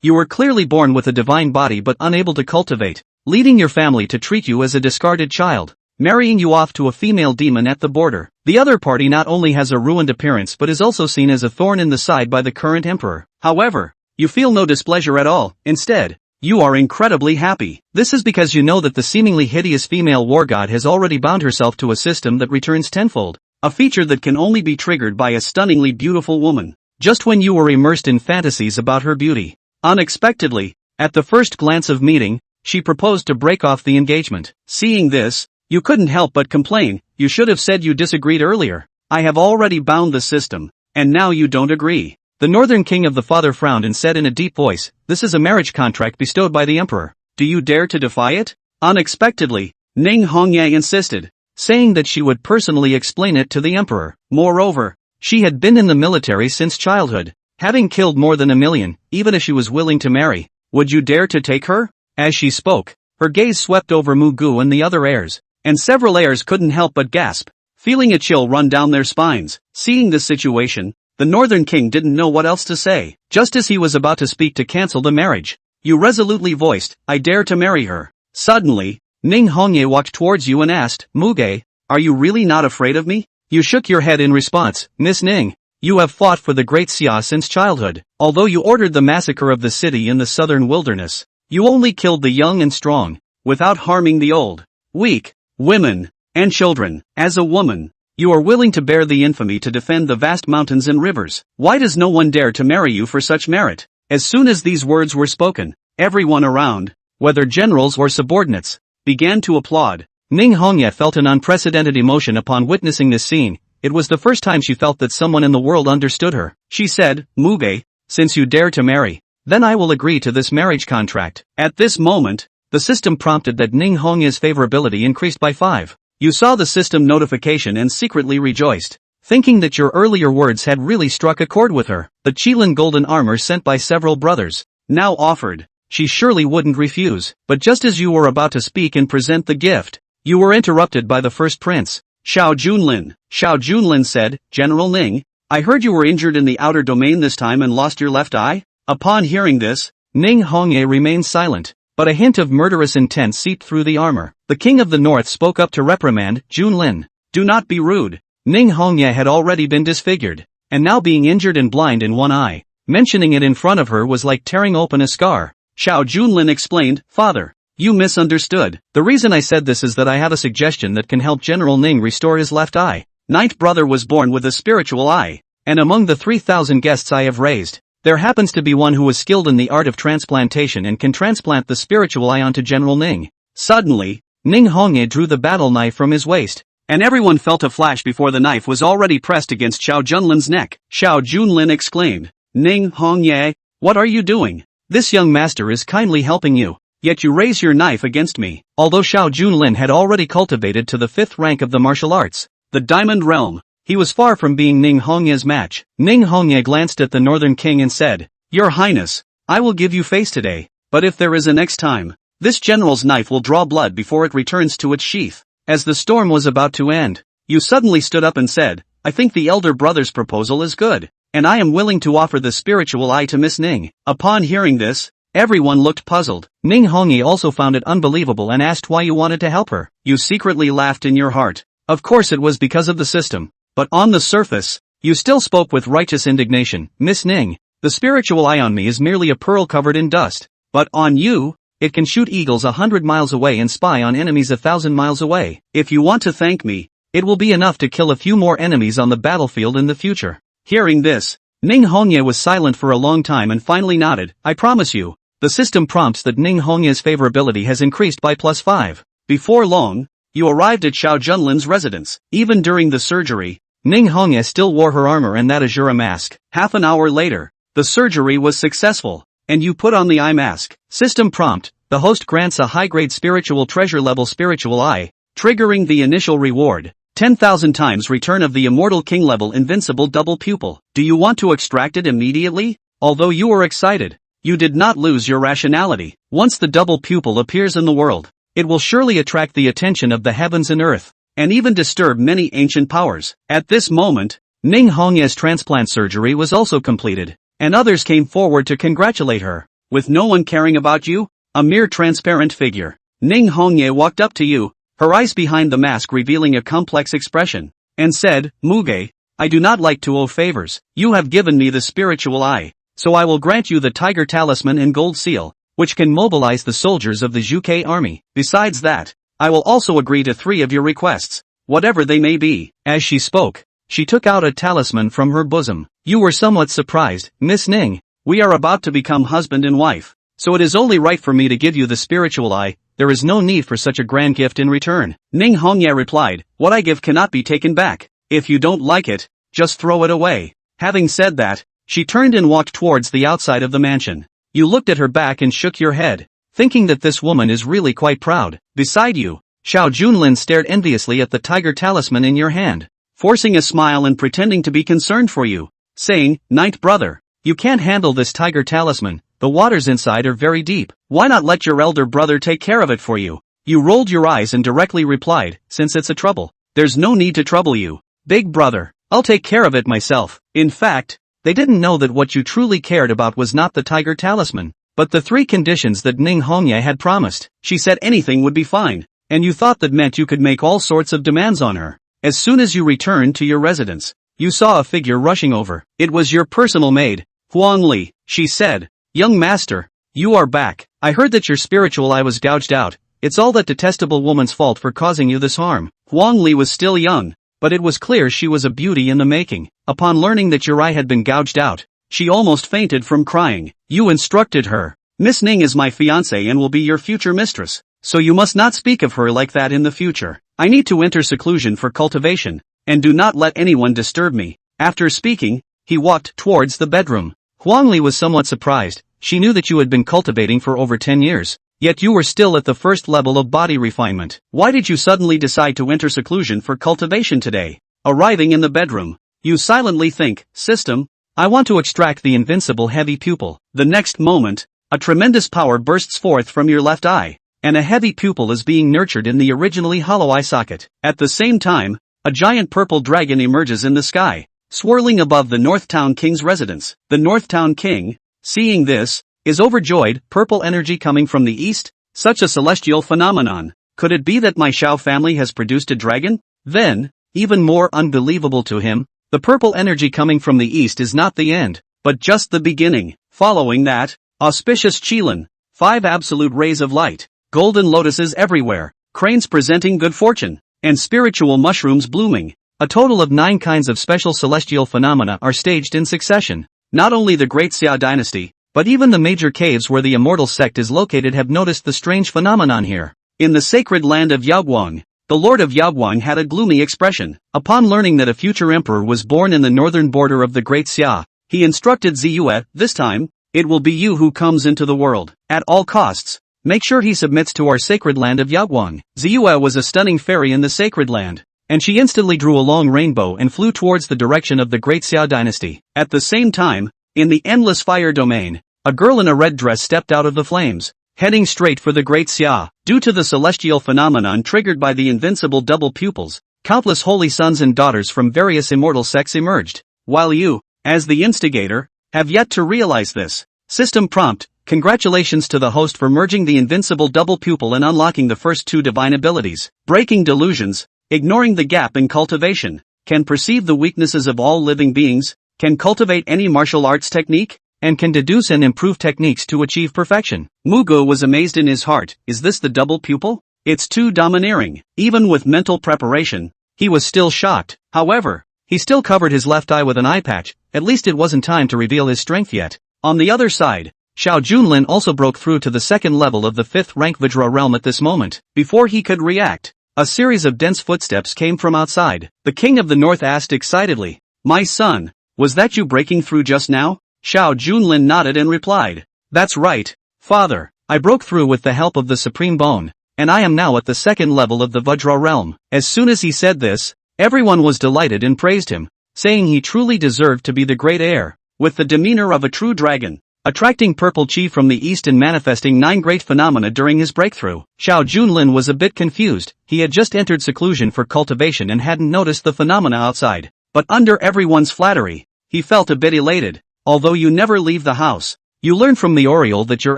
You were clearly born with a divine body but unable to cultivate, leading your family to treat you as a discarded child, marrying you off to a female demon at the border. The other party not only has a ruined appearance but is also seen as a thorn in the side by the current emperor. However, you feel no displeasure at all. Instead, you are incredibly happy. This is because you know that the seemingly hideous female war god has already bound herself to a system that returns tenfold, a feature that can only be triggered by a stunningly beautiful woman. Just when you were immersed in fantasies about her beauty, unexpectedly, at the first glance of meeting, she proposed to break off the engagement. Seeing this, you couldn't help but complain. You should have said you disagreed earlier. I have already bound the system, and now you don't agree. The northern king of the father frowned and said in a deep voice, "This is a marriage contract bestowed by the emperor. Do you dare to defy it?" Unexpectedly, Ning Hongye insisted, saying that she would personally explain it to the emperor. Moreover, she had been in the military since childhood, having killed more than 1,000,000, even if she was willing to marry. Would you dare to take her? As she spoke, her gaze swept over Mugu and the other heirs, and several heirs couldn't help but gasp, feeling a chill run down their spines. Seeing this situation, the northern king didn't know what else to say. Just as he was about to speak to cancel the marriage, you resolutely voiced, "I dare to marry her." Suddenly, Ning Hongye walked towards you and asked, "Muge, are you really not afraid of me?" You shook your head in response. "Miss Ning, you have fought for the Great Xia since childhood. Although you ordered the massacre of the city in the southern wilderness, you only killed the young and strong, without harming the old, weak, women, and children. As a woman, you are willing to bear the infamy to defend the vast mountains and rivers. Why does no one dare to marry you for such merit?" As soon as these words were spoken, everyone around, whether generals or subordinates, began to applaud. Ning Hongye felt an unprecedented emotion upon witnessing this scene. It was the first time she felt that someone in the world understood her. She said, "Muge, since you dare to marry, then I will agree to this marriage contract." At this moment, the system prompted that Ning Hongye's favorability increased by 5. You saw the system notification and secretly rejoiced, thinking that your earlier words had really struck a chord with her. The Qilin golden armor sent by several brothers, now offered. She surely wouldn't refuse. But just as you were about to speak and present the gift, you were interrupted by the first prince, Xiao Junlin. Xiao Junlin said, "General Ning, I heard you were injured in the outer domain this time and lost your left eye?" Upon hearing this, Ning Hongye remained silent, but a hint of murderous intent seeped through the armor. The king of the north spoke up to reprimand, "Junlin, do not be rude." Ning Hongye had already been disfigured, and now being injured and blind in one eye, mentioning it in front of her was like tearing open a scar. Xiao Junlin explained, "Father, you misunderstood. The reason I said this is that I have a suggestion that can help General Ning restore his left eye. Ninth brother was born with a spiritual eye, and among the 3,000 guests I have raised, there happens to be one who is skilled in the art of transplantation and can transplant the spiritual eye onto General Ning." Suddenly, Ning Hongye drew the battle knife from his waist, and everyone felt a flash before the knife was already pressed against Xiao Junlin's neck. Xiao Junlin exclaimed, "Ning Hongye, what are you doing? This young master is kindly helping you, yet you raise your knife against me." Although Xiao Junlin had already cultivated to the 5th rank of the martial arts, the Diamond Realm, he was far from being Ning Hongye's match. Ning Hongye glanced at the northern king and said, "Your Highness, I will give you face today, but if there is a next time, this general's knife will draw blood before it returns to its sheath." As the storm was about to end, you suddenly stood up and said, "I think the elder brother's proposal is good, and I am willing to offer the spiritual eye to Miss Ning." Upon hearing this, everyone looked puzzled. Ning Hongye also found it unbelievable and asked why you wanted to help her. You secretly laughed in your heart. Of course it was because of the system, but on the surface, you still spoke with righteous indignation. "Miss Ning, the spiritual eye on me is merely a pearl covered in dust, but on you, it can shoot eagles 100 miles away and spy on enemies 1,000 miles away. If you want to thank me, it will be enough to kill a few more enemies on the battlefield in the future." Hearing this, Ning Hongye was silent for a long time and finally nodded, "I promise you." The system prompts that Ning Hongye's favorability has increased by +5. Before long, you arrived at Xiao Junlin's residence. Even during the surgery, Ning Hongye still wore her armor and that Azura mask. Half an hour later, the surgery was successful, and you put on the eye mask. System prompt, the host grants a high-grade spiritual treasure level spiritual eye, triggering the initial reward, 10,000 times return of the immortal king level invincible double pupil. Do you want to extract it immediately? Although you were excited, you did not lose your rationality. Once the double pupil appears in the world, it will surely attract the attention of the heavens and earth, and even disturb many ancient powers. At this moment, Ning Hongye's transplant surgery was also completed, and others came forward to congratulate her. with no one caring about you? A mere transparent figure. Ning Hongye walked up to you, her eyes behind the mask revealing a complex expression, and said, Muge, I do not like to owe favors. You have given me the spiritual eye, so I will grant you the tiger talisman and gold seal, which can mobilize the soldiers of the Zhuge army. Besides that, I will also agree to 3 of your requests, whatever they may be. As she spoke, she took out a talisman from her bosom. You were somewhat surprised, Miss Ning. We are about to become husband and wife, so it is only right for me to give you the spiritual eye. There is no need for such a grand gift in return. Ning Hongye replied, what I give cannot be taken back. If you don't like it, just throw it away. Having said that, she turned and walked towards the outside of the mansion. You looked at her back and shook your head, thinking that this woman is really quite proud. Beside you, Xiao Junlin stared enviously at the tiger talisman in your hand, forcing a smile and pretending to be concerned for you, saying, Ninth brother, you can't handle this tiger talisman. The waters inside are very deep. Why not let your elder brother take care of it for you? You rolled your eyes and directly replied, since it's a trouble, there's no need to trouble you. Big brother, I'll take care of it myself. In fact, they didn't know that what you truly cared about was not the tiger talisman, but the 3 conditions that Ning Hongye had promised. She said anything would be fine, and you thought that meant you could make all sorts of demands on her. As soon as you returned to your residence, you saw a figure rushing over. It was your personal maid, Huang Li. She said, Young master, you are back. I heard that your spiritual eye was gouged out. It's all that detestable woman's fault for causing you this harm. Huang Li was still young, but it was clear she was a beauty in the making. Upon learning that your eye had been gouged out, she almost fainted from crying. You instructed her, Miss Ning is my fiancée and will be your future mistress, so you must not speak of her like that in the future. I need to enter seclusion for cultivation, and do not let anyone disturb me. After speaking, he walked towards the bedroom. Huang Li was somewhat surprised. She knew that you had been cultivating for over 10 years, yet you were still at the first level of body refinement. Why did you suddenly decide to enter seclusion for cultivation today? Arriving in the bedroom, you silently think, System, I want to extract the invincible heavy pupil. The next moment, a tremendous power bursts forth from your left eye, and a heavy pupil is being nurtured in the originally hollow eye socket. At the same time, a giant purple dragon emerges in the sky, swirling above the Northtown King's residence. The Northtown King, seeing this, is overjoyed. Purple energy coming from the east? Such a celestial phenomenon. Could it be that my Xiao family has produced a dragon? Then, even more unbelievable to him, the purple energy coming from the east is not the end, but just the beginning. Following that, auspicious Qilin, 5 absolute rays of light, golden lotuses everywhere, cranes presenting good fortune, and spiritual mushrooms blooming. A total of 9 kinds of special celestial phenomena are staged in succession. Not only the Great Xia dynasty, but even the major caves where the immortal sect is located have noticed the strange phenomenon here. In the sacred land of Yaoguang, the Lord of Yaoguang had a gloomy expression. Upon learning that a future emperor was born in the northern border of the Great Xia, he instructed Ziyue, this time, it will be you who comes into the world. At all costs, make sure he submits to our sacred land of Yaoguang. Ziyue was a stunning fairy in the sacred land, and she instantly drew a long rainbow and flew towards the direction of the Great Xia dynasty. At the same time, in the endless fire domain, a girl in a red dress stepped out of the flames, heading straight for the Great Xia. Due to the celestial phenomenon triggered by the invincible double pupils, countless holy sons and daughters from various immortal sects emerged, while you, as the instigator, have yet to realize this. System prompt, congratulations to the host for merging the invincible double pupil and unlocking the first 2 divine abilities. Breaking delusions, ignoring the gap in cultivation, can perceive the weaknesses of all living beings, can cultivate any martial arts technique, and can deduce and improve techniques to achieve perfection. Mugu was amazed in his heart. Is this the double pupil? It's too domineering. Even with mental preparation, he was still shocked. However, he still covered his left eye with an eye patch. At least it wasn't time to reveal his strength yet. On the other side, Xiao Junlin also broke through to the 2nd level of the 5th rank Vajra realm at this moment. Before he could react, a series of dense footsteps came from outside. The King of the North asked excitedly, My son, was that you breaking through just now? Xiao Junlin nodded and replied, That's right, father, I broke through with the help of the Supreme Bone, and I am now at the 2nd level of the Vajra realm. As soon as he said this, everyone was delighted and praised him, saying he truly deserved to be the great heir, with the demeanor of a true dragon, attracting purple chi from the east and manifesting 9 great phenomena during his breakthrough. Xiao Junlin was a bit confused. He had just entered seclusion for cultivation and hadn't noticed the phenomena outside, but under everyone's flattery, he felt a bit elated. Although you never leave the house, You learn from the Oriole that your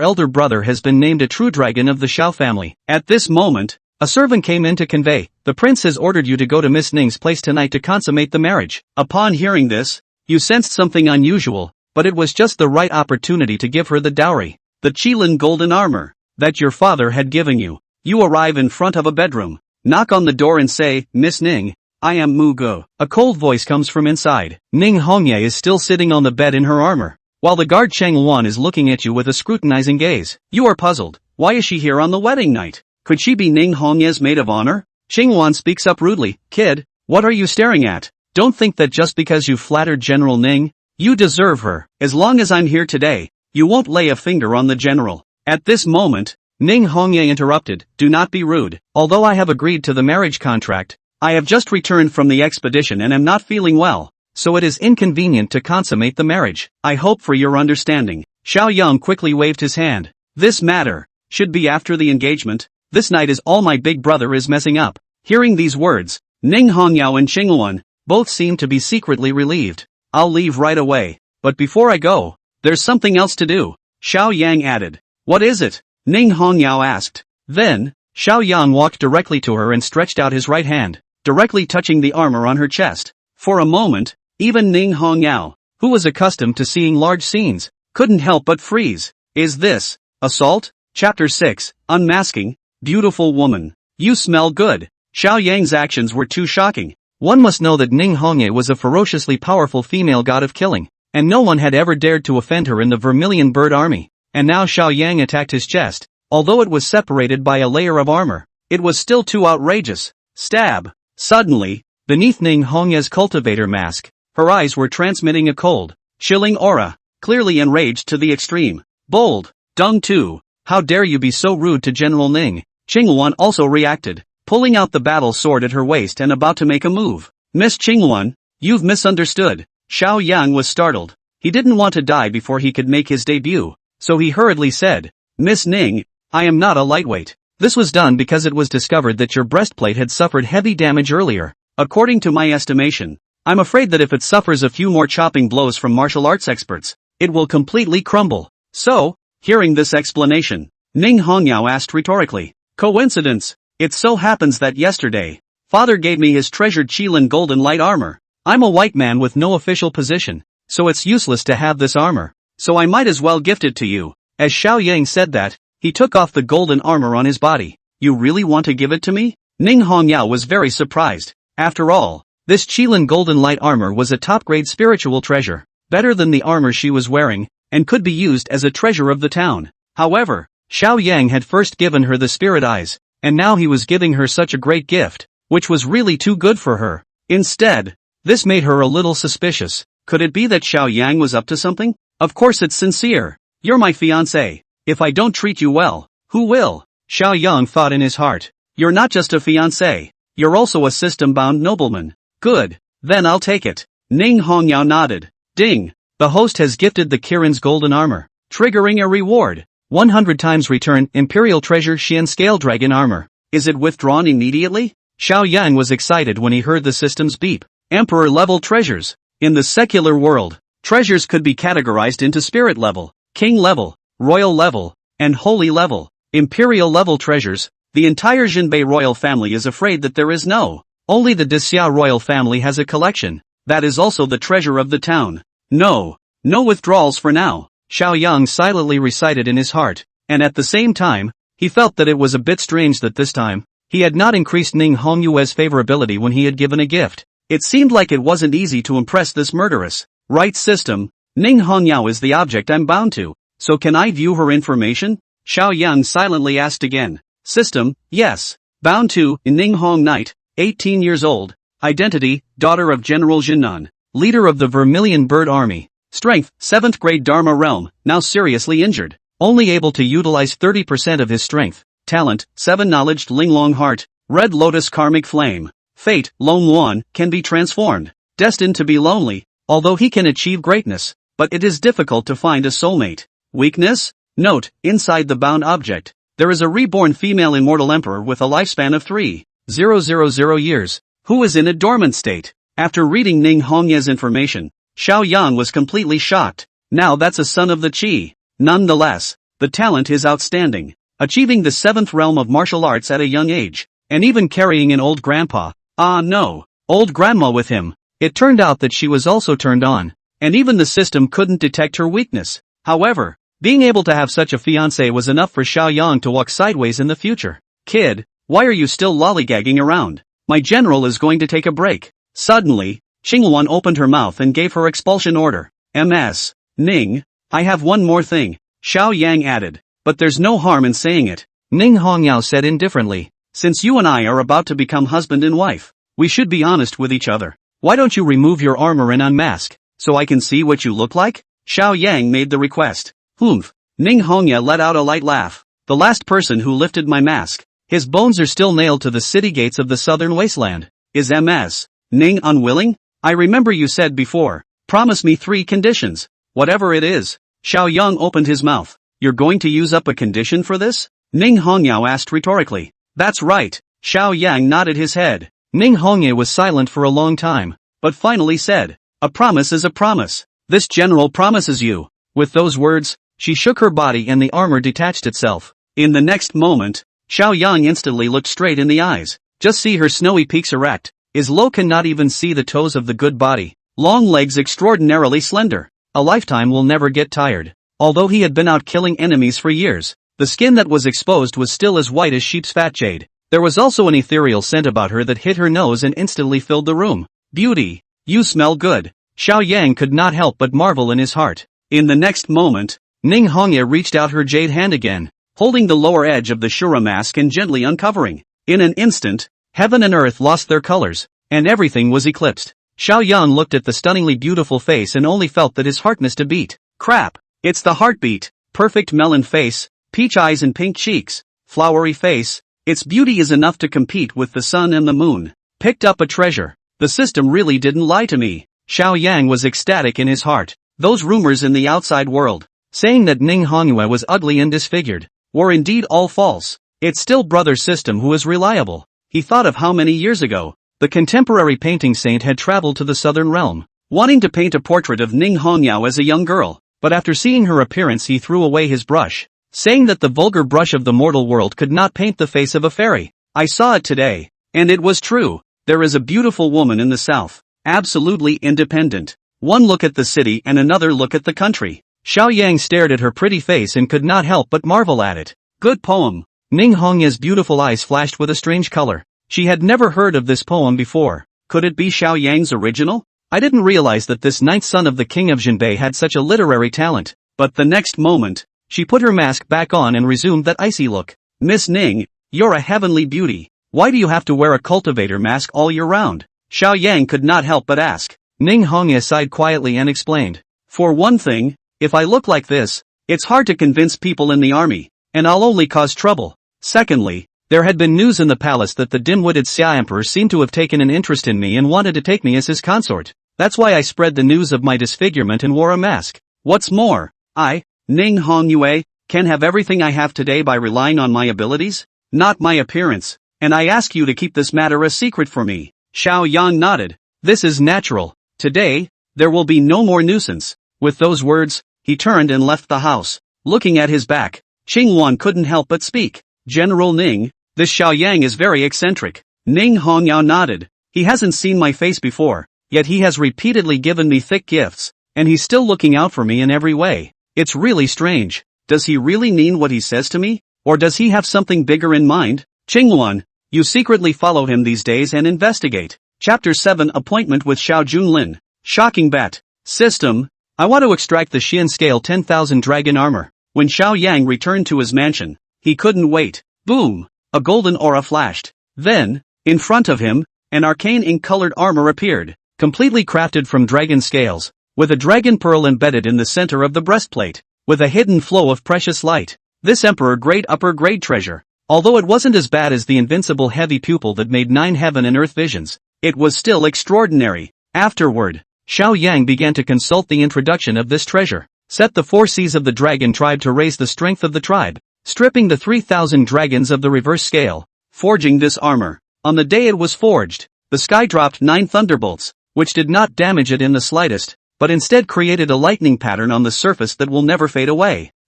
elder brother has been named a true dragon of the Xiao family. At this moment, a servant came in to convey, the prince has ordered you to go to Miss Ning's place tonight to consummate the marriage. Upon hearing this, you sensed something unusual, but it was just the right opportunity to give her the dowry, the Qilin golden armor, that your father had given you. You arrive in front of a bedroom, knock on the door and say, Miss Ning, I am Mu Go. A cold voice comes from inside. Ning Hongye is still sitting on the bed in her armor, while the guard Cheng Wan is looking at you with a scrutinizing gaze. You are puzzled. Why is she here on the wedding night? Could she be Ning Hongye's maid of honor? Cheng Wan speaks up rudely. Kid, what are you staring at? Don't think that just because you flattered General Ning, you deserve her. As long as I'm here today, you won't lay a finger on the general. At this moment, Ning Hongye interrupted. Do not be rude. Although I have agreed to the marriage contract, I have just returned from the expedition and am not feeling well, so it is inconvenient to consummate the marriage. I hope for your understanding. Xiao Yang quickly waved his hand. This matter should be after the engagement. This night is all my big brother is messing up. Hearing these words, Ning Hongyao and Qingluan both seemed to be secretly relieved. I'll leave right away, but before I go, there's something else to do, Xiao Yang added. What is it? Ning Hongyao asked. Then, Xiao Yang walked directly to her and stretched out his right hand, directly touching the armor on her chest. For a moment, even Ning Hongyao, who was accustomed to seeing large scenes, couldn't help but freeze. Is this assault? Chapter 6, Unmasking. Beautiful woman. You smell good. Xiao Yang's actions were too shocking. One must know that Ning Hongye was a ferociously powerful female god of killing, and no one had ever dared to offend her in the Vermilion Bird Army. And now Xiao Yang attacked his chest. Although it was separated by a layer of armor, it was still too outrageous. Stab. Suddenly, beneath Ning Hongye's cultivator mask, her eyes were transmitting a cold, chilling aura, clearly enraged to the extreme. Bold. Dung Tu, how dare you be so rude to General Ning? Qingluan also reacted, pulling out the battle sword at her waist and about to make a move. Miss Qingluan, you've misunderstood. Xiao Yang was startled. He didn't want to die before he could make his debut, so he hurriedly said, Miss Ning, I am not a lightweight. This was done because it was discovered that your breastplate had suffered heavy damage earlier. According to my estimation, I'm afraid that if it suffers a few more chopping blows from martial arts experts, it will completely crumble. So, hearing this explanation, Ning Hongyao asked rhetorically, coincidence? It so happens that yesterday, father gave me his treasured Qilin golden light armor. I'm a white man with no official position, so it's useless to have this armor, so I might as well gift it to you. As Xiao Yang said that, he took off the golden armor on his body. You really want to give it to me? Ning Hongyao was very surprised. After all, this Qilin golden light armor was a top-grade spiritual treasure, better than the armor she was wearing, and could be used as a treasure of the town. However, Xiao Yang had first given her the spirit eyes, and now he was giving her such a great gift, which was really too good for her. Instead, this made her a little suspicious. Could it be that Xiao Yang was up to something? Of course it's sincere. You're my fiancé. If I don't treat you well, who will? Xiao Yang thought in his heart. You're not just a fiancé. You're also a system-bound nobleman. Good. Then I'll take it. Ning Hongyao nodded. Ding. The host has gifted the Kirin's golden armor, triggering a reward. 100 times return Imperial Treasure Xian Scale Dragon Armor. Is it withdrawn immediately? Xiao Yang was excited when he heard the system's beep. Emperor-level treasures. In the secular world, treasures could be categorized into spirit level, king level, royal level, and holy level. Imperial level treasures. The entire Jinbei royal family is afraid that there is no. Only the Dixia royal family has a collection. That is also the treasure of the town. No withdrawals for now. Xiao Yang silently recited in his heart, and at the same time, he felt that it was a bit strange that this time, he had not increased Ning Hongyue's favorability when he had given a gift. It seemed like it wasn't easy to impress this murderous. Right system, Ning Hongyao is the object I'm bound to, so can I view her information? Xiao Yang silently asked again. System, yes. Bound to, Ning Hong Knight, 18 years old. Identity, daughter of General Jinnan, leader of the Vermilion Bird Army. Strength, 7th grade Dharma realm, now seriously injured. Only able to utilize 30% of his strength. Talent, 7 knowledge Linglong Heart, Red Lotus Karmic Flame. Fate, Lone Luan, can be transformed. Destined to be lonely, although he can achieve greatness, but it is difficult to find a soulmate. Weakness? Note, inside the bound object, there is a reborn female immortal emperor with a lifespan of 3,000 years, who is in a dormant state. After reading Ning Hongye's information, Xiao Yang was completely shocked. Now that's a son of the Qi. Nonetheless, the talent is outstanding, achieving the 7th realm of martial arts at a young age, and even carrying an old grandpa, old grandma with him. It turned out that she was also turned on, and even the system couldn't detect her weakness. However, being able to have such a fiancé was enough for Xiao Yang to walk sideways in the future. Kid, why are you still lollygagging around? My general is going to take a break. Suddenly, Qingluan opened her mouth and gave her expulsion order. Ms. Ning, I have one more thing, Xiao Yang added, but there's no harm in saying it. Ning Hongyao said indifferently, since you and I are about to become husband and wife, we should be honest with each other. Why don't you remove your armor and unmask, so I can see what you look like? Xiao Yang made the request. Humph. Ning Hongya let out a light laugh. The last person who lifted my mask. His bones are still nailed to the city gates of the southern wasteland. Is Ms. Ning unwilling? I remember you said before, promise me 3 conditions. Whatever it is. Xiao Yang opened his mouth. You're going to use up a condition for this? Ning Hongyao asked rhetorically. That's right. Xiao Yang nodded his head. Ning Hongye was silent for a long time, but finally said, a promise is a promise. This general promises you. With those words, she shook her body and the armor detached itself. In the next moment, Xiao Yang instantly looked straight in the eyes. Just see her snowy peaks erect. Is Lo cannot even see the toes of the good body. Long legs extraordinarily slender. A lifetime will never get tired. Although he had been out killing enemies for years, the skin that was exposed was still as white as sheep's fat jade. There was also an ethereal scent about her that hit her nose and instantly filled the room. Beauty, you smell good. Xiao Yang could not help but marvel in his heart. In the next moment, Ning Hongye reached out her jade hand again, holding the lower edge of the Shura mask and gently uncovering. In an instant, heaven and earth lost their colors, and everything was eclipsed. Xiao Yang looked at the stunningly beautiful face and only felt that his heart missed a beat. Crap! It's the heartbeat. Perfect melon face, peach eyes and pink cheeks, flowery face. Its beauty is enough to compete with the sun and the moon. Picked up a treasure. The system really didn't lie to me. Xiao Yang was ecstatic in his heart. Those rumors in the outside world, saying that Ning Hongyue was ugly and disfigured, were indeed all false. It's still brother system who is reliable. He thought of how many years ago, the contemporary painting saint had traveled to the southern realm, wanting to paint a portrait of Ning Hongyao as a young girl, but after seeing her appearance he threw away his brush, saying that the vulgar brush of the mortal world could not paint the face of a fairy. I saw it today, and it was true. There is a beautiful woman in the south, absolutely independent. One look at the city and another look at the country. Xiao Yang stared at her pretty face and could not help but marvel at it. Good poem. Ning Hongya's beautiful eyes flashed with a strange color. She had never heard of this poem before. Could it be Xiao Yang's original? I didn't realize that this 9th son of the king of Jinbei had such a literary talent. But the next moment, she put her mask back on and resumed that icy look. Miss Ning, you're a heavenly beauty. Why do you have to wear a cultivator mask all year round? Xiao Yang could not help but ask. Ning Hongye sighed quietly and explained. For one thing, if I look like this, it's hard to convince people in the army, and I'll only cause trouble. Secondly, there had been news in the palace that the dim-witted Xia Emperor seemed to have taken an interest in me and wanted to take me as his consort. That's why I spread the news of my disfigurement and wore a mask. What's more, I, Ning Hongyue, can have everything I have today by relying on my abilities, not my appearance, and I ask you to keep this matter a secret for me. Xiao Yang nodded. This is natural. Today, there will be no more nuisance. With those words, he turned and left the house. Looking at his back, Qingluan couldn't help but speak. General Ning, this Xiao Yang is very eccentric. Ning Hongyao nodded. He hasn't seen my face before, yet he has repeatedly given me thick gifts, and he's still looking out for me in every way. It's really strange. Does he really mean what he says to me? Or does he have something bigger in mind? Qingluan, you secretly follow him these days and investigate. Chapter 7 Appointment with Xiao Junlin. Shocking bet. System, I want to extract the Xian scale 10,000 dragon armor. When Xiao Yang returned to his mansion, he couldn't wait. Boom! A golden aura flashed. Then, in front of him, an arcane ink-colored armor appeared, completely crafted from dragon scales, with a dragon pearl embedded in the center of the breastplate, with a hidden flow of precious light. This Emperor grade upper grade treasure. Although it wasn't as bad as the invincible heavy pupil that made 9 heaven and earth visions, it was still extraordinary. Afterward, Xiao Yang began to consult the introduction of this treasure. Set the 4 Cs of the dragon tribe to raise the strength of the tribe, stripping the 3,000 dragons of the reverse scale, forging this armor. On the day it was forged, the sky dropped 9 thunderbolts, which did not damage it in the slightest, but instead created a lightning pattern on the surface that will never fade away.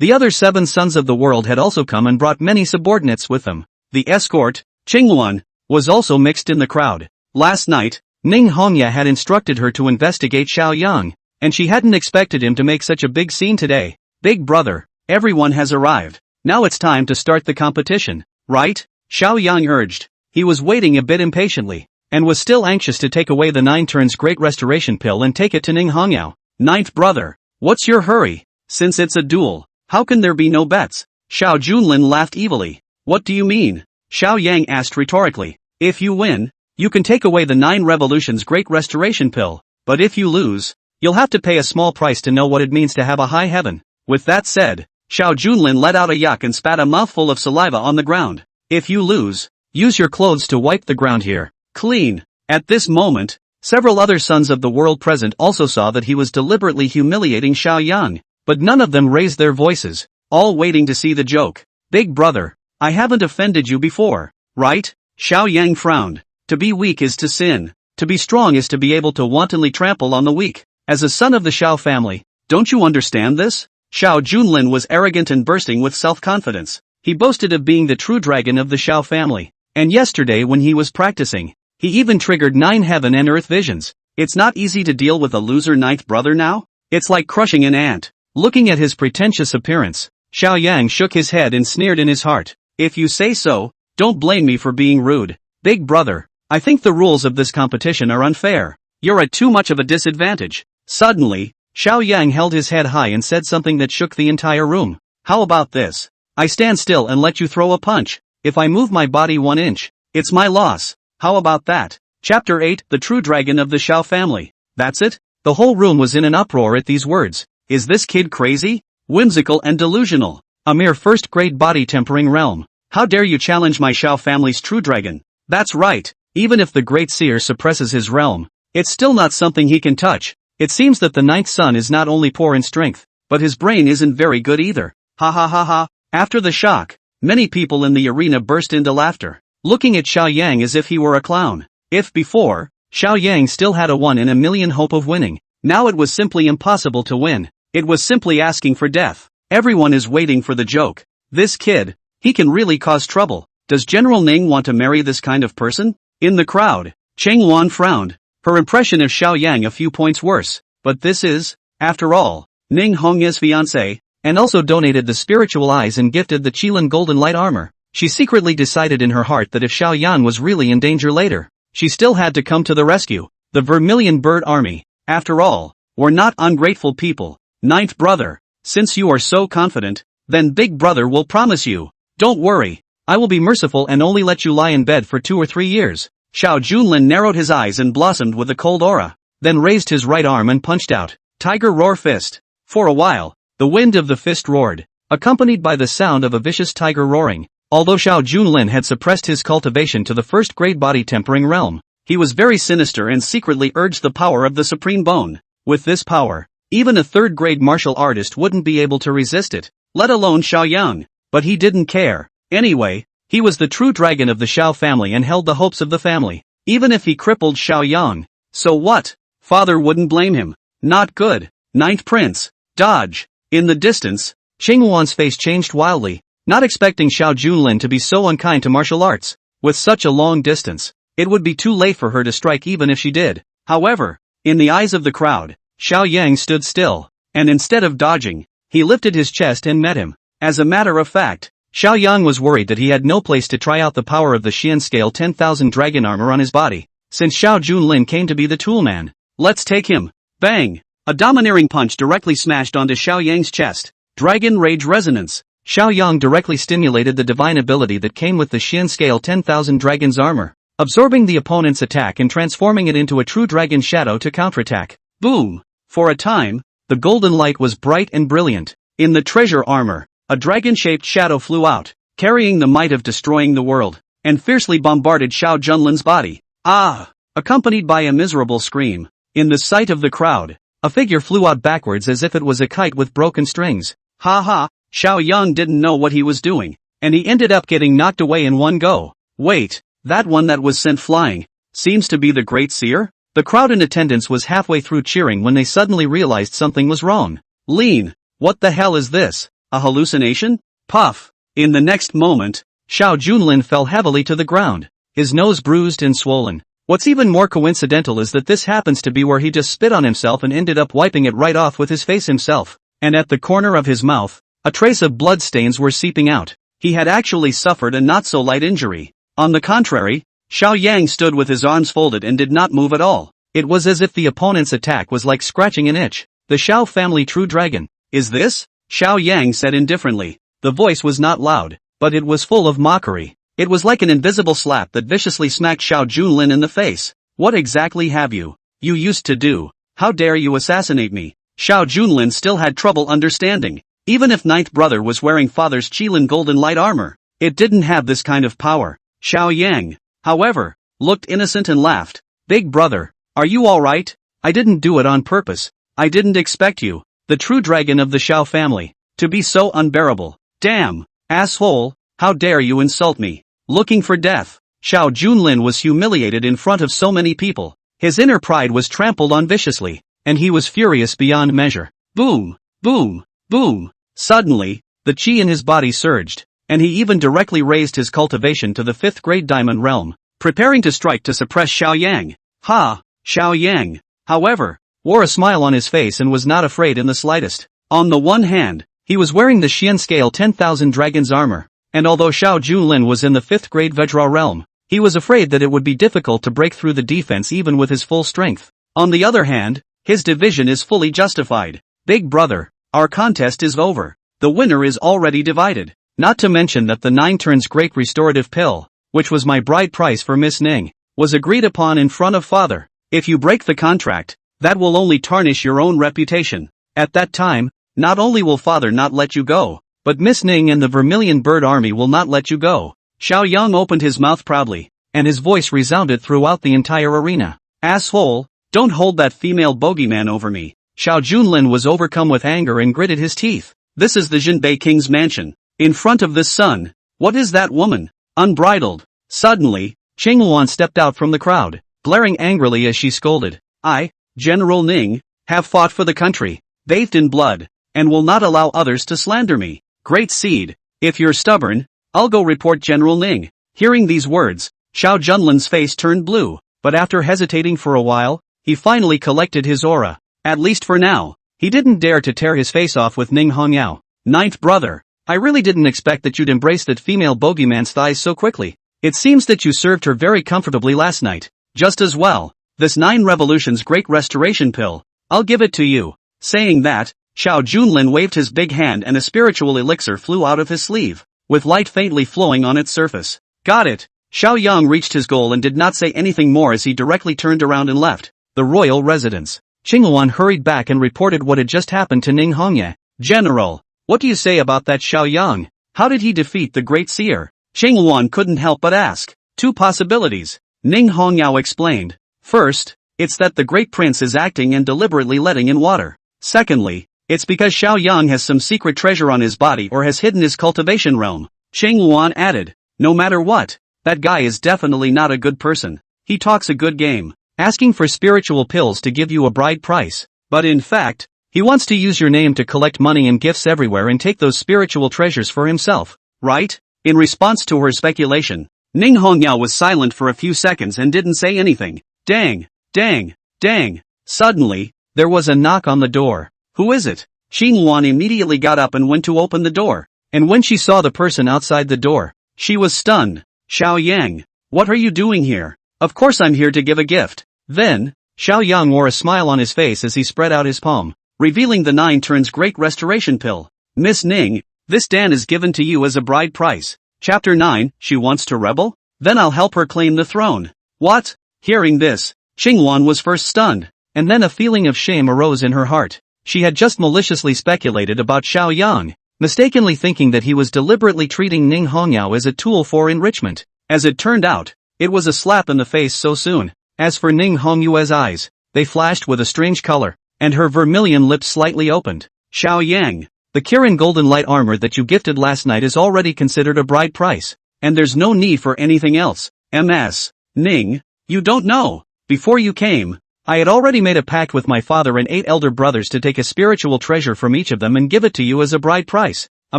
The other 7 sons of the world had also come and brought many subordinates with them. The escort, Qingwan, was also mixed in the crowd. Last night, Ning Hongya had instructed her to investigate Xiao Yang, and she hadn't expected him to make such a big scene today. Big brother, everyone has arrived. Now it's time to start the competition, right? Xiao Yang urged. He was waiting a bit impatiently, and was still anxious to take away the 9 turns Great Restoration pill and take it to Ning Hongyao. Ninth brother, what's your hurry? Since it's a duel, how can there be no bets? Xiao Junlin laughed evilly. What do you mean? Xiao Yang asked rhetorically. If you win, you can take away the 9 revolutions Great Restoration pill, but if you lose, you'll have to pay a small price to know what it means to have a high heaven. With that said, Xiao Junlin let out a yuck and spat a mouthful of saliva on the ground. If you lose, use your clothes to wipe the ground here. Clean. At this moment, several other sons of the world present also saw that he was deliberately humiliating Xiao Yang, but none of them raised their voices, all waiting to see the joke. Big brother, I haven't offended you before, right? Xiao Yang frowned. To be weak is to sin. To be strong is to be able to wantonly trample on the weak. As a son of the Xiao family, don't you understand this? Xiao Junlin was arrogant and bursting with self-confidence. He boasted of being the true dragon of the Xiao family. And yesterday when he was practicing, he even triggered 9 heaven and earth visions. It's not easy to deal with a loser 9th brother now? It's like crushing an ant. Looking at his pretentious appearance, Xiao Yang shook his head and sneered in his heart. If you say so, don't blame me for being rude. Big brother, I think the rules of this competition are unfair. You're at too much of a disadvantage. Suddenly, Xiao Yang held his head high and said something that shook the entire room. How about this? I stand still and let you throw a punch. If I move my body 1 inch, it's my loss. How about that? Chapter 8, The True Dragon of the Xiao Family. That's it? The whole room was in an uproar at these words. Is this kid crazy? Whimsical and delusional. A mere first-grade body-tempering realm. How dare you challenge my Xiao family's true dragon? That's right. Even if the great seer suppresses his realm, it's still not something he can touch. It seems that the 9th son is not only poor in strength, but his brain isn't very good either. Ha ha ha ha. After the shock, many people in the arena burst into laughter, looking at Xiao Yang as if he were a clown. If before, Xiao Yang still had a 1 in a million hope of winning, now it was simply impossible to win. It was simply asking for death. Everyone is waiting for the joke. This kid, he can really cause trouble. Does General Ning want to marry this kind of person? In the crowd, Cheng Wan frowned, her impression of Xiao Yang a few points worse. But this is, after all, Ning Hongya's fiancé, and also donated the spiritual eyes and gifted the Qilin golden light armor. She secretly decided in her heart that if Xiao Yang was really in danger later, she still had to come to the rescue. The Vermilion Bird Army, after all, were not ungrateful people. 9th brother, since you are so confident, then big brother will promise you. Don't worry, I will be merciful and only let you lie in bed for 2 or 3 years. Xiao Junlin narrowed his eyes and blossomed with a cold aura, then raised his right arm and punched out. Tiger Roar Fist. For a while, the wind of the fist roared, accompanied by the sound of a vicious tiger roaring. Although Xiao Junlin had suppressed his cultivation to the first-grade body-tempering realm, he was very sinister and secretly urged the power of the Supreme Bone. With this power, even a 3rd-grade martial artist wouldn't be able to resist it, let alone Xiao Yang. But he didn't care. Anyway, he was the true dragon of the Xiao family and held the hopes of the family, even if he crippled Xiao Yang. So what? Father wouldn't blame him. Not good. 9th prince. Dodge. In the distance, Qingwan's face changed wildly, not expecting Xiao Junlin to be so unkind to martial arts. With such a long distance, it would be too late for her to strike even if she did. However, in the eyes of the crowd, Xiao Yang stood still, and instead of dodging, he lifted his chest and met him. As a matter of fact, Xiao Yang was worried that he had no place to try out the power of the Xian scale 10,000 dragon armor on his body, since Xiao Junlin came to be the toolman. Let's take him. Bang! A domineering punch directly smashed onto Xiao Yang's chest. Dragon Rage Resonance. Xiao Yang directly stimulated the divine ability that came with the Xian scale 10,000 dragon's armor, absorbing the opponent's attack and transforming it into a true dragon shadow to counterattack. Boom! For a time, the golden light was bright and brilliant. In the treasure armor, a dragon-shaped shadow flew out, carrying the might of destroying the world, and fiercely bombarded Xiao Junlin's body. Ah! Accompanied by a miserable scream. In the sight of the crowd, a figure flew out backwards as if it was a kite with broken strings. Ha ha! Xiao Yang didn't know what he was doing, and he ended up getting knocked away in one go. Wait, that one that was sent flying seems to be the Great Seer? The crowd in attendance was halfway through cheering when they suddenly realized something was wrong. Lean, what the hell is this? A hallucination? Puff! In the next moment, Xiao Junlin fell heavily to the ground, his nose bruised and swollen. What's even more coincidental is that this happens to be where he just spit on himself and ended up wiping it right off with his face himself. And at the corner of his mouth, a trace of blood stains were seeping out. He had actually suffered a not-so-light injury. On the contrary, Xiao Yang stood with his arms folded and did not move at all. It was as if the opponent's attack was like scratching an itch. The Xiao family true dragon. Is this? Xiao Yang said indifferently. The voice was not loud, but it was full of mockery. It was like an invisible slap that viciously smacked Xiao Junlin in the face. What exactly have you used to do? How dare you assassinate me? Xiao Junlin still had trouble understanding. Even if ninth brother was wearing father's Qilin golden light armor, it didn't have this kind of power. Xiao Yang, however, looked innocent and laughed. Big brother, are you alright? I didn't do it on purpose. I didn't expect you, the true dragon of the Xiao family, to be so unbearable. Damn, asshole, how dare you insult me? Looking for death. Xiao Junlin was humiliated in front of so many people. His inner pride was trampled on viciously, and he was furious beyond measure. Boom, boom, boom. Suddenly, the qi in his body surged, and he even directly raised his cultivation to the 5th grade diamond realm, preparing to strike to suppress Xiao Yang. Ha! Xiao Yang, however, wore a smile on his face and was not afraid in the slightest. On the one hand, he was wearing the Xian scale 10,000 dragon's armor, and although Xiao Junlin was in the 5th grade Vajra realm, he was afraid that it would be difficult to break through the defense even with his full strength. On the other hand, his division is fully justified. Big brother, our contest is over. The winner is already divided. Not to mention that the 9 turns great restorative pill, which was my bride price for Miss Ning, was agreed upon in front of father. If you break the contract, that will only tarnish your own reputation. At that time, not only will father not let you go, but Miss Ning and the Vermilion Bird Army will not let you go. Xiao Yang opened his mouth proudly, and his voice resounded throughout the entire arena. Asshole, don't hold that female bogeyman over me. Xiao Junlin was overcome with anger and gritted his teeth. This is the Jinbei King's mansion. In front of this son, what is that woman? Unbridled. Suddenly, Qing Luan stepped out from the crowd, glaring angrily as she scolded. I, General Ning, have fought for the country, bathed in blood, and will not allow others to slander me. Great seed, if you're stubborn, I'll go report General Ning. Hearing these words, Xiao Junlin's face turned blue, but after hesitating for a while, he finally collected his aura. At least for now, he didn't dare to tear his face off with Ning Hongyao. Ninth brother, I really didn't expect that you'd embrace that female bogeyman's thighs so quickly. It seems that you served her very comfortably last night. Just as well, this 9 revolutions great restoration pill, I'll give it to you. Saying that, Xiao Junlin waved his big hand and a spiritual elixir flew out of his sleeve, with light faintly flowing on its surface. Got it. Xiao Yang reached his goal and did not say anything more as he directly turned around and left the royal residence. Qingluan hurried back and reported what had just happened to Ning Hongye. General, what do you say about that Xiao Yang? How did he defeat the great seer? Qingluan couldn't help but ask. 2 possibilities. Ning Hongyao explained. First, it's that the great prince is acting and deliberately letting in water. Secondly, it's because Xiao Yang has some secret treasure on his body or has hidden his cultivation realm. Qingluan added. No matter what, that guy is definitely not a good person. He talks a good game, asking for spiritual pills to give you a bride price. But in fact, he wants to use your name to collect money and gifts everywhere and take those spiritual treasures for himself, right? In response to her speculation, Ning Hongyao was silent for a few seconds and didn't say anything. Dang, dang, dang. Suddenly, there was a knock on the door. Who is it? Qingluan immediately got up and went to open the door. And when she saw the person outside the door, she was stunned. Xiao Yang, what are you doing here? Of course I'm here to give a gift. Then, Xiao Yang wore a smile on his face as he spread out his palm, revealing the 9 turns great restoration pill. Miss Ning, this Dan is given to you as a bride price. Chapter 9, she wants to rebel? Then I'll help her claim the throne. What? Hearing this, Qingluan was first stunned, and then a feeling of shame arose in her heart. She had just maliciously speculated about Xiao Yang, mistakenly thinking that he was deliberately treating Ning Hongyao as a tool for enrichment. As it turned out, it was a slap in the face so soon. As for Ning Hongyue's eyes, they flashed with a strange color, and her vermilion lips slightly opened. Xiao Yang, the Kirin golden light armor that you gifted last night is already considered a bride price, and there's no need for anything else. Ms. Ning, you don't know. Before you came, I had already made a pact with my father and 8 elder brothers to take a spiritual treasure from each of them and give it to you as a bride price. A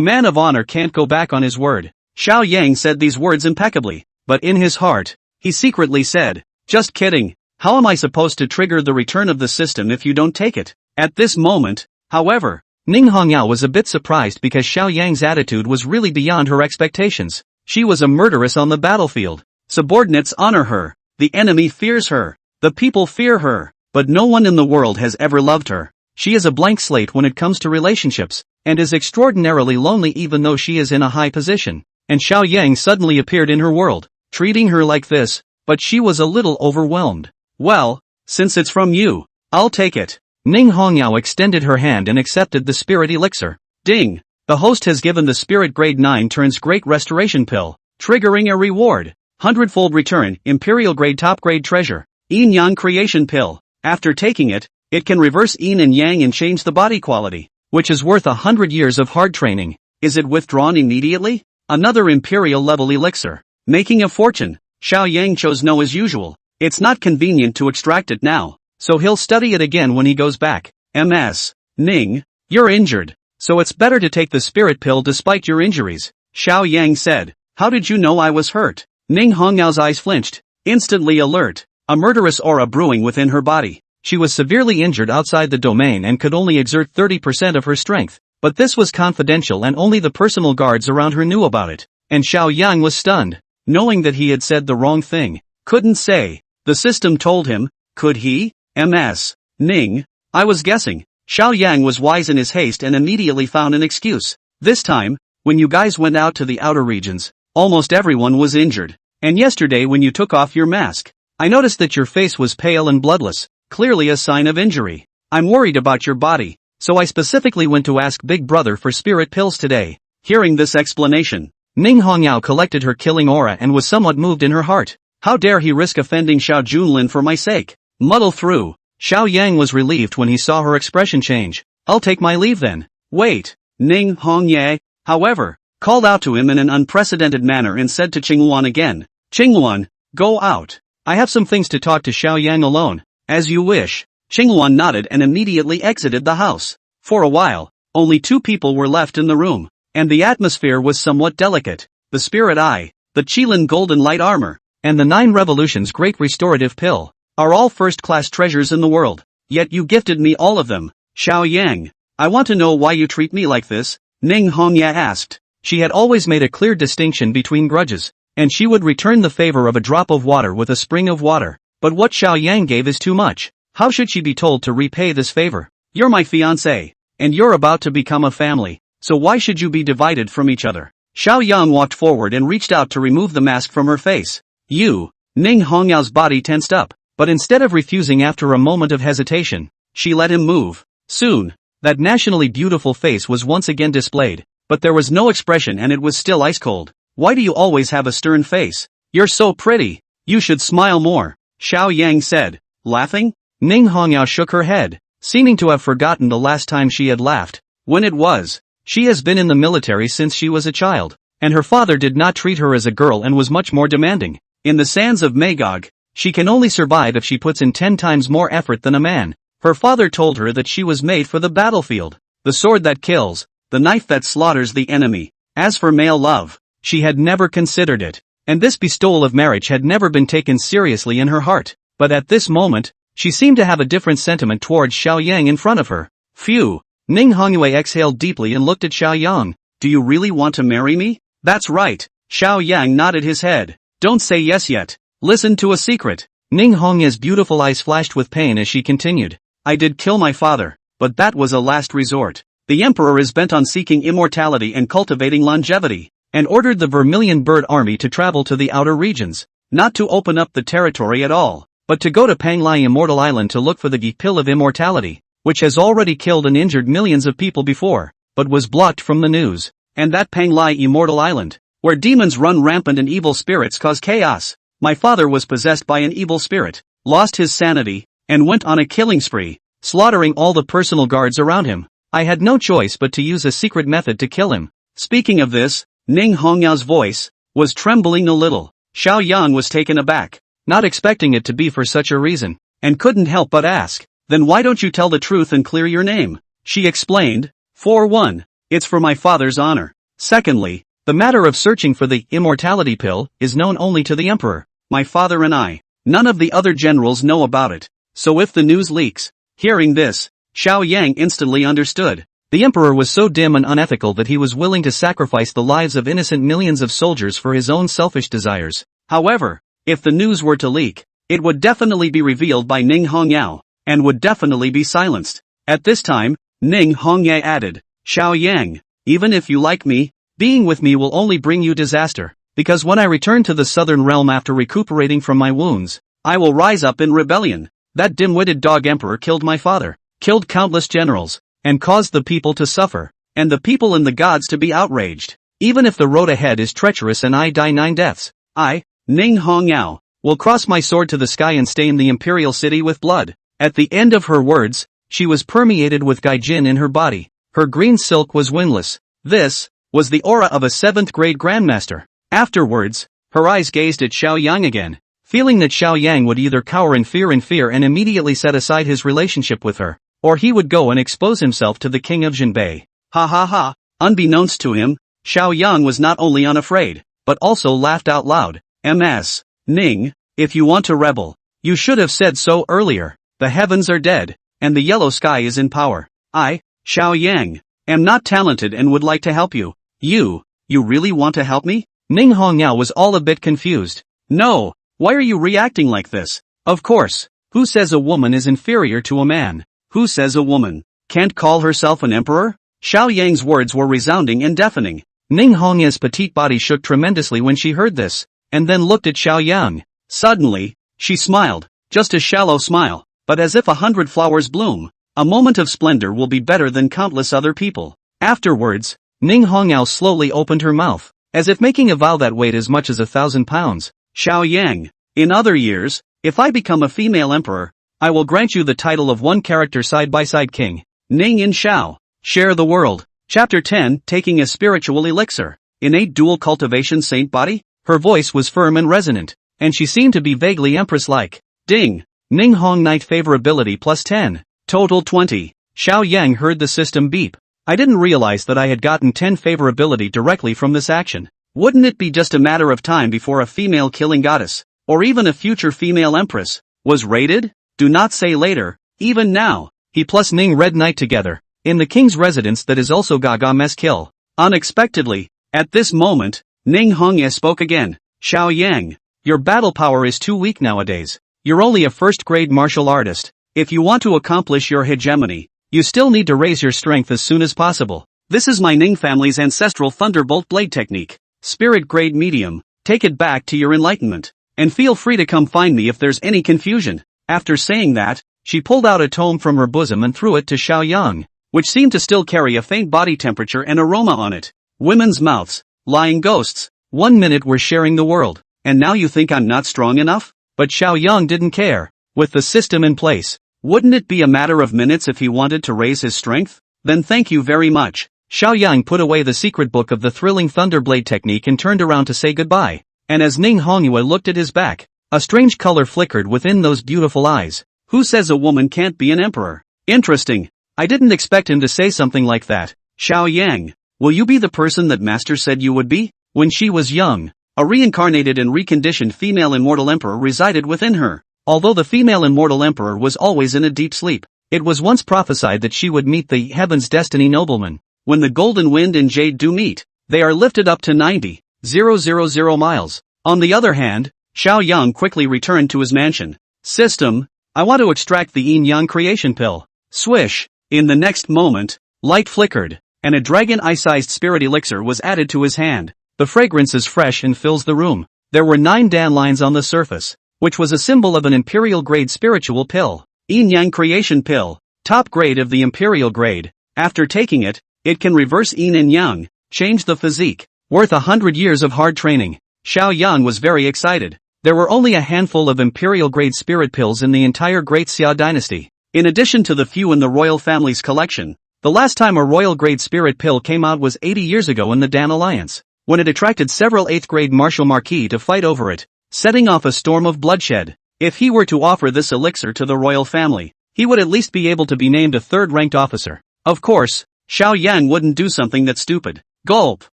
man of honor can't go back on his word. Xiao Yang said these words impeccably, but in his heart, he secretly said, just kidding, how am I supposed to trigger the return of the system if you don't take it? At this moment, however, Ning Hongyao was a bit surprised because Xiao Yang's attitude was really beyond her expectations. She was a murderess on the battlefield. Subordinates honor her, the enemy fears her, the people fear her, but no one in the world has ever loved her. She is a blank slate when it comes to relationships, and is extraordinarily lonely even though she is in a high position. And Xiao Yang suddenly appeared in her world, treating her like this, but she was a little overwhelmed. Well, since it's from you, I'll take it. Ning Hongyao extended her hand and accepted the spirit elixir. Ding! The host has given the spirit grade 9 turns great restoration pill, triggering a reward. 100-fold return, imperial grade top grade treasure. Yin Yang creation pill. After taking it, it can reverse yin and yang and change the body quality, which is worth 100 years of hard training. Is it withdrawn immediately? Another imperial level elixir. Making a fortune. Xiao Yang chose no as usual. It's not convenient to extract it now, so he'll study it again when he goes back. MS. Ning, you're injured, so it's better to take the spirit pill despite your injuries, Xiao Yang said. How did you know I was hurt? Ning Hongyao's eyes flinched, instantly alert, a murderous aura brewing within her body. She was severely injured outside the domain and could only exert 30% of her strength, but this was confidential and only the personal guards around her knew about it, and Xiao Yang was stunned, knowing that he had said the wrong thing. Couldn't say. The system told him, could he? MS. Ning, I was guessing. Xiao Yang was wise in his haste and immediately found an excuse. This time, when you guys went out to the outer regions, almost everyone was injured. And yesterday when you took off your mask, I noticed that your face was pale and bloodless, clearly a sign of injury. I'm worried about your body, so I specifically went to ask Big Brother for spirit pills today. Hearing this explanation, Ning Hongyao collected her killing aura and was somewhat moved in her heart. How dare he risk offending Xiao Junlin for my sake? Muddle through. Xiao Yang was relieved when he saw her expression change. I'll take my leave then. Wait. Ning Hongyao, however, called out to him in an unprecedented manner and said to Qingluan again, Qingluan, go out. I have some things to talk to Xiao Yang alone. As you wish. Qingluan nodded and immediately exited the house. For a while, only 2 people were left in the room, and the atmosphere was somewhat delicate. The spirit eye, the Qilin golden light armor, and the 9 revolutions great restorative pill, are all first-class treasures in the world, yet you gifted me all of them. Xiao Yang, I want to know why you treat me like this, Ning Hongyao asked. She had always made a clear distinction between grudges, and she would return the favor of a drop of water with a spring of water, but what Xiao Yang gave is too much. How should she be told to repay this favor? You're my fiancé, and you're about to become a family, so why should you be divided from each other? Xiao Yang walked forward and reached out to remove the mask from her face. You, Ning Hongyao's body tensed up, but instead of refusing after a moment of hesitation, she let him move. Soon, that nationally beautiful face was once again displayed, but there was no expression and it was still ice cold. Why do you always have a stern face? You're so pretty. You should smile more, Xiao Yang said, laughing. Ning Hongyao shook her head, seeming to have forgotten the last time she had laughed. When it was, she has been in the military since she was a child, and her father did not treat her as a girl and was much more demanding. In the sands of Magog, she can only survive if she puts in 10 times more effort than a man. Her father told her that she was made for the battlefield, the sword that kills, the knife that slaughters the enemy. As for male love, she had never considered it, and this bestowal of marriage had never been taken seriously in her heart. But at this moment, she seemed to have a different sentiment towards Xiao Yang in front of her. Phew! Ning Hongyao exhaled deeply and looked at Xiao Yang. Do you really want to marry me? That's right. Xiao Yang nodded his head. Don't say yes yet. Listen to a secret. Ning Hongyao's beautiful eyes flashed with pain as she continued. I did kill my father, but that was a last resort. The emperor is bent on seeking immortality and cultivating longevity, and ordered the Vermilion Bird Army to travel to the outer regions, not to open up the territory at all, but to go to Panglai Immortal Island to look for the Gi Pill of Immortality, which has already killed and injured millions of people before, but was blocked from the news. And that Panglai Immortal Island, where demons run rampant and evil spirits cause chaos. My father was possessed by an evil spirit, lost his sanity, and went on a killing spree, slaughtering all the personal guards around him. I had no choice but to use a secret method to kill him. Speaking of this, Ning Hongyao's voice was trembling a little. Xiao Yang was taken aback, not expecting it to be for such a reason, and couldn't help but ask, then why don't you tell the truth and clear your name? She explained, for one, It's for my father's honor. Secondly, the matter of searching for the immortality pill is known only to the emperor, my father and I. None of the other generals know about it. So if the news leaks. Hearing this, Xiao Yang instantly understood. The emperor was so dim and unethical that he was willing to sacrifice the lives of innocent millions of soldiers for his own selfish desires. However, if the news were to leak, it would definitely be revealed by Ning Hongyao, and would definitely be silenced. At this time, Ning Hongyao added, Xiao Yang, even if you like me, being with me will only bring you disaster, because when I return to the southern realm after recuperating from my wounds, I will rise up in rebellion. That dim-witted dog emperor killed my father, killed countless generals, and caused the people to suffer, and the people and the gods to be outraged. Even if the road ahead is treacherous and I die 9 deaths, I, Ning Hongyao, will cross my sword to the sky and stain the imperial city with blood. At the end of her words, she was permeated with gaijin in her body. Her green silk was windless. This was the aura of a 7th grade grandmaster. Afterwards, her eyes gazed at Xiao Yang again, feeling that Xiao Yang would either cower in fear and immediately set aside his relationship with her, or he would go and expose himself to the king of Jinbei. Ha ha ha. Unbeknownst to him, Xiao Yang was not only unafraid, but also laughed out loud. Ms. Ning, if you want to rebel, you should have said so earlier. The heavens are dead, and the yellow sky is in power. I, Xiao Yang, am not talented and would like to help you. You really want to help me? Ning Hongyao was all a bit confused. No, why are you reacting like this? Of course, who says a woman is inferior to a man? Who says a woman can't call herself an emperor? Xiao Yang's words were resounding and deafening. Ning Hongya's petite body shook tremendously when she heard this, and then looked at Xiao Yang. Suddenly, she smiled, just a shallow smile, but as if 100 flowers bloom. A moment of splendor will be better than countless other people. Afterwards, Ning Hongyao slowly opened her mouth, as if making a vow that weighed as much as 1,000 pounds. Xiao Yang, in other years, if I become a female emperor, I will grant you the title of one-character side-by-side king. Ning in Xiao. Share the world. Chapter 10, Taking a Spiritual Elixir. Innate dual cultivation saint body? Her voice was firm and resonant, and she seemed to be vaguely empress-like. Ding. Ning Hong Knight favorability plus 10. Total 20. Xiao Yang heard the system beep. I didn't realize that I had gotten 10 favorability directly from this action. Wouldn't it be just a matter of time before a female killing goddess, or even a future female empress, was raided? Do not say later, even now. He plus Ning Red Knight together, in the king's residence that is also Gaga Meskil. Unexpectedly, at this moment, Ning Hongye spoke again. Xiao Yang, your battle power is too weak nowadays. You're only a first-grade martial artist. If you want to accomplish your hegemony, you still need to raise your strength as soon as possible. This is my Ning family's ancestral Thunderbolt Blade technique. Spirit grade medium. Take it back to your enlightenment. And feel free to come find me if there's any confusion. After saying that, she pulled out a tome from her bosom and threw it to Xiao Yang, which seemed to still carry a faint body temperature and aroma on it. Women's mouths. Lying ghosts. 1 minute we're sharing the world, and now you think I'm not strong enough? But Xiao Yang didn't care. With the system in place, wouldn't it be a matter of minutes if he wanted to raise his strength? Then thank you very much. Xiao Yang put away the secret book of the thrilling Thunderblade technique and turned around to say goodbye. And as Ning Hongyue looked at his back, a strange color flickered within those beautiful eyes. Who says a woman can't be an emperor? Interesting. I didn't expect him to say something like that. Xiao Yang, will you be the person that Master said you would be? When she was young, a reincarnated and reconditioned female immortal emperor resided within her. Although the female immortal emperor was always in a deep sleep, it was once prophesied that she would meet the heaven's destiny nobleman. When the golden wind and jade do meet, they are lifted up to 90,000 miles. On the other hand, Xiao Yang quickly returned to his mansion. System, I want to extract the yin-yang creation pill. Swish. In the next moment, light flickered, and a dragon eye-sized spirit elixir was added to his hand. The fragrance is fresh and fills the room. There were 9 dandelions on the surface, which was a symbol of an imperial grade spiritual pill. Yin-yang creation pill, top grade of the imperial grade. After taking it, it can reverse yin and yang, change the physique. Worth 100 years of hard training. Xiao Yang was very excited. There were only a handful of imperial grade spirit pills in the entire Great Xia dynasty. In addition to the few in the royal family's collection, the last time a royal grade spirit pill came out was 80 years ago in the Dan Alliance, when it attracted several 8th grade martial marquis to fight over it, setting off a storm of bloodshed. If he were to offer this elixir to the royal family, he would at least be able to be named a 3rd-ranked officer. Of course, Xiao Yang wouldn't do something that stupid. Gulp.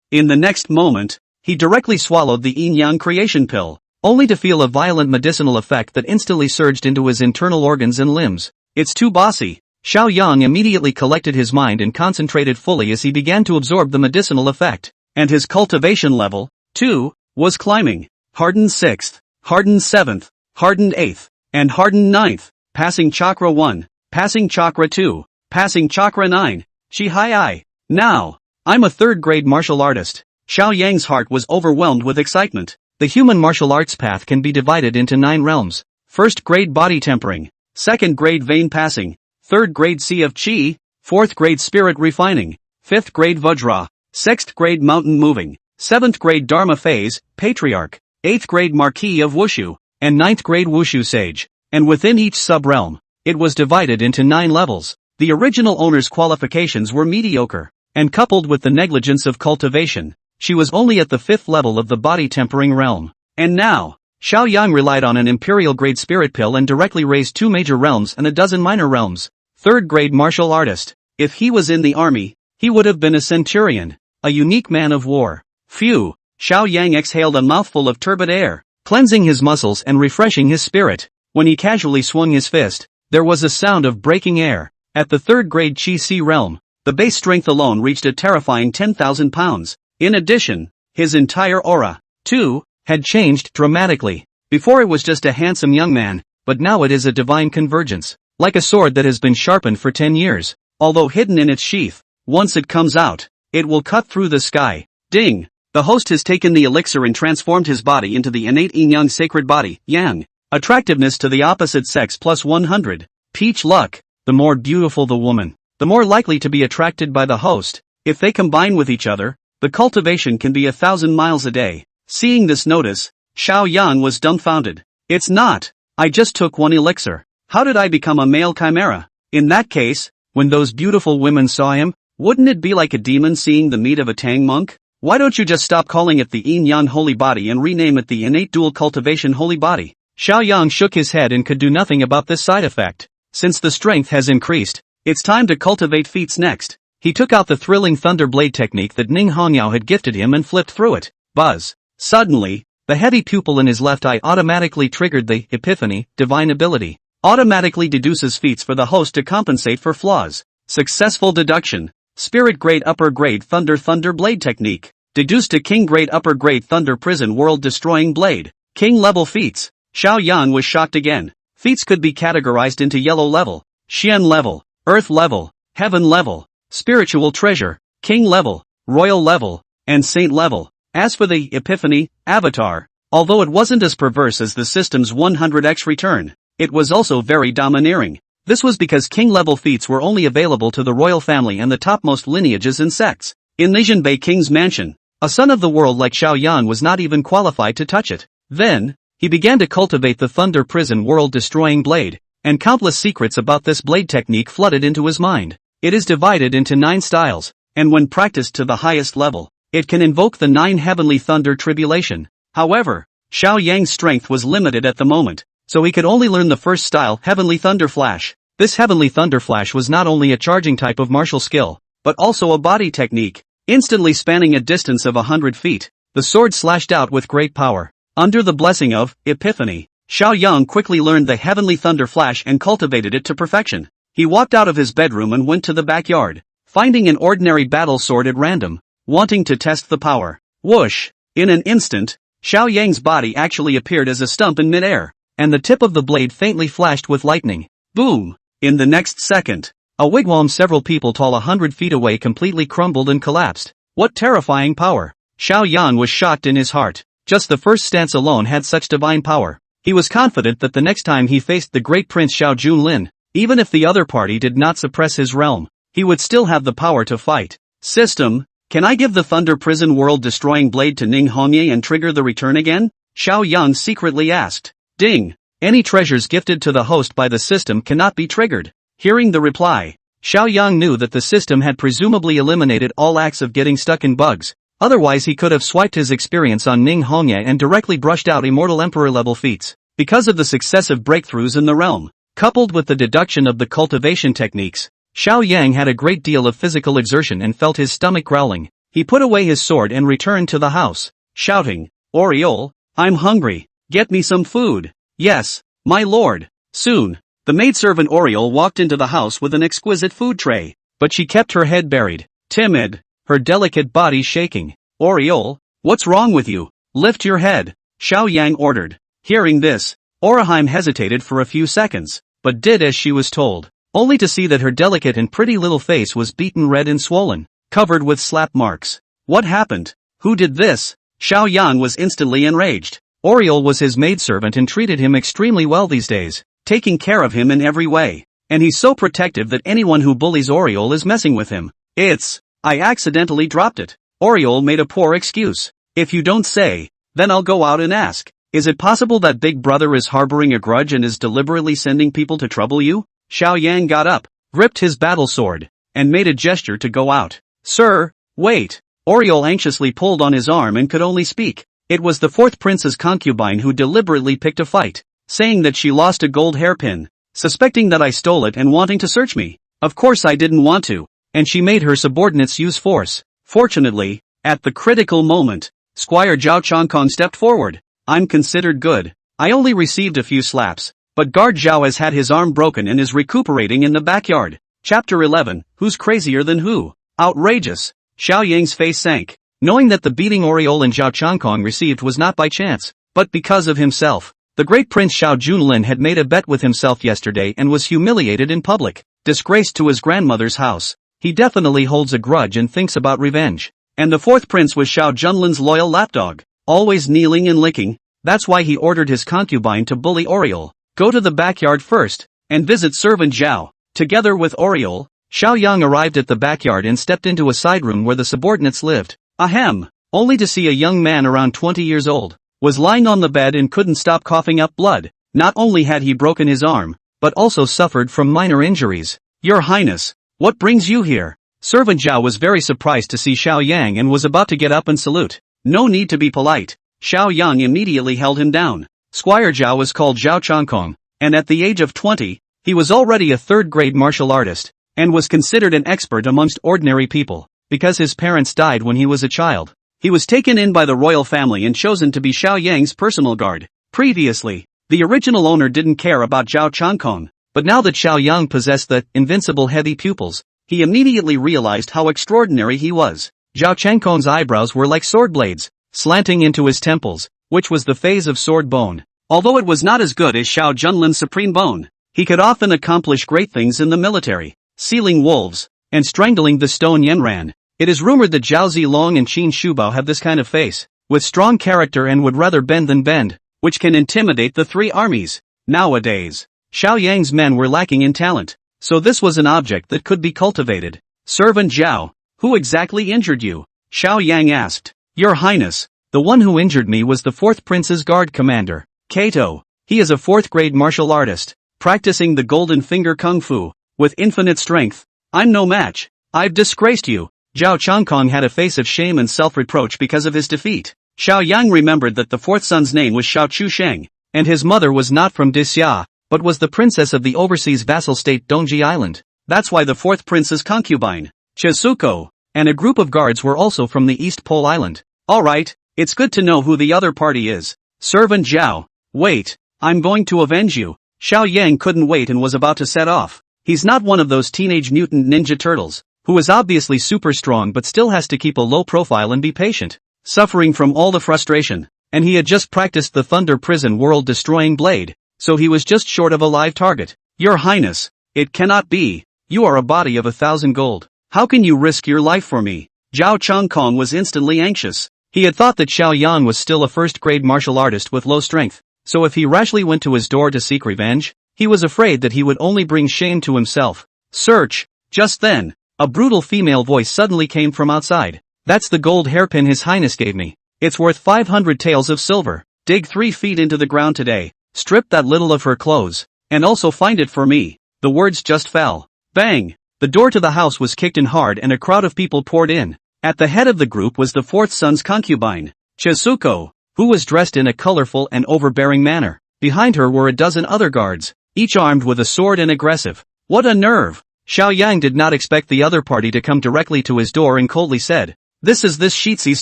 In the next moment, he directly swallowed the yin-yang creation pill, only to feel a violent medicinal effect that instantly surged into his internal organs and limbs. It's too bossy. Xiao Yang immediately collected his mind and concentrated fully as he began to absorb the medicinal effect. And his cultivation level, too, was climbing. Hardened 6th, hardened 7th, hardened 8th, and hardened 9th, passing chakra 1, passing chakra 2, passing chakra 9. Chi. Now, I'm a third-grade martial artist. Xiao Yang's heart was overwhelmed with excitement. The human martial arts path can be divided into 9 realms. First grade body tempering, second grade vein passing, third grade sea of chi, fourth grade spirit refining, fifth grade vajra, sixth grade mountain moving, seventh grade dharma phase, patriarch, eighth grade marquis of wushu, and ninth grade wushu sage. And within each sub-realm, it was divided into 9 levels. The original owner's qualifications were mediocre, and coupled with the negligence of cultivation, she was only at the 5th level of the body tempering realm. And now, Xiao Yang relied on an imperial grade spirit pill and directly raised 2 major realms and a dozen minor realms. 3rd grade martial artist. If he was in the army, he would have been a centurion, a unique man of war. Phew. Xiao Yang exhaled a mouthful of turbid air, cleansing his muscles and refreshing his spirit. When he casually swung his fist, there was a sound of breaking air. At the 3rd grade Chi Si realm, the base strength alone reached a terrifying 10,000 pounds. In addition, his entire aura, too, had changed dramatically. Before it was just a handsome young man, but now it is a divine convergence, like a sword that has been sharpened for 10 years. Although hidden in its sheath, once it comes out, it will cut through the sky. Ding! The host has taken the elixir and transformed his body into the innate yin-yang sacred body, yang. Attractiveness to the opposite sex plus 100. Peach luck. The more beautiful the woman, the more likely to be attracted by the host. If they combine with each other, the cultivation can be 1,000 miles a day. Seeing this notice, Xiao Yang was dumbfounded. It's not. I just took 1 elixir. How did I become a male chimera? In that case, when those beautiful women saw him, wouldn't it be like a demon seeing the meat of a Tang monk? Why don't you just stop calling it the yin-yang holy body and rename it the innate dual cultivation holy body? Xiao Yang shook his head and could do nothing about this side effect. Since the strength has increased, it's time to cultivate feats next. He took out the thrilling thunder blade technique that Ning Hongyao had gifted him and flipped through it. Buzz. Suddenly, the heavy pupil in his left eye automatically triggered the epiphany, divine ability. Automatically deduces feats for the host to compensate for flaws. Successful deduction. Spirit grade upper grade thunder blade technique. Deduced to king grade upper grade thunder prison world destroying blade. King level feats. Xiao Yang was shocked again. Feats could be categorized into yellow level, Xian level, earth level, heaven level, spiritual treasure, king level, royal level, and saint level. As for the epiphany, avatar, although it wasn't as perverse as the system's 100x return, it was also very domineering. This was because king-level feats were only available to the royal family and the topmost lineages and sects. In Lijianbei King's mansion, a son of the world like Xiao Yan was not even qualified to touch it. Then, he began to cultivate the thunder prison world-destroying blade, and countless secrets about this blade technique flooded into his mind. It is divided into 9 styles, and when practiced to the highest level, it can invoke the 9 heavenly thunder tribulation. However, Xiao Yang's strength was limited at the moment, so he could only learn the first style, Heavenly Thunder Flash. This Heavenly Thunder Flash was not only a charging type of martial skill, but also a body technique. Instantly spanning a distance of 100 feet, the sword slashed out with great power. Under the blessing of epiphany, Xiao Yang quickly learned the Heavenly Thunder Flash and cultivated it to perfection. He walked out of his bedroom and went to the backyard, finding an ordinary battle sword at random, wanting to test the power. Whoosh! In an instant, Xiao Yang's body actually appeared as a stump in midair, and the tip of the blade faintly flashed with lightning. Boom! In the next second, a wigwam several people tall 100 feet away completely crumbled and collapsed. What terrifying power! Xiao Yan was shocked in his heart. Just the first stance alone had such divine power. He was confident that the next time he faced the great Prince Xiao Junlin, even if the other party did not suppress his realm, he would still have the power to fight. System, can I give the Thunder Prison world-destroying blade to Ning Hongye and trigger the return again? Xiao Yang secretly asked. Ding! Any treasures gifted to the host by the system cannot be triggered. Hearing the reply, Xiao Yang knew that the system had presumably eliminated all acts of getting stuck in bugs. Otherwise he could have swiped his experience on Ning Hongye and directly brushed out immortal emperor-level feats. Because of the successive breakthroughs in the realm, coupled with the deduction of the cultivation techniques, Xiao Yang had a great deal of physical exertion and felt his stomach growling. He put away his sword and returned to the house, shouting, "Oriole, I'm hungry. Get me some food." "Yes, my lord." Soon, the maidservant Oriole walked into the house with an exquisite food tray, but she kept her head buried, timid, her delicate body shaking. "Oriole, what's wrong with you? Lift your head," Xiao Yang ordered. Hearing this, Orihime hesitated for a few seconds, but did as she was told, only to see that her delicate and pretty little face was beaten red and swollen, covered with slap marks. What happened? Who did this? Xiao Yang was instantly enraged. Oriole was his maidservant and treated him extremely well these days, taking care of him in every way. And he's so protective that anyone who bullies Oriole is messing with him. I accidentally dropped it. Oriole made a poor excuse. "If you don't say, then I'll go out and ask. Is it possible that Big Brother is harboring a grudge and is deliberately sending people to trouble you?" Xiao Yang got up, gripped his battle sword, and made a gesture to go out. "Sir, wait." Oriole anxiously pulled on his arm and could only speak. It was the fourth prince's concubine who deliberately picked a fight, saying that she lost a gold hairpin, suspecting that I stole it and wanting to search me. Of course I didn't want to, and she made her subordinates use force. Fortunately, at the critical moment, Squire Zhao Changkong stepped forward. "I'm considered good. I only received a few slaps, but Guard Zhao has had his arm broken and is recuperating in the backyard." Chapter 11, Who's Crazier Than Who? Outrageous. Xiao Yang's face sank, knowing that the beating Oriole and Zhao Changkong received was not by chance, but because of himself. The great Prince Xiao Junlin had made a bet with himself yesterday and was humiliated in public, disgraced to his grandmother's house. He definitely holds a grudge and thinks about revenge. And the fourth prince was Xiao Junlin's loyal lapdog, always kneeling and licking. That's why he ordered his concubine to bully Oriole. "Go to the backyard first, and visit servant Zhao." Together with Oriole, Xiao Yang arrived at the backyard and stepped into a side room where the subordinates lived. Ahem! Only to see a young man around 20 years old, was lying on the bed and couldn't stop coughing up blood. Not only had he broken his arm, but also suffered from minor injuries. "Your Highness, what brings you here?" Servant Zhao was very surprised to see Xiao Yang and was about to get up and salute. "No need to be polite." Xiao Yang immediately held him down. Squire Zhao was called Zhao Changkong, and at the age of 20, he was already a third-grade martial artist, and was considered an expert amongst ordinary people, because his parents died when he was a child. He was taken in by the royal family and chosen to be Xiao Yang's personal guard. Previously, the original owner didn't care about Zhao Changkong, but now that Xiao Yang possessed the invincible heavy pupils, he immediately realized how extraordinary he was. Zhao Changkong's eyebrows were like sword blades, slanting into his temples, which was the phase of sword bone. Although it was not as good as Xiao Junlin's supreme bone, he could often accomplish great things in the military, sealing wolves, and strangling the stone Yanran. It is rumored that Zhao Zilong and Qin Shubao have this kind of face, with strong character and would rather bend than bend, which can intimidate the three armies. Nowadays, Xiao Yang's men were lacking in talent, so this was an object that could be cultivated. "Servant Zhao, who exactly injured you?" Xiao Yang asked. "Your Highness, the one who injured me was the fourth prince's guard commander, Kato. He is a fourth-grade martial artist, practicing the golden finger kung fu, with infinite strength. I'm no match. I've disgraced you." Zhao Changkong had a face of shame and self-reproach because of his defeat. Xiao Yang remembered that the fourth son's name was Xiao Chusheng, and his mother was not from Disya, but was the princess of the overseas vassal state Dongji Island. That's why the fourth prince's concubine, Chizuko, and a group of guards were also from the East Pole Island. "Alright, it's good to know who the other party is. Servant Zhao, wait, I'm going to avenge you." Xiao Yang couldn't wait and was about to set off. He's not one of those teenage mutant ninja turtles, who is obviously super strong but still has to keep a low profile and be patient, suffering from all the frustration, and he had just practiced the Thunder Prison world-destroying blade, so he was just short of a live target. "Your Highness, it cannot be. You are a body of 1,000 gold. How can you risk your life for me?" Zhao Changkong was instantly anxious. He had thought that Xiao Yang was still a first-grade martial artist with low strength, so if he rashly went to his door to seek revenge, he was afraid that he would only bring shame to himself. "Search!" Just then, a brutal female voice suddenly came from outside. "That's the gold hairpin His Highness gave me. It's worth 500 taels of silver. Dig 3 feet into the ground today, strip that little of her clothes, and also find it for me." The words just fell. Bang! The door to the house was kicked in hard and a crowd of people poured in. At the head of the group was the fourth son's concubine, Chizuko, who was dressed in a colorful and overbearing manner. Behind her were a dozen other guards, each armed with a sword and aggressive. "What a nerve!" Xiao Yang did not expect the other party to come directly to his door and coldly said, "This is this Sheetsy's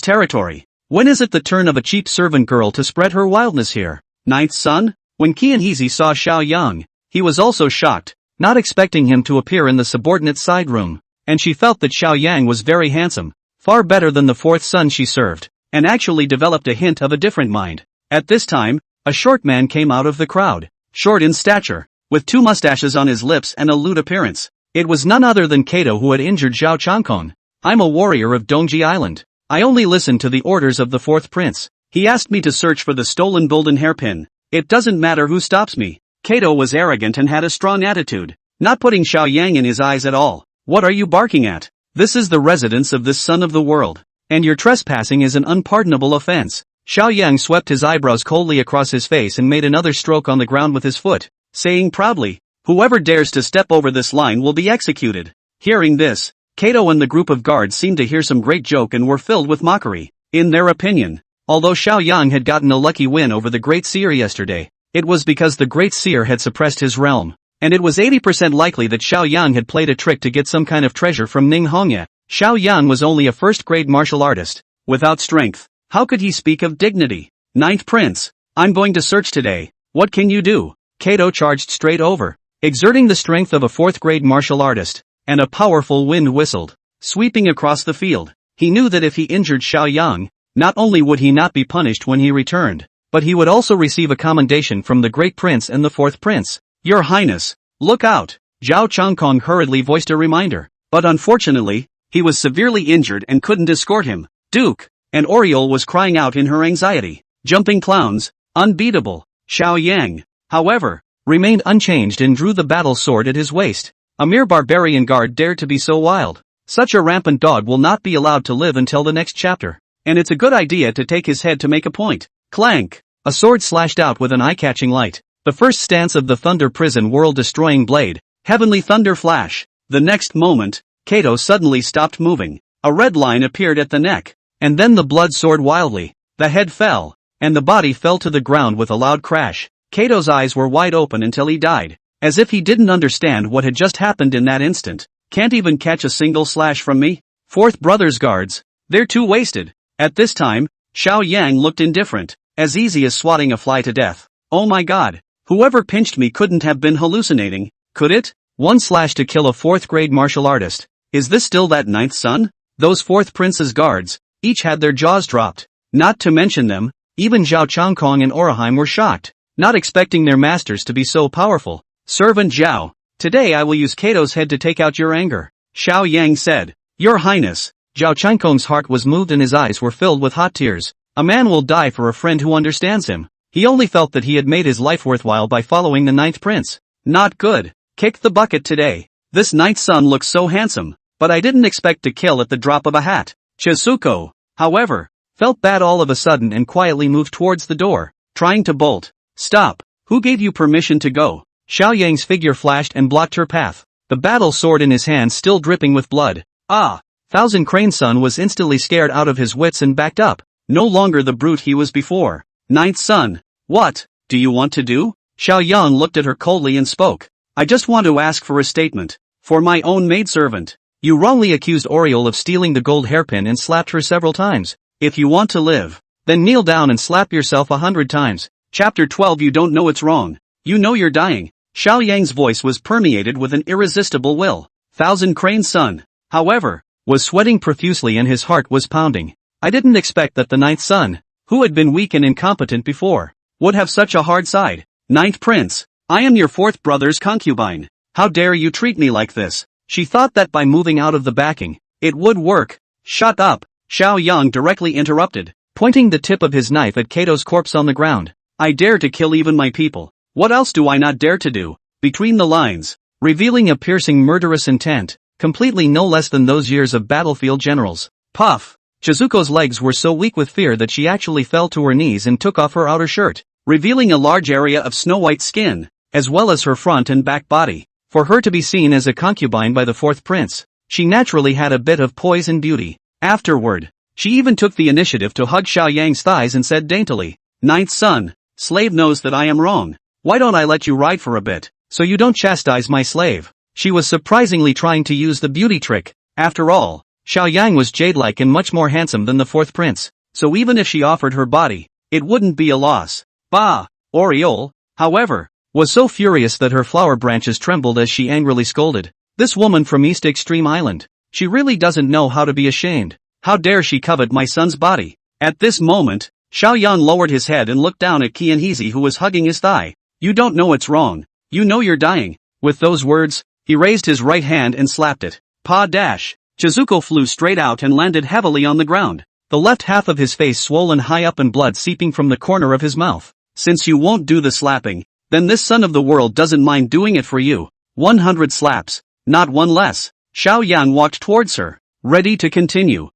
territory. When is it the turn of a cheap servant girl to spread her wildness here?" Ninth son? When Qianhezi saw Xiao Yang, he was also shocked, not expecting him to appear in the subordinate side room, and she felt that Xiao Yang was very handsome, far better than the fourth son she served, and actually developed a hint of a different mind. At this time, a short man came out of the crowd, short in stature, with 2 mustaches on his lips and a lewd appearance. It was none other than Kato who had injured Zhao Changkong. "I'm a warrior of Dongji Island. I only listen to the orders of the fourth prince. He asked me to search for the stolen golden hairpin. It doesn't matter who stops me." Kato was arrogant and had a strong attitude, not putting Xiao Yang in his eyes at all. "What are you barking at? This is the residence of this son of the world, and your trespassing is an unpardonable offense." Xiao Yang swept his eyebrows coldly across his face and made another stroke on the ground with his foot, saying proudly, "Whoever dares to step over this line will be executed." Hearing this, Kato and the group of guards seemed to hear some great joke and were filled with mockery. In their opinion, although Xiao Yang had gotten a lucky win over the Great Seer yesterday, it was because the Great Seer had suppressed his realm, and it was 80% likely that Xiao Yang had played a trick to get some kind of treasure from Ning Hongye. Xiao Yang was only a first-grade martial artist. Without strength, how could he speak of dignity? "Ninth Prince, I'm going to search today. What can you do?" Kato charged straight over, exerting the strength of a fourth-grade martial artist, and a powerful wind whistled, sweeping across the field. He knew that if he injured Xiao Yang, not only would he not be punished when he returned, but he would also receive a commendation from the Great Prince and the Fourth Prince. "Your Highness, look out!" Zhao Changkong hurriedly voiced a reminder, but unfortunately, he was severely injured and couldn't escort him. "Duke!" And Oriole was crying out in her anxiety. "Jumping clowns, unbeatable." Xiao Yang, however, remained unchanged and drew the battle sword at his waist. A mere barbarian guard dared to be so wild. Such a rampant dog will not be allowed to live until the next chapter. And it's a good idea to take his head to make a point. Clank! A sword slashed out with an eye-catching light. The first stance of the Thunder Prison world-destroying blade, Heavenly Thunder Flash. The next moment, Kato suddenly stopped moving. A red line appeared at the neck, and then the blood soared wildly. The head fell, and the body fell to the ground with a loud crash. Kato's eyes were wide open until he died, as if he didn't understand what had just happened in that instant. "Can't even catch a single slash from me? Fourth Brother's guards, they're too wasted." At this time, Xiao Yang looked indifferent, as easy as swatting a fly to death. "Oh my god, whoever pinched me couldn't have been hallucinating, could it? 1 slash to kill a fourth-grade martial artist. Is this still that ninth son?" Those fourth prince's guards, each had their jaws dropped. Not to mention them, even Zhao Changkong and Oraheim were shocked, not expecting their masters to be so powerful. "Servant Zhao, today I will use Kato's head to take out your anger," Xiao Yang said. "Your Highness." Zhao Changkong's heart was moved and his eyes were filled with hot tears. A man will die for a friend who understands him. He only felt that he had made his life worthwhile by following the ninth prince. Not good. Kick the bucket today. This ninth son looks so handsome, but I didn't expect to kill at the drop of a hat. Chizuko, however, felt bad all of a sudden and quietly moved towards the door, trying to bolt. "Stop. Who gave you permission to go?" Xiao Yang's figure flashed and blocked her path, the battle sword in his hand still dripping with blood. "Ah!" Thousand Crane Son was instantly scared out of his wits and backed up, no longer the brute he was before. "Ninth son, what do you want to do?" Xiao Yang looked at her coldly and spoke. "I just want to ask for a statement. For my own maidservant. You wrongly accused Oriole of stealing the gold hairpin and slapped her several times. If you want to live, then kneel down and slap yourself 100 times. Chapter 12. You don't know it's wrong. You know you're dying." Xiao Yang's voice was permeated with an irresistible will. Thousand Crane Son, however, was sweating profusely and his heart was pounding. I didn't expect that the ninth son, who had been weak and incompetent before, would have such a hard side. "Ninth Prince, I am your fourth brother's concubine. How dare you treat me like this?" She thought that by moving out of the backing, it would work. "Shut up," Xiao Yang directly interrupted, pointing the tip of his knife at Kato's corpse on the ground. "I dare to kill even my people. What else do I not dare to do?" Between the lines, revealing a piercing murderous intent, completely no less than those years of battlefield generals. Puff! Chizuko's legs were so weak with fear that she actually fell to her knees and took off her outer shirt, revealing a large area of snow-white skin, as well as her front and back body. For her to be seen as a concubine by the fourth prince, she naturally had a bit of poise and beauty. Afterward, she even took the initiative to hug Xiao Yang's thighs and said daintily, "Ninth son, slave knows that I am wrong. Why don't I let you ride for a bit, so you don't chastise my slave?" She was surprisingly trying to use the beauty trick. After all, Xiaoyang was jade-like and much more handsome than the fourth prince, so even if she offered her body, it wouldn't be a loss. Bah! Oriole, however, was so furious that her flower branches trembled as she angrily scolded. This woman from East Extreme Island, she really doesn't know how to be ashamed. How dare she covet my son's body? At this moment, Xiaoyang lowered his head and looked down at Qianhezi, who was hugging his thigh. You don't know it's wrong. You know you're dying. With those words, he raised his right hand and slapped it. Pa dash! Chizuko flew straight out and landed heavily on the ground. The left half of his face swollen high up and blood seeping from the corner of his mouth. Since you won't do the slapping, then this son of the world doesn't mind doing it for you. 100 slaps, not one less. Xiaoyang walked towards her, ready to continue.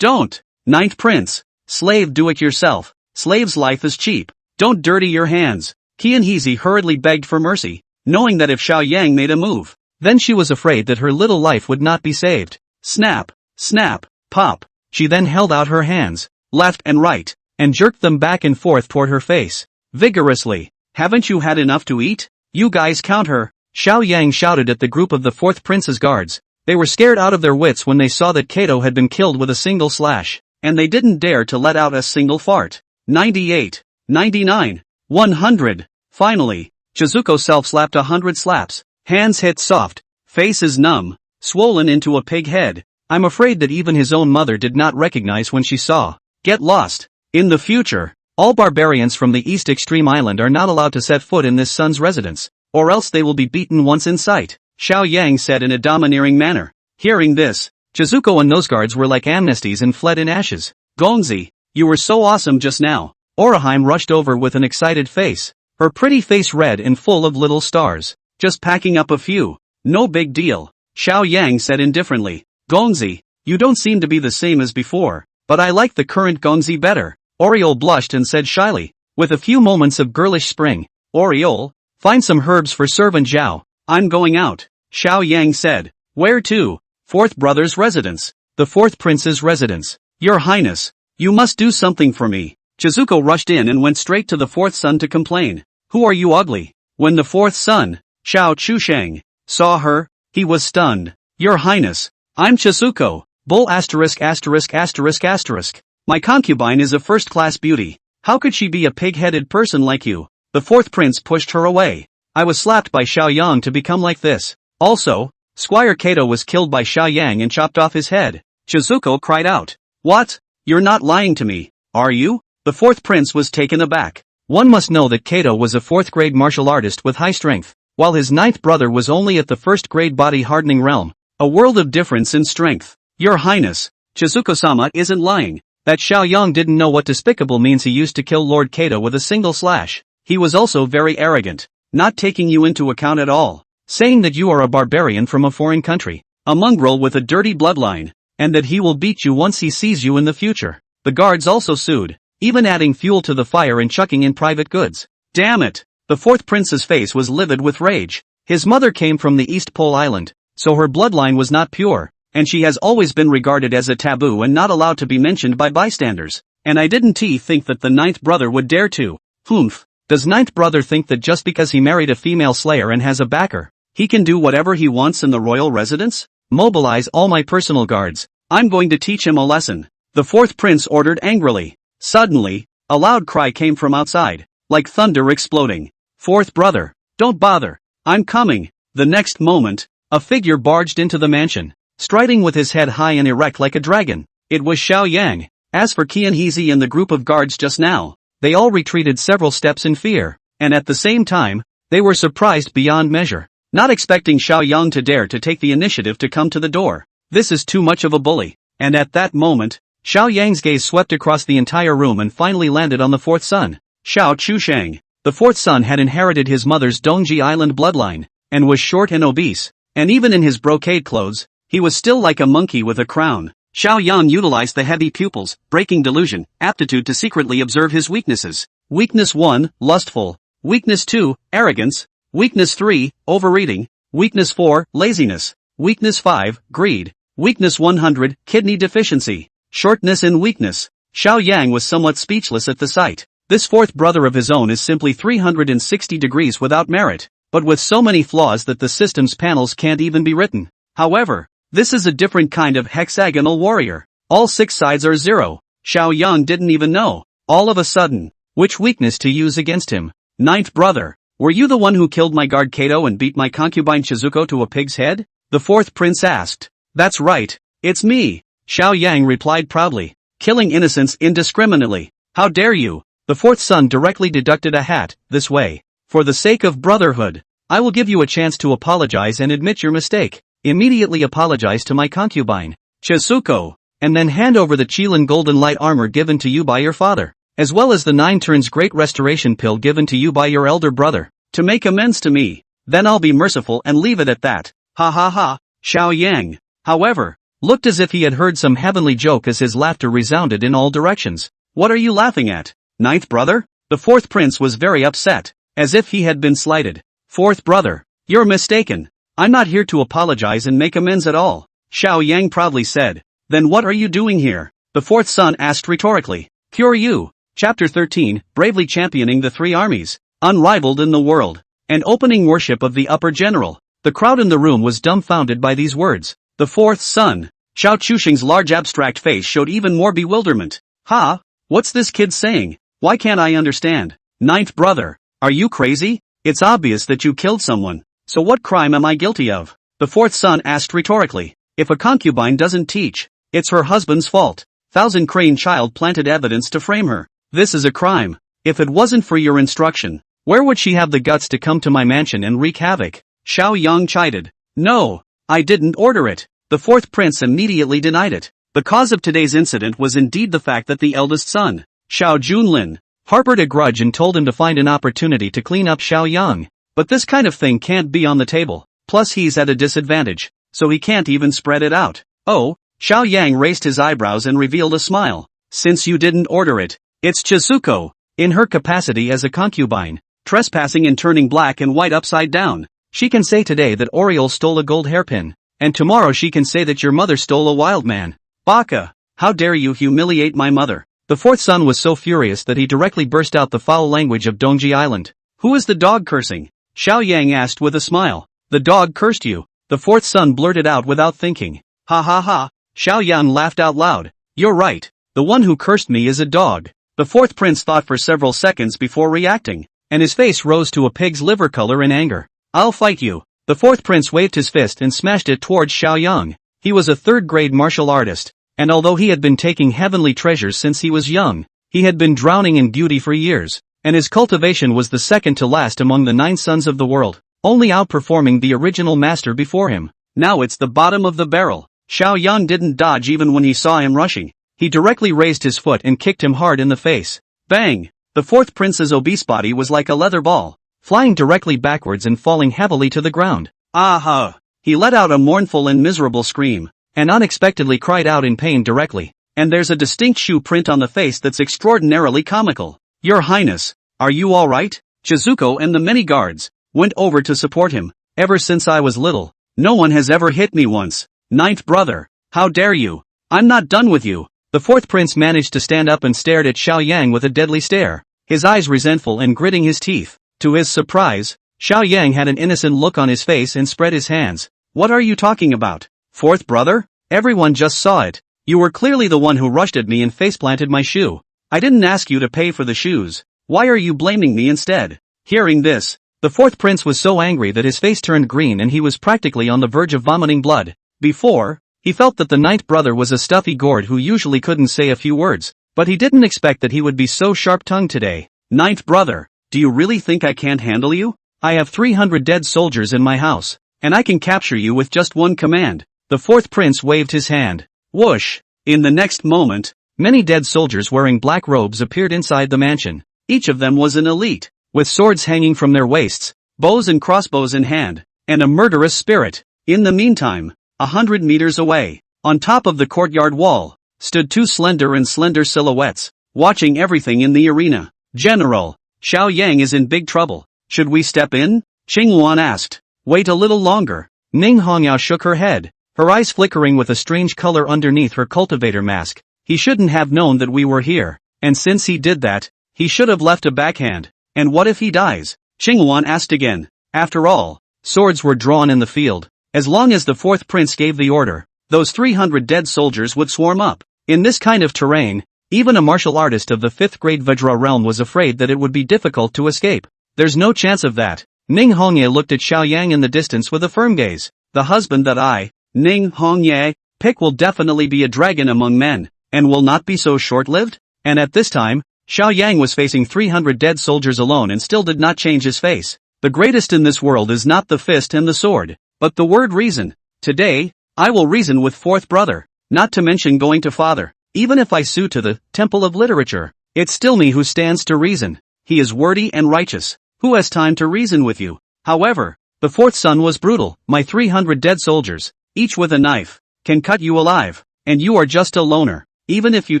Don't! Ninth prince. Slave, do it yourself. Slave's life is cheap. Don't dirty your hands. Qianhezi hurriedly begged for mercy, knowing that if Xiaoyang made a move, then she was afraid that her little life would not be saved. Snap, snap, pop. She then held out her hands, left and right, and jerked them back and forth toward her face, vigorously. Haven't you had enough to eat? You guys count her. Xiaoyang shouted at the group of the fourth prince's guards. They were scared out of their wits when they saw that Kato had been killed with a single slash, and they didn't dare to let out a single fart. 98, 99, 100. Finally, Chizuko self-slapped 100 slaps. Hands hit soft, face is numb, swollen into a pig head. I'm afraid that even his own mother did not recognize when she saw. Get lost. In the future, all barbarians from the East Extreme Island are not allowed to set foot in this son's residence, or else they will be beaten once in sight, Xiaoyang said in a domineering manner. Hearing this, Chizuko and those guards were like amnesties and fled in ashes. Gongzi, you were so awesome just now. Oraheim rushed over with an excited face, her pretty face red and full of little stars. Just packing up a few. No big deal, Xiaoyang said indifferently. Gongzi, you don't seem to be the same as before, but I like the current Gongzi better. Oriole blushed and said shyly, with a few moments of girlish spring. Oriole, find some herbs for servant Zhao. I'm going out, Xiaoyang said. Where to? Fourth brother's residence. The fourth prince's residence. Your Highness, you must do something for me. Chizuko rushed in and went straight to the fourth son to complain. Who are you, ugly? When the fourth son, Xiao Chusheng, saw her, he was stunned. Your Highness, I'm Chizuko. Bull asterisk asterisk asterisk asterisk. My concubine is a first-class beauty. How could she be a pig-headed person like you? The fourth prince pushed her away. I was slapped by Xiaoyang to become like this. Also, Squire Kato was killed by Xiaoyang and chopped off his head. Chizuko cried out. What? You're not lying to me, are you? The fourth prince was taken aback. One must know that Kato was a fourth-grade martial artist with high strength, while his ninth brother was only at the first-grade body-hardening realm. A world of difference in strength. Your Highness, Chizuko-sama isn't lying. That Xiaoyang didn't know what despicable means he used to kill Lord Kato with a single slash. He was also very arrogant, not taking you into account at all, saying that you are a barbarian from a foreign country, a mongrel with a dirty bloodline, and that he will beat you once he sees you in the future. The guards also sued, even adding fuel to the fire and chucking in private goods. Damn it! The fourth prince's face was livid with rage. His mother came from the East Pole Island, so her bloodline was not pure, and she has always been regarded as a taboo and not allowed to be mentioned by bystanders. And I didn't think that the ninth brother would dare to. Humph. Does ninth brother think that just because he married a female slayer and has a backer, he can do whatever he wants in the royal residence? Mobilize all my personal guards. I'm going to teach him a lesson. The fourth prince ordered angrily. Suddenly, a loud cry came from outside, like thunder exploding. Fourth brother, don't bother. I'm coming. The next moment, a figure barged into the mansion, striding with his head high and erect like a dragon. It was Xiaoyang. As for Qianhezi and the group of guards just now, they all retreated several steps in fear, and at the same time, they were surprised beyond measure, not expecting Xiaoyang to dare to take the initiative to come to the door. This is too much of a bully. And at that moment, Xiaoyang's gaze swept across the entire room and finally landed on the fourth son, Xiao Chusheng. The fourth son had inherited his mother's Dongji Island bloodline, and was short and obese, and even in his brocade clothes, he was still like a monkey with a crown. Xiaoyang utilized the heavy pupils, breaking delusion, aptitude to secretly observe his weaknesses. Weakness 1, lustful. Weakness 2, arrogance. Weakness 3, overeating. Weakness 4, laziness. Weakness 5, greed. Weakness 100, kidney deficiency. Shortness and weakness. Xiaoyang was somewhat speechless at the sight. This fourth brother of his own is simply 360 degrees without merit. but with so many flaws that the system's panels can't even be written. However, this is a different kind of hexagonal warrior. All 6 sides are 0. Xiao Yang didn't even know, all of a sudden, which weakness to use against him. Ninth brother, were you the one who killed my guard Kato and beat my concubine Chizuko to a pig's head? The fourth prince asked. That's right, it's me, Xiao Yang replied proudly. Killing innocents indiscriminately. How dare you? The fourth son directly deducted a hat, this way. For the sake of brotherhood, I will give you a chance to apologize and admit your mistake. Immediately apologize to my concubine, Chizuko, and then hand over the Qilin golden light armor given to you by your father, as well as the 9 turns great restoration pill given to you by your elder brother, to make amends to me. Then I'll be merciful and leave it at that. Ha ha ha. Xiao Yang, however, looked as if he had heard some heavenly joke as his laughter resounded in all directions. What are you laughing at, ninth brother? The fourth prince was very upset, as if he had been slighted. Fourth brother, you're mistaken. I'm not here to apologize and make amends at all, Xiao Yang proudly said. Then what are you doing here? The fourth son asked rhetorically. Cure you. Chapter 13, bravely championing the 3 armies, unrivaled in the world, and opening worship of the upper general. The crowd in the room was dumbfounded by these words. The fourth son, Xiao Chuxing's large abstract face showed even more bewilderment. Ha, what's this kid saying? Why can't I understand? Ninth brother, are you crazy? It's obvious that you killed someone. So what crime am I guilty of? The fourth son asked rhetorically. If a concubine doesn't teach, it's her husband's fault. Thousand Crane child planted evidence to frame her. This is a crime. If it wasn't for your instruction, where would she have the guts to come to my mansion and wreak havoc? Xiao Yang chided. No, I didn't order it. The fourth prince immediately denied it. The cause of today's incident was indeed the fact that the eldest son, Xiao Junlin, harbored a grudge and told him to find an opportunity to clean up Xiao Yang. But this kind of thing can't be on the table. Plus he's at a disadvantage, so he can't even spread it out. Oh, Xiao Yang raised his eyebrows and revealed a smile. Since you didn't order it, it's Chizuko, in her capacity as a concubine, trespassing and turning black and white upside down. She can say today that Oriole stole a gold hairpin, and tomorrow she can say that your mother stole a wild man. Baka, how dare you humiliate my mother? The fourth son was so furious that he directly burst out the foul language of Dongji Island. Who is the dog cursing? Xiao Yang asked with a smile. The dog cursed you, the fourth son blurted out without thinking. Ha ha ha, Xiao Yang laughed out loud. You're right, the one who cursed me is a dog. The fourth prince thought for several seconds before reacting, and his face rose to a pig's liver color in anger. I'll fight you. The fourth prince waved his fist and smashed it towards Xiao Yang. He was a third-grade martial artist, and although he had been taking heavenly treasures since he was young, he had been drowning in beauty for years, and his cultivation was the second to last among the 9 sons of the world, only outperforming the original master before him. Now it's the bottom of the barrel. Xiao Yang didn't dodge even when he saw him rushing. He directly raised his foot and kicked him hard in the face. Bang! The fourth prince's obese body was like a leather ball, flying directly backwards and falling heavily to the ground. Ah! He let out a mournful and miserable scream, and unexpectedly cried out in pain directly. And there's a distinct shoe print on the face that's extraordinarily comical. Your Highness, are you alright? Chizuko and the many guards went over to support him. Ever since I was little, no one has ever hit me once. Ninth brother, how dare you? I'm not done with you. The fourth prince managed to stand up and stared at Xiao Yang with a deadly stare, his eyes resentful and gritting his teeth. To his surprise, Xiao Yang had an innocent look on his face and spread his hands. What are you talking about? Fourth brother? Everyone just saw it. You were clearly the one who rushed at me and faceplanted my shoe. I didn't ask you to pay for the shoes. Why are you blaming me instead? Hearing this, the fourth prince was so angry that his face turned green and he was practically on the verge of vomiting blood. Before, he felt that the ninth brother was a stuffy gourd who usually couldn't say a few words, but he didn't expect that he would be so sharp-tongued today. Ninth brother, do you really think I can't handle you? I have 300 dead soldiers in my house, and I can capture you with just one command. The fourth prince waved his hand. Whoosh! In the next moment, many dead soldiers wearing black robes appeared inside the mansion. Each of them was an elite, with swords hanging from their waists, bows and crossbows in hand, and a murderous spirit. In the meantime, 100 meters away, on top of the courtyard wall, stood 2 slender silhouettes, watching everything in the arena. General, Xiao Yang is in big trouble. Should we step in? Qingwan asked. Wait a little longer. Ning Hongyao shook her head, her eyes flickering with a strange color underneath her cultivator mask. He shouldn't have known that we were here, and since he did that, he should have left a backhand. And what if he dies? Qingwan asked again. After all, swords were drawn in the field. As long as the fourth prince gave the order, those 300 dead soldiers would swarm up. In this kind of terrain, even a martial artist of the 5th grade Vajra realm was afraid that it would be difficult to escape. There's no chance of that. Ning Hongye looked at Xiao Yang in the distance with a firm gaze. The husband that I, Ning Hongye, pick will definitely be a dragon among men, and will not be so short-lived? And at this time, Xiao Yang was facing 300 dead soldiers alone and still did not change his face. The greatest in this world is not the fist and the sword, but the word reason. Today, I will reason with fourth brother, not to mention going to father. Even if I sue to the temple of literature, it's still me who stands to reason. He is wordy and righteous. Who has time to reason with you? However, the fourth son was brutal. My 300 dead soldiers, each with a knife, can cut you alive, and you are just a loner. Even if you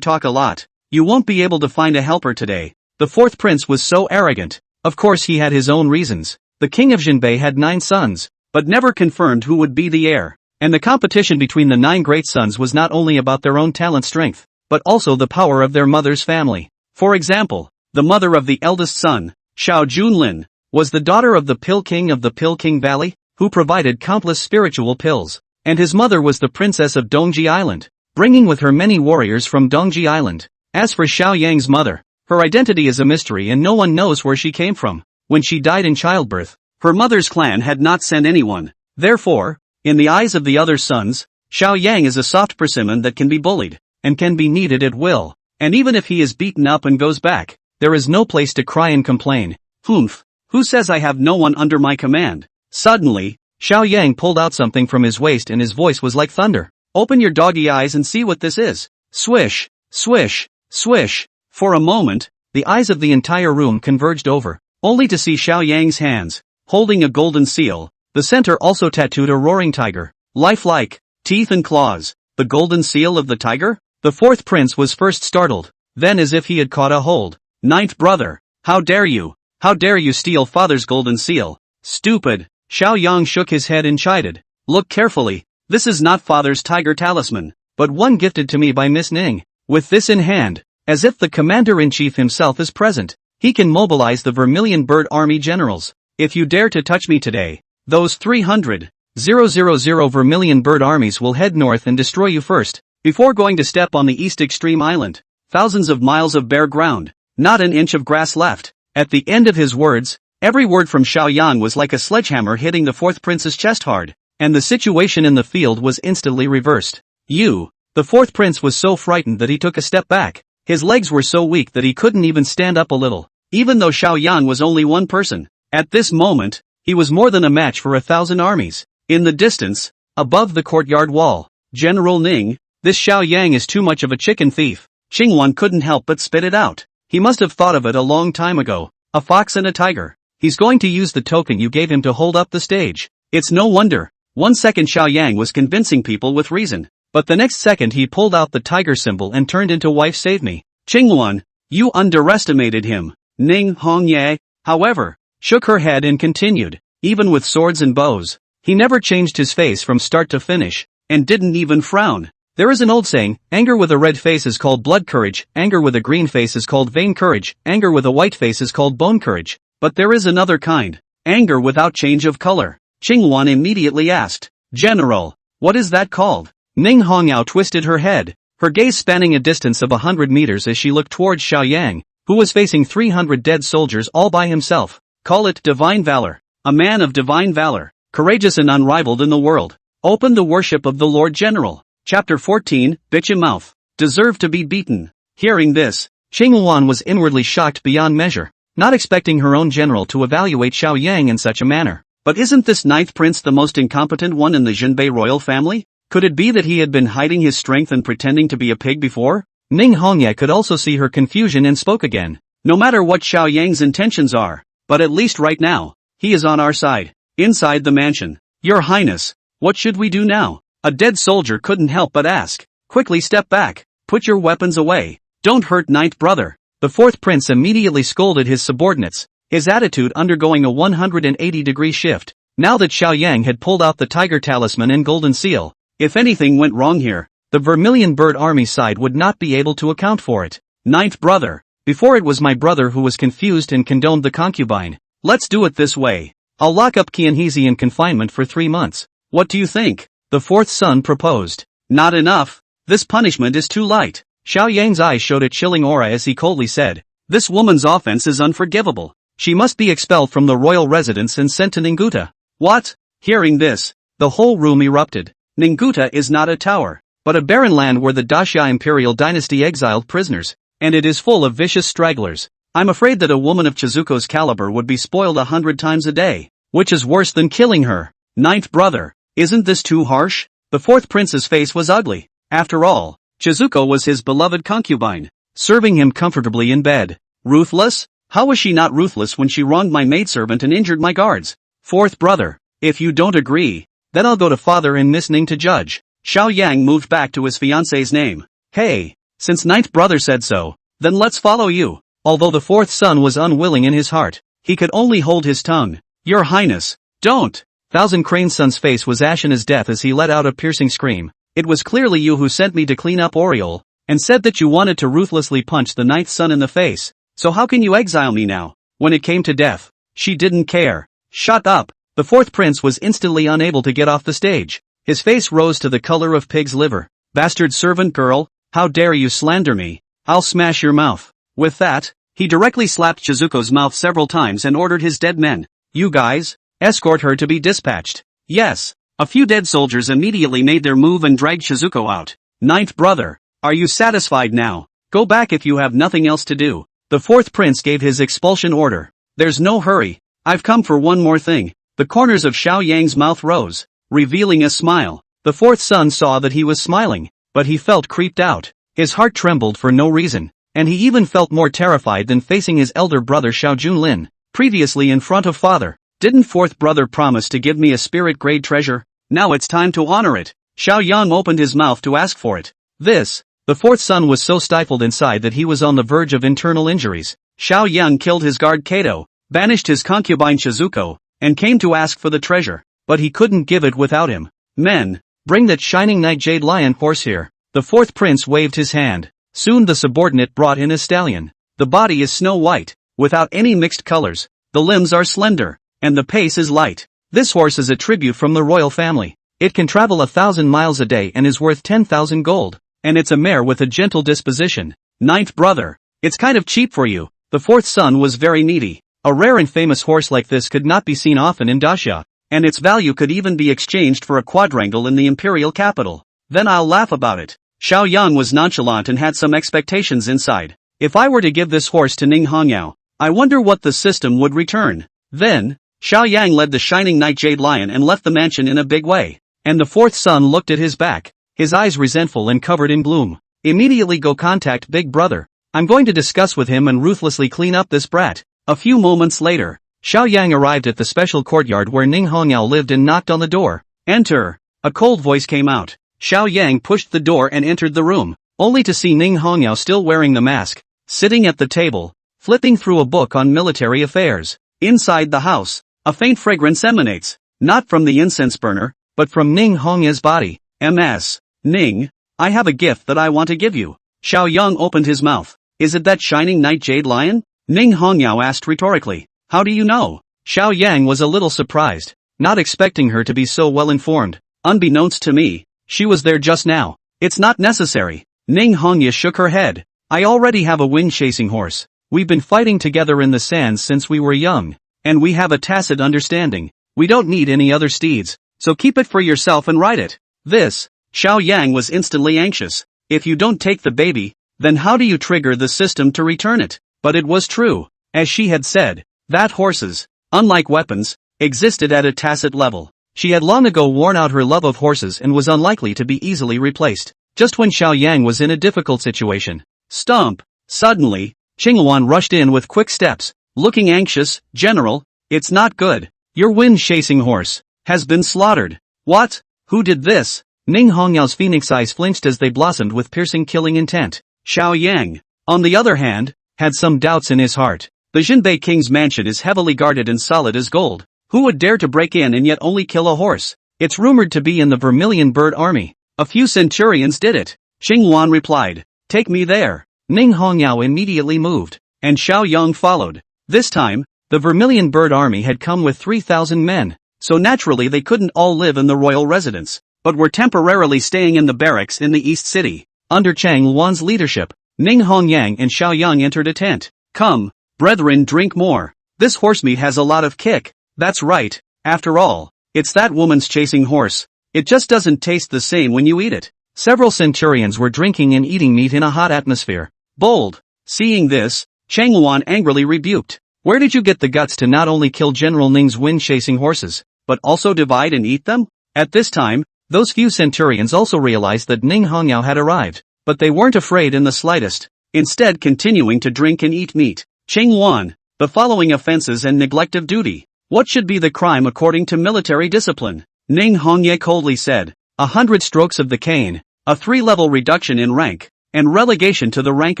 talk a lot, you won't be able to find a helper today. The fourth prince was so arrogant. Of course he had his own reasons. The king of Jinbei had 9 sons, but never confirmed who would be the heir. And the competition between the 9 great sons was not only about their own talent strength, but also the power of their mother's family. For example, the mother of the eldest son, Xiao Junlin, was the daughter of the Pill King of the Pill King Valley, who provided countless spiritual pills. And his mother was the princess of Dongji Island, bringing with her many warriors from Dongji Island. As for Xiao Yang's mother, her identity is a mystery and no one knows where she came from. When she died in childbirth, her mother's clan had not sent anyone. Therefore, in the eyes of the other sons, Xiao Yang is a soft persimmon that can be bullied, and can be kneaded at will. And even if he is beaten up and goes back, there is no place to cry and complain. Humph, who says I have no one under my command? Suddenly, Xiao Yang pulled out something from his waist and his voice was like thunder. Open your doggy eyes and see what this is. Swish, swish, swish. For a moment, the eyes of the entire room converged over, only to see Xiao Yang's hands, holding a golden seal. The center also tattooed a roaring tiger, lifelike, teeth and claws. The golden seal of the tiger? The fourth prince was first startled, then as if he had caught a hold. Ninth brother, how dare you? How dare you steal father's golden seal? Stupid. Xiao Yang shook his head and chided. Look carefully, this is not father's tiger talisman, but one gifted to me by Miss Ning. With this in hand, as if the commander-in-chief himself is present, he can mobilize the Vermilion Bird Army generals. If you dare to touch me today, those 300,000 Vermilion Bird armies will head north and destroy you first, before going to step on the east extreme island. Thousands of miles of bare ground, not an inch of grass left. At the end of his words, every word from Xiao Yan was like a sledgehammer hitting the fourth prince's chest hard, and the situation in the field was instantly reversed. The fourth prince was so frightened that he took a step back. His legs were so weak that he couldn't even stand up a little, even though Xiao Yan was only one person. At this moment, he was more than a match for 1,000 armies. In the distance, above the courtyard wall, General Ning, this Xiao Yang is too much of a chicken thief. Qingwan couldn't help but spit it out. He must have thought of it a long time ago. A fox and a tiger. He's going to use the token you gave him to hold up the stage. It's no wonder. 1 second Xiao Yang was convincing people with reason, but the next second he pulled out the tiger symbol and turned into wife save me. Qingwan, you underestimated him. Ning Hongye, however, shook her head and continued, even with swords and bows, he never changed his face from start to finish, and didn't even frown. There is an old saying, anger with a red face is called blood courage, anger with a green face is called vein courage, anger with a white face is called bone courage. But there is another kind, anger without change of color. Qingwan immediately asked, General, what is that called? Ning Hongyao twisted her head, her gaze spanning a distance of 100 meters as she looked towards Xiao Yang, who was facing 300 dead soldiers all by himself. Call it divine valor. A man of divine valor, courageous and unrivaled in the world. Open the worship of the Lord General. Chapter 14, Bitch Mouth. Deserve to be beaten. Hearing this, Qingwan was inwardly shocked beyond measure, not expecting her own general to evaluate Xiao Yang in such a manner. But isn't this ninth prince the most incompetent one in the Jinbei royal family? Could it be that he had been hiding his strength and pretending to be a pig before? Ning Hongye could also see her confusion and spoke again. No matter what Xiao Yang's intentions are, but at least right now, he is on our side. Inside the mansion. Your Highness, what should we do now? A dead soldier couldn't help but ask. Quickly step back. Put your weapons away. Don't hurt ninth brother. The fourth prince immediately scolded his subordinates, his attitude undergoing a 180-degree shift. Now that Xiao Yang had pulled out the tiger talisman and golden seal, if anything went wrong here, the Vermilion Bird Army side would not be able to account for it. Ninth brother. Before it was my brother who was confused and condoned the concubine. Let's do it this way. I'll lock up Qianhezi in confinement for 3 months. What do you think? The fourth son proposed. Not enough. This punishment is too light. Xiao Yang's eyes showed a chilling aura as he coldly said, "This woman's offense is unforgivable. She must be expelled from the royal residence and sent to Ninguta." What? Hearing this, the whole room erupted. Ninguta is not a tower, but a barren land where the Daxia imperial dynasty exiled prisoners, and it is full of vicious stragglers. I'm afraid that a woman of Chizuko's caliber would be spoiled 100 times a day, which is worse than killing her. Ninth brother, isn't this too harsh? The fourth prince's face was ugly. After all, Chizuko was his beloved concubine, serving him comfortably in bed. Ruthless? How was she not ruthless when she wronged my maidservant and injured my guards? Fourth brother, if you don't agree, then I'll go to father and Miss Ning to judge. Xiao Yang moved back to his fiancée's name. Hey, since ninth brother said so, then let's follow you. Although the fourth son was unwilling in his heart, he could only hold his tongue. Your Highness, don't! Thousand Crane's son's face was ashen as death as he let out a piercing scream. It was clearly you who sent me to clean up Oriole, and said that you wanted to ruthlessly punch the ninth son in the face. So how can you exile me now? When it came to death, she didn't care. Shut up! The fourth prince was instantly unable to get off the stage. His face rose to the color of pig's liver. Bastard servant girl, how dare you slander me? I'll smash your mouth. With that, he directly slapped Chizuko's mouth several times and ordered his dead men, "You guys, escort her to be dispatched." Yes, a few dead soldiers immediately made their move and dragged Chizuko out. Ninth brother, are you satisfied now? Go back if you have nothing else to do. The fourth prince gave his expulsion order. There's no hurry. I've come for one more thing. The corners of Xiao Yang's mouth rose, revealing a smile. The fourth son saw that he was smiling, but he felt creeped out. His heart trembled for no reason, and he even felt more terrified than facing his elder brother Xiao Junlin, previously in front of father. Didn't fourth brother promise to give me a spirit-grade treasure? Now it's time to honor it. Xiao Yang opened his mouth to ask for it. The fourth son was so stifled inside that he was on the verge of internal injuries. Xiao Yang killed his guard Kato, banished his concubine Shizuko, and came to ask for the treasure, but he couldn't give it without him. Men, bring that shining night jade lion horse here. The fourth prince waved his hand. Soon the subordinate brought in a stallion. The body is snow white, without any mixed colors. The limbs are slender, and the pace is light. This horse is a tribute from the royal family. It can travel 1,000 miles a day and is worth 10,000 gold. And it's a mare with a gentle disposition. Ninth brother, it's kind of cheap for you. The fourth son was very needy. A rare and famous horse like this could not be seen often in Daxia, and its value could even be exchanged for a quadrangle in the imperial capital. Then I'll laugh about it. Xiao Yang was nonchalant and had some expectations inside. If I were to give this horse to Ning Hongyao, I wonder what the system would return. Then, Xiao Yang led the shining night jade lion and left the mansion in a big way. And the fourth son looked at his back, his eyes resentful and covered in gloom. Immediately go contact big brother. I'm going to discuss with him and ruthlessly clean up this brat. A few moments later, Xiao Yang arrived at the special courtyard where Ning Hongyao lived and knocked on the door. Enter. A cold voice came out. Xiao Yang pushed the door and entered the room, only to see Ning Hongyao still wearing the mask, sitting at the table, flipping through a book on military affairs. Inside the house, a faint fragrance emanates, not from the incense burner, but from Ning Hongyao's body. Ms. Ning, I have a gift that I want to give you. Xiao Yang opened his mouth. Is it that shining night jade lion? Ning Hongyao asked rhetorically. How do you know? Xiao Yang was a little surprised, not expecting her to be so well informed. Unbeknownst to me, she was there just now. It's not necessary. Ning Hongyao shook her head. I already have a wind-chasing horse. We've been fighting together in the sands since we were young, and we have a tacit understanding. We don't need any other steeds, so keep it for yourself and ride it. Xiao Yang was instantly anxious. If you don't take the baby, then how do you trigger the system to return it? But it was true, as she had said, that horses, unlike weapons, existed at a tacit level. She had long ago worn out her love of horses and was unlikely to be easily replaced. Just when Xiao Yang was in a difficult situation. Stomp! Suddenly, Qinghuan rushed in with quick steps, looking anxious. General, it's not good. Your wind-chasing horse has been slaughtered. What? Who did this? Ning Hongyao's phoenix eyes flinched as they blossomed with piercing killing intent. Xiao Yang, on the other hand, had some doubts in his heart. The Jinbei King's mansion is heavily guarded and solid as gold. Who would dare to break in and yet only kill a horse? It's rumored to be in the Vermilion Bird Army. A few centurions did it. Qinghuan replied, take me there. Ning Hongyao immediately moved, and Xiao Yang followed. This time, The Vermilion Bird Army had come with 3,000 men, so naturally they couldn't all live in the royal residence, but were temporarily staying in the barracks in the East City. Under Chang Luan's leadership, Ning Hongyang and Xiaoyang entered a tent. "Come, brethren, drink more. This horse meat has a lot of kick." "That's right, after all, it's that woman's chasing horse. It just doesn't taste the same when you eat it." Several centurions were drinking and eating meat in a hot atmosphere. Bold. Seeing this, Chang Luan angrily rebuked. "Where did you get the guts to not only kill General Ning's wind-chasing horses, but also divide and eat them?" At this time, those few centurions also realized that Ning Hongyao had arrived, but they weren't afraid in the slightest, instead continuing to drink and eat meat. Chang Luan, the following offenses and neglect of duty. What should be the crime according to military discipline? Ning Hongyao coldly said, 100 strokes of the cane, a 3-level reduction in rank, and relegation to the rank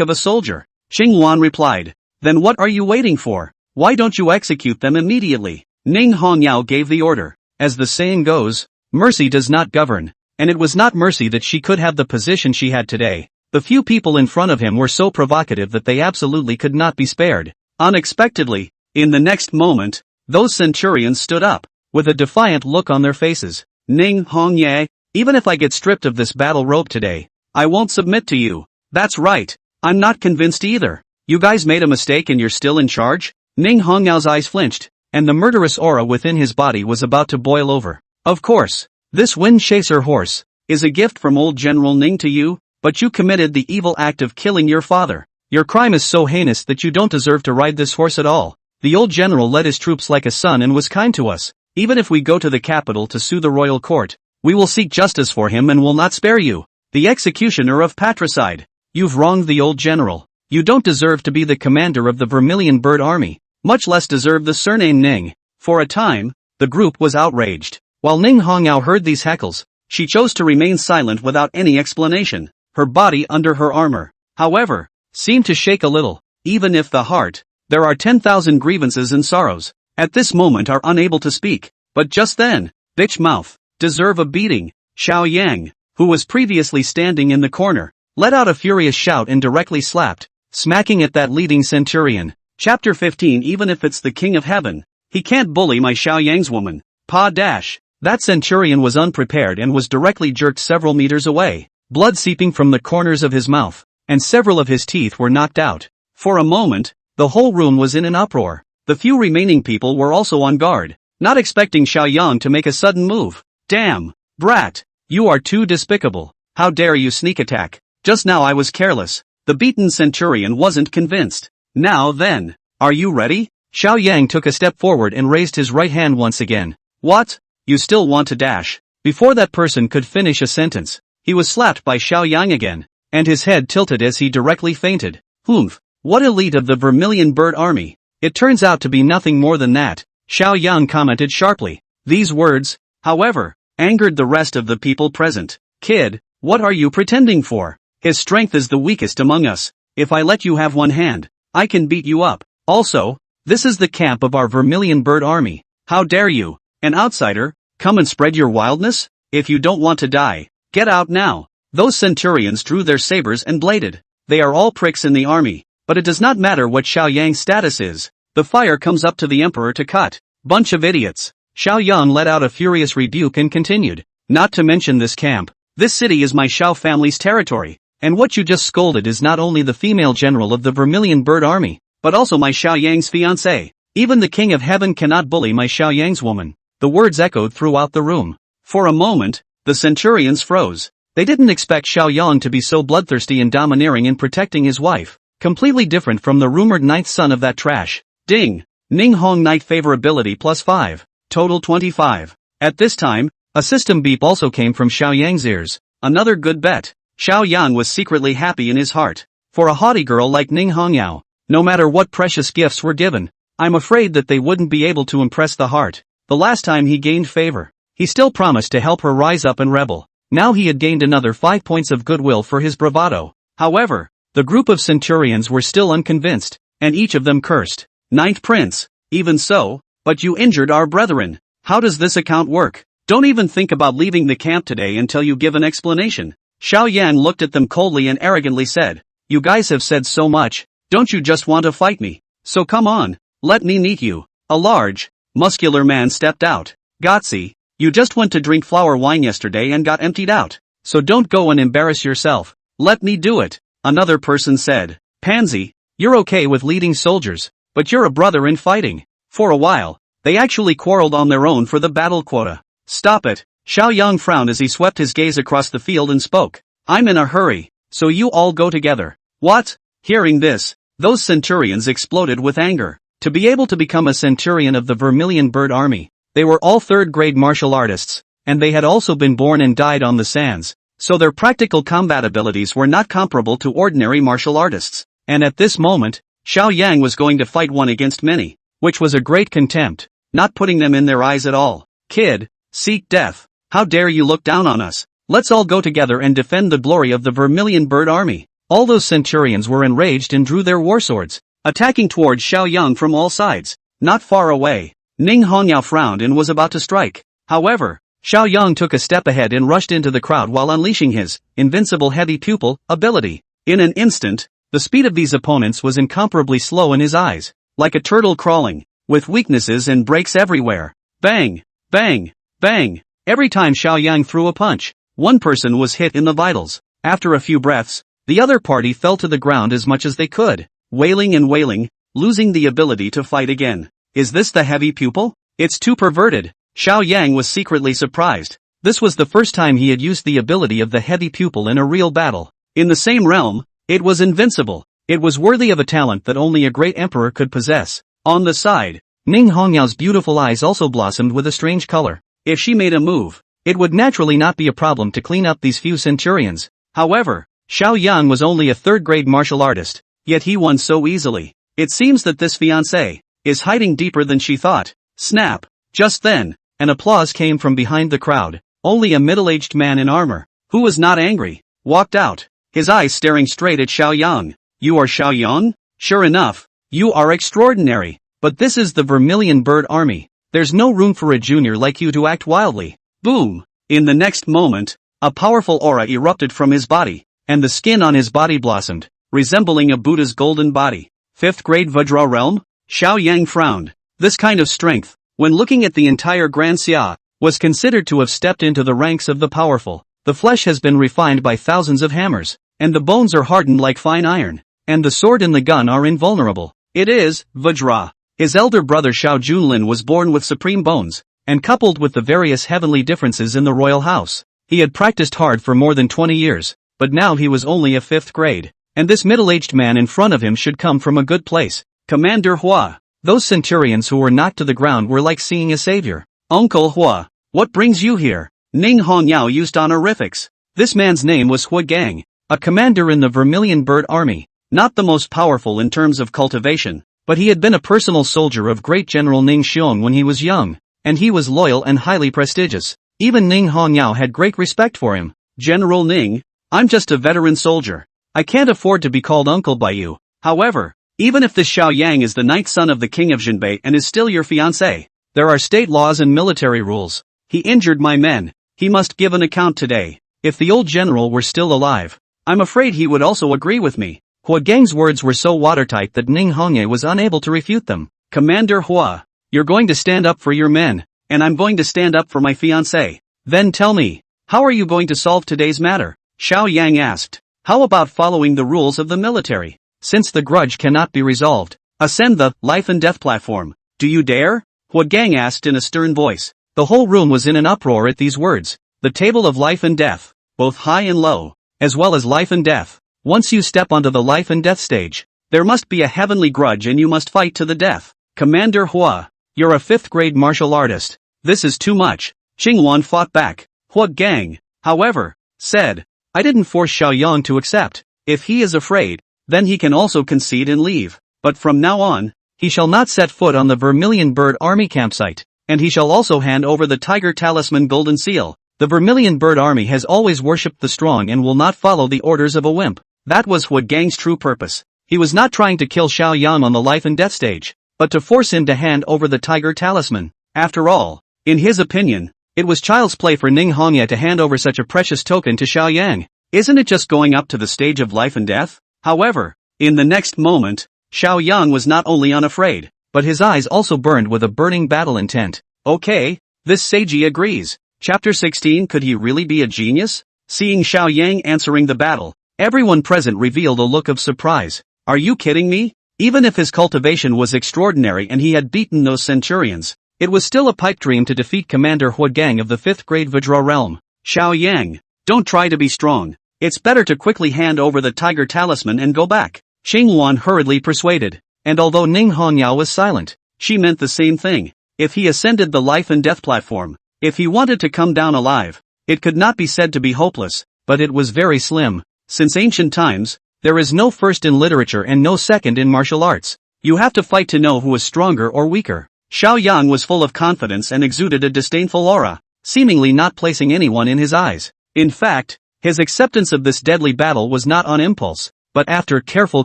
of a soldier. Chang Luan replied, "Then what are you waiting for? Why don't you execute them immediately?" Ning Hongyao gave the order. As the saying goes, mercy does not govern, and it was not mercy that she could have the position she had today. The few people in front of him were so provocative that they absolutely could not be spared. Unexpectedly, in the next moment, those centurions stood up, with a defiant look on their faces. "Ning Hongyao, even if I get stripped of this battle robe today, I won't submit to you." "That's right, I'm not convinced either. You guys made a mistake and you're still in charge?" Ning Hongyao's eyes flinched, and the murderous aura within his body was about to boil over. "Of course, this wind chaser horse is a gift from old General Ning to you, but you committed the evil act of killing your father. Your crime is so heinous that you don't deserve to ride this horse at all. The old general led his troops like a son and was kind to us. Even if we go to the capital to sue the royal court, we will seek justice for him and will not spare you. The executioner of patricide. You've wronged the old general. You don't deserve to be the commander of the Vermilion Bird Army, much less deserve the surname Ning." For a time, the group was outraged. While Ning Hongyao heard these heckles, she chose to remain silent without any explanation. Her body under her armor, however, seemed to shake a little. Even if the heart, there are 10,000 grievances and sorrows, at this moment are unable to speak. But just then, bitch mouth, deserve a beating. Xiaoyang, who was previously standing in the corner, let out a furious shout and directly slapped, smacking at that leading centurion. Chapter 15. Even if it's the king of heaven, he can't bully my Xiaoyang's woman. Pa dash. That centurion was unprepared and was directly jerked several meters away, blood seeping from the corners of his mouth, and several of his teeth were knocked out. For a moment, the whole room was in an uproar. The few remaining people were also on guard, not expecting Xiaoyang to make a sudden move. "Damn, brat, you are too despicable. How dare you sneak attack? Just now I was careless." The beaten centurion wasn't convinced. "Now then, are you ready?" Xiaoyang took a step forward and raised his right hand once again. "What? You still want to dash?" Before that person could finish a sentence, he was slapped by Xiaoyang again, and his head tilted as he directly fainted. "Humph, what elite of the Vermilion Bird Army. It turns out to be nothing more than that," Xiaoyang commented sharply. These words, however, angered the rest of the people present. "Kid, what are you pretending for? His strength is the weakest among us. If I let you have one hand, I can beat you up. Also, this is the camp of our Vermilion Bird Army. How dare you, an outsider, come and spread your wildness? If you don't want to die, get out now." Those centurions drew their sabers and bladed. They are all pricks in the army, but it does not matter what Xiaoyang's status is. The fire comes up to the emperor to cut. Bunch of idiots. Xiaoyang let out a furious rebuke and continued. "Not to mention this camp. This city is my Xiao family's territory, and what you just scolded is not only the female general of the Vermilion Bird Army, but also my Xiaoyang's fiancée. Even the king of heaven cannot bully my Xiaoyang's woman." The words echoed throughout the room. For a moment, the centurions froze. They didn't expect Xiaoyang to be so bloodthirsty and domineering in protecting his wife, completely different from the rumored ninth son of that trash. Ding! Ning Hong Knight favorability +5. Total 25. At this time, a system beep also came from Xiaoyang's ears. Another good bet. Xiaoyang was secretly happy in his heart. For a haughty girl like Ning Hongyao, no matter what precious gifts were given, I'm afraid that they wouldn't be able to impress the heart. The last time he gained favor, he still promised to help her rise up and rebel. Now he had gained another 5 points of goodwill for his bravado. However, the group of centurions were still unconvinced, and each of them cursed. "Ninth prince, even so, but you injured our brethren. How does this account work? Don't even think about leaving the camp today until you give an explanation." Xiaoyang looked at them coldly and arrogantly said, "You guys have said so much, don't you just want to fight me? So come on, let me meet you. A large, muscular man stepped out. Gotsi, you just went to drink flower wine yesterday and got emptied out. So don't go and embarrass yourself. Let me do it. Another person said. Pansy, you're okay with leading soldiers, but you're a brother in fighting. For a while, they actually quarreled on their own for the battle quota. Stop it. Xiao Yang frowned as he swept his gaze across the field and spoke. I'm in a hurry, so you all go together. What? Hearing this, those centurions exploded with anger. To be able to become a centurion of the Vermilion Bird Army, they were all third-grade martial artists, and they had also been born and died on the sands, so their practical combat abilities were not comparable to ordinary martial artists. And at this moment, Xiao Yang was going to fight one against many, which was a great contempt, not putting them in their eyes at all. Kid, seek death. How dare you look down on us? Let's all go together and defend the glory of the Vermilion Bird Army. All those centurions were enraged and drew their war swords, attacking towards Xiao Yang from all sides. Not far away, Ning Hongyao frowned and was about to strike. However, Xiao Yang took a step ahead and rushed into the crowd while unleashing his invincible heavy pupil ability. In an instant, the speed of these opponents was incomparably slow in his eyes, like a turtle crawling, with weaknesses and breaks everywhere. Bang! Bang! Bang! Every time Xiao Yang threw a punch, one person was hit in the vitals. After a few breaths, the other party fell to the ground as much as they could, wailing and wailing, losing the ability to fight again. Is this the heavy pupil? It's too perverted. Xiao Yang was secretly surprised. This was the first time he had used the ability of the heavy pupil in a real battle. In the same realm, it was invincible. It was worthy of a talent that only a great emperor could possess. On the side, Ning Hongyao's beautiful eyes also blossomed with a strange color. If she made a move, it would naturally not be a problem to clean up these few centurions. However, Xiao Yang was only a third-grade martial artist, yet he won so easily. It seems that this fiancé is hiding deeper than she thought. Snap! Just then, an applause came from behind the crowd. Only a middle-aged man in armor, who was not angry, walked out, his eyes staring straight at Xiao Yang. You are Xiao Yang? Sure enough, you are extraordinary. But this is the Vermilion Bird Army. There's no room for a junior like you to act wildly. Boom! In the next moment, a powerful aura erupted from his body, and the skin on his body blossomed, resembling a Buddha's golden body. 5th grade Vajra realm? Xiao Yang frowned. This kind of strength, when looking at the entire Grand Xia, was considered to have stepped into the ranks of the powerful. The flesh has been refined by thousands of hammers, and the bones are hardened like fine iron, and the sword and the gun are invulnerable. It is Vajra. His elder brother Xiao Junlin was born with supreme bones, and coupled with the various heavenly differences in the royal house, he had practiced hard for more than 20 years, but now he was only a 5th grade, and this middle-aged man in front of him should come from a good place. Commander Hua. Those centurions who were knocked to the ground were like seeing a savior. Uncle Hua, what brings you here? Ning Hongyao used honorifics. This man's name was Hua Gang, a commander in the Vermilion Bird Army, not the most powerful in terms of cultivation, but he had been a personal soldier of great General Ning Xiong when he was young, and he was loyal and highly prestigious. Even Ning Hongyao had great respect for him. General Ning, I'm just a veteran soldier. I can't afford to be called uncle by you. However, even if this Xiao Yang is the 9th son of the king of Jinbei and is still your fiancé, there are state laws and military rules. He injured my men. He must give an account today. If the old general were still alive, I'm afraid he would also agree with me. Hua Gang's words were so watertight that Ning Hongye was unable to refute them. Commander Hua, you're going to stand up for your men, and I'm going to stand up for my fiancé. Then tell me, how are you going to solve today's matter? Xiao Yang asked. How about following the rules of the military? Since the grudge cannot be resolved, ascend the life and death platform. Do you dare? Hua Gang asked in a stern voice. The whole room was in an uproar at these words. The table of life and death, both high and low, as well as life and death. Once you step onto the life and death stage, there must be a heavenly grudge and you must fight to the death. Commander Hua, you're a 5th grade martial artist. This is too much. Qingwan fought back. Hua Gang, however, said, I didn't force Xiao Yang to accept. If he is afraid, then he can also concede and leave. But from now on, he shall not set foot on the Vermilion Bird Army campsite, and he shall also hand over the Tiger Talisman Golden Seal. The Vermilion Bird Army has always worshipped the strong and will not follow the orders of a wimp. That was Hua Gang's true purpose. He was not trying to kill Xiao Yang on the life and death stage, but to force him to hand over the Tiger Talisman. After all, in his opinion, it was child's play for Ning Hongye to hand over such a precious token to Xiao Yang. Isn't it just going up to the stage of life and death? However, in the next moment, Xiao Yang was not only unafraid, but his eyes also burned with a burning battle intent. Okay, this Seiji agrees. Chapter 16. Could he really be a genius? Seeing Xiao Yang answering the battle, everyone present revealed a look of surprise. Are you kidding me? Even if his cultivation was extraordinary and he had beaten those centurions, it was still a pipe dream to defeat Commander Huagang of the 5th grade Vajra realm. Xiao Yang, don't try to be strong. It's better to quickly hand over the tiger talisman and go back, Xinghuan hurriedly persuaded. And although Ning Hongyao was silent, she meant the same thing. If he ascended the life and death platform, if he wanted to come down alive, it could not be said to be hopeless, but it was very slim. Since ancient times, there is no first in literature and no second in martial arts. You have to fight to know who is stronger or weaker. Xiao Yang was full of confidence and exuded a disdainful aura, seemingly not placing anyone in his eyes. In fact, his acceptance of this deadly battle was not on impulse, but after careful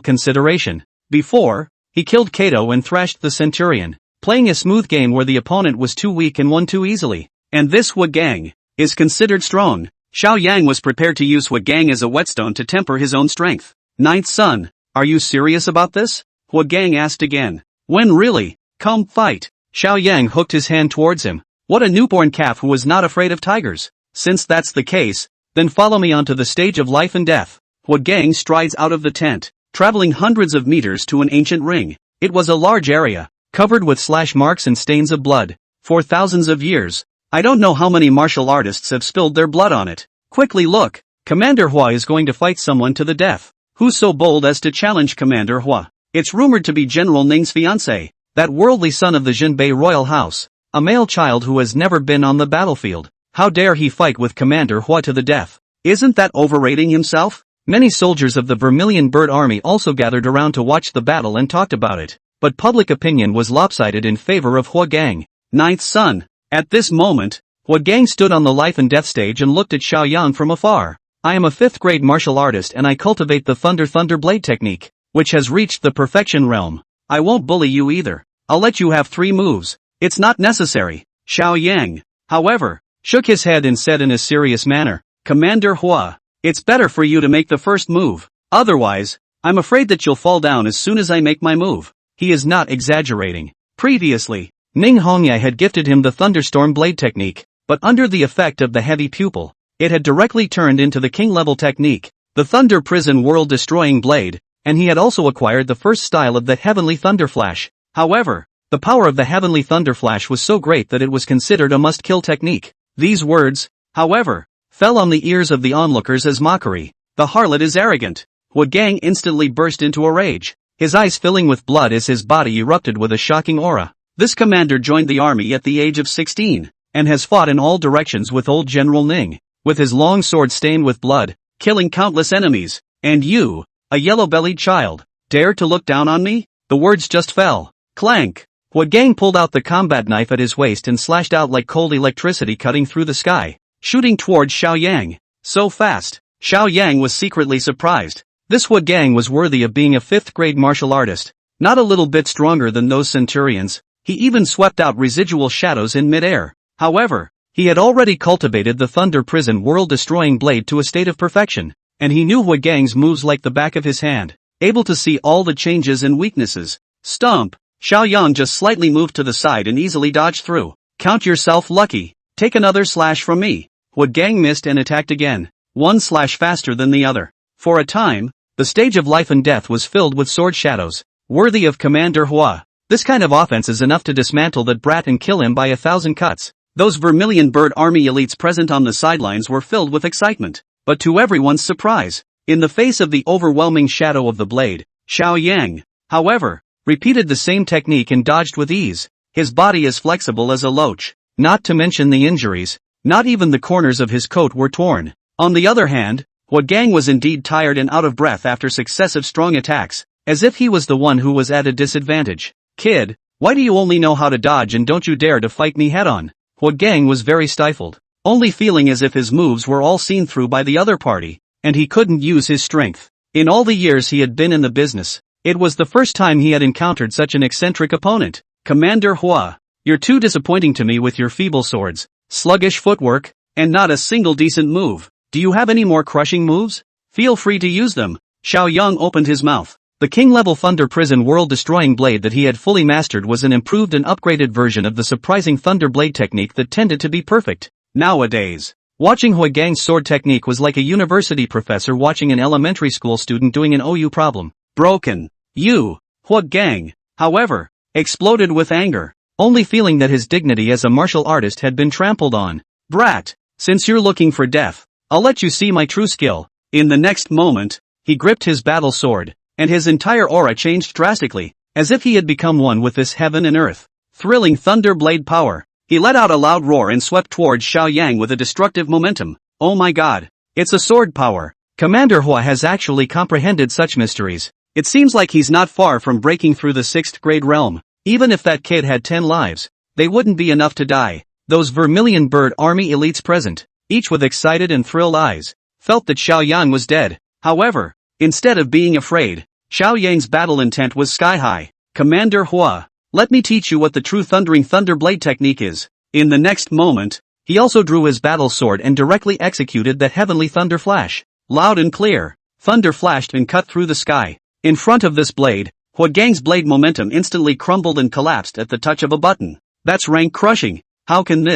consideration. Before, he killed Kato and thrashed the centurion, playing a smooth game where the opponent was too weak and won too easily. And this Huagang is considered strong. Xiao Yang was prepared to use Huagang as a whetstone to temper his own strength. Ninth son, are you serious about this? Huagang asked again. When really? Come fight. Xiao Yang hooked his hand towards him. What a newborn calf who was not afraid of tigers. Since that's the case, then follow me onto the stage of life and death. Huagang strides out of the tent, traveling hundreds of meters to an ancient ring. It was a large area, covered with slash marks and stains of blood. For thousands of years, I don't know how many martial artists have spilled their blood on it. Quickly look, Commander Hua is going to fight someone to the death. Who's so bold as to challenge Commander Hua? It's rumored to be General Ning's fiancé, that worldly son of the Jinbei royal house, a male child who has never been on the battlefield. How dare he fight with Commander Hua to the death? Isn't that overrating himself? Many soldiers of the Vermilion Bird Army also gathered around to watch the battle and talked about it, but public opinion was lopsided in favor of Huagang. Ninth son. At this moment, Huagang stood on the life and death stage and looked at Xiao Yang from afar. I am a 5th grade martial artist and I cultivate the Thunder Blade technique, which has reached the perfection realm. I won't bully you either. I'll let you have 3 moves. It's not necessary. Xiao Yang, however, shook his head and said in a serious manner, Commander Hua, it's better for you to make the first move. Otherwise, I'm afraid that you'll fall down as soon as I make my move. He is not exaggerating. Previously, Ning Hongyai had gifted him the Thunderstorm Blade technique, but under the effect of the heavy pupil, it had directly turned into the king-level technique, the Thunder Prison World-Destroying Blade, and he had also acquired the first style of the Heavenly Thunder Flash. However, the power of the Heavenly Thunder Flash was so great that it was considered a must-kill technique. These words, however, fell on the ears of the onlookers as mockery. The harlot is arrogant. Huagang instantly burst into a rage, his eyes filling with blood as his body erupted with a shocking aura. This commander joined the army at the age of 16, and has fought in all directions with old General Ning, with his long sword stained with blood, killing countless enemies. And you, a yellow-bellied child, dare to look down on me? The words just fell. Clank! Huagang pulled out the combat knife at his waist and slashed out like cold electricity cutting through the sky, shooting towards Xiao Yang. So fast, Xiao Yang was secretly surprised. This Huagang was worthy of being a 5th grade martial artist, not a little bit stronger than those centurions. He even swept out residual shadows in mid-air. However, he had already cultivated the Thunder Prison World-Destroying Blade to a state of perfection, and he knew Huagang's moves like the back of his hand, able to see all the changes and weaknesses. Stomp! Xiao Yang just slightly moved to the side and easily dodged through. Count yourself lucky. Take another slash from me. Huagang missed and attacked again, one slash faster than the other. For a time, the stage of life and death was filled with sword shadows, worthy of Commander Hua. This kind of offense is enough to dismantle that brat and kill him by 1,000 cuts. Those Vermilion Bird Army elites present on the sidelines were filled with excitement, but to everyone's surprise, in the face of the overwhelming shadow of the blade, Xiao Yang, however, repeated the same technique and dodged with ease, his body as flexible as a loach, not to mention the injuries, not even the corners of his coat were torn. On the other hand, Huagang was indeed tired and out of breath after successive strong attacks, as if he was the one who was at a disadvantage. Kid, why do you only know how to dodge and don't you dare to fight me head-on? Huagang was very stifled, only feeling as if his moves were all seen through by the other party, and he couldn't use his strength. In all the years he had been in the business, it was the first time he had encountered such an eccentric opponent. Commander Hua, you're too disappointing to me with your feeble swords, sluggish footwork, and not a single decent move. Do you have any more crushing moves? Feel free to use them. Xiao Yang opened his mouth, The king-level Thunder Prison world-destroying blade that he had fully mastered was an improved and upgraded version of the surprising Thunder Blade technique that tended to be perfect. Nowadays, watching Hua Gang's sword technique was like a university professor watching an elementary school student doing an OU problem. Broken. Hua Gang, however, exploded with anger, only feeling that his dignity as a martial artist had been trampled on. Brat, since you're looking for death, I'll let you see my true skill. In the next moment, he gripped his battle sword, and his entire aura changed drastically, as if he had become one with this heaven and earth. Thrilling Thunder Blade power. He let out a loud roar and swept towards Xiaoyang with a destructive momentum. Oh my god, it's a sword power. Commander Hua has actually comprehended such mysteries. It seems like he's not far from breaking through the 6th grade realm. Even if that kid had 10 lives, they wouldn't be enough to die. Those vermilion bird army elites present, each with excited and thrilled eyes, felt that Xiaoyang was dead. However, instead of being afraid, Xiaoyang's battle intent was sky-high. Commander Hua, let me teach you what the true thundering Thunder Blade technique is. In the next moment, he also drew his battle sword and directly executed that heavenly thunder flash. Loud and clear, thunder flashed and cut through the sky. In front of this blade, Hua Gang's blade momentum instantly crumbled and collapsed at the touch of a button. That's rank crushing. How can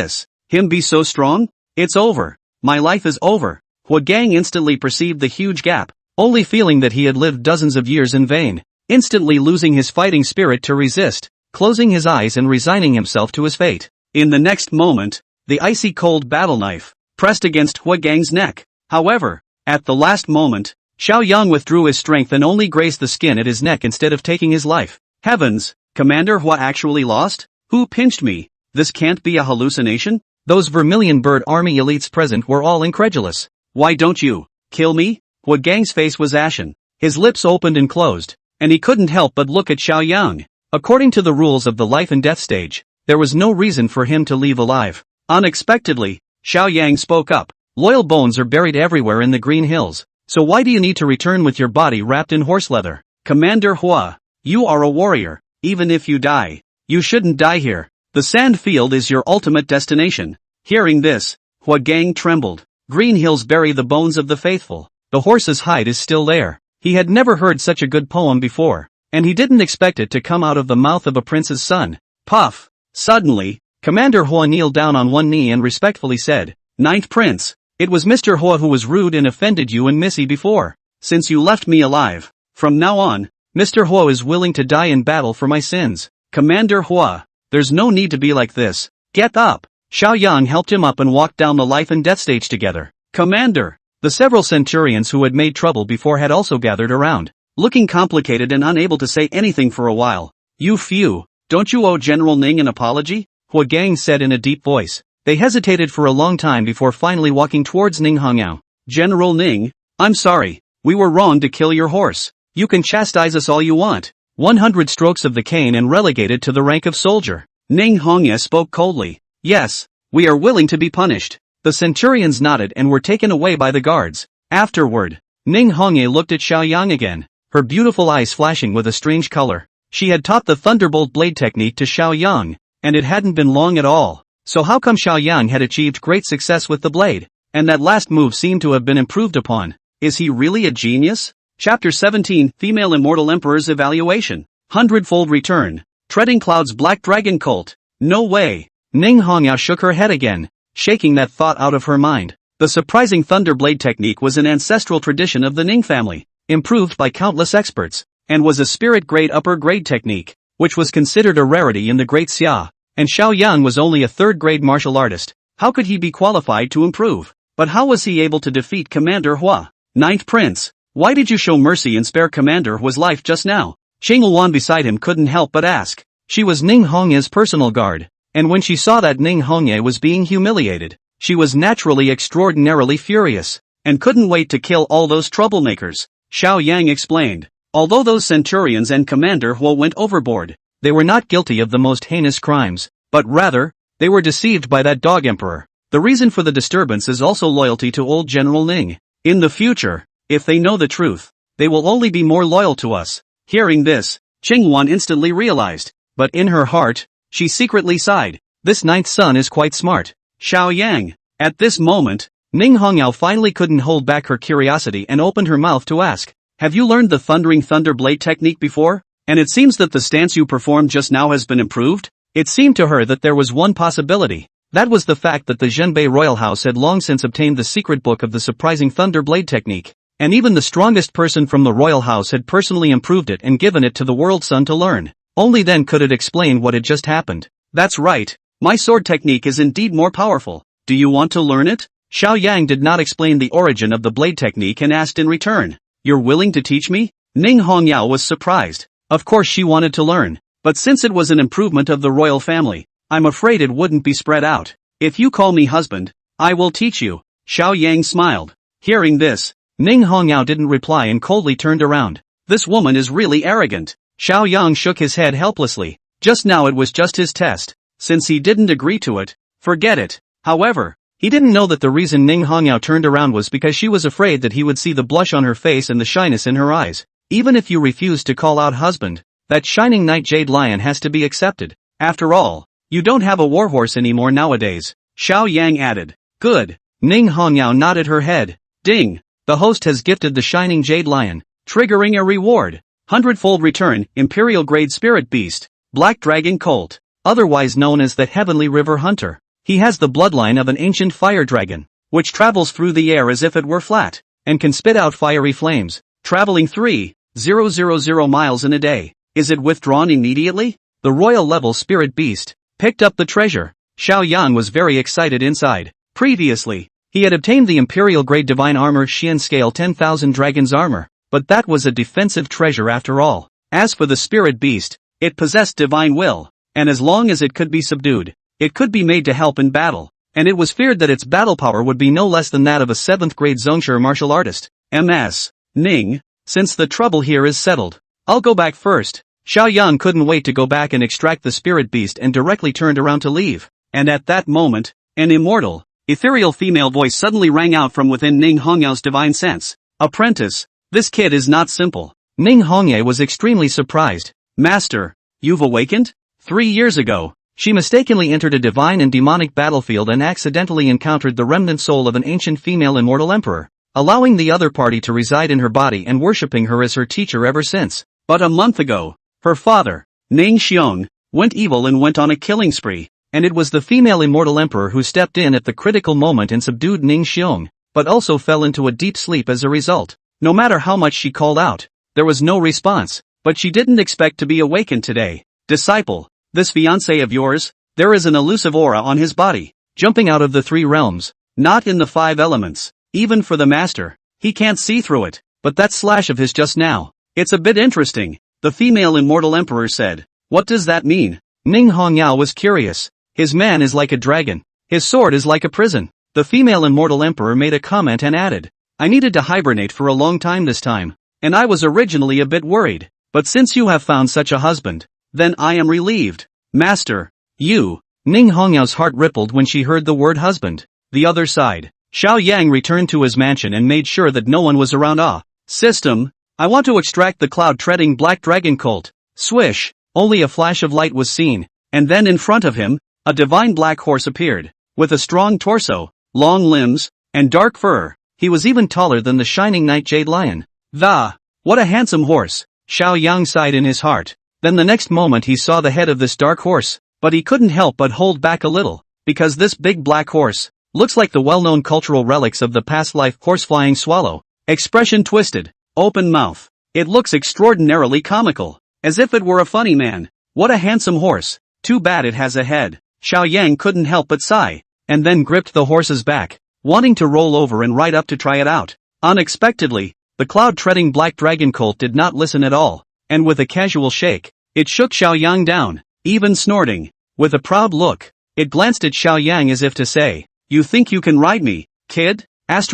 him be so strong? It's over. My life is over. Hua Gang instantly perceived the huge gap, only feeling that he had lived dozens of years in vain, instantly losing his fighting spirit to resist, closing his eyes and resigning himself to his fate. In the next moment, the icy cold battle knife pressed against Hua Gang's neck. However, at the last moment, Xiaoyang withdrew his strength and only grazed the skin at his neck instead of taking his life. Heavens, Commander Hua actually lost? Who pinched me? This can't be a hallucination? Those vermilion bird army elites present were all incredulous. Why don't you kill me? Hua Gang's face was ashen, his lips opened and closed, and he couldn't help but look at Xiaoyang. According to the rules of the life and death stage, there was no reason for him to leave alive. Unexpectedly, Xiaoyang spoke up. Loyal bones are buried everywhere in the Green Hills. So why do you need to return with your body wrapped in horse leather? Commander Hua, you are a warrior. Even if you die, you shouldn't die here. The sand field is your ultimate destination. Hearing this, Hua Gang trembled. Green Hills bury the bones of the faithful. The horse's hide is still there. He had never heard such a good poem before, and he didn't expect it to come out of the mouth of a prince's son. Puff! Suddenly, Commander Hua kneeled down on one knee and respectfully said, Ninth Prince, it was Mr. Hua who was rude and offended you and Missy before. Since you left me alive, from now on, Mr. Hua is willing to die in battle for my sins. Commander Hua, there's no need to be like this. Get up! Xiaoyang helped him up and walked down the life and death stage together. Commander! The several centurions who had made trouble before had also gathered around, looking complicated and unable to say anything for a while. You few, don't you owe General Ning an apology? Hua Gang said in a deep voice. They hesitated for a long time before finally walking towards Ning Hongyao. General Ning, I'm sorry, we were wrong to kill your horse. You can chastise us all you want. 100 strokes of the cane and relegated to the rank of soldier. Ning Hongyao spoke coldly. Yes, we are willing to be punished. The centurions nodded and were taken away by the guards. Afterward, Ning Hongyao looked at Xiaoyang again, her beautiful eyes flashing with a strange color. She had taught the Thunderbolt blade technique to Xiaoyang, and it hadn't been long at all. So how come Xiaoyang had achieved great success with the blade, and that last move seemed to have been improved upon? Is he really a genius? Chapter 17, Female Immortal Emperor's Evaluation. 100-fold Return. Treading Cloud's Black Dragon Cult. No way. Ning Hongyao shook her head again, shaking that thought out of her mind. The surprising Thunder Blade technique was an ancestral tradition of the Ning family, improved by countless experts, and was a spirit-grade upper-grade technique, which was considered a rarity in the Great Xia. And Xiaoyang was only a third-grade martial artist. How could he be qualified to improve? But how was he able to defeat Commander Hua? Ninth Prince, why did you show mercy and spare Commander Hua's life just now? Qingluan beside him couldn't help but ask. She was Ning Hongya's personal guard, and when she saw that Ning Hongya was being humiliated, she was naturally extraordinarily furious, and couldn't wait to kill all those troublemakers. Xiaoyang explained. Although those centurions and Commander Hua went overboard, they were not guilty of the most heinous crimes, but rather, they were deceived by that dog emperor. The reason for the disturbance is also loyalty to old General Ning. In the future, if they know the truth, they will only be more loyal to us. Hearing this, Qingluan instantly realized, but in her heart, she secretly sighed. This ninth son is quite smart. Xiaoyang. At this moment, Ning Hongyao finally couldn't hold back her curiosity and opened her mouth to ask, have you learned the Thundering Thunder Blade technique before? And it seems that the stance you performed just now has been improved? It seemed to her that there was one possibility. That was the fact that the Zhenbei royal house had long since obtained the secret book of the surprising Thunder Blade technique. And even the strongest person from the royal house had personally improved it and given it to the world son to learn. Only then could it explain what had just happened. That's right. My sword technique is indeed more powerful. Do you want to learn it? Xiao Yang did not explain the origin of the blade technique and asked in return. You're willing to teach me? Ning Hongyao was surprised. Of course she wanted to learn. But since it was an improvement of the royal family, I'm afraid it wouldn't be spread out. If you call me husband, I will teach you. Xiao Yang smiled. Hearing this, Ning Hongyao didn't reply and coldly turned around. This woman is really arrogant. Xiao Yang shook his head helplessly. Just now it was just his test. Since he didn't agree to it, forget it. However, he didn't know that the reason Ning Hongyao turned around was because she was afraid that he would see the blush on her face and the shyness in her eyes. Even if you refuse to call out husband, that shining knight jade lion has to be accepted. After all, you don't have a warhorse anymore nowadays. Xiao Yang added. Good. Ning Hongyao nodded her head. Ding. The host has gifted the shining jade lion, triggering a reward. 100-fold return, Imperial Grade Spirit Beast, Black Dragon Colt, otherwise known as the Heavenly River Hunter. He has the bloodline of an ancient fire dragon, which travels through the air as if it were flat, and can spit out fiery flames, traveling 3,000 miles in a day. Is it withdrawn immediately? The royal level spirit beast picked up the treasure. Xiao Yang was very excited inside. Previously, he had obtained the Imperial Grade Divine Armor Xian Scale 10,000 Dragon's Armor, but that was a defensive treasure after all. As for the spirit beast, it possessed divine will, and as long as it could be subdued, it could be made to help in battle, and it was feared that its battle power would be no less than that of a 7th grade Zongshi martial artist. MS. Ning, since the trouble here is settled, I'll go back first. Xiao Yang couldn't wait to go back and extract the spirit beast and directly turned around to leave. And at that moment, an immortal, ethereal female voice suddenly rang out from within Ning Hongyao's divine sense. Apprentice, this kid is not simple. Ning Hongyao was extremely surprised. Master, you've awakened? 3 years ago, she mistakenly entered a divine and demonic battlefield and accidentally encountered the remnant soul of an ancient female immortal emperor, allowing the other party to reside in her body and worshipping her as her teacher ever since. But a month ago, her father, Ning Xiong, went evil and went on a killing spree, and it was the female immortal emperor who stepped in at the critical moment and subdued Ning Xiong, but also fell into a deep sleep as a result. No matter how much she called out, there was no response, but she didn't expect to be awakened today. Disciple, this fiancé of yours, there is an elusive aura on his body, jumping out of the 3 realms, not in the 5 elements. Even for the master, he can't see through it, but that slash of his just now, it's a bit interesting, the female immortal emperor said. What does that mean? Ning Hongyao was curious. His man is like a dragon. His sword is like a prison. The female immortal emperor made a comment and added, I needed to hibernate for a long time this time, and I was originally a bit worried, but since you have found such a husband, then I am relieved. Master, you. Ning Hongyao's heart rippled when she heard the word husband. The other side. Xiao Yang returned to his mansion and made sure that no one was around. System, I want to extract the cloud-treading black dragon colt. Swish, only a flash of light was seen, and then in front of him, a divine black horse appeared, with a strong torso, long limbs, and dark fur. He was even taller than the shining knight jade lion. What a handsome horse, Xiao Yang sighed in his heart. Then the next moment he saw the head of this dark horse, but he couldn't help but hold back a little, because this big black horse looks like the well-known cultural relics of the past life horse-flying swallow. Expression twisted, open mouth. It looks extraordinarily comical, as if it were a funny man. What a handsome horse. Too bad it has a head. Xiao Yang couldn't help but sigh, and then gripped the horse's back, wanting to roll over and ride up to try it out. Unexpectedly, the cloud-treading black dragon colt did not listen at all, and with a casual shake, it shook Xiao Yang down, even snorting. With a proud look, it glanced at Xiao Yang as if to say, you think you can ride me, kid? This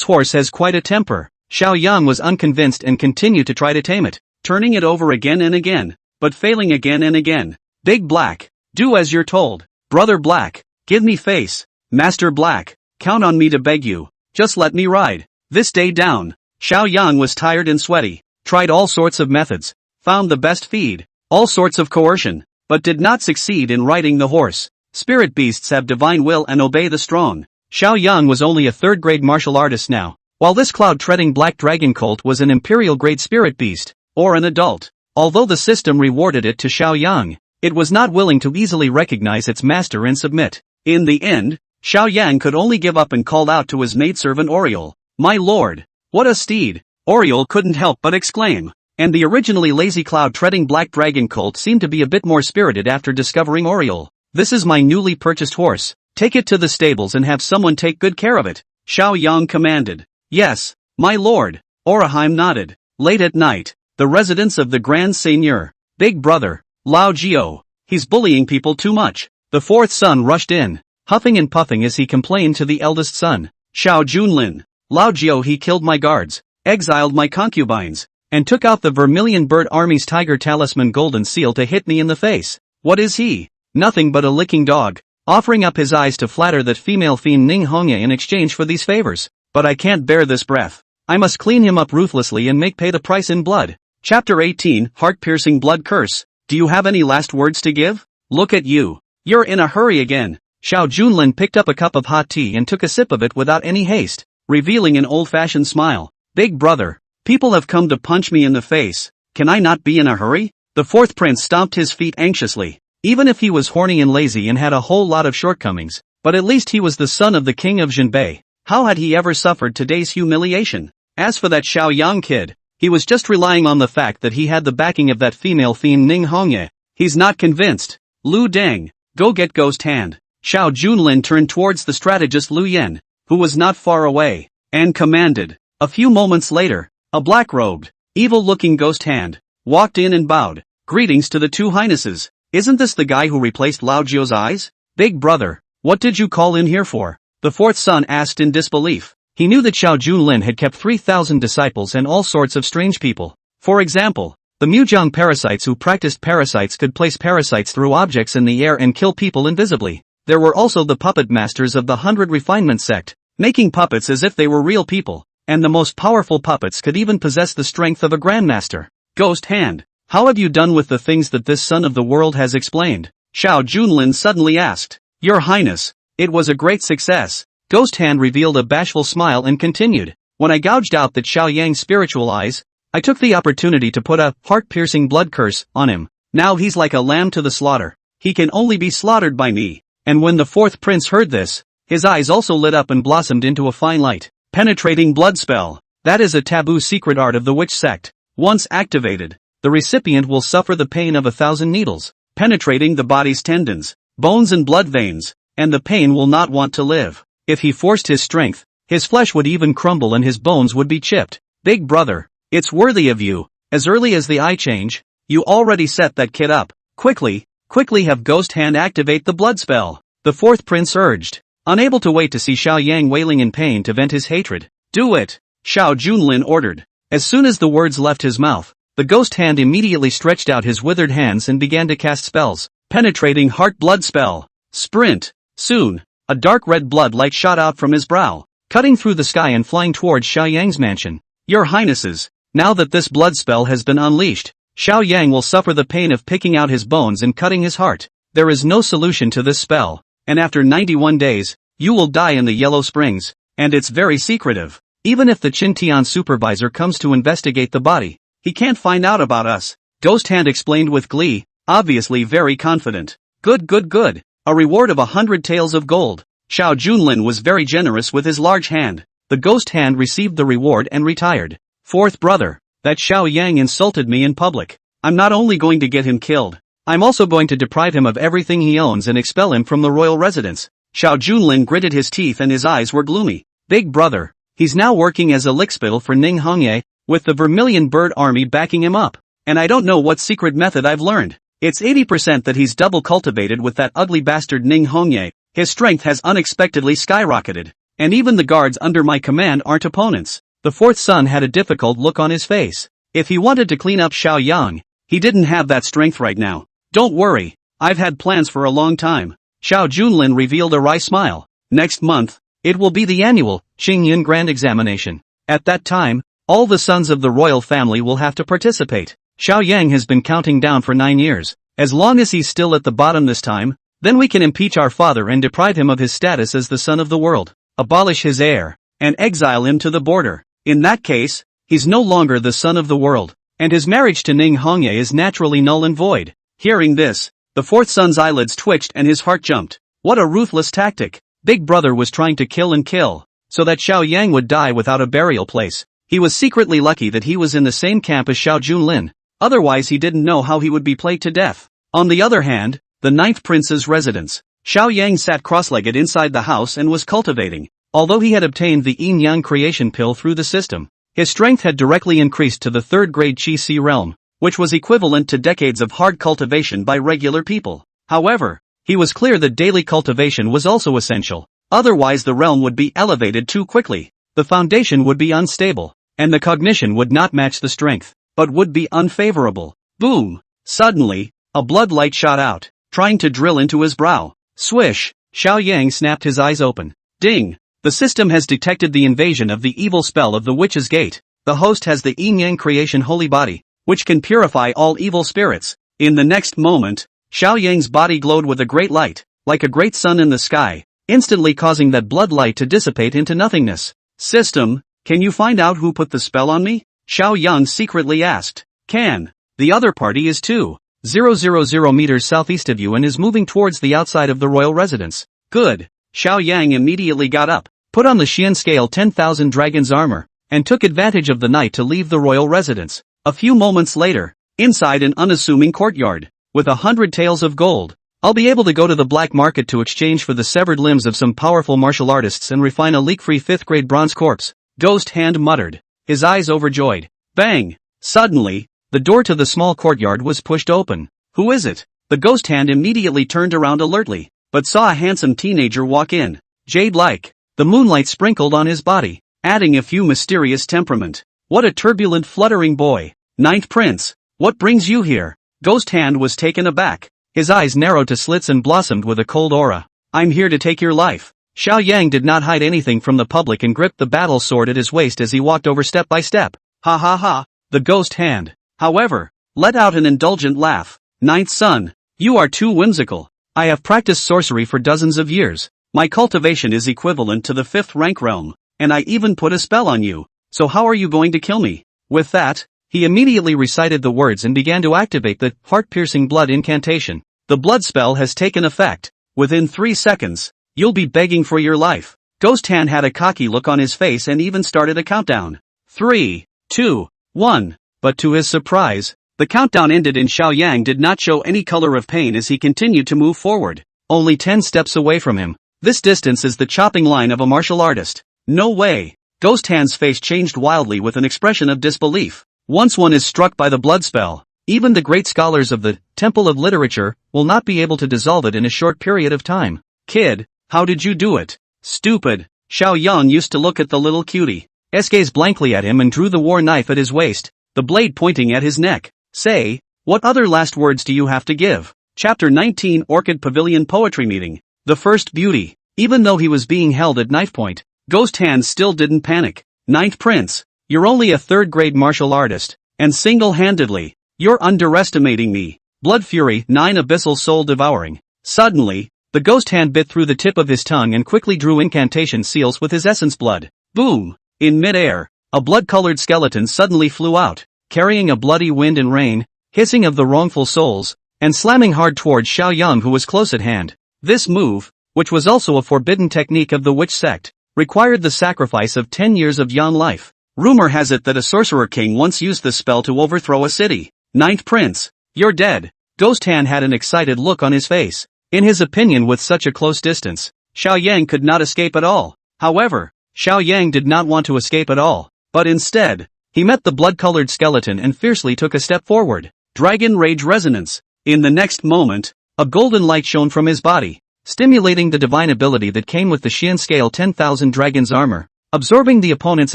horse has quite a temper. Xiao Yang was unconvinced and continued to try to tame it, turning it over again and again, but failing again and again. Big Black, do as you're told. Brother Black, give me face. Master Black, count on me to beg you, just let me ride this day down. Xiao Yang was tired and sweaty, tried all sorts of methods, found the best feed, all sorts of coercion, but did not succeed in riding the horse. Spirit beasts have divine will and obey the strong. Xiao Yang was only a 3rd grade martial artist now, while this cloud-treading black dragon colt was an imperial-grade spirit beast, or an adult. Although the system rewarded it to Xiao Yang, it was not willing to easily recognize its master and submit. In the end, Xiao Yang could only give up and called out to his maidservant Oriole. "My lord, what a steed!" Oriole couldn't help but exclaim. And the originally lazy cloud-treading black dragon colt seemed to be a bit more spirited after discovering Oriole. "This is my newly purchased horse. Take it to the stables and have someone take good care of it," Xiao Yang commanded. "Yes, my lord," Oraheim nodded. Late at night, the residence of the Grand Seigneur, Big Brother, Lao Jiao. "He's bullying people too much." The fourth son rushed in, huffing and puffing as he complained to the eldest son, Xiao Junlin. "Lao Jiao, he killed my guards, exiled my concubines, and took out the Vermilion Bird Army's tiger talisman golden seal to hit me in the face. What is he? Nothing but a licking dog, offering up his eyes to flatter that female fiend Ning Hongye in exchange for these favors. But I can't bear this breath. I must clean him up ruthlessly and make pay the price in blood." Chapter 18, Heart-Piercing Blood Curse. "Do you have any last words to give? Look at you. You're in a hurry again." Xiao Junlin picked up a cup of hot tea and took a sip of it without any haste, revealing an old-fashioned smile. "Big brother, people have come to punch me in the face. Can I not be in a hurry?" The fourth prince stomped his feet anxiously. Even if he was horny and lazy and had a whole lot of shortcomings, but at least he was the son of the king of Jinbei. How had he ever suffered today's humiliation? As for that Xiao Yang kid, he was just relying on the fact that he had the backing of that female fiend Ning Hongye. He's not convinced. "Lu Deng, go get Ghost Hand." Xiao Junlin turned towards the strategist Lu Yen, who was not far away, and commanded. A few moments later, a black-robed, evil-looking Ghost Hand walked in and bowed. "Greetings to the two highnesses. Isn't this the guy who replaced Lao Jiao's eyes?" "Big brother, what did you call in here for?" the fourth son asked in disbelief. He knew that Xiao Junlin had kept 3,000 disciples and all sorts of strange people. For example, the Mujiang parasites who practiced parasites could place parasites through objects in the air and kill people invisibly. There were also the puppet masters of the 100 Refinement sect, making puppets as if they were real people, and the most powerful puppets could even possess the strength of a grandmaster. "Ghost Hand, how have you done with the things that this son of the world has explained?" Xiao Junlin suddenly asked. "Your Highness, it was a great success." Ghost Hand revealed a bashful smile and continued. "When I gouged out that Xiao Yang's spiritual eyes, I took the opportunity to put a heart-piercing blood curse on him. Now he's like a lamb to the slaughter. He can only be slaughtered by me." And when the fourth prince heard this, his eyes also lit up and blossomed into a fine light. Penetrating blood spell. That is a taboo secret art of the witch sect. Once activated, the recipient will suffer the pain of 1,000 needles, penetrating the body's tendons, bones and blood veins, and the pain will not want to live. If he forced his strength, his flesh would even crumble and his bones would be chipped. "Big brother, it's worthy of you. As early as the eye change, you already set that kid up. Quickly have Ghost Hand activate the blood spell," the fourth prince urged, unable to wait to see Xiao Yang wailing in pain to vent his hatred. "Do it," Xiao Junlin ordered. As soon as the words left his mouth, the Ghost Hand immediately stretched out his withered hands and began to cast spells. Penetrating heart blood spell. Sprint. Soon, a dark red blood light shot out from his brow, cutting through the sky and flying towards Xiao Yang's mansion. "Your Highnesses, now that this blood spell has been unleashed, Xiao Yang will suffer the pain of picking out his bones and cutting his heart. There is no solution to this spell, and after 91 days, you will die in the Yellow Springs, and it's very secretive. Even if the Qintian supervisor comes to investigate the body, he can't find out about us." Ghost Hand explained with glee, obviously very confident. Good. A reward of 100 taels of gold." Xiao Junlin was very generous with his large hand. The Ghost Hand received the reward and retired. "Fourth brother, that Xiao Yang insulted me in public. I'm not only going to get him killed, I'm also going to deprive him of everything he owns and expel him from the royal residence." Xiao Junlin gritted his teeth and his eyes were gloomy. "Big brother, he's now working as a lickspittle for Ning Hongye, with the Vermilion Bird Army backing him up. And I don't know what secret method I've learned. It's 80% that he's double cultivated with that ugly bastard Ning Hongye. His strength has unexpectedly skyrocketed. And even the guards under my command aren't opponents." The fourth son had a difficult look on his face. If he wanted to clean up Xiao Yang, he didn't have that strength right now. "Don't worry, I've had plans for a long time." Xiao Junlin revealed a wry smile. "Next month, it will be the annual Qingyun Grand Examination. At that time, all the sons of the royal family will have to participate. Xiao Yang has been counting down for 9 years. As long as he's still at the bottom this time, then we can impeach our father and deprive him of his status as the son of the world. Abolish his heir. and exile him to the border. In that case, he's no longer the son of the world, and his marriage to Ning Hongye is naturally null and void. Hearing this, the fourth son's eyelids twitched and his heart jumped. What a ruthless tactic. Big brother was trying to kill, so that Xiao Yang would die without a burial place. He was secretly lucky that he was in the same camp as Xiao Junlin. Otherwise he didn't know how he would be played to death. On the other hand, the ninth prince's residence. Xiao Yang sat cross-legged inside the house and was cultivating. Although he had obtained the yin-yang creation pill through the system, his strength had directly increased to the third-grade Qi-Si realm, which was equivalent to decades of hard cultivation by regular people. However, he was clear that daily cultivation was also essential. Otherwise the realm would be elevated too quickly. The foundation would be unstable, and the cognition would not match the strength, but would be unfavorable. Boom! Suddenly, a blood light shot out, trying to drill into his brow. Swish! Xiao Yang snapped his eyes open. Ding! The system has detected the invasion of the evil spell of the Witch's Gate. The host has the yin-yang creation holy body, which can purify all evil spirits. In the next moment, Xiao Yang's body glowed with a great light, like a great sun in the sky, instantly causing that blood light to dissipate into nothingness. System, can you find out who put the spell on me? Xiao Yang secretly asked. Can. The other party is 2,000 meters southeast of you and is moving towards the outside of the royal residence. Good. Xiao Yang immediately got up, put on the Xian scale 10,000 dragon's armor, and took advantage of the night to leave the royal residence. A few moments later, inside an unassuming courtyard, with 100 taels of gold, I'll be able to go to the black market to exchange for the severed limbs of some powerful martial artists and refine a leak-free 5th grade bronze corpse. Ghost Hand muttered, his eyes overjoyed. Bang! Suddenly, the door to the small courtyard was pushed open. Who is it? The Ghost Hand immediately turned around alertly, but saw a handsome teenager walk in. Jade-like, the moonlight sprinkled on his body, adding a few mysterious temperament. What a turbulent fluttering boy. Ninth Prince, what brings you here? Ghost Hand was taken aback. His eyes narrowed to slits and blossomed with a cold aura. I'm here to take your life. Xiao Yang did not hide anything from the public and gripped the battle sword at his waist as he walked over step by step. Ha ha ha. The Ghost Hand, however, let out an indulgent laugh. Ninth son, you are too whimsical. I have practiced sorcery for dozens of years. My cultivation is equivalent to the 5th rank realm, and I even put a spell on you. So how are you going to kill me? With that, he immediately recited the words and began to activate the heart-piercing blood incantation. The blood spell has taken effect. Within 3 seconds, you'll be begging for your life. Ghost Hand had a cocky look on his face and even started a countdown. 3, 2, 1. But to his surprise, the countdown ended and Xiao Yang did not show any color of pain as he continued to move forward. Only 10 steps away from him. This distance is the chopping line of a martial artist. No way. Ghost Hand's face changed wildly with an expression of disbelief. Once one is struck by the blood spell, even the great scholars of the Temple of Literature will not be able to dissolve it in a short period of time. Kid, how did you do it? Stupid. Xiao Yang used to look at the little cutie, gazed blankly at him and drew the war knife at his waist, the blade pointing at his neck. Say, what other last words do you have to give? Chapter 19 Orchid Pavilion Poetry Meeting. The First Beauty. Even though he was being held at knife point, Ghost Hand still didn't panic. Ninth Prince, you're only a 3rd grade martial artist, and single-handedly, you're underestimating me. Blood Fury 9 Abyssal Soul Devouring. Suddenly, the Ghost Hand bit through the tip of his tongue and quickly drew incantation seals with his essence blood. Boom! In mid-air, a blood-colored skeleton suddenly flew out, carrying a bloody wind and rain, hissing of the wrongful souls, and slamming hard towards Xiao Yang who was close at hand. This move, which was also a forbidden technique of the witch sect, required the sacrifice of 10 years of Yan life. Rumor has it that a sorcerer king once used this spell to overthrow a city. Ninth Prince, you're dead. Ghost Hand had an excited look on his face. In his opinion, with such a close distance, Xiao Yang could not escape at all. However, Xiao Yang did not want to escape at all, but instead, he met the blood-colored skeleton and fiercely took a step forward. Dragon Rage Resonance. In the next moment, a golden light shone from his body, stimulating the divine ability that came with the Xian scale 10,000 dragon's armor, absorbing the opponent's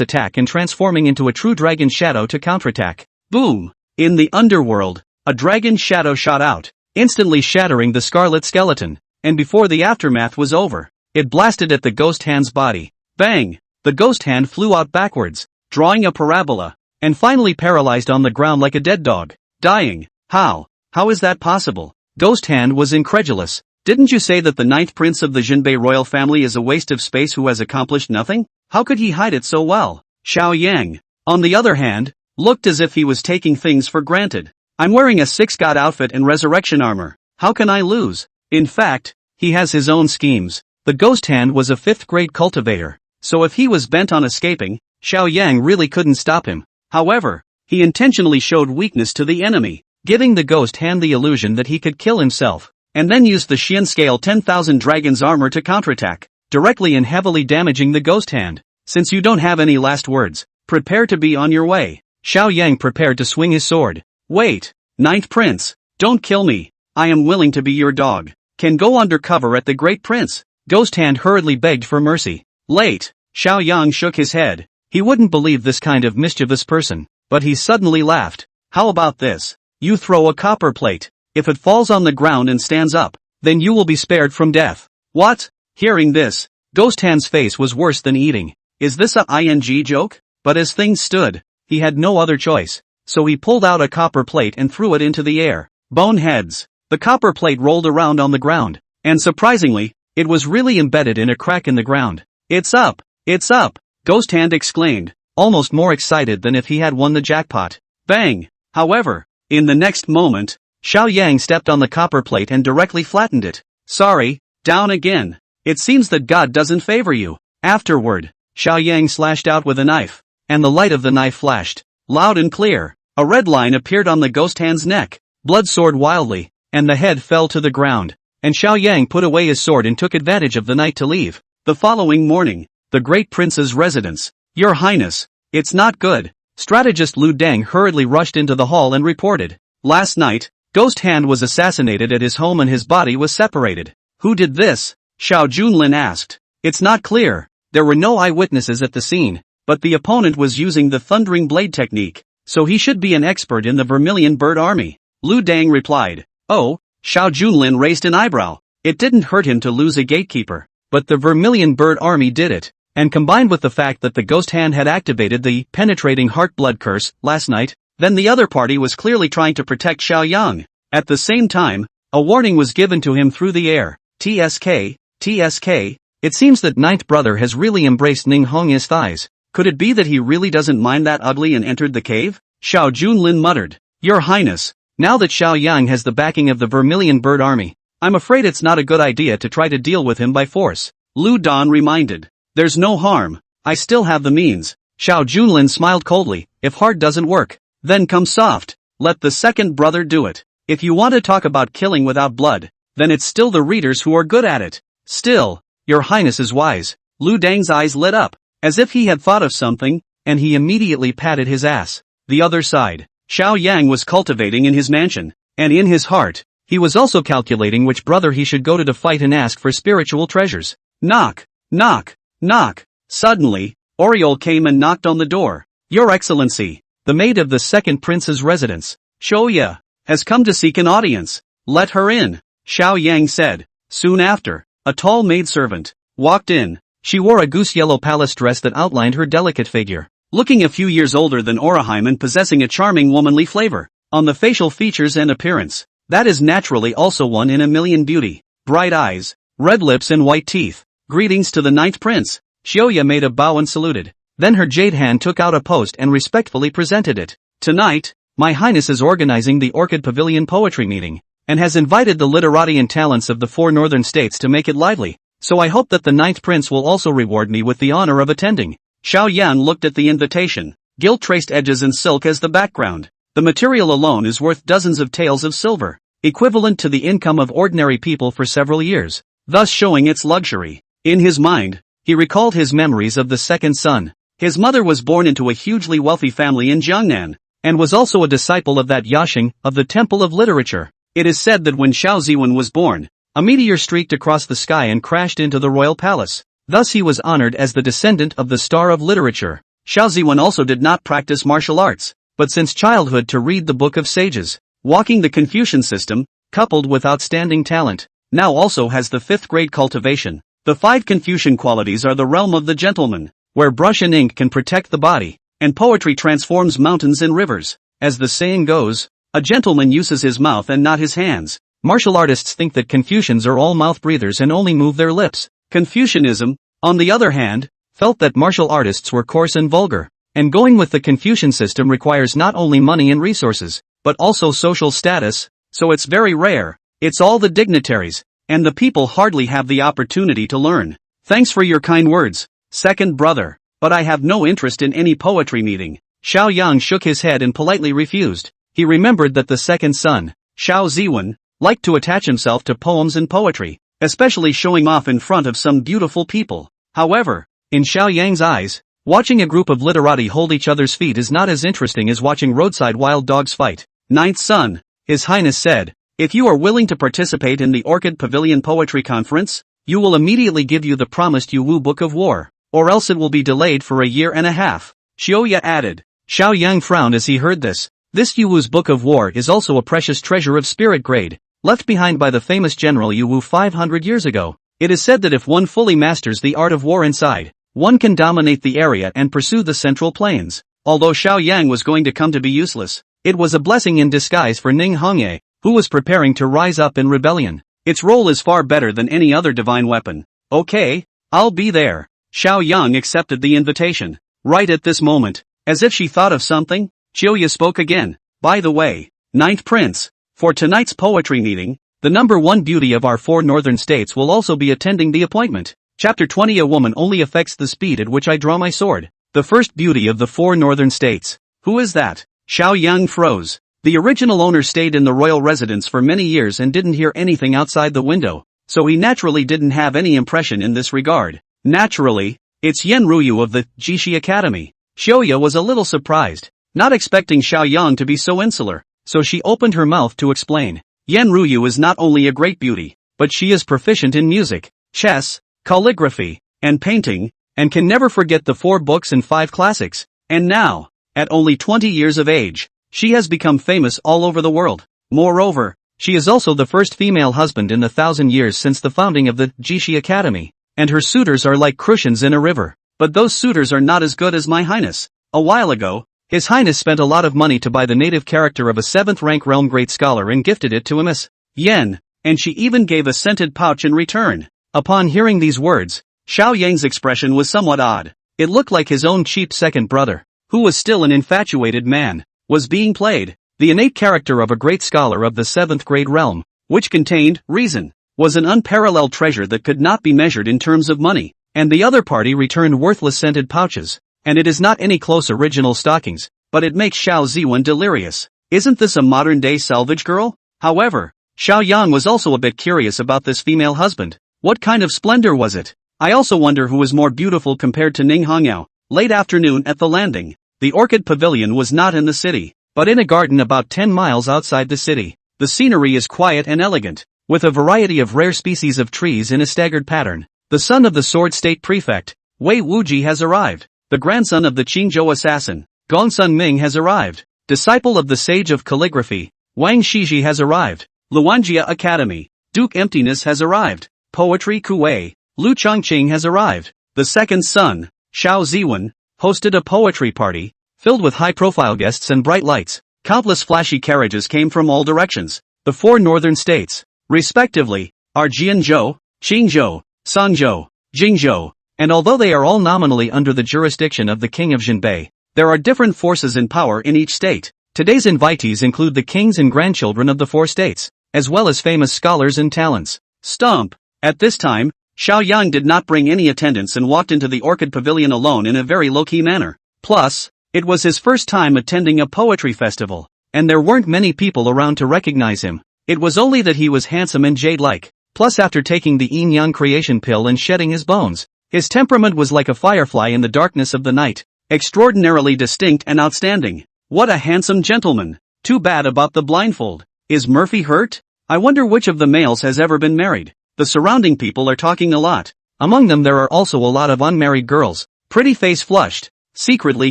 attack and transforming into a true dragon shadow to counterattack. Boom! In the underworld, a dragon shadow shot out, instantly shattering the scarlet skeleton, and before the aftermath was over, it blasted at the Ghost Hand's body. Bang! The Ghost Hand flew out backwards, drawing a parabola, and finally paralyzed on the ground like a dead dog, dying. How? How is that possible? Ghost Hand was incredulous. Didn't you say that the ninth prince of the Jinbei royal family is a waste of space who has accomplished nothing? How could he hide it so well? Xiao Yang, on the other hand, looked as if he was taking things for granted. I'm wearing a six-god outfit and resurrection armor. How can I lose? In fact, he has his own schemes. The ghost hand was a fifth-grade cultivator, so if he was bent on escaping, Xiao Yang really couldn't stop him. However, he intentionally showed weakness to the enemy, giving the ghost hand the illusion that he could kill himself, and then used the Xian scale 10,000 dragon's armor to counterattack, directly and heavily damaging the ghost hand. Since you don't have any last words, prepare to be on your way. Xiao Yang prepared to swing his sword. Wait, Ninth Prince, don't kill me. I am willing to be your dog. Can go undercover at the Great Prince. Ghost hand hurriedly begged for mercy. Late. Xiao Yang shook his head. He wouldn't believe this kind of mischievous person, but he suddenly laughed. How about this? You throw a copper plate. If it falls on the ground and stands up, then you will be spared from death. What? Hearing this, Ghost hand's face was worse than eating. Is this a ing joke? But as things stood, he had no other choice, so he pulled out a copper plate and threw it into the air. Boneheads! The copper plate rolled around on the ground, and surprisingly, it was really embedded in a crack in the ground. It's up! It's up! Ghost hand exclaimed, almost more excited than if he had won the jackpot. Bang! However, in the next moment, Xiao Yang stepped on the copper plate and directly flattened it. Sorry, down again. It seems that God doesn't favor you. Afterward, Xiao Yang slashed out with a knife, and the light of the knife flashed, loud and clear. A red line appeared on the ghost hand's neck, blood soared wildly, and the head fell to the ground, and Xiao Yang put away his sword and took advantage of the night to leave. The following morning, the Great Prince's residence. Your Highness, it's not good. Strategist Lu Deng hurriedly rushed into the hall and reported. Last night, Ghost Hand was assassinated at his home and his body was separated. Who did this? Xiao Junlin asked. It's not clear. There were no eyewitnesses at the scene, but the opponent was using the Thundering Blade technique, so he should be an expert in the Vermilion Bird Army. Lu Deng replied. Oh, Xiao Junlin raised an eyebrow. It didn't hurt him to lose a gatekeeper, but the Vermilion Bird Army did it, and combined with the fact that the Ghost Hand had activated the Penetrating Heart Blood Curse last night, then the other party was clearly trying to protect Xiao Yang. At the same time, a warning was given to him through the air. TSK, TSK. It seems that Ninth Brother has really embraced Ning Hong's thighs. Could it be that he really doesn't mind that ugly and entered the cave? Xiao Junlin muttered. Your Highness, now that Xiao Yang has the backing of the Vermilion Bird Army, I'm afraid it's not a good idea to try to deal with him by force. Lu Dan reminded. There's no harm. I still have the means. Xiao Junlin smiled coldly. If hard doesn't work, then come soft. Let the second brother do it. If you want to talk about killing without blood, then it's still the readers who are good at it. Still, Your Highness is wise. Lu Deng's eyes lit up, as if he had thought of something, and he immediately patted his ass. The other side, Xiao Yang was cultivating in his mansion, and in his heart, he was also calculating which brother he should go to fight and ask for spiritual treasures. Knock, knock, knock. Suddenly, Oriole came and knocked on the door. Your Excellency, the maid of the second prince's residence, Shoya, has come to seek an audience. Let her in, Xiao Yang said. Soon after, a tall maidservant walked in. She wore a goose-yellow palace dress that outlined her delicate figure, looking a few years older than Oraheim and possessing a charming womanly flavor on the facial features and appearance. That is naturally also one in a million beauty. Bright eyes, red lips and white teeth. Greetings to the Ninth Prince. Shoya made a bow and saluted. Then her jade hand took out a post and respectfully presented it. Tonight, My Highness is organizing the Orchid Pavilion Poetry Meeting, and has invited the literati and talents of the 4 northern states to make it lively, so I hope that the Ninth Prince will also reward me with the honor of attending. Xiao Yan looked at the invitation. Gilt-traced edges and silk as the background. The material alone is worth dozens of taels of silver, equivalent to the income of ordinary people for several years, thus showing its luxury. In his mind, he recalled his memories of the second son. His mother was born into a hugely wealthy family in Jiangnan, and was also a disciple of that Yaxing of the Temple of Literature. It is said that when Xiao Ziwen was born, a meteor streaked across the sky and crashed into the royal palace. Thus he was honored as the descendant of the Star of Literature. Xiao Ziwen also did not practice martial arts, but since childhood to read the Book of Sages, walking the Confucian system, coupled with outstanding talent, now also has the 5th grade cultivation. The 5 Confucian qualities are the realm of the gentleman, where brush and ink can protect the body, and poetry transforms mountains and rivers. As the saying goes, a gentleman uses his mouth and not his hands. Martial artists think that Confucians are all mouth breathers and only move their lips. Confucianism, on the other hand, felt that martial artists were coarse and vulgar. And going with the Confucian system requires not only money and resources, but also social status, so it's very rare. It's all the dignitaries, and the people hardly have the opportunity to learn. Thanks for your kind words, second brother, but I have no interest in any poetry meeting. Xiao Yang shook his head and politely refused. He remembered that the second son, Xiao Ziwen, liked to attach himself to poems and poetry, especially showing off in front of some beautiful people. However, in Xiao Yang's eyes, watching a group of literati hold each other's feet is not as interesting as watching roadside wild dogs fight. Ninth son, His Highness said, if you are willing to participate in the Orchid Pavilion Poetry Conference, you will immediately give you the promised Yuwu Book of War, or else it will be delayed for a year and a half. Xiaoya added. Xiao Yang frowned as he heard this. This Yuwu's Book of War is also a precious treasure of spirit grade, left behind by the famous General Yuwu 500 years ago. It is said that if one fully masters the art of war inside, one can dominate the area and pursue the central plains. Although Xiao Yang was going to come to be useless, it was a blessing in disguise for Ning Hongye, who was preparing to rise up in rebellion. Its role is far better than any other divine weapon. Okay, I'll be there. Xiao Yang accepted the invitation. Right at this moment, as if she thought of something, Qiuya spoke again. By the way, Ninth Prince, for tonight's poetry meeting, the number one beauty of our 4 northern states will also be attending the appointment. Chapter 20. A woman only affects the speed at which I draw my sword. The first beauty of the 4 northern states. Who is that? Xiao Yang froze. The original owner stayed in the royal residence for many years and didn't hear anything outside the window, so he naturally didn't have any impression in this regard. Naturally, it's Yen Ruyu of the Jishi Academy. Xiaoya was a little surprised, not expecting Xiao Yang to be so insular, so she opened her mouth to explain. Yen Ruyu is not only a great beauty, but she is proficient in music, chess, calligraphy, and painting, and can never forget the 4 books and 5 classics. And now, at only 20 years of age, she has become famous all over the world. Moreover, she is also the first female husband in the 1,000 years since the founding of the Jishi Academy, and her suitors are like crucians in a river. But those suitors are not as good as my highness. A while ago, His Highness spent a lot of money to buy the native character of a 7th rank realm great scholar and gifted it to Ms. Yen, and she even gave a scented pouch in return. Upon hearing these words, Xiao Yang's expression was somewhat odd. It looked like his own cheap second brother, who was still an infatuated man, was being played. The innate character of a great scholar of the 7th grade realm, which contained reason, was an unparalleled treasure that could not be measured in terms of money, and the other party returned worthless scented pouches, and it is not any close original stockings, but it makes Xiao Ziwen delirious. Isn't this a modern-day salvage girl? However, Xiao Yang was also a bit curious about this female husband. What kind of splendor was it? I also wonder who was more beautiful compared to Ning Hongyao. Late afternoon at the landing. The Orchid Pavilion was not in the city, but in a garden about 10 miles outside the city. The scenery is quiet and elegant, with a variety of rare species of trees in a staggered pattern. The son of the Sword State Prefect, Wei Wuji has arrived. The grandson of the Qingzhou assassin, Gongsun Ming has arrived. Disciple of the Sage of Calligraphy, Wang Shiji has arrived. Luanjia Academy, Duke Emptiness has arrived. Poetry Kuwei, Lu Chongqing has arrived. The second son, Xiao Ziwen, hosted a poetry party, filled with high-profile guests and bright lights. Countless flashy carriages came from all directions. The 4 northern states, respectively, are Jianzhou, Qingzhou, Sangzhou, Jingzhou, and although they are all nominally under the jurisdiction of the King of Jinbei, there are different forces in power in each state. Today's invitees include the kings and grandchildren of the 4 states, as well as famous scholars and talents. Stomp. At this time, Xiao Yang did not bring any attendants and walked into the Orchid Pavilion alone in a very low-key manner. Plus, it was his first time attending a poetry festival, and there weren't many people around to recognize him. It was only that he was handsome and jade-like. Plus, after taking the yin-yang creation pill and shedding his bones, his temperament was like a firefly in the darkness of the night, extraordinarily distinct and outstanding. What a handsome gentleman. Too bad about the blindfold. Is Murphy hurt? I wonder which of the males has ever been married. The surrounding people are talking a lot. Among them there are also a lot of unmarried girls, pretty face flushed, secretly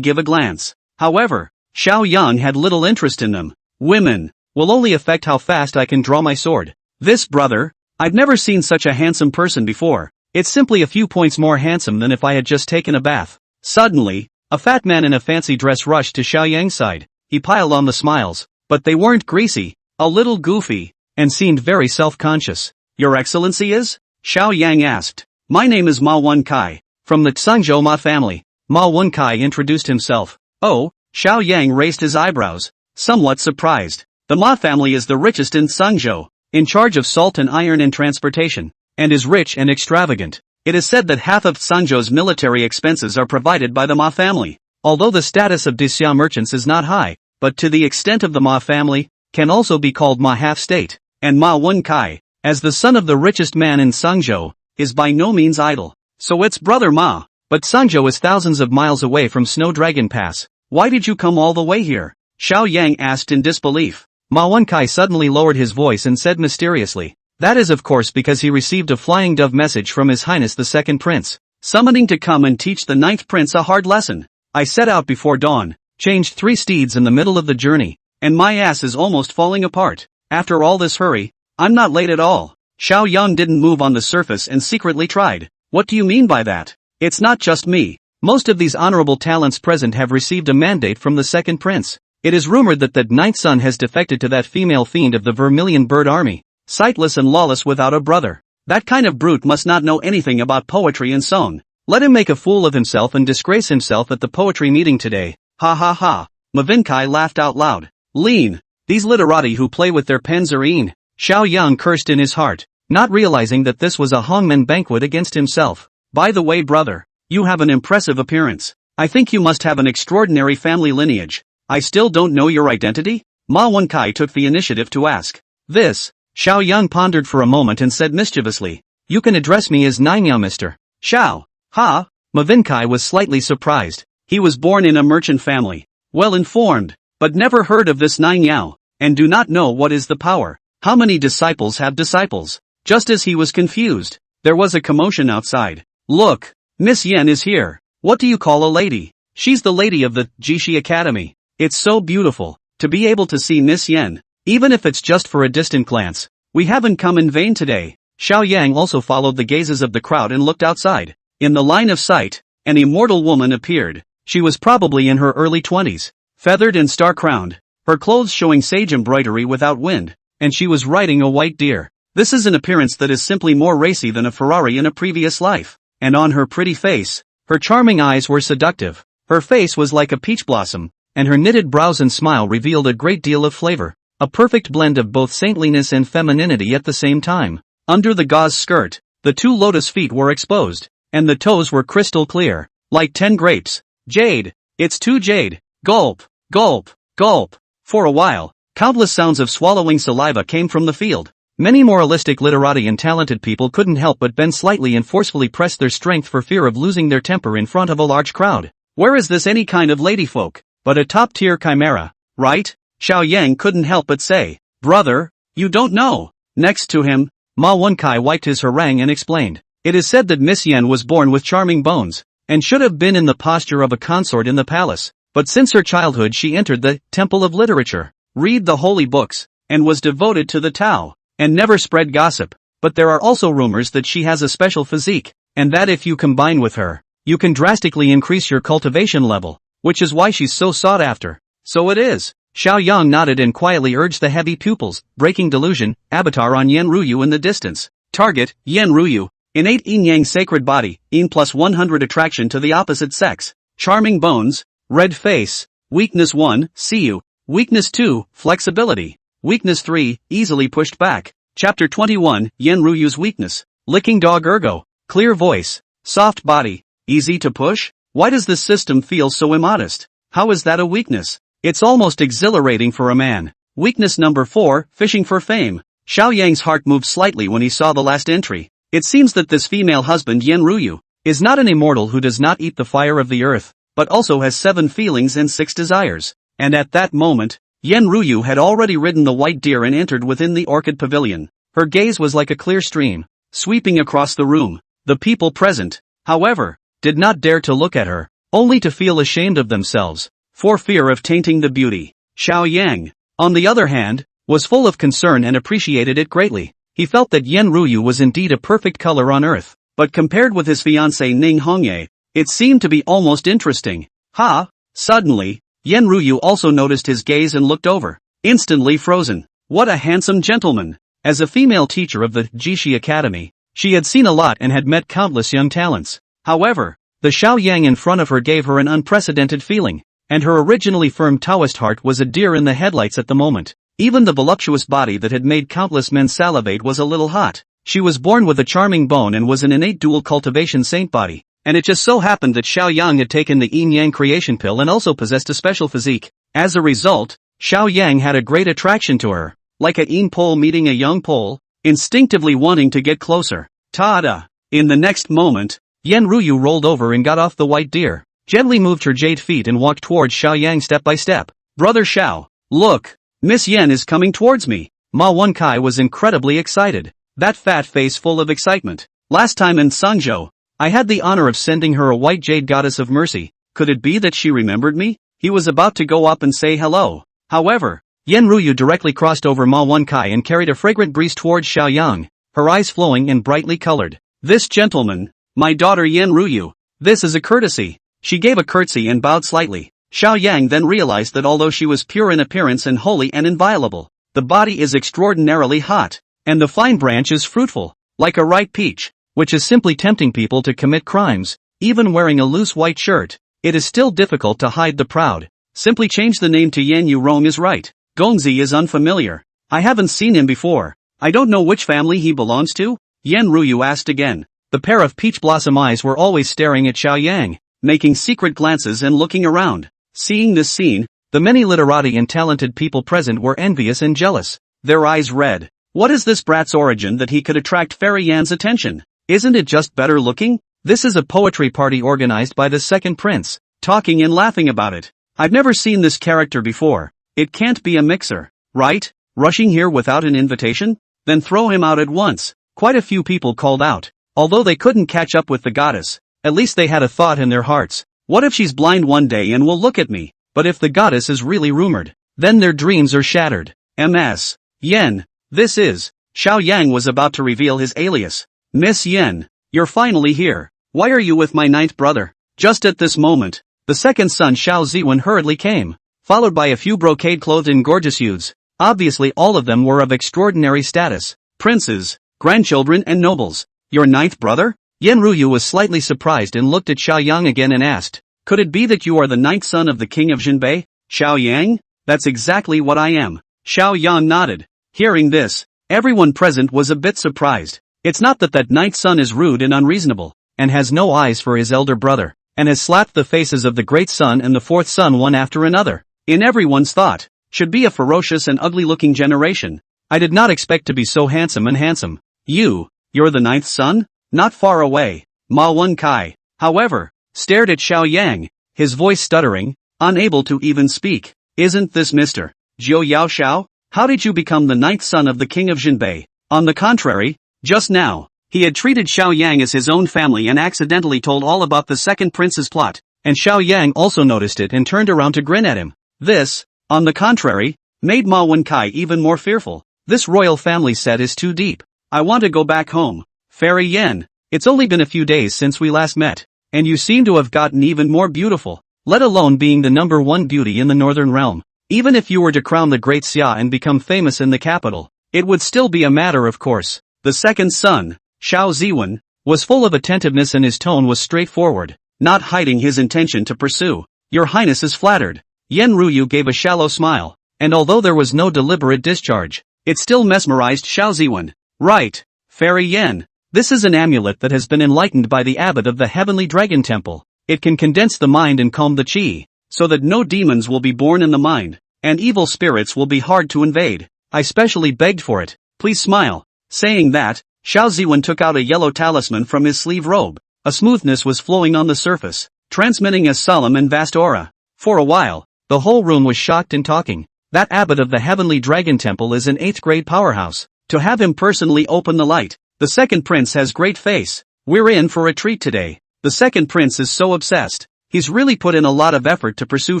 give a glance. However, Xiao Yang had little interest in them. Women will only affect how fast I can draw my sword. This brother, I've never seen such a handsome person before. It's simply a few points more handsome than if I had just taken a bath. Suddenly, a fat man in a fancy dress rushed to Xiao Yang's side. He piled on the smiles, but they weren't greasy, a little goofy, and seemed very self-conscious. Your Excellency is? Xiao Yang asked. My name is Ma Wen Kai. from the Tsangzhou Ma family. Ma Wenkai introduced himself. Oh, Xiao Yang raised his eyebrows, somewhat surprised. The Ma family is the richest in Tsangzhou, in charge of salt and iron and transportation, and is rich and extravagant. It is said that half of Tsangzhou's military expenses are provided by the Ma family. Although the status of Xia merchants is not high, but to the extent of the Ma family, can also be called Ma half-state, and Ma Wenkai, as the son of the richest man in Tsangzhou, is by no means idle. So it's brother Ma. But Tsangzhou is thousands of miles away from Snow Dragon Pass. Why did you come all the way here? Xiao Yang asked in disbelief. Ma Wenkai suddenly lowered his voice and said mysteriously. That is of course because he received a flying dove message from His Highness the Second Prince, summoning to come and teach the Ninth Prince a hard lesson. I set out before dawn, changed 3 steeds in the middle of the journey, and my ass is almost falling apart. After all this hurry, I'm not late at all. Xiao Yang didn't move on the surface and secretly tried. What do you mean by that? It's not just me. Most of these honorable talents present have received a mandate from the Second Prince. It is rumored that the ninth son has defected to that female fiend of the Vermilion Bird Army, sightless and lawless without a brother. That kind of brute must not know anything about poetry and song. Let him make a fool of himself and disgrace himself at the poetry meeting today. Ha ha ha. Ma Wenkai laughed out loud. Lean. These literati who play with their pens are een. Xiao Yang cursed in his heart, not realizing that this was a hangman banquet against himself. By the way, brother, you have an impressive appearance. I think you must have an extraordinary family lineage. I still don't know your identity? Ma Wenkai took the initiative to ask. This. Xiao Yang pondered for a moment and said mischievously. You can address me as Ninyao, Mr. Xiao. Ha? Ma Wenkai was slightly surprised. He was born in a merchant family, well informed, but never heard of this Ninyao, and do not know what is the power. How many disciples have disciples? Just as he was confused, there was a commotion outside. Look, Miss Yen is here. What do you call a lady? She's the lady of the Jishi Academy. It's so beautiful to be able to see Miss Yen, even if it's just for a distant glance. We haven't come in vain today. Xiao Yang also followed the gazes of the crowd and looked outside. In the line of sight, an immortal woman appeared. She was probably in her early 20s, feathered and star-crowned, her clothes showing sage embroidery without wind, and she was riding a white deer. This is an appearance that is simply more racy than a Ferrari in a previous life. And on her pretty face, her charming eyes were seductive. Her face was like a peach blossom, and her knitted brows and smile revealed a great deal of flavor. A perfect blend of both saintliness and femininity at the same time. Under the gauze skirt, the 2 lotus feet were exposed, and the toes were crystal clear, like 10 grapes. Jade. It's too jade. Gulp, gulp, gulp. For a while, countless sounds of swallowing saliva came from the field. Many moralistic literati and talented people couldn't help but bend slightly and forcefully press their strength for fear of losing their temper in front of a large crowd. Where is this any kind of ladyfolk, but a top-tier chimera, right? Xiao Yang couldn't help but say. Brother, you don't know. Next to him, Ma Wenkai wiped his harangue and explained. It is said that Miss Yen was born with charming bones, and should have been in the posture of a consort in the palace, but since her childhood she entered the Temple of Literature, read the holy books, and was devoted to the Tao, and never spread gossip. But there are also rumors that she has a special physique, and that if you combine with her, you can drastically increase your cultivation level, which is why she's so sought after. So it is. Xiao Yang nodded and quietly urged the heavy pupils, breaking delusion, avatar on Yen Ruyu in the distance. Target, Yen Ruyu. Innate yin-yang sacred body, yin plus 100 attraction to the opposite sex. Charming bones, red face. Weakness 1, Siu. Weakness 2, flexibility. Weakness 3, easily pushed back. Chapter 21, Yen Ruyu's weakness. Licking dog ergo. Clear voice. Soft body. Easy to push? Why does this system feel so immodest? How is that a weakness? It's almost exhilarating for a man. Weakness number 4, fishing for fame. Xiao Yang's heart moved slightly when he saw the last entry. It seems that this female husband Yen Ruyu is not an immortal who does not eat the fire of the earth, but also has 7 feelings and 6 desires. And at that moment, Yen Ruyu had already ridden the white deer and entered within the orchid pavilion. Her gaze was like a clear stream, sweeping across the room. The people present, however, did not dare to look at her, only to feel ashamed of themselves, for fear of tainting the beauty. Xiao Yang, on the other hand, was full of concern and appreciated it greatly. He felt that Yen Ruyu was indeed a perfect color on earth, but compared with his fiancée Ning Hongye, it seemed to be almost interesting. Ha! Suddenly, Yen Ruyu also noticed his gaze and looked over, instantly frozen. What a handsome gentleman! As a female teacher of the Jishi Academy, she had seen a lot and had met countless young talents. However, the Xiao Yang in front of her gave her an unprecedented feeling, and her originally firm Taoist heart was a deer in the headlights at the moment. Even the voluptuous body that had made countless men salivate was a little hot. She was born with a charming bone and was an innate dual cultivation saint body, and it just so happened that Xiao Yang had taken the yin-yang creation pill and also possessed a special physique. As a result, Xiao Yang had a great attraction to her, like a yin pole meeting a young pole, instinctively wanting to get closer. Ta-da! In the next moment, Yan Ruyu rolled over and got off the white deer, gently moved her jade feet and walked towards Xiao Yang step by step. Brother Xiao, look! Miss Yan is coming towards me. Ma Wenkai was incredibly excited. That fat face full of excitement. Last time in Sangzhou, I had the honor of sending her a white jade goddess of mercy. Could it be that she remembered me? He was about to go up and say hello. However, Yan Ruyu directly crossed over Ma Wenkai and carried a fragrant breeze towards Xiao Yang, her eyes flowing and brightly colored. This gentleman, my daughter Yan Ruyu, this is a courtesy. She gave a curtsy and bowed slightly. Xiao Yang then realized that although she was pure in appearance and holy and inviolable, the body is extraordinarily hot, and the fine branch is fruitful, like a ripe peach, which is simply tempting people to commit crimes. Even wearing a loose white shirt, it is still difficult to hide the proud. Simply change the name to Yan Yu Rong is right. Gongzi is unfamiliar. I haven't seen him before. I don't know which family he belongs to? Yan Ruyu asked again. The pair of peach blossom eyes were always staring at Xiao Yang, making secret glances and looking around. Seeing this scene, the many literati and talented people present were envious and jealous. Their eyes read, what is this brat's origin that he could attract Fairy Yan's attention? Isn't it just better looking? This is a poetry party organized by the second prince, talking and laughing about it. I've never seen this character before. It can't be a mixer, right? Rushing here without an invitation? Then throw him out at once. Quite a few people called out. Although they couldn't catch up with the goddess, at least they had a thought in their hearts. What if she's blind one day and will look at me? But if the goddess is really rumored, then their dreams are shattered. Ms. Yen, this is. Xiao Yang was about to reveal his alias. Miss Yen, you're finally here. Why are you with my ninth brother? Just at this moment, the second son Xiao Ziwen hurriedly came, followed by a few brocade-clothed and gorgeous youths. Obviously all of them were of extraordinary status. Princes, grandchildren and nobles. Your ninth brother? Yan Ruyu was slightly surprised and looked at Xiao Yang again and asked, could it be that you are the ninth son of the king of Jinbei? Xiao Yang? That's exactly what I am. Xiao Yang nodded. Hearing this, everyone present was a bit surprised. It's not that ninth son is rude and unreasonable, and has no eyes for his elder brother, and has slapped the faces of the great son and the fourth son one after another. In everyone's thought, should be a ferocious and ugly-looking generation. I did not expect to be so handsome and handsome. You're the ninth son? Not far away. Ma Wenkai, however, stared at Xiao Yang, his voice stuttering, unable to even speak. Isn't this Mr. Zhou Yao Xiao? How did you become the ninth son of the king of Jinbei? On the contrary, just now, he had treated Xiao Yang as his own family and accidentally told all about the second prince's plot, and Xiao Yang also noticed it and turned around to grin at him. This, on the contrary, made Ma Wenkai even more fearful. This royal family set is too deep. I want to go back home. Fairy Yan, it's only been a few days since we last met, and you seem to have gotten even more beautiful, let alone being the number one beauty in the northern realm. Even if you were to crown the great Xia and become famous in the capital, it would still be a matter of course. The second son, Xiao Ziwen, was full of attentiveness and his tone was straightforward, not hiding his intention to pursue. Your Highness is flattered. Yan Ruyu gave a shallow smile, and although there was no deliberate discharge, it still mesmerized Xiao Ziwen. Right, Fairy Yan. This is an amulet that has been enlightened by the abbot of the Heavenly Dragon Temple. It can condense the mind and calm the qi, so that no demons will be born in the mind, and evil spirits will be hard to invade. I specially begged for it. Please smile. Saying that, Xiao Ziwen took out a yellow talisman from his sleeve robe. A smoothness was flowing on the surface, transmitting a solemn and vast aura. For a while, the whole room was shocked and talking. That abbot of the Heavenly Dragon Temple is an 8th grade powerhouse. To have him personally open the light. The second prince has great face. We're in for a treat today. The second prince is so obsessed. He's really put in a lot of effort to pursue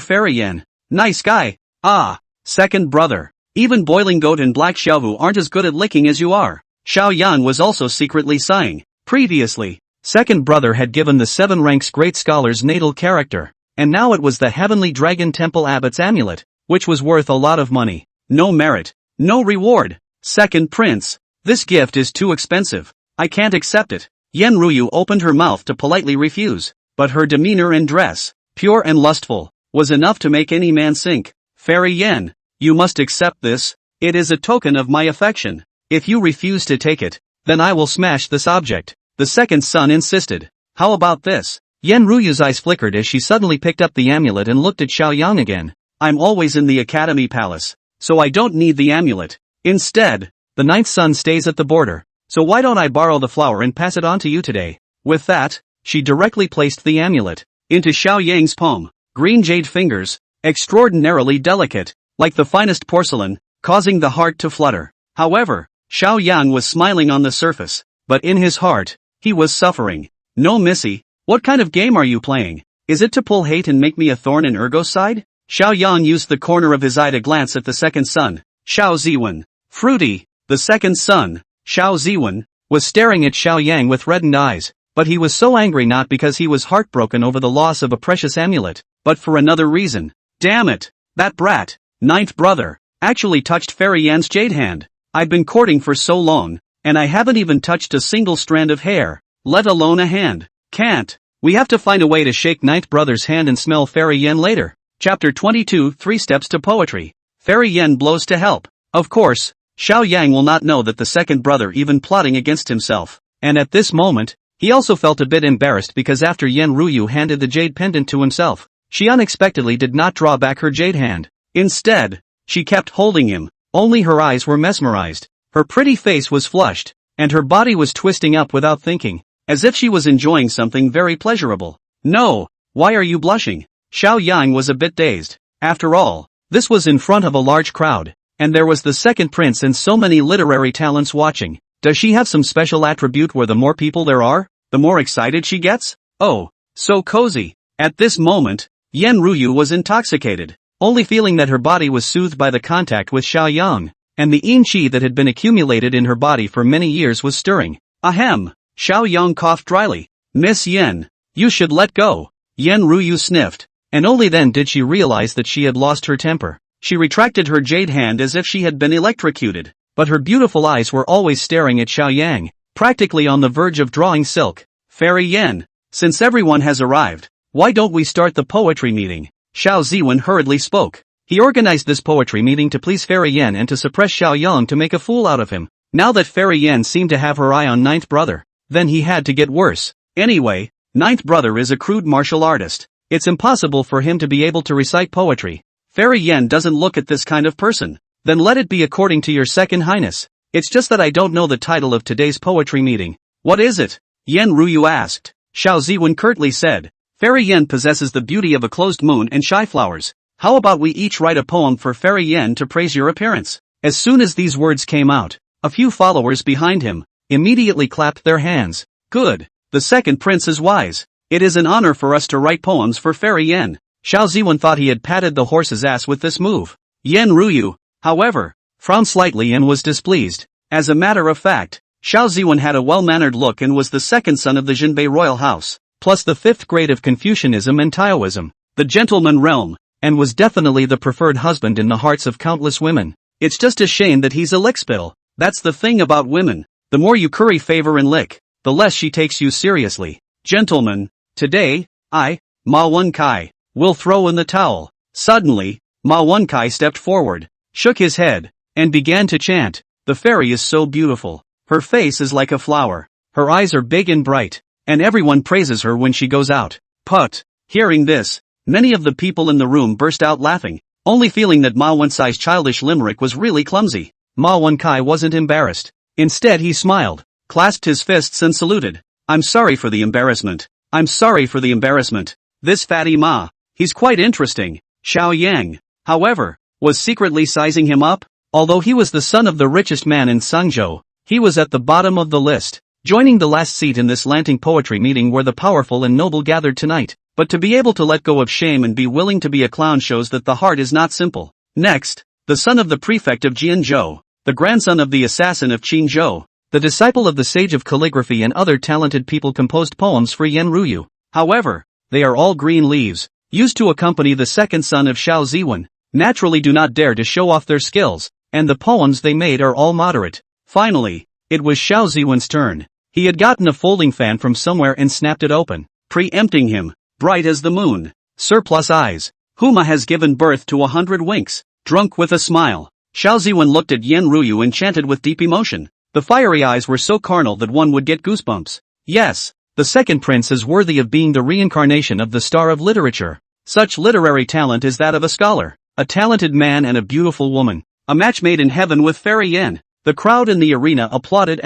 Fairy Yan. Nice guy. Ah, second brother. Even Boiling Goat and Black Xiaovu aren't as good at licking as you are. Xiao Yan was also secretly sighing. Previously, second brother had given the 7 ranks great scholar's natal character, and now it was the Heavenly Dragon Temple abbot's amulet, which was worth a lot of money. No merit, no reward. Second prince. This gift is too expensive. I can't accept it. Yen Ruyu opened her mouth to politely refuse, but her demeanor and dress, pure and lustful, was enough to make any man sink. Fairy Yen, you must accept this. It is a token of my affection. If you refuse to take it, then I will smash this object. The second son insisted. How about this? Yen Ruyu's eyes flickered as she suddenly picked up the amulet and looked at Xiaoyang again. I'm always in the Academy Palace, so I don't need the amulet. Instead, the ninth son stays at the border, so why don't I borrow the flower and pass it on to you today? With that, she directly placed the amulet into Xiaoyang's palm. Green jade fingers, extraordinarily delicate, like the finest porcelain, causing the heart to flutter. However, Xiaoyang was smiling on the surface, but in his heart, he was suffering. No missy, what kind of game are you playing? Is it to pull hate and make me a thorn in Ergo's side? Xiaoyang used the corner of his eye to glance at the second son, Xiao Ziwen. Fruity, the second son, Xiao Ziwen, was staring at Xiaoyang with reddened eyes, but he was so angry not because he was heartbroken over the loss of a precious amulet, but for another reason. Damn it, that brat, ninth brother, actually touched Fairy Yan's jade hand. I've been courting for so long, and I haven't even touched a single strand of hair, let alone a hand. Can't. We have to find a way to shake ninth brother's hand and smell Fairy Yen later. Chapter 22 3 Steps to Poetry. Fairy Yen blows to help. Of course, Xiaoyang will not know that the second brother even plotting against himself, and at this moment, he also felt a bit embarrassed because after Yen Ruyu handed the jade pendant to himself, she unexpectedly did not draw back her jade hand. Instead, she kept holding him, only her eyes were mesmerized, her pretty face was flushed, and her body was twisting up without thinking, as if she was enjoying something very pleasurable. No, why are you blushing? Xiaoyang was a bit dazed. After all, this was in front of a large crowd, and there was the second prince and so many literary talents watching. Does she have some special attribute where the more people there are, the more excited she gets? Oh, so cozy. At this moment, Yen Ruyu was intoxicated, only feeling that her body was soothed by the contact with Xiaoyang, and the yin qi that had been accumulated in her body for many years was stirring. Ahem. Xiaoyang coughed dryly. Miss Yen, you should let go. Yen Ruyu sniffed, and only then did she realize that she had lost her temper. She retracted her jade hand as if she had been electrocuted, but her beautiful eyes were always staring at Xiaoyang, practically on the verge of drawing silk. Fairy Yen, since everyone has arrived, why don't we start the poetry meeting? Xiao Ziwen hurriedly spoke. He organized this poetry meeting to please Fairy Yen and to suppress Xiaoyang to make a fool out of him. Now that Fairy Yen seemed to have her eye on ninth brother, then he had to get worse. Anyway, ninth brother is a crude martial artist. It's impossible for him to be able to recite poetry. Fairy Yen doesn't look at this kind of person. Then let it be according to your second highness. It's just that I don't know the title of today's poetry meeting. What is it? Yen Ruyu asked. Xiao Ziwen curtly said. Fairy Yen possesses the beauty of a closed moon and shy flowers. How about we each write a poem for Fairy Yen to praise your appearance? As soon as these words came out, a few followers behind him immediately clapped their hands. Good. The second prince is wise. It is an honor for us to write poems for Fairy Yen. Xiao Ziwen thought he had patted the horse's ass with this move. Yen Ruyu, however, frowned slightly and was displeased. As a matter of fact, Xiao Ziwen had a well-mannered look and was the second son of the Jinbei royal house, plus the fifth grade of Confucianism and Taoism, the gentleman realm, and was definitely the preferred husband in the hearts of countless women. It's just a shame that he's a lickspittle. That's the thing about women. The more you curry favor and lick, the less she takes you seriously. Gentlemen, today, I, Ma Wenkai, will throw in the towel. Suddenly, Ma Wenkai stepped forward, shook his head, and began to chant. The fairy is so beautiful. Her face is like a flower. Her eyes are big and bright, and everyone praises her when she goes out. Put. Hearing this, many of the people in the room burst out laughing, only feeling that Ma Wenkai's childish limerick was really clumsy. Ma Wenkai wasn't embarrassed. Instead he smiled, clasped his fists and saluted. I'm sorry for the embarrassment. I'm sorry for the embarrassment. This fatty Ma, he's quite interesting. Xiaoyang, however, was secretly sizing him up. Although he was the son of the richest man in Sangzhou, he was at the bottom of the list, joining the last seat in this Lanting poetry meeting where the powerful and noble gathered tonight. But to be able to let go of shame and be willing to be a clown shows that the heart is not simple. Next, the son of the prefect of Jianzhou, the grandson of the assassin of Qinzhou, the disciple of the sage of calligraphy and other talented people composed poems for Yen Ruyu. However, they are all green leaves, used to accompany the second son of Xiao Ziwen, naturally do not dare to show off their skills, and the poems they made are all moderate. Finally, it was Xiao Ziwen's turn. He had gotten a folding fan from somewhere and snapped it open, preempting him, bright as the moon. Surplus eyes. Huma has given birth to 100 winks. Drunk with a smile, Xiao Ziwen looked at Yen Ruyu enchanted with deep emotion. The fiery eyes were so carnal that one would get goosebumps. Yes, the second prince is worthy of being the reincarnation of the star of literature. Such literary talent is that of a scholar, a talented man and a beautiful woman. A match made in heaven with Fairy Yen. The crowd in the arena applauded,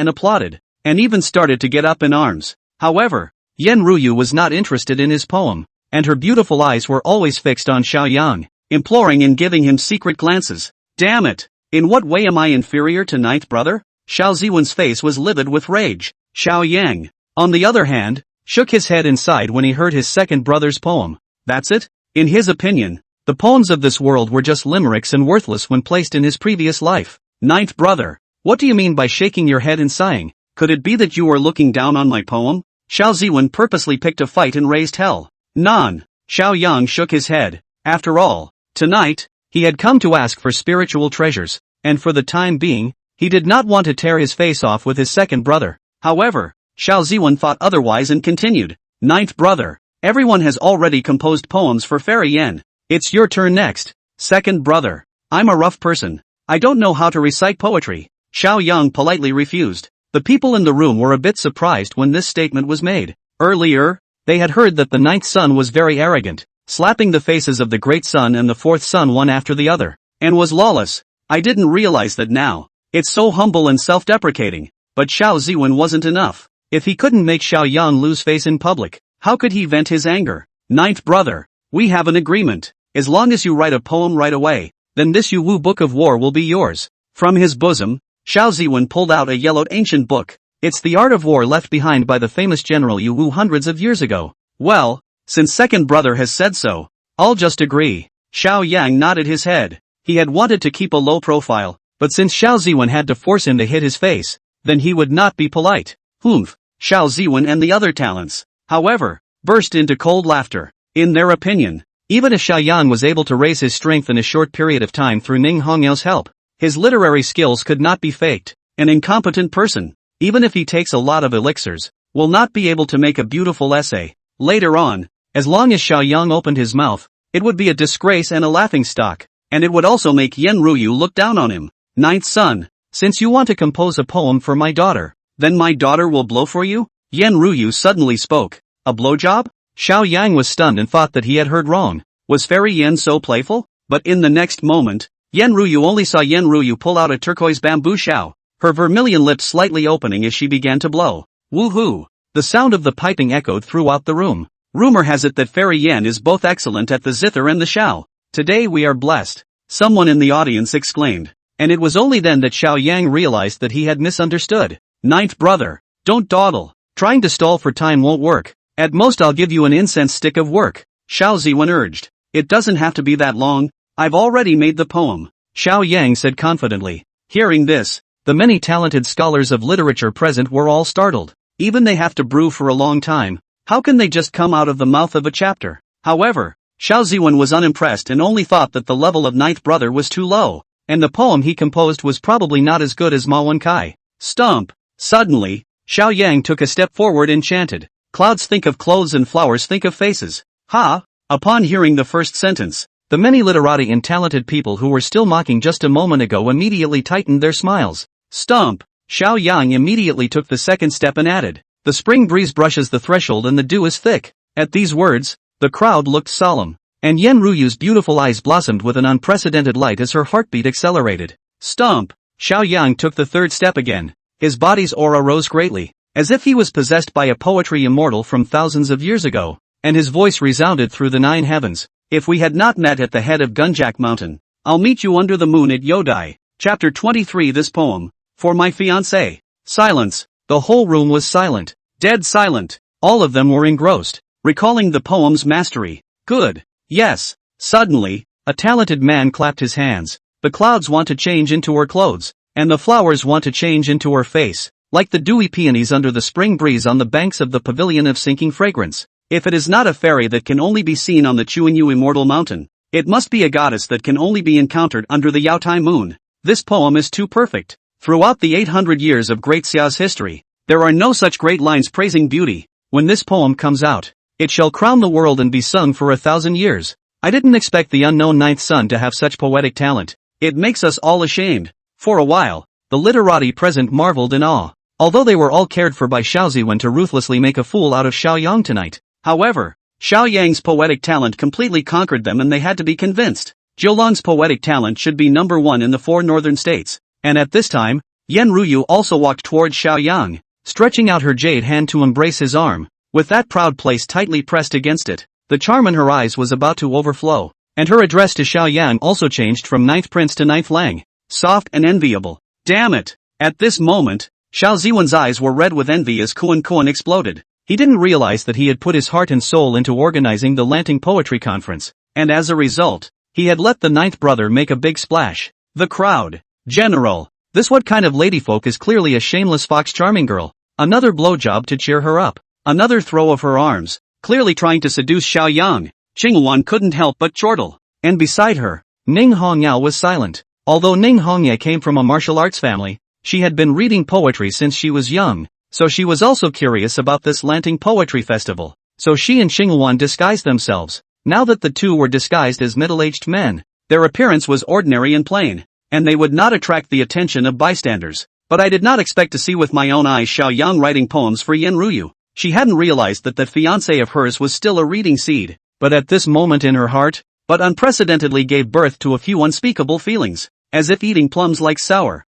and even started to get up in arms. However, Yen Ruyu was not interested in his poem, and her beautiful eyes were always fixed on Xiao Yang, imploring and giving him secret glances. Damn it! In what way am I inferior to Ninth Brother? Xiao Ziwen's face was livid with rage. Xiao Yang, on the other hand, shook his head and sighed when he heard his second brother's poem. That's it? In his opinion, the poems of this world were just limericks and worthless when placed in his previous life. Ninth Brother, what do you mean by shaking your head and sighing? Could it be that you are looking down on my poem? Xiao Ziwen purposely picked a fight and raised hell. None. Xiao Yang shook his head. After all, tonight, he had come to ask for spiritual treasures, and for the time being, he did not want to tear his face off with his second brother. However, Xiao Ziwen thought otherwise and continued. Ninth Brother, everyone has already composed poems for Fairy Yen. It's your turn next. Second Brother, I'm a rough person. I don't know how to recite poetry. Xiao Yang politely refused. The people in the room were a bit surprised when this statement was made. Earlier, they had heard that the ninth son was very arrogant, slapping the faces of the great son and the fourth son one after the other, and was lawless. I didn't realize that now. It's so humble and self-deprecating. But Xiao Ziwen wasn't enough. If he couldn't make Xiao Yang lose face in public, how could he vent his anger? Ninth Brother, we have an agreement. As long as you write a poem right away, then this Yu Wu Book of War will be yours. From his bosom, Xiao Ziwen pulled out a yellowed ancient book. It's the art of war left behind by the famous general Yu Wu hundreds of years ago. Well, since second brother has said so, I'll just agree. Xiao Yang nodded his head. He had wanted to keep a low profile, but since Xiao Ziwen had to force him to hit his face, then he would not be polite. Humph. Xiao Ziwen and the other talents, however, burst into cold laughter. In their opinion, even if Xiao Yang was able to raise his strength in a short period of time through Ning Hongyao's help, his literary skills could not be faked. An incompetent person, even if he takes a lot of elixirs, will not be able to make a beautiful essay. Later on, as long as Xiao Yang opened his mouth, it would be a disgrace and a laughingstock, and it would also make Yen Ruyu look down on him. Ninth son, since you want to compose a poem for my daughter, then my daughter will blow for you? Yen Ruyu suddenly spoke. A blowjob? Xiao Yang was stunned and thought that he had heard wrong. Was Fairy Yen so playful? But in the next moment, Yen Ruyu only saw Yen Ruyu pull out a turquoise bamboo shao, her vermilion lips slightly opening as she began to blow. Woohoo! The sound of the piping echoed throughout the room. Rumor has it that Fairy Yen is both excellent at the zither and the shao. Today we are blessed. Someone in the audience exclaimed. And it was only then that Xiao Yang realized that he had misunderstood. Ninth Brother, don't dawdle. Trying to stall for time won't work. At most I'll give you an incense stick of work. Xiao Ziwen urged. It doesn't have to be that long. I've already made the poem. Xiao Yang said confidently. Hearing this, the many talented scholars of literature present were all startled. Even they have to brew for a long time. How can they just come out of the mouth of a chapter? However, Xiao Ziwen was unimpressed and only thought that the level of Ninth Brother was too low, and the poem he composed was probably not as good as Ma Wen Kai. Stump. Suddenly, Xiao Yang took a step forward and chanted. Clouds think of clothes and flowers think of faces. Ha! Upon hearing the first sentence, the many literati and talented people who were still mocking just a moment ago immediately tightened their smiles. Stump! Xiao Yang immediately took the second step and added. The spring breeze brushes the threshold and the dew is thick. At these words, the crowd looked solemn, and Yen Ruyu's beautiful eyes blossomed with an unprecedented light as her heartbeat accelerated. Stump! Xiao Yang took the third step again. His body's aura rose greatly, as if he was possessed by a poetry immortal from thousands of years ago, and his voice resounded through the 9 heavens. If we had not met at the head of Gunjak Mountain, I'll meet you under the moon at Yodai. Chapter 23. This poem, for my fiancé. Silence. The whole room was silent. Dead silent. All of them were engrossed, recalling the poem's mastery. Good. Yes. Suddenly, a talented man clapped his hands. The clouds want to change into her clothes, and the flowers want to change into her face, like the dewy peonies under the spring breeze on the banks of the pavilion of sinking fragrance. If it is not a fairy that can only be seen on the Chuanyu immortal mountain, it must be a goddess that can only be encountered under the Yaotai moon. This poem is too perfect. Throughout the 800 years of Great Xia's history, There are no such great lines praising beauty. When this poem comes out, it shall crown the world and be sung for 1,000 years. I didn't expect the unknown ninth son to have such poetic talent. It makes us all ashamed. For a while, the literati present marveled in awe, although they were all cared for by Xiao Ziwen to ruthlessly make a fool out of Xiao Yang tonight. However, Xiao Yang's poetic talent completely conquered them and they had to be convinced. Jiulong's poetic talent should be number one in the 4 northern states. And at this time, Yan Ruyu also walked towards Xiao Yang, stretching out her jade hand to embrace his arm. With that proud place tightly pressed against it, the charm in her eyes was about to overflow, and her address to Xiao Yang also changed from ninth prince to ninth lang. Soft and enviable. Damn it! At this moment, Xiao Ziwen's eyes were red with envy as Kuan Kuan exploded. He didn't realize that he had put his heart and soul into organizing the Lanting Poetry Conference, and as a result, he had let the ninth brother make a big splash. The crowd. General. This what kind of ladyfolk is clearly a shameless fox charming girl. Another blowjob to cheer her up. Another throw of her arms, clearly trying to seduce Xiao Yang. Qinghuan couldn't help but chortle. And beside her, Ning Hongyao was silent. Although Ning Hongye came from a martial arts family, she had been reading poetry since she was young, so she was also curious about this Lanting Poetry Festival. So she and Qinghuan disguised themselves. Now that the two were disguised as middle-aged men, their appearance was ordinary and plain, and they would not attract the attention of bystanders. But I did not expect to see with my own eyes Xiao Yang writing poems for Yan Ruyu. She hadn't realized that that fiancé of hers was still a reading seed, but at this moment in her heart, but unprecedentedly gave birth to a few unspeakable feelings, as if eating plums like sour.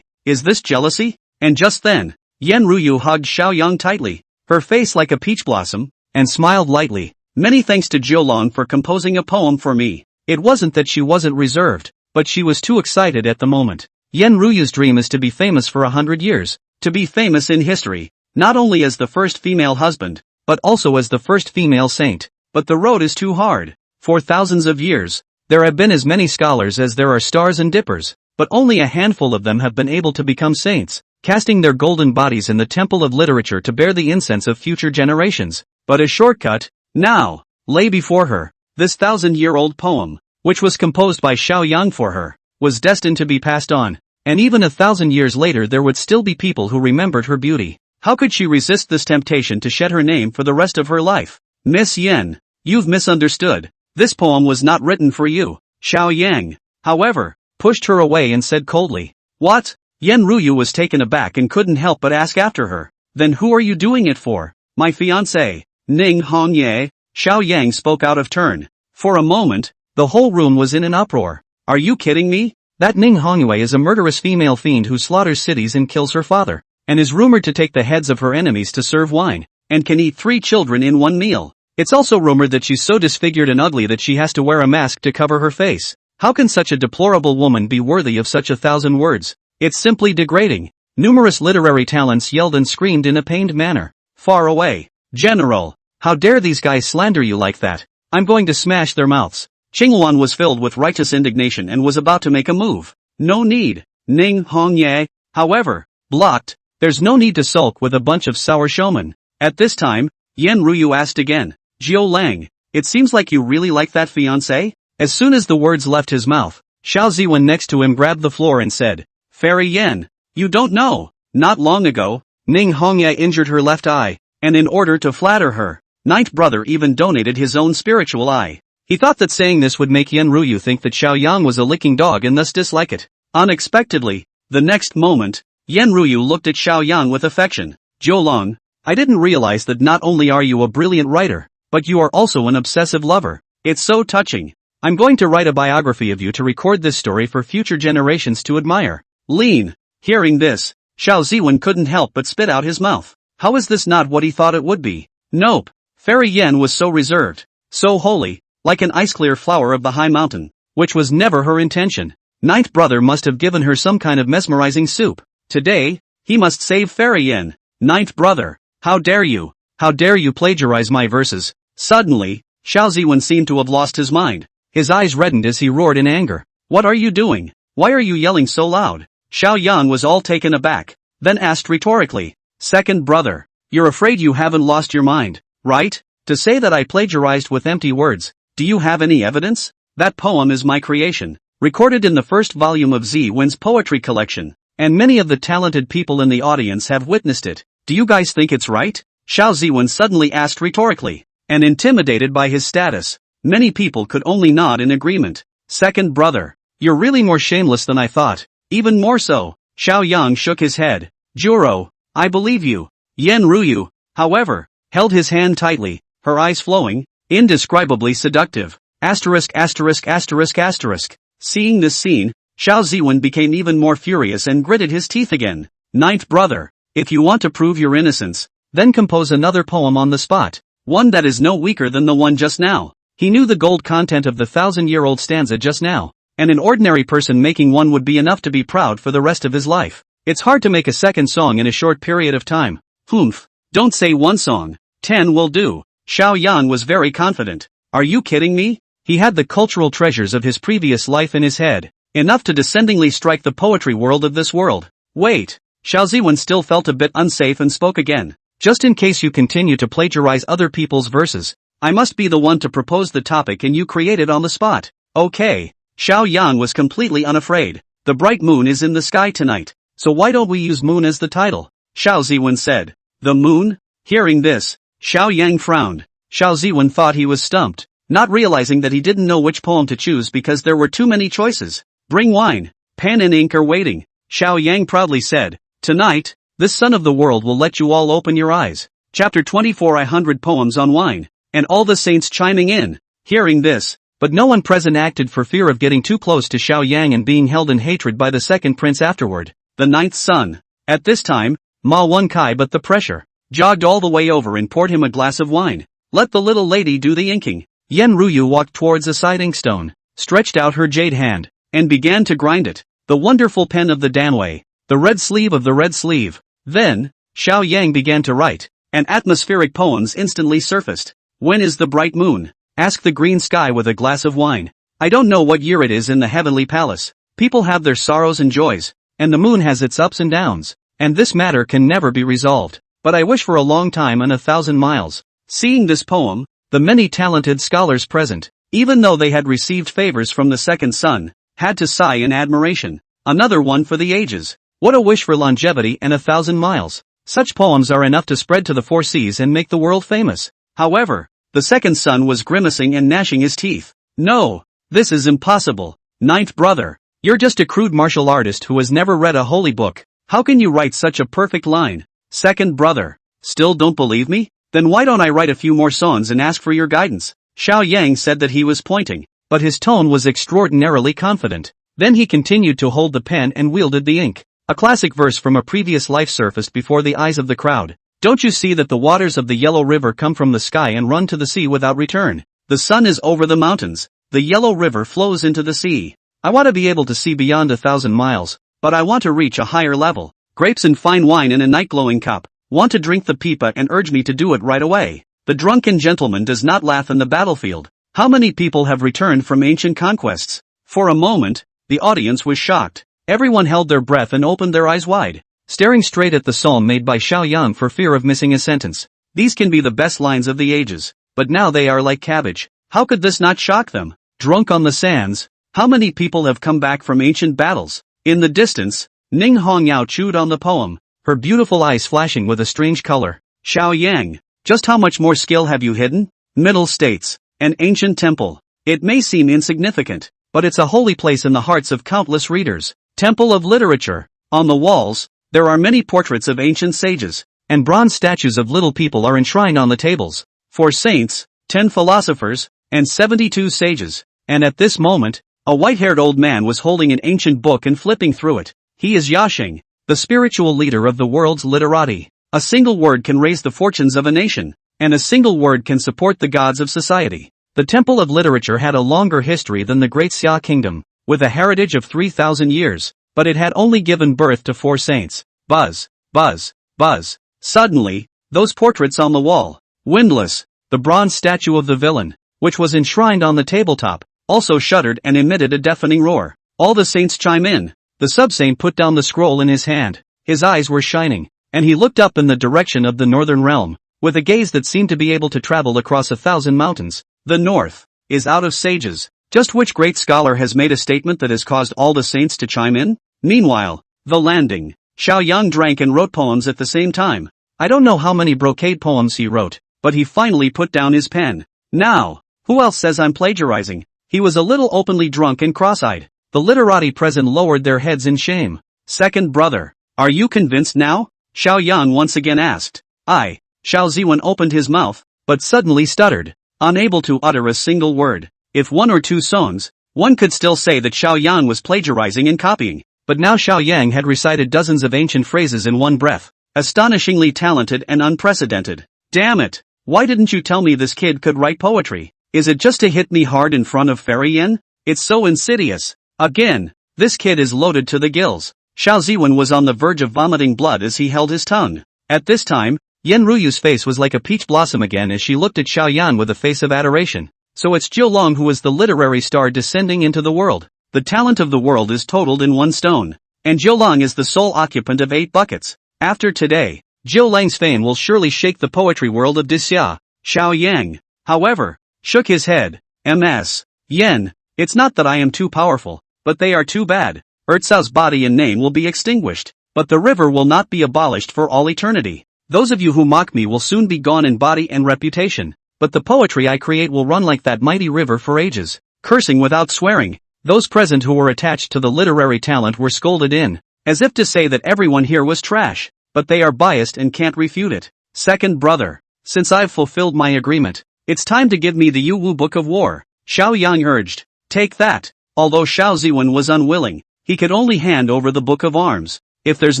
Is this jealousy? And just then, Yan Ruyu hugged Xiao Yang tightly, her face like a peach blossom, and smiled lightly. Many thanks to Jiulong for composing a poem for me. It wasn't that she wasn't reserved, but she was too excited at the moment. Yan Ruyu's dream is to be famous for 100 years, to be famous in history, not only as the first female husband, but also as the first female saint. But the road is too hard. For thousands of years, there have been as many scholars as there are stars and dippers, but only a handful of them have been able to become saints, casting their golden bodies in the temple of literature to bear the incense of future generations. But a shortcut, now, lay before her. This 1,000-year-old poem, which was composed by Xiao Yang for her, was destined to be passed on, and even 1,000 years later there would still be people who remembered her beauty. How could she resist this temptation to shed her name for the rest of her life? Miss Yen, you've misunderstood. This poem was not written for you. Xiao Yang, however, pushed her away and said coldly. What? Yan Ruyu was taken aback and couldn't help but ask after her. Then who are you doing it for? My fiancé, Ning Hongye. Xiao Yang spoke out of turn. For a moment, the whole room was in an uproar. Are you kidding me? That Ning Hongye is a murderous female fiend who slaughters cities and kills her father, and is rumored to take the heads of her enemies to serve wine, and can eat 3 children in one meal. It's also rumored that she's so disfigured and ugly that she has to wear a mask to cover her face. How can such a deplorable woman be worthy of such 1,000 words? It's simply degrading. Numerous literary talents yelled and screamed in a pained manner. Far away. General, how dare these guys slander you like that? I'm going to smash their mouths. Qinghuan was filled with righteous indignation and was about to make a move. No need. Ning Hongye, however, blocked. There's no need to sulk with a bunch of sour showmen. At this time, Yan Ruyu asked again. Jiu Lang, it seems like you really like that fiancé? As soon as the words left his mouth, Xiao Ziwen next to him grabbed the floor and said, Fairy Yan, you don't know. Not long ago, Ning Hongye injured her left eye, and in order to flatter her, ninth brother even donated his own spiritual eye. He thought that saying this would make Yan Ruyu think that Xiao Yang was a licking dog and thus dislike it. Unexpectedly, the next moment, Yan Ruyu looked at Xiao Yang with affection. Jiulong, I didn't realize that not only are you a brilliant writer, but you are also an obsessive lover. It's so touching. I'm going to write a biography of you to record this story for future generations to admire. Lean. Hearing this, Xiao Ziwen couldn't help but spit out his mouth. How is this not what he thought it would be? Nope. Fairy Yan was so reserved, so holy, like an ice-clear flower of the high mountain, which was never her intention. Ninth brother must have given her some kind of mesmerizing soup. Today, he must save Fairy Yan. Ninth brother, how dare you? How dare you plagiarize my verses? Suddenly, Xiao Ziwen seemed to have lost his mind. His eyes reddened as he roared in anger. What are you doing? Why are you yelling so loud? Xiao Yang was all taken aback, then asked rhetorically. Second brother, you're afraid you haven't lost your mind, right? To say that I plagiarized with empty words. Do you have any evidence? That poem is my creation, recorded in the first volume of Ziwen's poetry collection, and many of the talented people in the audience have witnessed it. Do you guys think it's right? Xiao Ziwen suddenly asked rhetorically, and intimidated by his status. Many people could only nod in agreement. Second brother, you're really more shameless than I thought. Even more so. Xiao Yang shook his head. Juro, I believe you. Yen Ruyu, however, held his hand tightly, her eyes flowing, indescribably seductive. Asterisk asterisk asterisk asterisk. Seeing this scene, Xiao Ziwen became even more furious and gritted his teeth again. Ninth brother, if you want to prove your innocence, then compose another poem on the spot, one that is no weaker than the one just now. He knew the gold content of the 1,000-year-old stanza just now, and an ordinary person making one would be enough to be proud for the rest of his life. It's hard to make a second song in a short period of time. Humph, don't say one song, 10 will do. Xiao Yan was very confident. Are you kidding me? He had the cultural treasures of his previous life in his head, enough to descendingly strike the poetry world of this world. Wait, Xiao Ziwen still felt a bit unsafe and spoke again. Just in case you continue to plagiarize other people's verses, I must be the one to propose the topic and you create it on the spot. Okay. Xiao Yang was completely unafraid. The bright moon is in the sky tonight, so why don't we use moon as the title? Xiao Ziwen said. The moon? Hearing this, Xiao Yang frowned. Xiao Ziwen thought he was stumped, not realizing that he didn't know which poem to choose because there were too many choices. Bring wine, pen and ink are waiting, Xiao Yang proudly said. Tonight, this son of the world will let you all open your eyes. Chapter 24 100 Poems on Wine, and all the saints chiming in. Hearing this, but no one present acted for fear of getting too close to Xiao Yang and being held in hatred by the second prince afterward. The ninth son. At this time, Ma Wen Kai but the pressure, jogged all the way over and poured him a glass of wine. Let the little lady do the inking. Yen Ruyu walked towards a side inkstone, stretched out her jade hand, and began to grind it. The wonderful pen of the Danwei, the red sleeve of the red sleeve. Then, Xiao Yang began to write, and atmospheric poems instantly surfaced. When is the bright moon? Asked the green sky with a glass of wine. I don't know what year it is in the heavenly palace. People have their sorrows and joys, and the moon has its ups and downs, and this matter can never be resolved. But I wish for a long time and 1,000 miles. Seeing this poem, the many talented scholars present, even though they had received favors from the second son, had to sigh in admiration. Another one for the ages. What a wish for longevity and 1,000 miles. Such poems are enough to spread to the 4 seas and make the world famous. However, the second son was grimacing and gnashing his teeth. No, this is impossible. Ninth brother, you're just a crude martial artist who has never read a holy book. How can you write such a perfect line? Second brother, still don't believe me? Then why don't I write a few more songs and ask for your guidance? Xiao Yang said that he was pointing, but his tone was extraordinarily confident. Then he continued to hold the pen and wielded the ink. A classic verse from a previous life surfaced before the eyes of the crowd. Don't you see that the waters of the Yellow River come from the sky and run to the sea without return? The sun is over the mountains. The Yellow River flows into the sea. I want to be able to see beyond 1,000 miles, but I want to reach a higher level. Grapes and fine wine in a night-glowing cup. Want to drink the pipa and urge me to do it right away. The drunken gentleman does not laugh in the battlefield. How many people have returned from ancient conquests? For a moment, the audience was shocked. Everyone held their breath and opened their eyes wide, staring straight at the psalm made by Xiao Yang for fear of missing a sentence. These can be the best lines of the ages, but now they are like cabbage. How could this not shock them? Drunk on the sands, how many people have come back from ancient battles? In the distance, Ning Hongyao chewed on the poem, her beautiful eyes flashing with a strange color. Xiao Yang, just how much more skill have you hidden? Middle States, an ancient temple. It may seem insignificant, but it's a holy place in the hearts of countless readers. Temple of literature. On the walls, there are many portraits of ancient sages, and bronze statues of little people are enshrined on the tables. 4 saints, 10 philosophers, and 72 sages. And at this moment, a white-haired old man was holding an ancient book and flipping through it. He is Yasheng, the spiritual leader of the world's literati. A single word can raise the fortunes of a nation, and a single word can support the gods of society. The Temple of Literature had a longer history than the Great Xia Kingdom, with a heritage of 3,000 years, but it had only given birth to 4 saints. Buzz, buzz, buzz. Suddenly, those portraits on the wall. Windlass, the bronze statue of the villain, which was enshrined on the tabletop, also shuddered and emitted a deafening roar. All the saints chime in. The sub-saint put down the scroll in his hand. His eyes were shining, and he looked up in the direction of the northern realm, with a gaze that seemed to be able to travel across 1,000 mountains. The north is out of sages. Just which great scholar has made a statement that has caused all the saints to chime in? Meanwhile, the landing. Xiao Yang drank and wrote poems at the same time. I don't know how many brocade poems he wrote, but he finally put down his pen. Now, who else says I'm plagiarizing? He was a little openly drunk and cross-eyed. The literati present lowered their heads in shame. Second brother, are you convinced now? Xiao Yang once again asked. I. Xiao Ziwen opened his mouth, but suddenly stuttered, unable to utter a single word. If one or two songs, one could still say that Xiao Yang was plagiarizing and copying, but now Xiao Yang had recited dozens of ancient phrases in one breath. Astonishingly talented and unprecedented. Damn it! Why didn't you tell me this kid could write poetry? Is it just to hit me hard in front of Fairy Yin? It's so insidious. Again, this kid is loaded to the gills. Xiao Ziwen was on the verge of vomiting blood as he held his tongue. At this time, Yen Ruyu's face was like a peach blossom again as she looked at Xiao Yan with a face of adoration. So it's Jiu Long who is the literary star descending into the world. The talent of the world is totaled in one stone. And Jiu Long is the sole occupant of 8 buckets. After today, Jiu Lang's fame will surely shake the poetry world of Dixia. Xiao Yang, however, shook his head. Ms. Yen, it's not that I am too powerful, but they are too bad. Ertsao's body and name will be extinguished, but the river will not be abolished for all eternity. Those of you who mock me will soon be gone in body and reputation, but the poetry I create will run like that mighty river for ages. Cursing without swearing, those present who were attached to the literary talent were scolded in, as if to say that everyone here was trash, but they are biased and can't refute it. Second brother, since I've fulfilled my agreement, it's time to give me the Yu Wu Book of War, Xiao Yang urged. Take that. Although Xiao Ziwen was unwilling, he could only hand over the Book of Arms. If there's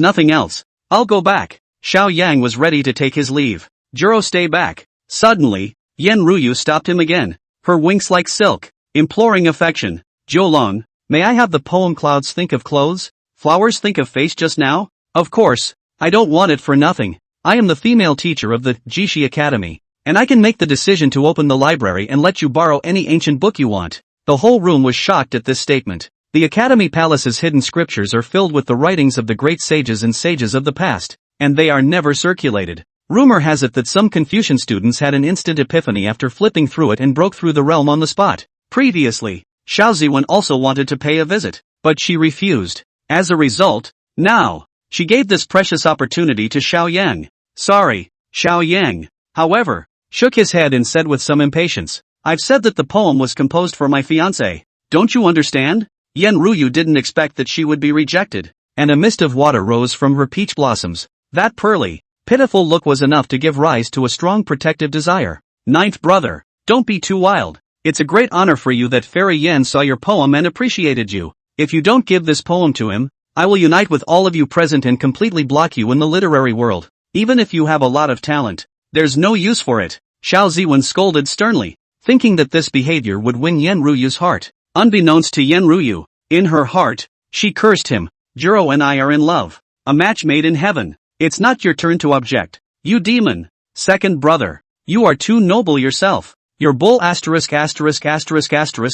nothing else, I'll go back. Xiao Yang was ready to take his leave. Juro, stay back. Suddenly, Yen Ruyu stopped him again, her winks like silk, imploring affection. Jiulong, may I have the poem Clouds Think of Clothes, Flowers Think of Face just now? Of course, I don't want it for nothing. I am the female teacher of the Jishi Academy, and I can make the decision to open the library and let you borrow any ancient book you want. The whole room was shocked at this statement. The Academy Palace's hidden scriptures are filled with the writings of the great sages and sages of the past, and they are never circulated. Rumor has it that some Confucian students had an instant epiphany after flipping through it and broke through the realm on the spot. Previously, Xiao Ziwen also wanted to pay a visit, but she refused. As a result, now, she gave this precious opportunity to Xiao Yang. Sorry, Xiao Yang, however, shook his head and said with some impatience, I've said that the poem was composed for my fiancé. Don't you understand? Yen Ruyu didn't expect that she would be rejected, and a mist of water rose from her peach blossoms. That pearly, pitiful look was enough to give rise to a strong protective desire. Ninth brother, don't be too wild. It's a great honor for you that Fairy Yen saw your poem and appreciated you. If you don't give this poem to him, I will unite with all of you present and completely block you in the literary world. Even if you have a lot of talent, there's no use for it. Xiao Ziwen scolded sternly, thinking that this behavior would win Yen Ruyu's heart. Unbeknownst to Yen Ruyu, in her heart, she cursed him. Juro and I are in love. A match made in heaven. It's not your turn to object. You demon. Second brother. You are too noble yourself. Your bull ******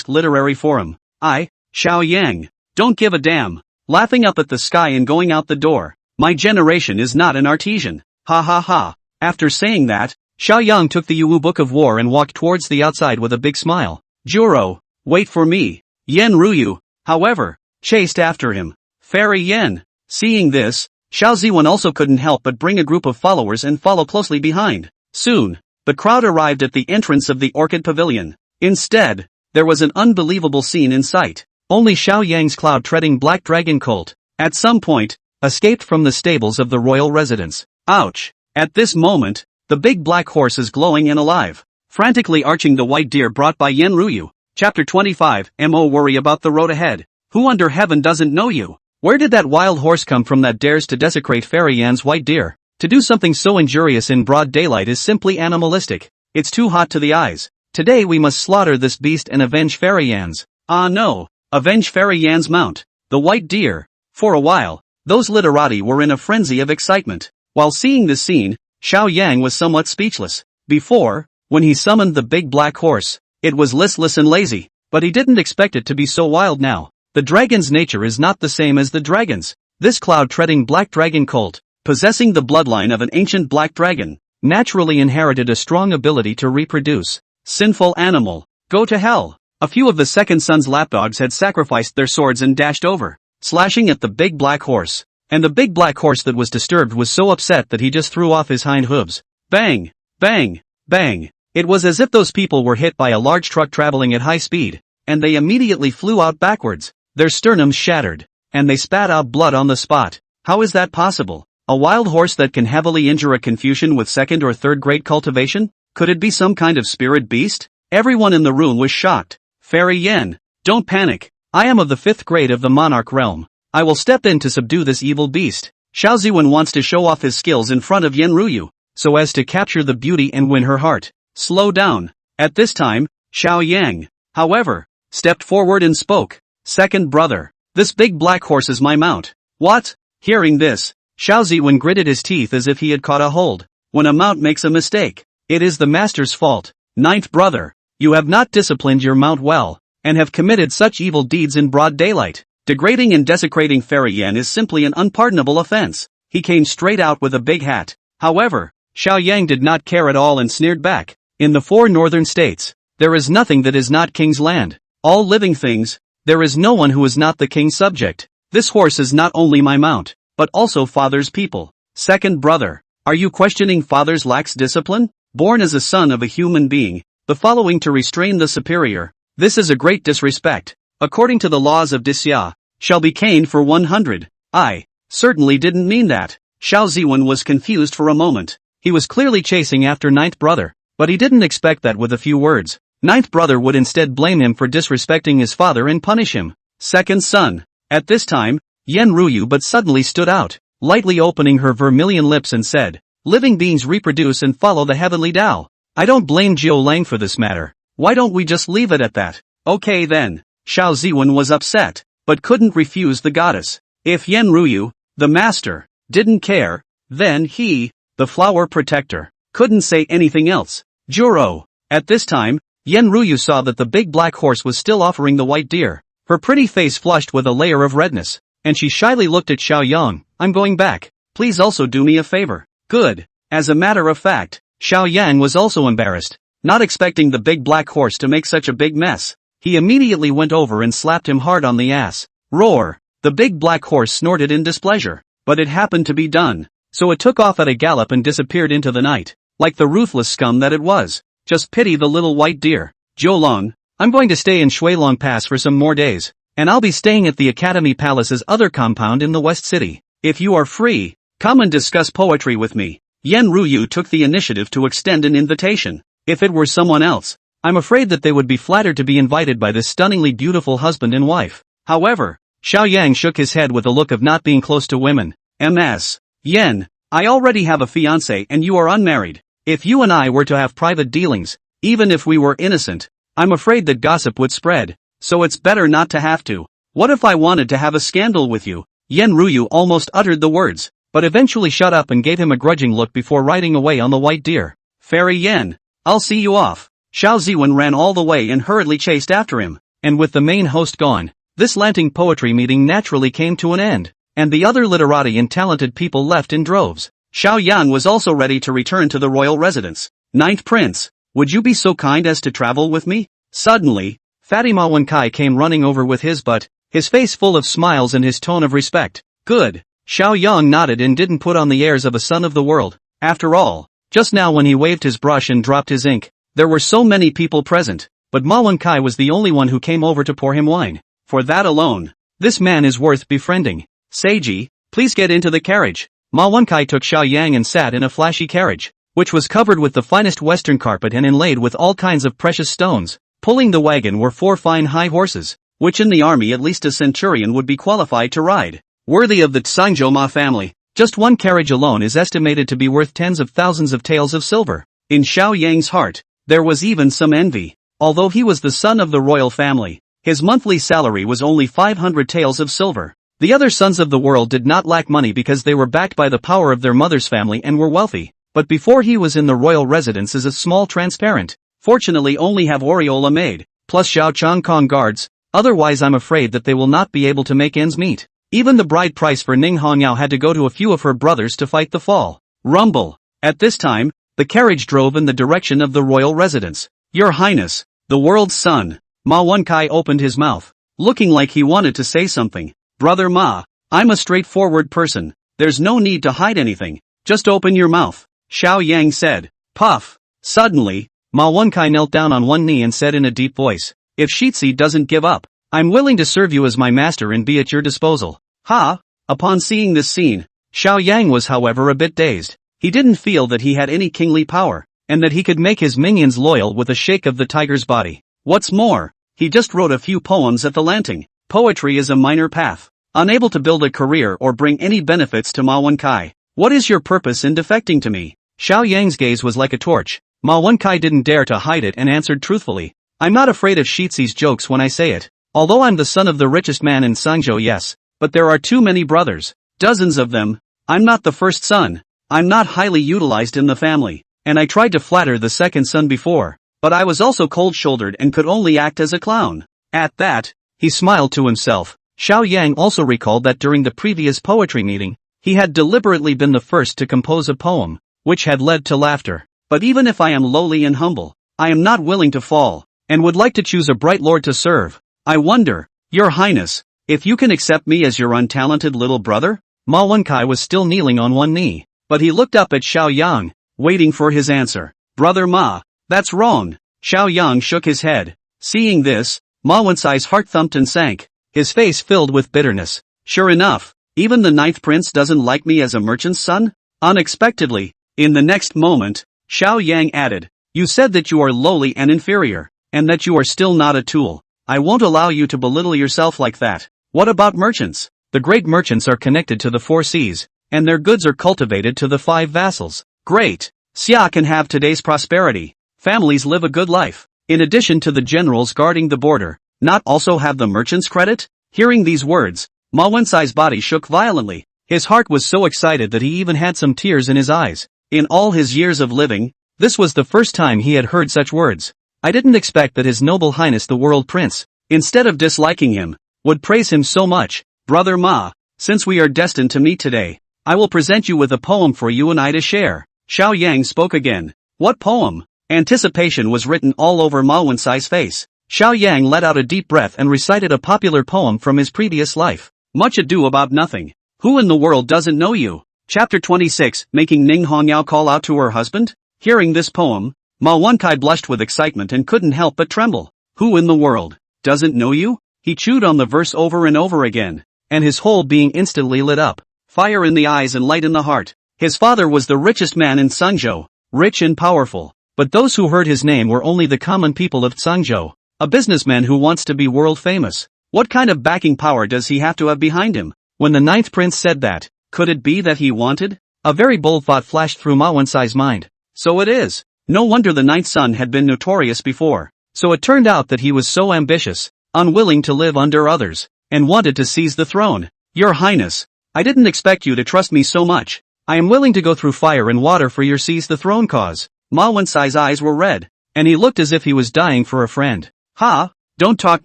literary forum. I, Xiao Yang, don't give a damn. Laughing up at the sky and going out the door. My generation is not an artesian. Ha ha ha. After saying that, Xiao Yang took the Yu Book of War and walked towards the outside with a big smile. Juro, wait for me. Yen Ruyu, however, chased after him. Fairy Yen. Seeing this, Xiao Ziwen also couldn't help but bring a group of followers and follow closely behind. Soon, the crowd arrived at the entrance of the Orchid Pavilion. Instead, there was an unbelievable scene in sight. Only Xiao Yang's cloud-treading black dragon colt, at some point, escaped from the stables of the royal residence. Ouch! At this moment, the big black horse is glowing and alive, frantically arching the white deer brought by Yen Ruyu. Chapter 25, Mo worry about the road ahead. Who under heaven doesn't know you? Where did that wild horse come from that dares to desecrate Fairy Yan's white deer? To do something so injurious in broad daylight is simply animalistic. It's too hot to the eyes. Today we must slaughter this beast and avenge Fairy Yan's. Ah no, avenge Fairy Yan's mount, the white deer. For a while, those literati were in a frenzy of excitement. While seeing this scene, Xiao Yang was somewhat speechless. Before, when he summoned the big black horse, it was listless and lazy, but he didn't expect it to be so wild now. The dragon's nature is not the same as the dragon's. This cloud-treading black dragon colt, possessing the bloodline of an ancient black dragon, naturally inherited a strong ability to reproduce. Sinful animal, go to hell. A few of the second son's lapdogs had sacrificed their swords and dashed over, slashing at the big black horse. and the big black horse that was disturbed was so upset that he just threw off his hind hooves. Bang! Bang! Bang! It was as if those people were hit by a large truck traveling at high speed, and they immediately flew out backwards. Their sternums shattered, and they spat out blood on the spot. How is that possible? A wild horse that can heavily injure a Confucian with second or third grade cultivation? Could it be some kind of spirit beast? Everyone in the room was shocked. Fairy Yen, don't panic. I am of the 5th grade of the monarch realm. I will step in to subdue this evil beast. Xiao Ziwen wants to show off his skills in front of Yen Ruyu, so as to capture the beauty and win her heart. Slow down. At this time, Xiao Yang, however, stepped forward and spoke. Second brother, this big black horse is my mount. What? Hearing this, Xiao Ziwen gritted his teeth as if he had caught a hold. When a mount makes a mistake, it is the master's fault. Ninth brother, you have not disciplined your mount well, and have committed such evil deeds in broad daylight. Degrading and desecrating Fairy Yan is simply an unpardonable offense. He came straight out with a big hat. However, Xiao Yang did not care at all and sneered back. In the 4 northern states, there is nothing that is not king's land. All living things, there is no one who is not the king's subject. This horse is not only my mount, but also father's people. Second brother, are you questioning father's lacks discipline? Born as a son of a human being, the following to restrain the superior. This is a great disrespect. According to the laws of Disya, shall be caned for 100. I certainly didn't mean that. Xiao Ziwen was confused for a moment. He was clearly chasing after ninth brother, but he didn't expect that with a few words. Ninth brother would instead blame him for disrespecting his father and punish him. Second son. At this time, Yen Ruyu but suddenly stood out, lightly opening her vermilion lips and said, living beings reproduce and follow the heavenly Tao. I don't blame Jiu Lang for this matter. Why don't we just leave it at that? Okay then. Xiao Ziwen was upset, but couldn't refuse the goddess. If Yen Ruyu, the master, didn't care, then he, the flower protector, couldn't say anything else. Juro. At this time, Yen Ruyu saw that the big black horse was still offering the white deer. Her pretty face flushed with a layer of redness, and she shyly looked at Xiao Yang. I'm going back. Please also do me a favor. Good. As a matter of fact, Xiao Yang was also embarrassed, not expecting the big black horse to make such a big mess. He immediately went over and slapped him hard on the ass. Roar! The big black horse snorted in displeasure, but it happened to be done, so it took off at a gallop and disappeared into the night, like the ruthless scum that it was. Just pity the little white deer. Jiulong, I'm going to stay in Shuilong Pass for some more days, and I'll be staying at the Academy Palace's other compound in the West City. If you are free, come and discuss poetry with me. Yen Ruyu took the initiative to extend an invitation. If it were someone else, I'm afraid that they would be flattered to be invited by this stunningly beautiful husband and wife. However, Xiao Yang shook his head with a look of not being close to women. Ms. Yen, I already have a fiancé and you are unmarried. If you and I were to have private dealings, even if we were innocent, I'm afraid that gossip would spread, so it's better not to have to. What if I wanted to have a scandal with you? Yen Ruyu almost uttered the words, but eventually shut up and gave him a grudging look before riding away on the white deer. Fairy Yen, I'll see you off. Xiao Ziwen ran all the way and hurriedly chased after him, and with the main host gone, this Lanting poetry meeting naturally came to an end, and the other literati and talented people left in droves. Xiao Yan was also ready to return to the royal residence. Ninth Prince, would you be so kind as to travel with me? Suddenly, Fatima Wenkai came running over with his butt, his face full of smiles and his tone of respect. Good. Xiao Yang nodded and didn't put on the airs of a son of the world. After all, just now when he waved his brush and dropped his ink, there were so many people present, but Ma Wenkai was the only one who came over to pour him wine. For that alone, this man is worth befriending. Seiji, please get into the carriage. Ma Wenkai took Xiao Yang and sat in a flashy carriage, which was covered with the finest western carpet and inlaid with all kinds of precious stones. Pulling the wagon were 4 fine high horses, which in the army at least a centurion would be qualified to ride. Worthy of the Tsangzhou Ma family, just one carriage alone is estimated to be worth tens of thousands of taels of silver. In Xiao Yang's heart, there was even some envy. Although he was the son of the royal family, his monthly salary was only 500 taels of silver. The other sons of the world did not lack money because they were backed by the power of their mother's family and were wealthy. But before he was in the royal residence as a small transparent, fortunately only have aureola made, plus Xiao Chang Kong guards, otherwise I'm afraid that they will not be able to make ends meet. Even the bride price for Ning Hongyao had to go to a few of her brothers to fight the fall. Rumble. At this time, the carriage drove in the direction of the royal residence. Your Highness, the world's son. Ma Wenkai opened his mouth, looking like he wanted to say something. Brother Ma, I'm a straightforward person. There's no need to hide anything. Just open your mouth, Xiao Yang said. Puff. Suddenly, Ma Wenkai knelt down on one knee and said in a deep voice, if Shitsi doesn't give up, I'm willing to serve you as my master and be at your disposal. Ha! Upon seeing this scene, Xiao Yang was however a bit dazed. He didn't feel that he had any kingly power, and that he could make his minions loyal with a shake of the tiger's body. What's more, he just wrote a few poems at the landing. Poetry is a minor path, unable to build a career or bring any benefits to Ma Wenkai. What is your purpose in defecting to me? Xiao Yang's gaze was like a torch. Ma Wenkai didn't dare to hide it and answered truthfully. I'm not afraid of Shitsi's jokes when I say it. Although I'm the son of the richest man in Sangzhou, yes, but there are too many brothers. Dozens of them. I'm not the first son. I'm not highly utilized in the family, and I tried to flatter the second son before, but I was also cold-shouldered and could only act as a clown. At that, he smiled to himself. Xiao Yang also recalled that during the previous poetry meeting, he had deliberately been the first to compose a poem, which had led to laughter. But even if I am lowly and humble, I am not willing to fall, and would like to choose a bright lord to serve. I wonder, Your Highness, if you can accept me as your untalented little brother? Ma Wenkai was still kneeling on one knee, but he looked up at Xiao Yang, waiting for his answer. Brother Ma, that's wrong. Xiao Yang shook his head. Seeing this, Ma Wenkai's heart thumped and sank, his face filled with bitterness. Sure enough, even the ninth prince doesn't like me as a merchant's son? Unexpectedly, in the next moment, Xiao Yang added, you said that you are lowly and inferior, and that you are still not a tool. I won't allow you to belittle yourself like that. What about merchants? The great merchants are connected to the 4 seas, and their goods are cultivated to the 5 vassals. Great! Xia can have today's prosperity. Families live a good life. In addition to the generals guarding the border, not also have the merchants credit? Hearing these words, Ma Wenkai's body shook violently. His heart was so excited that he even had some tears in his eyes. In all his years of living, this was the first time he had heard such words. I didn't expect that His Noble Highness the World Prince, instead of disliking him, would praise him so much. Brother Ma, since we are destined to meet today, I will present you with a poem for you and I to share. Xiao Yang spoke again. What poem? Anticipation was written all over Ma Wenkai's face. Xiao Yang let out a deep breath and recited a popular poem from his previous life. Much Ado About Nothing. Who in the world doesn't know you? Chapter 26, Making Ning Hongyao Call Out to Her Husband? Hearing this poem, Ma Wenkai blushed with excitement and couldn't help but tremble. Who in the world doesn't know you? He chewed on the verse over and over again, and his whole being instantly lit up. Fire in the eyes and light in the heart. His father was the richest man in Sangzhou, rich and powerful, but those who heard his name were only the common people of Sangzhou, a businessman who wants to be world famous. What kind of backing power does he have to have behind him? When the ninth prince said that, could it be that he wanted? A very bold thought flashed through Ma Wenkai's mind. So it is. No wonder the ninth son had been notorious before. So it turned out that he was so ambitious, unwilling to live under others, and wanted to seize the throne. Your Highness, I didn't expect you to trust me so much. I am willing to go through fire and water for your seize the throne cause. Ma Wenkai's eyes were red, and he looked as if he was dying for a friend. Ha! Don't talk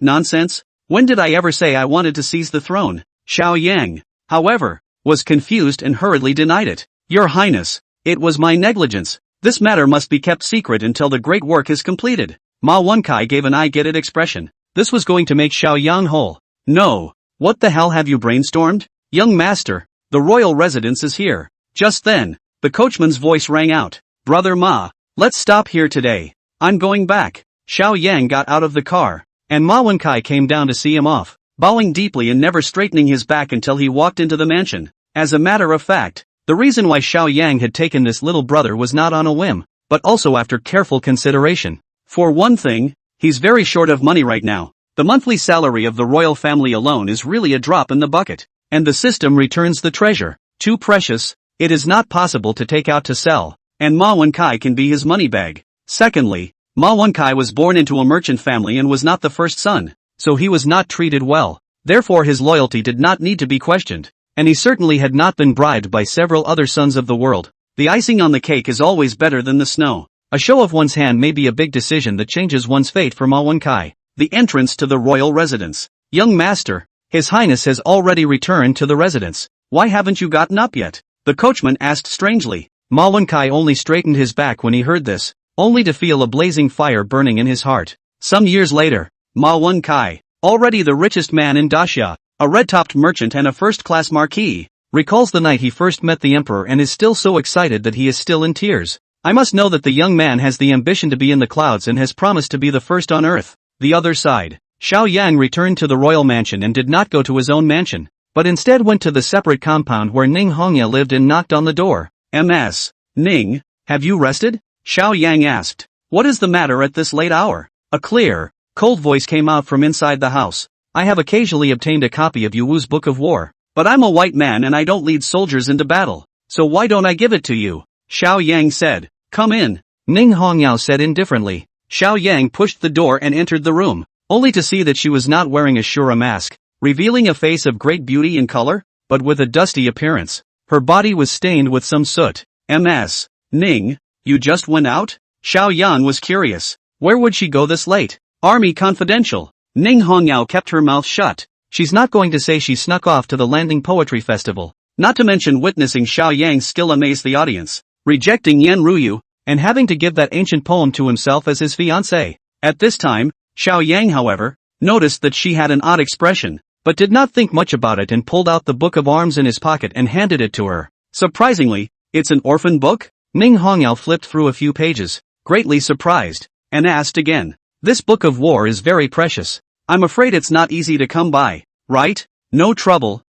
nonsense. When did I ever say I wanted to seize the throne? Xiao Yang, however, was confused and hurriedly denied it. Your Highness, it was my negligence. This matter must be kept secret until the great work is completed. Ma Wenkai gave an I get it expression. This was going to make Xiao Yang whole. No. What the hell have you brainstormed? Young master, the royal residence is here. Just then, the coachman's voice rang out. Brother Ma, let's stop here today. I'm going back. Xiao Yang got out of the car, and Ma Wenkai came down to see him off, bowing deeply and never straightening his back until he walked into the mansion. As a matter of fact, the reason why Xiao Yang had taken this little brother was not on a whim, but also after careful consideration. For one thing, he's very short of money right now. The monthly salary of the royal family alone is really a drop in the bucket, and the system returns the treasure. Too precious, it is not possible to take out to sell, and Ma Wenkai can be his money bag. Secondly, Ma Wenkai was born into a merchant family and was not the first son, so he was not treated well. Therefore his loyalty did not need to be questioned, and he certainly had not been bribed by several other sons of the world. The icing on the cake is always better than the snow. A show of one's hand may be a big decision that changes one's fate for Ma Wenkai. The entrance to the royal residence. Young master, His Highness has already returned to the residence. Why haven't you gotten up yet? The coachman asked strangely. Ma Wenkai only straightened his back when he heard this, only to feel a blazing fire burning in his heart. Some years later, Ma Wenkai, already the richest man in Daxia, a red-topped merchant and a first-class marquis. Recalls the night he first met the emperor and is still so excited that he is still in tears. I must know that the young man has the ambition to be in the clouds and has promised to be the first on earth. The other side. Xiao Yang returned to the royal mansion and did not go to his own mansion, but instead went to the separate compound where Ning Hongya lived and knocked on the door. "Ms. Ning, have you rested?" Xiao Yang asked. "What is the matter at this late hour?" A clear, cold voice came out from inside the house. "I have occasionally obtained a copy of Yu Wu's Book of War, but I'm a white man and I don't lead soldiers into battle, so why don't I give it to you?" Xiao Yang said. "Come in," Ning Hongyao said indifferently. Xiao Yang pushed the door and entered the room, only to see that she was not wearing a Shura mask, revealing a face of great beauty and color, but with a dusty appearance. Her body was stained with some soot. "Ms. Ning, you just went out?" Xiao Yang was curious. Where would she go this late? Army Confidential. Ning Hongyao kept her mouth shut. She's not going to say she snuck off to the Landing Poetry Festival. Not to mention witnessing Xiao Yang's skill amaze the audience, rejecting Yan Ruyu, and having to give that ancient poem to himself as his fiancé. At this time, Xiao Yang, however, noticed that she had an odd expression, but did not think much about it and pulled out the book of arms in his pocket and handed it to her. Surprisingly, it's an orphan book? Ning Hongyao flipped through a few pages, greatly surprised, and asked again. "This book of war is very precious. I'm afraid it's not easy to come by, right?" No trouble,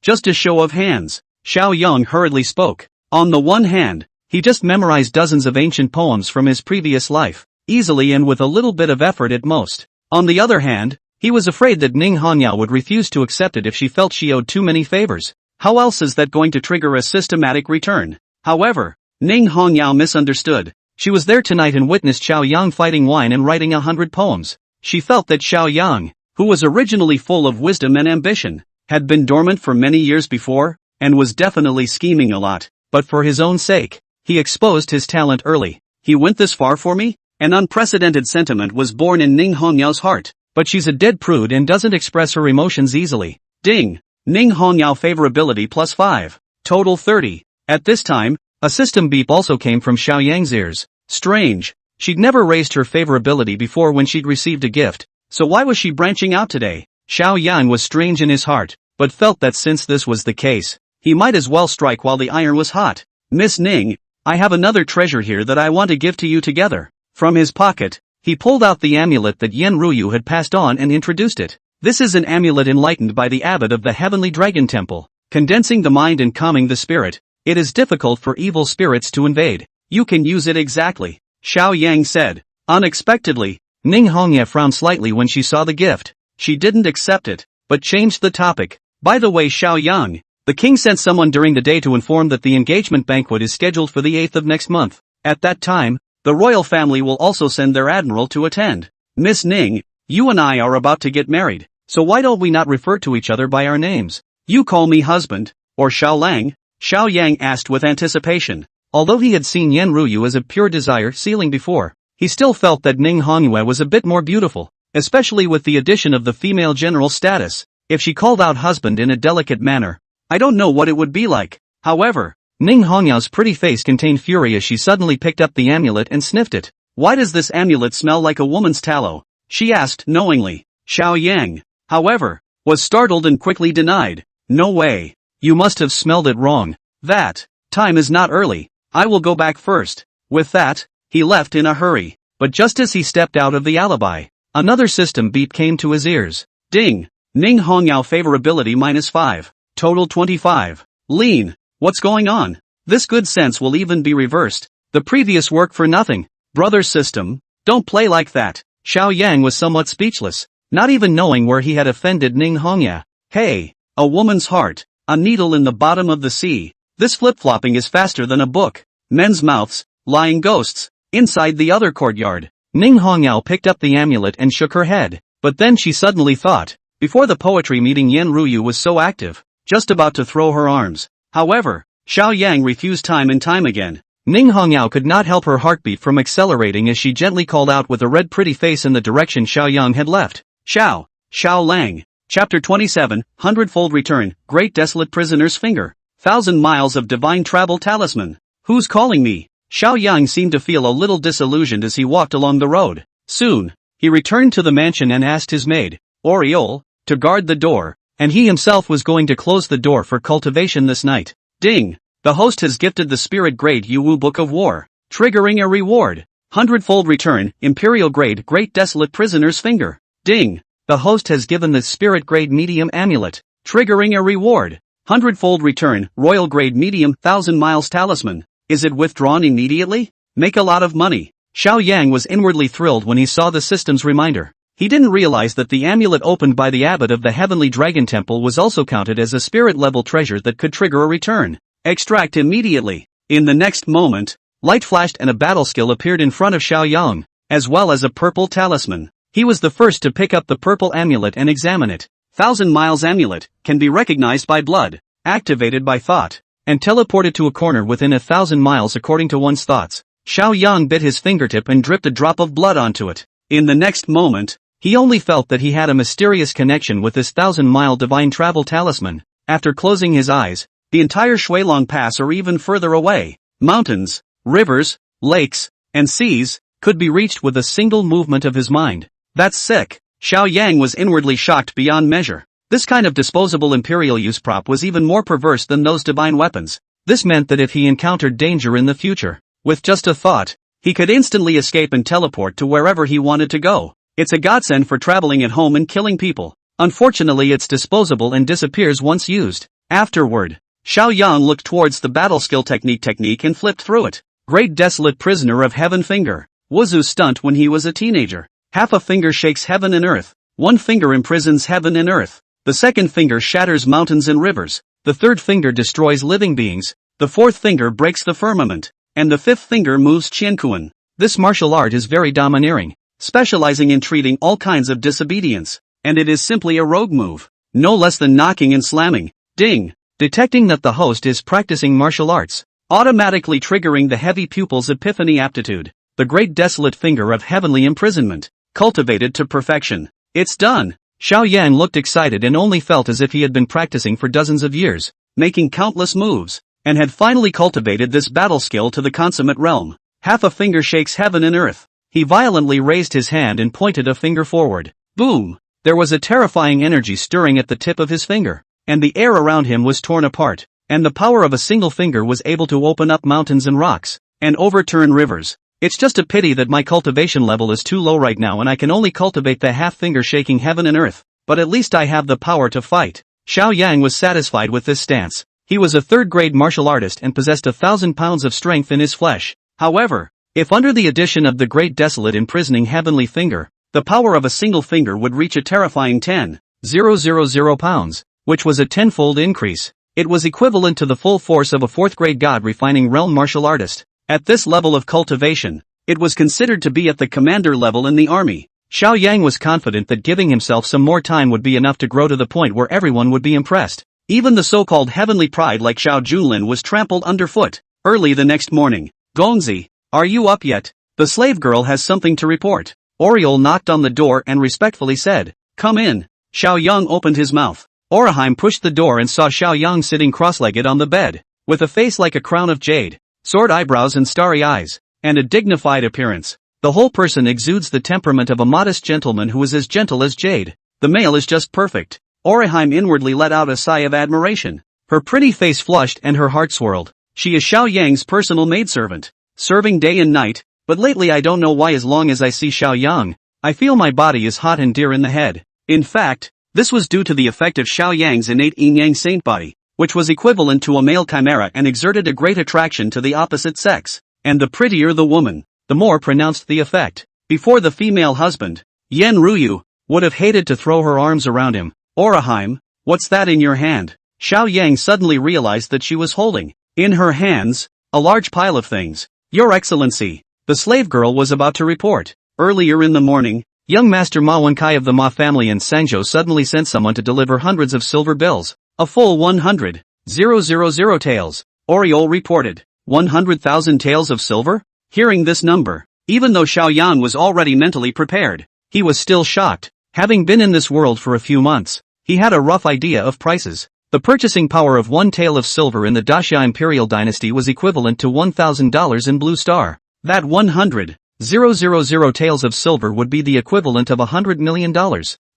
just a show of hands," Xiao Yang hurriedly spoke. On the one hand, he just memorized dozens of ancient poems from his previous life, easily and with a little bit of effort at most. On the other hand, he was afraid that Ning Hongyao would refuse to accept it if she felt she owed too many favors. How else is that going to trigger a systematic return? However, Ning Hongyao misunderstood. She was there tonight and witnessed Xiao Yang fighting wine and writing 100 poems. She felt that Xiao Yang, who was originally full of wisdom and ambition, had been dormant for many years before, and was definitely scheming a lot, but for his own sake. He exposed his talent early. "He went this far for me?" An unprecedented sentiment was born in Ning Hongyao's heart, but she's a dead prude and doesn't express her emotions easily. Ding! Ning Hongyao favorability +5. Total 30. At this time, a system beep also came from Xiao Yang's ears. Strange. She'd never raised her favorability before when she'd received a gift, so why was she branching out today? Xiao Yang was strange in his heart, but felt that since this was the case, he might as well strike while the iron was hot. "Miss Ning, I have another treasure here that I want to give to you together." From his pocket, he pulled out the amulet that Yan Ruyu had passed on and introduced it. "This is an amulet enlightened by the abbot of the Heavenly Dragon Temple, condensing the mind and calming the spirit. It is difficult for evil spirits to invade. You can use it exactly," Xiao Yang said. Unexpectedly, Ning Hongya frowned slightly when she saw the gift. She didn't accept it, but changed the topic. "By the way, Xiao Yang, the king sent someone during the day to inform that the engagement banquet is scheduled for the 8th of next month. At that time, the royal family will also send their admiral to attend. Miss Ning, you and I are about to get married, so why don't we not refer to each other by our names? You call me husband, or Xiao Lang?" Xiao Yang asked with anticipation. Although he had seen Yan Ruyu as a pure desire ceiling before, he still felt that Ning Hongyue was a bit more beautiful, especially with the addition of the female general status. If she called out husband in a delicate manner, I don't know what it would be like. However, Ning Hongyue's pretty face contained fury as she suddenly picked up the amulet and sniffed it. "Why does this amulet smell like a woman's tallow?" she asked knowingly. Xiao Yang, however, was startled and quickly denied. "No way. You must have smelled it wrong. That time is not early. I will go back first." With that, he left in a hurry. But just as he stepped out of the alibi, another system beep came to his ears. Ding! Ning Hongyao favorability -5. Total 25. Lean. What's going on? This good sense will even be reversed. The previous work for nothing. Brother system, don't play like that. Xiao Yang was somewhat speechless, not even knowing where he had offended Ning Hongya. Hey, a woman's heart, a needle in the bottom of the sea. This flip-flopping is faster than a book. Men's mouths, lying ghosts, inside the other courtyard. Ning Hongyao picked up the amulet and shook her head. But then she suddenly thought, before the poetry meeting Yan Ruyu was so active, just about to throw her arms. However, Xiao Yang refused time and time again. Ning Hongyao could not help her heartbeat from accelerating as she gently called out with a red pretty face in the direction Xiao Yang had left. Xiao Lang. Chapter 27, Hundredfold Return, Great Desolate Prisoner's Finger. 1,000 miles of divine travel talisman. Who's calling me? Xiao Yang seemed to feel a little disillusioned as he walked along the road. Soon, he returned to the mansion and asked his maid, Oriole, to guard the door, and he himself was going to close the door for cultivation this night. Ding! The host has gifted the Spirit Grade Yu Book of War, triggering a reward. 100-fold return, Imperial Grade Great Desolate Prisoner's Finger. Ding! The host has given the Spirit Grade Medium Amulet, triggering a reward. 100-fold return, Royal Grade Medium 1000 Miles Talisman. Is it withdrawn immediately? Make a lot of money. Xiao Yang was inwardly thrilled when he saw the system's reminder. He didn't realize that the amulet opened by the abbot of the Heavenly Dragon Temple was also counted as a spirit-level treasure that could trigger a return. Extract immediately. In the next moment, light flashed and a battle skill appeared in front of Xiao Yang, as well as a purple talisman. He was the first to pick up the purple amulet and examine it. 1000 Miles Amulet, can be recognized by blood, activated by thought, and teleported to a corner within 1000 miles according to one's thoughts. Xiao Yang bit his fingertip and dripped a drop of blood onto it. In the next moment, he only felt that he had a mysterious connection with this 1000-mile divine travel talisman. After closing his eyes, the entire Shuilong Pass or even further away, mountains, rivers, lakes, and seas, could be reached with a single movement of his mind. That's sick. Xiao Yang was inwardly shocked beyond measure. This kind of disposable imperial use prop was even more perverse than those divine weapons. This meant that if he encountered danger in the future, with just a thought, he could instantly escape and teleport to wherever he wanted to go. It's a godsend for traveling at home and killing people. Unfortunately, it's disposable and disappears once used. Afterward, Xiao Yang looked towards the battle skill technique and flipped through it. Great Desolate Prisoner of Heaven Finger. Wuzu stunt when he was a teenager. Half a finger shakes heaven and earth. One finger imprisons heaven and earth. The second finger shatters mountains and rivers. The third finger destroys living beings. The fourth finger breaks the firmament. And the fifth finger moves Qiankuan. This martial art is very domineering, specializing in treating all kinds of disobedience. And it is simply a rogue move. No less than knocking and slamming. Ding! Detecting that the host is practicing martial arts, automatically triggering the heavy pupil's epiphany aptitude. The Great Desolate Finger of Heavenly Imprisonment, cultivated to perfection. It's done! Xiao Yang looked excited and only felt as if he had been practicing for dozens of years, making countless moves, and had finally cultivated this battle skill to the consummate realm. Half a finger shakes heaven and earth. He violently raised his hand and pointed a finger forward. Boom! There was a terrifying energy stirring at the tip of his finger, and the air around him was torn apart, and the power of a single finger was able to open up mountains and rocks, and overturn rivers. It's just a pity that my cultivation level is too low right now and I can only cultivate the half finger shaking heaven and earth, but at least I have the power to fight. Xiao Yang was satisfied with this stance. He was a third-grade martial artist and possessed 1,000 pounds of strength in his flesh. However, if under the addition of the Great Desolate Imprisoning Heavenly Finger, the power of a single finger would reach a terrifying 10,000 pounds, which was a tenfold increase. It was equivalent to the full force of a fourth-grade God refining realm martial artist. At this level of cultivation, it was considered to be at the commander level in the army. Xiao Yang was confident that giving himself some more time would be enough to grow to the point where everyone would be impressed. Even the so-called heavenly pride like Xiao Junlin was trampled underfoot. Early the next morning, Gongzi, are you up yet? The slave girl has something to report. Oriole knocked on the door and respectfully said, come in. Xiao Yang opened his mouth. Orihime pushed the door and saw Xiao Yang sitting cross-legged on the bed, with a face like a crown of jade, sword eyebrows and starry eyes, and a dignified appearance. The whole person exudes the temperament of a modest gentleman who is as gentle as jade. The male is just perfect. Orihime inwardly let out a sigh of admiration. Her pretty face flushed and her heart swirled. She is Xiao Yang's personal maidservant, serving day and night, but lately I don't know why as long as I see Xiao Yang, I feel my body is hot and dear in the head. In fact, this was due to the effect of Xiao Yang's innate yin-yang saint body, which was equivalent to a male chimera and exerted a great attraction to the opposite sex. And the prettier the woman, the more pronounced the effect. Before the female husband, Yen Ruyu, would have hated to throw her arms around him. Orihime, what's that in your hand? Xiao Yang suddenly realized that she was holding, in her hands, a large pile of things. Your Excellency, the slave girl was about to report. Earlier in the morning, young Master Ma Wenkai of the Ma family in Sangzhou suddenly sent someone to deliver hundreds of silver bills. A full 100,000 taels, Oriole reported. 100,000 taels of silver? Hearing this number, even though Xiao Yang was already mentally prepared, he was still shocked. Having been in this world for a few months, he had a rough idea of prices. The purchasing power of one tael of silver in the Daxia Imperial Dynasty was equivalent to $1,000 in Blue Star. That 100,000 taels of silver would be the equivalent of $100 million.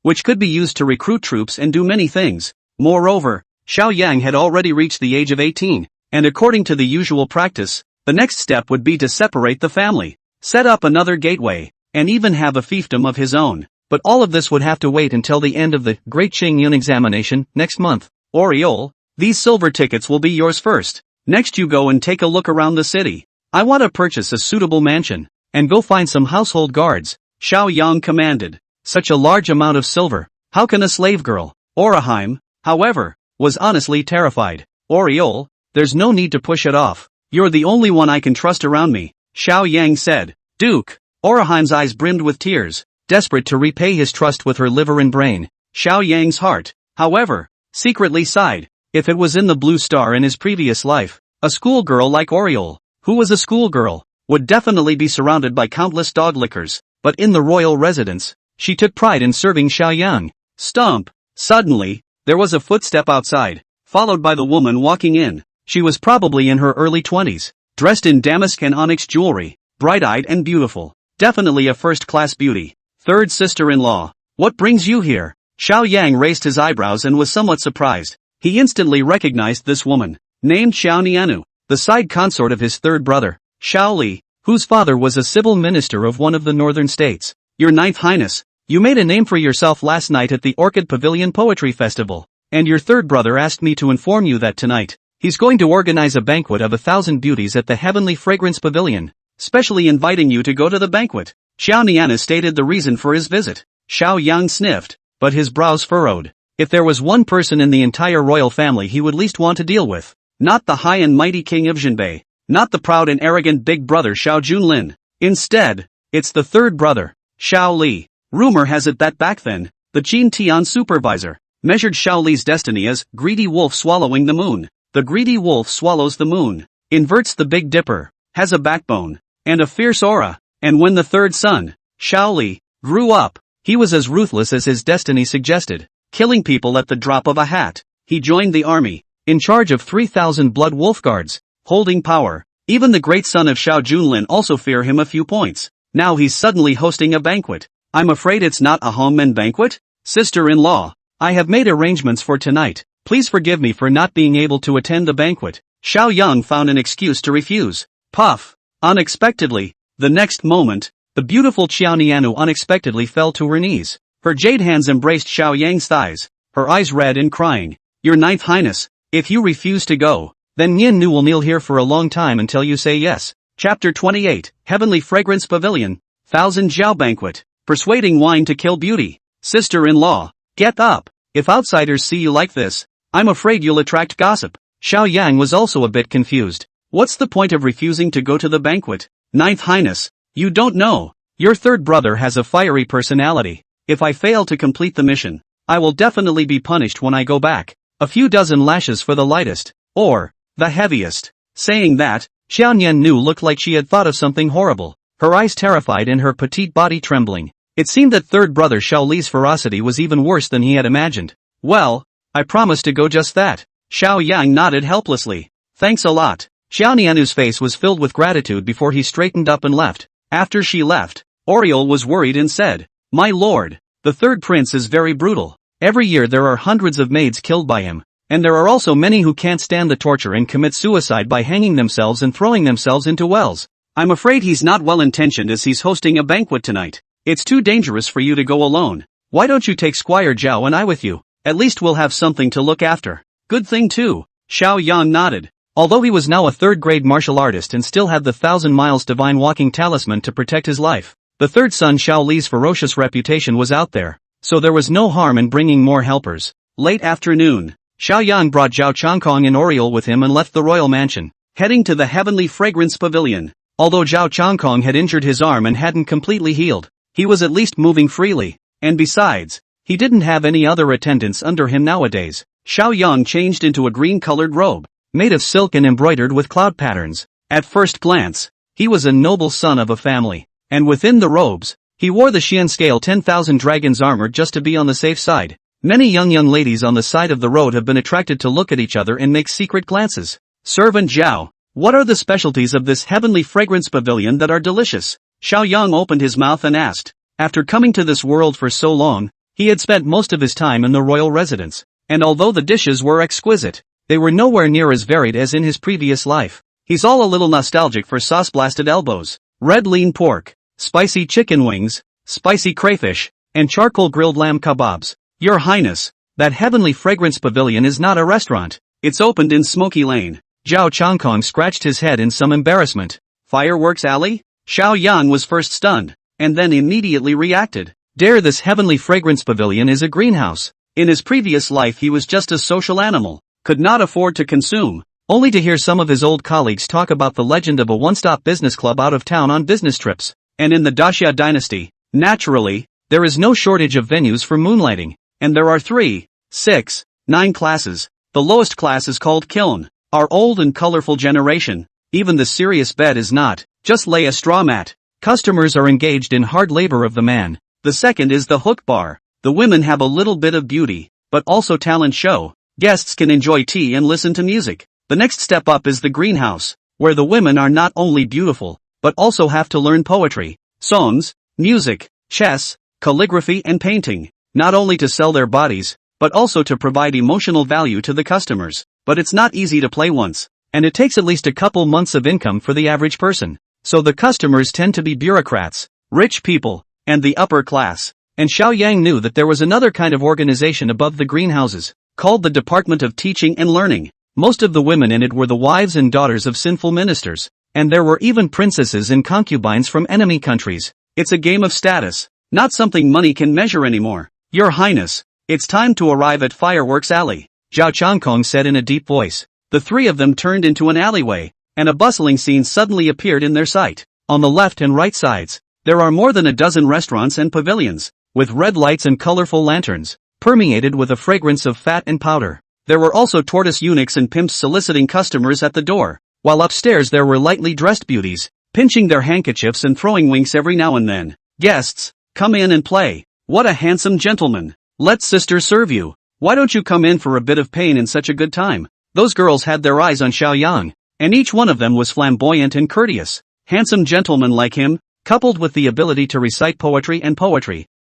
which could be used to recruit troops and do many things. Moreover, Xiao Yang had already reached the age of 18, and according to the usual practice, the next step would be to separate the family, set up another gateway, and even have a fiefdom of his own. But all of this would have to wait until the end of the Great Qingyun examination next month. Oriole, these silver tickets will be yours first. Next you go and take a look around the city. I want to purchase a suitable mansion, and go find some household guards, Xiao Yang commanded. Such a large amount of silver, how can a slave girl? Oraheim, however, was honestly terrified. Oriole, there's no need to push it off. You're the only one I can trust around me, Xiao Yang said. Duke, Oraheim's eyes brimmed with tears, desperate to repay his trust with her liver and brain. Xiao Yang's heart, however, secretly sighed. If it was in the Blue Star in his previous life, a schoolgirl like Oriole, who was a schoolgirl, would definitely be surrounded by countless dog lickers, but in the royal residence, she took pride in serving Xiao Yang. Stomp! Suddenly, there was a footstep outside, followed by the woman walking in. She was probably in her early 20s, dressed in damask and onyx jewelry, bright-eyed and beautiful. Definitely a first-class beauty. Third sister-in-law. What brings you here? Xiao Yang raised his eyebrows and was somewhat surprised. He instantly recognized this woman, named Xiao Nianu, the side consort of his third brother, Xiao Li, whose father was a civil minister of one of the northern states. Your Ninth Highness, you made a name for yourself last night at the Orchid Pavilion Poetry Festival, and your third brother asked me to inform you that tonight, he's going to organize a banquet of 1,000 beauties at the Heavenly Fragrance Pavilion, specially inviting you to go to the banquet. Xiao Nianu stated the reason for his visit. Xiao Yang sniffed, but his brows furrowed. If there was one person in the entire royal family he would least want to deal with, not the high and mighty king of Jinbei, not the proud and arrogant big brother Xiao Junlin. Instead, it's the third brother, Xiao Li. Rumor has it that back then, the Qin Tian supervisor measured Xiao Li's destiny as greedy wolf swallowing the moon. The greedy wolf swallows the moon, inverts the Big Dipper, has a backbone, and a fierce aura. And when the third son, Xiao Li, grew up, he was as ruthless as his destiny suggested, killing people at the drop of a hat. He joined the army, in charge of 3,000 blood wolf guards, holding power. Even the great son of Xiao Junlin also fear him a few points. Now he's suddenly hosting a banquet. I'm afraid it's not a home banquet? Sister-in-law, I have made arrangements for tonight. Please forgive me for not being able to attend the banquet. Xiao Yang found an excuse to refuse. Puff! Unexpectedly, the next moment, the beautiful Xiao Nianu unexpectedly fell to her knees. Her jade hands embraced Xiao Yang's thighs, her eyes red and crying. Your Ninth Highness, if you refuse to go, then Yin Nu will kneel here for a long time until you say yes. Chapter 28, Heavenly Fragrance Pavilion, 1,000 Zhao Banquet, Persuading Wine to Kill Beauty. Sister-in-law, get up. If outsiders see you like this, I'm afraid you'll attract gossip. Xiao Yang was also a bit confused. What's the point of refusing to go to the banquet? Ninth Highness, you don't know. Your third brother has a fiery personality. If I fail to complete the mission, I will definitely be punished when I go back. A few dozen lashes for the lightest, or the heaviest. Saying that, Xiao Nianu looked like she had thought of something horrible, her eyes terrified and her petite body trembling. It seemed that third brother Xiao Li's ferocity was even worse than he had imagined. Well, I promised to go just that. Xiao Yang nodded helplessly. Thanks a lot. Xiao Nianu's face was filled with gratitude before he straightened up and left. After she left, Oriole was worried and said, My lord, the third prince is very brutal. Every year there are hundreds of maids killed by him, and there are also many who can't stand the torture and commit suicide by hanging themselves and throwing themselves into wells. I'm afraid he's not well-intentioned as he's hosting a banquet tonight. It's too dangerous for you to go alone. Why don't you take Squire Zhao and I with you? At least we'll have something to look after. Good thing too. Xiao Yang nodded. Although he was now a third-grade martial artist and still had the 1,000 miles divine walking talisman to protect his life, the third son Xiao Li's ferocious reputation was out there, so there was no harm in bringing more helpers. Late afternoon, Xiao Yang brought Zhao Changkong and Oriole with him and left the royal mansion, heading to the Heavenly Fragrance Pavilion. Although Zhao Changkong had injured his arm and hadn't completely healed, he was at least moving freely, and besides, he didn't have any other attendants under him nowadays. Xiao Yang changed into a green-colored robe, made of silk and embroidered with cloud patterns. At first glance, he was a noble son of a family, and within the robes, he wore the Xian scale 10,000 dragons armor just to be on the safe side. Many young ladies on the side of the road have been attracted to look at each other and make secret glances. Servant Zhao, what are the specialties of this Heavenly Fragrance Pavilion that are delicious? Xiao Yang opened his mouth and asked. After coming to this world for so long, He had spent most of his time in the royal residence, and although the dishes were exquisite, they were nowhere near as varied as in his previous life. He's all a little nostalgic for sauce-blasted elbows, red lean pork, spicy chicken wings, spicy crayfish, and charcoal grilled lamb kebabs. Your Highness, that heavenly fragrance pavilion is not a restaurant. It's opened in Smoky Lane. Zhao Changkong scratched his head in some embarrassment. Fireworks Alley? Xiao Yang was first stunned, and then immediately reacted. This heavenly fragrance pavilion is a greenhouse. In his previous life he was just a social animal, could not afford to consume, only to hear some of his old colleagues talk about the legend of a one-stop business club out of town on business trips. And in the Daxia dynasty, naturally, there is no shortage of venues for moonlighting, and there are 3, 6, 9 classes. The lowest class is called kiln. Our old and colorful generation, even the serious bed is not, just lay a straw mat. Customers are engaged in hard labor of the man. The second is the hook bar. The women have a little bit of beauty, but also talent show. Guests can enjoy tea and listen to music. The next step up is the greenhouse, where the women are not only beautiful, but also have to learn poetry, songs, music, chess, calligraphy and painting, not only to sell their bodies, but also to provide emotional value to the customers. But it's not easy to play once, and it takes at least a couple months of income for the average person. So the customers tend to be bureaucrats, rich people, and the upper class. And Xiao Yang knew that there was another kind of organization above the greenhouses, called the Department of Teaching and Learning. Most of the women in it were the wives and daughters of sinful ministers, and there were even princesses and concubines from enemy countries. It's a game of status, not something money can measure anymore. Your Highness, it's time to arrive at Fireworks Alley, Zhao Changkong said in a deep voice. The 3 of them turned into an alleyway, and a bustling scene suddenly appeared in their sight. On the left and right sides, there are more than a dozen restaurants and pavilions, with red lights and colorful lanterns, permeated with a fragrance of fat and powder. There were also tortoise eunuchs and pimps soliciting customers at the door, while upstairs there were lightly dressed beauties, pinching their handkerchiefs and throwing winks every now and then. Guests, come in and play. What a handsome gentleman. Let sister serve you. Why don't you come in for a bit of pain in such a good time? Those girls had their eyes on Xiao Yang, and each one of them was flamboyant and courteous. Handsome gentlemen like him, coupled with the ability to recite poetry,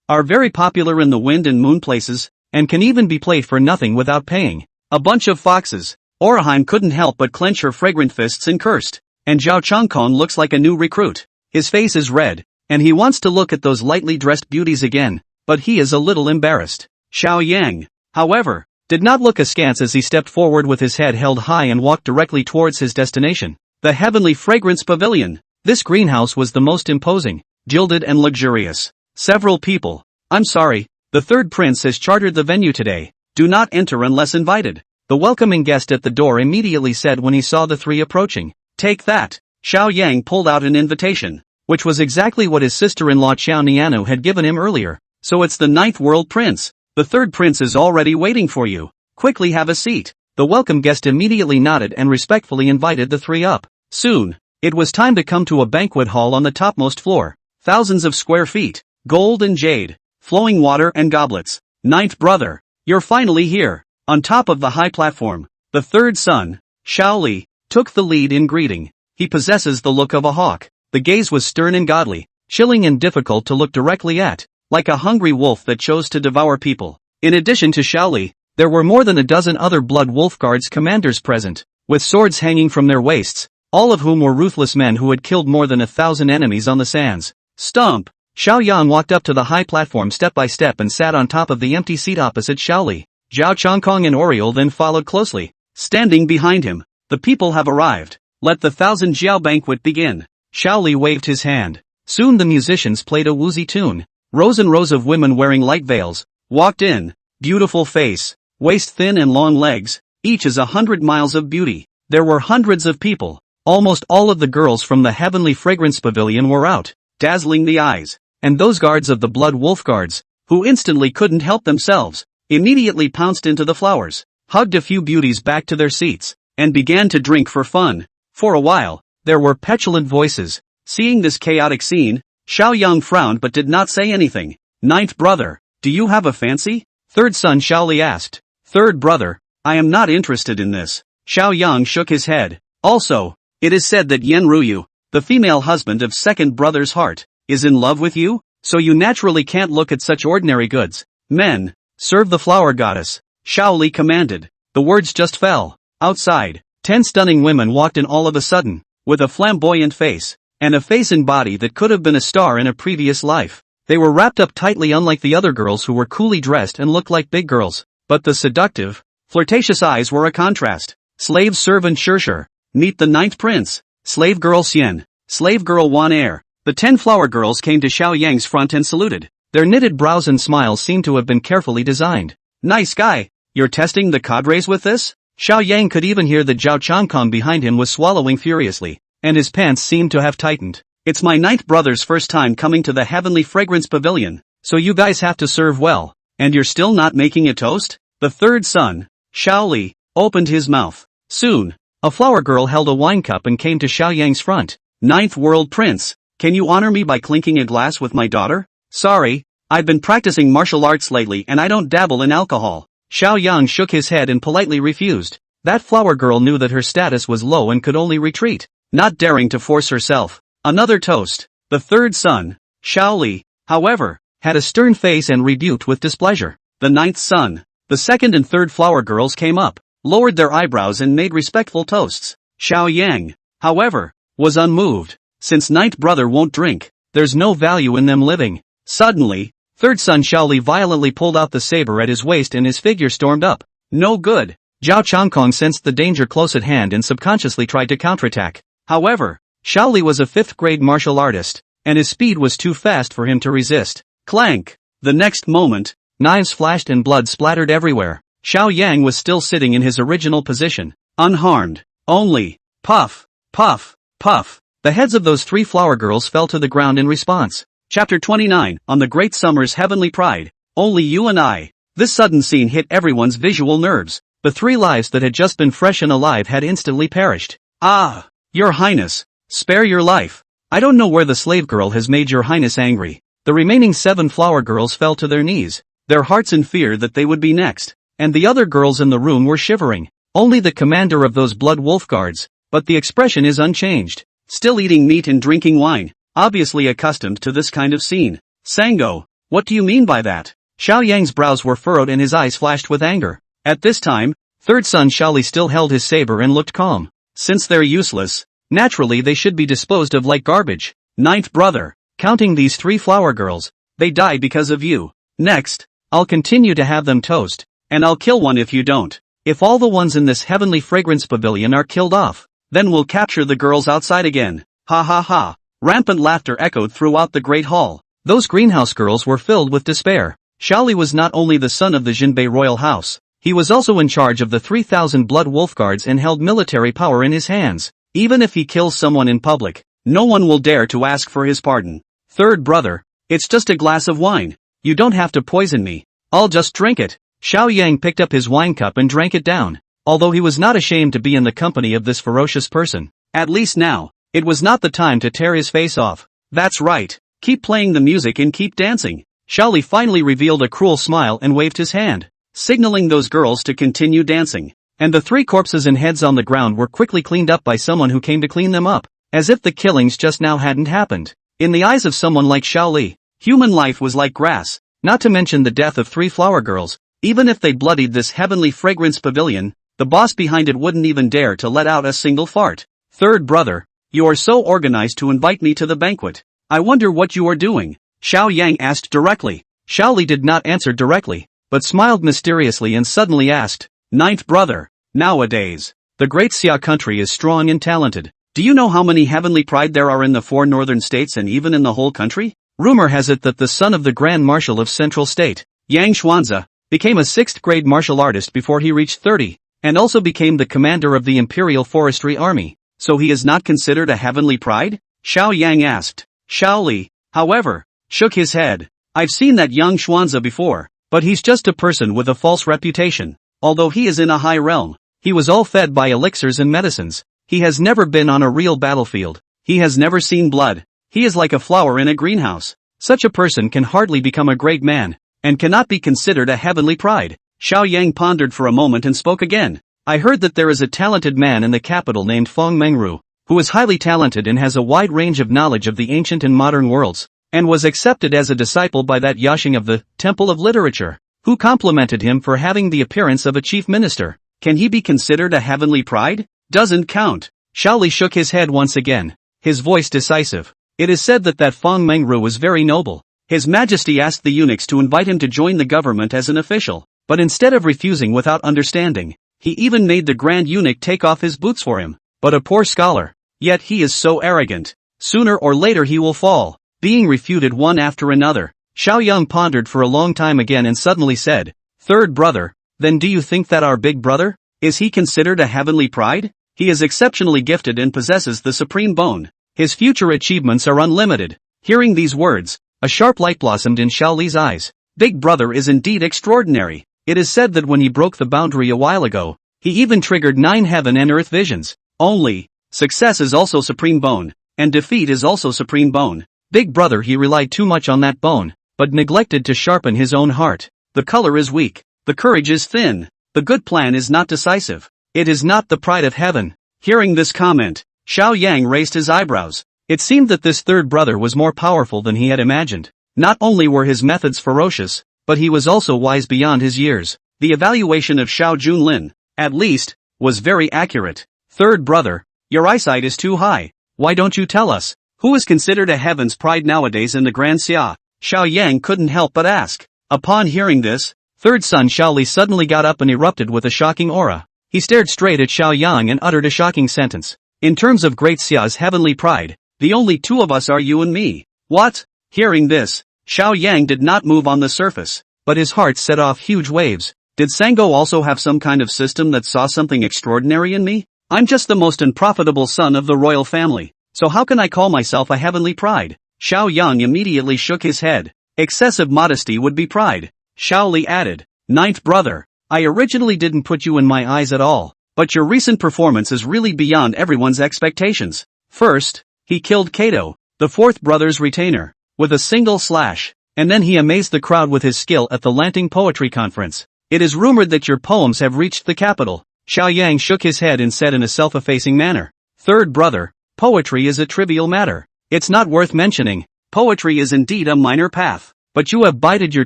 are very popular in the wind and moon places, and can even be played for nothing without paying. A bunch of foxes. Oraheim couldn't help but clench her fragrant fists and cursed. And Zhao Changkong looks like a new recruit. His face is red, and he wants to look at those lightly dressed beauties again, but he is a little embarrassed. Xiao Yang, however, did not look askance as he stepped forward with his head held high and walked directly towards his destination, the Heavenly Fragrance Pavilion. This greenhouse was the most imposing, gilded and luxurious. Several people. I'm sorry, the third prince has chartered the venue today. Do not enter unless invited. The welcoming guest at the door immediately said when he saw the 3 approaching. Take that. Xiao Yang pulled out an invitation, which was exactly what his sister-in-law Xiao Nianu had given him earlier. So it's the 9th world prince. The third prince is already waiting for you. Quickly have a seat. The welcome guest immediately nodded and respectfully invited the 3 up. Soon, it was time to come to a banquet hall on the topmost floor. Thousands of square feet, gold and jade, flowing water and goblets. 9th brother, you're finally here. On top of the high platform, the third son, Shaoli, took the lead in greeting. He possesses the look of a hawk. The gaze was stern and godly, chilling and difficult to look directly at, like a hungry wolf that chose to devour people. In addition to Shaoli, there were more than a dozen other Blood Wolf Guards commanders present, with swords hanging from their waists, all of whom were ruthless men who had killed more than 1,000 enemies on the sands. Stomp! Xiao Yang walked up to the high platform step by step and sat on top of the empty seat opposite Shaoli. Zhao Changkong and Oriole then followed closely, standing behind him. The people have arrived. Let the 1,000 Jiao banquet begin. Shaoli waved his hand. Soon the musicians played a woozy tune. Rows and rows of women wearing light veils walked in. Beautiful face, waist thin and long legs, each is 100 miles of beauty. There were hundreds of people. Almost all of the girls from the Heavenly Fragrance Pavilion were out, dazzling the eyes. And those guards of the Blood Wolf Guards, who instantly couldn't help themselves, immediately pounced into the flowers, hugged a few beauties back to their seats, and began to drink for fun. For a while, there were petulant voices. Seeing this chaotic scene, Xiao Yang frowned but did not say anything. 9th brother, do you have a fancy? Third son Shaoli asked. Third brother, I am not interested in this. Xiao Yang shook his head. Also, it is said that Yen Ruyu, the female husband of second brother's heart, is in love with you, so you naturally can't look at such ordinary goods. Men, serve the flower goddess, Xiao Li commanded. The words just fell. Outside, 10 stunning women walked in all of a sudden, with a flamboyant face, and a face and body that could have been a star in a previous life. They were wrapped up tightly, unlike the other girls who were coolly dressed and looked like big girls, but the seductive, flirtatious eyes were a contrast. Slave servant Shirshir, meet the 9th prince, slave girl Xian, slave girl Wan Er. The 10 flower girls came to Xiao Yang's front and saluted. Their knitted brows and smiles seemed to have been carefully designed. Nice guy, you're testing the cadres with this? Xiao Yang could even hear that Zhao Changkong behind him was swallowing furiously, and his pants seemed to have tightened. It's my 9th brother's first time coming to the Heavenly Fragrance Pavilion, so you guys have to serve well, and you're still not making a toast? The 3rd son, Xiao Li, opened his mouth. Soon, a flower girl held a wine cup and came to Xiao Yang's front. 9th world prince, can you honor me by clinking a glass with my daughter? Sorry, I've been practicing martial arts lately and I don't dabble in alcohol. Xiao Yang shook his head and politely refused. That flower girl knew that her status was low and could only retreat, not daring to force herself. Another toast. The 3rd son, Xiao Li, however, had a stern face and rebuked with displeasure. The 9th son, the 2nd and 3rd flower girls came up, lowered their eyebrows and made respectful toasts. Xiao Yang, however, was unmoved. Since 9th brother won't drink, there's no value in them living. Suddenly, 3rd son Xiao Li violently pulled out the saber at his waist and his figure stormed up. No good. Zhao Changkong sensed the danger close at hand and subconsciously tried to counterattack. However, Xiao Li was a 5th grade martial artist, and his speed was too fast for him to resist. Clank! The next moment, knives flashed and blood splattered everywhere. Xiao Yang was still sitting in his original position, unharmed. Only, puff, puff, puff. The heads of those 3 flower girls fell to the ground in response. Chapter 29, On the Great Summer's Heavenly Pride, Only You and I. This sudden scene hit everyone's visual nerves. The 3 lives that had just been fresh and alive had instantly perished. Ah! Your Highness, spare your life. I don't know where the slave girl has made your Highness angry. The remaining 7 flower girls fell to their knees, their hearts in fear that they would be next, and the other girls in the room were shivering. Only the commander of those blood wolf guards, but the expression is unchanged, still eating meat and drinking wine, obviously accustomed to this kind of scene. Sango, what do you mean by that? Xiao Yang's brows were furrowed and his eyes flashed with anger. At this time, 3rd son Xiao Li still held his saber and looked calm. Since they're useless, naturally they should be disposed of like garbage. 9th brother, counting these 3 flower girls, they die because of you. Next, I'll continue to have them toast, and I'll kill one if you don't. If all the ones in this Heavenly Fragrance Pavilion are killed off, then we'll capture the girls outside again. Ha ha ha. Rampant laughter echoed throughout the great hall. Those greenhouse girls were filled with despair. Xiao Li was not only the son of the Jinbei royal house, he was also in charge of the 3,000 blood wolf guards and held military power in his hands. Even if he kills someone in public, no one will dare to ask for his pardon. 3rd brother, it's just a glass of wine. You don't have to poison me. I'll just drink it. Xiao Yang picked up his wine cup and drank it down, although he was not ashamed to be in the company of this ferocious person. At least now, it was not the time to tear his face off. That's right. Keep playing the music and keep dancing. Xiao Li finally revealed a cruel smile and waved his hand, signaling those girls to continue dancing. And the 3 corpses and heads on the ground were quickly cleaned up by someone who came to clean them up, as if the killings just now hadn't happened. In the eyes of someone like Xiao Li, human life was like grass, not to mention the death of 3 flower girls. Even if they bloodied this Heavenly Fragrance Pavilion, the boss behind it wouldn't even dare to let out a single fart. 3rd brother, you are so organized to invite me to the banquet. I wonder what you are doing. Xiao Yang asked directly. Xiao Li did not answer directly, but smiled mysteriously and suddenly asked, 9th brother, nowadays, the great Xia country is strong and talented. Do you know how many Heavenly Pride there are in the 4 northern states and even in the whole country? Rumor has it that the son of the Grand Marshal of Central State, Yang Xuanzi, became a 6th grade martial artist before he reached 30, and also became the commander of the Imperial Forestry Army. So he is not considered a Heavenly Pride? Xiao Yang asked. Xiao Li, however, shook his head. I've seen that young Xuanzi before, but he's just a person with a false reputation. Although he is in a high realm, he was all fed by elixirs and medicines. He has never been on a real battlefield. He has never seen blood. He is like a flower in a greenhouse. Such a person can hardly become a great man, and cannot be considered a Heavenly Pride. Xiao Yang pondered for a moment and spoke again. I heard that there is a talented man in the capital named Feng Mengru, who is highly talented and has a wide range of knowledge of the ancient and modern worlds. and was accepted as a disciple by that Yashing of the Temple of Literature, who complimented him for having the appearance of a chief minister. Can he be considered a heavenly pride? Doesn't count. Shaoli shook his head once again, his voice decisive. It is said that Fong Mengru was very noble. His Majesty asked the eunuchs to invite him to join the government as an official, but instead of refusing without understanding, he even made the Grand Eunuch take off his boots for him. But a poor scholar. Yet he is so arrogant. Sooner or later he will fall. Being refuted one after another, Xiao Yang pondered for a long time again and suddenly said, "Third brother, then do you think that our big brother, is he considered a heavenly pride? He is exceptionally gifted and possesses the supreme bone. His future achievements are unlimited." Hearing these words, a sharp light blossomed in Shaoli's eyes. Big brother is indeed extraordinary. It is said that when he broke the boundary a while ago, he even triggered 9 heaven and earth visions. Only, success is also supreme bone, and defeat is also supreme bone. Big brother, he relied too much on that bone, but neglected to sharpen his own heart. The color is weak, the courage is thin, the good plan is not decisive. It is not the pride of heaven. Hearing this comment, Xiao Yang raised his eyebrows. It seemed that this third brother was more powerful than he had imagined. Not only were his methods ferocious, but he was also wise beyond his years. The evaluation of Xiao Junlin, at least, was very accurate. Third brother, your eyesight is too high. Why don't you tell us, who is considered a heaven's pride nowadays in the Grand Xia? Xiao Yang couldn't help but ask. Upon hearing this, third son Shaoli suddenly got up and erupted with a shocking aura. He stared straight at Xiao Yang and uttered a shocking sentence. In terms of Great Xia's heavenly pride, the only two of us are you and me. What? Hearing this, Xiao Yang did not move on the surface, but his heart set off huge waves. Did Sango also have some kind of system that saw something extraordinary in me? I'm just the most unprofitable son of the royal family, so how can I call myself a heavenly pride? Xiao Yang immediately shook his head. Excessive modesty would be pride. Shaoli added, "Ninth brother, I originally didn't put you in my eyes at all, but your recent performance is really beyond everyone's expectations." First, he killed Kato, the fourth brother's retainer, with a single slash, and then he amazed the crowd with his skill at the Lanting Poetry Conference. It is rumored that your poems have reached the capital. Xiao Yang shook his head and said in a self-effacing manner, "Third brother, poetry is a trivial matter. It's not worth mentioning. Poetry is indeed a minor path, but you have bided your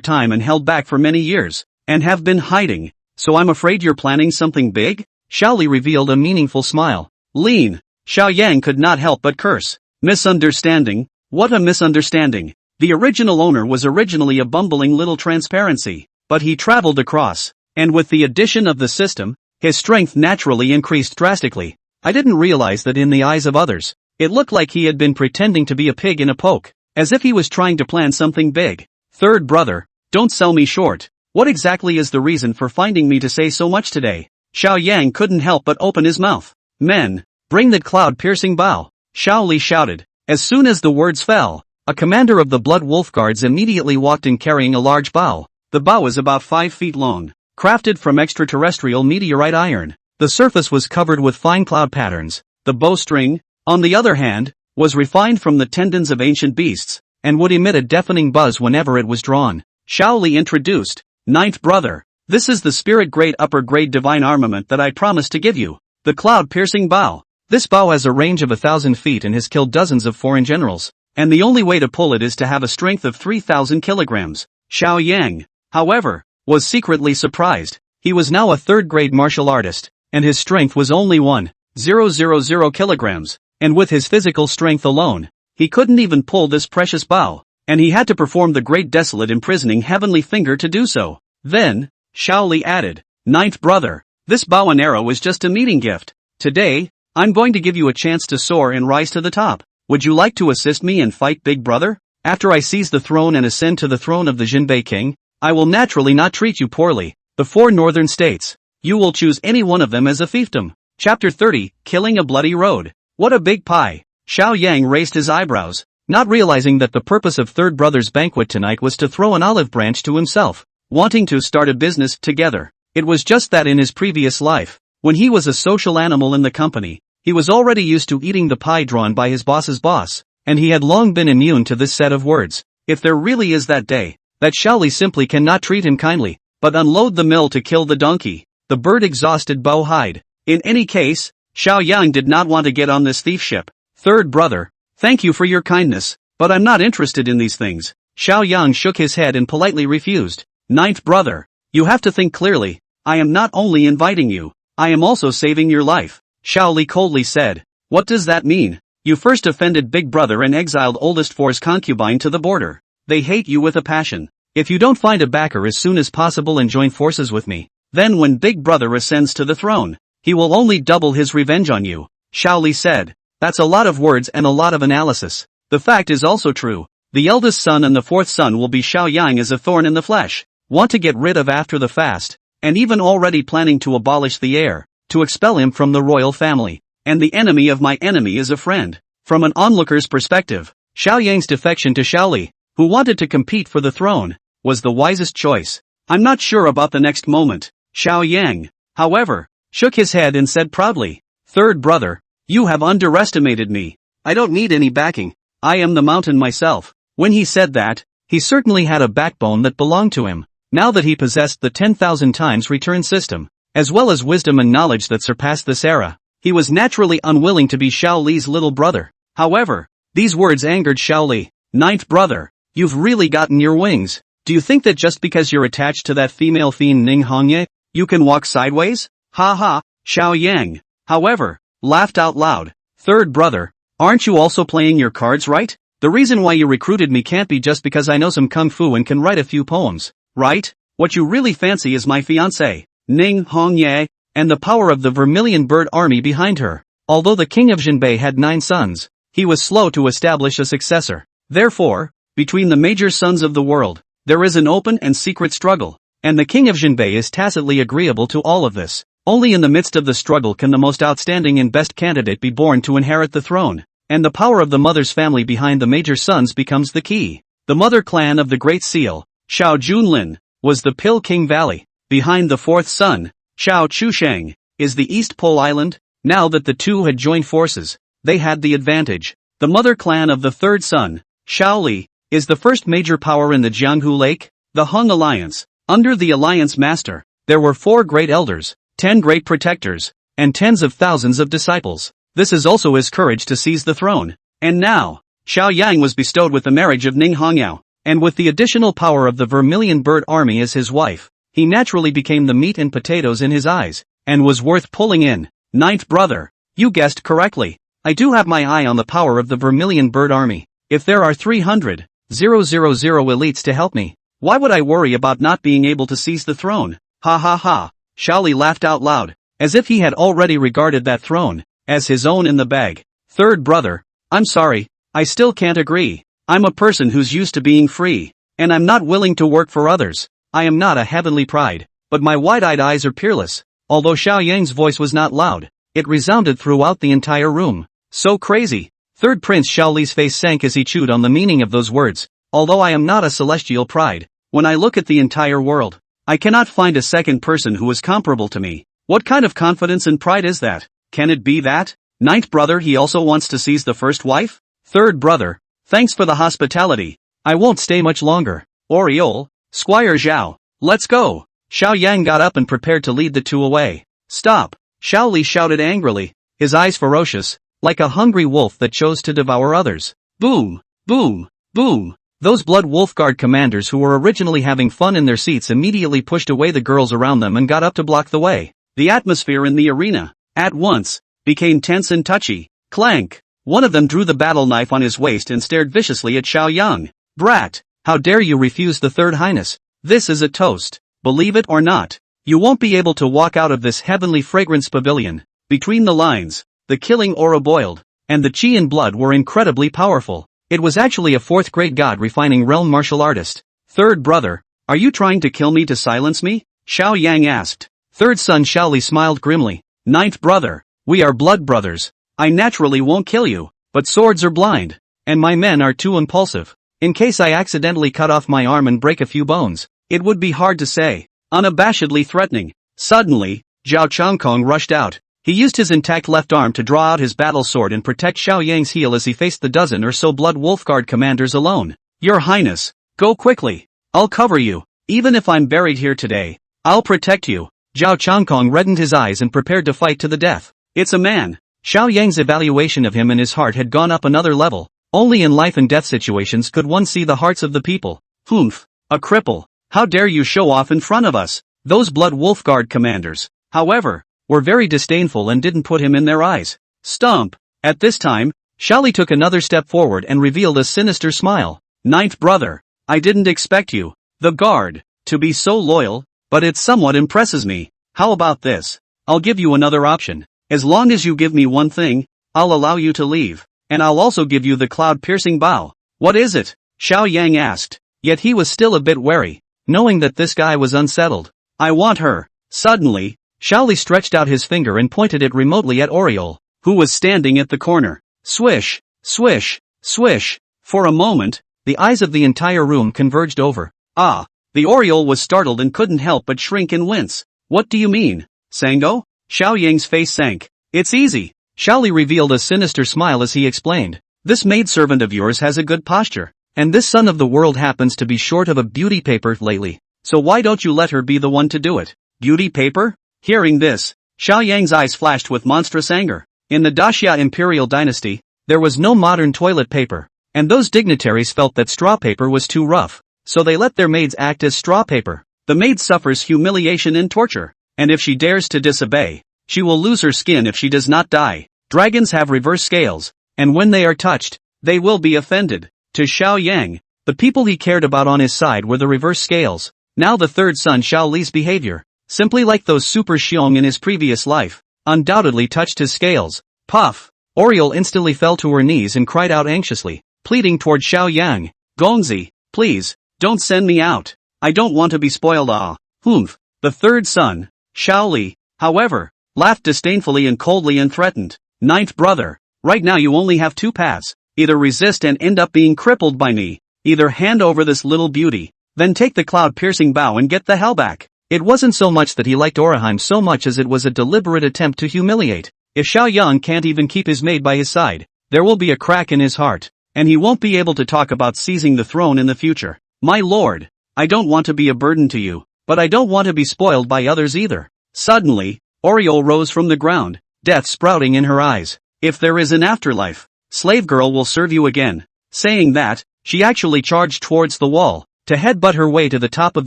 time and held back for many years, and have been hiding, so I'm afraid you're planning something big?" Shaoli revealed a meaningful smile. Lean. Xiao Yang could not help but curse. Misunderstanding? What a misunderstanding. The original owner was originally a bumbling little transparency, but he traveled across, and with the addition of the system, his strength naturally increased drastically. I didn't realize that in the eyes of others, it looked like he had been pretending to be a pig in a poke, as if he was trying to plan something big. Third brother, don't sell me short. What exactly is the reason for finding me to say so much today? Xiao Yang couldn't help but open his mouth. Men, bring that cloud-piercing bow, Shaoli shouted. As soon as the words fell, a commander of the Blood Wolf Guards immediately walked in carrying a large bow. The bow is about 5 feet long, crafted from extraterrestrial meteorite iron. The surface was covered with fine cloud patterns. The bowstring, on the other hand, was refined from the tendons of ancient beasts, and would emit a deafening buzz whenever it was drawn. Shaoli introduced, "Ninth brother, this is the spirit grade upper grade divine armament that I promised to give you, the cloud-piercing bow. This bow has a range of 1,000 feet and has killed dozens of foreign generals, and the only way to pull it is to have a strength of 3,000 kilograms. Xiao Yang, however, was secretly surprised. He was now a third-grade martial artist, and his strength was only 1,000 kilograms, and with his physical strength alone, he couldn't even pull this precious bow, and he had to perform the great desolate imprisoning heavenly finger to do so. Then, Shaoli added, "Ninth brother, this bow and arrow is just a meeting gift. Today, I'm going to give you a chance to soar and rise to the top. Would you like to assist me and fight Big Brother? After I seize the throne and ascend to the throne of the Jinbei King, I will naturally not treat you poorly. The 4 northern states. You will choose any one of them as a fiefdom." Chapter 30, Killing a Bloody Road. What a big pie. Xiao Yang raised his eyebrows, not realizing that the purpose of third brother's banquet tonight was to throw an olive branch to himself, wanting to start a business together. It was just that in his previous life, when he was a social animal in the company, he was already used to eating the pie drawn by his boss's boss, and he had long been immune to this set of words. If there really is that day, that Shaoli simply cannot treat him kindly, but unload the mill to kill the donkey, the bird exhausted bow hide. In any case, Xiao Yang did not want to get on this thief ship. Third brother, thank you for your kindness. But I'm not interested in these things. Xiao Yang shook his head and politely refused. Ninth brother, you have to think clearly. I am not only inviting you, I am also saving your life. Xiao Li coldly said. What does that mean? You first offended big brother and exiled oldest force concubine to the border. They hate you with a passion. If you don't find a backer as soon as possible and join forces with me, then when big brother ascends to the throne, he will only double his revenge on you. Xiao Li said. That's a lot of words and a lot of analysis. The fact is also true. The eldest son and the fourth son will be Xiao Yang as a thorn in the flesh. Want to get rid of after the fast, and even already planning to abolish the heir, to expel him from the royal family. And the enemy of my enemy is a friend. From an onlooker's perspective, Xiao Yang's defection to Xiao Li, who wanted to compete for the throne, was the wisest choice. I'm not sure about the next moment. Xiao Yang, however, shook his head and said proudly, Third brother, you have underestimated me. I don't need any backing. I am the mountain myself. When he said that, he certainly had a backbone that belonged to him. Now that he possessed the 10,000 times return system, as well as wisdom and knowledge that surpassed this era, he was naturally unwilling to be Xiao Li's little brother. However, these words angered Xiao Li. Ninth brother, you've really gotten your wings. Do you think that just because you're attached to that female fiend Ning Hongye, you can walk sideways? Ha ha, Xiao Yang, however, laughed out loud. Third brother, aren't you also playing your cards right? The reason why you recruited me can't be just because I know some kung fu and can write a few poems, right? What you really fancy is my fiancée, Ning Hongye, and the power of the Vermilion Bird Army behind her. Although the king of Jinbei had 9 sons, he was slow to establish a successor. Therefore, between the major sons of the world, there is an open and secret struggle, and the king of Jinbei is tacitly agreeable to all of this. Only in the midst of the struggle can the most outstanding and best candidate be born to inherit the throne, and the power of the mother's family behind the major sons becomes the key. The mother clan of the Great Seal, Xiao Junlin, was the Pill King Valley. Behind the fourth son, Xiao Chusheng, is the East Pole Island. Now that the two had joined forces, they had the advantage. The mother clan of the third son, Xiao Li, is the first major power in the Jianghu Lake, the Hung Alliance. Under the alliance master, there were 4 great elders, 10 great protectors, and tens of thousands of disciples. This is also his courage to seize the throne. And now, Xiao Yang was bestowed with the marriage of Ning Hongyao, and with the additional power of the Vermilion Bird Army as his wife, he naturally became the meat and potatoes in his eyes, and was worth pulling in. Ninth brother, you guessed correctly. I do have my eye on the power of the Vermilion Bird Army. If there are 300,000 elites to help me, why would I worry about not being able to seize the throne? Ha ha ha. Xiao Li laughed out loud, as if he had already regarded that throne as his own in the bag. Third brother, I'm sorry, I still can't agree. I'm a person who's used to being free, and I'm not willing to work for others. I am not a heavenly pride, but my wide-eyed eyes are peerless. Although Xiao Yang's voice was not loud, it resounded throughout the entire room. So crazy. Third Prince Xiao Li's face sank as he chewed on the meaning of those words. Although I am not a celestial pride, when I look at the entire world, I cannot find a second person who is comparable to me. What kind of confidence and pride is that? Can it be that? Ninth brother, he also wants to seize the first wife? Third brother, thanks for the hospitality. I won't stay much longer. Oriole, Squire Zhao, let's go. Xiao Yang got up and prepared to lead the two away. Stop! Xiao Li shouted angrily, his eyes ferocious, like a hungry wolf that chose to devour others. Boom! Boom! Boom! Those Blood Wolf Guard commanders who were originally having fun in their seats immediately pushed away the girls around them and got up to block the way. The atmosphere in the arena, at once, became tense and touchy. Clank! One of them drew the battle knife on his waist and stared viciously at Xiao Yang. Brat! How dare you refuse the Third Highness? This is a toast. Believe it or not, you won't be able to walk out of this heavenly fragrance pavilion. Between the lines, the killing aura boiled, and the chi and blood were incredibly powerful. It was actually a fourth-grade god refining realm martial artist. Third brother, are you trying to kill me to silence me? Xiao Yang asked. Third son Xiao Li smiled grimly. Ninth brother, we are blood brothers. I naturally won't kill you, but swords are blind, and my men are too impulsive. In case I accidentally cut off my arm and break a few bones, it would be hard to say. Unabashedly threatening. Suddenly, Zhao Changkong rushed out. He used his intact left arm to draw out his battle sword and protect Xiao Yang's heel as he faced the dozen or so Blood Wolf Guard commanders alone. Your Highness, go quickly. I'll cover you. Even if I'm buried here today, I'll protect you. Zhao Changkong reddened his eyes and prepared to fight to the death. It's a man. Xiao Yang's evaluation of him in his heart had gone up another level. Only in life and death situations could one see the hearts of the people. Humph, a cripple. How dare you show off in front of us? Those Blood Wolf Guard commanders, however, were very disdainful and didn't put him in their eyes. Stomp. At this time, Xiaoli took another step forward and revealed a sinister smile. Ninth brother, I didn't expect you, the guard, to be so loyal, but it somewhat impresses me. How about this? I'll give you another option. As long as you give me one thing, I'll allow you to leave, and I'll also give you the cloud-piercing bow. What is it? Xiao Yang asked, yet he was still a bit wary, knowing that this guy was unsettled. I want her. Suddenly, Xiaoli stretched out his finger and pointed it remotely at Oriole, who was standing at the corner. Swish, swish, swish. For a moment, the eyes of the entire room converged over. Ah, the Oriole was startled and couldn't help but shrink and wince. What do you mean, Sango? Xiao Yang's face sank. It's easy. Xiaoli revealed a sinister smile as he explained. This maidservant of yours has a good posture, and this son of the world happens to be short of a beauty paper lately, so why don't you let her be the one to do it? Beauty paper? Hearing this, Xiao Yang's eyes flashed with monstrous anger. In the Daxia imperial dynasty, there was no modern toilet paper, and those dignitaries felt that straw paper was too rough, so they let their maids act as straw paper. The maid suffers humiliation and torture, and if she dares to disobey, she will lose her skin if she does not die. Dragons have reverse scales, and when they are touched, they will be offended. To Xiao Yang, the people he cared about on his side were the reverse scales. Now the third son Xiao Li's behavior, simply like those super Xiong in his previous life, undoubtedly touched his scales. Puff! Oriole instantly fell to her knees and cried out anxiously, pleading toward Xiao Yang. Gongzi, please, don't send me out. I don't want to be spoiled. Ah, humph. The third son, Xiao Li, however, laughed disdainfully and coldly and threatened. Ninth brother, right now you only have two paths. Either resist and end up being crippled by me, either hand over this little beauty, then take the cloud-piercing bow and get the hell back. It wasn't so much that he liked Orihime so much as it was a deliberate attempt to humiliate. If Xiao Yang can't even keep his maid by his side, there will be a crack in his heart, and he won't be able to talk about seizing the throne in the future. My lord, I don't want to be a burden to you, but I don't want to be spoiled by others either. Suddenly, Oriole rose from the ground, death sprouting in her eyes. If there is an afterlife, slave girl will serve you again. Saying that, she actually charged towards the wall, to headbutt her way to the top of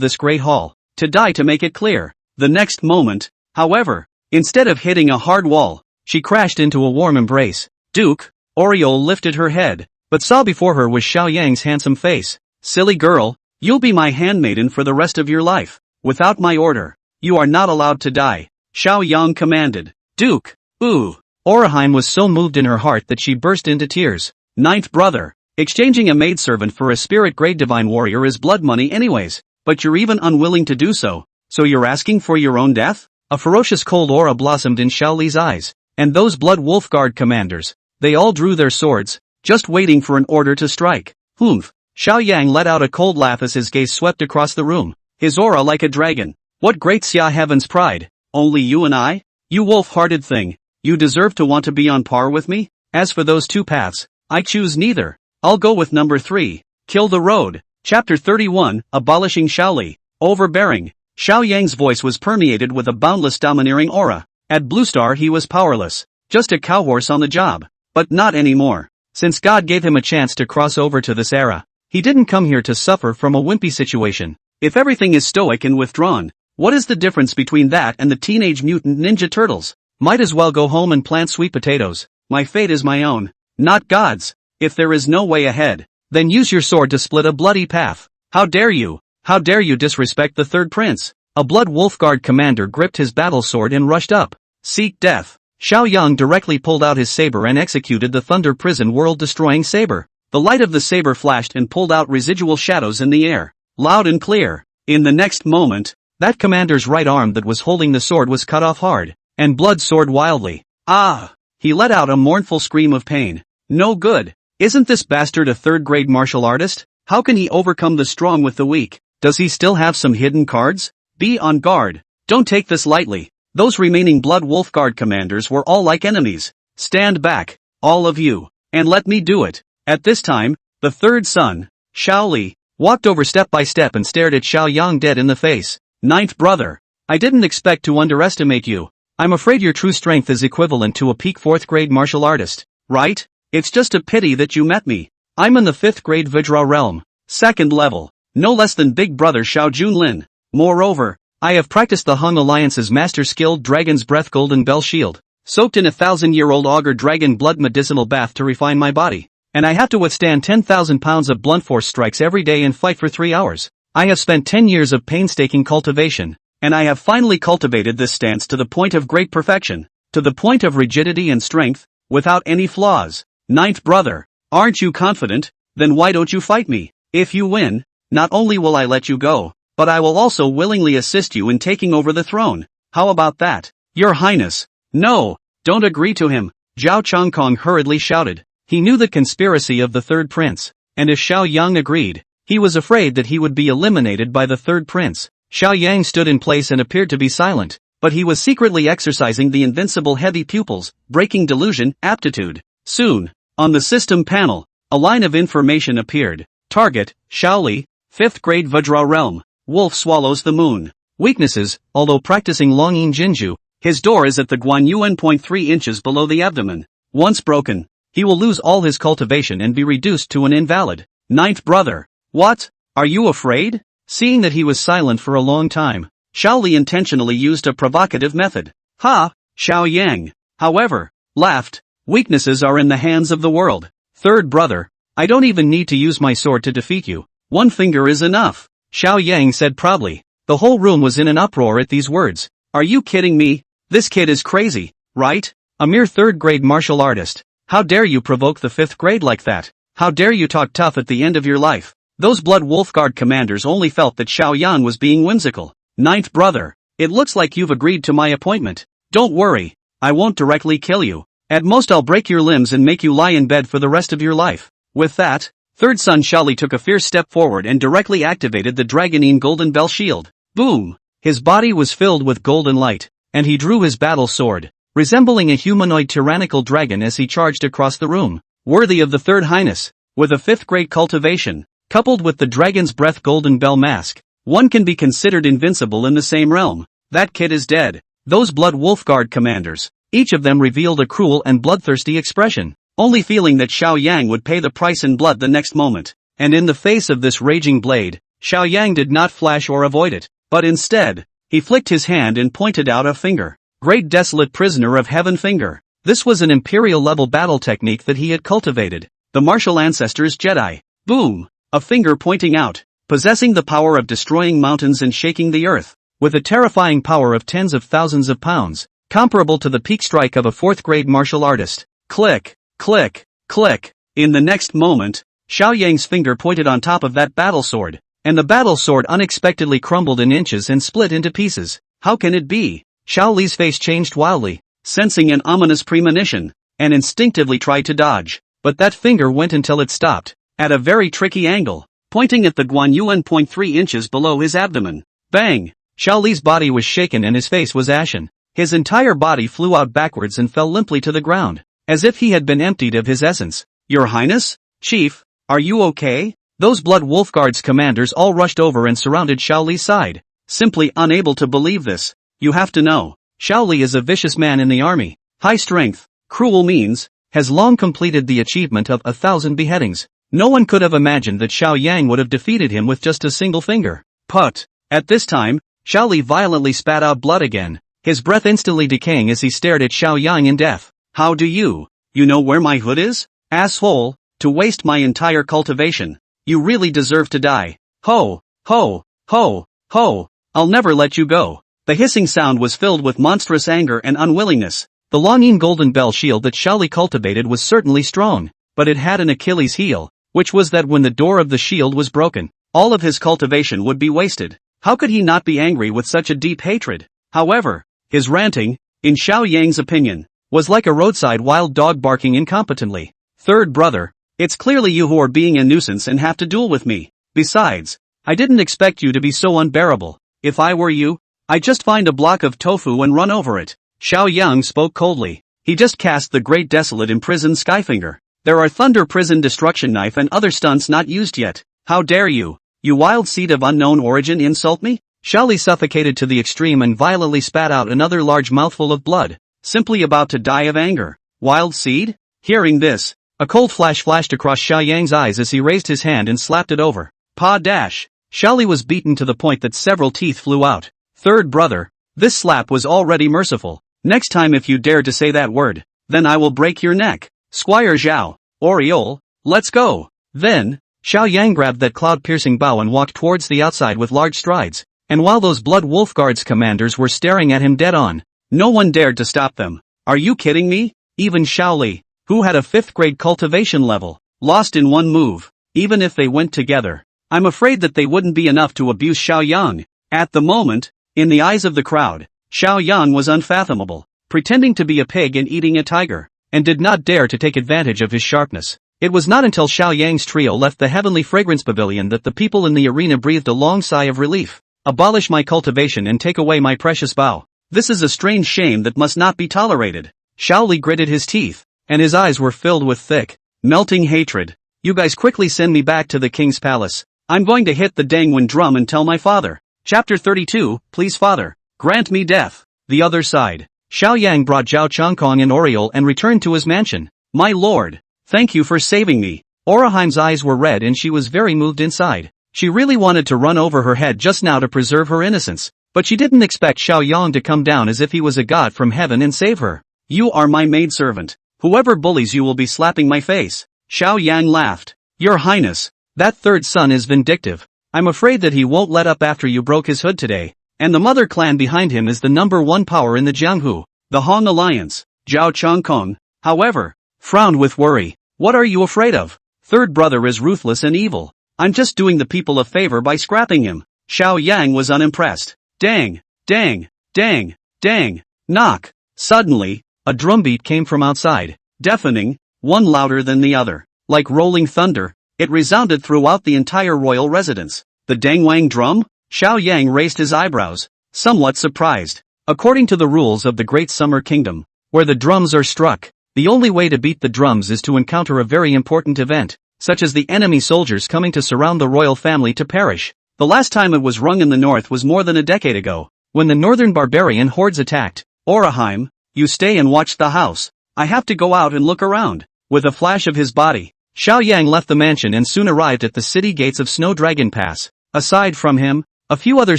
this great hall, to die to make it clear. The next moment, however, instead of hitting a hard wall, she crashed into a warm embrace. Duke, Oriole lifted her head, but saw before her was Xiao Yang's handsome face. Silly girl, you'll be my handmaiden for the rest of your life. Without my order, you are not allowed to die, Xiao Yang commanded. Duke, ooh. Orihime was so moved in her heart that she burst into tears. Ninth brother, exchanging a maidservant for a spirit-grade divine warrior is blood money anyways, but you're even unwilling to do so you're asking for your own death? A ferocious cold aura blossomed in Xiao Li's eyes, and those Blood Wolf Guard commanders, they all drew their swords, just waiting for an order to strike. Humph. Xiao Yang let out a cold laugh as his gaze swept across the room, his aura like a dragon. What great Xia Heaven's pride, only you and I? You wolf-hearted thing, you deserve to want to be on par with me? As for those two paths, I choose neither. I'll go with number 3, kill the road. Chapter 31, Abolishing Xiaoli. Overbearing. Xiao Yang's voice was permeated with a boundless domineering aura. At Blue Star he was powerless, just a cowhorse on the job. But not anymore. Since God gave him a chance to cross over to this era, he didn't come here to suffer from a wimpy situation. If everything is stoic and withdrawn, what is the difference between that and the Teenage Mutant Ninja Turtles? Might as well go home and plant sweet potatoes. My fate is my own, not God's. If there is no way ahead, then use your sword to split a bloody path. How dare you? How dare you disrespect the third prince? A Blood Wolf Guard commander gripped his battle sword and rushed up. Seek death. Xiao Yang directly pulled out his saber and executed the Thunder Prison world-destroying saber. The light of the saber flashed and pulled out residual shadows in the air, loud and clear. In the next moment, that commander's right arm that was holding the sword was cut off hard, and blood soared wildly. Ah! He let out a mournful scream of pain. No good. Isn't this bastard a third-grade martial artist? How can he overcome the strong with the weak? Does he still have some hidden cards? Be on guard. Don't take this lightly. Those remaining Blood Wolf Guard commanders were all like enemies. Stand back, all of you, and let me do it. At this time, the third son, Xiao Li, walked over step by step and stared at Xiao Yang dead in the face. Ninth brother, I didn't expect to underestimate you. I'm afraid your true strength is equivalent to a peak 4th grade martial artist, right? It's just a pity that you met me. I'm in the 5th grade Vajra realm. 2nd level. No less than Big Brother Xiao Junlin. Moreover, I have practiced the Hung Alliance's master skilled Dragon's Breath Golden Bell Shield, soaked in a 1,000-year-old auger dragon blood medicinal bath to refine my body, and I have to withstand 10,000 pounds of blunt force strikes every day and fight for 3 hours. I have spent 10 years of painstaking cultivation, and I have finally cultivated this stance to the point of great perfection, to the point of rigidity and strength, without any flaws. 9th brother, aren't you confident? Then why don't you fight me? If you win, not only will I let you go, but I will also willingly assist you in taking over the throne. How about that? Your Highness. No, don't agree to him, Zhao Chongkong hurriedly shouted. He knew the conspiracy of the third prince, and if Xiao Yang agreed, he was afraid that he would be eliminated by the third prince. Xiao Yang stood in place and appeared to be silent, but he was secretly exercising the invincible heavy pupils, breaking delusion, aptitude. Soon, on the system panel, a line of information appeared. Target, Shaoli, 5th grade Vajra realm. Wolf swallows the moon. Weaknesses, although practicing Longyin Jinju, his door is at the Guanyuan 0.3 inches below the abdomen. Once broken, he will lose all his cultivation and be reduced to an invalid. 9th brother. What? Are you afraid? Seeing that he was silent for a long time, Shaoli intentionally used a provocative method. Ha! Xiao Yang, however, laughed. Weaknesses are in the hands of the world. 3rd brother. I don't even need to use my sword to defeat you. One finger is enough, Xiao Yang said proudly. The whole room was in an uproar at these words. Are you kidding me? This kid is crazy, right? A mere 3rd grade martial artist. How dare you provoke the 5th grade like that? How dare you talk tough at the end of your life? Those Blood Wolf Guard commanders only felt that Xiao Yan was being whimsical. 9th brother. It looks like you've agreed to my appointment. Don't worry, I won't directly kill you. At most I'll break your limbs and make you lie in bed for the rest of your life. With that, 3rd son Shaoli took a fierce step forward and directly activated the Dragonine Golden Bell Shield. Boom! His body was filled with golden light, and he drew his battle sword, resembling a humanoid tyrannical dragon as he charged across the room. Worthy of the 3rd Highness, with a 5th grade cultivation, coupled with the Dragon's Breath Golden Bell Mask, one can be considered invincible in the same realm. That kid is dead. Those Blood Wolf Guard commanders, each of them revealed a cruel and bloodthirsty expression, only feeling that Xiao Yang would pay the price in blood the next moment. And in the face of this raging blade, Xiao Yang did not flash or avoid it, but instead, he flicked his hand and pointed out a finger. Great desolate prisoner of heaven finger. This was an imperial-level battle technique that he had cultivated. The martial ancestors Jedi. Boom! A finger pointing out, possessing the power of destroying mountains and shaking the earth, with a terrifying power of tens of thousands of pounds, comparable to the peak strike of a 4th grade martial artist. Click, click, click. In the next moment, Xiao Yang's finger pointed on top of that battle sword, and the battle sword unexpectedly crumbled in inches and split into pieces. How can it be? Xiao Li's face changed wildly, sensing an ominous premonition, and instinctively tried to dodge, but that finger went until it stopped, at a very tricky angle, pointing at the Guanyuan 0.3 inches below his abdomen. Bang! Xiao Li's body was shaken and his face was ashen. His entire body flew out backwards and fell limply to the ground, as if he had been emptied of his essence. Your Highness? Chief, are you okay? Those Blood Wolf Guard's commanders all rushed over and surrounded Xiao Li's side, simply unable to believe this. You have to know, Xiao Li is a vicious man in the army. High strength, cruel means, has long completed the achievement of 1,000 beheadings. No one could have imagined that Xiao Yang would have defeated him with just a single finger. But, at this time, Xiao Li violently spat out blood again, his breath instantly decaying as he stared at Xiao Yang in death. How do you know where my hood is? Asshole, to waste my entire cultivation. You really deserve to die. Ho, ho, ho, ho, I'll never let you go. The hissing sound was filled with monstrous anger and unwillingness. The Longyin Golden Bell Shield that Xiao Li cultivated was certainly strong, but it had an Achilles heel, which was that when the door of the shield was broken, all of his cultivation would be wasted. How could he not be angry with such a deep hatred? However, his ranting, in Xiao Yang's opinion, was like a roadside wild dog barking incompetently. 3rd brother, it's clearly you who are being a nuisance and have to duel with me. Besides, I didn't expect you to be so unbearable. If I were you, I'd just find a block of tofu and run over it. Xiao Yang spoke coldly. He just cast the Great Desolate Imprisoned Skyfinger. There are Thunder Prison Destruction Knife and other stunts not used yet. How dare you wild seed of unknown origin, insult me? Xiao Li suffocated to the extreme and violently spat out another large mouthful of blood, simply about to die of anger. Wild seed? Hearing this, A cold flash flashed across Xiao Yang's eyes as he raised his hand and slapped it over. Pa dash! Xiao Li was beaten to the point that several teeth flew out. Third brother. This slap was already merciful. Next time if you dare to say that word, then I will break your neck. Squire Zhao. Oriole, let's go. Then, Xiao Yang grabbed that cloud-piercing bow and walked towards the outside with large strides. And while those Blood Wolf Guards commanders were staring at him dead on, no one dared to stop them. Are you kidding me? Even Xiao Li, who had a 5th grade cultivation level, lost in one move. Even if they went together, I'm afraid that they wouldn't be enough to abuse Xiao Yang. At the moment, in the eyes of the crowd, Xiao Yang was unfathomable, pretending to be a pig and eating a tiger, and did not dare to take advantage of his sharpness. It was not until Xiao Yang's trio left the Heavenly Fragrance Pavilion that the people in the arena breathed a long sigh of relief. Abolish my cultivation and take away my precious bow. This is a strange shame that must not be tolerated. Xiao Li gritted his teeth, and his eyes were filled with thick, melting hatred. You guys quickly send me back to the king's palace. I'm going to hit the Dangwon drum and tell my father. Chapter 32, Please Father, grant me death. The other side. Xiao Yang brought Zhao Chongkong and Oriole and returned to his mansion. My lord, thank you for saving me. Oraheim's eyes were red and she was very moved inside. She really wanted to run over her head just now to preserve her innocence, but she didn't expect Xiao Yang to come down as if he was a god from heaven and save her. You are my maidservant. Whoever bullies you will be slapping my face. Xiao Yang laughed. Your Highness, that third son is vindictive. I'm afraid that he won't let up after you broke his hood today. And the mother clan behind him is the #1 power in the Jianghu, the Hong Alliance. Zhao Chongkong, however, frowned with worry. What are you afraid of? Third brother is ruthless and evil. I'm just doing the people a favor by scrapping him. Xiao Yang was unimpressed. Dang, dang, dang, dang, knock. Suddenly, a drumbeat came from outside, deafening, one louder than the other. Like rolling thunder, it resounded throughout the entire royal residence. The Dangwang drum? Xiao Yang raised his eyebrows, somewhat surprised. According to the rules of the Great Summer Kingdom, where the drums are struck, the only way to beat the drums is to encounter a very important event, such as the enemy soldiers coming to surround the royal family to perish. The last time it was rung in the north was more than a decade ago, when the northern barbarian hordes attacked. Oraheim, you stay and watch the house. I have to go out and look around. With a flash of his body, Xiao Yang left the mansion and soon arrived at the city gates of Snow Dragon Pass. Aside from him, a few other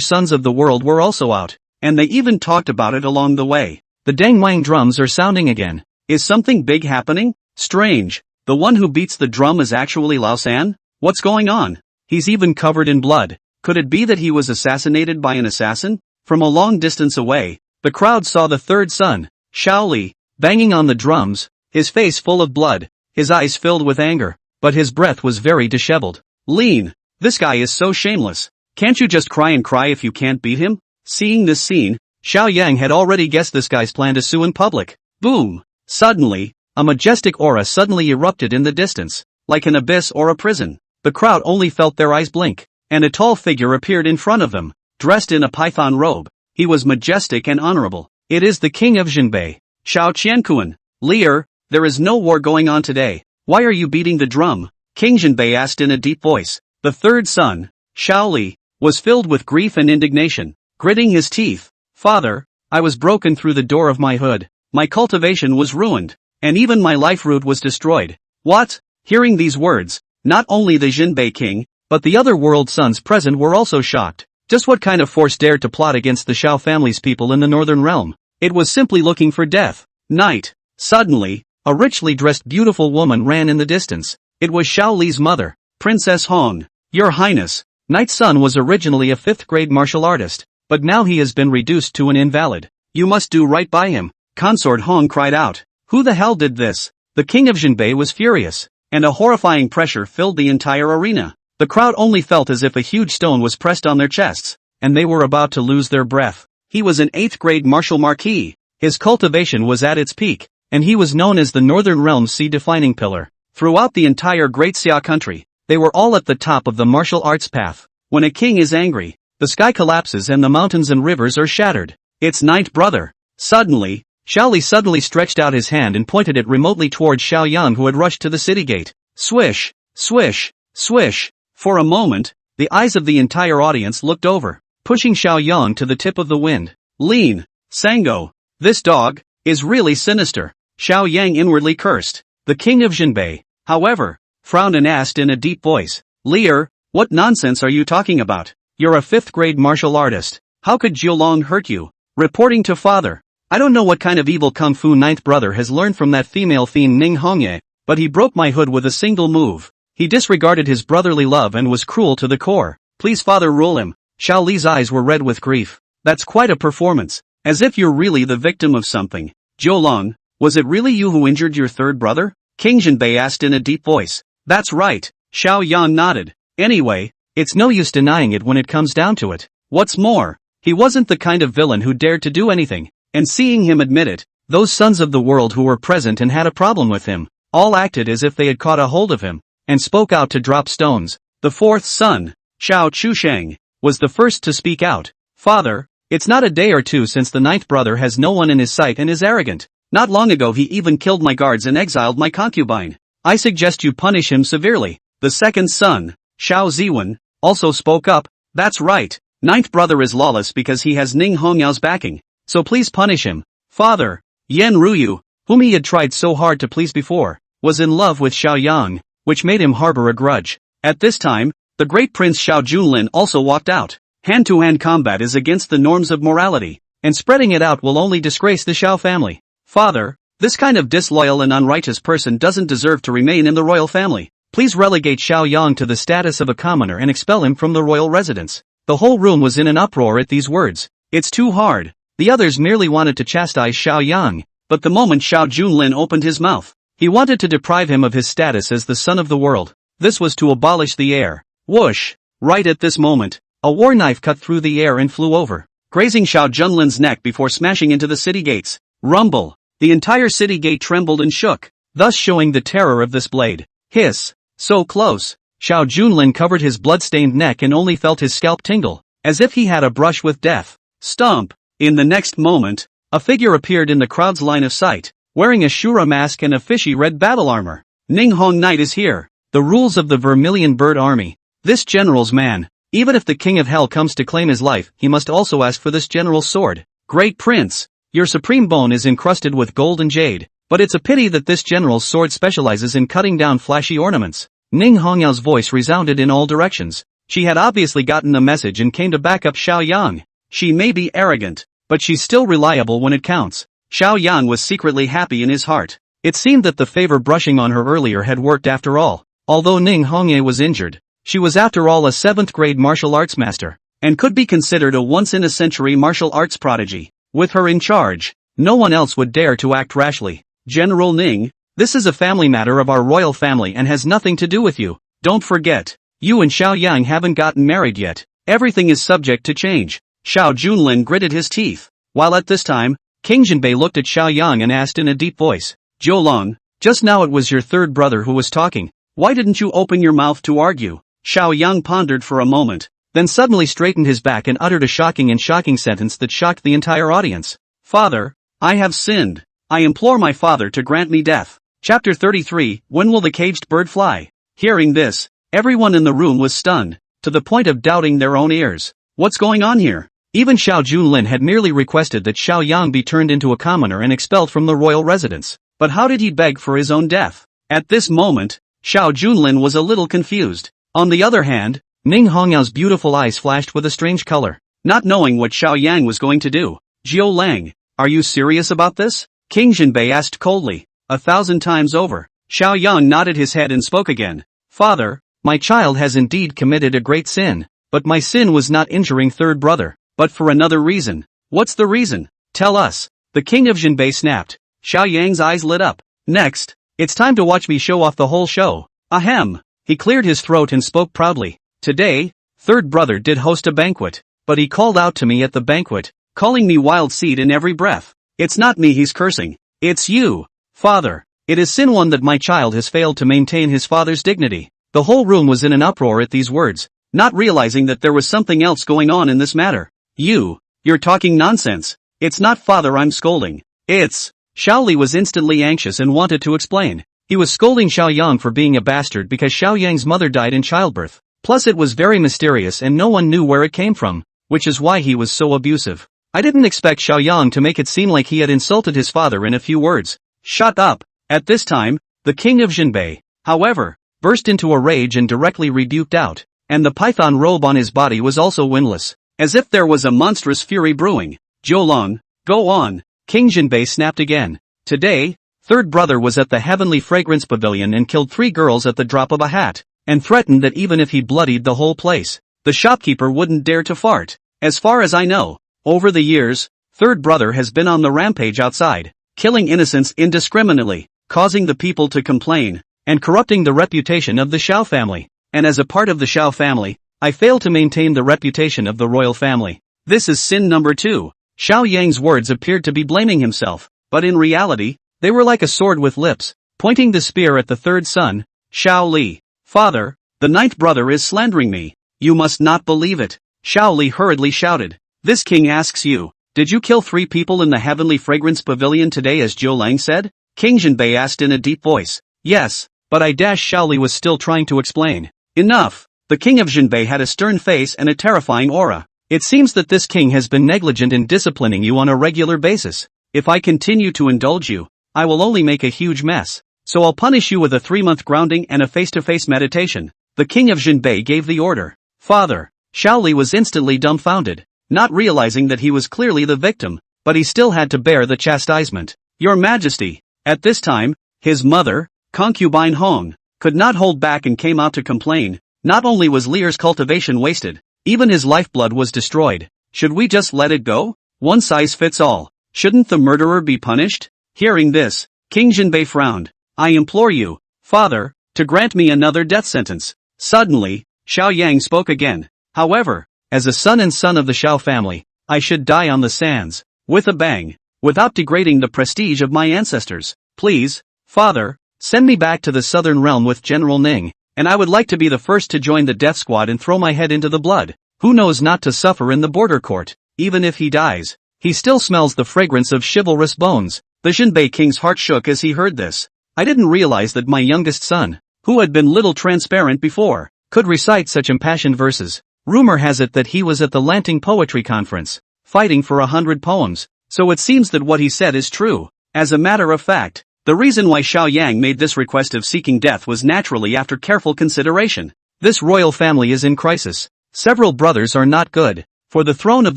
sons of the world were also out, and they even talked about it along the way. The Dangwang drums are sounding again. Is something big happening? Strange. The one who beats the drum is actually Lao San? What's going on? He's even covered in blood. Could it be that he was assassinated by an assassin? From a long distance away, the crowd saw the third son, Xiao Li, banging on the drums, his face full of blood, his eyes filled with anger, but his breath was very disheveled. Lean, this guy is so shameless. Can't you just cry and cry if you can't beat him? Seeing this scene, Xiao Yang had already guessed this guy's plan to sue in public. Boom! Suddenly, a majestic aura suddenly erupted in the distance, like an abyss or a prison. The crowd only felt their eyes blink, and a tall figure appeared in front of them, dressed in a python robe. He was majestic and honorable. It is the king of Jinbei, Xiao Qiankuan. Leer, there is no war going on today. Why are you beating the drum? King Jinbei asked in a deep voice. The third son, Xiao Li, was filled with grief and indignation, gritting his teeth. Father, I was broken through the door of my hood. My cultivation was ruined, and even my life root was destroyed. What? Hearing these words, not only the Jinbei king, but the other world sons present were also shocked. Just what kind of force dared to plot against the Xiao family's people in the northern realm? It was simply looking for death. Night. Suddenly, a richly dressed beautiful woman ran in the distance. It was Xiao Li's mother, Princess Hong. Your Highness, Knight's son was originally a 5th grade martial artist, but now he has been reduced to an invalid. You must do right by him. Consort Hong cried out. Who the hell did this? The king of Jinbei was furious, and a horrifying pressure filled the entire arena. The crowd only felt as if a huge stone was pressed on their chests, and they were about to lose their breath. He was an 8th grade martial marquis. His cultivation was at its peak, and he was known as the Northern Realm's sea-defining pillar. Throughout the entire Great Xia country, they were all at the top of the martial arts path. When a king is angry, the sky collapses and the mountains and rivers are shattered. It's night, brother. Suddenly, Xiao Li suddenly stretched out his hand and pointed it remotely towards Xiao Yang, who had rushed to the city gate. Swish, swish, swish. For a moment, the eyes of the entire audience looked over, pushing Xiao Yang to the tip of the wind. Lean, Sango, this dog is really sinister. Xiao Yang inwardly cursed. The king of Jinbei, however, frowned and asked in a deep voice, Lear, what nonsense are you talking about? You're a 5th grade martial artist. How could Jiulong hurt you? Reporting to father. I don't know what kind of evil kung fu 9th brother has learned from that female fiend Ning Hongye, but he broke my hood with a single move. He disregarded his brotherly love and was cruel to the core. Please father, rule him. Xiao Li's eyes were red with grief. That's quite a performance. As if you're really the victim of something. Jiulong, was it really you who injured your 3rd brother? King Jinbei asked in a deep voice. That's right, Xiao Yang nodded. Anyway, it's no use denying it when it comes down to it. What's more, he wasn't the kind of villain who dared to do anything, and seeing him admit it, those sons of the world who were present and had a problem with him, all acted as if they had caught a hold of him, and spoke out to drop stones. The 4th son, Xiao Chusheng, was the first to speak out. Father, it's not a day or two since the 9th brother has no one in his sight and is arrogant. Not long ago he even killed my guards and exiled my concubine. I suggest you punish him severely. The 2nd son, Xiao Ziwen, also spoke up. That's right, 9th brother is lawless because he has Ning Hongyao's backing, so please punish him. Father, Yan Ruyu, whom he had tried so hard to please before, was in love with Xiao Yang, which made him harbor a grudge. At this time, the great prince Xiao Junlin also walked out. Hand-to-hand combat is against the norms of morality, and spreading it out will only disgrace the Xiao family. Father, this kind of disloyal and unrighteous person doesn't deserve to remain in the royal family. Please relegate Xiao Yang to the status of a commoner and expel him from the royal residence. The whole room was in an uproar at these words. It's too hard. The others merely wanted to chastise Xiao Yang, but the moment Xiao Junlin opened his mouth, he wanted to deprive him of his status as the son of the world. This was to abolish the heir. Whoosh! Right at this moment, a war knife cut through the air and flew over, grazing Xiao Junlin's neck before smashing into the city gates. Rumble! The entire city gate trembled and shook, thus showing the terror of this blade. Hiss! So close! Xiao Junlin covered his blood-stained neck and only felt his scalp tingle, as if he had a brush with death. Stomp! In the next moment, a figure appeared in the crowd's line of sight, wearing a Shura mask and a fishy red battle armor. Ning Hong Knight is here. The rules of the Vermilion Bird Army. This general's man. Even if the King of Hell comes to claim his life, he must also ask for this general's sword. Great Prince, your supreme bone is encrusted with gold and jade, but it's a pity that this general's sword specializes in cutting down flashy ornaments. Ning Hongyao's voice resounded in all directions. She had obviously gotten the message and came to back up Xiao Yang. She may be arrogant, but she's still reliable when it counts. Xiao Yang was secretly happy in his heart. It seemed that the favor brushing on her earlier had worked after all. Although Ning Hongye was injured, she was after all a 7th grade martial arts master, and could be considered a once-in-a-century martial arts prodigy. With her in charge, no one else would dare to act rashly. General Ning, this is a family matter of our royal family and has nothing to do with you. Don't forget, you and Xiao Yang haven't gotten married yet. Everything is subject to change. Xiao Junlin gritted his teeth, while at this time, King Jinbei looked at Xiao Yang and asked in a deep voice, Jiulong, just now it was your 3rd brother who was talking. Why didn't you open your mouth to argue? Xiao Yang pondered for a moment, then suddenly straightened his back and uttered a shocking sentence that shocked the entire audience. Father, I have sinned. I implore my father to grant me death. Chapter 33, When will the caged bird fly? Hearing this, everyone in the room was stunned, to the point of doubting their own ears. What's going on here? Even Xiao Junlin had merely requested that Xiao Yang be turned into a commoner and expelled from the royal residence. But how did he beg for his own death? At this moment, Xiao Junlin was a little confused. On the other hand, Ning Hongyao's beautiful eyes flashed with a strange color, not knowing what Xiao Yang was going to do. Jiu Lang, are you serious about this? King Jinbei asked coldly. 1,000 times over. Xiao Yang nodded his head and spoke again. Father, my child has indeed committed a great sin, but my sin was not injuring 3rd brother, but for another reason. What's the reason? Tell us. The king of Jinbei snapped. Xiao Yang's eyes lit up. Next, it's time to watch me show off the whole show. Ahem. He cleared his throat and spoke proudly. Today, 3rd brother did host a banquet, but he called out to me at the banquet, calling me wild seed in every breath. It's not me he's cursing. It's you. Father, it is sin one that my child has failed to maintain his father's dignity. The whole room was in an uproar at these words, not realizing that there was something else going on in this matter. You're talking nonsense. It's not father I'm scolding. It's... Xiao Li was instantly anxious and wanted to explain. He was scolding Xiao Yang for being a bastard because Xiao Yang's mother died in childbirth. Plus it was very mysterious and no one knew where it came from, which is why he was so abusive. I didn't expect Xiao Yang to make it seem like he had insulted his father in a few words. Shut up. At this time, the king of Jinbei, however, burst into a rage and directly rebuked out, and the python robe on his body was also windless, as if there was a monstrous fury brewing. Jiulong, go on, King Jinbei snapped again. Today, third brother was at the Heavenly Fragrance Pavilion and killed 3 girls at the drop of a hat, and threatened that even if he bloodied the whole place, the shopkeeper wouldn't dare to fart. As far as I know, over the years, third brother has been on the rampage outside, killing innocents indiscriminately, causing the people to complain, and corrupting the reputation of the Xiao family. And as a part of the Xiao family, I fail to maintain the reputation of the royal family. This is sin number 2. Xiao Yang's words appeared to be blaming himself, but in reality, they were like a sword with lips, pointing the spear at the third son, Xiao Li. Father, the 9th brother is slandering me. You must not believe it. Xiao Li hurriedly shouted. This king asks you, did you kill 3 people in the Heavenly Fragrance Pavilion today as Zhou Lang said? King Jinbei asked in a deep voice. Yes, but Xiao Li was still trying to explain. Enough! The king of Jinbei had a stern face and a terrifying aura. It seems that this king has been negligent in disciplining you on a regular basis. If I continue to indulge you, I will only make a huge mess. So I'll punish you with a 3-month grounding and a face-to-face meditation. The king of Jinbei gave the order. Father, Xiao Li was instantly dumbfounded, not realizing that he was clearly the victim, but he still had to bear the chastisement. Your Majesty. At this time, his mother, concubine Hong, could not hold back and came out to complain. Not only was Lear's cultivation wasted, even his lifeblood was destroyed. Should we just let it go? One size fits all. Shouldn't the murderer be punished? Hearing this, King Jinbei frowned. I implore you, father, to grant me another death sentence. Suddenly, Xiao Yang spoke again. However, as a son and son of the Xiao family, I should die on the sands, with a bang, without degrading the prestige of my ancestors. Please, father, send me back to the southern realm with General Ning, and I would like to be the first to join the death squad and throw my head into the blood. Who knows not to suffer in the border court? Even if he dies, he still smells the fragrance of chivalrous bones. The Jinbei king's heart shook as he heard this. I didn't realize that my youngest son, who had been little transparent before, could recite such impassioned verses. Rumor has it that he was at the Lanting Poetry Conference, fighting for 100 poems, so it seems that what he said is true. As a matter of fact, the reason why Xiao Yang made this request of seeking death was naturally after careful consideration. This royal family is in crisis. Several brothers are not good. For the throne of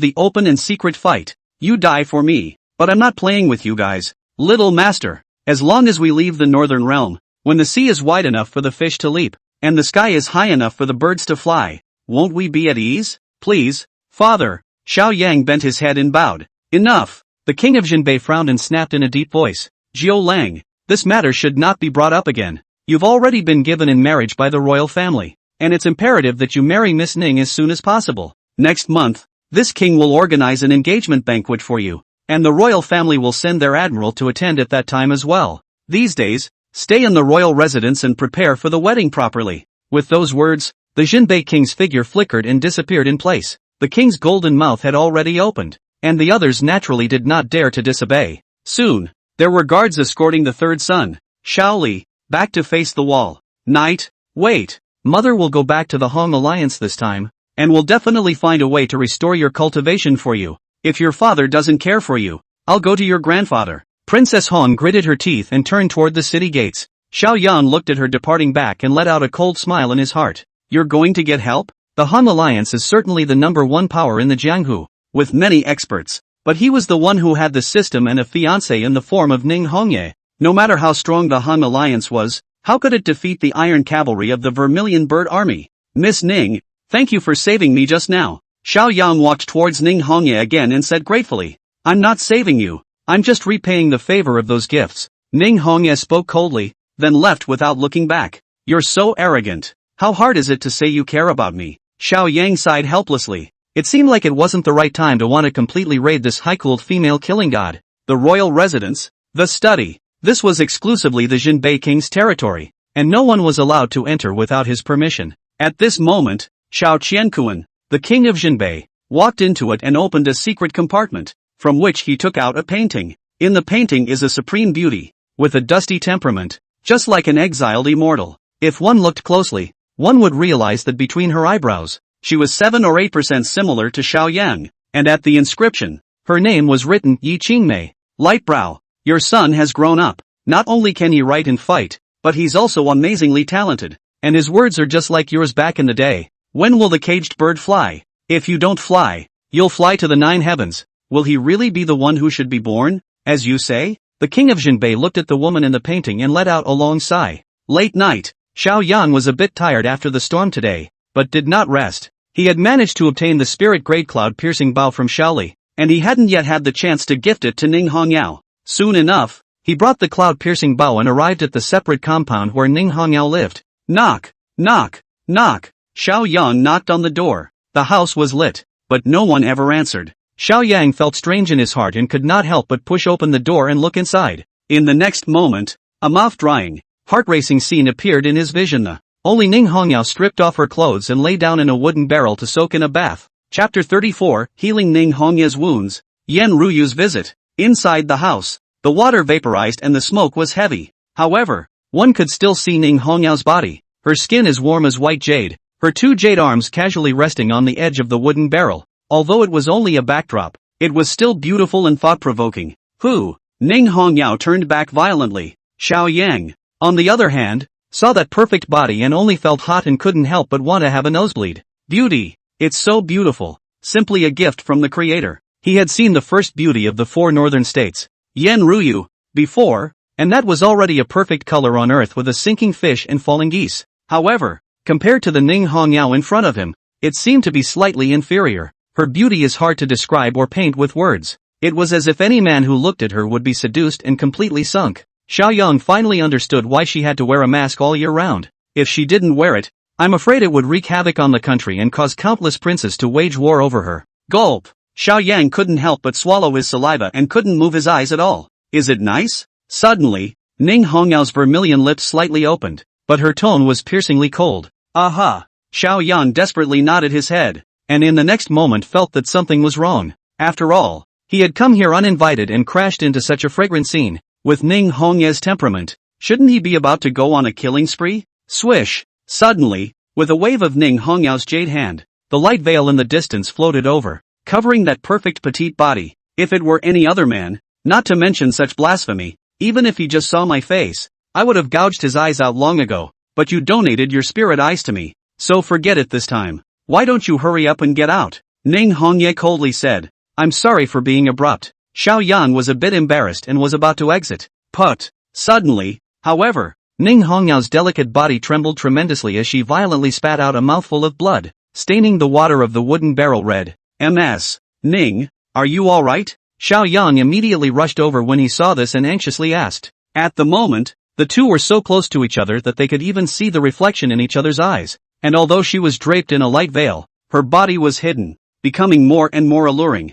the open and secret fight, you die for me. But I'm not playing with you guys, little master. As long as we leave the northern realm, when the sea is wide enough for the fish to leap, and the sky is high enough for the birds to fly, won't we be at ease? Please, father. Xiao Yang bent his head and bowed. Enough. The king of Jinbei frowned and snapped in a deep voice. Jiu Lang, this matter should not be brought up again. You've already been given in marriage by the royal family, and it's imperative that you marry Miss Ning as soon as possible. Next month, this king will organize an engagement banquet for you, and the royal family will send their admiral to attend at that time as well. These days, stay in the royal residence and prepare for the wedding properly. With those words, the Jinbei king's figure flickered and disappeared in place. The king's golden mouth had already opened, and the others naturally did not dare to disobey. Soon, there were guards escorting the third son, Xiao Li, back to face the wall. Knight, wait. Mother will go back to the Hong Alliance this time, and will definitely find a way to restore your cultivation for you. If your father doesn't care for you, I'll go to your grandfather. Princess Hong gritted her teeth and turned toward the city gates. Xiao Yan looked at her departing back and let out a cold smile in his heart. You're going to get help? The Han Alliance is certainly the #1 power in the Jianghu, with many experts, but he was the one who had the system and a fiancé in the form of Ning Hongye. No matter how strong the Han Alliance was, how could it defeat the iron cavalry of the Vermilion Bird Army? Miss Ning, thank you for saving me just now. Xiao Yang walked towards Ning Hongye again and said gratefully, I'm not saving you, I'm just repaying the favor of those gifts. Ning Hongye spoke coldly, then left without looking back. You're so arrogant. How hard is it to say you care about me? Xiao Yang sighed helplessly. It seemed like it wasn't the right time to want to completely raid this high-cooled female killing god. The royal residence, the study. This was exclusively the Jinbei king's territory, and no one was allowed to enter without his permission. At this moment, Xiao Qiankuan, the king of Jinbei, walked into it and opened a secret compartment, from which he took out a painting. In the painting is a supreme beauty, with a dusty temperament, just like an exiled immortal. If one looked closely, one would realize that between her eyebrows, she was 7 or 8% similar to Xiao Yang, and at the inscription, her name was written Yi Qingmei, light brow. Your son has grown up. Not only can he write and fight, but he's also amazingly talented. And his words are just like yours back in the day. When will the caged bird fly? If you don't fly, you'll fly to the 9 heavens. Will he really be the one who should be born, as you say? The king of Jinbei looked at the woman in the painting and let out a long sigh. Late night. Xiao Yang was a bit tired after the storm today, but did not rest. He had managed to obtain the spirit-grade cloud-piercing bow from Xiaoli, and he hadn't yet had the chance to gift it to Ning Hongyao. Soon enough, he brought the cloud-piercing bow and arrived at the separate compound where Ning Hongyao lived. Knock, knock, knock. Xiao Yang knocked on the door. The house was lit, but no one ever answered. Xiao Yang felt strange in his heart and could not help but push open the door and look inside. In the next moment, a mouth-drying, heart-racing scene appeared in his vision. Only Ning Hongyao stripped off her clothes and lay down in a wooden barrel to soak in a bath. Chapter 34, Healing Ning Hongya's Wounds. Yan Ruyu's visit. Inside the house, the water vaporized and the smoke was heavy. However, one could still see Ning Hongyao's body. Her skin is warm as white jade, her 2 jade arms casually resting on the edge of the wooden barrel. Although it was only a backdrop, it was still beautiful and thought-provoking. Who? Ning Hongyao turned back violently. Xiao Yang, on the other hand, saw that perfect body and only felt hot and couldn't help but want to have a nosebleed. Beauty. It's so beautiful. Simply a gift from the creator. He had seen the first beauty of the 4 northern states, Yan Ruyu, before, and that was already a perfect color on earth with a sinking fish and falling geese. However, compared to the Ning Hongyao in front of him, it seemed to be slightly inferior. Her beauty is hard to describe or paint with words. It was as if any man who looked at her would be seduced and completely sunk. Xiao Yang finally understood why she had to wear a mask all year round. If she didn't wear it, I'm afraid it would wreak havoc on the country and cause countless princes to wage war over her. Gulp! Xiao Yang couldn't help but swallow his saliva and couldn't move his eyes at all. Is it nice? Suddenly, Ning Hongyao's vermilion lips slightly opened, but her tone was piercingly cold. Aha! Xiao Yang desperately nodded his head, and in the next moment felt that something was wrong. After all, he had come here uninvited and crashed into such a fragrant scene. With Ning Hongya's temperament, shouldn't he be about to go on a killing spree? Swish! Suddenly, with a wave of Ning Hongyao's jade hand, the light veil in the distance floated over, covering that perfect petite body. If it were any other man, not to mention such blasphemy, even if he just saw my face, I would have gouged his eyes out long ago, but you donated your spirit eyes to me, so forget it this time. Why don't you hurry up and get out? Ning Hongya coldly said. I'm sorry for being abrupt. Xiao Yang was a bit embarrassed and was about to exit. But, suddenly, however, Ning Hongyao's delicate body trembled tremendously as she violently spat out a mouthful of blood, staining the water of the wooden barrel red. Ms. Ning, are you alright? Xiao Yang immediately rushed over when he saw this and anxiously asked. At the moment, the two were so close to each other that they could even see the reflection in each other's eyes, and although she was draped in a light veil, her body was hidden, becoming more and more alluring.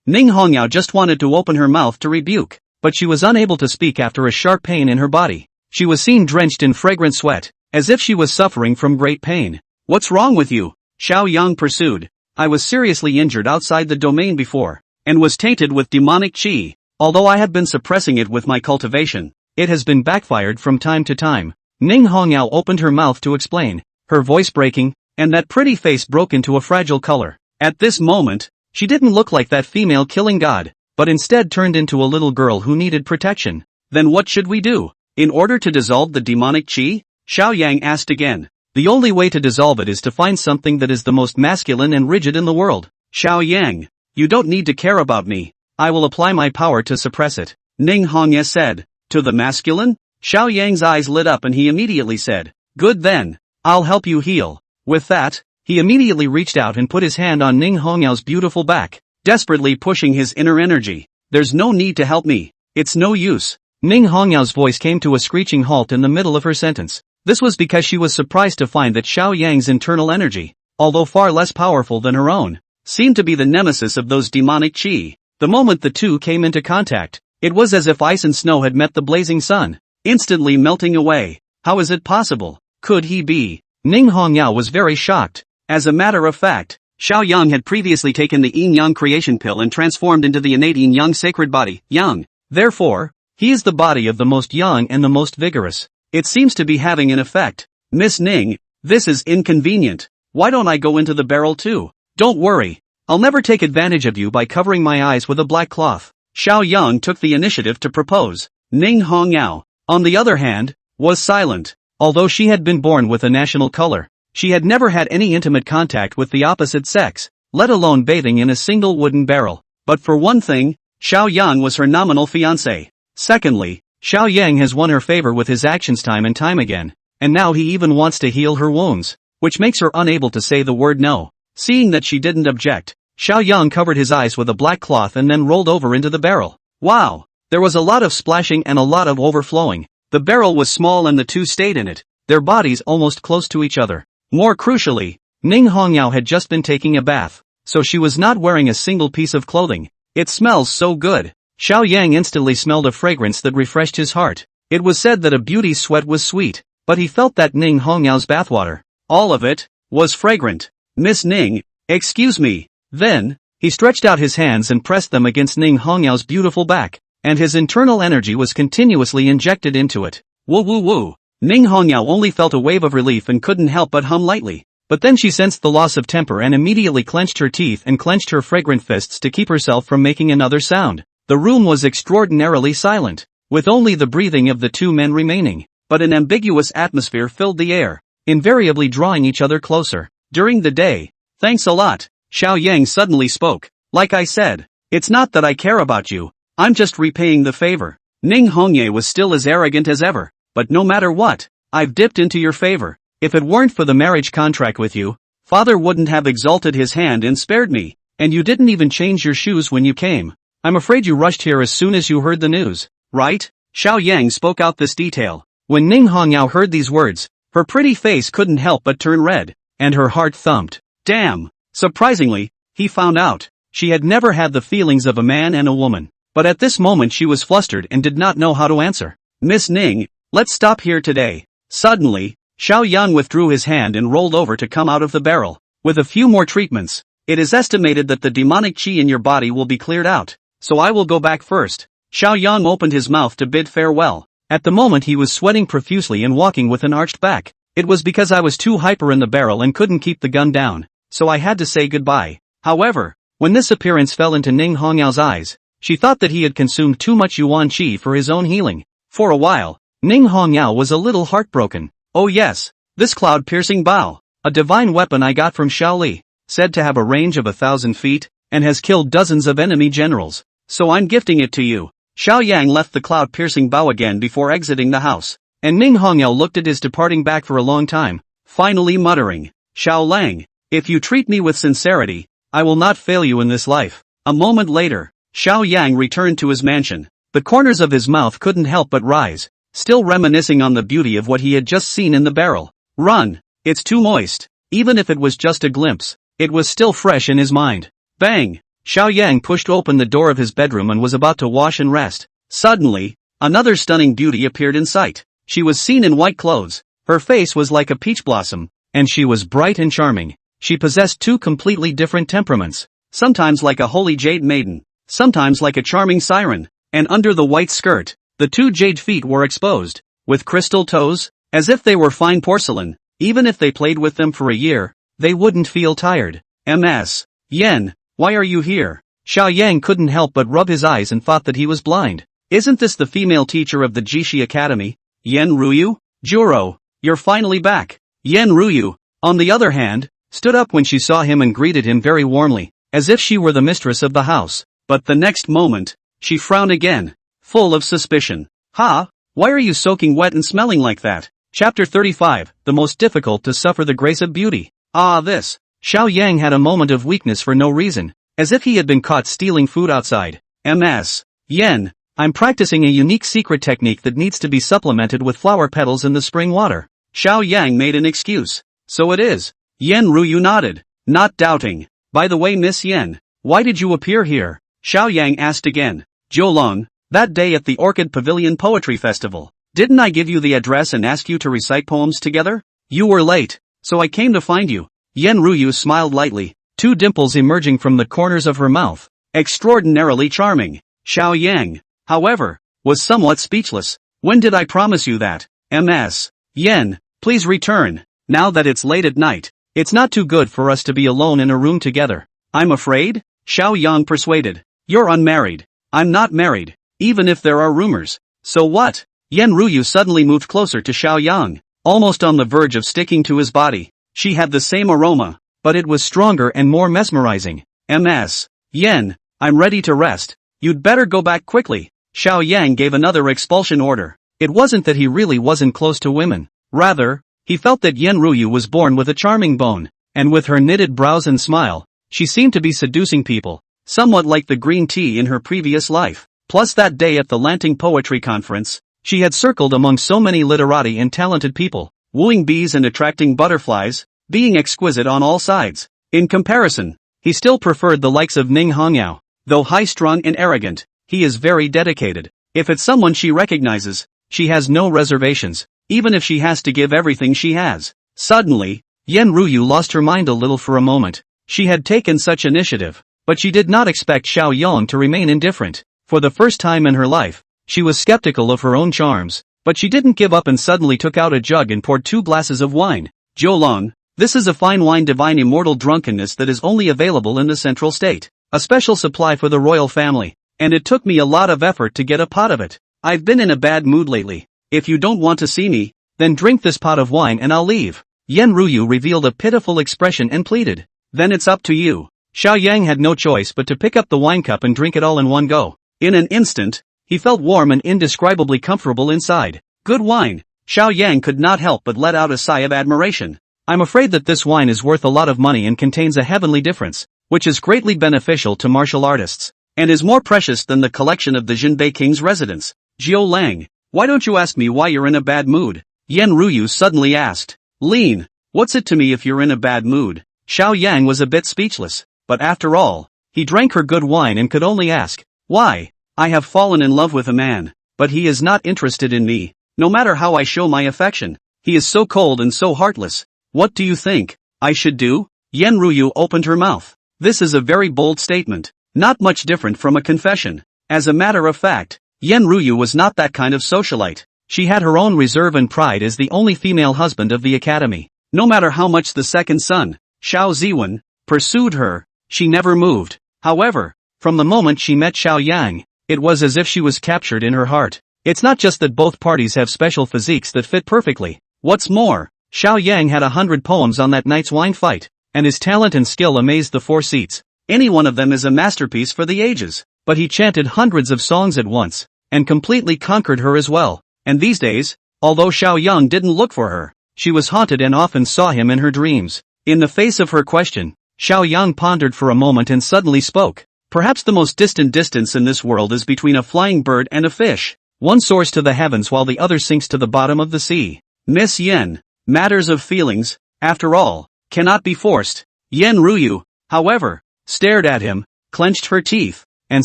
Ning Hongyao just wanted to open her mouth to rebuke, but she was unable to speak after a sharp pain in her body. She was seen drenched in fragrant sweat, as if she was suffering from great pain. What's wrong with you? Xiao Yang pursued. I was seriously injured outside the domain before, and was tainted with demonic qi. Although I have been suppressing it with my cultivation, it has been backfired from time to time. Ning Hongyao opened her mouth to explain, her voice breaking, and that pretty face broke into a fragile color. At this moment, she didn't look like that female killing god, but instead turned into a little girl who needed protection. Then what should we do? In order to dissolve the demonic qi? Xiao Yang asked again. The only way to dissolve it is to find something that is the most masculine and rigid in the world. Xiao Yang, you don't need to care about me. I will apply my power to suppress it. Ning Hongya said. To the masculine? Xiao Yang's eyes lit up and he immediately said. Good then. I'll help you heal. With that, he immediately reached out and put his hand on Ning Hongyao's beautiful back, desperately pushing his inner energy. There's no need to help me. It's no use. Ning Hongyao's voice came to a screeching halt in the middle of her sentence. This was because she was surprised to find that Xiao Yang's internal energy, although far less powerful than her own, seemed to be the nemesis of those demonic qi. The moment the two came into contact, it was as if ice and snow had met the blazing sun, instantly melting away. How is it possible? Could he be? Ning Hongyao was very shocked. As a matter of fact, Xiao Yang had previously taken the yin-yang creation pill and transformed into the innate yin-yang sacred body, yang. Therefore, he is the body of the most young and the most vigorous. It seems to be having an effect. Miss Ning, this is inconvenient. Why don't I go into the barrel too? Don't worry. I'll never take advantage of you by covering my eyes with a black cloth. Xiao Yang took the initiative to propose. Ning Hongyao, on the other hand, was silent. Although she had been born with a national color, she had never had any intimate contact with the opposite sex, let alone bathing in a single wooden barrel. But for one thing, Xiao Yang was her nominal fiancé. Secondly, Xiao Yang has won her favor with his actions time and time again, and now he even wants to heal her wounds, which makes her unable to say the word no. Seeing that she didn't object, Xiao Yang covered his eyes with a black cloth and then rolled over into the barrel. Wow! There was a lot of splashing and a lot of overflowing. The barrel was small and the two stayed in it, their bodies almost close to each other. More crucially, Ning Hongyao had just been taking a bath, so she was not wearing a single piece of clothing. It smells so good. Xiao Yang instantly smelled a fragrance that refreshed his heart. It was said that a beauty's sweat was sweet, but he felt that Ning Hongyao's bathwater, all of it, was fragrant. Miss Ning, excuse me. Then, he stretched out his hands and pressed them against Ning Hongyao's beautiful back, and his internal energy was continuously injected into it. Woo woo woo. Ning Hongyao only felt a wave of relief and couldn't help but hum lightly. But then she sensed the loss of temper and immediately clenched her teeth and clenched her fragrant fists to keep herself from making another sound. The room was extraordinarily silent, with only the breathing of the two men remaining, but an ambiguous atmosphere filled the air, invariably drawing each other closer. During the day, thanks a lot, Xiao Yang suddenly spoke. Like I said, it's not that I care about you, I'm just repaying the favor. Ning Hongye was still as arrogant as ever, but no matter what, I've dipped into your favor. If it weren't for the marriage contract with you, father wouldn't have exalted his hand and spared me, and you didn't even change your shoes when you came. I'm afraid you rushed here as soon as you heard the news, right? Xiao Yang spoke out this detail. When Ning Hongyao heard these words, her pretty face couldn't help but turn red, and her heart thumped. Damn! Surprisingly, he found out, she had never had the feelings of a man and a woman. But at this moment she was flustered and did not know how to answer. Miss Ning, let's stop here today. Suddenly, Xiao Yang withdrew his hand and rolled over to come out of the barrel. With a few more treatments, it is estimated that the demonic qi in your body will be cleared out, so I will go back first. Xiao Yang opened his mouth to bid farewell. At the moment he was sweating profusely and walking with an arched back. It was because I was too hyper in the barrel and couldn't keep the gun down, so I had to say goodbye. However, when this appearance fell into Ning Hongyao's eyes, she thought that he had consumed too much yuan qi for his own healing. For a while, Ning Hongyao was a little heartbroken. Oh yes, this cloud-piercing bow, a divine weapon I got from Shaoli, said to have a range of 1,000 feet, and has killed dozens of enemy generals, so I'm gifting it to you. Xiao Yang left the cloud-piercing bow again before exiting the house, and Ning Hongyao looked at his departing back for a long time, finally muttering, Xiao Lang, if you treat me with sincerity, I will not fail you in this life. A moment later, Xiao Yang returned to his mansion. The corners of his mouth couldn't help but rise, still reminiscing on the beauty of what he had just seen in the barrel. Run, it's too moist. Even if it was just a glimpse, it was still fresh in his mind. Bang! Xiao Yang pushed open the door of his bedroom and was about to wash and rest. Suddenly, another stunning beauty appeared in sight. She was seen in white clothes, her face was like a peach blossom, and she was bright and charming. She possessed two completely different temperaments, sometimes like a holy jade maiden, sometimes like a charming siren, and under the white skirt, the two jade feet were exposed, with crystal toes, as if they were fine porcelain. Even if they played with them for a year, they wouldn't feel tired. Ms. Yen, why are you here? Xiao Yang couldn't help but rub his eyes and thought that he was blind. Isn't this the female teacher of the Jishi Academy? Yen Ruyu? Juro, you're finally back. Yen Ruyu, on the other hand, stood up when she saw him and greeted him very warmly, as if she were the mistress of the house. But the next moment, she frowned again, full of suspicion. Ha, why are you soaking wet and smelling like that? Chapter 35, the most difficult to suffer the grace of beauty. Ah this. Xiao Yang had a moment of weakness for no reason, as if he had been caught stealing food outside. Ms. Yen, I'm practicing a unique secret technique that needs to be supplemented with flower petals in the spring water. Xiao Yang made an excuse. So it is. Yen Ruyu nodded, not doubting. By the way Miss Yen, why did you appear here? Xiao Yang asked again. Jiulong, that day at the Orchid Pavilion Poetry Festival, didn't I give you the address and ask you to recite poems together? You were late, so I came to find you. Yen Ruyu smiled lightly, two dimples emerging from the corners of her mouth. Extraordinarily charming. Xiao Yang, however, was somewhat speechless. When did I promise you that? Ms. Yen, please return. Now that it's late at night, it's not too good for us to be alone in a room together. I'm afraid? Xiao Yang persuaded. You're unmarried. I'm not married, even if there are rumors. So what? Yen Ruyu suddenly moved closer to Xiao Yang, almost on the verge of sticking to his body. She had the same aroma, but it was stronger and more mesmerizing. Yen, I'm ready to rest. You'd better go back quickly. Xiao Yang gave another expulsion order. It wasn't that he really wasn't close to women. Rather, he felt that Yen Ruyu was born with a charming bone, and with her knitted brows and smile, she seemed to be seducing people, somewhat like the green tea in her previous life. Plus that day at the Lanting Poetry Conference, she had circled among so many literati and talented people, wooing bees and attracting butterflies, being exquisite on all sides. In comparison, he still preferred the likes of Ning Hongyao. Though high-strung and arrogant, he is very dedicated. If it's someone she recognizes, she has no reservations, even if she has to give everything she has. Suddenly, Yen Ruyu lost her mind a little for a moment. She had taken such initiative, but she did not expect Xiao Yang to remain indifferent. For the first time in her life, she was skeptical of her own charms, but she didn't give up and suddenly took out a jug and poured 2 glasses of wine. Jiulong, this is a fine wine, divine immortal drunkenness that is only available in the central state. A special supply for the royal family, and it took me a lot of effort to get a pot of it. I've been in a bad mood lately. If you don't want to see me, then drink this pot of wine and I'll leave. Yen Ruyu revealed a pitiful expression and pleaded. Then it's up to you. Xiao Yang had no choice but to pick up the wine cup and drink it all in one go. In an instant, he felt warm and indescribably comfortable inside. Good wine. Xiao Yang could not help but let out a sigh of admiration. I'm afraid that this wine is worth a lot of money and contains a heavenly difference, which is greatly beneficial to martial artists, and is more precious than the collection of the Jinbei King's residence. Jiu Lang, why don't you ask me why you're in a bad mood? Yen Ruyu suddenly asked. Lean, what's it to me if you're in a bad mood? Xiao Yang was a bit speechless, but after all, he drank her good wine and could only ask, why? I have fallen in love with a man, but he is not interested in me, no matter how I show my affection. He is so cold and so heartless. What do you think I should do? Yen Ruyu opened her mouth. This is a very bold statement, not much different from a confession. As a matter of fact, Yen Ruyu was not that kind of socialite. She had her own reserve and pride as the only female husband of the academy. No matter how much the second son, Xiao Ziwen, pursued her, she never moved. However, from the moment she met Xiao Yang, it was as if she was captured in her heart. It's not just that both parties have special physiques that fit perfectly. What's more, Xiao Yang had 100 poems on that night's wine fight, and his talent and skill amazed the 4 seats. Any one of them is a masterpiece for the ages. But he chanted hundreds of songs at once, and completely conquered her as well. And these days, although Xiao Yang didn't look for her, she was haunted and often saw him in her dreams. In the face of her question, Xiao Yang pondered for a moment and suddenly spoke. Perhaps the most distant distance in this world is between a flying bird and a fish. One soars to the heavens while the other sinks to the bottom of the sea. Miss Yen, matters of feelings, after all, cannot be forced. Yen Ruyu, however, stared at him, clenched her teeth, and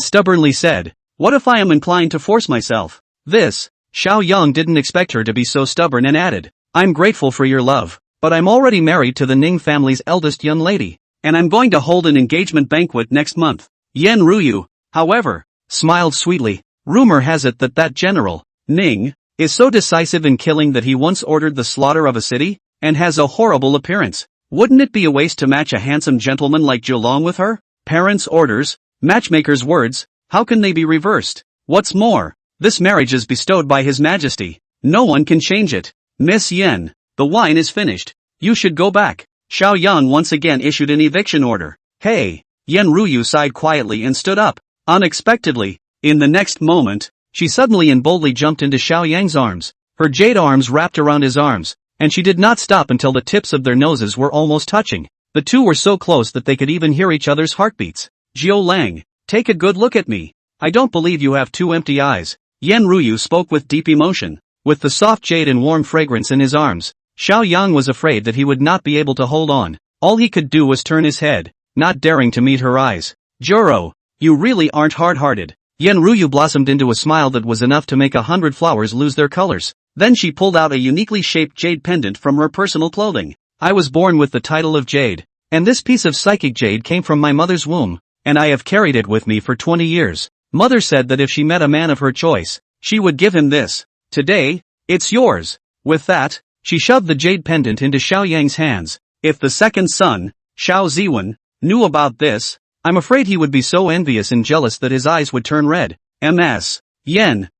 stubbornly said, what if I am inclined to force myself? This, Xiao Yang didn't expect her to be so stubborn and added, I'm grateful for your love, but I'm already married to the Ning family's eldest young lady, and I'm going to hold an engagement banquet next month. Yen Ruyu, however, smiled sweetly. Rumor has it that general, Ning, is so decisive in killing that he once ordered the slaughter of a city, and has a horrible appearance. Wouldn't it be a waste to match a handsome gentleman like Jiulong with her? Parents' orders, matchmaker's words, how can they be reversed? What's more, this marriage is bestowed by His Majesty. No one can change it. Miss Yen, the wine is finished. You should go back. Xiao Yang once again issued an eviction order. Hey! Yen Ruyu sighed quietly and stood up. Unexpectedly, in the next moment, she suddenly and boldly jumped into Xiao Yang's arms. Her jade arms wrapped around his arms, and she did not stop until the tips of their noses were almost touching. The two were so close that they could even hear each other's heartbeats. Jiu Lang, take a good look at me. I don't believe you have 2 empty eyes. Yen Ruyu spoke with deep emotion. With the soft jade and warm fragrance in his arms, Xiao Yang was afraid that he would not be able to hold on. All he could do was turn his head, not daring to meet her eyes. Juro, you really aren't hard-hearted. Yen Ruyu blossomed into a smile that was enough to make 100 flowers lose their colors. Then she pulled out a uniquely shaped jade pendant from her personal clothing. I was born with the title of Jade, and this piece of psychic jade came from my mother's womb, and I have carried it with me for 20 years. Mother said that if she met a man of her choice, she would give him this. Today, it's yours. With that, she shoved the jade pendant into Xiao Yang's hands. If the second son, Xiao Ziwen, knew about this, I'm afraid he would be so envious and jealous that his eyes would turn red. Ms. Yen,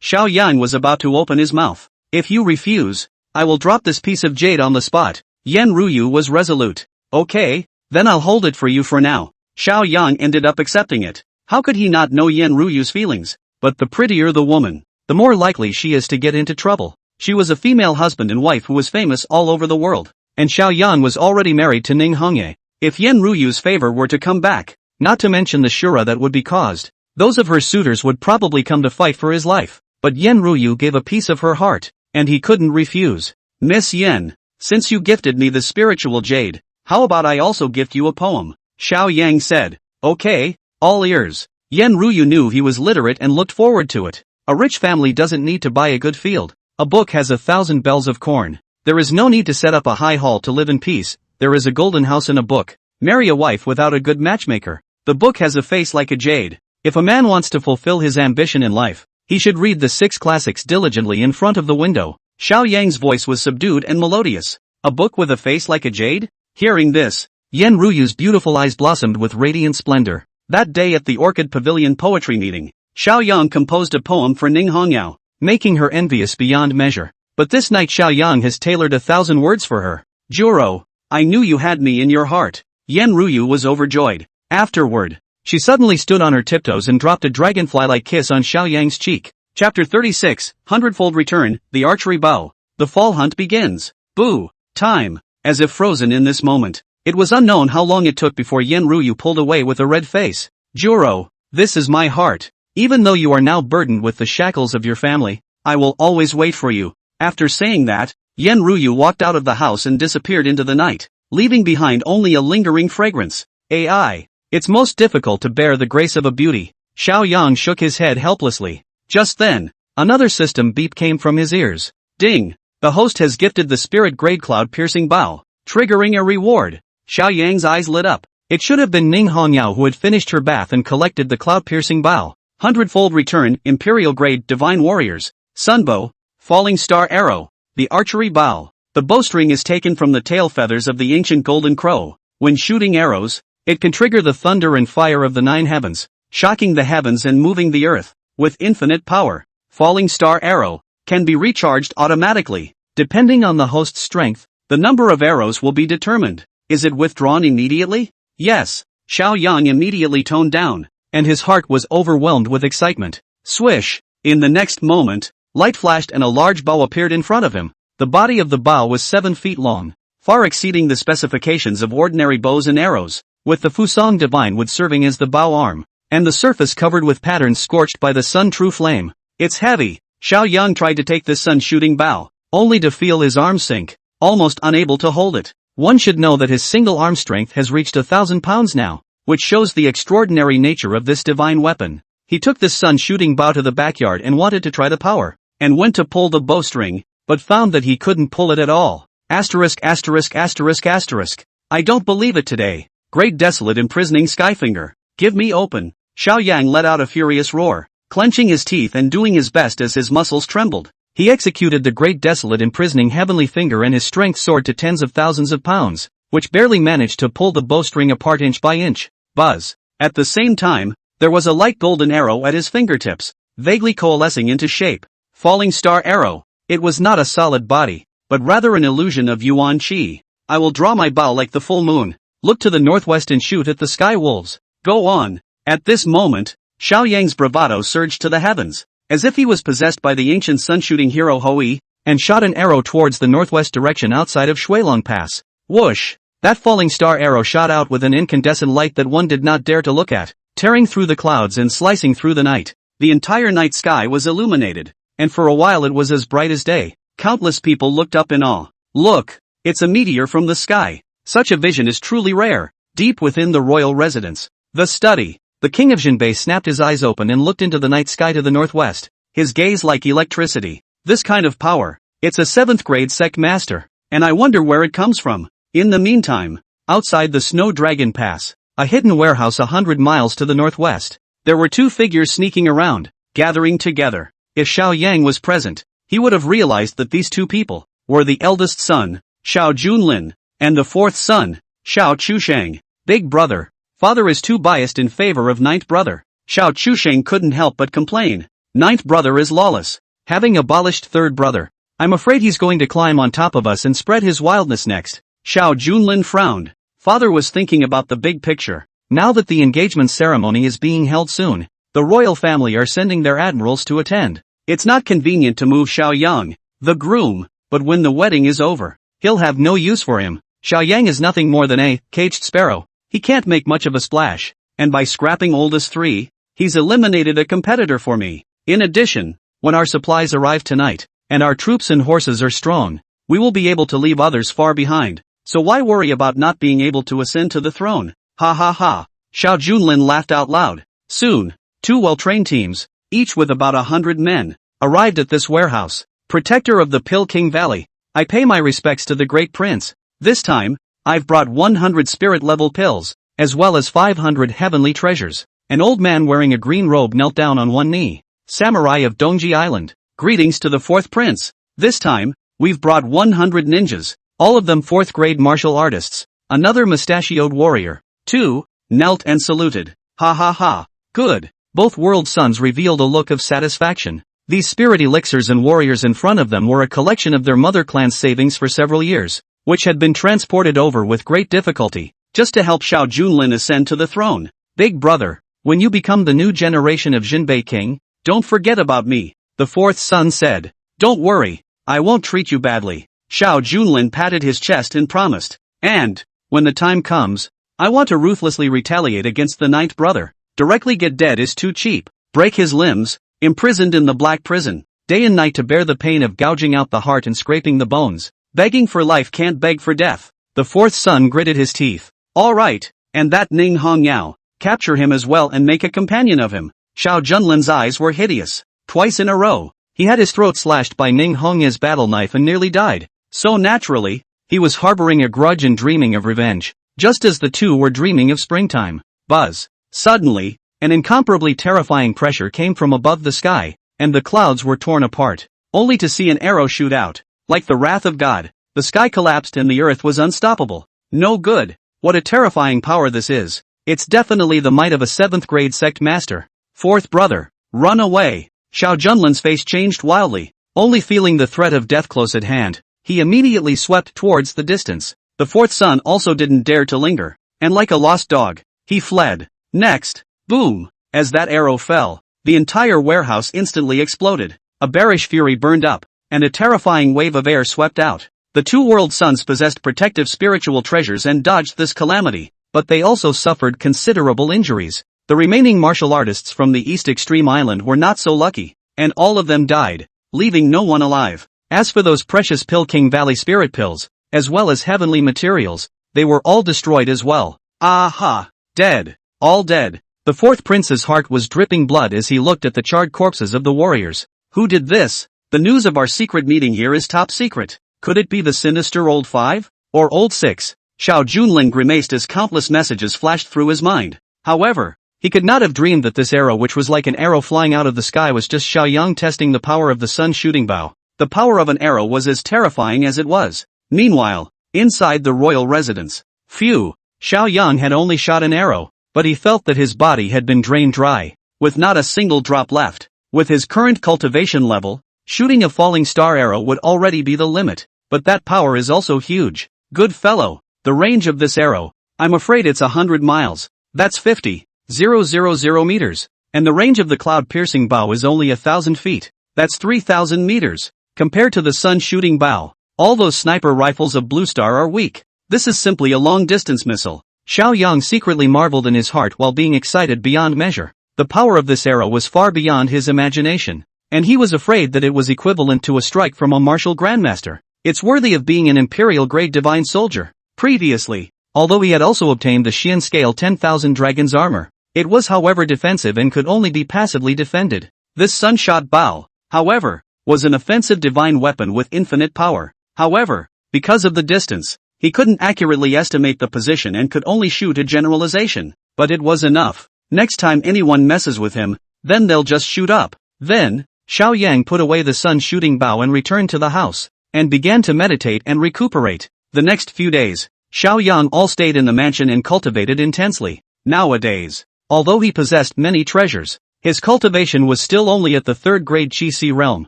Xiao Yang was about to open his mouth. If you refuse, I will drop this piece of jade on the spot. Yan Ruyu was resolute. Okay, then I'll hold it for you for now. Xiao Yang ended up accepting it. How could he not know Yan Ruyu's feelings? But the prettier the woman, the more likely she is to get into trouble. She was a female husband and wife who was famous all over the world. And Xiao Yang was already married to Ning Hongye. If Yan Ruyu's favor were to come back, not to mention the shura that would be caused, those of her suitors would probably come to fight for his life. But Yan Ruyu gave a piece of her heart, and he couldn't refuse. Miss Yan, since you gifted me the spiritual jade, how about I also gift you a poem? Xiao Yang said. Okay, all ears. Yan Ruyu knew he was literate and looked forward to it. A rich family doesn't need to buy a good field. A book has 1,000 bells of corn. There is no need to set up a high hall to live in peace. There is a golden house in a book. Marry a wife without a good matchmaker. The book has a face like a jade. If a man wants to fulfill his ambition in life, he should read the 6 classics diligently in front of the window. Xiao Yang's voice was subdued and melodious. A book with a face like a jade? Hearing this, Yan Ruyu's beautiful eyes blossomed with radiant splendor. That day at the Orchid Pavilion poetry meeting, Xiao Yang composed a poem for Ning Hongyao, making her envious beyond measure. But this night Xiao Yang has tailored 1,000 words for her. Juro, I knew you had me in your heart. Yan Ruyu was overjoyed. Afterward, she suddenly stood on her tiptoes and dropped a dragonfly-like kiss on Xiao Yang's cheek. Chapter 36, Hundredfold Return, The Archery Bow. The fall hunt begins. Boo! Time. As if frozen in this moment. It was unknown how long it took before Yan Ruyu pulled away with a red face. Juro, this is my heart. Even though you are now burdened with the shackles of your family, I will always wait for you. After saying that, Yan Ruyu walked out of the house and disappeared into the night, leaving behind only a lingering fragrance. AI. It's most difficult to bear the grace of a beauty. Xiao Yang shook his head helplessly. Just then, another system beep came from his ears. Ding! The host has gifted the spirit grade cloud-piercing bow, triggering a reward. Xiao Yang's eyes lit up. It should have been Ning Hongyao who had finished her bath and collected the cloud-piercing bow. Hundredfold Return, Imperial Grade Divine Warriors, Sunbow, Falling Star Arrow, the Archery Bow. The bowstring is taken from the tail feathers of the ancient golden crow. When shooting arrows, it can trigger the thunder and fire of the 9 heavens, shocking the heavens and moving the earth, with infinite power. Falling Star Arrow can be recharged automatically. Depending on the host's strength, the number of arrows will be determined. Is it withdrawn immediately? Yes. Xiao Yang immediately toned down, and his heart was overwhelmed with excitement. Swish! In the next moment, light flashed and a large bow appeared in front of him. The body of the bow was 7 feet long, far exceeding the specifications of ordinary bows and arrows, with the Fusang Divine Wood serving as the bow arm, and the surface covered with patterns scorched by the sun true flame. It's heavy. Xiao Yang tried to take this sun-shooting bow, only to feel his arm sink, almost unable to hold it. One should know that his single arm strength has reached 1,000 pounds now, which shows the extraordinary nature of this divine weapon. He took this sun-shooting bow to the backyard and wanted to try the power, and went to pull the bowstring, but found that he couldn't pull it at all. Asterisk asterisk asterisk asterisk. I don't believe it today. Great desolate imprisoning Skyfinger. Give me open. Xiao Yang let out a furious roar, clenching his teeth and doing his best as his muscles trembled. He executed the great desolate imprisoning heavenly finger and his strength soared to tens of thousands of pounds, which barely managed to pull the bowstring apart inch by inch. Buzz. At the same time, there was a light golden arrow at his fingertips, vaguely coalescing into shape. Falling Star Arrow. It was not a solid body, but rather an illusion of Yuan Qi. I will draw my bow like the full moon, look to the northwest and shoot at the sky wolves. Go on. At this moment, Xiao Yang's bravado surged to the heavens, as if he was possessed by the ancient sun-shooting hero Hui, and shot an arrow towards the northwest direction outside of Shuilong Pass. Whoosh! That falling star arrow shot out with an incandescent light that one did not dare to look at, tearing through the clouds and slicing through the night. The entire night sky was illuminated, and for a while it was as bright as day. Countless people looked up in awe. Look! It's a meteor from the sky. Such a vision is truly rare. Deep within the royal residence, the study, the king of Jinbei snapped his eyes open and looked into the night sky to the northwest, his gaze like electricity. This kind of power, it's a 7th grade sect master, and I wonder where it comes from. In the meantime, outside the Snow Dragon Pass, a hidden warehouse 100 miles to the northwest, there were 2 figures sneaking around, gathering together. If Xiao Yang was present, he would have realized that these 2 people were the eldest son, Xiao Junlin, and the 4th son, Xiao Chusheng. Big brother, father is too biased in favor of 9th brother. Xiao Chusheng couldn't help but complain. Ninth brother is lawless. Having abolished third brother, I'm afraid he's going to climb on top of us and spread his wildness next. Xiao Junlin frowned. Father was thinking about the big picture. Now that the engagement ceremony is being held soon, the royal family are sending their admirals to attend. It's not convenient to move Xiao Yang, the groom, but when the wedding is over, he'll have no use for him. Xiao Yang is nothing more than a caged sparrow. He can't make much of a splash, and by scrapping oldest 3, he's eliminated a competitor for me. In addition, when our supplies arrive tonight, and our troops and horses are strong, we will be able to leave others far behind. So why worry about not being able to ascend to the throne? Ha ha ha. Xiao Junlin laughed out loud. Soon, 2 well-trained teams, each with about 100 men, arrived at this warehouse. Protector of the Pill King Valley, I pay my respects to the great prince. This time, I've brought 100 spirit-level pills, as well as 500 heavenly treasures. An old man wearing a green robe knelt down on one knee. Samurai of Dongji Island, greetings to the 4th prince. This time, we've brought 100 ninjas, all of them 4th grade martial artists. Another mustachioed warrior, 2, knelt and saluted. Ha ha ha. Good. Both world sons revealed a look of satisfaction. These spirit elixirs and warriors in front of them were a collection of their mother clan's savings for several years, which had been transported over with great difficulty, just to help Xiao Junlin ascend to the throne. Big brother, when you become the new generation of Jinbei King, don't forget about me, the 4th son said. Don't worry, I won't treat you badly. Xiao Junlin patted his chest and promised. And, when the time comes, I want to ruthlessly retaliate against the 9th brother. Directly get dead is too cheap. Break his limbs, imprisoned in the black prison, day and night to bear the pain of gouging out the heart and scraping the bones. Begging for life can't beg for death. The 4th son gritted his teeth. All right, and that Ning Hongyao, capture him as well and make a companion of him. Xiao Junlin's eyes were hideous. Twice in a row, he had his throat slashed by Ning Hongya's battle knife and nearly died. So naturally, he was harboring a grudge and dreaming of revenge, just as the two were dreaming of springtime. Buzz. Suddenly, an incomparably terrifying pressure came from above the sky, and the clouds were torn apart, only to see an arrow shoot out. Like the wrath of God, the sky collapsed and the earth was unstoppable. No good. What a terrifying power this is. It's definitely the might of a 7th grade sect master. 4th brother, run away. Xiao Junlin's face changed wildly, only feeling the threat of death close at hand. He immediately swept towards the distance. The 4th son also didn't dare to linger, and like a lost dog, he fled. Next, boom, as that arrow fell, the entire warehouse instantly exploded. A bearish fury burned up, and a terrifying wave of air swept out. The 2 world sons possessed protective spiritual treasures and dodged this calamity, but they also suffered considerable injuries. The remaining martial artists from the East Extreme Island were not so lucky, and all of them died, leaving no one alive. As for those precious Pill King Valley spirit pills, as well as heavenly materials, they were all destroyed as well. Aha! Dead. All dead. The 4th prince's heart was dripping blood as he looked at the charred corpses of the warriors. Who did this? The news of our secret meeting here is top secret. Could it be the sinister old 5? Or old 6? Xiao Junlin grimaced as countless messages flashed through his mind. However, he could not have dreamed that this arrow, which was like an arrow flying out of the sky, was just Xiao Yang testing the power of the sun shooting bow. The power of an arrow was as terrifying as it was. Meanwhile, inside the royal residence. Phew, Xiao Yang had only shot an arrow, but he felt that his body had been drained dry, with not a single drop left. With his current cultivation level, shooting a falling star arrow would already be the limit, but that power is also huge. Good fellow, the range of this arrow, I'm afraid it's 100 miles. That's 50,000 meters. And the range of the cloud-piercing bow is only 1,000 feet. That's 3,000 meters. Compared to the sun-shooting bow, all those sniper rifles of Blue Star are weak. This is simply a long-distance missile. Xiao Yang secretly marveled in his heart while being excited beyond measure. The power of this arrow was far beyond his imagination, and he was afraid that it was equivalent to a strike from a martial grandmaster. It's worthy of being an imperial-grade divine soldier. Previously, although he had also obtained the Xian scale 10,000 dragon's armor, it was however defensive and could only be passively defended. This sun-shot bow, however, was an offensive divine weapon with infinite power. However, because of the distance, he couldn't accurately estimate the position and could only shoot a generalization. But it was enough. Next time anyone messes with him, then they'll just shoot up. Then, Xiao Yang put away the sun-shooting bow and returned to the house, and began to meditate and recuperate. The next few days, Xiao Yang all stayed in the mansion and cultivated intensely. Nowadays, although he possessed many treasures, His cultivation was still only at the 3rd grade Chi-Si realm,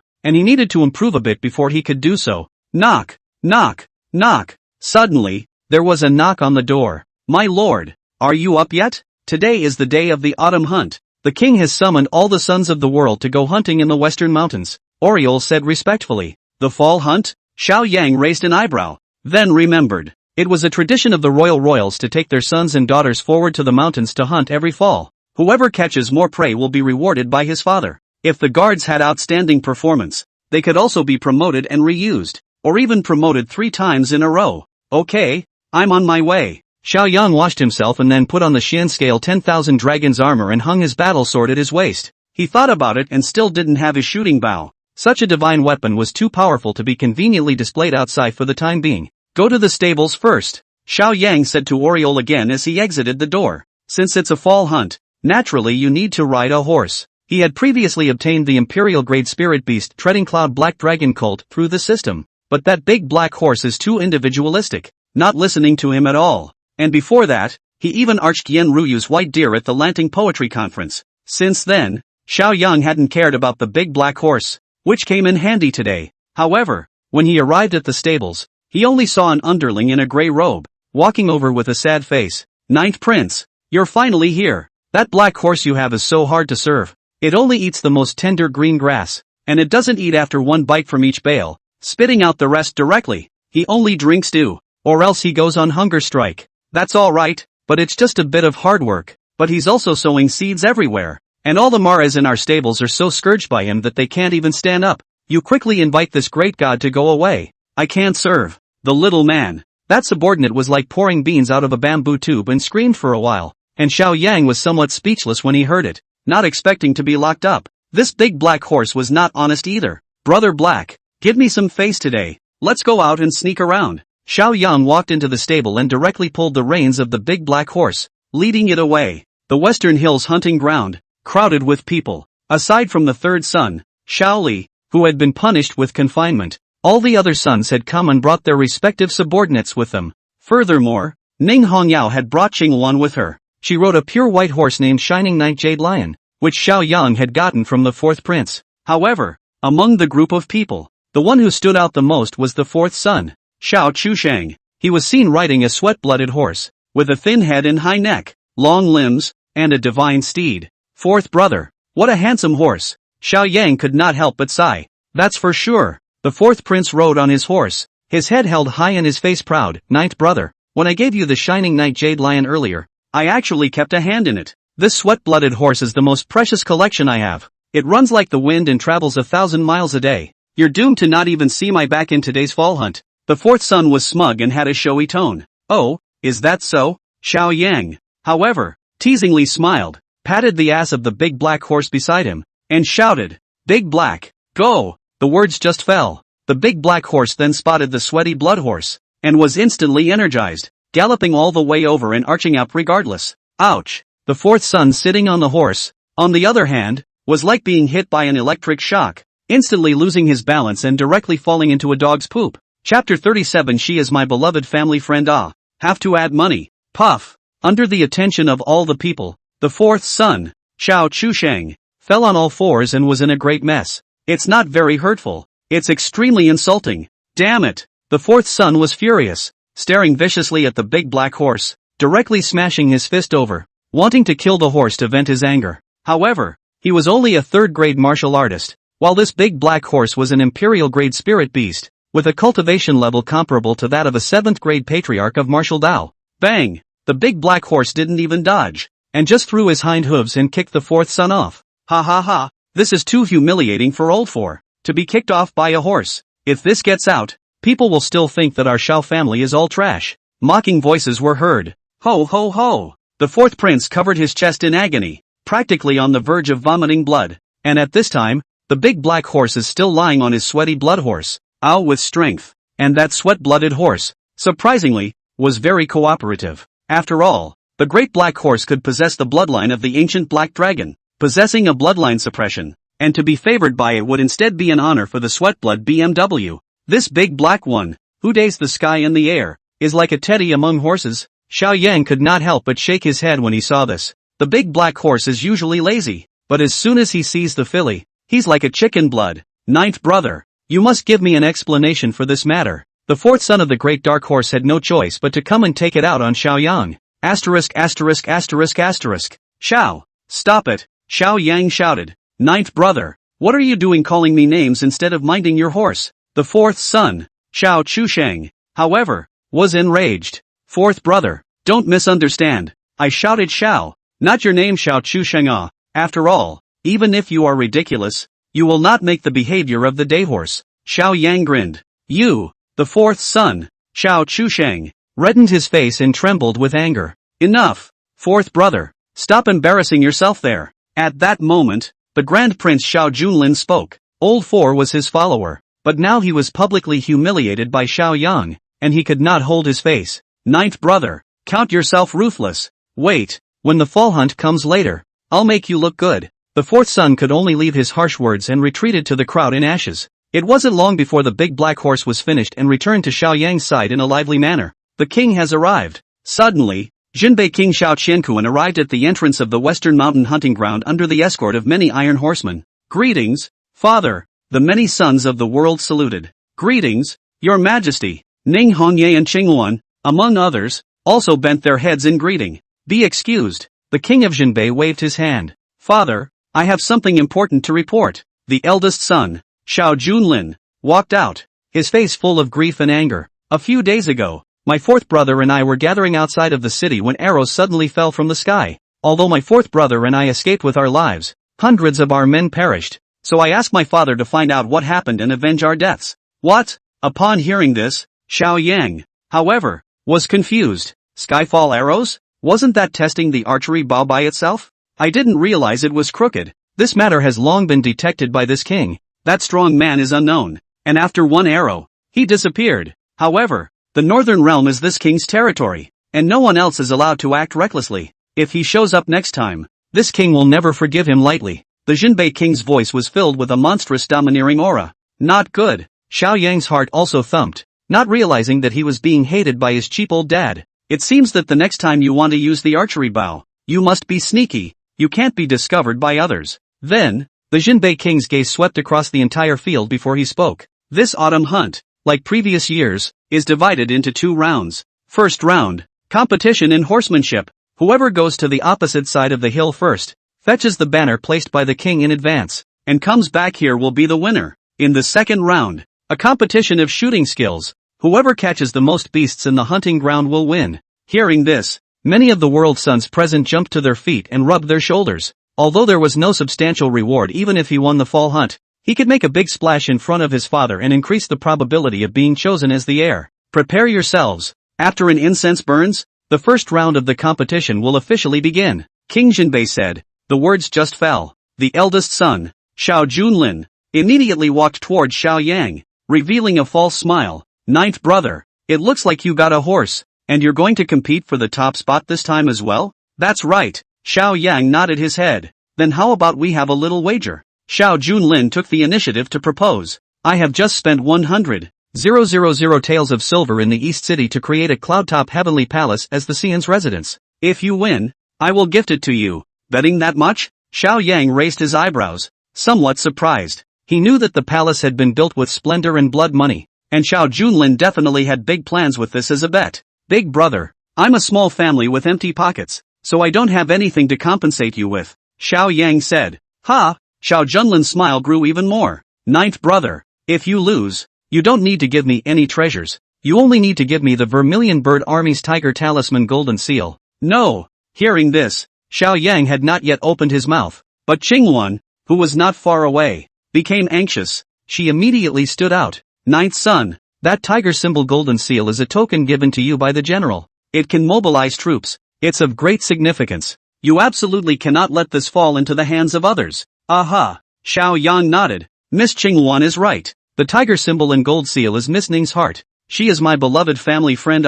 and he needed to improve a bit before he could do so. Knock, knock, knock. Suddenly, there was a knock on the door. My lord, are you up yet? Today is the day of the autumn hunt. The king has summoned all the sons of the world to go hunting in the western mountains, Oriole said respectfully. The fall hunt? Xiao Yang raised an eyebrow, then remembered. It was a tradition of the royals to take their sons and daughters forward to the mountains to hunt every fall. Whoever catches more prey will be rewarded by his father. If the guards had outstanding performance, they could also be promoted and reused, or even promoted 3 times in a row. Okay, I'm on my way. Xiao Yang washed himself and then put on the Xian scale 10,000 dragon's armor and hung his battle sword at his waist. He thought about it and still didn't have his shooting bow. Such a divine weapon was too powerful to be conveniently displayed outside for the time being. Go to the stables first, Xiao Yang said to Oriole again as he exited the door. Since it's a fall hunt, naturally you need to ride a horse. He had previously obtained the Imperial Grade Spirit Beast Treading Cloud Black Dragon Colt through the system, but that big black horse is too individualistic, not listening to him at all. And before that, he even arched Yen Ruyu's white deer at the Lanting Poetry Conference. Since then, Xiao Yang hadn't cared about the big black horse, which came in handy today. However, when he arrived at the stables, he only saw an underling in a gray robe, walking over with a sad face. Ninth Prince, you're finally here. That black horse you have is so hard to serve. It only eats the most tender green grass, and it doesn't eat after 1 bite from each bale, spitting out the rest directly. He only drinks dew, or else he goes on hunger strike. That's alright, but it's just a bit of hard work. But he's also sowing seeds everywhere, and all the maras in our stables are so scourged by him that they can't even stand up. You quickly invite this great god to go away. I can't serve. The little man. That subordinate was like pouring beans out of a bamboo tube and screamed for a while, and Xiao Yang was somewhat speechless when he heard it, not expecting to be locked up. This big black horse was not honest either. Brother Black, give me some face today. Let's go out and sneak around. Xiao Yang walked into the stable and directly pulled the reins of the big black horse, leading it away. The Western Hills hunting ground, crowded with people. Aside from the 3rd son, Xiao Li, who had been punished with confinement, all the other sons had come and brought their respective subordinates with them. Furthermore, Ning Hongyao had brought Qingluan with her. She rode a pure white horse named Shining Night Jade Lion, which Xiao Yang had gotten from the 4th prince. However, among the group of people, the one who stood out the most was the 4th son, Xiao Chushang. He was seen riding a sweat-blooded horse, with a thin head and high neck, long limbs, and a divine steed. 4th brother, what a handsome horse. Xiao Yang could not help but sigh. That's for sure. The 4th prince rode on his horse, his head held high and his face proud. 9th brother, when I gave you the Shining Night Jade Lion earlier, I actually kept a hand in it. This sweat-blooded horse is the most precious collection I have. It runs like the wind and travels 1,000 miles a day. You're doomed to not even see my back in today's fall hunt. The 4th son was smug and had a showy tone. Oh, is that so? Xiao Yang, however, teasingly smiled, patted the ass of the big black horse beside him, and shouted, Big Black, go! The words just fell. The big black horse then spotted the sweaty blood horse, and was instantly energized, galloping all the way over and arching up regardless. Ouch! The 4th son sitting on the horse, on the other hand, was like being hit by an electric shock, instantly losing his balance and directly falling into a dog's poop. Chapter 37. She is my beloved family friend. Have to add money. Puff. Under the attention of all the people, the 4th son, Xiao Chushang, fell on all fours and was in a great mess. It's not very hurtful. It's extremely insulting. Damn it. The 4th son was furious, staring viciously at the big black horse, directly smashing his fist over, wanting to kill the horse to vent his anger. However, he was only a 3rd grade martial artist, while this big black horse was an Imperial Grade Spirit Beast, with a cultivation level comparable to that of a 7th grade Patriarch of Martial Dao. Bang! The big black horse didn't even dodge, and just threw his hind hooves and kicked the 4th son off. Ha ha ha, this is too humiliating for old 4, to be kicked off by a horse. If this gets out, people will still think that our Xiao family is all trash. Mocking voices were heard. Ho ho ho! The 4th prince covered his chest in agony, practically on the verge of vomiting blood, and at this time, the big black horse is still lying on his sweaty blood horse, with strength, and that sweat-blooded horse, surprisingly, was very cooperative. After all, the great black horse could possess the bloodline of the ancient black dragon, possessing a bloodline suppression, and to be favored by it would instead be an honor for the sweat-blood BMW. This big black one, who dazed the sky and the air, is like a teddy among horses. Xiao Yang could not help but shake his head when he saw this. The big black horse is usually lazy, but as soon as he sees the filly, he's like a chicken blood. Ninth brother, you must give me an explanation for this matter. The fourth son of the great dark horse had no choice but to come and take it out on Xiao Yang. Asterisk asterisk asterisk asterisk. Xiao, stop it, Xiao Yang shouted. Ninth brother, what are you doing calling me names instead of minding your horse? The fourth son, Xiao Chusheng, however, was enraged. Fourth brother, don't misunderstand. I shouted Xiao, not your name Xiao Chusheng. After all, even if you are ridiculous, you will not make the behavior of the day horse. Xiao Yang grinned. You, the fourth son, Xiao Chusheng, reddened his face and trembled with anger. Enough, fourth brother, stop embarrassing yourself there. At that moment, the Grand Prince Xiao Junlin spoke. Old Four was his follower, but now he was publicly humiliated by Xiao Yang, and he could not hold his face. Ninth brother, count yourself ruthless. Wait, when the fall hunt comes later, I'll make you look good. The fourth son could only leave his harsh words and retreated to the crowd in ashes. It wasn't long before the big black horse was finished and returned to Xiao Yang's side in a lively manner. The king has arrived. Suddenly, Jinbei King Xiao Qiankuan arrived at the entrance of the western mountain hunting ground under the escort of many iron horsemen. Greetings, father, the many sons of the world saluted. Greetings, your majesty. Ning Hongye and Qingluan, among others, also bent their heads in greeting. Be excused. The king of Jinbei waved his hand. Father, I have something important to report. The eldest son, Xiao Junlin, walked out, his face full of grief and anger. A few days ago, my fourth brother and I were gathering outside of the city when arrows suddenly fell from the sky. Although my fourth brother and I escaped with our lives, hundreds of our men perished, so I asked my father to find out what happened and avenge our deaths. What? Upon hearing this, Xiao Yang, however, was confused. Skyfall arrows? Wasn't that testing the archery bow by itself? I didn't realize it was crooked. This matter has long been detected by this king. That strong man is unknown, and after one arrow, he disappeared. However, the northern realm is this king's territory, and no one else is allowed to act recklessly. If he shows up next time, this king will never forgive him lightly. The Jinbei king's voice was filled with a monstrous domineering aura. Not good. Xiao Yang's heart also thumped, not realizing that he was being hated by his cheap old dad. It seems that the next time you want to use the archery bow, you must be sneaky. You can't be discovered by others. Then, the Jinbei king's gaze swept across the entire field before he spoke. This autumn hunt, like previous years, is divided into 2 rounds. First round, competition in horsemanship. Whoever goes to the opposite side of the hill first, fetches the banner placed by the king in advance, and comes back here will be the winner. In the second round, a competition of shooting skills. Whoever catches the most beasts in the hunting ground will win. Hearing this, many of the world's sons present jumped to their feet and rubbed their shoulders. Although there was no substantial reward even if he won the fall hunt, he could make a big splash in front of his father and increase the probability of being chosen as the heir. Prepare yourselves. After an incense burns, the first round of the competition will officially begin. King Jinbei said. The words just fell. The eldest son, Xiao Junlin, immediately walked toward Xiao Yang, revealing a false smile. Ninth brother, it looks like you got a horse, and you're going to compete for the top spot this time as well? That's right. Xiao Yang nodded his head. Then how about we have a little wager? Xiao Junlin took the initiative to propose. I have just spent 100,000 taels of silver in the East City to create a cloud-top heavenly palace as the Xian's residence. If you win, I will gift it to you. Betting that much? Xiao Yang raised his eyebrows, somewhat surprised. He knew that the palace had been built with splendor and blood money, and Xiao Junlin definitely had big plans with this as a bet. Big brother, I'm a small family with empty pockets, so I don't have anything to compensate you with, Xiao Yang said. Ha! Xiao Junlin's smile grew even more. Ninth brother, if you lose, you don't need to give me any treasures. You only need to give me the Vermilion Bird Army's Tiger Talisman Golden Seal. No! Hearing this, Xiao Yang had not yet opened his mouth, but Qingluan, who was not far away, became anxious. She immediately stood out. Ninth son, that tiger symbol golden seal is a token given to you by the general. It can mobilize troops. It's of great significance. You absolutely cannot let this fall into the hands of others. Aha! Xiao Yang nodded. Miss Qingluan is right. The tiger symbol and gold seal is Miss Ning's heart. She is my beloved family friend.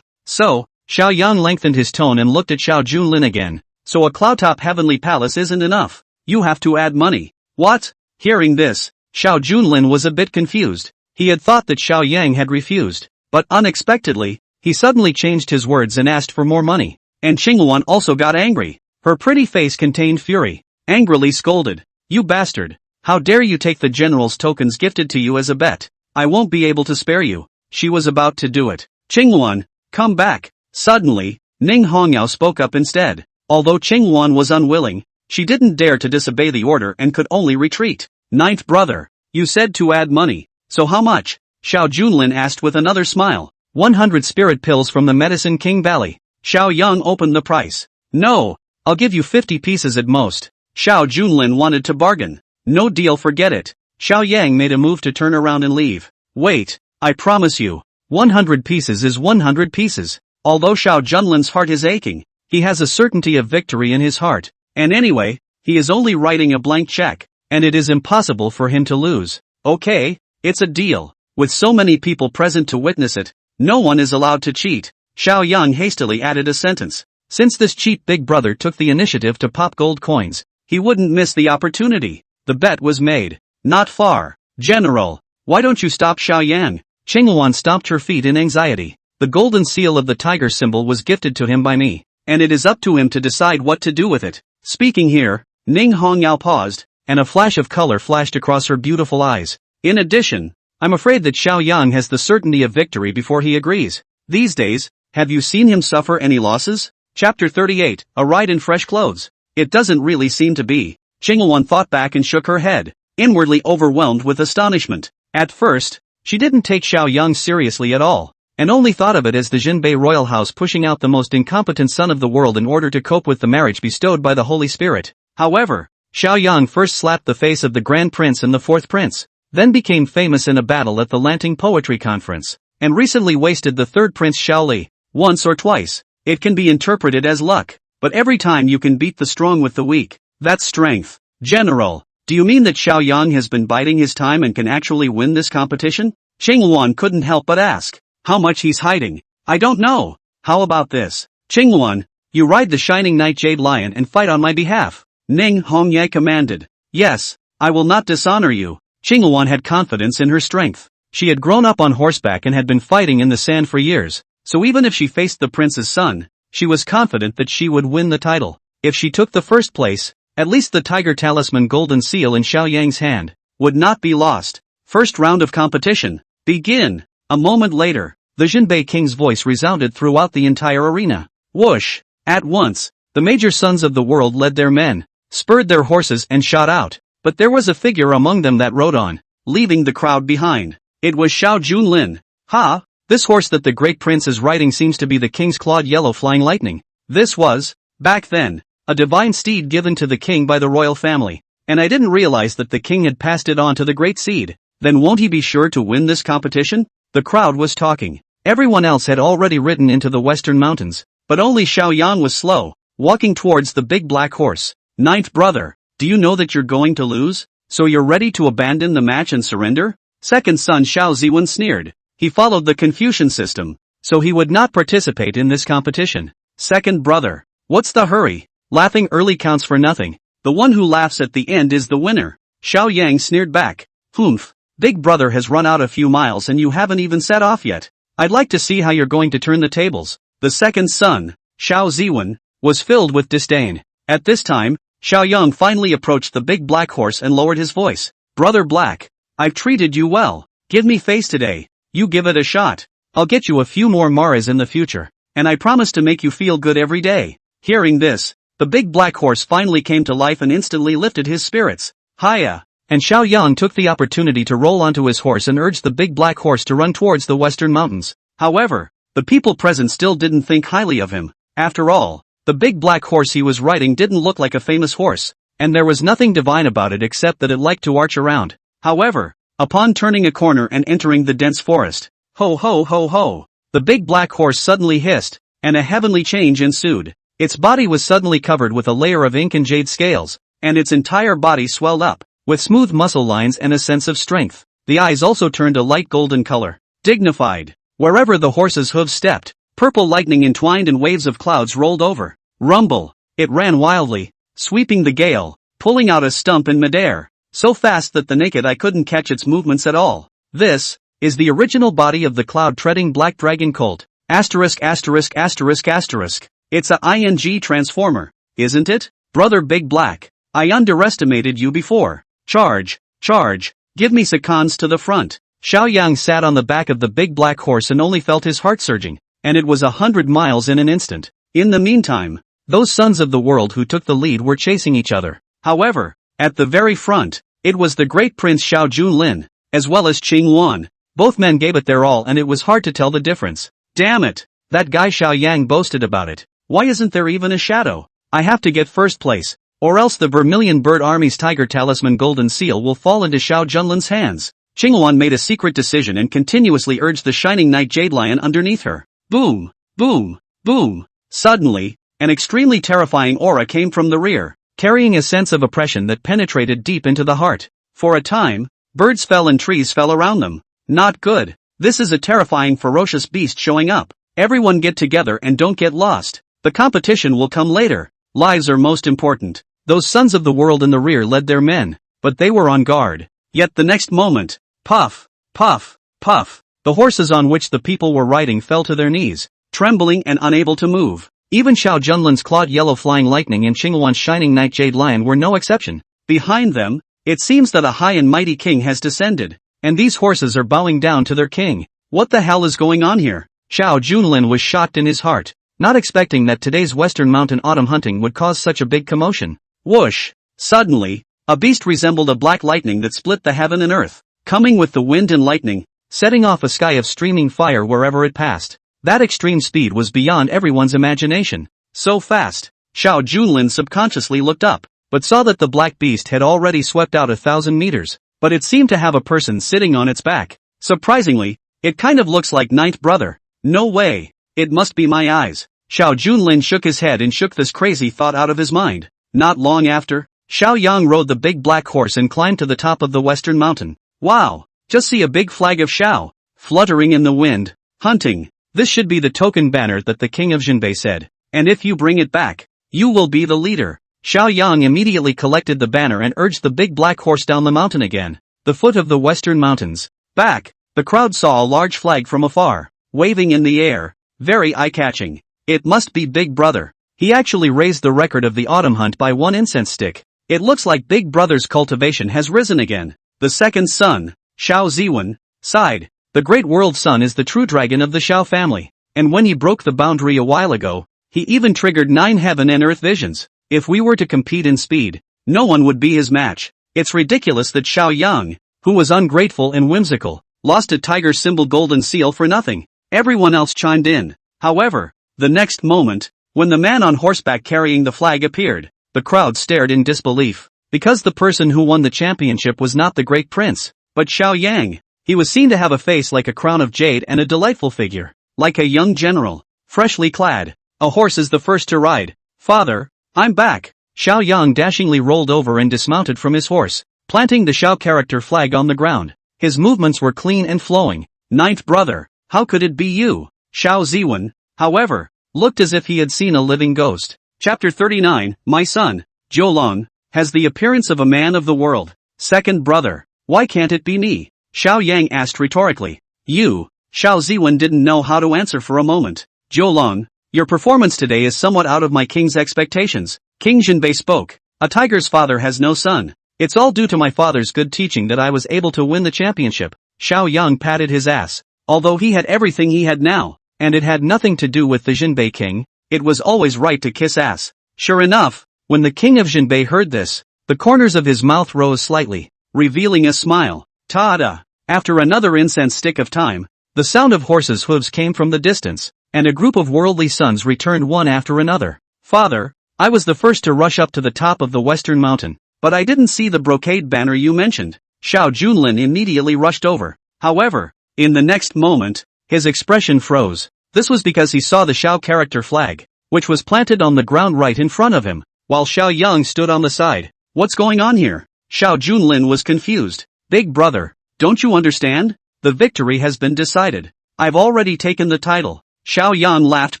So, Xiao Yang lengthened his tone and looked at Xiao Junlin again. So a cloud-top heavenly palace isn't enough. You have to add money. What? Hearing this, Xiao Junlin was a bit confused. He had thought that Xiao Yang had refused, but unexpectedly, he suddenly changed his words and asked for more money. And Qingluan also got angry. Her pretty face contained fury. angrily scolded. "You bastard! How dare you take the general's tokens gifted to you as a bet? I won't be able to spare you." She was about to do it. "Qingwan, come back." Suddenly, Ning Hongyao spoke up instead. Although Qingwan was unwilling, she didn't dare to disobey the order and could only retreat. "Ninth brother, you said to add money, so how much?" Xiao Junlin asked with another smile. 100 spirit pills from the Medicine King Valley. Xiao Yang opened the price. "No, I'll give you 50 pieces at most." Xiao Junlin wanted to bargain. "No deal, forget it." Xiao Yang made a move to turn around and leave. "Wait, I promise you, 100 pieces is 100 pieces. Although Xiao Junlin's heart is aching, he has a certainty of victory in his heart. And anyway, he is only writing a blank check, and it is impossible for him to lose. Okay, it's a deal." With so many people present to witness it, no one is allowed to cheat. Xiao Yang hastily added a sentence. Since this cheap big brother took the initiative to pop gold coins, he wouldn't miss the opportunity. The bet was made. "Not far. General, why don't you stop Xiao Yang?" Qingwan stomped her feet in anxiety. "The golden seal of the tiger symbol was gifted to him by me, and it is up to him to decide what to do with it." Speaking here, Ning Hongyao paused, and a flash of color flashed across her beautiful eyes. "In addition, I'm afraid that Xiao Yang has the certainty of victory before he agrees. These days, have you seen him suffer any losses?" Chapter 38, A Ride in Fresh Clothes. "It doesn't really seem to be." Qingwan thought back and shook her head, inwardly overwhelmed with astonishment. At first, she didn't take Xiao Yang seriously at all, and only thought of it as the Jinbei royal house pushing out the most incompetent son of the world in order to cope with the marriage bestowed by the Holy Spirit. However, Xiao Yang first slapped the face of the Grand Prince and the Fourth Prince, then became famous in a battle at the Lanting Poetry Conference, and recently wasted the Third Prince Shaoli, once or twice. It can be interpreted as luck, but every time you can beat the strong with the weak, that's strength. General, do you mean that Xiao Yang has been biding his time and can actually win this competition? Qingwan couldn't help but ask. How much he's hiding? I don't know. How about this? Qingwan, you ride the shining Night Jade Lion and fight on my behalf. Ning Hongye commanded. Yes, I will not dishonor you. Qingwan had confidence in her strength. She had grown up on horseback and had been fighting in the sand for years, so even if she faced the prince's son, she was confident that she would win the title. If she took the first place, at least the Tiger Talisman golden seal in Xiao Yang's hand would not be lost. First round of competition. Begin. A moment later, the Jinbei King's voice resounded throughout the entire arena. Whoosh! At once, the major sons of the world led their men, spurred their horses and shot out. But there was a figure among them that rode on, leaving the crowd behind. It was Xiao Junlin. Ha! This horse that the great prince is riding seems to be the king's clawed yellow flying lightning. This was, back then, a divine steed given to the king by the royal family, and I didn't realize that the king had passed it on to the great seed. Then won't he be sure to win this competition? The crowd was talking. Everyone else had already ridden into the western mountains, but only Xiao Yang was slow, walking towards the big black horse. Ninth brother, do you know that you're going to lose? So you're ready to abandon the match and surrender? Second son Xiao Ziwen sneered. He followed the Confucian system, so he would not participate in this competition. Second brother, what's the hurry? Laughing early counts for nothing. The one who laughs at the end is the winner. Xiao Yang sneered back. Humph, big brother has run out a few miles and you haven't even set off yet. I'd like to see how you're going to turn the tables. The second son, Xiao Ziwen, was filled with disdain. At this time, Xiao Yang finally approached the big black horse and lowered his voice. Brother Black, I've treated you well. Give me face today. You give it a shot. I'll get you a few more maras in the future, and I promise to make you feel good every day. Hearing this, the big black horse finally came to life and instantly lifted his spirits. Hiya! And Xiao Yang took the opportunity to roll onto his horse and urged the big black horse to run towards the western mountains. However, the people present still didn't think highly of him. After all, the big black horse he was riding didn't look like a famous horse, and there was nothing divine about it except that it liked to arch around. However, upon turning a corner and entering the dense forest, ho ho ho ho, the big black horse suddenly hissed, and a heavenly change ensued. Its body was suddenly covered with a layer of ink and jade scales, and its entire body swelled up, with smooth muscle lines and a sense of strength. The eyes also turned a light golden color. Dignified. Wherever the horse's hooves stepped, purple lightning entwined and waves of clouds rolled over. Rumble. It ran wildly, sweeping the gale, pulling out a stump in midair, so fast that the naked eye couldn't catch its movements at all. This is the original body of the cloud-treading black dragon colt. Asterisk asterisk asterisk asterisk. It's a ING transformer, isn't it? Brother Big Black, I underestimated you before. Charge, charge, give me seconds to the front. Xiao Yang sat on the back of the big black horse and only felt his heart surging, and it was 100 miles in an instant. In the meantime, those sons of the world who took the lead were chasing each other. However, at the very front, it was the great prince Xiao Junlin, as well as Qing Wan. Both men gave it their all and it was hard to tell the difference. Damn it! That guy Xiao Yang boasted about it. Why isn't there even a shadow? I have to get first place, or else the Vermilion Bird Army's Tiger Talisman Golden Seal will fall into Xiao Junlin's hands. Qing Wan made a secret decision and continuously urged the Shining Knight Jade Lion underneath her. Boom! Boom! Boom! Suddenly, an extremely terrifying aura came from the rear, carrying a sense of oppression that penetrated deep into the heart. For a time, birds fell and trees fell around them. Not good. This is a terrifying ferocious beast showing up. Everyone get together and don't get lost. The competition will come later. Lives are most important. Those sons of the world in the rear led their men, but they were on guard. Yet the next moment, puff, puff, puff, the horses on which the people were riding fell to their knees, trembling and unable to move. Even Xiao Junlin's clawed yellow flying lightning and Qingwan's shining night jade lion were no exception. Behind them, it seems that a high and mighty king has descended, and these horses are bowing down to their king. What the hell is going on here? Xiao Junlin was shocked in his heart, not expecting that today's Western Mountain autumn hunting would cause such a big commotion. Whoosh! Suddenly, a beast resembled a black lightning that split the heaven and earth, coming with the wind and lightning, setting off a sky of streaming fire wherever it passed. That extreme speed was beyond everyone's imagination. So fast, Xiao Junlin subconsciously looked up, but saw that the black beast had already swept out 1,000 meters, but it seemed to have a person sitting on its back. Surprisingly, it kind of looks like Ninth Brother. No way, it must be my eyes. Xiao Junlin shook his head and shook this crazy thought out of his mind. Not long after, Xiao Yang rode the big black horse and climbed to the top of the Western Mountain. Wow, just see a big flag of Xiao, fluttering in the wind. Hunting. This should be the token banner that the king of Jinbei said, and if you bring it back, you will be the leader. Xiao Yang immediately collected the banner and urged the big black horse down the mountain again. The foot of the Western Mountains. Back, the crowd saw a large flag from afar, waving in the air, very eye-catching. It must be Big Brother. He actually raised the record of the autumn hunt by 1 incense stick. It looks like Big Brother's cultivation has risen again. The second son, Xiao Ziwen, sighed. The Great World Sun is the true dragon of the Xiao family, and when he broke the boundary a while ago, he even triggered 9 heaven and earth visions. If we were to compete in speed, no one would be his match. It's ridiculous that Xiao Yang, who was ungrateful and whimsical, lost a tiger symbol golden seal for nothing. Everyone else chimed in. However, the next moment, when the man on horseback carrying the flag appeared, the crowd stared in disbelief, because the person who won the championship was not the great prince, but Xiao Yang. He was seen to have a face like a crown of jade and a delightful figure, like a young general, freshly clad. A horse is the first to ride. Father, I'm back. Xiao Yang dashingly rolled over and dismounted from his horse, planting the Xiao character flag on the ground. His movements were clean and flowing. Ninth Brother, how could it be you? Xiao Ziwen, however, looked as if he had seen a living ghost. Chapter 39, My son, Jiulong, has the appearance of a man of the world. Second Brother, why can't it be me? Xiao Yang asked rhetorically. You, Xiao Ziwen didn't know how to answer for a moment. Jiulong, your performance today is somewhat out of my king's expectations. King Jinbei spoke. A tiger's father has no son. It's all due to my father's good teaching that I was able to win the championship. Xiao Yang patted his ass. Although he had everything he had now, and it had nothing to do with the Jinbei king, it was always right to kiss ass. Sure enough, when the king of Jinbei heard this, the corners of his mouth rose slightly, revealing a smile. Ta-da! After another incense stick of time, the sound of horses' hooves came from the distance, and a group of worldly sons returned one after another. Father, I was the first to rush up to the top of the Western Mountain, but I didn't see the brocade banner you mentioned. Xiao Junlin immediately rushed over. However, in the next moment, his expression froze. This was because he saw the Xiao character flag, which was planted on the ground right in front of him, while Xiao Yang stood on the side. What's going on here? Xiao Junlin was confused. Big Brother, don't you understand? The victory has been decided. I've already taken the title. Xiao Yang laughed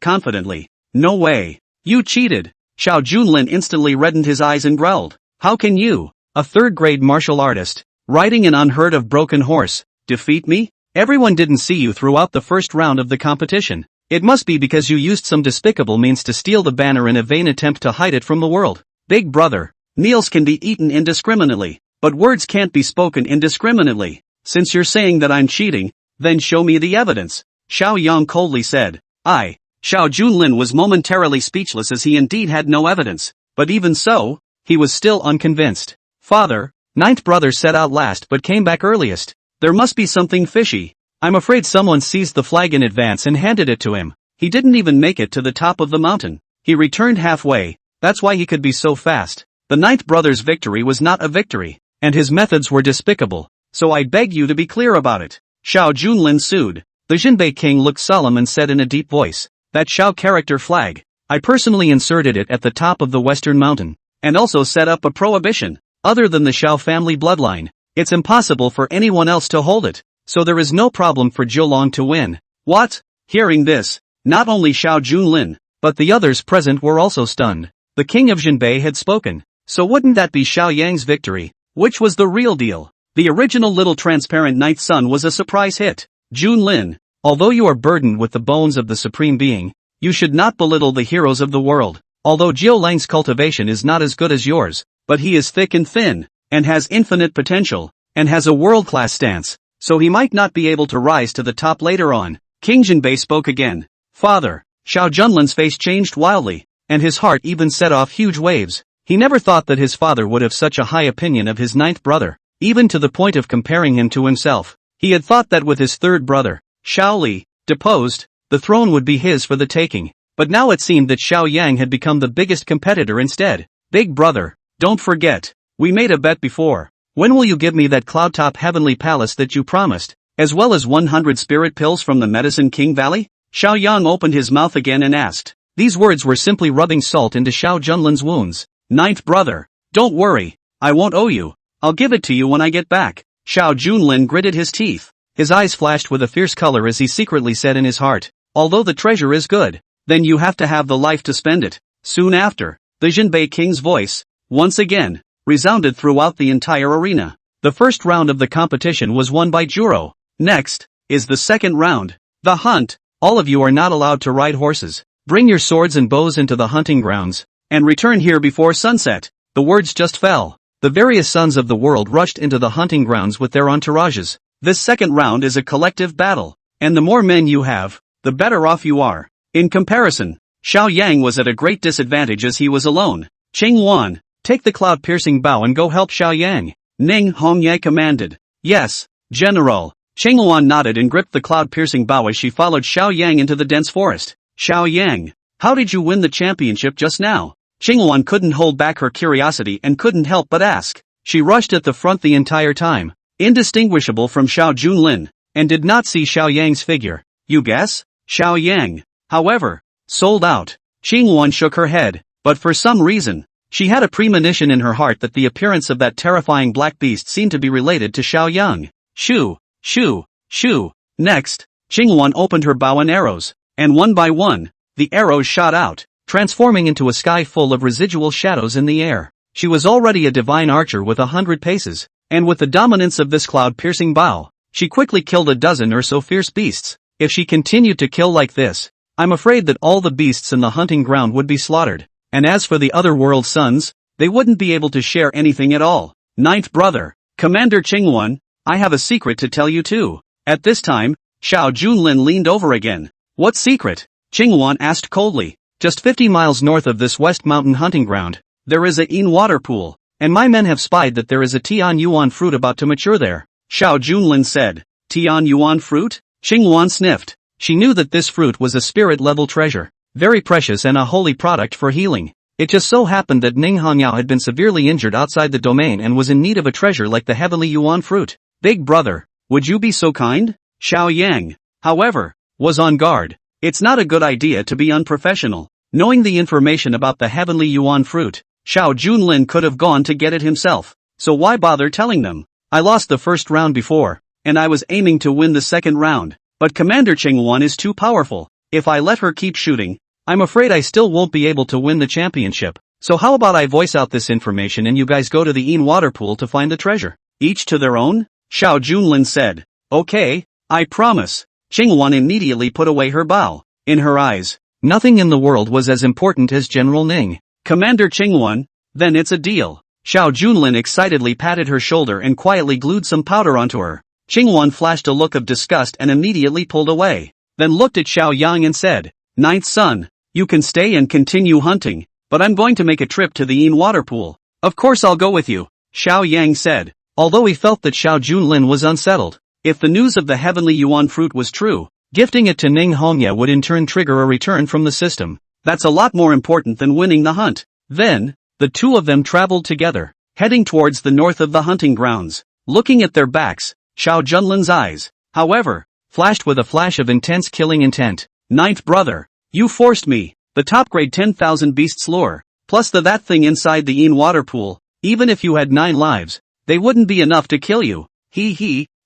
confidently. No way. You cheated. Xiao Junlin instantly reddened his eyes and growled. How can you, a third-grade martial artist, riding an unheard of broken horse, defeat me? Everyone didn't see you throughout the first round of the competition. It must be because you used some despicable means to steal the banner in a vain attempt to hide it from the world. Big Brother, Meals can be eaten indiscriminately, but words can't be spoken indiscriminately. Since you're saying that I'm cheating, then show me the evidence, Xiao Yang coldly said. Xiao Junlin was momentarily speechless as he indeed had no evidence, but even so, he was still unconvinced. Father, ninth brother said out last but came back earliest. There must be something fishy. I'm afraid someone seized the flag in advance and handed it to him. He didn't even make it to the top of the mountain. He returned halfway, that's why he could be so fast. The ninth brother's victory was not a victory, and his methods were despicable, so I beg you to be clear about it, Xiao Junlin sued. The Jinbei king looked solemn and said in a deep voice, that Xiao character flag, I personally inserted it at the top of the western mountain, and also set up a prohibition. Other than the Xiao family bloodline, it's impossible for anyone else to hold it, so there is no problem for Zhou to win. What? Hearing this, not only Xiao Junlin, but the others present were also stunned. The king of Jinbei had spoken, so wouldn't that be Xiao Yang's victory? Which was the real deal? The original little transparent ninth sun was a surprise hit. Junlin, although you are burdened with the bones of the Supreme Being, you should not belittle the heroes of the world. Although Jiu Lang's cultivation is not as good as yours, but he is thick and thin, and has infinite potential, and has a world-class stance, so he might not be able to rise to the top later on. King Jinbei spoke again. Father, Xiao Junlin's face changed wildly, and his heart even set off huge waves. He never thought that his father would have such a high opinion of his ninth brother, even to the point of comparing him to himself. He had thought that with his third brother, Xiao Li, deposed, the throne would be his for the taking, but now it seemed that Xiao Yang had become the biggest competitor instead. Big brother, don't forget, we made a bet before. When will you give me that cloud-top heavenly palace that you promised, as well as 100 spirit pills from the Medicine King Valley? Xiao Yang opened his mouth again and asked. These words were simply rubbing salt into Xiao Junlin's wounds. Ninth brother, don't worry, I won't owe you. I'll give it to you when I get back. Xiao Junlin gritted his teeth. His eyes flashed with a fierce color as he secretly said in his heart, although the treasure is good, then you have to have the life to spend it. Soon after, the Jinbei king's voice, once again, resounded throughout the entire arena. The first round of the competition was won by Juro. Next, is the second round. The hunt. All of you are not allowed to ride horses. Bring your swords and bows into the hunting grounds, and return here before sunset. The words just fell. The various sons of the world rushed into the hunting grounds with their entourages. This second round is a collective battle, and the more men you have, the better off you are. In comparison, Xiao Yang was at a great disadvantage as he was alone. Qing Wan, take the cloud-piercing bow and go help Xiao Yang, Ning Hongye commanded. Yes, General. Qing Wan nodded and gripped the cloud-piercing bow as she followed Xiao Yang into the dense forest. Xiao Yang, how did you win the championship just now? Qing Wan couldn't hold back her curiosity and couldn't help but ask. She rushed at the front the entire time, indistinguishable from Xiao Junlin, and did not see Xiao Yang's figure. You guess? Xiao Yang, however, sold out. Qing Wan shook her head, but for some reason, she had a premonition in her heart that the appearance of that terrifying black beast seemed to be related to Xiao Yang. Shoo, shoo, shoo. Next, Qing Wan opened her bow and arrows, and one by one, the arrows shot out, transforming into a sky full of residual shadows in the air. She was already a divine archer with 100 paces, and with the dominance of this cloud-piercing bow, she quickly killed a dozen or so fierce beasts. If she continued to kill like this, I'm afraid that all the beasts in the hunting ground would be slaughtered, and as for the other world sons, they wouldn't be able to share anything at all. Ninth brother, Commander Qingwan, I have a secret to tell you too. At this time, Xiao Junlin leaned over again. What secret? Qingwan asked coldly. Just 50 miles north of this West Mountain hunting ground, there is a Yin water pool, and my men have spied that there is a Tian Yuan fruit about to mature there. Xiao Junlin said. Tian Yuan fruit? Qingwan sniffed. She knew that this fruit was a spirit-level treasure, very precious and a holy product for healing. It just so happened that Ning Hongyao had been severely injured outside the domain and was in need of a treasure like the heavenly Yuan fruit. Big brother, would you be so kind? Xiao Yang, however, was on guard. It's not a good idea to be unprofessional. Knowing the information about the heavenly Yuan fruit, Xiao Junlin could have gone to get it himself, so why bother telling them? I lost the first round before, and I was aiming to win the second round, but Commander Qingwan is too powerful. If I let her keep shooting, I'm afraid I still won't be able to win the championship. So how about I voice out this information and you guys go to the Yin water pool to find the treasure? Each to their own? Xiao Junlin said. Okay, I promise. Qingwan immediately put away her bow. In her eyes, nothing in the world was as important as General Ning. Commander Qingwan, Then it's a deal. Xiao Junlin excitedly patted her shoulder and quietly glued some powder onto her. Qingwan flashed a look of disgust and immediately pulled away, then looked at Xiao Yang and said, "Ninth son, you can stay and continue hunting, but I'm going to make a trip to the Yin water pool." "Of course I'll go with you," Xiao Yang said, although he felt that Xiao Junlin was unsettled. If the news of the heavenly yuan fruit was true, gifting it to Ning Hongya would in turn trigger a return from the system. That's a lot more important than winning the hunt. Then, the two of them traveled together, heading towards the north of the hunting grounds. Looking at their backs, Xiao Junlin's eyes, however, flashed with a flash of intense killing intent. "Ninth brother, you forced me. The top grade 10,000 beasts lure, plus that thing inside the Yin water pool. Even if you had 9 lives, they wouldn't be enough to kill you.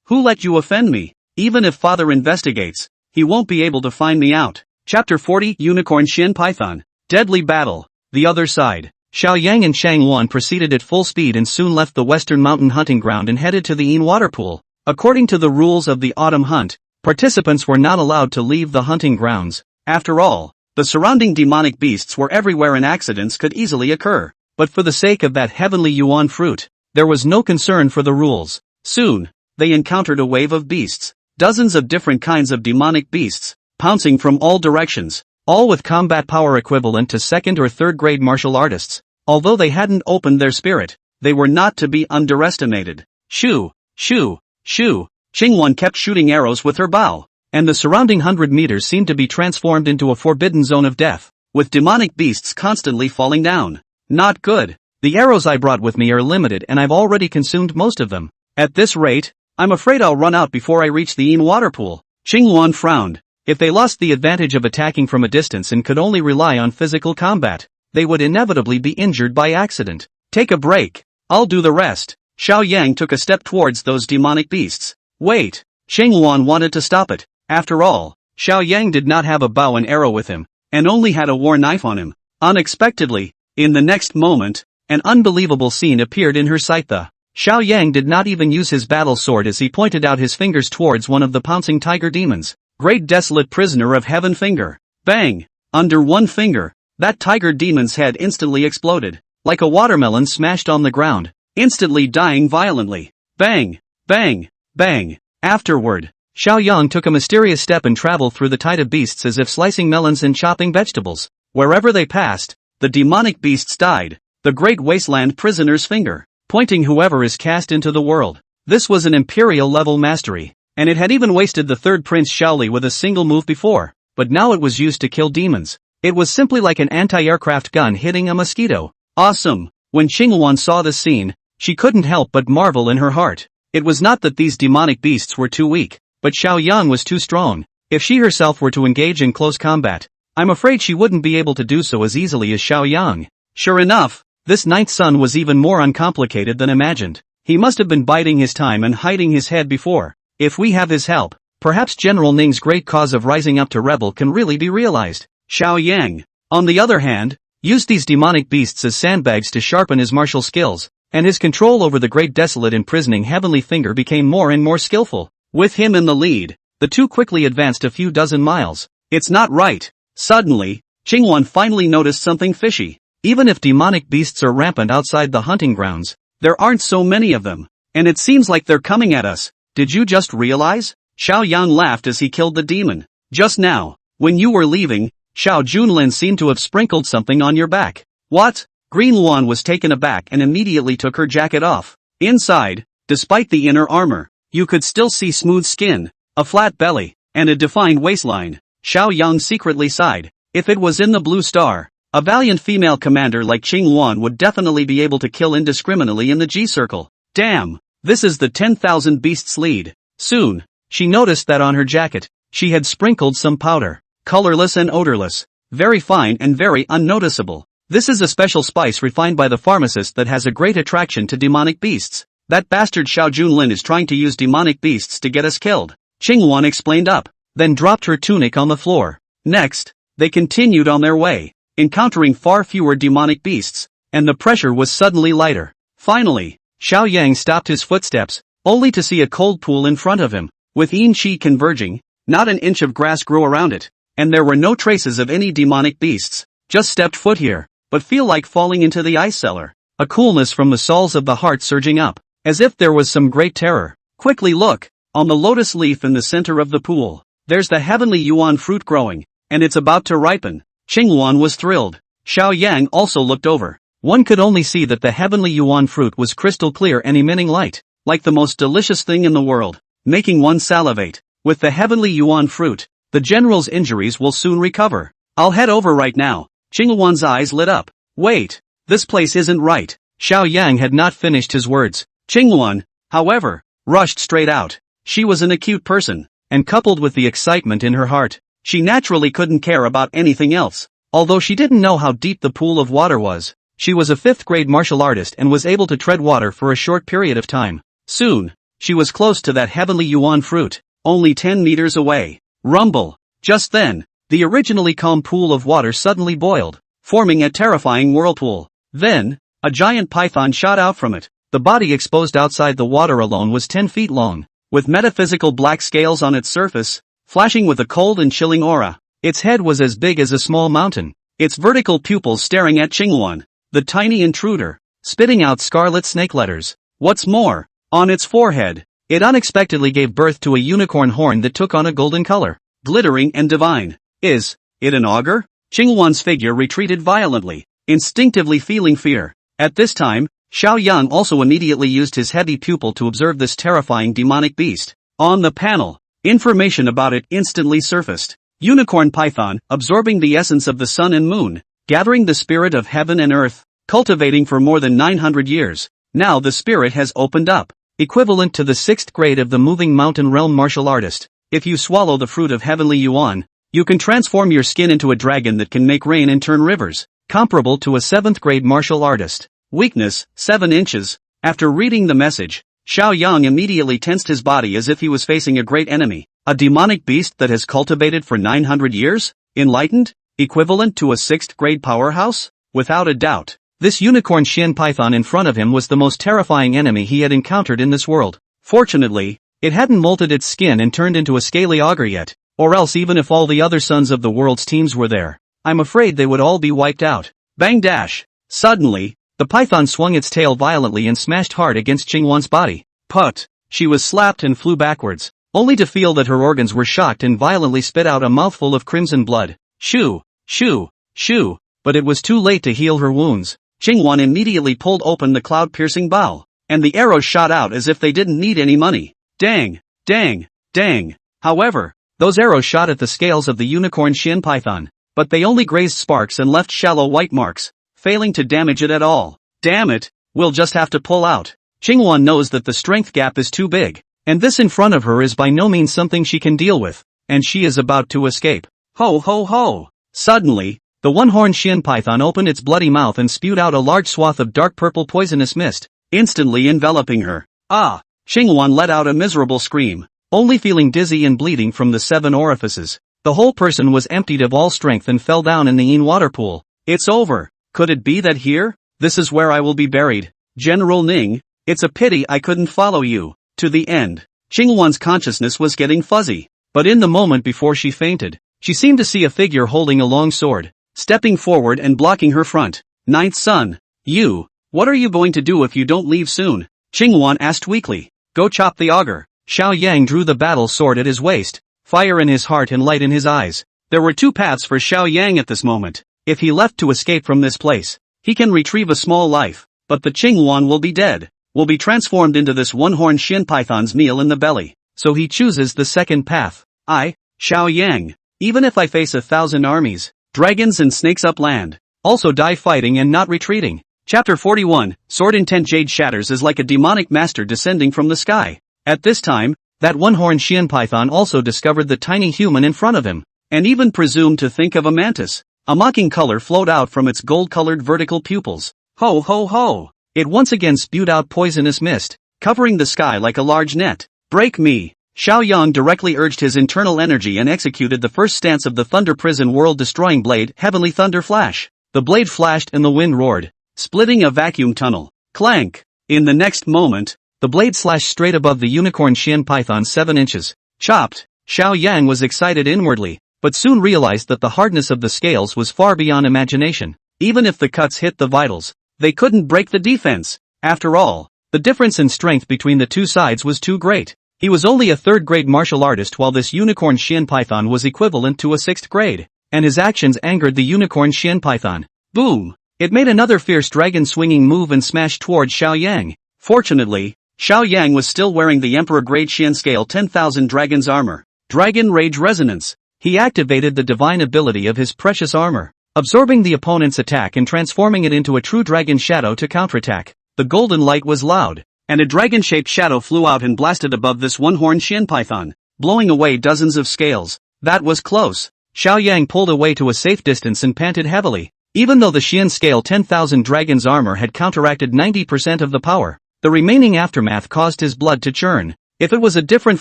Who let you offend me? Even if father investigates, he won't be able to find me out." Chapter 40 Unicorn Shin Python. Deadly Battle. The other side. Xiao Yang and Shang Wan proceeded at full speed and soon left the western mountain hunting ground and headed to the Yin water pool. According to the rules of the autumn hunt, participants were not allowed to leave the hunting grounds. After all, the surrounding demonic beasts were everywhere and accidents could easily occur. But for the sake of that heavenly yuan fruit, there was no concern for the rules. Soon, they encountered a wave of beasts. Dozens of different kinds of demonic beasts, pouncing from all directions, all with combat power equivalent to 2nd or 3rd grade martial artists. Although they hadn't opened their spirit, they were not to be underestimated. Shoo, shoo, shoo. Qingwan kept shooting arrows with her bow, and the surrounding 100 meters seemed to be transformed into a forbidden zone of death, with demonic beasts constantly falling down. Not good. The arrows I brought with me are limited and I've already consumed most of them. At this rate, I'm afraid I'll run out before I reach the Yin water pool. Qingwan frowned. If they lost the advantage of attacking from a distance and could only rely on physical combat, they would inevitably be injured by accident. "Take a break. I'll do the rest." Xiao Yang took a step towards those demonic beasts. "Wait." Qingwan wanted to stop it. After all, Xiao Yang did not have a bow and arrow with him, and only had a war knife on him. Unexpectedly, in the next moment, an unbelievable scene appeared in her sight. The Xiao Yang did not even use his battle sword as he pointed out his fingers towards one of the pouncing tiger demons. Great desolate prisoner of heaven finger. Bang! Under one finger, that tiger demon's head instantly exploded, like a watermelon smashed on the ground, instantly dying violently. Bang! Bang! Bang! Afterward, Xiao Yang took a mysterious step and traveled through the tide of beasts as if slicing melons and chopping vegetables. Wherever they passed, the demonic beasts died. The great wasteland prisoner's finger, pointing whoever is cast into the world. This was an imperial level mastery, and it had even wasted the 3rd Prince Shaoli with a single move before, but now it was used to kill demons. It was simply like an anti-aircraft gun hitting a mosquito. Awesome! When Qingwan saw this scene, she couldn't help but marvel in her heart. It was not that these demonic beasts were too weak, but Xiao Yang was too strong. If she herself were to engage in close combat, I'm afraid she wouldn't be able to do so as easily as Xiao Yang. Sure enough, this 9th son was even more uncomplicated than imagined. He must have been biding his time and hiding his head before. If we have his help, perhaps General Ning's great cause of rising up to rebel can really be realized. Xiao Yang, on the other hand, used these demonic beasts as sandbags to sharpen his martial skills, and his control over the great desolate imprisoning heavenly finger became more and more skillful. With him in the lead, the two quickly advanced a few dozen miles. It's not right. Suddenly, Qingwan finally noticed something fishy. Even if demonic beasts are rampant outside the hunting grounds, there aren't so many of them, and it seems like they're coming at us. Did you just realize? Xiao Yang laughed as he killed the demon. Just now, when you were leaving, Xiao Junlin seemed to have sprinkled something on your back. What? Green Luan was taken aback and immediately took her jacket off. Inside, despite the inner armor, you could still see smooth skin, a flat belly, and a defined waistline. Xiao Yang secretly sighed. If it was in the Blue Star, a valiant female commander like Qing Wan would definitely be able to kill indiscriminately in the G-circle. Damn, this is the 10,000 beasts lead. Soon, she noticed that on her jacket, she had sprinkled some powder, colorless and odorless, very fine and very unnoticeable. This is a special spice refined by the pharmacist that has a great attraction to demonic beasts. That bastard Xiao Junlin is trying to use demonic beasts to get us killed. Qing Wan explained up, then dropped her tunic on the floor. Next, they continued on their way, encountering far fewer demonic beasts, and the pressure was suddenly lighter. Finally, Xiao Yang stopped his footsteps, only to see a cold pool in front of him. With yin qi converging, not an inch of grass grew around it, and there were no traces of any demonic beasts. Just stepped foot here, but feel like falling into the ice cellar. A coolness from the soles of the heart surging up, as if there was some great terror. Quickly look, on the lotus leaf in the center of the pool, there's the heavenly yuan fruit growing, and it's about to ripen. Qinghuan was thrilled. Xiao Yang also looked over. One could only see that the heavenly yuan fruit was crystal clear and emitting light, like the most delicious thing in the world, making one salivate. With the heavenly yuan fruit, the general's injuries will soon recover. I'll head over right now. Qinghuan's eyes lit up. Wait, this place isn't right. Xiao Yang had not finished his words. Qinghuan, however, rushed straight out. She was an acute person, and coupled with the excitement in her heart, she naturally couldn't care about anything else. Although she didn't know how deep the pool of water was, she was a 5th grade martial artist and was able to tread water for a short period of time. Soon, she was close to that heavenly yuan fruit, only 10 meters away. Rumble! Just then, the originally calm pool of water suddenly boiled, forming a terrifying whirlpool. Then, a giant python shot out from it. The body exposed outside the water alone was 10 feet long, with metaphysical black scales on its surface, flashing with a cold and chilling aura. Its head was as big as a small mountain, its vertical pupils staring at Qinghuan, the tiny intruder, spitting out scarlet snake letters. What's more, on its forehead, it unexpectedly gave birth to a unicorn horn that took on a golden color, glittering and divine. Is it an augur? Qinghuan's figure retreated violently, instinctively feeling fear. At this time, Xiao Yang also immediately used his heavy pupil to observe this terrifying demonic beast. On the panel, information about it instantly surfaced. Unicorn python, absorbing the essence of the sun and moon, gathering the spirit of heaven and earth, cultivating for more than 900 years. Now the spirit has opened up. Equivalent to the 6th grade of the moving mountain realm martial artist. If you swallow the fruit of heavenly yuan, you can transform your skin into a dragon that can make rain and turn rivers. Comparable to a 7th grade martial artist. Weakness, 7 inches. After reading the message, Xiao Yang immediately tensed his body as if he was facing a great enemy. A demonic beast that has cultivated for 900 years? Enlightened? Equivalent to a 6th grade powerhouse? Without a doubt, this unicorn shin python in front of him was the most terrifying enemy he had encountered in this world. Fortunately, it hadn't molted its skin and turned into a scaly augur yet, or else even if all the other sons of the world's teams were there, I'm afraid they would all be wiped out. Bang dash! Suddenly, the python swung its tail violently and smashed hard against Qinghuan's body. Put! She was slapped and flew backwards, only to feel that her organs were shocked and violently spit out a mouthful of crimson blood. Shoo! Shoo! Shoo! But it was too late to heal her wounds. Qinghuan immediately pulled open the cloud-piercing bow, and the arrows shot out as if they didn't need any money. Dang! Dang! Dang! However, those arrows shot at the scales of the unicorn shin python, but they only grazed sparks and left shallow white marks, failing to damage it at all. Damn it, we'll just have to pull out. Qinghuan knows that the strength gap is too big, and this in front of her is by no means something she can deal with, and she is about to escape. Ho ho ho! Suddenly, the one-horned shin python opened its bloody mouth and spewed out a large swath of dark purple poisonous mist, instantly enveloping her. Ah! Qinghuan let out a miserable scream, only feeling dizzy and bleeding from the 7 orifices. The whole person was emptied of all strength and fell down in the Yin water pool. It's over. Could it be that here? This is where I will be buried. General Ning, it's a pity I couldn't follow you to the end. Qinghuan's consciousness was getting fuzzy, but in the moment before she fainted, she seemed to see a figure holding a long sword, stepping forward and blocking her front. Ninth son, you, what are you going to do if you don't leave soon? Qinghuan asked weakly. Go chop the augur. Xiao Yang drew the battle sword at his waist, fire in his heart and light in his eyes. There were 2 paths for Xiao Yang at this moment. If he left to escape from this place, he can retrieve a small life, but the Qinghuan will be dead, will be transformed into this one-horned shin python's meal in the belly. So he chooses the second path. I, Xiao Yang, even if I face 1,000 armies, dragons and snakes up land, also die fighting and not retreating. Chapter 41, Sword Intent Jade shatters is like a demonic master descending from the sky. At this time, that one-horned shin python also discovered the tiny human in front of him, and even presumed to think of a mantis. A mocking color flowed out from its gold-colored vertical pupils. Ho ho ho! It once again spewed out poisonous mist, covering the sky like a large net. Break me! Xiao Yang directly urged his internal energy and executed the first stance of the Thunder Prison world-destroying blade, Heavenly Thunder Flash. The blade flashed and the wind roared, splitting a vacuum tunnel. Clank! In the next moment, the blade slashed straight above the unicorn shin python 7 inches. Chopped! Xiao Yang was excited inwardly, but soon realized that the hardness of the scales was far beyond imagination. Even if the cuts hit the vitals, they couldn't break the defense. After all, the difference in strength between the two sides was too great. He was only a third-grade martial artist while this unicorn Shin Python was equivalent to a sixth grade, and his actions angered the unicorn Shin Python. Boom! It made another fierce dragon-swinging move and smashed towards Xiao Yang. Fortunately, Xiao Yang was still wearing the Emperor-grade Shin Scale 10,000 Dragon's armor. Dragon Rage Resonance. He activated the divine ability of his precious armor, absorbing the opponent's attack and transforming it into a true dragon shadow to counterattack. The golden light was loud, and a dragon-shaped shadow flew out and blasted above this one-horned Shin Python, blowing away dozens of scales. That was close. Xiao Yang pulled away to a safe distance and panted heavily. Even though the Shin Scale 10,000 Dragon's armor had counteracted 90% of the power, the remaining aftermath caused his blood to churn. If it was a different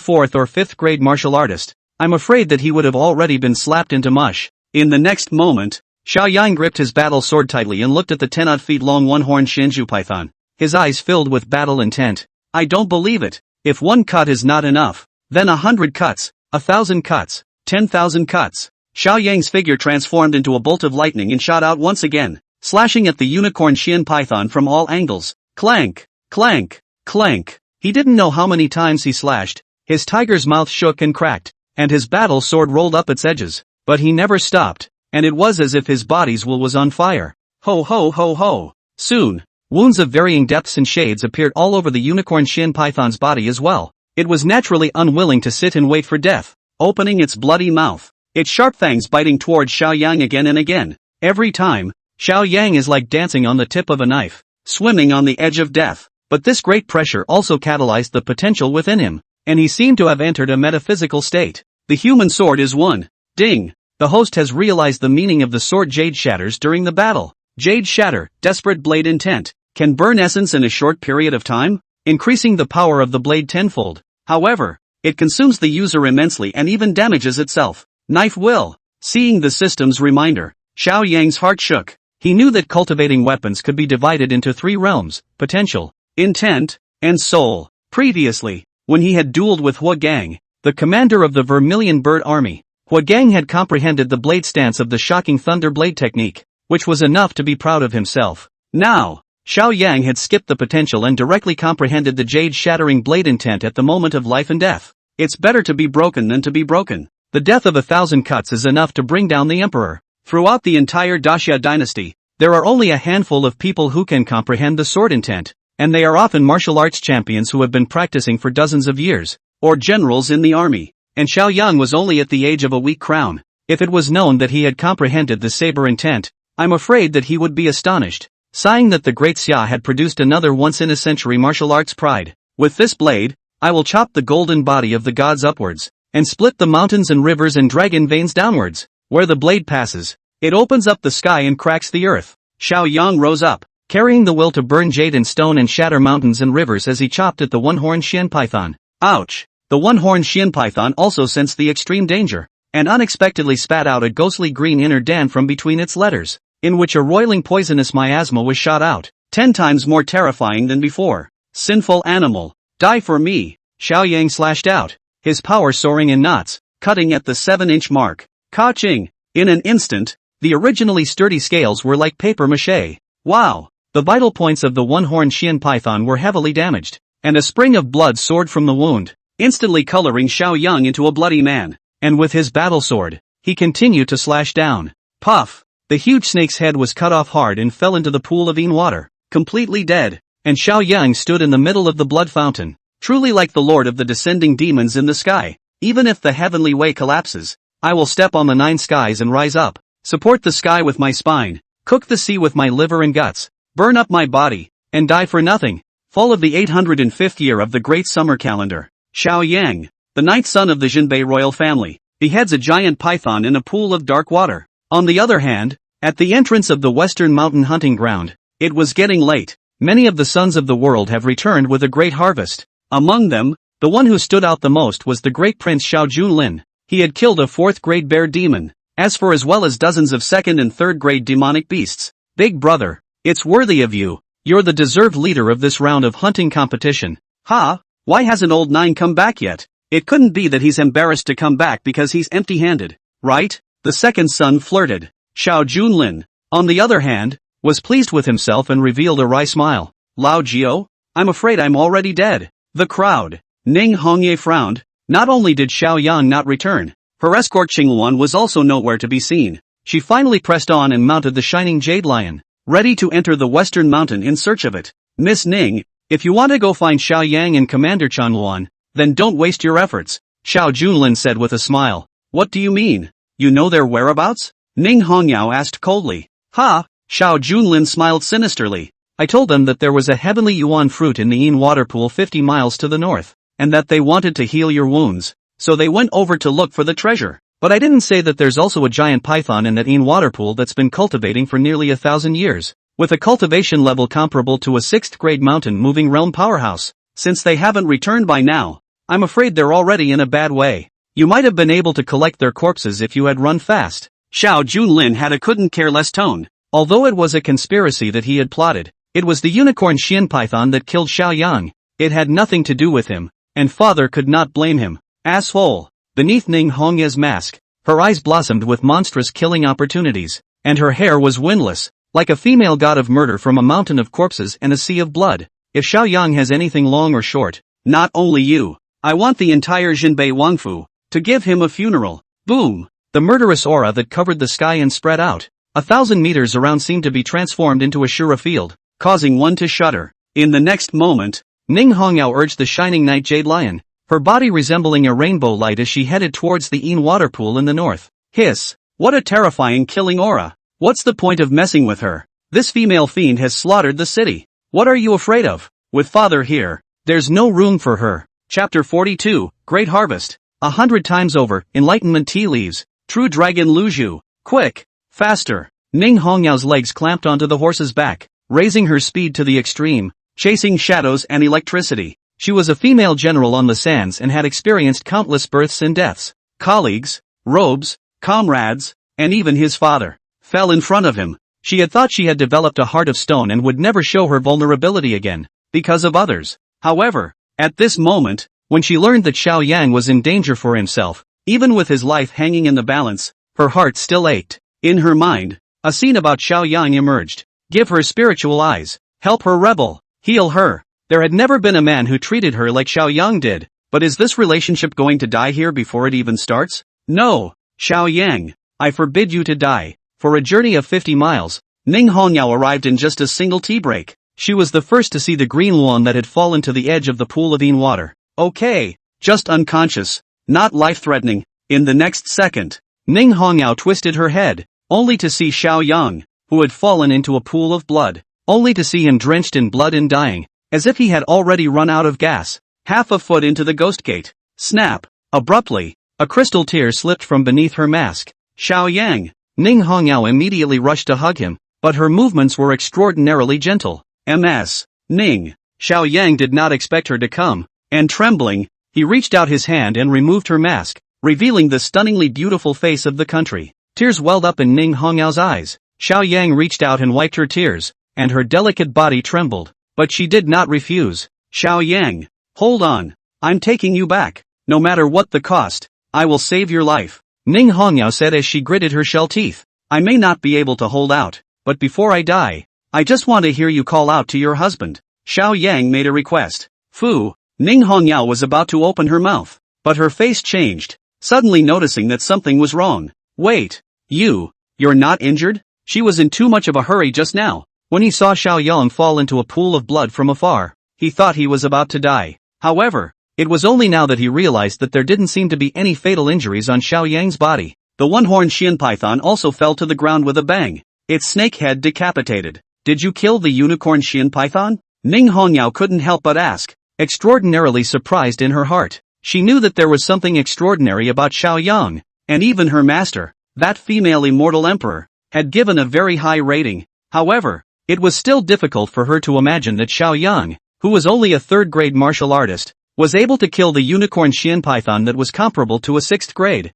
4th or 5th grade martial artist, I'm afraid that he would have already been slapped into mush. In the next moment, Xiao Yang gripped his battle sword tightly and looked at the 10-odd feet long one-horned Shinju Python. His eyes filled with battle intent. I don't believe it. If one cut is not enough, then 100 cuts, 1,000 cuts, 10,000 cuts. Xiao Yang's figure transformed into a bolt of lightning and shot out once again, slashing at the unicorn Shin Python from all angles. Clank, clank, clank. He didn't know how many times he slashed. His tiger's mouth shook and cracked, and his battle sword rolled up its edges, but he never stopped, and it was as if his body's wool was on fire. Ho ho ho ho. Soon, wounds of varying depths and shades appeared all over the unicorn Shin Python's body as well. It was naturally unwilling to sit and wait for death, opening its bloody mouth, its sharp fangs biting towards Xiao Yang again and again. Every time, Xiao Yang is like dancing on the tip of a knife, swimming on the edge of death. But this great pressure also catalyzed the potential within him, and he seemed to have entered a metaphysical state. The human sword is won. Ding! The host has realized the meaning of the sword Jade Shatters during the battle. Jade Shatter, Desperate Blade Intent, can burn essence in a short period of time, increasing the power of the blade tenfold. However, it consumes the user immensely and even damages itself. Knife Will. Seeing the system's reminder, Xiao Yang's heart shook. He knew that cultivating weapons could be divided into 3 realms: potential, intent, and soul. Previously, when he had dueled with Hua Gang, the commander of the Vermilion Bird Army, Hua Gang had comprehended the blade stance of the shocking Thunder Blade technique, which was enough to be proud of himself. Now, Xiao Yang had skipped the potential and directly comprehended the jade-shattering blade intent at the moment of life and death. It's better to be broken than to be broken. The death of 1,000 cuts is enough to bring down the emperor. Throughout the entire Daxia dynasty, there are only a handful of people who can comprehend the sword intent, and they are often martial arts champions who have been practicing for dozens of years, or generals in the army. And Xiao Yang was only at the age of a weak crown. If it was known that he had comprehended the saber intent, I'm afraid that he would be astonished, sighing that the great Xia had produced another once-in-a-century martial arts pride. With this blade, I will chop the golden body of the gods upwards, and split the mountains and rivers and dragon veins downwards. Where the blade passes, it opens up the sky and cracks the earth. Xiao Yang rose up, carrying the will to burn jade and stone and shatter mountains and rivers as he chopped at the one-horned Shin Python. Ouch! The one-horned Shin Python also sensed the extreme danger, and unexpectedly spat out a ghostly green inner dan from between its letters, in which a roiling poisonous miasma was shot out, 10 times more terrifying than before. Sinful animal, die for me! Xiao Yang slashed out, his power soaring in knots, cutting at the 7-inch mark. Ka-ching! In an instant, the originally sturdy scales were like paper mache. Wow! The vital points of the one-horned Shin Python were heavily damaged, and a spring of blood soared from the wound, instantly coloring Xiao Yang into a bloody man. And with his battle sword, he continued to slash down. Puff! The huge snake's head was cut off hard and fell into the pool of water, completely dead, and Xiao Yang stood in the middle of the blood fountain, truly like the lord of the descending demons in the sky. Even if the heavenly way collapses, I will step on the 9 skies and rise up, support the sky with my spine, cook the sea with my liver and guts, burn up my body, and die for nothing. Fall of the 805th year of the Great Summer Calendar. Xiao Yang, the 9th son of the Jinbei royal family, beheads a giant python in a pool of dark water. On the other hand, at the entrance of the Western Mountain hunting ground, it was getting late. Many of the sons of the world have returned with a great harvest. Among them, the one who stood out the most was the great prince Xiao Junlin. He had killed a 4th-grade bear demon, as well as dozens of 2nd and 3rd-grade demonic beasts. Big brother, it's worthy of you. You're the deserved leader of this round of hunting competition. Ha! Why hasn't old 9 come back yet? It couldn't be that he's embarrassed to come back because he's empty-handed, right? The second son flirted. Xiao Junlin, on the other hand, was pleased with himself and revealed a wry smile. Lao Jiao? I'm afraid I'm already dead. The crowd. Ning Hongye frowned. Not only did Xiao Yang not return, her escort Qingluan was also nowhere to be seen. She finally pressed on and mounted the shining jade lion, ready to enter the western mountain in search of it. Miss Ning, if you want to go find Xiao Yang and Commander Chanluan, then don't waste your efforts, Xiao Junlin said with a smile. What do you mean? You know their whereabouts? Ning Hongyao asked coldly. Ha! Xiao Junlin smiled sinisterly. I told them that there was a heavenly yuan fruit in the Yin water pool 50 miles to the north, and that they wanted to heal your wounds, so they went over to look for the treasure. But I didn't say that there's also a giant python in that Yin water pool that's been cultivating for nearly 1,000 years, with a cultivation level comparable to a 6th grade mountain moving realm powerhouse. Since they haven't returned by now, I'm afraid they're already in a bad way. You might have been able to collect their corpses if you had run fast. Xiao Junlin had a couldn't-care-less tone. Although it was a conspiracy that he had plotted, it was the unicorn Xian python that killed Xiao Yang. It had nothing to do with him, and father could not blame him. Asshole. Beneath Ning Hongye's mask, her eyes blossomed with monstrous killing opportunities, and her hair was windless, like a female god of murder from a mountain of corpses and a sea of blood. If Xiao Yang has anything long or short, not only you, I want the entire Jinbei Wangfu, to give him a funeral. Boom! The murderous aura that covered the sky and spread out 1,000 meters around seemed to be transformed into a Shura field, causing one to shudder. In the next moment, Ning Hongyao urged the shining night jade lion, her body resembling a rainbow light as she headed towards the Yin water pool in the north. Hiss! What a terrifying killing aura! What's the point of messing with her? This female fiend has slaughtered the city. What are you afraid of? With father here, there's no room for her. Chapter 42, Great Harvest. 100 times over, enlightenment tea leaves. True dragon Luzhu. Quick! Faster! Ning Hongyao's legs clamped onto the horse's back, raising her speed to the extreme, chasing shadows and electricity. She was a female general on the sands and had experienced countless births and deaths. Colleagues, robes, comrades, and even his father fell in front of him. She had thought she had developed a heart of stone and would never show her vulnerability again, because of others. However, at this moment, when she learned that Xiao Yang was in danger for himself, even with his life hanging in the balance, her heart still ached. In her mind, a scene about Xiao Yang emerged. Give her spiritual eyes. Help her rebel. Heal her. There had never been a man who treated her like Xiao Yang did. But is this relationship going to die here before it even starts? No. Xiao Yang, I forbid you to die. For a journey of 50 miles, Ning Hongyao arrived in just a single tea break. She was the first to see the green lawn that had fallen to the edge of the pool of Yin water. Okay. Just unconscious. Not life-threatening. In the next second, Ning Hongyao twisted her head, only to see Xiao Yang, who had fallen into a pool of blood, only to see him drenched in blood and dying, as if he had already run out of gas. Half a foot into the ghost gate. Snap! Abruptly, a crystal tear slipped from beneath her mask. Xiao Yang! Ning Hongyao immediately rushed to hug him, but her movements were extraordinarily gentle. Ms. Ning. Xiao Yang did not expect her to come, and trembling, he reached out his hand and removed her mask, revealing the stunningly beautiful face of the country. Tears welled up in Ning Hongyao's eyes. Xiao Yang reached out and wiped her tears, and her delicate body trembled, but she did not refuse. Xiao Yang, hold on. I'm taking you back. No matter what the cost, I will save your life. Ning Hongyao said as she gritted her shell teeth. I may not be able to hold out, but before I die, I just want to hear you call out to your husband. Xiao Yang made a request. Fu. Ning Hongyao was about to open her mouth, but her face changed, suddenly noticing that something was wrong. Wait. You're not injured? She was in too much of a hurry just now. When he saw Xiao Yang fall into a pool of blood from afar, he thought he was about to die. However, it was only now that he realized that there didn't seem to be any fatal injuries on Xiao Yang's body. The one-horned Xian python also fell to the ground with a bang, its snake head decapitated. Did you kill the unicorn Xian python? Ning Hongyao couldn't help but ask, extraordinarily surprised in her heart. She knew that there was something extraordinary about Xiao Yang, and even her master, that female immortal emperor, had given a very high rating. However, it was still difficult for her to imagine that Xiao Yang, who was only a third-grade martial artist, was able to kill the unicorn Xian python that was comparable to a 6th grade.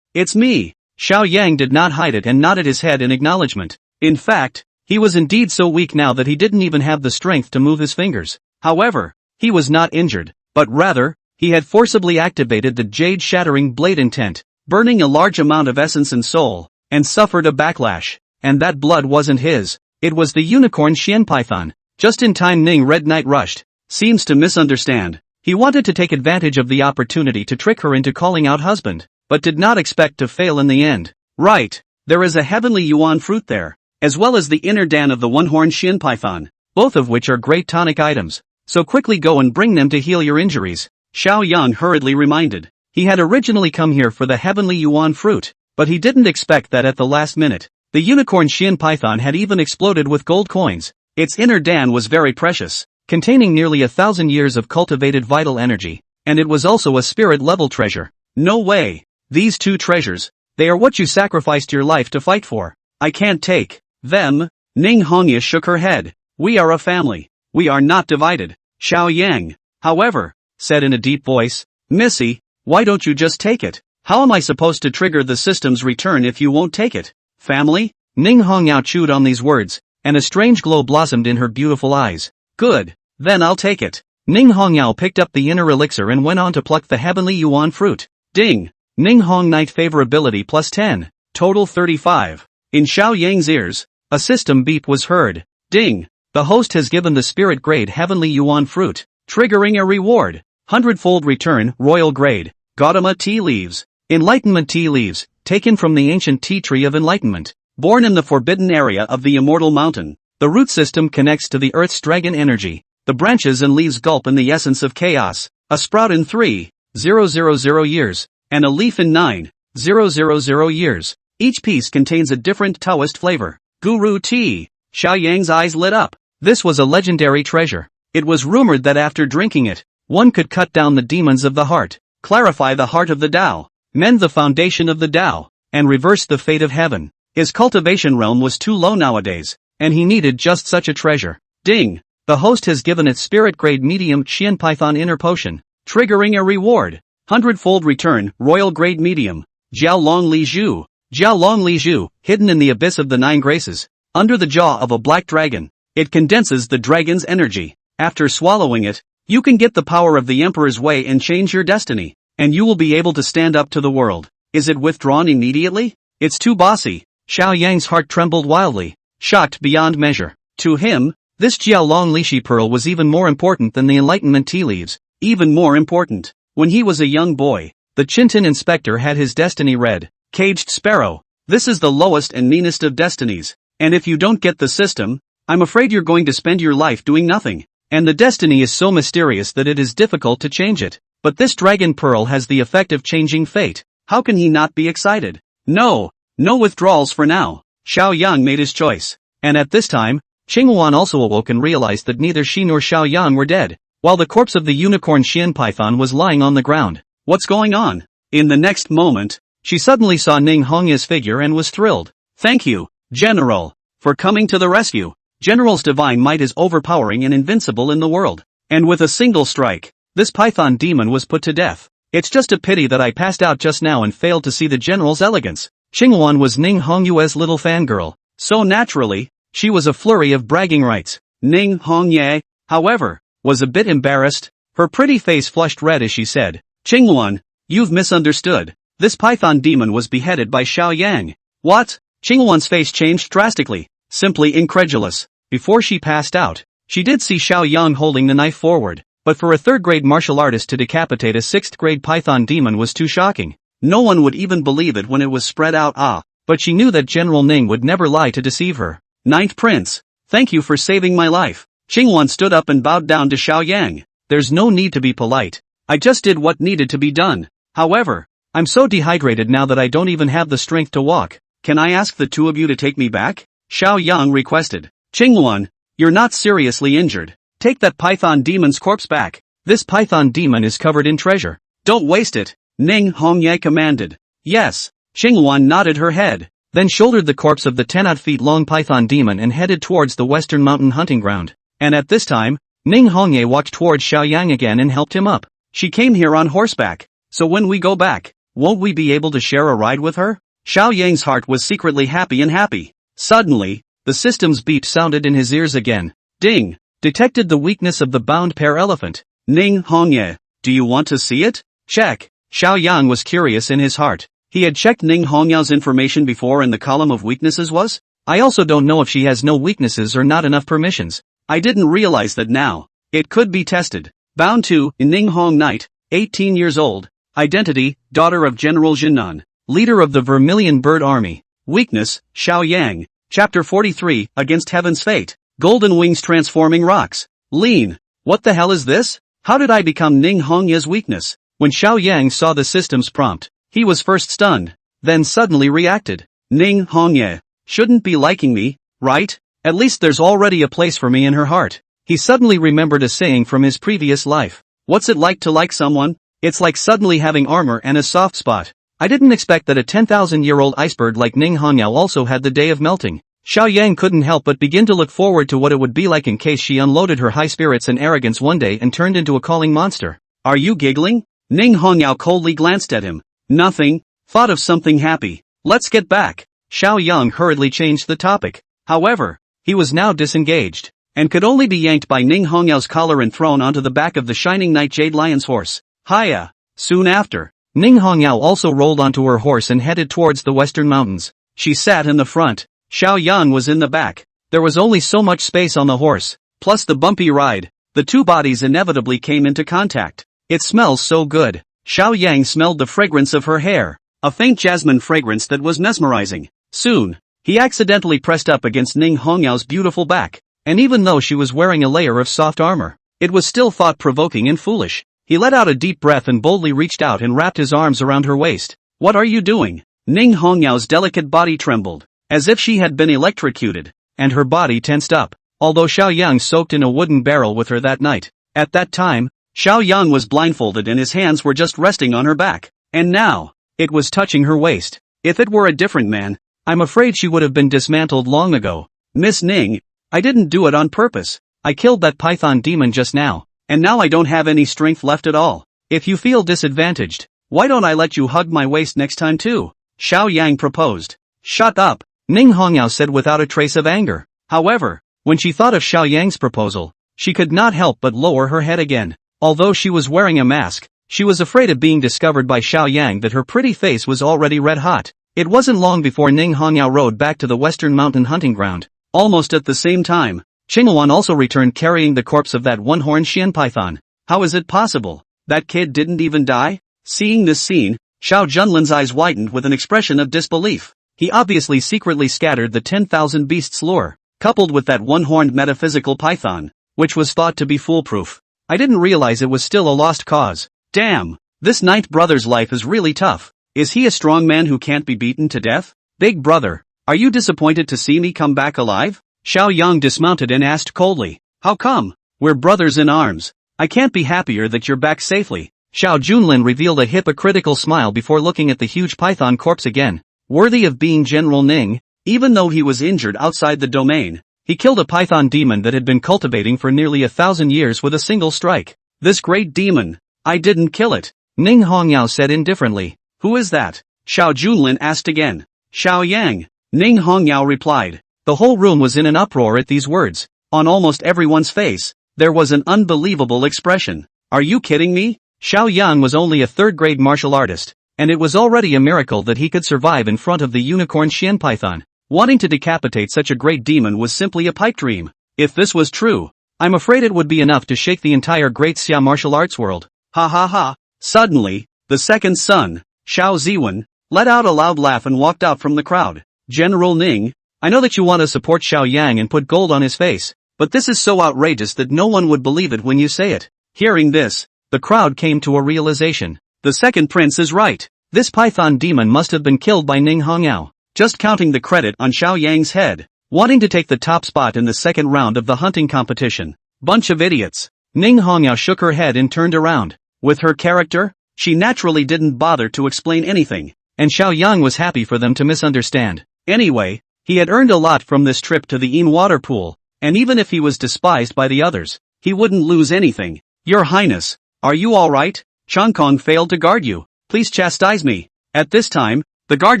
It's me. Xiao Yang did not hide it and nodded his head in acknowledgement. In fact, he was indeed so weak now that he didn't even have the strength to move his fingers. However, he was not injured, but rather, he had forcibly activated the jade-shattering blade intent, burning a large amount of essence and soul, and suffered a backlash. and that blood wasn't his. It was the unicorn Xian Python. Just in time Ning Red Knight rushed. Seems to misunderstand. He wanted to take advantage of the opportunity to trick her into calling out husband, but did not expect to fail in the end. Right. There is a heavenly yuan fruit there, as well as the inner dan of the one-horned Xian Python, both of which are great tonic items. So quickly go and bring them to heal your injuries. Xiao Yang hurriedly reminded. He had originally come here for the heavenly yuan fruit, but he didn't expect that at the last minute. The unicorn Xian Python had even exploded with gold coins. Its inner dan was very precious, containing nearly 1,000 years of cultivated vital energy, and it was also a spirit-level treasure. No way. These two treasures, they are what you sacrificed your life to fight for. I can't take them. Ning Hongya shook her head. We are a family. We are not divided. Xiao Yang, however, said in a deep voice, Missy, why don't you just take it? How am I supposed to trigger the system's return if you won't take it? Family? Ning Hongyao chewed on these words, and a strange glow blossomed in her beautiful eyes. Good. Then I'll take it. Ning Hongyao picked up the inner elixir and went on to pluck the heavenly yuan fruit. Ding! Ning Hong Knight favorability plus 10. Total 35. In Xiao Yang's ears, a system beep was heard. Ding! The host has given the spirit grade heavenly yuan fruit, triggering a reward. 100-fold return, royal grade. Gautama tea leaves. Enlightenment tea leaves, taken from the ancient tea tree of enlightenment. Born in the forbidden area of the immortal mountain, the root system connects to the earth's dragon energy. The branches and leaves gulp in the essence of chaos. A sprout in 3,000 years, and a leaf in 9,000 years. Each piece contains a different Taoist flavor. Guru tea. Xiao Yang's eyes lit up. This was a legendary treasure. It was rumored that after drinking it, one could cut down the demons of the heart, clarify the heart of the Tao, mend the foundation of the Tao, and reverse the fate of heaven. His cultivation realm was too low nowadays, and he needed just such a treasure. Ding! The host has given its spirit-grade medium Xian Python inner potion, triggering a reward. 100-fold return, royal grade medium. Jiao Long Li Zhu. Jiao Long Li Zhu, hidden in the abyss of the 9 graces, under the jaw of a black dragon. It condenses the dragon's energy. After swallowing it, you can get the power of the Emperor's Way and change your destiny, and you will be able to stand up to the world. Is it withdrawn immediately? It's too bossy. Xiao Yang's heart trembled wildly, shocked beyond measure. To him, this Jiao Long Lishi pearl was even more important than the enlightenment tea leaves. Even more important. When he was a young boy, the Chinton inspector had his destiny read. Caged sparrow. This is the lowest and meanest of destinies. And if you don't get the system, I'm afraid you're going to spend your life doing nothing. And the destiny is so mysterious that it is difficult to change it. But this dragon pearl has the effect of changing fate. How can he not be excited? No withdrawals for now. Xiao Yang made his choice. And at this time, Qinghuan also awoke and realized that neither she nor Xiao Yang were dead, while the corpse of the unicorn Xian Python was lying on the ground. What's going on? In the next moment, she suddenly saw Ning Hongya's figure and was thrilled. Thank you, General, for coming to the rescue. General's divine might is overpowering and invincible in the world. And with a single strike, this python demon was put to death. It's just a pity that I passed out just now and failed to see the General's elegance. Qinghuan was Ning Hongyue's little fangirl, so naturally, she was a flurry of bragging rights. Ning Hongyue, however, was a bit embarrassed. Her pretty face flushed red as she said, Qinghuan, you've misunderstood. This python demon was beheaded by Xiao Yang. What? Qinghuan's face changed drastically, simply incredulous. Before she passed out, she did see Xiao Yang holding the knife forward, but for a 3rd-grade martial artist to decapitate a 6th-grade python demon was too shocking. No one would even believe it when it was spread out. But she knew that General Ning would never lie to deceive her. Ninth Prince, thank you for saving my life. Qinghuan stood up and bowed down to Xiao Yang. There's no need to be polite. I just did what needed to be done. However, I'm so dehydrated now that I don't even have the strength to walk. Can I ask the two of you to take me back? Xiao Yang requested. Qinghuan, you're not seriously injured. Take that python demon's corpse back. This python demon is covered in treasure. Don't waste it, Ning Hongye commanded. Yes. Qinghuan nodded her head, then shouldered the corpse of the 10-feet-long python demon and headed towards the western mountain hunting ground. And at this time, Ning Hongye walked towards Xiao Yang again and helped him up. She came here on horseback, so when we go back, won't we be able to share a ride with her? Xiao Yang's heart was secretly happy. Suddenly, the system's beep sounded in his ears again. Ding! Detected the weakness of the bound pair elephant. Ning Hongye, do you want to see it? Check. Xiao Yang was curious in his heart. He had checked Ning Hongyao's information before and the column of weaknesses was I also don't know if she has no weaknesses or not enough permissions. I didn't realize that now. It could be tested. Bound to, Ning Hong Knight, 18 years old. Identity, daughter of General Jinnan, leader of the Vermilion Bird Army. Weakness, Xiao Yang. Chapter 43, Against Heaven's Fate. Golden Wings Transforming Rocks. Lean. What the hell is this? How did I become Ning Hongya's weakness? When Xiao Yang saw the system's prompt, he was first stunned, then suddenly reacted. Ning Hongya shouldn't be liking me, right? At least there's already a place for me in her heart. He suddenly remembered a saying from his previous life. What's it like to like someone? It's like suddenly having armor and a soft spot. I didn't expect that a 10,000-year-old iceberg like Ning Hongyao also had the day of melting. Xiao Yang couldn't help but begin to look forward to what it would be like in case she unloaded her high spirits and arrogance one day and turned into a calling monster. Are you giggling? Ning Hongyao coldly glanced at him. Nothing. Thought of something happy. Let's get back. Xiao Yang hurriedly changed the topic. However, he was now disengaged, and could only be yanked by Ning Hongyao's collar and thrown onto the back of the shining Night Jade Lion's horse. Hiya! Soon after, Ning Hongyao also rolled onto her horse and headed towards the western mountains. She sat in the front. Xiao Yang was in the back. There was only so much space on the horse, plus the bumpy ride. The two bodies inevitably came into contact. It smells so good. Xiao Yang smelled the fragrance of her hair, a faint jasmine fragrance that was mesmerizing. Soon, he accidentally pressed up against Ning Hongyao's beautiful back, and even though she was wearing a layer of soft armor, it was still thought-provoking and foolish. He let out a deep breath and boldly reached out and wrapped his arms around her waist. What are you doing? Ning Hongyao's delicate body trembled, as if she had been electrocuted, and her body tensed up. Although Xiao Yang soaked in a wooden barrel with her that night, at that time, Xiao Yang was blindfolded and his hands were just resting on her back. And now, it was touching her waist. If it were a different man, I'm afraid she would have been dismantled long ago. Miss Ning, I didn't do it on purpose. I killed that python demon just now, and now I don't have any strength left at all. If you feel disadvantaged, why don't I let you hug my waist next time too? Xiao Yang proposed. Shut up, Ning Hongyao said without a trace of anger. However, when she thought of Xiao Yang's proposal, she could not help but lower her head again. Although she was wearing a mask, she was afraid of being discovered by Xiao Yang that her pretty face was already red hot. It wasn't long before Ning Hongyao rode back to the western mountain hunting ground. Almost at the same time, Qinghuan also returned carrying the corpse of that one-horned Xian python. How is it possible? That kid didn't even die? Seeing this scene, Xiao Junlin's eyes widened with an expression of disbelief. He obviously secretly scattered the 10,000 beasts lure, coupled with that one-horned metaphysical python, which was thought to be foolproof. I didn't realize it was still a lost cause. Damn, this ninth brother's life is really tough. Is he a strong man who can't be beaten to death? Big brother, are you disappointed to see me come back alive? Xiao Yang dismounted and asked coldly. How come? We're brothers in arms. I can't be happier that you're back safely. Xiao Junlin revealed a hypocritical smile before looking at the huge python corpse again. Worthy of being General Ning, even though he was injured outside the domain, he killed a python demon that had been cultivating for nearly 1,000 years with a single strike. This great demon, I didn't kill it, Ning Hongyao said indifferently. Who is that? Xiao Junlin asked again. Xiao Yang, Ning Hongyao replied. The whole room was in an uproar at these words. On almost everyone's face, there was an unbelievable expression. Are you kidding me? Xiao Yang was only a third-grade martial artist, and it was already a miracle that he could survive in front of the unicorn Xian python. Wanting to decapitate such a great demon was simply a pipe dream. If this was true, I'm afraid it would be enough to shake the entire great Xia martial arts world. Ha ha ha. Suddenly, the second son, Xiao Ziwen, let out a loud laugh and walked out from the crowd. General Ning, I know that you want to support Xiao Yang and put gold on his face, but this is so outrageous that no one would believe it when you say it. Hearing this, the crowd came to a realization. The second prince is right. This python demon must have been killed by Ning Hongyao, just counting the credit on Xiao Yang's head, wanting to take the top spot in the second round of the hunting competition. Bunch of idiots. Ning Hongyao shook her head and turned around. With her character, she naturally didn't bother to explain anything, and Xiao Yang was happy for them to misunderstand. Anyway, he had earned a lot from this trip to the Yin water pool, and even if he was despised by the others, he wouldn't lose anything. Your Highness, are you alright? Changkong failed to guard you. Please chastise me. At this time, the guard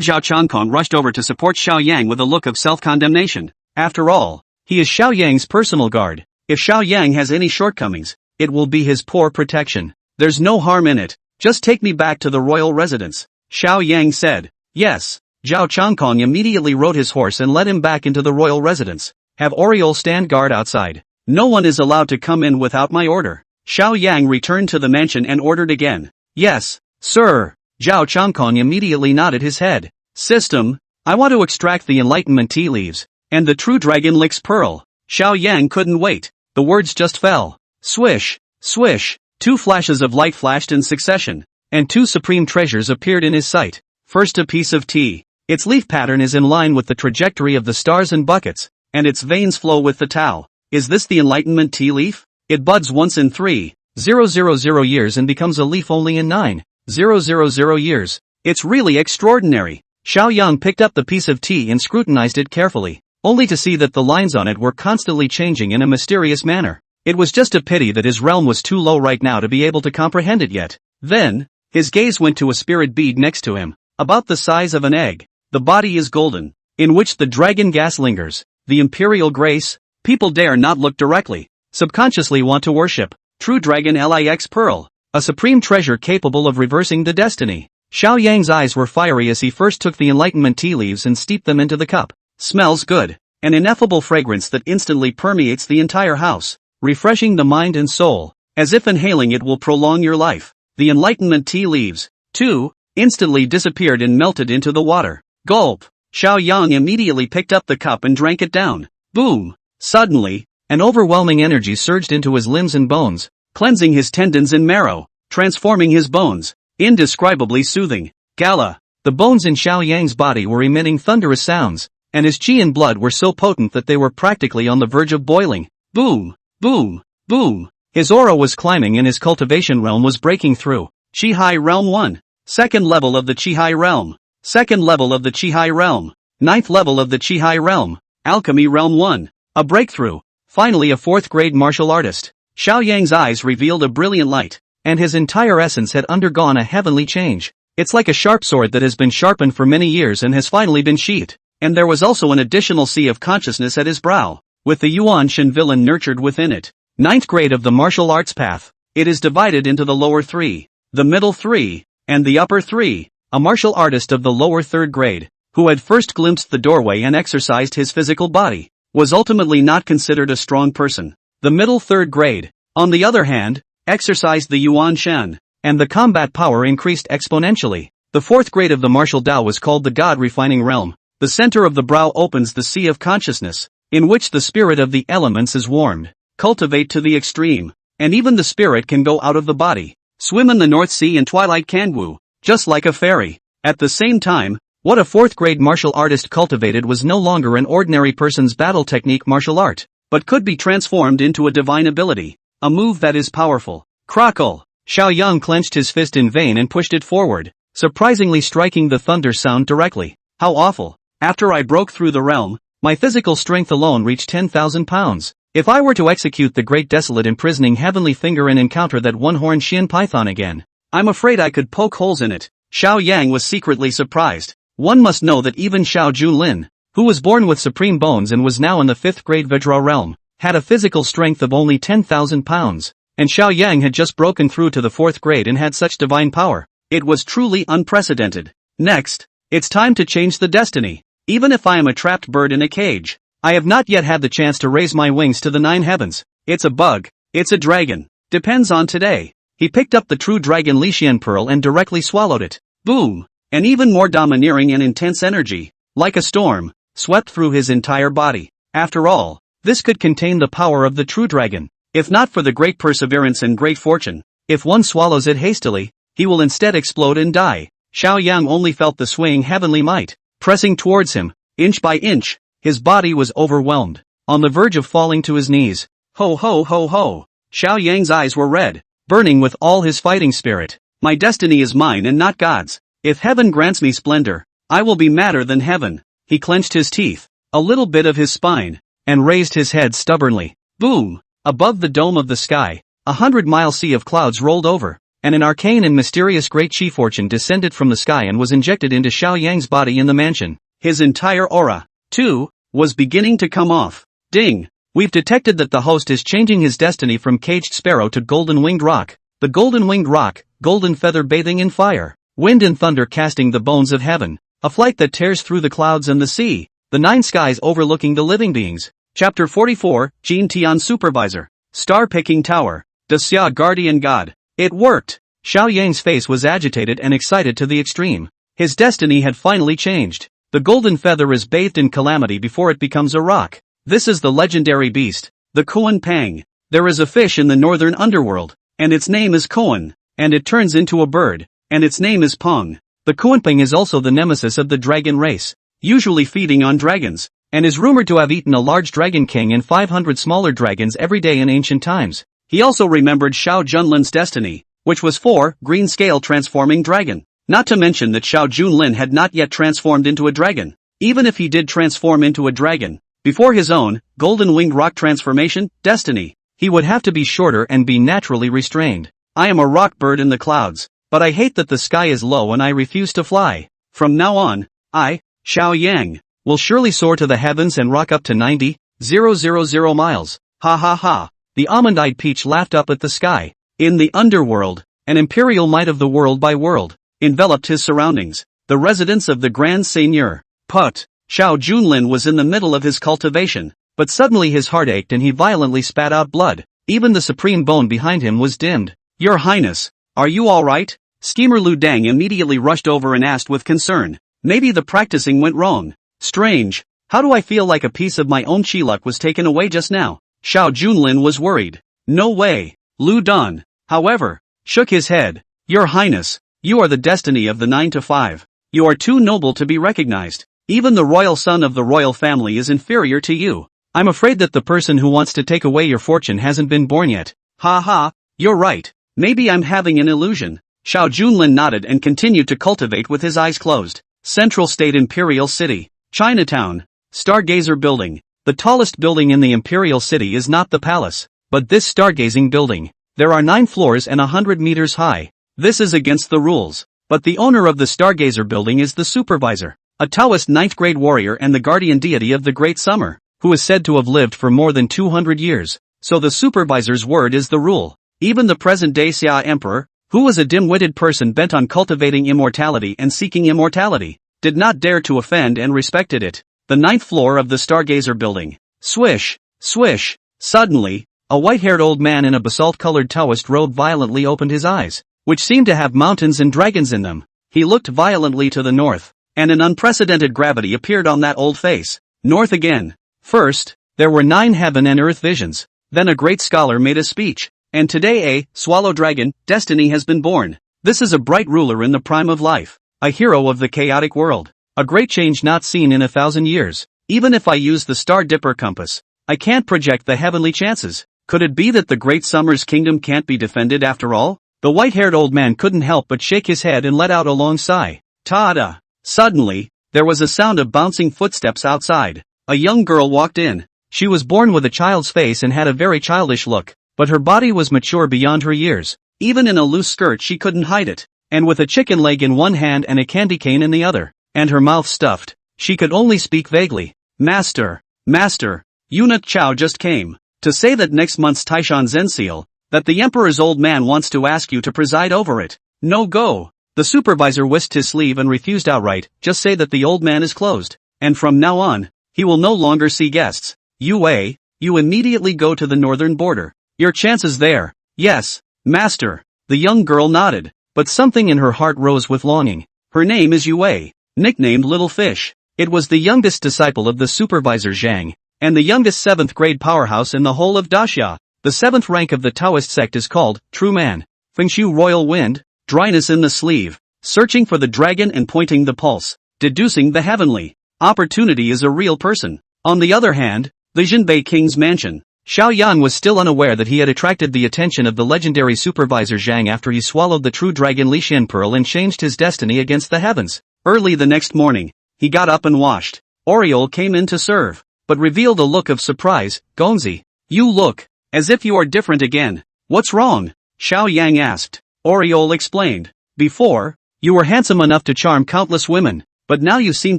Zhao Changkong rushed over to support Xiao Yang with a look of self-condemnation. After all, he is Xiao Yang's personal guard. If Xiao Yang has any shortcomings, it will be his poor protection. There's no harm in it. Just take me back to the royal residence. Xiao Yang said. Yes, Zhao Changkong immediately rode his horse and led him back into the royal residence. Have Oriole stand guard outside. No one is allowed to come in without my order. Xiao Yang returned to the mansion and ordered again. Yes, sir. Zhao Changkong immediately nodded his head. System, I want to extract the enlightenment tea leaves, and the true dragon licks pearl. Xiao Yang couldn't wait. The words just fell. Swish, swish, 2 flashes of light flashed in succession, and 2 supreme treasures appeared in his sight. First, a piece of tea. Its leaf pattern is in line with the trajectory of the stars and buckets, and its veins flow with the Tao. Is this the enlightenment tea leaf? It buds once in 3,000 years and becomes a leaf only in 9,000 years. It's really extraordinary. Xiao Yang picked up the piece of tea and scrutinized it carefully, only to see that the lines on it were constantly changing in a mysterious manner. It was just a pity that his realm was too low right now to be able to comprehend it yet. Then, his gaze went to a spirit bead next to him, about the size of an egg. The body is golden, in which the dragon gas lingers. The imperial grace, people dare not look directly, subconsciously want to worship. True dragon Lix pearl, a supreme treasure capable of reversing the destiny. Xiao Yang's eyes were fiery as he first took the enlightenment tea leaves and steeped them into the cup. Smells good. An ineffable fragrance that instantly permeates the entire house, refreshing the mind and soul, as if inhaling it will prolong your life. The enlightenment tea leaves, too, instantly disappeared and melted into the water. Gulp! Xiao Yang immediately picked up the cup and drank it down. Boom! Suddenly, an overwhelming energy surged into his limbs and bones, cleansing his tendons and marrow, transforming his bones. Indescribably soothing. Gala! The bones in Xiao Yang's body were emitting thunderous sounds, and his qi and blood were so potent that they were practically on the verge of boiling. Boom! Boom! Boom! His aura was climbing and his cultivation realm was breaking through. Qi High Realm 1. Second level of the Qi High Realm. Second level of the Qi High Realm. Ninth level of the Qi High Realm. Alchemy Realm 1. A breakthrough. Finally a 4th grade martial artist. Xiao Yang's eyes revealed a brilliant light, and his entire essence had undergone a heavenly change. It's like a sharp sword that has been sharpened for many years and has finally been sheathed. And there was also an additional sea of consciousness at his brow, with the Yuan Shen villain nurtured within it. 9th grade of the martial arts path. It is divided into the lower 3, the middle 3, and the upper 3. A martial artist of the lower 3rd grade, who had first glimpsed the doorway and exercised his physical body, was ultimately not considered a strong person. The middle 3rd grade, on the other hand, exercised the Yuan Shen, and the combat power increased exponentially. The 4th grade of the martial Tao was called the God-refining realm. The center of the brow opens the sea of consciousness, in which the spirit of the elements is warmed. Cultivate to the extreme, and even the spirit can go out of the body. Swim in the North Sea and Twilight Kangwu, just like a fairy. At the same time, what a 4th grade martial artist cultivated was no longer an ordinary person's battle technique martial art, but could be transformed into a divine ability, a move that is powerful. Crackle! Xiao Yang clenched his fist in vain and pushed it forward, surprisingly striking the thunder sound directly. How awful! After I broke through the realm, my physical strength alone reached 10,000 pounds. If I were to execute the great desolate imprisoning heavenly finger and encounter that one-horned Xian python again, I'm afraid I could poke holes in it. Xiao Yang was secretly surprised. One must know that even Xiao Junlin, who was born with supreme bones and was now in the 5th grade Vajra realm, had a physical strength of only 10,000 pounds, and Xiao Yang had just broken through to the 4th grade and had such divine power. It was truly unprecedented. Next, it's time to change the destiny. Even if I am a trapped bird in a cage, I have not yet had the chance to raise my wings to the 9 heavens. It's a bug. It's a dragon. Depends on today. He picked up the true dragon Lixian pearl and directly swallowed it. Boom! An even more domineering and intense energy, like a storm, swept through his entire body. After all, this could contain the power of the true dragon. If not for the great perseverance and great fortune, if one swallows it hastily, he will instead explode and die. Xiao Yang only felt the swaying heavenly might, pressing towards him, inch by inch. His body was overwhelmed, on the verge of falling to his knees. Ho ho ho ho! Xiao Yang's eyes were red, burning with all his fighting spirit. My destiny is mine and not God's. If heaven grants me splendor, I will be madder than heaven. He clenched his teeth, a little bit of his spine, and raised his head stubbornly. Boom! Above the dome of the sky, 100-mile sea of clouds rolled over, and an arcane and mysterious great chi fortune descended from the sky and was injected into Xiao Yang's body in the mansion. His entire aura, too, was beginning to come off. Ding! We've detected that the host is changing his destiny from caged sparrow to golden-winged rock. The golden-winged rock, golden feather bathing in fire, wind and thunder casting the bones of heaven. A flight that tears through the clouds and the sea. The 9 skies overlooking the living beings. Chapter 44, Jin Tian Supervisor. Star-picking tower. Xia Guardian God. It worked! Xiao Yang's face was agitated and excited to the extreme. His destiny had finally changed. The golden feather is bathed in calamity before it becomes a rock. This is the legendary beast, the Kuan Pang. There is a fish in the northern underworld, and its name is Kuan, and it turns into a bird, and its name is Pang. The Kuan Pang is also the nemesis of the dragon race, usually feeding on dragons, and is rumored to have eaten a large dragon king and 500 smaller dragons every day in ancient times. He also remembered Xiao Junlin's destiny, which was 4 green scale transforming dragon. Not to mention that Xiao Junlin had not yet transformed into a dragon. Even if he did transform into a dragon, before his own, golden winged rock transformation, destiny, he would have to be shorter and be naturally restrained. I am a rock bird in the clouds, but I hate that the sky is low and I refuse to fly. From now on, I, Xiao Yang, will surely soar to the heavens and rock up to 90,000 miles. Ha ha ha. The almond-eyed peach laughed up at the sky. In the underworld, an imperial might of the world by world enveloped his surroundings. The residence of the Grand Seigneur. Put. Xiao Junlin was in the middle of his cultivation, but suddenly his heart ached and he violently spat out blood. Even the supreme bone behind him was dimmed. Your Highness, are you alright? Schemer Lu Dang immediately rushed over and asked with concern. Maybe the practicing went wrong. Strange. How do I feel like a piece of my own chi luck was taken away just now? Xiao Junlin was worried. No way. Lu Dan, however, shook his head. Your Highness, you are the destiny of the 9 to 5. You are too noble to be recognized. Even the royal son of the royal family is inferior to you. I'm afraid that the person who wants to take away your fortune hasn't been born yet. Ha ha, you're right. Maybe I'm having an illusion. Xiao Junlin nodded and continued to cultivate with his eyes closed. Central State Imperial City. Chinatown. Stargazer Building. The tallest building in the Imperial City is not the palace, but this stargazing building. There are 9 floors and 100 meters high. This is against the rules. But the owner of the Stargazer building is the supervisor, a Taoist 9th grade warrior and the guardian deity of the Great Summer, who is said to have lived for more than 200 years. So the supervisor's word is the rule. Even the present-day Xia Emperor, who was a dim-witted person bent on cultivating immortality and seeking immortality, did not dare to offend and respected it. The 9th floor of the Stargazer building. Swish, swish. Suddenly, a white-haired old man in a basalt-colored Taoist robe violently opened his eyes, which seemed to have mountains and dragons in them. He looked violently to the north, and an unprecedented gravity appeared on that old face. North again. First, there were 9 heaven and earth visions. Then a great scholar made a speech. And today a swallow dragon destiny has been born. This is a bright ruler in the prime of life, a hero of the chaotic world, a great change not seen in 1,000 years. Even if I use the Star Dipper compass, I can't project the heavenly chances. Could it be that the Great Summer's kingdom can't be defended after all? The white-haired old man couldn't help but shake his head and let out a long sigh. Ta-da! Suddenly, there was a sound of bouncing footsteps outside. A young girl walked in. She was born with a child's face and had a very childish look, but her body was mature beyond her years. Even in a loose skirt she couldn't hide it. And with a chicken leg in one hand and a candy cane in the other, and her mouth stuffed, she could only speak vaguely. Master, Master, Eunuch Chow just came to say that next month's Taishan Zenseal, that the Emperor's old man wants to ask you to preside over it. No go. The supervisor whisked his sleeve and refused outright. Just say that the old man is closed, and from now on, he will no longer see guests. Yue, you immediately go to the northern border. Your chances there. Yes, Master. The young girl nodded, but something in her heart rose with longing. Her name is Yue, nicknamed Little Fish. It was the youngest disciple of the supervisor Zhang, and the youngest 7th grade powerhouse in the whole of Daxia. The 7th rank of the Taoist sect is called True Man. Fengshu Royal Wind, dryness in the sleeve, searching for the dragon and pointing the pulse, deducing the heavenly. Opportunity is a real person. On the other hand, the Jinbei King's mansion. Xiao Yan was still unaware that he had attracted the attention of the legendary supervisor Zhang after he swallowed the true dragon Lixian Pearl and changed his destiny against the heavens. Early the next morning, he got up and washed. Oriole came in to serve, but revealed a look of surprise. Gonzi, you look as if you are different again. What's wrong? Xiao Yang asked. Oriole explained. Before, you were handsome enough to charm countless women, but now you seem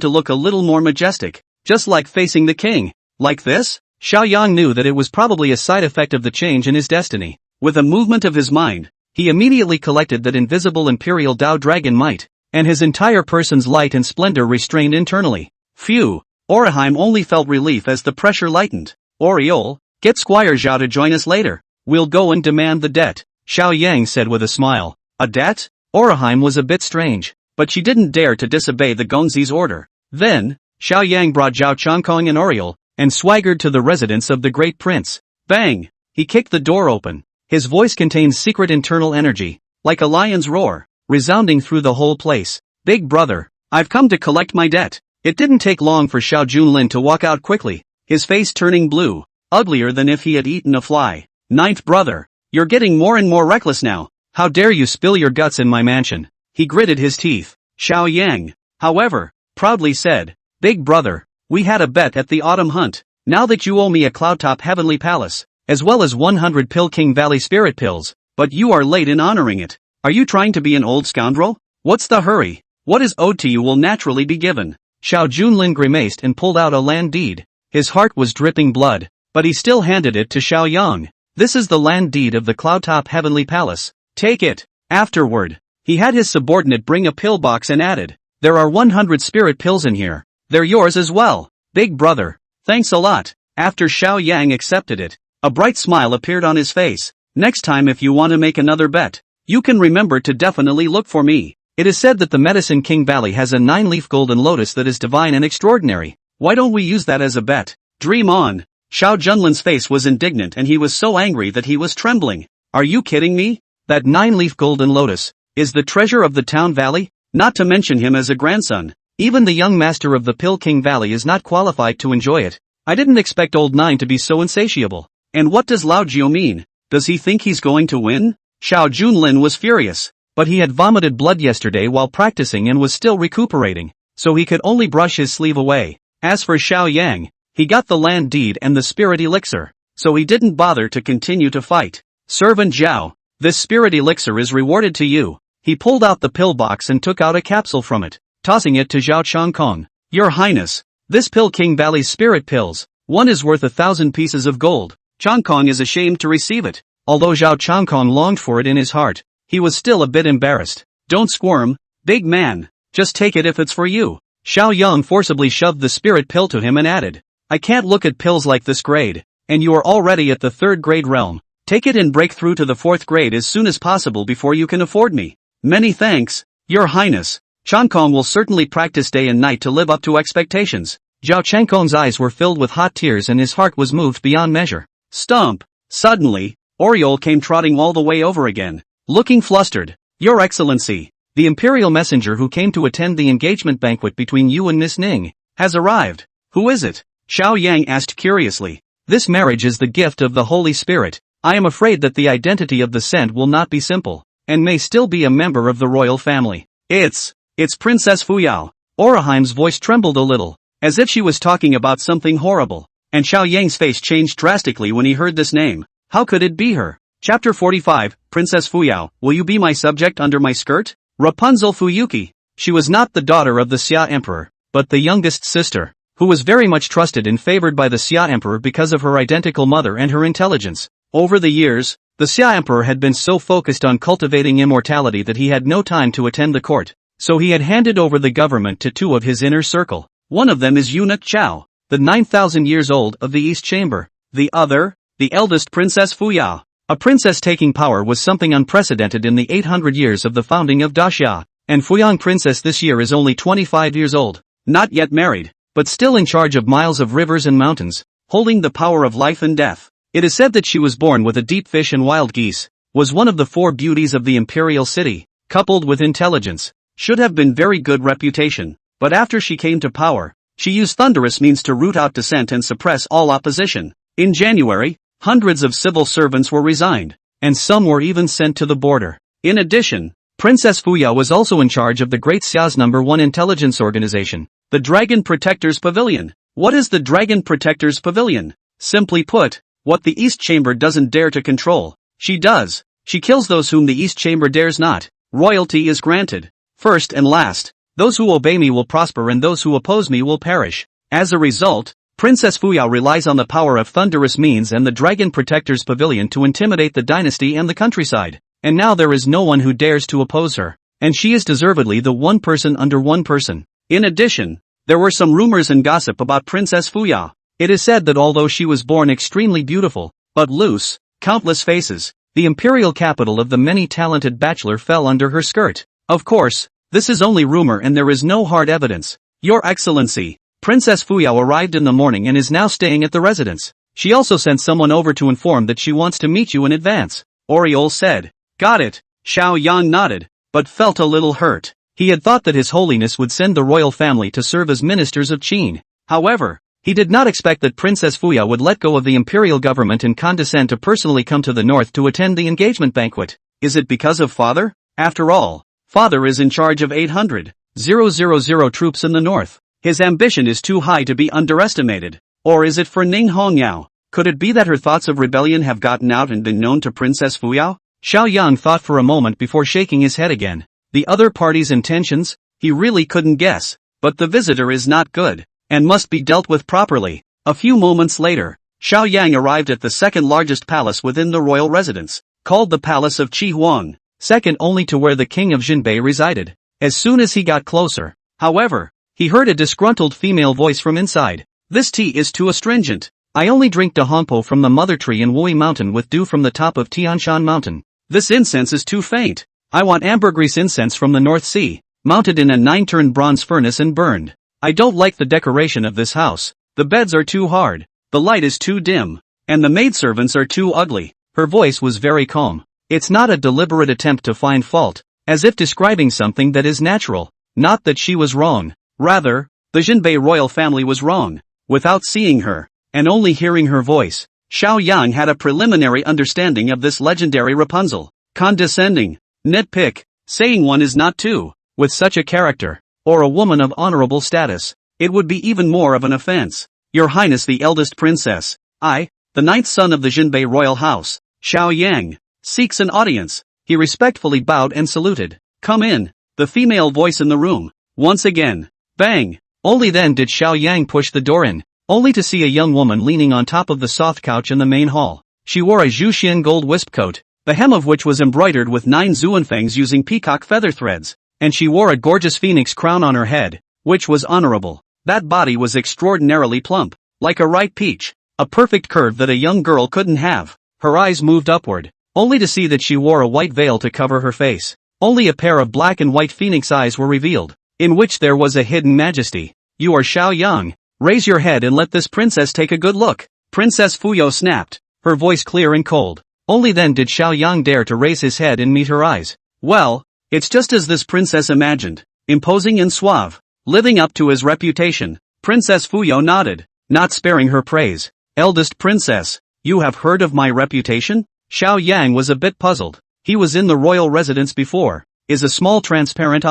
to look a little more majestic, just like facing the king. Like this? Xiao Yang knew that it was probably a side effect of the change in his destiny. With a movement of his mind, he immediately collected that invisible imperial Dao dragon might. and his entire person's light and splendor restrained internally. Phew! Orihime only felt relief as the pressure lightened. Oriole, get Squire Zhao to join us later. We'll go and demand the debt, Xiao Yang said with a smile. A debt? Orihime was a bit strange, but she didn't dare to disobey the Gongzi's order. Then, Xiao Yang brought Zhao Changkong and Oriole, and swaggered to the residence of the great prince. Bang! He kicked the door open. His voice contained secret internal energy, like a lion's roar, resounding through the whole place. Big brother, I've come to collect my debt. It didn't take long for Xiao Junlin to walk out quickly, his face turning blue, uglier than if he had eaten a fly. Ninth brother, you're getting more and more reckless now. How dare you spill your guts in my mansion? He gritted his teeth. Xiao Yang, however, proudly said, Big brother, we had a bet at the autumn hunt. Now that you owe me a Cloudtop Heavenly Palace, as well as 100 Pill King Valley Spirit Pills, but you are late in honoring it. Are you trying to be an old scoundrel? What's the hurry? What is owed to you will naturally be given. Xiao Junlin grimaced and pulled out a land deed. His heart was dripping blood, but he still handed it to Xiao Yang. This is the land deed of the Cloudtop Heavenly Palace. Take it. Afterward, he had his subordinate bring a pill box and added, there are 100 spirit pills in here. They're yours as well. Big brother, thanks a lot. After Xiao Yang accepted it, a bright smile appeared on his face. Next time if you want to make another bet, you can remember to definitely look for me. It is said that the Medicine King Valley has a 9-leaf golden lotus that is divine and extraordinary. Why don't we use that as a bet? Dream on. Xiao Junlin's face was indignant and he was so angry that he was trembling. Are you kidding me? That 9-leaf golden lotus is the treasure of the town valley? Not to mention him as a grandson. Even the young master of the Pill King Valley is not qualified to enjoy it. I didn't expect old Nine to be so insatiable. And what does Lao Jiu mean? Does he think he's going to win? Xiao Junlin was furious, but he had vomited blood yesterday while practicing and was still recuperating, so he could only brush his sleeve away. As for Xiao Yang, he got the land deed and the spirit elixir, so he didn't bother to continue to fight. Servant Zhao, this spirit elixir is rewarded to you. He pulled out the pill box and took out a capsule from it, tossing it to Zhao Changkong. Your Highness, this Pill King Valley's spirit pills, one is worth 1,000 pieces of gold. Changkong is ashamed to receive it. Although Zhao Changkong longed for it in his heart, he was still a bit embarrassed. Don't squirm, big man. Just take it if it's for you. Xiao Yang forcibly shoved the spirit pill to him and added, I can't look at pills like this grade, and you are already at the 3rd grade realm. Take it and break through to the 4th grade as soon as possible before you can afford me. Many thanks, Your Highness. Changkong will certainly practice day and night to live up to expectations. Zhao Changkong's eyes were filled with hot tears and his heart was moved beyond measure. Stump! Suddenly, Oriole came trotting all the way over again, looking flustered. Your Excellency, the Imperial Messenger who came to attend the engagement banquet between you and Miss Ning, has arrived. Who is it? Xiao Yang asked curiously. This marriage is the gift of the Holy Spirit. I am afraid that the identity of the sent will not be simple, and may still be a member of the royal family. It's Princess Fuyao. Orihime's voice trembled a little, as if she was talking about something horrible, and Xiao Yang's face changed drastically when he heard this name. How could it be her? Chapter 45, Princess Fuyao, will you be my subject under my skirt? Rapunzel Fuyuki. She was not the daughter of the Xia Emperor, but the youngest sister, who was very much trusted and favored by the Xia Emperor because of her identical mother and her intelligence. Over the years, the Xia Emperor had been so focused on cultivating immortality that he had no time to attend the court, so he had handed over the government to 2 of his inner circle. One of them is Eunuch Chao, the 9,000 years old of the East Chamber. The other, the eldest Princess Fuyao. A princess taking power was something unprecedented in the 800 years of the founding of Daxia, and Fuyang Princess this year is only 25 years old, not yet married, but still in charge of miles of rivers and mountains, holding the power of life and death. It is said that she was born with a deep fish and wild geese, was one of the 4 beauties of the imperial city, coupled with intelligence, should have been very good reputation, but after she came to power, she used thunderous means to root out dissent and suppress all opposition. In January, hundreds of civil servants were resigned, and some were even sent to the border. In addition, Princess Fuyao was also in charge of the Great Xia's #1 intelligence organization, the Dragon Protectors Pavilion. What is the Dragon Protectors Pavilion? Simply put, what the East Chamber doesn't dare to control, she does. She kills those whom the East Chamber dares not. Royalty is granted. First and last, those who obey me will prosper and those who oppose me will perish. As a result, Princess Fuyao relies on the power of thunderous means and the Dragon Protector's Pavilion to intimidate the dynasty and the countryside, and now there is no one who dares to oppose her. and she is deservedly the one person under one person. In addition, there were some rumors and gossip about Princess Fuya. It is said that although she was born extremely beautiful, but loose, countless faces, the imperial capital of the many talented bachelor fell under her skirt. Of course, this is only rumor and there is no hard evidence. Your Excellency, Princess Fuya arrived in the morning and is now staying at the residence. She also sent someone over to inform that she wants to meet you in advance, Oriol said. Got it, Xiao Yang nodded, but felt a little hurt. He had thought that His Holiness would send the royal family to serve as ministers of Qin. However, he did not expect that Princess Fuya would let go of the imperial government and condescend to personally come to the north to attend the engagement banquet. Is it because of father? After all, father is in charge of 800,000 troops in the north. His ambition is too high to be underestimated. Or is it for Ning Hongyao? Could it be that her thoughts of rebellion have gotten out and been known to Princess Fuya? Xiao Yang thought for a moment before shaking his head again. The other party's intentions? He really couldn't guess. But the visitor is not good, and must be dealt with properly. A few moments later, Xiao Yang arrived at the second largest palace within the royal residence, called the Palace of Qi Huang, second only to where the king of Jinbei resided. As soon as he got closer, however, he heard a disgruntled female voice from inside. This tea is too astringent. I only drink Dahongpo from the mother tree in Wui Mountain with dew from the top of Tianshan Mountain. This incense is too faint. I want ambergris incense from the North Sea, mounted in a 9-turn bronze furnace and burned. I don't like the decoration of this house. The beds are too hard, the light is too dim, and the maidservants are too ugly. Her voice was very calm. It's not a deliberate attempt to find fault, as if describing something that is natural. Not that she was wrong. Rather, the Jinbei royal family was wrong. Without seeing her, and only hearing her voice, Xiao Yang had a preliminary understanding of this legendary Rapunzel. Condescending, nitpick, saying one is not two. With such a character, or a woman of honorable status, it would be even more of an offense. Your Highness the eldest princess, I, the ninth son of the Jinbei royal house, Xiao Yang, seeks an audience. He respectfully bowed and saluted. Come in, the female voice in the room. Once again, bang. Only then did Xiao Yang push the door in, only to see a young woman leaning on top of the soft couch in the main hall. She wore a Zhuxian gold wisp coat, the hem of which was embroidered with 9 zuanfangs using peacock feather threads, and she wore a gorgeous phoenix crown on her head, which was honorable. That body was extraordinarily plump, like a ripe peach, a perfect curve that a young girl couldn't have. Her eyes moved upward, only to see that she wore a white veil to cover her face. Only a pair of black and white phoenix eyes were revealed, in which there was a hidden majesty. You are Xiao Yang. Raise your head and let this princess take a good look. Princess Fuyo snapped, her voice clear and cold. Only then did Xiao Yang dare to raise his head and meet her eyes. Well, it's just as this princess imagined, imposing and suave, living up to his reputation. Princess Fuyo nodded, not sparing her praise. Eldest princess, you have heard of my reputation? Xiao Yang was a bit puzzled. He was in the royal residence before. Is a small transparent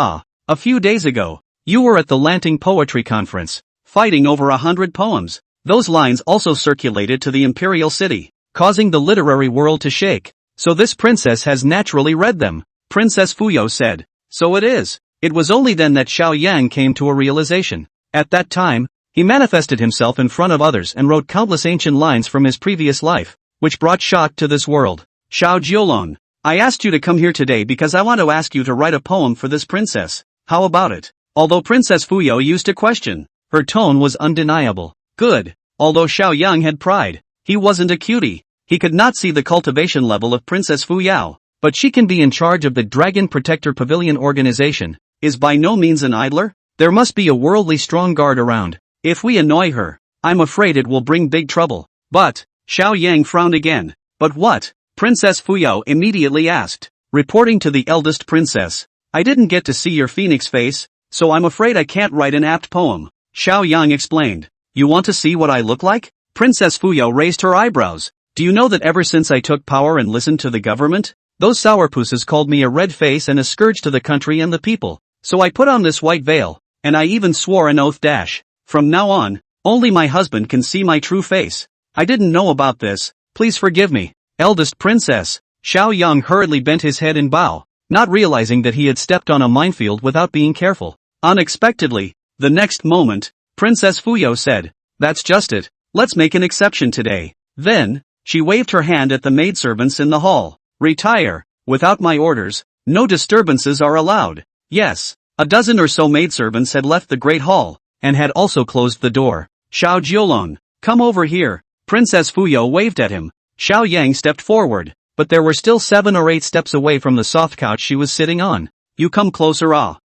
a few days ago, you were at the Lanting Poetry Conference, fighting over 100 poems. Those lines also circulated to the imperial city, causing the literary world to shake. So this princess has naturally read them, Princess Fuyo said. So it is. It was only then that Xiao Yang came to a realization. At that time, he manifested himself in front of others and wrote countless ancient lines from his previous life, which brought shock to this world. Xiao Jiolong, I asked you to come here today because I want to ask you to write a poem for this princess. How about it? Although Princess Fuyo used to question, her tone was undeniable. Good. Although Xiao Yang had pride, he wasn't a cutie. He could not see the cultivation level of Princess Fuyao, but she can be in charge of the Dragon Protector Pavilion organization, is by no means an idler. There must be a worldly strong guard around. If we annoy her, I'm afraid it will bring big trouble. But, Xiao Yang frowned again. But what? Princess Fuyo immediately asked, reporting to the eldest princess. I didn't get to see your phoenix face, so I'm afraid I can't write an apt poem. Xiao Yang explained. You want to see what I look like? Princess Fuyo raised her eyebrows. Do you know that ever since I took power and listened to the government, those sourpusses called me a red face and a scourge to the country and the people. So I put on this white veil, and I even swore an oath dash. From now on, only my husband can see my true face. I didn't know about this, please forgive me. Eldest princess, Xiao Yang hurriedly bent his head in bow, not realizing that he had stepped on a minefield without being careful. Unexpectedly, the next moment, Princess Fuyo said, that's just it, let's make an exception today. Then, she waved her hand at the maidservants in the hall. Retire, without my orders, No disturbances are allowed. Yes. A dozen or so maidservants had left the great hall, and had also closed the door. Xiao Jiolong, come over here. Princess Fuyao waved at him. Xiao Yang stepped forward, but there were still 7 or 8 steps away from the soft couch she was sitting on. You come closer.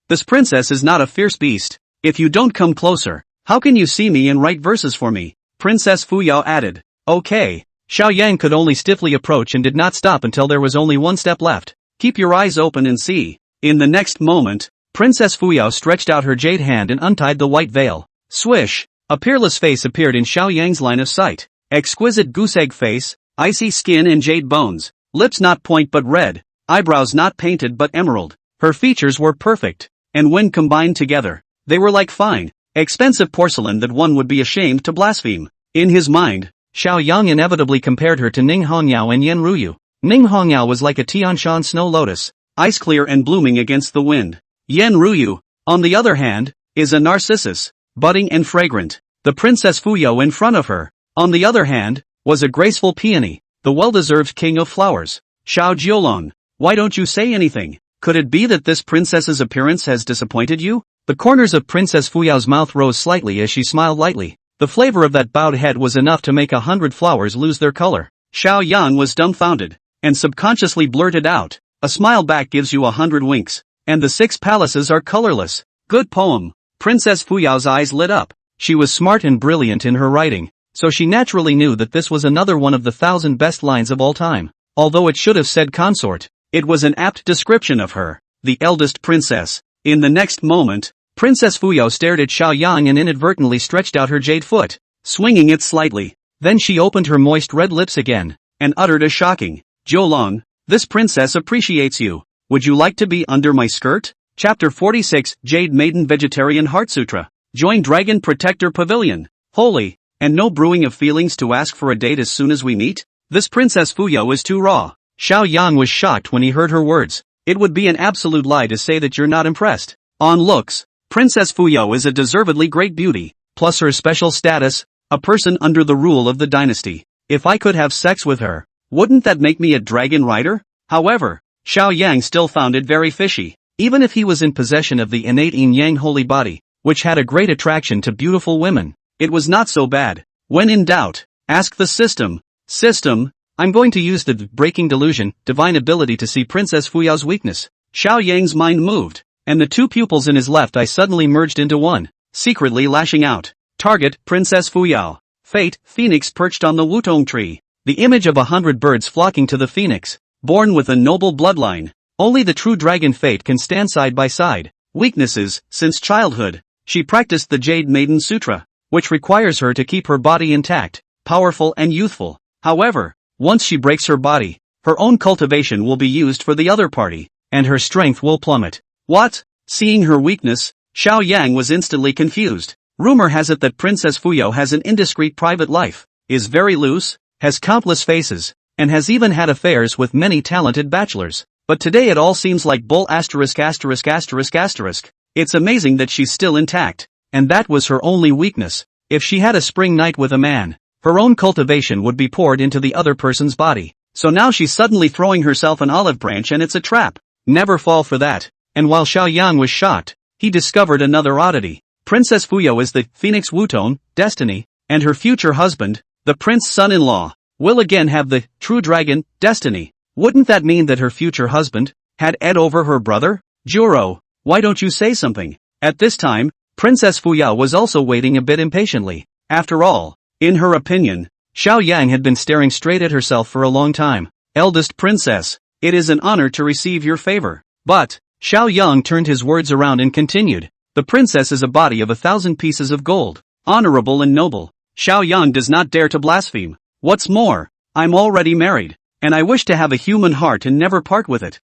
This princess is not a fierce beast. If you don't come closer, how can you see me and write verses for me? Princess Fuyao added. Okay. Xiao Yang could only stiffly approach and did not stop until there was only 1 step left. Keep your eyes open and see. In the next moment, Princess Fuyao stretched out her jade hand and untied the white veil. Swish! A peerless face appeared in Xiao Yang's line of sight. Exquisite goose egg face, icy skin and jade bones, lips not point but red, eyebrows not painted but emerald. Her features were perfect, and when combined together, they were like fine, expensive porcelain that one would be ashamed to blaspheme. In his mind, Xiao Yang inevitably compared her to Ning Hongyao and Yen Ruyu. Ning Hongyao was like a Tianshan snow lotus, ice clear and blooming against the wind. Yen Ruyu, on the other hand, is a narcissus, budding and fragrant. The Princess Fuyao in front of her, on the other hand, was a graceful peony, the well-deserved king of flowers. Xiao Jiolong, why don't you say anything? Could it be that this princess's appearance has disappointed you? The corners of Princess Fuyao's mouth rose slightly as she smiled lightly. The flavor of that bowed head was enough to make 100 flowers lose their color. Xiao Yang was dumbfounded, and subconsciously blurted out, a smile back gives you 100 winks. And the 6 palaces are colorless. Good poem. Princess Fuyao's eyes lit up. She was smart and brilliant in her writing, so she naturally knew that this was another one of the 1,000 best lines of all time. Although it should have said consort, it was an apt description of her, the eldest princess. In the next moment, Princess Fuyao stared at Xiao Yang and inadvertently stretched out her jade foot, swinging it slightly. Then she opened her moist red lips again, and uttered a shocking, Jiolong, this princess appreciates you. Would you like to be under my skirt? Chapter 46, Jade Maiden Vegetarian Heart Sutra. Join Dragon Protector Pavilion. Holy, and no brewing of feelings to ask for a date as soon as we meet? This Princess Fuyao is too raw. Xiao Yang was shocked when he heard her words. It would be an absolute lie to say that you're not impressed. On looks, Princess Fuyao is a deservedly great beauty, plus her special status, a person under the rule of the dynasty. If I could have sex with her, wouldn't that make me a dragon rider? However, Xiao Yang still found it very fishy. Even if he was in possession of the innate yin-yang holy body, which had a great attraction to beautiful women, it was not so bad. When in doubt, ask the system. System, I'm going to use the breaking delusion, divine ability to see Princess Fuyao's weakness. Xiao Yang's mind moved, and the 2 pupils in his left eye suddenly merged into one, secretly lashing out. Target, Princess Fuyao. Fate, Phoenix perched on the wutong tree. The image of 100 birds flocking to the phoenix, born with a noble bloodline. Only the true dragon Fate can stand side by side. Weaknesses, since childhood, she practiced the Jade Maiden Sutra, which requires her to keep her body intact, powerful and youthful. However, once she breaks her body, her own cultivation will be used for the other party, and her strength will plummet. What? Seeing her weakness, Xiao Yang was instantly confused. Rumor has it that Princess Fuyao has an indiscreet private life, is very loose, has countless faces, and has even had affairs with many talented bachelors. But today it all seems like bull ********. It's amazing that she's still intact, and that was her only weakness. If she had a spring night with a man, her own cultivation would be poured into the other person's body. So now she's suddenly throwing herself an olive branch and it's a trap. Never fall for that. And while Xiao Yang was shocked, he discovered another oddity. Princess Fuyao is the Phoenix Wutong, Destiny, and her future husband, the Prince son-in-law, will again have the True Dragon, Destiny. Wouldn't that mean that her future husband had Ed over her brother? Juro, why don't you say something? At this time, Princess Fuyao was also waiting a bit impatiently. After all, in her opinion, Xiao Yang had been staring straight at herself for a long time. Eldest princess, it is an honor to receive your favor. But, Xiao Yang turned his words around and continued. The princess is a body of 1,000 pieces of gold, honorable and noble. Xiao Yang does not dare to blaspheme. What's more, I'm already married, and I wish to have a human heart and never part with it.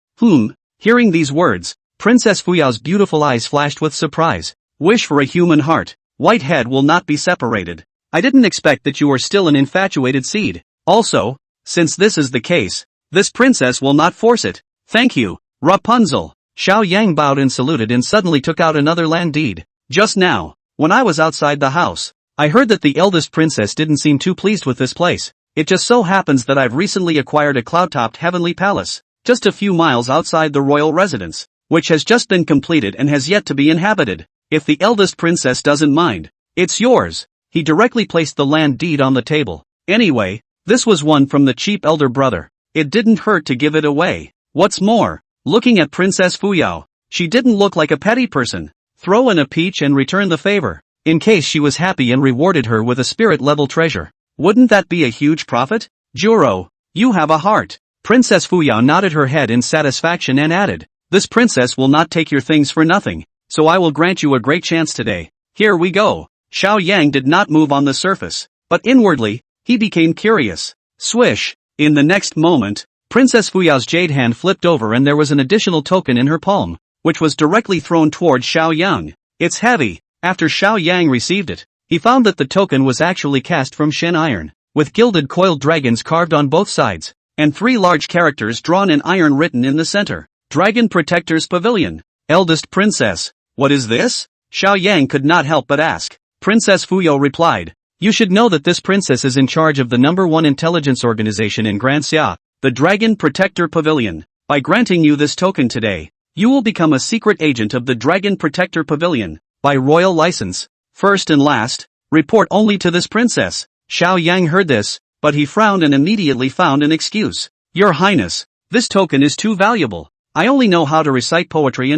Hearing these words, Princess Fuyao's beautiful eyes flashed with surprise. Wish for a human heart. White head will not be separated. I didn't expect that you are still an infatuated seed. Also, since this is the case, this princess will not force it. Thank you, Rapunzel. Xiao Yang bowed and saluted and suddenly took out another land deed. Just now, when I was outside the house, I heard that the eldest princess didn't seem too pleased with this place. It just so happens that I've recently acquired a cloud-topped heavenly palace. just a few miles outside the royal residence, which has just been completed and has yet to be inhabited. If the eldest princess doesn't mind, it's yours. He directly placed the land deed on the table. Anyway, this was one from the cheap elder brother. It didn't hurt to give it away. What's more, looking at Princess Fuyao, she didn't look like a petty person. Throw in a peach and return the favor, in case she was happy and rewarded her with a spirit-level treasure. Wouldn't that be a huge profit? Juro, you have a heart. Princess Fuyao nodded her head in satisfaction and added, this princess will not take your things for nothing, so I will grant you a great chance today. Here we go. Xiao Yang did not move on the surface, but inwardly, he became curious. Swish! In the next moment, Princess Fuyao's jade hand flipped over and there was an additional token in her palm, which was directly thrown toward Xiao Yang. It's heavy. After Xiao Yang received it, he found that the token was actually cast from Shen iron, with gilded coiled dragons carved on both sides, and 3 large characters drawn in iron written in the center. Dragon Protector's Pavilion. Eldest Princess. What is this? Xiao Yang could not help but ask. Princess Fuyao replied, you should know that this princess is in charge of the #1 intelligence organization in Grand Xia, the Dragon Protector Pavilion. By granting you this token today, you will become a secret agent of the Dragon Protector Pavilion, by royal license. First and last, report only to this princess. Xiao Yang heard this, but he frowned and immediately found an excuse. Your Highness, this token is too valuable. I only know how to recite poetry,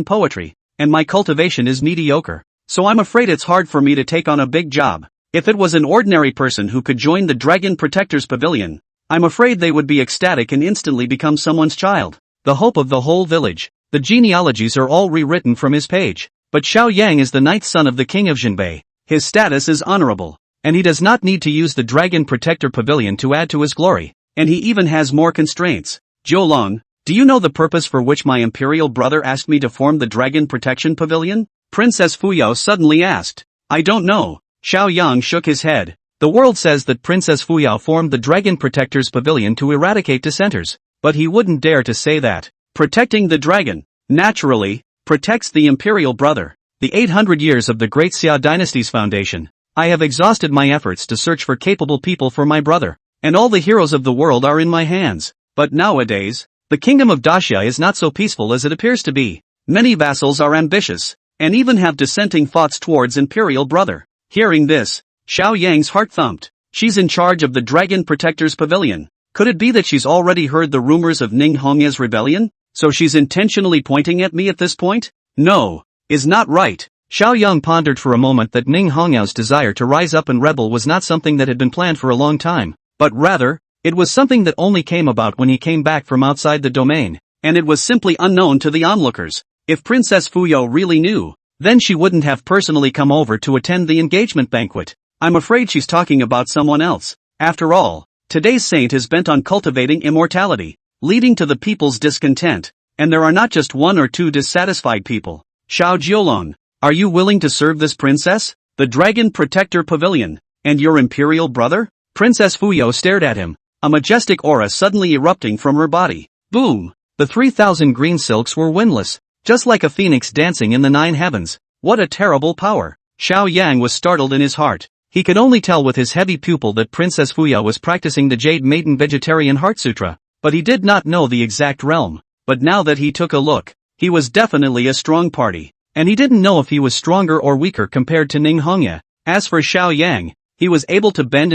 and my cultivation is mediocre, so I'm afraid it's hard for me to take on a big job. If it was an ordinary person who could join the Dragon Protector's Pavilion, I'm afraid they would be ecstatic and instantly become someone's child, the hope of the whole village. The genealogies are all rewritten from his page, but Xiao Yang is the 9th son of the king of Jinbei. His status is honorable, and he does not need to use the Dragon Protector Pavilion to add to his glory, and he even has more constraints. Jiulong, do you know the purpose for which my imperial brother asked me to form the Dragon Protection Pavilion? Princess Fuyao suddenly asked. I don't know. Xiao Yang shook his head. The world says that Princess Fuyao formed the Dragon Protector's Pavilion to eradicate dissenters, but he wouldn't dare to say that. Protecting the dragon, naturally, protects the imperial brother. The 800 years of the Great Xia Dynasty's foundation. I have exhausted my efforts to search for capable people for my brother, and all the heroes of the world are in my hands. But nowadays, the kingdom of Daxia is not so peaceful as it appears to be. Many vassals are ambitious, and even have dissenting thoughts towards imperial brother. Hearing this, Xiao Yang's heart thumped. She's in charge of the Dragon Protector's Pavilion. Could it be that she's already heard the rumors of Ning Hongya's rebellion? So she's intentionally pointing at me at this point? No, is not right. Xiao Yang pondered for a moment that Ning Hongyao's desire to rise up and rebel was not something that had been planned for a long time, but rather, it was something that only came about when he came back from outside the domain, and it was simply unknown to the onlookers. If Princess Fuyao really knew, then she wouldn't have personally come over to attend the engagement banquet. I'm afraid she's talking about someone else. After all, today's saint is bent on cultivating immortality, leading to the people's discontent, and there are not just 1 or 2 dissatisfied people. Xiao Jiulong, are you willing to serve this princess, the Dragon Protector Pavilion, and your imperial brother? Princess Fuyao stared at him, a majestic aura suddenly erupting from her body. Boom! The 3,000 green silks were windless, just like a phoenix dancing in the 9 heavens. What a terrible power! Xiao Yang was startled in his heart. He could only tell with his heavy pupil that Princess Fuyao was practicing the Jade Maiden Vegetarian Heart Sutra, but he did not know the exact realm. But now that he took a look, he was definitely a strong party, and he didn't know if he was stronger or weaker compared to Ning Hongya. As for Xiao Yang, he was able to bend,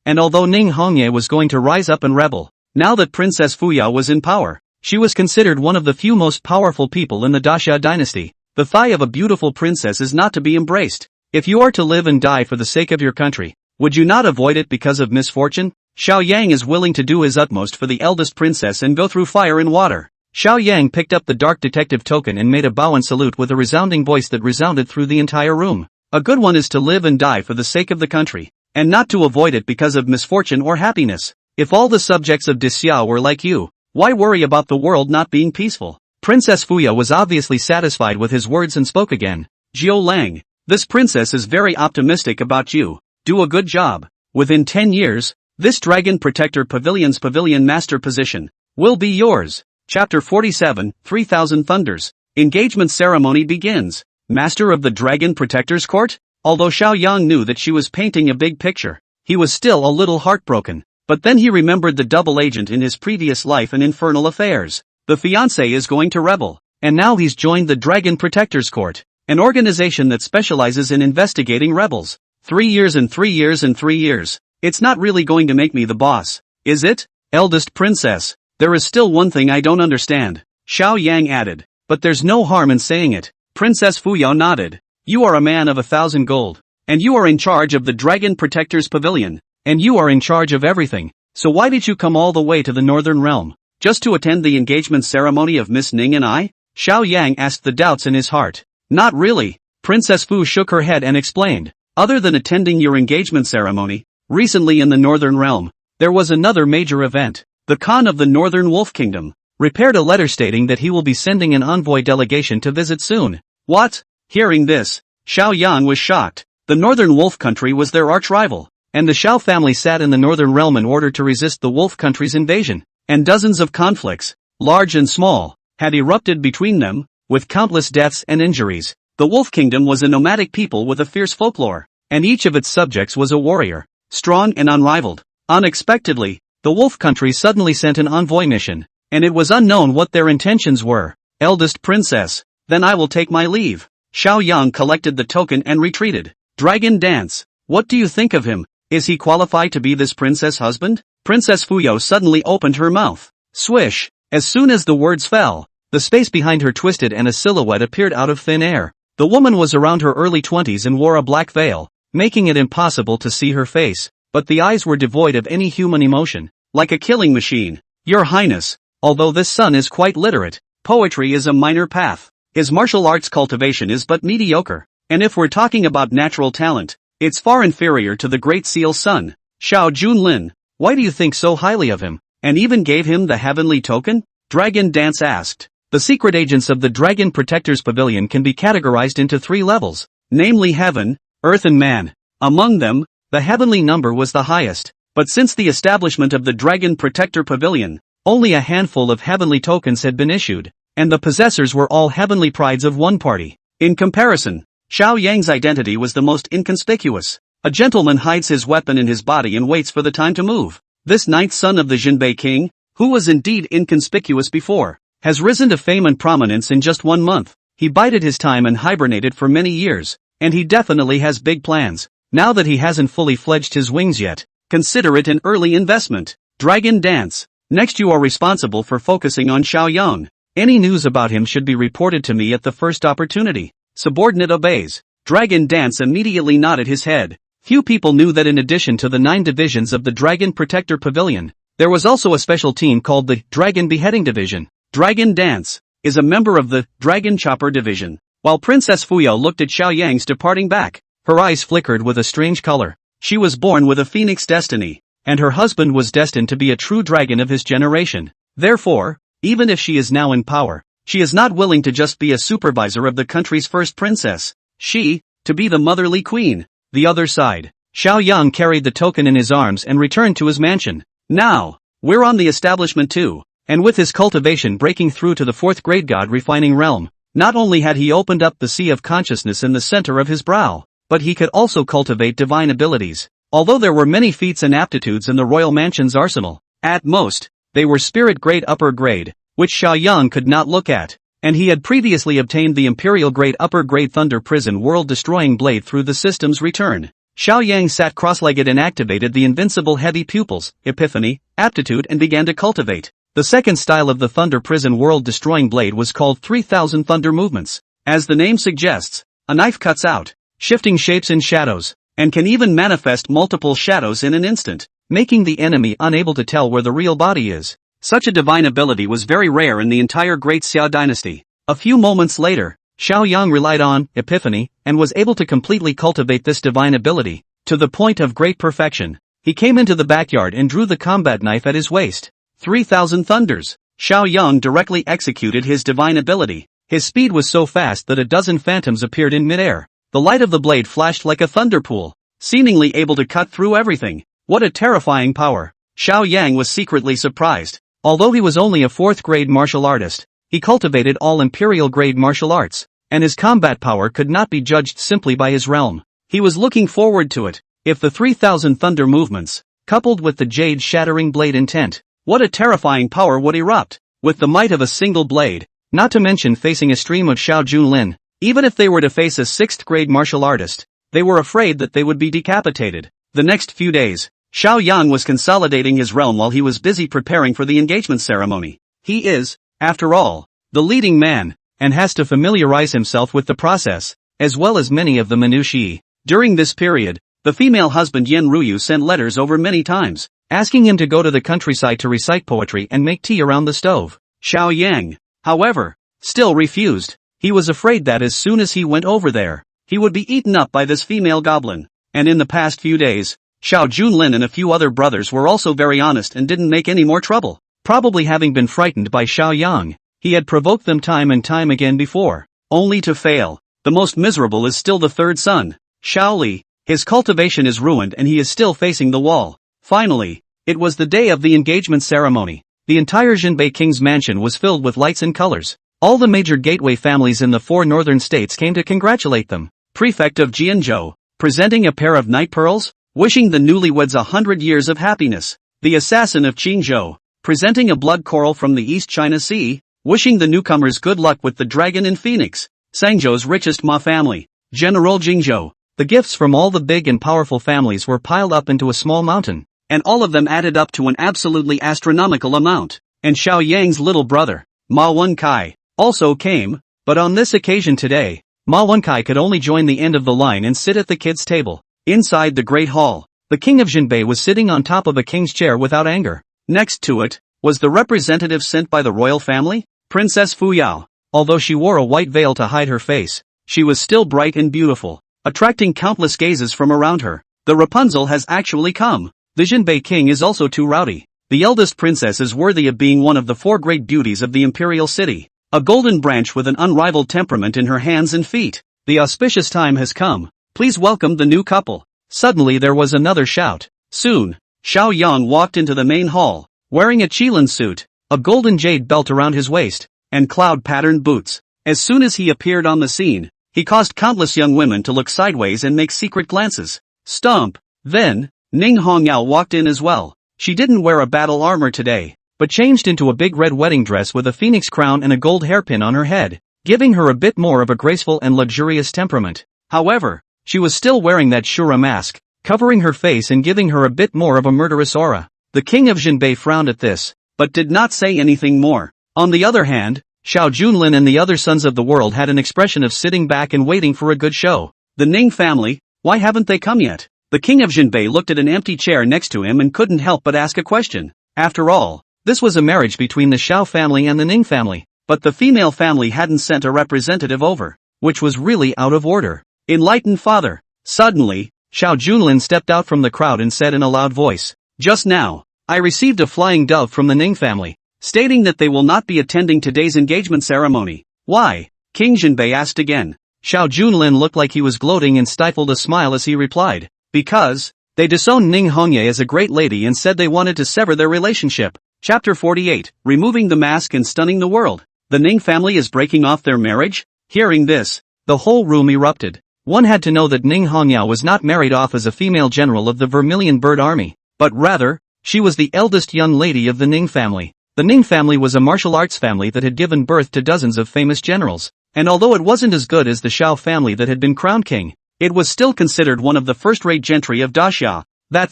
and although Ning Hongya was going to rise up and rebel, now that Princess Fuyao was in power, she was considered one of the few most powerful people in the Daxia dynasty. The thigh of a beautiful princess is not to be embraced. If you are to live and die for the sake of your country, would you not avoid it because of misfortune? Xiao Yang is willing to do his utmost for the eldest princess and go through fire and water. Xiao Yang picked up the dark detective token and made a bow and salute with a resounding voice that resounded through the entire room. A good one is to live and die for the sake of the country, and not to avoid it because of misfortune or happiness. If all the subjects of Daxia were like you, why worry about the world not being peaceful? Princess Fuyao was obviously satisfied with his words and spoke again. Jiu Lang, this princess is very optimistic about you. Do a good job. Within 10 years, this Dragon Protector Pavilion's pavilion master position will be yours. Chapter 47, 3000 Thunders. Engagement ceremony begins. Master of the Dragon Protector's Court? Although Xiao Yang knew that she was painting a big picture, he was still a little heartbroken. But then he remembered the double agent in his previous life and infernal affairs. The fiancé is going to rebel. And now he's joined the Dragon Protectors Court, an organization that specializes in investigating rebels. 3 years and 3 years and 3 years. It's not really going to make me the boss, is it? Eldest princess. There is still one thing I don't understand, Xiao Yang added. But there's no harm in saying it. Princess Fuyao nodded. You are a man of 1,000 gold. And you are in charge of the Dragon Protectors Pavilion. And you are in charge of everything. So why did you come all the way to the Northern Realm? Just to attend the engagement ceremony of Miss Ning and I? Xiao Yang asked the doubts in his heart. Not really. Princess Fu shook her head and explained. Other than attending your engagement ceremony, recently in the Northern Realm, there was another major event. The Khan of the Northern Wolf Kingdom prepared a letter stating that he will be sending an envoy delegation to visit soon. What? Hearing this, Xiao Yang was shocked. The Northern Wolf Country was their arch-rival, and the Xiao family sat in the Northern Realm in order to resist the Wolf Country's invasion, and dozens of conflicts, large and small, had erupted between them, with countless deaths and injuries. The Wolf Kingdom was a nomadic people with a fierce folklore, and each of its subjects was a warrior, strong and unrivaled. Unexpectedly, the Wolf Country suddenly sent an envoy mission, and it was unknown what their intentions were. Eldest princess, then I will take my leave. Xiao Yang collected the token and retreated. Dragon Dance. What do you think of him? Is he qualified to be this princess' husband? Princess Fuyao suddenly opened her mouth. Swish. As soon as the words fell, the space behind her twisted and a silhouette appeared out of thin air. The woman was around her early 20s and wore a black veil, making it impossible to see her face, but the eyes were devoid of any human emotion, like a killing machine. Your Highness, although this son is quite literate, poetry is a minor path. His martial arts cultivation is but mediocre, and if we're talking about natural talent, it's far inferior to the Great Seal's son. Xiao Junlin, why do you think so highly of him, and even gave him the heavenly token? Dragon Dance asked. The secret agents of the Dragon Protectors Pavilion can be categorized into 3 levels, namely heaven, earth and man. Among them, the heavenly number was the highest, but since the establishment of the Dragon Protector Pavilion, only a handful of heavenly tokens had been issued, and the possessors were all heavenly prides of one party. In comparison, Xiao Yang's identity was the most inconspicuous. A gentleman hides his weapon in his body and waits for the time to move. This 9th son of the Jinbei king, who was indeed inconspicuous before, has risen to fame and prominence in just 1 month. He bided his time and hibernated for many years, and he definitely has big plans. Now that he hasn't fully fledged his wings yet, consider it an early investment. Dragon Dance. Next, you are responsible for focusing on Xiao Yang. Any news about him should be reported to me at the first opportunity. Subordinate obeys. Dragon Dance immediately nodded his head. Few people knew that in addition to the 9 divisions of the Dragon Protector Pavilion, there was also a special team called the Dragon Beheading Division. Dragon Dance is a member of the Dragon Chopper Division. While Princess Fuyao looked at Xiao Yang's departing back, her eyes flickered with a strange color. She was born with a phoenix destiny, and her husband was destined to be a true dragon of his generation. Therefore, even if she is now in power, she is not willing to just be a supervisor of the country's first princess. To be the motherly queen. The other side. Xiao Yang carried the token in his arms and returned to his mansion. Now, we're on the establishment too. And with his cultivation breaking through to the 4th grade god refining realm, not only had he opened up the sea of consciousness in the center of his brow, but he could also cultivate divine abilities. Although there were many feats and aptitudes in the royal mansion's arsenal, at most, they were spirit grade upper grade, which Xiao Yang could not look at, and he had previously obtained the imperial grade upper grade thunder prison world destroying blade through the system's return. Xiao Yang sat cross-legged and activated the invincible heavy pupils, epiphany, aptitude and began to cultivate. The second style of the Thunder Prison world-destroying blade was called 3000 Thunder Movements. As the name suggests, a knife cuts out, shifting shapes in shadows, and can even manifest multiple shadows in an instant, making the enemy unable to tell where the real body is. Such a divine ability was very rare in the entire Great Xiao dynasty. A few moments later, Xiao Yang relied on epiphany, and was able to completely cultivate this divine ability, to the point of great perfection. He came into the backyard and drew the combat knife at his waist. 3000 thunders. Xiao Yang directly executed his divine ability. His speed was so fast that a dozen phantoms appeared in midair. The light of the blade flashed like a thunder pool, seemingly able to cut through everything. What a terrifying power. Xiao Yang was secretly surprised. Although he was only a 4th grade martial artist, he cultivated all imperial grade martial arts, and his combat power could not be judged simply by his realm. He was looking forward to it. If the 3000 thunder movements, coupled with the jade shattering blade intent, what a terrifying power would erupt. with the might of a single blade, not to mention facing a stream of Xiao Junlin. Even if they were to face a 6th grade martial artist, they were afraid that they would be decapitated. The next few days, Xiao Yang was consolidating his realm while he was busy preparing for the engagement ceremony. He is, after all, the leading man, and has to familiarize himself with the process, as well as many of the minutiae. During this period, the female husband Yen Ruyu sent letters over many times, asking him to go to the countryside to recite poetry and make tea around the stove. Xiao Yang, however, still refused. He was afraid that as soon as he went over there, he would be eaten up by this female goblin. And in the past few days, Xiao Junlin and a few other brothers were also very honest and didn't make any more trouble. Probably having been frightened by Xiao Yang, he had provoked them time and time again before, only to fail. The most miserable is still the third son, Xiao Li. His cultivation is ruined and he is still facing the wall. Finally, it was the day of the engagement ceremony. The entire Jinbei king's mansion was filled with lights and colors. All the major gateway families in the 4 northern states came to congratulate them. Prefect of Jianzhou, presenting a pair of night pearls, wishing the newlyweds 100 years of happiness. The assassin of Qingzhou, presenting a blood coral from the East China Sea, wishing the newcomers good luck with the dragon and phoenix. Sangzhou's richest Ma family, General Jingzhou. The gifts from all the big and powerful families were piled up into a small mountain, and all of them added up to an absolutely astronomical amount. And Xiao Yang's little brother, Ma Wenkai, also came, but on this occasion today, Ma Wenkai could only join the end of the line and sit at the kids' table. Inside the great hall, the king of Jinbei was sitting on top of a king's chair without anger. Next to it, was the representative sent by the royal family, Princess Fuyao. Although she wore a white veil to hide her face, she was still bright and beautiful, attracting countless gazes from around her. The Rapunzel has actually come. The Jinbei king is also too rowdy. The eldest princess is worthy of being one of the 4 great beauties of the imperial city. A golden branch with an unrivaled temperament in her hands and feet. The auspicious time has come. Please welcome the new couple. Suddenly there was another shout. Soon, Xiao Yang walked into the main hall, wearing a Qilin suit, a golden jade belt around his waist, and cloud-patterned boots. As soon as he appeared on the scene, he caused countless young women to look sideways and make secret glances. Stomp! Then, Ning Hongyao walked in as well. She didn't wear a battle armor today, but changed into a big red wedding dress with a phoenix crown and a gold hairpin on her head, giving her a bit more of a graceful and luxurious temperament. However, she was still wearing that Shura mask, covering her face and giving her a bit more of a murderous aura. The king of Jinbei frowned at this, but did not say anything more. On the other hand, Xiao Junlin and the other sons of the world had an expression of sitting back and waiting for a good show. The Ning family, why haven't they come yet? The king of Jinbei looked at an empty chair next to him and couldn't help but ask a question. After all, this was a marriage between the Xiao family and the Ning family, but the female family hadn't sent a representative over, which was really out of order. Enlightened father. Suddenly, Xiao Junlin stepped out from the crowd and said in a loud voice, "Just now, I received a flying dove from the Ning family, stating that they will not be attending today's engagement ceremony." Why? King Jinbei asked again. Xiao Junlin looked like he was gloating and stifled a smile as he replied, "Because they disowned Ning Hongye as a great lady and said they wanted to sever their relationship." Chapter 48, Removing the Mask and Stunning the World. The Ning family is breaking off their marriage? Hearing this, the whole room erupted. One had to know that Ning Hongyao was not married off as a female general of the Vermilion Bird Army, but rather, she was the eldest young lady of the Ning family. The Ning family was a martial arts family that had given birth to dozens of famous generals, and although it wasn't as good as the Xiao family that had been crowned king, it was still considered one of the first-rate gentry of Daxia. That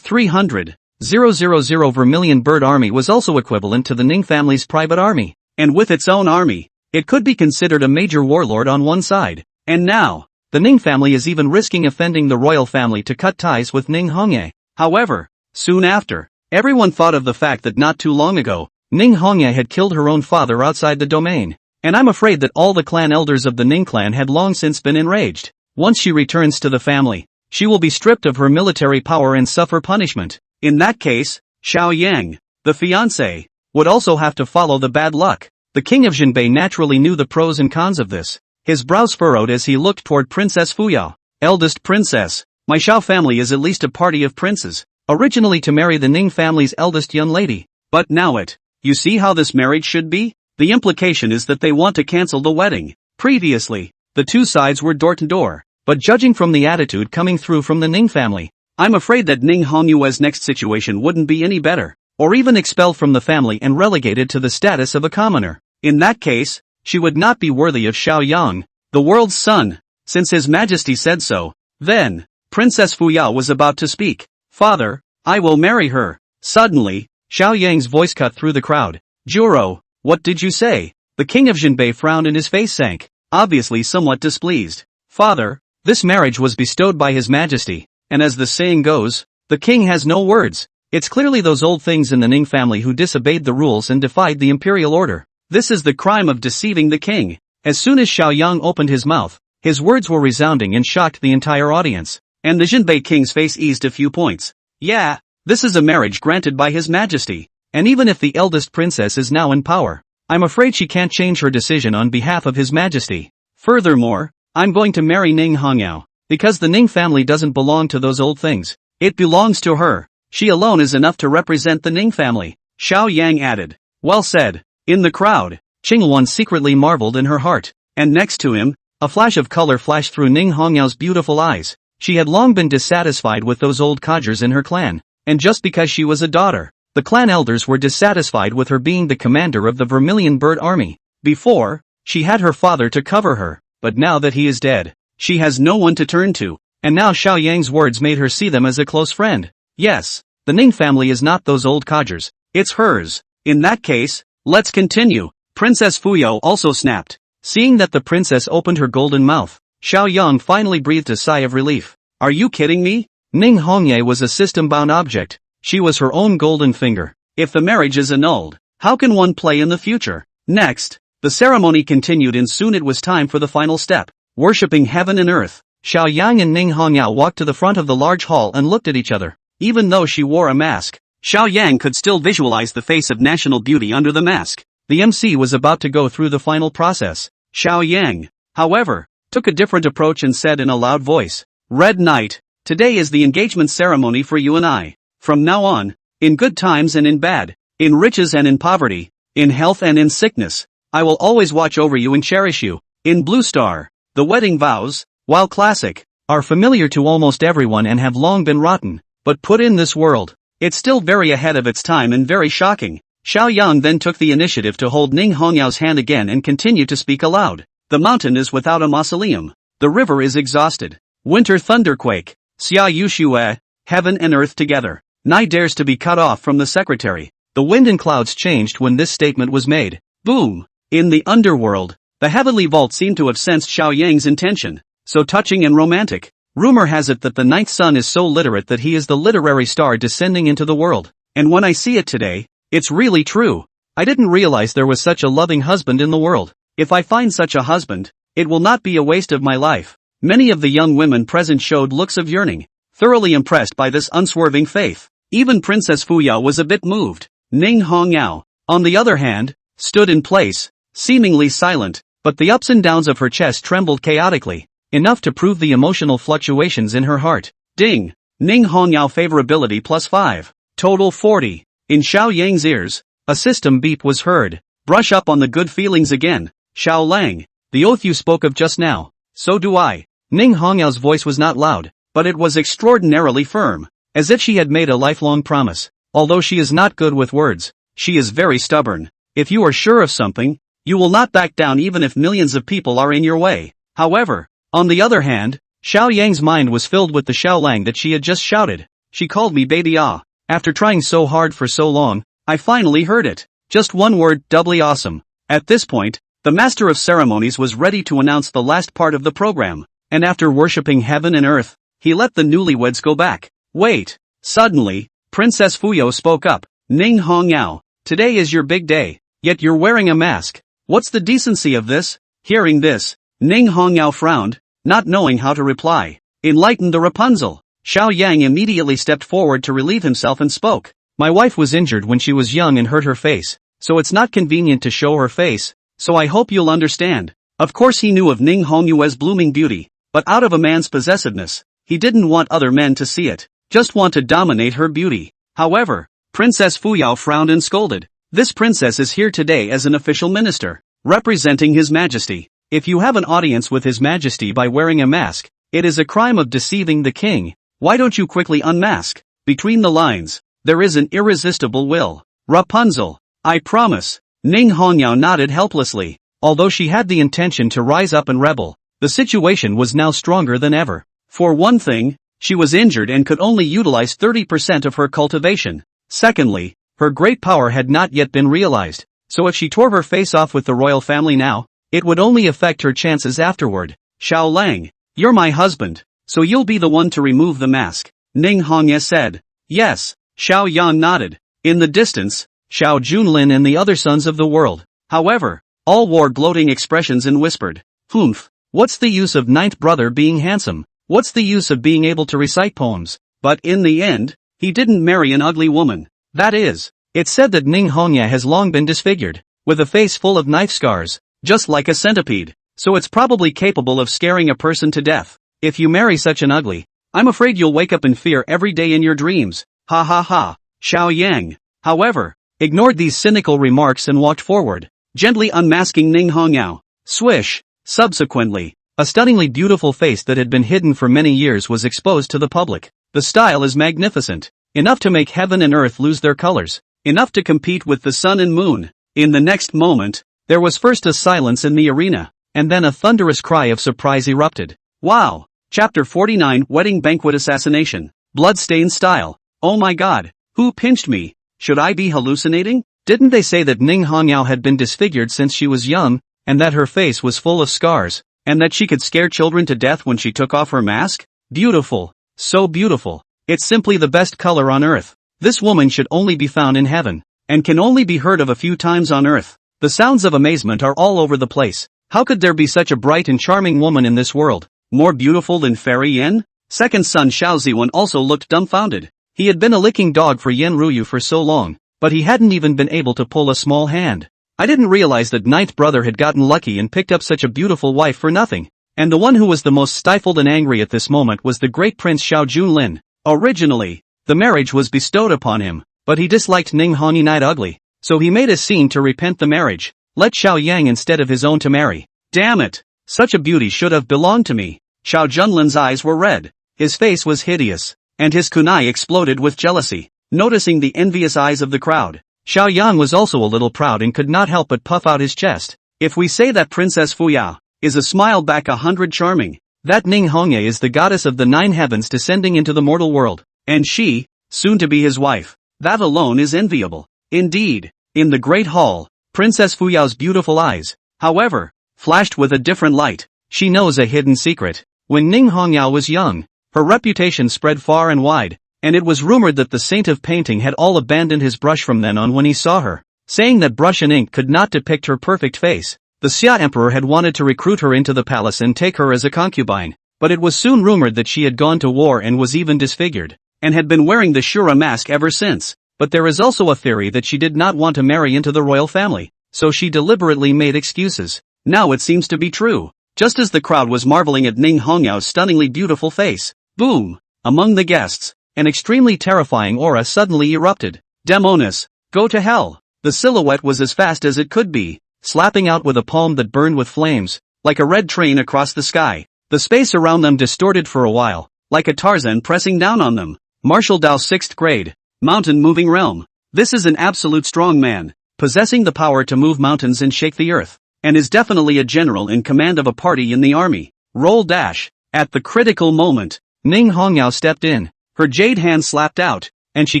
300,000 Vermilion Bird Army was also equivalent to the Ning family's private army, and with its own army, it could be considered a major warlord on one side. And now, the Ning family is even risking offending the royal family to cut ties with Ning Hongye. However, soon after, everyone thought of the fact that not too long ago, Ning Hongye had killed her own father outside the domain, and I'm afraid that all the clan elders of the Ning clan had long since been enraged. Once she returns to the family, she will be stripped of her military power and suffer punishment. In that case, Xiao Yang, the fiancé, would also have to follow the bad luck. The king of Jinbei naturally knew the pros and cons of this. His brows furrowed as he looked toward Princess Fuyao. Eldest princess, my Xiao family is at least a party of princes, originally to marry the Ning family's eldest young lady. But now you see how this marriage should be? The implication is that they want to cancel the wedding. Previously, the two sides were door to door, but judging from the attitude coming through from the Ning family, I'm afraid that Ning Hongye's next situation wouldn't be any better. or even expelled from the family and relegated to the status of a commoner. In that case, she would not be worthy of Xiaoyang, the world's son, since His Majesty said so. Then, Princess Fuyao was about to speak. Father, I will marry her. Suddenly, Xiaoyang's voice cut through the crowd. Juro, what did you say? The king of Jinbei frowned and his face sank, obviously somewhat displeased. Father, this marriage was bestowed by His Majesty, and as the saying goes, the king has no words. It's clearly those old things in the Ning family who disobeyed the rules and defied the imperial order. This is the crime of deceiving the king. As soon as Xiaoyang opened his mouth, his words were resounding and shocked the entire audience, and the Jinbei king's face eased a few points. Yeah, this is a marriage granted by His Majesty, and even if the eldest princess is now in power, I'm afraid she can't change her decision on behalf of His Majesty. Furthermore, I'm going to marry Ning Hongyao, because the Ning family doesn't belong to those old things. It belongs to her. She alone is enough to represent the Ning family. Xiaoyang added. Well said. In the crowd, Qingluan secretly marveled in her heart, and next to him, a flash of color flashed through Ning Hongyao's beautiful eyes. She had long been dissatisfied with those old codgers in her clan, and just because she was a daughter, the clan elders were dissatisfied with her being the commander of the Vermilion Bird Army. Before, she had her father to cover her, but now that he is dead, she has no one to turn to, and now Xiaoyang's words made her see them as a close friend. Yes, the Ning family is not those old codgers, it's hers. In that case, let's continue. Princess Fuyao also snapped. Seeing that the princess opened her golden mouth, Xiaoyang finally breathed a sigh of relief. Are you kidding me? Ning Hongye was a system-bound object. She was her own golden finger. If the marriage is annulled, how can one play in the future? Next, the ceremony continued and soon it was time for the final step. Worshipping heaven and earth, Xiaoyang and Ning Hongyao walked to the front of the large hall and looked at each other. Even though she wore a mask, Xiaoyang could still visualize the face of national beauty under the mask. The MC was about to go through the final process. Xiaoyang, however, took a different approach and said in a loud voice, Red Knight, today is the engagement ceremony for you and I. From now on, in good times and in bad, in riches and in poverty, in health and in sickness, I will always watch over you and cherish you. In Blue Star, the wedding vows, while classic, are familiar to almost everyone and have long been rotten, but put in this world, it's still very ahead of its time and very shocking. Xiaoyang then took the initiative to hold Ning Hongyao's hand again and continued to speak aloud. The mountain is without a mausoleum. The river is exhausted. Winter thunderquake. Xia Yushue, heaven and earth together. Night dares to be cut off from the secretary. The wind and clouds changed when this statement was made. Boom! In the underworld, the heavenly vault seemed to have sensed Xiaoyang's intention. So touching and romantic. Rumor has it that the ninth son is so literate that he is the literary star descending into the world. And when I see it today, it's really true. I didn't realize there was such a loving husband in the world. If I find such a husband, it will not be a waste of my life. Many of the young women present showed looks of yearning, thoroughly impressed by this unswerving faith. Even Princess Fuyao was a bit moved. Ning Hongyao, on the other hand, stood in place, seemingly silent, but the ups and downs of her chest trembled chaotically, enough to prove the emotional fluctuations in her heart. Ding! Ning Hongyao favorability +5. Total 40. In Xiaoyang's ears, a system beep was heard. Brush up on the good feelings again. Xiao Lang, the oath you spoke of just now. So do I. Ning Hongyao's voice was not loud, but it was extraordinarily firm, as if she had made a lifelong promise. Although she is not good with words, she is very stubborn. If you are sure of something, you will not back down even if millions of people are in your way. However, on the other hand, Xiaoyang's mind was filled with the Xiao Lang that she had just shouted. She called me baby ah. After trying so hard for so long, I finally heard it. Just one word, doubly awesome. At this point, the master of ceremonies was ready to announce the last part of the program, and after worshipping heaven and earth, he let the newlyweds go back. Wait. Suddenly, Princess Fuyao spoke up. Ning Hongyao, today is your big day, yet you're wearing a mask. What's the decency of this? Hearing this, Ning Hongyao frowned, not knowing how to reply. Enlighten the Rapunzel. Xiaoyang immediately stepped forward to relieve himself and spoke. My wife was injured when she was young and hurt her face, so it's not convenient to show her face, so I hope you'll understand. Of course he knew of Ning Hongyue's blooming beauty, but out of a man's possessiveness, he didn't want other men to see it, just want to dominate her beauty. However, Princess Fuyao frowned and scolded. This princess is here today as an official minister, representing His Majesty. If you have an audience with His Majesty by wearing a mask, it is a crime of deceiving the king. Why don't you quickly unmask? Between the lines, there is an irresistible will. Rapunzel. I promise. Ning Hongyao nodded helplessly. Although she had the intention to rise up and rebel, the situation was now stronger than ever. For one thing, she was injured and could only utilize 30% of her cultivation. Secondly, her great power had not yet been realized, so if she tore her face off with the royal family now, it would only affect her chances afterward. Xiao Lang, you're my husband, so you'll be the one to remove the mask, Ning Hongye said. Yes, Xiao Yan nodded. In the distance, Xiao Junlin and the other sons of the world, however, all wore gloating expressions and whispered, "Humph, what's the use of ninth brother being handsome? What's the use of being able to recite poems?" But in the end, he didn't marry an ugly woman. That is, it's said that Ning Hongye has long been disfigured, with a face full of knife scars, just like a centipede, so it's probably capable of scaring a person to death. If you marry such an ugly, I'm afraid you'll wake up in fear every day in your dreams. Ha ha ha. Xiao Yang, however, ignored these cynical remarks and walked forward, gently unmasking Ning Hongyao. Swish! Subsequently, a stunningly beautiful face that had been hidden for many years was exposed to the public. The style is magnificent, enough to make heaven and earth lose their colors, enough to compete with the sun and moon. In the next moment, there was first a silence in the arena, and then a thunderous cry of surprise erupted. Wow! Chapter 49 Wedding Banquet Assassination. Bloodstained style. Oh my god, who pinched me? Should I be hallucinating? Didn't they say that Ning Hongyao had been disfigured since she was young, and that her face was full of scars, and that she could scare children to death when she took off her mask? Beautiful. So beautiful. It's simply the best color on earth. This woman should only be found in heaven, and can only be heard of a few times on earth. The sounds of amazement are all over the place. How could there be such a bright and charming woman in this world? More beautiful than Fairy Yen? Second son Xiao Ziwen also looked dumbfounded. He had been a licking dog for Yen Ruyu for so long, but he hadn't even been able to pull a small hand. I didn't realize that ninth brother had gotten lucky and picked up such a beautiful wife for nothing. And the one who was the most stifled and angry at this moment was the great prince Xiao Junlin. Originally, the marriage was bestowed upon him, but he disliked Ning Hongyao night ugly, so he made a scene to repent the marriage. Let Xiao Yang instead of his own to marry. Damn it! Such a beauty should have belonged to me. Xiao Junlin's eyes were red. His face was hideous, and his kunai exploded with jealousy. Noticing the envious eyes of the crowd, Xiao Yang was also a little proud and could not help but puff out his chest. If we say that Princess Fuyao is a smile back 100 charming, that Ning Hongye is the goddess of the 9 heavens descending into the mortal world, and she, soon to be his wife, that alone is enviable. Indeed, in the great hall, Princess Fuyao's beautiful eyes, however, flashed with a different light. She knows a hidden secret. When Ning Hongyao was young, her reputation spread far and wide, and it was rumored that the saint of painting had all abandoned his brush from then on when he saw her, saying that brush and ink could not depict her perfect face. The Xia Emperor had wanted to recruit her into the palace and take her as a concubine, but it was soon rumored that she had gone to war and was even disfigured, and had been wearing the Shura mask ever since. But there is also a theory that she did not want to marry into the royal family, so she deliberately made excuses. Now it seems to be true. Just as the crowd was marveling at Ning Hongyao's stunningly beautiful face, boom! Among the guests, an extremely terrifying aura suddenly erupted. Demonis, go to hell! The silhouette was as fast as it could be, slapping out with a palm that burned with flames, like a red train across the sky. The space around them distorted for a while, like a Tarzan pressing down on them. Martial Dao 6th grade, mountain moving realm. This is an absolute strong man, possessing the power to move mountains and shake the earth, and is definitely a general in command of a party in the army. Roll dash. At the critical moment, Ning Hongyao stepped in. Her jade hand slapped out, and she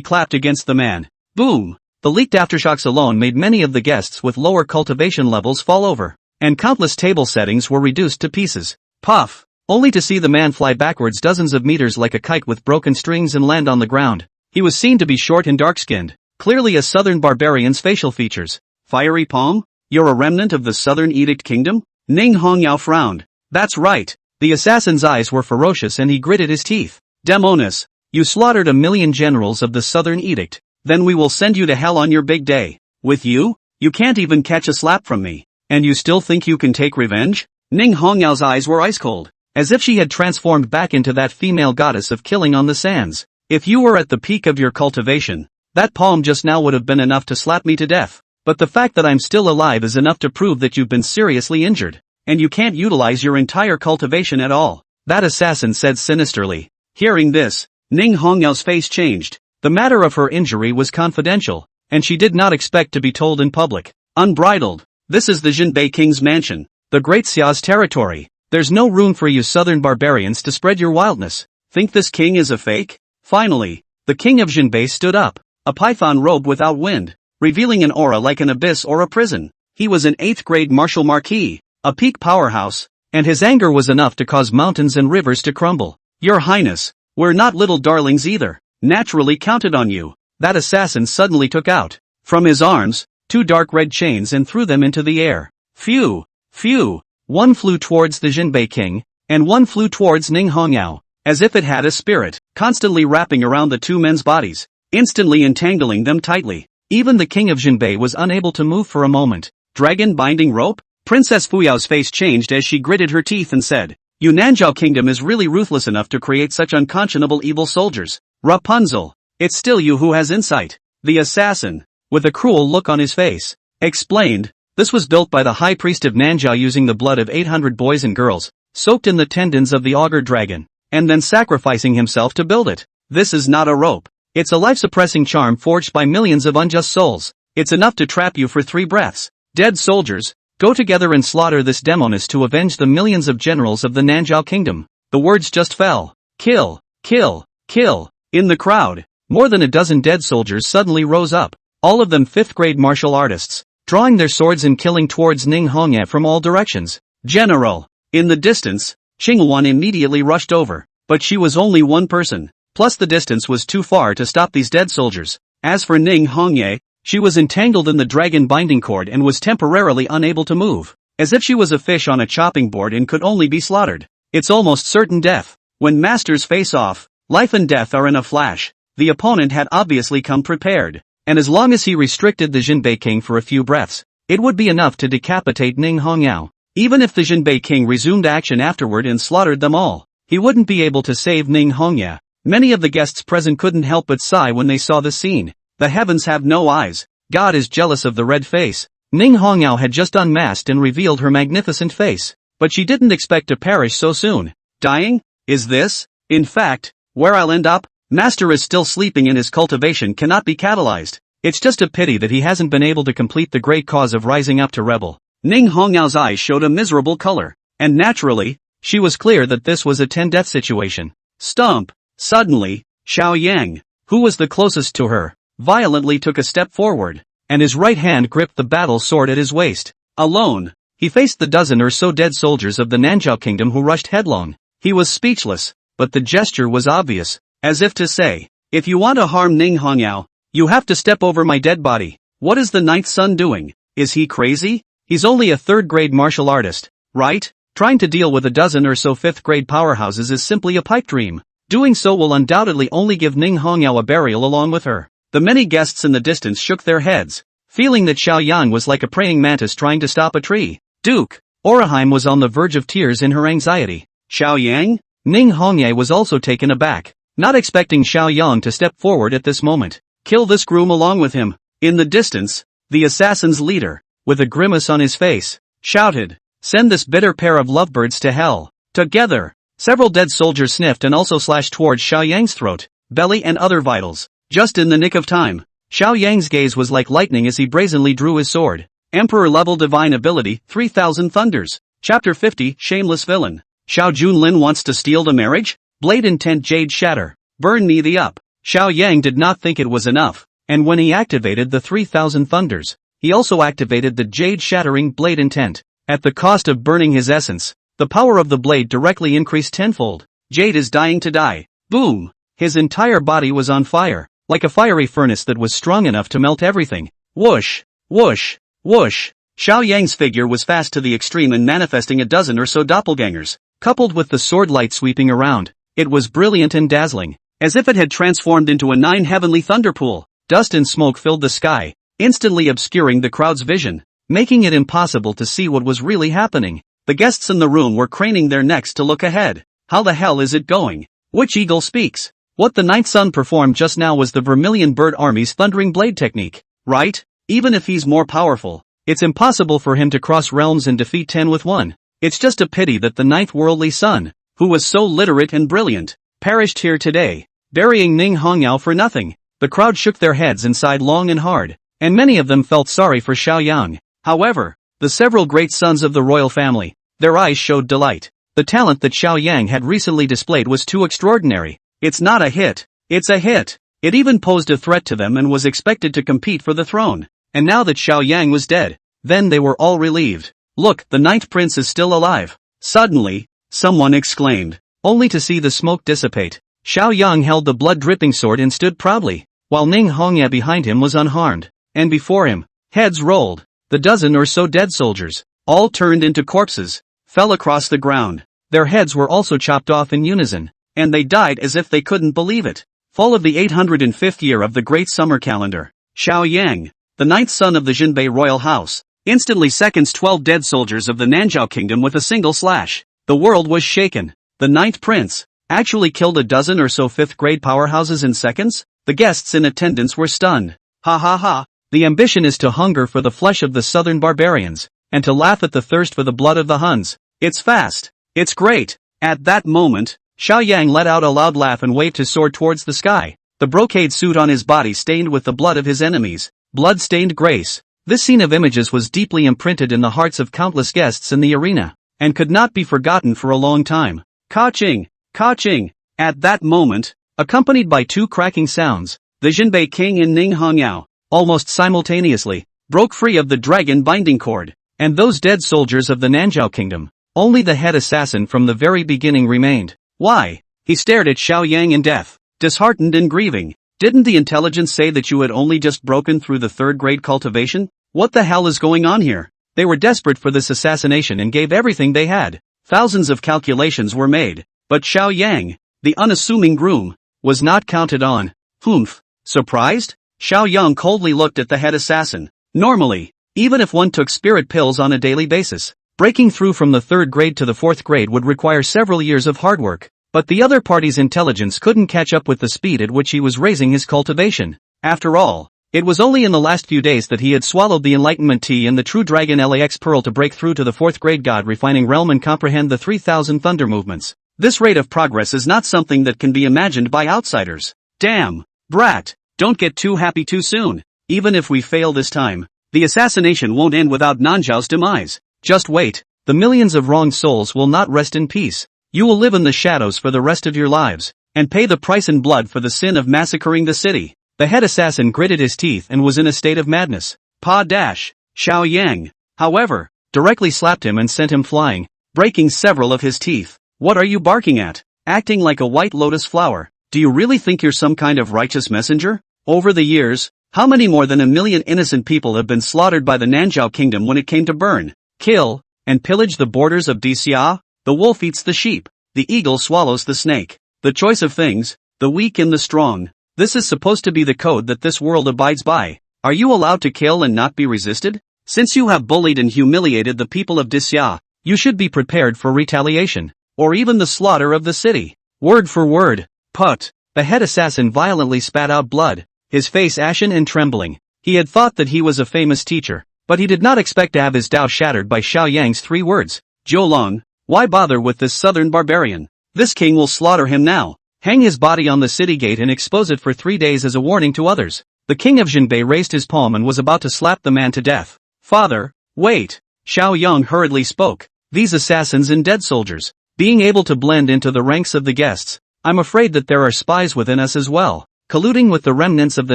clapped against the man. Boom! The leaked aftershocks alone made many of the guests with lower cultivation levels fall over, and countless table settings were reduced to pieces. Puff! Only to see the man fly backwards dozens of meters like a kite with broken strings and land on the ground. He was seen to be short and dark-skinned, clearly a southern barbarian's facial features. Fiery palm? You're a remnant of the Southern Edict Kingdom? Ning Hongyao frowned. That's right. The assassin's eyes were ferocious and he gritted his teeth. Demonis, you slaughtered 1,000,000 generals of the Southern Edict. Then we will send you to hell on your big day. With you? You can't even catch a slap from me. And you still think you can take revenge? Ning Hongyao's eyes were ice cold, as if she had transformed back into that female goddess of killing on the sands. If you were at the peak of your cultivation, that palm just now would have been enough to slap me to death. But the fact that I'm still alive is enough to prove that you've been seriously injured, and you can't utilize your entire cultivation at all. That assassin said sinisterly. Hearing this, Ning Hongyao's face changed. The matter of her injury was confidential, and she did not expect to be told in public. Unbridled. This is the Jinbei King's mansion, the Great Xia's territory. There's no room for you southern barbarians to spread your wildness. Think this king is a fake? Finally, the king of Jinbei stood up, a python robe without wind, revealing an aura like an abyss or a prison. He was an 8th grade martial marquis, a peak powerhouse, and his anger was enough to cause mountains and rivers to crumble. Your Highness, we're not little darlings either. Naturally counted on you. That assassin suddenly took out, from his arms, 2 dark red chains and threw them into the air. Phew! Phew! One flew towards the Jinbei king, and one flew towards Ning Hongyao, as if it had a spirit, constantly wrapping around the 2 men's bodies, instantly entangling them tightly. Even the king of Jinbei was unable to move for a moment. Dragon binding rope? Princess Fuyao's face changed as she gritted her teeth and said, "You Nanzhao kingdom is really ruthless enough to create such unconscionable evil soldiers. Rapunzel, it's still you who has insight." The assassin, with a cruel look on his face, explained, "This was built by the high priest of Nanzhao using the blood of 800 boys and girls, soaked in the tendons of the auger dragon, and then sacrificing himself to build it. This is not a rope. It's a life-suppressing charm forged by millions of unjust souls. It's enough to trap you for 3 breaths. Dead soldiers, go together and slaughter this demoness to avenge the millions of generals of the Nanzhao kingdom." The words just fell. Kill, kill, kill. In the crowd, more than a dozen dead soldiers suddenly rose up, all of them 5th grade martial artists, drawing their swords and killing towards Ning Hongyao from all directions. "General!" In the distance, Qinghuan immediately rushed over, but she was only one person, plus the distance was too far to stop these dead soldiers. As for Ning Hongyao, she was entangled in the dragon binding cord and was temporarily unable to move, as if she was a fish on a chopping board and could only be slaughtered. It's almost certain death. When masters face off, life and death are in a flash. The opponent had obviously come prepared, and as long as he restricted the Jinbei king for a few breaths, it would be enough to decapitate Ning Hongyao. Even if the Jinbei king resumed action afterward and slaughtered them all, he wouldn't be able to save Ning Hongyao. Many of the guests present couldn't help but sigh when they saw the scene. The heavens have no eyes. God is jealous of the red face. Ning Hongyao had just unmasked and revealed her magnificent face, but she didn't expect to perish so soon. Dying? Is this, in fact, where I'll end up? Master is still sleeping and his cultivation cannot be catalyzed. It's just a pity that he hasn't been able to complete the great cause of rising up to rebel. Ning Hongyao's eyes showed a miserable color, and naturally, she was clear that this was a 10-death situation. Stump! Suddenly, Xiao Yang, who was the closest to her, violently took a step forward, and his right hand gripped the battle sword at his waist. Alone, he faced the dozen or so dead soldiers of the Nanzhao kingdom who rushed headlong. He was speechless, but the gesture was obvious, as if to say, if you want to harm Ning Hongyao, you have to step over my dead body. What is the 9th son doing? Is he crazy? He's only a 3rd grade martial artist, right? Trying to deal with a dozen or so 5th grade powerhouses is simply a pipe dream. Doing so will undoubtedly only give Ning Hongyao a burial along with her. The many guests in the distance shook their heads, feeling that Xiao Yang was like a praying mantis trying to stop a tree. Duke Oraheim was on the verge of tears in her anxiety. Xiao Yang? Ning Hongyao was also taken aback, not expecting Xiao Yang to step forward at this moment. Kill this groom along with him. In the distance, the assassin's leader, with a grimace on his face, shouted, send this bitter pair of lovebirds to hell. Together, several dead soldiers sniffed and also slashed towards Xiao Yang's throat, belly and other vitals. Just in the nick of time, Xiao Yang's gaze was like lightning as he brazenly drew his sword. Emperor-level divine ability, 3000 thunders. Chapter 50, Shameless Villain. Xiao Junlin wants to steal the marriage? Blade intent jade shatter. Burn me the up. Xiao Yang did not think it was enough, and when he activated the 3000 thunders, he also activated the jade shattering blade intent. At the cost of burning his essence, the power of the blade directly increased tenfold. Jade is dying to die. Boom! His entire body was on fire, like a fiery furnace that was strong enough to melt everything. Whoosh! Whoosh! Whoosh! Xiao Yang's figure was fast to the extreme and manifesting a dozen or so doppelgangers, coupled with the sword light sweeping around. It was brilliant and dazzling, as if it had transformed into a 9 heavenly thunderpool. Dust and smoke filled the sky, instantly obscuring the crowd's vision, making it impossible to see what was really happening. The guests in the room were craning their necks to look ahead. How the hell is it going? Which eagle speaks? What the 9th son performed just now was the Vermilion Bird Army's thundering blade technique, right? Even if he's more powerful, it's impossible for him to cross realms and defeat 10 with 1. It's just a pity that the 9th worldly son, who was so literate and brilliant, perished here today, burying Ning Hongyao for nothing. The crowd shook their heads and sighed long and hard, and many of them felt sorry for Xiao Yang. However, the several great sons of the royal family, their eyes showed delight. The talent that Xiao Yang had recently displayed was too extraordinary. It's not a hit, it's a hit. It even posed a threat to them and was expected to compete for the throne. And now that Xiao Yang was dead, then they were all relieved. Look, the ninth prince is still alive. Suddenly, someone exclaimed, only to see the smoke dissipate. Xiao Yang held the blood-dripping sword and stood proudly, while Ning Hongya behind him was unharmed. And before him, heads rolled. The dozen or so dead soldiers, all turned into corpses, fell across the ground. Their heads were also chopped off in unison, and they died as if they couldn't believe it. Fall of the 805th year of the Great Summer Calendar. Xiao Yang, the ninth son of the Jinbei royal house, instantly seconds 12 dead soldiers of the Nanzhao kingdom with a single slash. The world was shaken. The ninth prince actually killed a dozen or so fifth-grade powerhouses in seconds? The guests in attendance were stunned. Ha ha ha. The ambition is to hunger for the flesh of the southern barbarians, and to laugh at the thirst for the blood of the Huns. It's fast. It's great. At that moment, Xiao Yang let out a loud laugh and waved his sword towards the sky. The brocade suit on his body stained with the blood of his enemies. Blood-stained grace. This scene of images was deeply imprinted in the hearts of countless guests in the arena, and could not be forgotten for a long time. Ka-ching! Ka-ching! At that moment, accompanied by two cracking sounds, the Jinbei king and Ning Hongyao, almost simultaneously, broke free of the dragon binding cord, and those dead soldiers of the Nanzhao kingdom, only the head assassin from the very beginning remained. Why? He stared at Xiao Yang in death, disheartened and grieving. Didn't the intelligence say that you had only just broken through the third-grade cultivation? What the hell is going on here? They were desperate for this assassination and gave everything they had. Thousands of calculations were made, but Xiao Yang, the unassuming groom, was not counted on. Humph. Surprised? Xiao Yang coldly looked at the head assassin. Normally, even if one took spirit pills on a daily basis, breaking through from the third grade to the fourth grade would require several years of hard work. But the other party's intelligence couldn't catch up with the speed at which he was raising his cultivation. After all, it was only in the last few days that he had swallowed the Enlightenment Tea and the True Dragon LAX Pearl to break through to the fourth grade God refining realm and comprehend the 3000 thunder movements. This rate of progress is not something that can be imagined by outsiders. Damn, brat, don't get too happy too soon. Even if we fail this time, the assassination won't end without Nanzhao's demise. Just wait, the millions of wronged souls will not rest in peace. You will live in the shadows for the rest of your lives, and pay the price in blood for the sin of massacring the city. The head assassin gritted his teeth and was in a state of madness. Xiao Yang, however, directly slapped him and sent him flying, breaking several of his teeth. What are you barking at? Acting like a white lotus flower. Do you really think you're some kind of righteous messenger? Over the years, how many more than 1 million innocent people have been slaughtered by the Nanzhao kingdom when it came to burn, kill, and pillage the borders of Dixia? The wolf eats the sheep, the eagle swallows the snake. The choice of things, the weak and the strong. This is supposed to be the code that this world abides by. Are you allowed to kill and not be resisted? Since you have bullied and humiliated the people of Dixia, you should be prepared for retaliation, or even the slaughter of the city. Word for word. Put. The head assassin violently spat out blood, his face ashen and trembling. He had thought that he was a famous teacher, but he did not expect to have his Tao shattered by Xiao Yang's 3 words. Zhou, why bother with this southern barbarian? This king will slaughter him now. Hang his body on the city gate and expose it for 3 days as a warning to others. The king of Jinbei raised his palm and was about to slap the man to death. Father, wait. Xiao Yang hurriedly spoke. These assassins and dead soldiers, being able to blend into the ranks of the guests, I'm afraid that there are spies within us as well, colluding with the remnants of the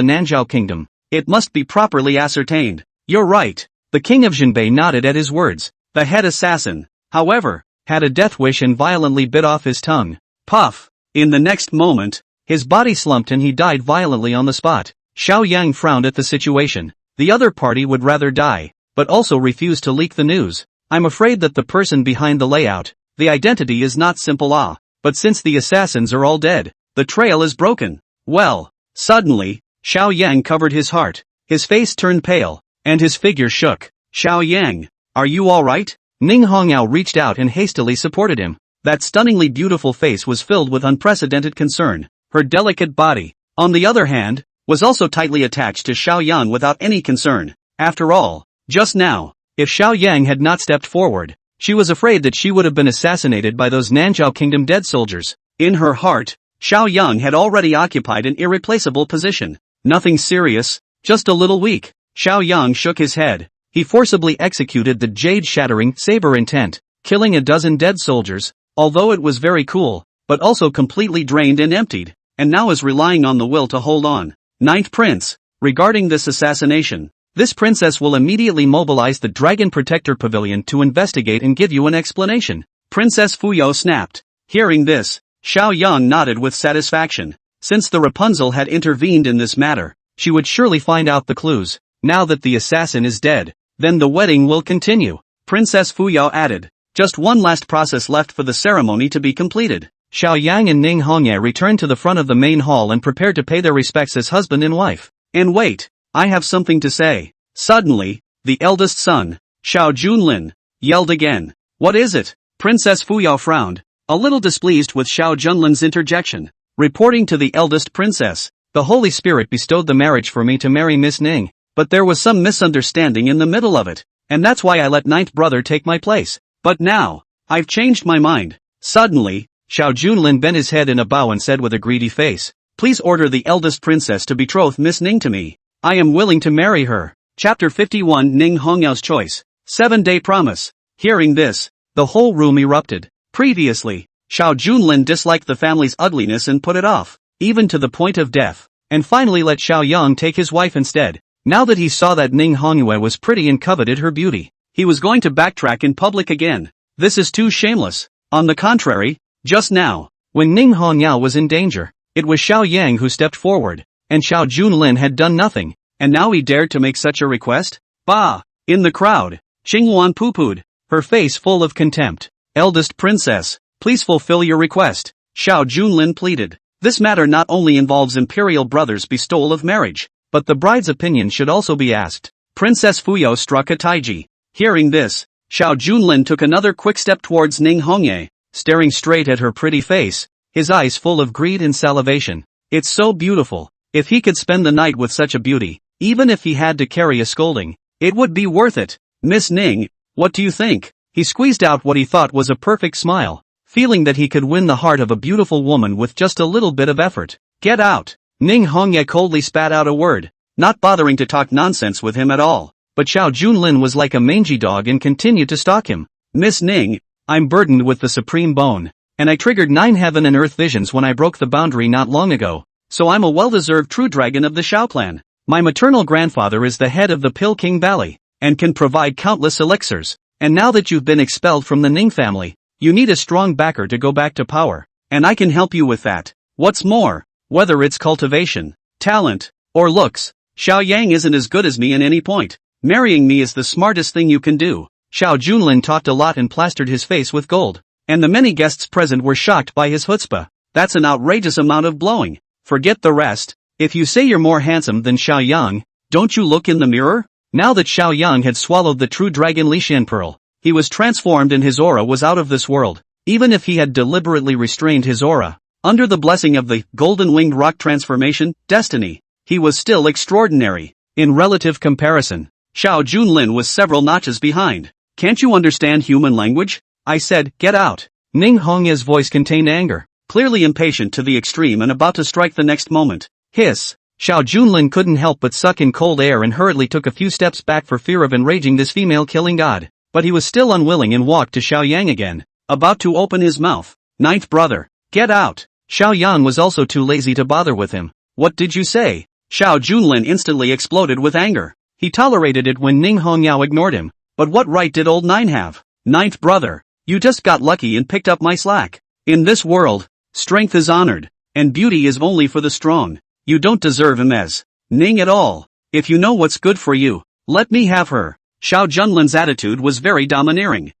Nanzhao kingdom. It must be properly ascertained. You're right. The king of Jinbei nodded at his words. The head assassin, however, had a death wish and violently bit off his tongue. Puff! In the next moment, his body slumped and he died violently on the spot. Xiao Yang frowned at the situation. The other party would rather die, but also refused to leak the news. I'm afraid that the person behind the layout, the identity is not simple but since the assassins are all dead, the trail is broken. Well, suddenly, Xiao Yang covered his heart, his face turned pale, and his figure shook. Xiao Yang, are you alright? Ning Hongyao reached out and hastily supported him. That stunningly beautiful face was filled with unprecedented concern. Her delicate body, on the other hand, was also tightly attached to Xiao Yang without any concern. After all, just now, if Xiao Yang had not stepped forward, she was afraid that she would have been assassinated by those Nanzhao kingdom dead soldiers. In her heart, Xiao Yang had already occupied an irreplaceable position. Nothing serious, just a little weak. Xiao Yang shook his head. He forcibly executed the jade-shattering saber intent, killing a dozen dead soldiers, although it was very cool, but also completely drained and emptied, and now is relying on the will to hold on. Ninth Prince, regarding this assassination, this princess will immediately mobilize the Dragon Protector Pavilion to investigate and give you an explanation. Princess Fuyao snapped. Hearing this, Xiao Yang nodded with satisfaction. Since the Rapunzel had intervened in this matter, she would surely find out the clues. Now that the assassin is dead, then the wedding will continue. Princess Fuyao added. Just one last process left for the ceremony to be completed. Xiao Yang and Ning Hongye returned to the front of the main hall and prepared to pay their respects as husband and wife. And wait, I have something to say. Suddenly, the eldest son, Xiao Junlin, yelled again. What is it? Princess Fuyao frowned, a little displeased with Xiao Junlin's interjection. Reporting to the eldest princess, the Holy Spirit bestowed the marriage for me to marry Miss Ning, but there was some misunderstanding in the middle of it, and that's why I let ninth brother take my place. But now, I've changed my mind. Suddenly, Xiao Junlin bent his head in a bow and said with a greedy face, please order the eldest princess to betroth Miss Ning to me. I am willing to marry her. Chapter 51 Ning Hongyao's Choice. 7-Day Promise. Hearing this, the whole room erupted. Previously, Xiao Junlin disliked the family's ugliness and put it off, even to the point of death, and finally let Xiao Yang take his wife instead. Now that he saw that Ning Hongyue was pretty and coveted her beauty, he was going to backtrack in public again. This is too shameless. On the contrary, just now, when Ning Hongyao was in danger, it was Xiao Yang who stepped forward, and Xiao Junlin had done nothing, and now he dared to make such a request? Bah! In the crowd, Qinghuan poo-pooed, her face full of contempt. Eldest princess, please fulfill your request, Xiao Junlin pleaded. This matter not only involves imperial brothers' bestowal of marriage, but the bride's opinion should also be asked. Princess Fuyao struck a taiji. Hearing this, Xiao Junlin took another quick step towards Ning Hongye, staring straight at her pretty face, his eyes full of greed and salivation. It's so beautiful. If he could spend the night with such a beauty, even if he had to carry a scolding, it would be worth it. Miss Ning, what do you think? He squeezed out what he thought was a perfect smile, feeling that he could win the heart of a beautiful woman with just a little bit of effort. Get out! Ning Hongye coldly spat out a word, not bothering to talk nonsense with him at all. But Xiao Junlin was like a mangy dog and continued to stalk him. Miss Ning, I'm burdened with the supreme bone, and I triggered 9 heaven and earth visions when I broke the boundary not long ago, so I'm a well-deserved true dragon of the Xiao clan. My maternal grandfather is the head of the Pill King Valley, and can provide countless elixirs, and now that you've been expelled from the Ning family, you need a strong backer to go back to power, and I can help you with that. What's more, whether it's cultivation, talent, or looks, Xiao Yang isn't as good as me in any point. Marrying me is the smartest thing you can do. Xiao Junlin talked a lot and plastered his face with gold, and the many guests present were shocked by his chutzpah. That's an outrageous amount of blowing. Forget the rest. If you say you're more handsome than Xiao Yang, don't you look in the mirror? Now that Xiao Yang had swallowed the true dragon Lishan pearl, he was transformed and his aura was out of this world. Even if he had deliberately restrained his aura, under the blessing of the golden-winged rock transformation, destiny, he was still extraordinary. In relative comparison, Xiao Junlin was several notches behind. Can't you understand human language? I said, get out. Ning Hongye's voice contained anger, clearly impatient to the extreme and about to strike the next moment. Hiss. Xiao Junlin couldn't help but suck in cold air and hurriedly took a few steps back for fear of enraging this female-killing god. But he was still unwilling and walked to Xiao Yang again, about to open his mouth. Ninth brother, get out. Xiao Yang was also too lazy to bother with him. What did you say? Xiao Junlin instantly exploded with anger. He tolerated it when Ning Hongyao ignored him, but what right did old Nine have? Ninth brother, you just got lucky and picked up my slack. In this world, strength is honored, and beauty is only for the strong. You don't deserve him as Ning at all. If you know what's good for you, let me have her. Xiao Junlin's attitude was very domineering.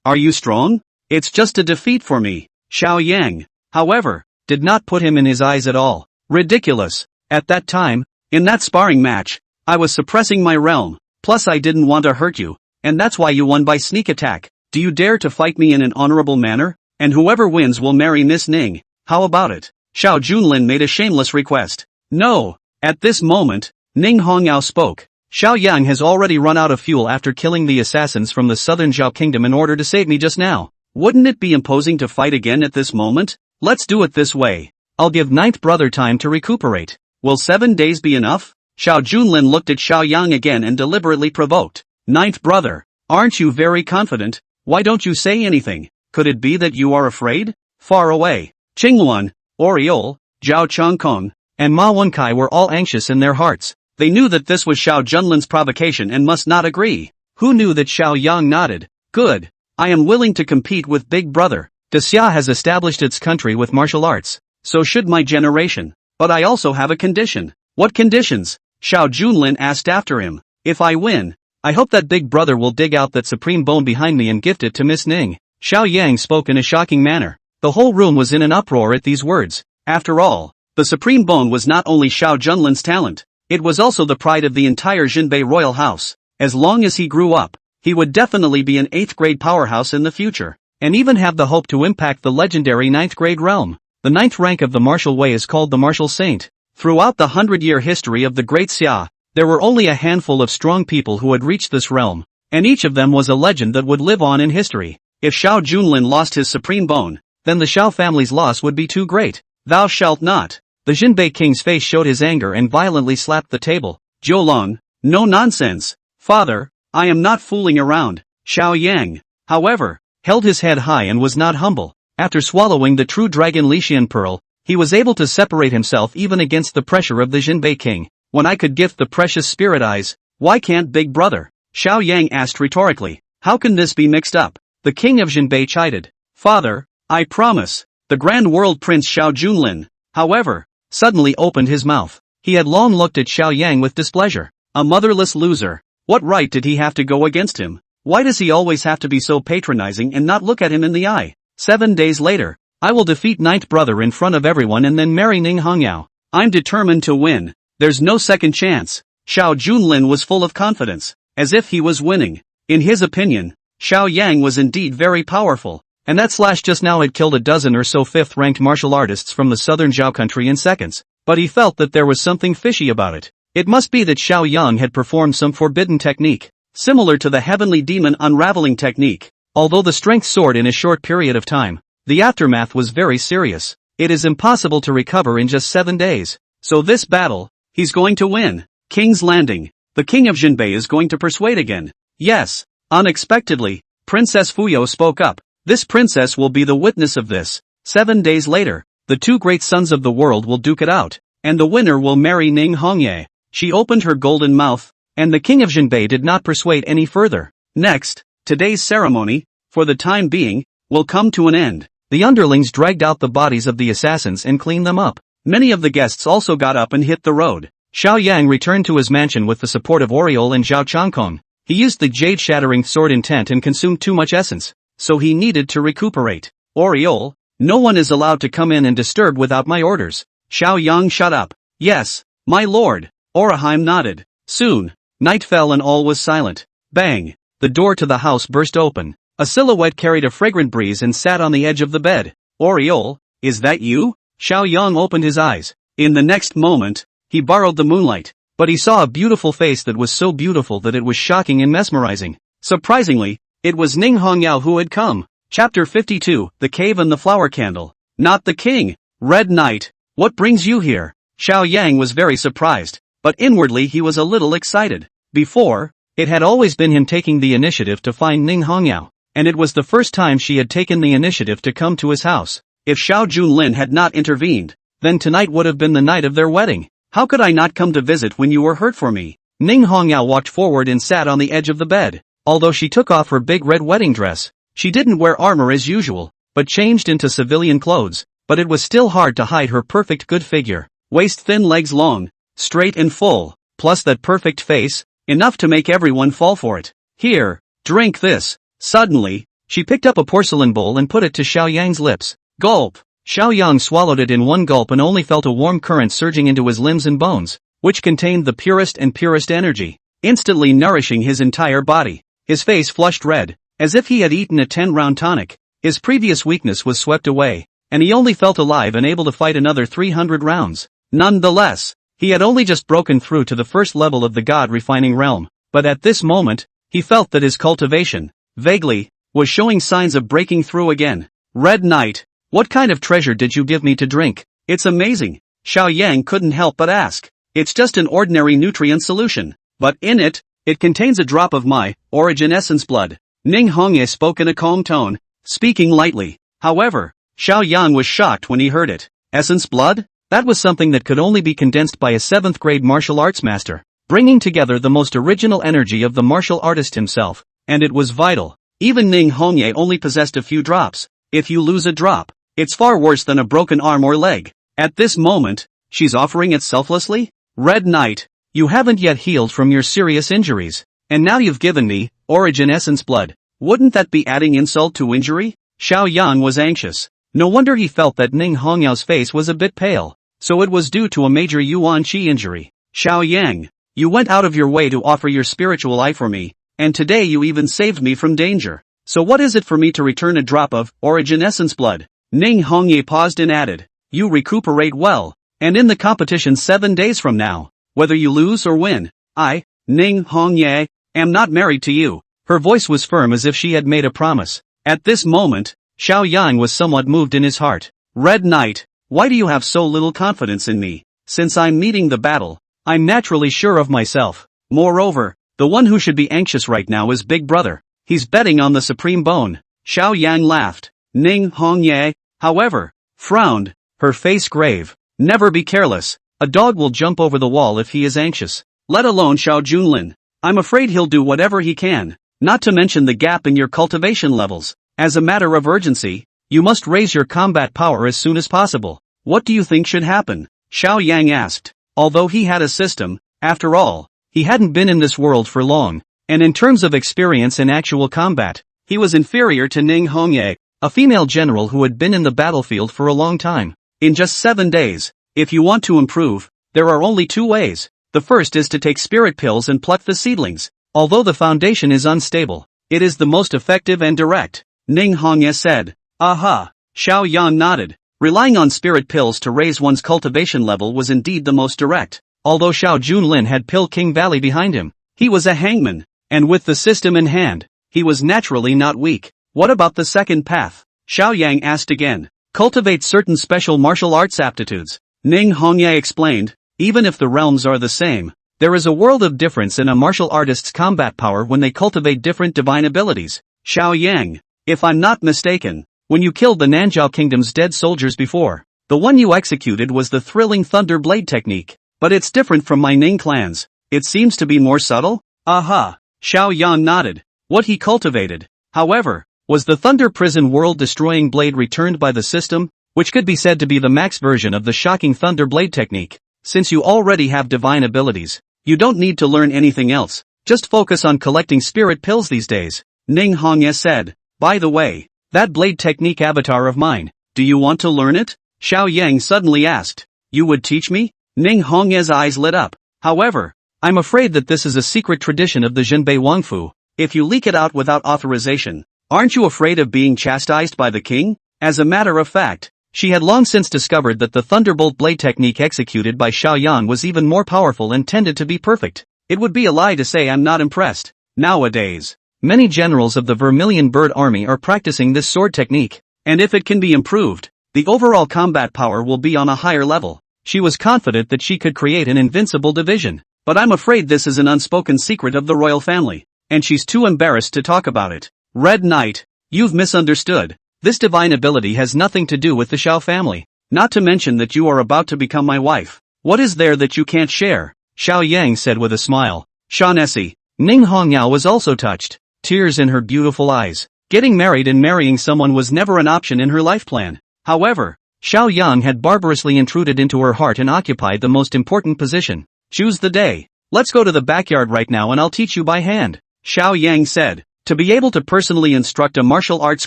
Are you strong? It's just a defeat for me. Xiao Yang, however, did not put him in his eyes at all. Ridiculous. At that time, in that sparring match, I was suppressing my realm, plus I didn't want to hurt you, and that's why you won by sneak attack. Do you dare to fight me in an honorable manner? And whoever wins will marry Miss Ning. How about it? Xiao Junlin made a shameless request. No. At this moment, Ning Hongyao spoke. Xiao Yang has already run out of fuel after killing the assassins from the southern Zhao kingdom in order to save me just now. Wouldn't it be imposing to fight again at this moment? Let's do it this way. I'll give ninth brother time to recuperate. Will 7 days be enough? Xiao Junlin looked at Xiao Yang again and deliberately provoked. Ninth brother, aren't you very confident? Why don't you say anything? Could it be that you are afraid? Far away, Qingluan, Oriol, Zhao Chongkong, and Ma Wenkai were all anxious in their hearts. They knew that this was Xiao Junlin's provocation and must not agree. Who knew that Xiao Yang nodded? Good. I am willing to compete with Big Brother. Xia has established its country with martial arts. So should my generation. But I also have a condition. What conditions? Xiao Junlin asked after him. If I win, I hope that Big Brother will dig out that supreme bone behind me and gift it to Miss Ning. Xiao Yang spoke in a shocking manner. The whole room was in an uproar at these words. After all, the supreme bone was not only Xiao Junlin's talent, it was also the pride of the entire Jinbei royal house. As long as he grew up, he would definitely be an 8th grade powerhouse in the future, and even have the hope to impact the legendary 9th grade realm. The 9th rank of the martial way is called the martial saint. Throughout the 100-year history of the Great Xia, there were only a handful of strong people who had reached this realm, and each of them was a legend that would live on in history. If Xiao Junlin lost his supreme bone, then the Xiao family's loss would be too great. Thou shalt not. The Jinbei king's face showed his anger and violently slapped the table. Jiulong, no nonsense. Father, I am not fooling around. Xiao Yang, however, held his head high and was not humble. After swallowing the true dragon Lixian pearl, he was able to separate himself even against the pressure of the Jinbei king. When I could gift the precious spirit eyes, why can't Big Brother? Xiao Yang asked rhetorically. How can this be mixed up? The king of Jinbei chided. Father, I promise. The grand world prince Xiao Junlin, however, suddenly opened his mouth. He had long looked at Xiao Yang with displeasure. A motherless loser. What right did he have to go against him? Why does he always have to be so patronizing and not look at him in the eye? 7 days later, I will defeat 9th brother in front of everyone and then marry Ning Hongyao. I'm determined to win. There's no second chance. Xiao Junlin was full of confidence, as if he was winning. In his opinion, Xiao Yang was indeed very powerful, and that slash just now had killed a dozen or so 5th-ranked martial artists from the southern Zhao country in seconds. But he felt that there was something fishy about it. It must be that Xiao Yang had performed some forbidden technique, similar to the heavenly demon unraveling technique. Although the strength soared in a short period of time, the aftermath was very serious. It is impossible to recover in just 7 days. So this battle, he's going to win. King's Landing. The king of Jinbei is going to persuade again. Yes. Unexpectedly, Princess Fuyo spoke up. This princess will be the witness of this. 7 days later, the 2 great sons of the world will duke it out, and the winner will marry Ning Hongyao. She opened her golden mouth, and the king of Jinbei did not persuade any further. Next, today's ceremony, for the time being, will come to an end. The underlings dragged out the bodies of the assassins and cleaned them up. Many of the guests also got up and hit the road. Xiao Yang returned to his mansion with the support of Oriol and Zhao Chongkong. He used the jade-shattering sword intent and consumed too much essence, so he needed to recuperate. Oriol, no one is allowed to come in and disturb without my orders. Xiao Yang shut up. Yes, my lord. Oraheim nodded. Soon, night fell and all was silent. Bang! The door to the house burst open. A silhouette carried a fragrant breeze and sat on the edge of the bed. Oriol, is that you? Xiao Yang opened his eyes. In the next moment, he borrowed the moonlight, but he saw a beautiful face that was so beautiful that it was shocking and mesmerizing. Surprisingly, it was Ning Hongyao who had come. Chapter 52, The Cave and the Flower Candle. Not the king. Red Knight, what brings you here? Xiao Yang was very surprised, but inwardly he was a little excited. Before, it had always been him taking the initiative to find Ning Hongyao, and it was the first time she had taken the initiative to come to his house. If Xiao Junlin had not intervened, then tonight would have been the night of their wedding. How could I not come to visit when you were hurt for me? Ning Hongyao walked forward and sat on the edge of the bed. Although she took off her big red wedding dress, she didn't wear armor as usual, but changed into civilian clothes. But it was still hard to hide her perfect good figure. Waist thin, legs long, straight and full, plus that perfect face, enough to make everyone fall for it. Here, drink this. Suddenly, she picked up a porcelain bowl and put it to Xiao Yang's lips. Gulp! Xiao Yang swallowed it in one gulp and only felt a warm current surging into his limbs and bones, which contained the purest and purest energy, instantly nourishing his entire body. His face flushed red, as if he had eaten a 10-round tonic. His previous weakness was swept away, and he only felt alive and able to fight another 300 rounds. Nonetheless, he had only just broken through to the first level of the God-refining realm, but at this moment, he felt that his cultivation, vaguely, was showing signs of breaking through again. Red Knight, what kind of treasure did you give me to drink? It's amazing. Xiao Yang couldn't help but ask. It's just an ordinary nutrient solution. But in it contains a drop of my origin essence blood. Ning Hongye spoke in a calm tone, speaking lightly. However, Xiao Yang was shocked when he heard it. Essence blood? That was something that could only be condensed by a 7th grade martial arts master, bringing together the most original energy of the martial artist himself. And it was vital. Even Ning Hongye only possessed a few drops. If you lose a drop, it's far worse than a broken arm or leg. At this moment, she's offering it selflessly? Red Knight, you haven't yet healed from your serious injuries, and now you've given me origin essence blood. Wouldn't that be adding insult to injury? Xiao Yang was anxious. No wonder he felt that Ning Hongyao's face was a bit pale. So it was due to a major Yuan Qi injury. Xiao Yang, you went out of your way to offer your spiritual eye for me, and today you even saved me from danger. So what is it for me to return a drop of origin essence blood? Ning Hongye paused and added, you recuperate well, and in the competition 7 days from now, whether you lose or win, I, Ning Hongye, am not married to you. Her voice was firm as if she had made a promise. At this moment, Xiao Yang was somewhat moved in his heart. Red Knight, why do you have so little confidence in me? Since I'm meeting the battle, I'm naturally sure of myself. Moreover, the one who should be anxious right now is Big Brother. He's betting on the supreme bone. Xiao Yang laughed. Ning Hongye, however, frowned, her face grave. Never be careless. A dog will jump over the wall if he is anxious. Let alone Xiao Junlin. I'm afraid he'll do whatever he can. Not to mention the gap in your cultivation levels. As a matter of urgency, you must raise your combat power as soon as possible. What do you think should happen? Xiao Yang asked. Although he had a system, after all, he hadn't been in this world for long, and in terms of experience in actual combat, he was inferior to Ning Hongye, a female general who had been in the battlefield for a long time. In just 7 days, if you want to improve, there are only 2 ways. The first is to take spirit pills and pluck the seedlings. Although the foundation is unstable, it is the most effective and direct. Ning Hongye said. Aha! Xiao Yang nodded. Relying on spirit pills to raise one's cultivation level was indeed the most direct. Although Xiao Junlin had Pill King Valley behind him, he was a hangman, and with the system in hand, he was naturally not weak. What about the second path? Xiao Yang asked again. Cultivate certain special martial arts aptitudes. Ning Hongye explained. Even if the realms are the same, there is a world of difference in a martial artist's combat power when they cultivate different divine abilities. Xiao Yang, if I'm not mistaken, when you killed the Nanzhao Kingdom's dead soldiers before, the one you executed was the thrilling Thunder Blade technique. But it's different from my Ning clans. It seems to be more subtle? Aha! Xiao Yang nodded. What he cultivated, however, was the Thunder Prison world-destroying blade returned by the system, which could be said to be the max version of the shocking Thunder Blade technique. Since you already have divine abilities, you don't need to learn anything else. Just focus on collecting spirit pills these days. Ning Hongye said. By the way, that blade technique avatar of mine, do you want to learn it? Xiao Yang suddenly asked. You would teach me? Ning Hongye's eyes lit up. However, I'm afraid that this is a secret tradition of the Zhenbei Wangfu. If you leak it out without authorization, aren't you afraid of being chastised by the king? As a matter of fact, she had long since discovered that the Thunderbolt blade technique executed by Xiao Yan was even more powerful and tended to be perfect. It would be a lie to say I'm not impressed. Nowadays, many generals of the Vermilion Bird Army are practicing this sword technique, and if it can be improved, the overall combat power will be on a higher level. She was confident that she could create an invincible division, but I'm afraid this is an unspoken secret of the royal family, and she's too embarrassed to talk about it. Red Knight, you've misunderstood. This divine ability has nothing to do with the Xiao family, not to mention that you are about to become my wife. What is there that you can't share? Xiao Yang said with a smile. Shaughnessy. Ning Hongyao was also touched, tears in her beautiful eyes. Getting married and marrying someone was never an option in her life plan. However, Xiao Yang had barbarously intruded into her heart and occupied the most important position. Choose the day. Let's go to the backyard right now and I'll teach you by hand. Xiao Yang said. To be able to personally instruct a martial arts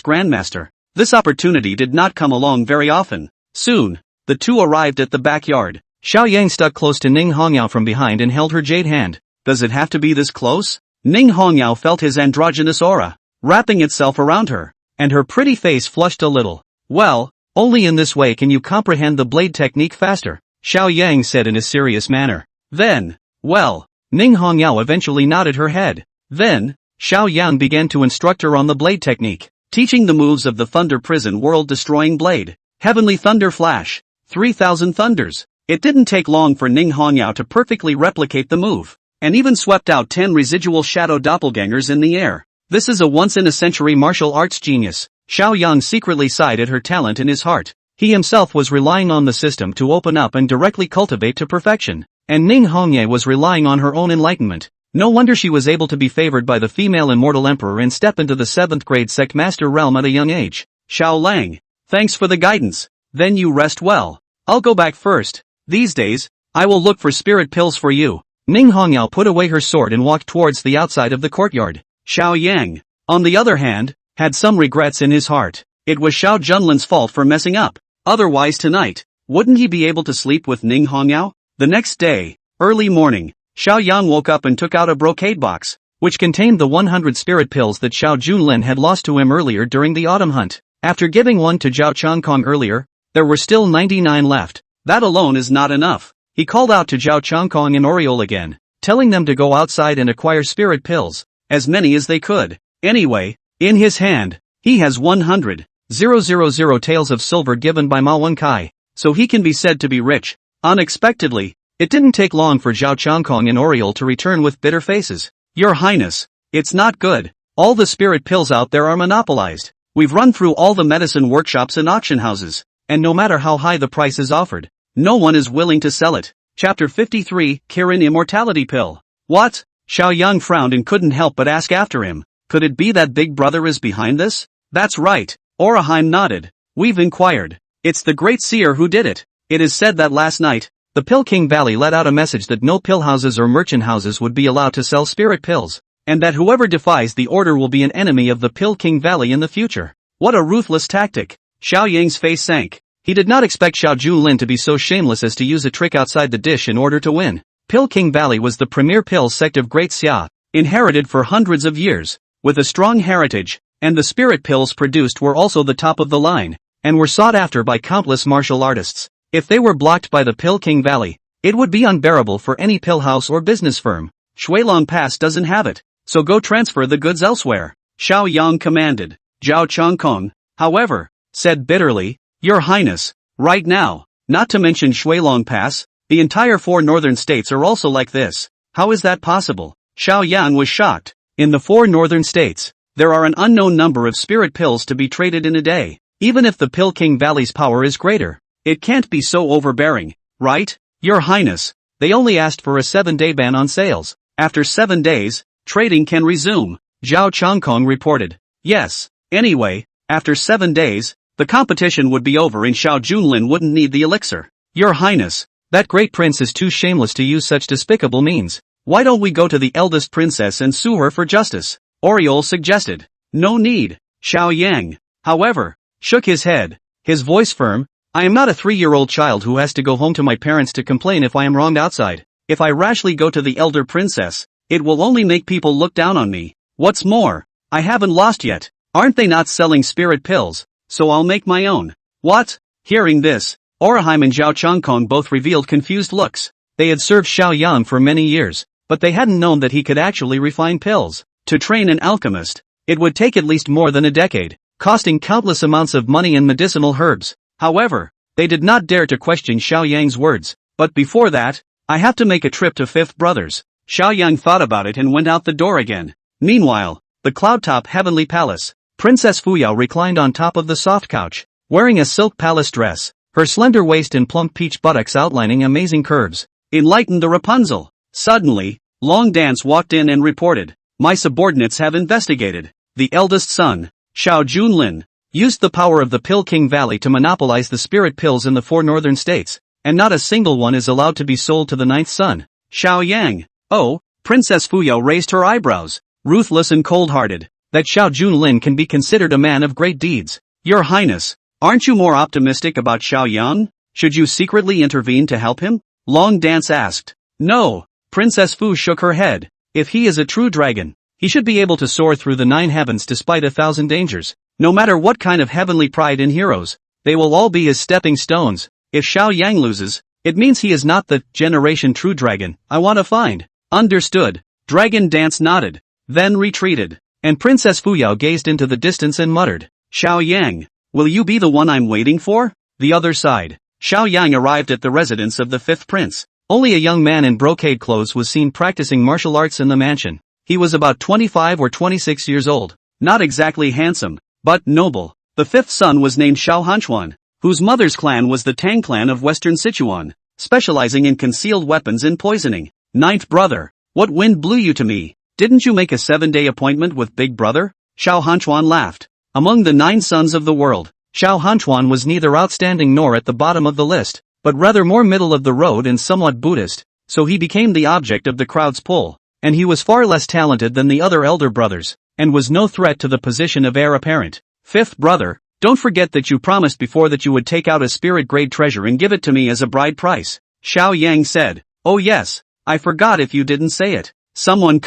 grandmaster, this opportunity did not come along very often. Soon, the two arrived at the backyard. Xiao Yang stuck close to Ning Hongyao from behind and held her jade hand. Does it have to be this close? Ning Hongyao felt his androgynous aura wrapping itself around her, and her pretty face flushed a little. Well, only in this way can you comprehend the blade technique faster, Xiao Yang said in a serious manner. Then, well, Ning Hongyao eventually nodded her head. Then, Xiao Yang began to instruct her on the blade technique, teaching the moves of the Thunder Prison world-destroying blade. Heavenly Thunder Flash, 3,000 thunders, It didn't take long for Ning Hongyao to perfectly replicate the move, and even swept out 10 residual shadow doppelgangers in the air. This is a once-in-a-century martial arts genius. Xiao Yang secretly sighed at her talent in his heart. He himself was relying on the system to open up and directly cultivate to perfection, and Ning Hongye was relying on her own enlightenment. No wonder she was able to be favored by the female immortal emperor and step into the 7th grade sect master realm at a young age. Xiao Lang, thanks for the guidance. Then you rest well. I'll go back first. These days, I will look for spirit pills for you. Ning Hongyao put away her sword and walked towards the outside of the courtyard. Xiao Yang, on the other hand, had some regrets in his heart. It was Xiao Junlin's fault for messing up. Otherwise tonight, wouldn't he be able to sleep with Ning Hongyao? The next day, early morning, Xiao Yang woke up and took out a brocade box, which contained the 100 spirit pills that Xiao Junlin had lost to him earlier during the autumn hunt. After giving one to Zhao Changkong earlier, there were still 99 left. That alone is not enough. He called out to Zhao Changkong and Oriol again, telling them to go outside and acquire spirit pills, as many as they could. Anyway, in his hand, he has 100,000 taels of silver given by Ma Wenkai, so he can be said to be rich. Unexpectedly, it didn't take long for Zhao Changkong and Oriol to return with bitter faces. Your Highness, it's not good. All the spirit pills out there are monopolized. We've run through all the medicine workshops and auction houses, and no matter how high the price is offered, no one is willing to sell it. Chapter 53, Kirin Immortality Pill. What? Xiao Yang frowned and couldn't help but ask after him. Could it be that Big Brother is behind this? That's right. Oraheim nodded. We've inquired. It's the Great Seer who did it. It is said that last night, the Pill King Valley let out a message that no pill houses or merchant houses would be allowed to sell spirit pills, and that whoever defies the order will be an enemy of the Pill King Valley in the future. What a ruthless tactic. Xiao Yang's face sank. He did not expect Xiao Junlin to be so shameless as to use a trick outside the dish in order to win. Pill King Valley was the premier pill sect of Great Xia, inherited for hundreds of years, with a strong heritage, and the spirit pills produced were also the top of the line, and were sought after by countless martial artists. If they were blocked by the Pill King Valley, it would be unbearable for any pill house or business firm. Shuilong Pass doesn't have it, so go transfer the goods elsewhere. Xiao Yang commanded. Zhao Changkong, however, said bitterly, Your Highness, right now, not to mention Shuilong Pass, the entire 4 northern states are also like this. How is that possible? Xiao Yang was shocked. In the 4 northern states, there are an unknown number of spirit pills to be traded in a day. Even if the Pill King Valley's power is greater, it can't be so overbearing, right? Your Highness, they only asked for a 7-day ban on sales. After 7 days, trading can resume, Zhao Changkong reported. Yes, anyway, after 7 days, the competition would be over and Xiao Junlin wouldn't need the elixir. Your Highness, that great prince is too shameless to use such despicable means. Why don't we go to the eldest princess and sue her for justice? Oriol suggested. No need. Xiao Yang, however, shook his head, his voice firm. I am not a 3-year-old child who has to go home to my parents to complain if I am wronged outside. If I rashly go to the elder princess, it will only make people look down on me. What's more, I haven't lost yet. Aren't they not selling spirit pills? So I'll make my own. What? Hearing this, Oraheim and Zhao Changkong both revealed confused looks. They had served Xiao Yang for many years, but they hadn't known that he could actually refine pills. To train an alchemist, it would take at least more than a decade, costing countless amounts of money and medicinal herbs. However, they did not dare to question Xiao Yang's words. But before that, I have to make a trip to Fifth Brothers. Xiao Yang thought about it and went out the door again. Meanwhile, the cloud-top heavenly palace. Princess Fuyao reclined on top of the soft couch, wearing a silk palace dress, her slender waist and plump peach buttocks outlining amazing curves. Enlightened the Rapunzel. Suddenly, Long Dance walked in and reported, My subordinates have investigated. The eldest son, Xiao Junlin, used the power of the Pill King Valley to monopolize the spirit pills in the 4 northern states, and not a single one is allowed to be sold to the 9th son. Xiao Yang. Oh, Princess Fuyao raised her eyebrows. Ruthless and cold-hearted. That Xiao Junlin can be considered a man of great deeds. Your Highness, aren't you more optimistic about Xiao Yang? Should you secretly intervene to help him? Long Dance asked. No. Princess Fu shook her head. If he is a true dragon, he should be able to soar through the 9 heavens despite 1,000 dangers. No matter what kind of heavenly pride in heroes, they will all be his stepping stones. If Xiao Yang loses, it means he is not the generation true dragon I want to find. Understood. Dragon Dance nodded, then retreated, and Princess Fuyao gazed into the distance and muttered, Xiao Yang, will you be the one I'm waiting for? The other side. Xiao Yang arrived at the residence of the fifth prince. Only a young man in brocade clothes was seen practicing martial arts in the mansion. He was about 25 or 26 years old. Not exactly handsome, but noble. The fifth son was named Xiao Hanchuan, whose mother's clan was the Tang clan of Western Sichuan, specializing in concealed weapons and poisoning. Ninth brother, what wind blew you to me? Didn't you make a 7-day appointment with Big Brother? Xiao Hanchuan laughed. Among the 9 sons of the world, Xiao Hanchuan was neither outstanding nor at the bottom of the list, but rather more middle of the road and somewhat Buddhist, so he became the object of the crowd's pull, and he was far less talented than the other elder brothers, and was no threat to the position of heir apparent. Fifth brother, don't forget that you promised before that you would take out a spirit-grade treasure and give it to me as a bride price. Xiao Yang said. Oh yes, I forgot if you didn't say it. Someone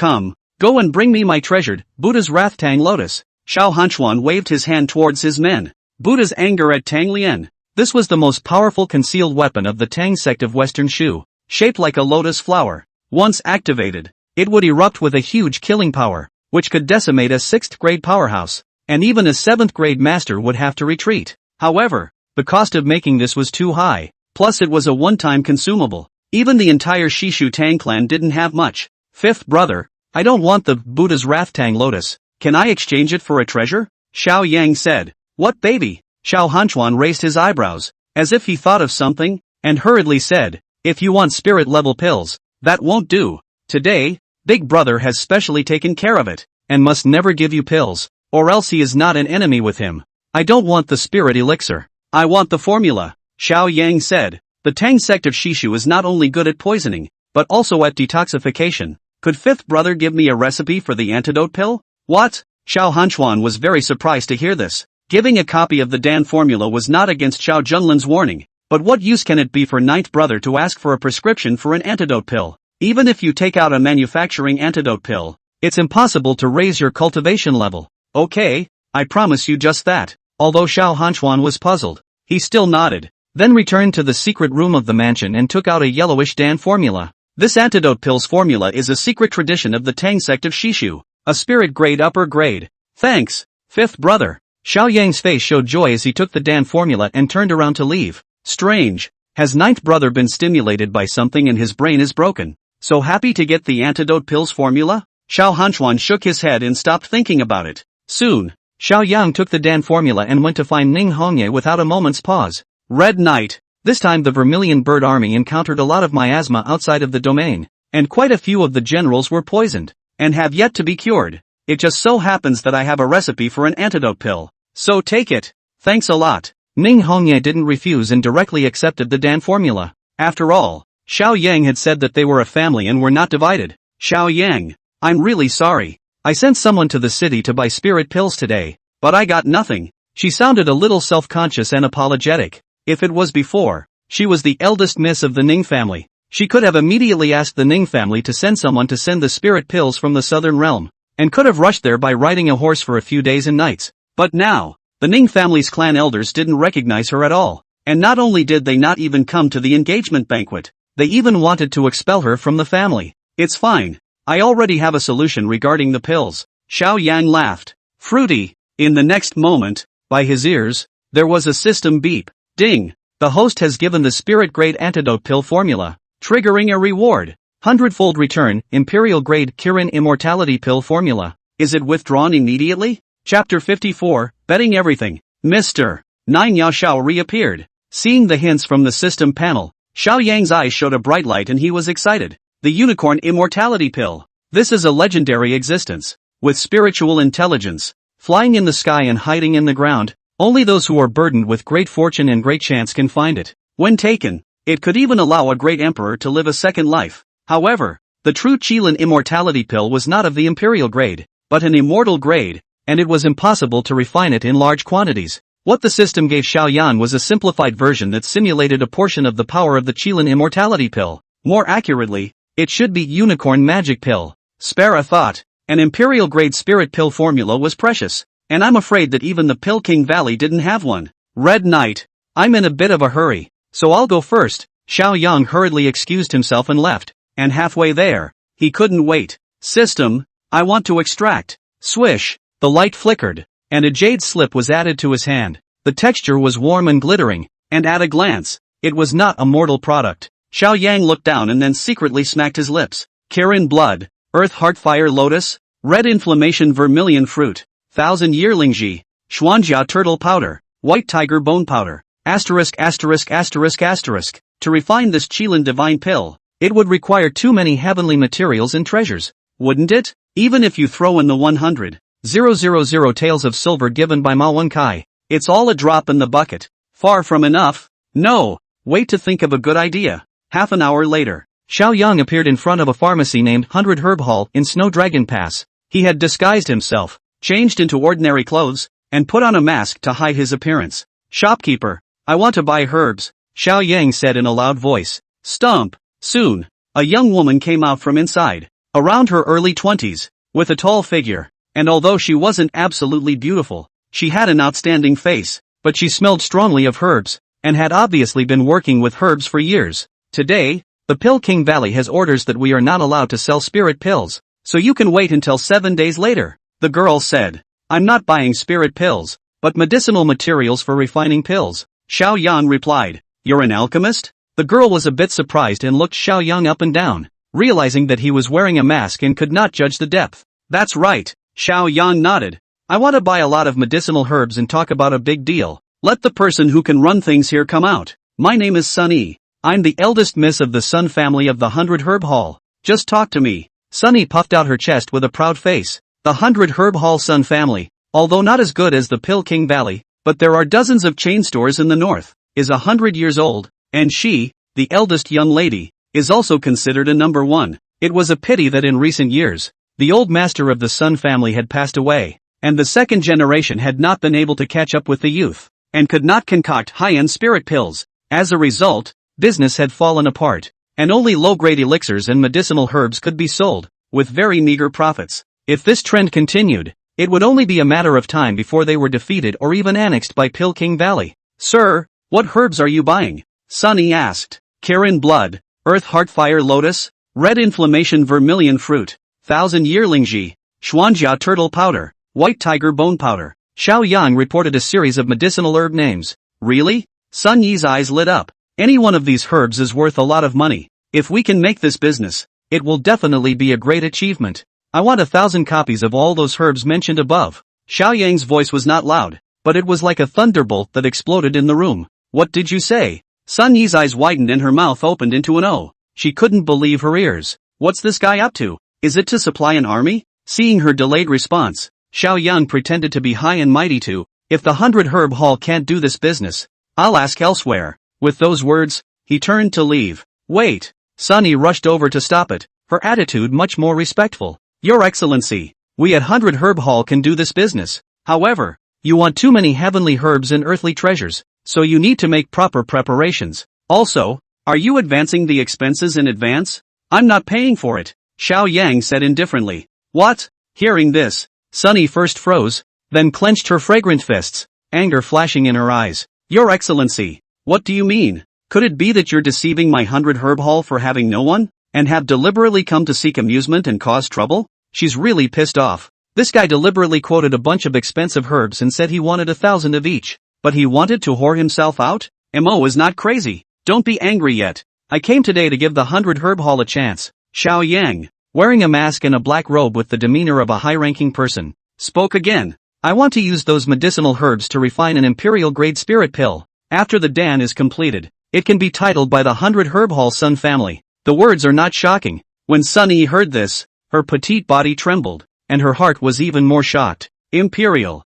go and bring me my treasured, Buddha's Wrath Tang Lotus. Xiao Hanchuan waved his hand towards his men. Buddha's anger at Tang Lien. This was the most powerful concealed weapon of the Tang sect of Western Shu, shaped like a lotus flower. Once activated, it would erupt with a huge killing power, which could decimate a 6th grade powerhouse, and even a 7th grade master would have to retreat. However, the cost of making this was too high, plus it was a one-time consumable. Even the entire Shishu Tang clan didn't have much. Fifth brother, I don't want the Buddha's Wrath Tang Lotus. Can I exchange it for a treasure? Xiao Yang said. What baby? Xiao Hanchuan raised his eyebrows, as if he thought of something, and hurriedly said, if you want spirit-level pills, that won't do. Today, Big Brother has specially taken care of it, and must never give you pills, or else he is not an enemy with him. I don't want the spirit elixir. I want the formula. Xiao Yang said. The Tang sect of Shishu is not only good at poisoning, but also at detoxification. Could fifth brother give me a recipe for the antidote pill? What? Xiao Hanchuan was very surprised to hear this. Giving a copy of the Dan formula was not against Xiao Junlin's warning, but what use can it be for ninth brother to ask for a prescription for an antidote pill? Even if you take out a manufacturing antidote pill, it's impossible to raise your cultivation level. Okay, I promise you just that. Although Xiao Hanchuan was puzzled, he still nodded, then returned to the secret room of the mansion and took out a yellowish Dan formula. This antidote pills formula is a secret tradition of the Tang sect of Shishu, a spirit grade upper grade. Thanks, fifth brother. Xiao Yang's face showed joy as he took the Dan formula and turned around to leave. Strange. Has ninth brother been stimulated by something and his brain is broken? So happy to get the antidote pills formula? Xiao Hanchuan shook his head and stopped thinking about it. Soon, Xiao Yang took the Dan formula and went to find Ning Hongye without a moment's pause. Red Knight. This time the Vermilion Bird Army encountered a lot of miasma outside of the domain, and quite a few of the generals were poisoned, and have yet to be cured. It just so happens that I have a recipe for an antidote pill. So take it. Thanks a lot. Ning Hongye didn't refuse and directly accepted the Dan formula. After all, Xiao Yang had said that they were a family and were not divided. Xiao Yang, I'm really sorry. I sent someone to the city to buy spirit pills today, but I got nothing. She sounded a little self-conscious and apologetic. If it was before, she was the eldest miss of the Ning family. She could have immediately asked the Ning family to send someone to send the spirit pills from the southern realm, and could have rushed there by riding a horse for a few days and nights. But now, the Ning family's clan elders didn't recognize her at all, and not only did they not even come to the engagement banquet, they even wanted to expel her from the family. It's fine. I already have a solution regarding the pills. Xiao Yang laughed. Fruity. In the next moment, by his ears, there was a system beep. Ding. The host has given the spirit-grade antidote pill formula, triggering a reward. 100-fold return, Imperial-grade Kirin Immortality pill formula. Is it withdrawn immediately? Chapter 54, Betting Everything. Mr. Nine Yao Shao reappeared. Seeing the hints from the system panel, Xiao Yang's eyes showed a bright light and he was excited. The Unicorn Immortality Pill. This is a legendary existence, with spiritual intelligence, flying in the sky and hiding in the ground. Only those who are burdened with great fortune and great chance can find it. When taken, it could even allow a great emperor to live a second life. However, the true Qilin Immortality Pill was not of the imperial grade, but an immortal grade, and it was impossible to refine it in large quantities. What the system gave Xiao Yan was a simplified version that simulated a portion of the power of the Qilin Immortality Pill. More accurately, it should be Unicorn Magic Pill. Spara thought, an imperial-grade spirit pill formula was precious, and I'm afraid that even the Pill King Valley didn't have one. Red Knight, I'm in a bit of a hurry, so I'll go first. Xiao Yang hurriedly excused himself and left, and halfway there, he couldn't wait. System, I want to extract. Swish, the light flickered, and a jade slip was added to his hand. The texture was warm and glittering, and at a glance, It was not a mortal product. Xiao Yang looked down and then secretly smacked his lips. Kirin blood, earth heart fire lotus, red inflammation vermilion fruit, 1000 year lingji, xuanjia turtle powder, white tiger bone powder, asterisk asterisk asterisk asterisk. To refine this Qilin divine pill, it would require too many heavenly materials and treasures, wouldn't it? Even if you throw in the 100,000 taels of silver given by Ma Wenkai, it's all a drop in the bucket. Far from enough. No, wait to think of a good idea. Half an hour later, Xiao Yang appeared in front of a pharmacy named 100 Herb Hall in Snow Dragon Pass. He had disguised himself, changed into ordinary clothes, and put on a mask to hide his appearance. Shopkeeper, I want to buy herbs, Xiao Yang said in a loud voice. Stump. Soon, a young woman came out from inside, around her early 20s, with a tall figure, and although she wasn't absolutely beautiful, she had an outstanding face, but she smelled strongly of herbs, and had obviously been working with herbs for years. Today, the Pill King Valley has orders that we are not allowed to sell spirit pills, so you can wait until 7 days later, the girl said. I'm not buying spirit pills, but medicinal materials for refining pills, Xiao Yang replied. You're an alchemist? The girl was a bit surprised and looked Xiao Yang up and down, realizing that he was wearing a mask and could not judge the depth. That's right, Xiao Yang nodded. I want to buy a lot of medicinal herbs and talk about a big deal. Let the person who can run things here come out. My name is Sunny. I'm the eldest miss of the Sun family of the 100 Herb Hall. Just talk to me. Sunny puffed out her chest with a proud face. The 100 Herb Hall Sun family, although not as good as the Pill King Valley, but there are dozens of chain stores in the north, is 100 years old, and she, the eldest young lady, is also considered a number one. It was a pity that in recent years, the old master of the Sun family had passed away, and the second generation had not been able to catch up with the youth, and could not concoct high-end spirit pills. As a result, business had fallen apart, and only low-grade elixirs and medicinal herbs could be sold, with very meager profits. If this trend continued, it would only be a matter of time before they were defeated or even annexed by Pill King Valley. Sir, what herbs are you buying? Sunny asked. Kirin blood, earth heart fire lotus, red inflammation vermilion fruit, 1000 year lingji, xuanjia turtle powder, white tiger bone powder. Xiao Yang reported a series of medicinal herb names. Really? Sun Yi's eyes lit up. Any one of these herbs is worth a lot of money. If we can make this business, it will definitely be a great achievement. I want 1,000 copies of all those herbs mentioned above. Xiao Yang's voice was not loud, but it was like a thunderbolt that exploded in the room. What did you say? Sun Yi's eyes widened and her mouth opened into an O. She couldn't believe her ears. What's this guy up to? Is it to supply an army? Seeing her delayed response, Xiao Yang pretended to be high and mighty too. If the 100 Herb Hall can't do this business, I'll ask elsewhere. With those words, he turned to leave. Wait! Sunny rushed over to stop it, her attitude much more respectful. Your Excellency, we at 100 Herb Hall can do this business. However, you want too many heavenly herbs and earthly treasures, so you need to make proper preparations. Also, are you advancing the expenses in advance? I'm not paying for it, Xiao Yang said indifferently. What? Hearing this, Sunny first froze, then clenched her fragrant fists, anger flashing in her eyes. Your Excellency, what do you mean? Could it be that you're deceiving my 100 Herb Hall for having no one, and have deliberately come to seek amusement and cause trouble? She's really pissed off. This guy deliberately quoted a bunch of expensive herbs and said he wanted 1,000 of each, but he wanted to whore himself out? Mo is not crazy. Don't be angry yet. I came today to give the 100 Herb Hall a chance. Xiao Yang, wearing a mask and a black robe with the demeanor of a high-ranking person, spoke again. I want to use those medicinal herbs to refine an imperial-grade spirit pill. After the Dan is completed, it can be titled by the 100 Herb Hall Sun family. The words are not shocking. When Sunny heard this, her petite body trembled, and her heart was even more shocked. Imperial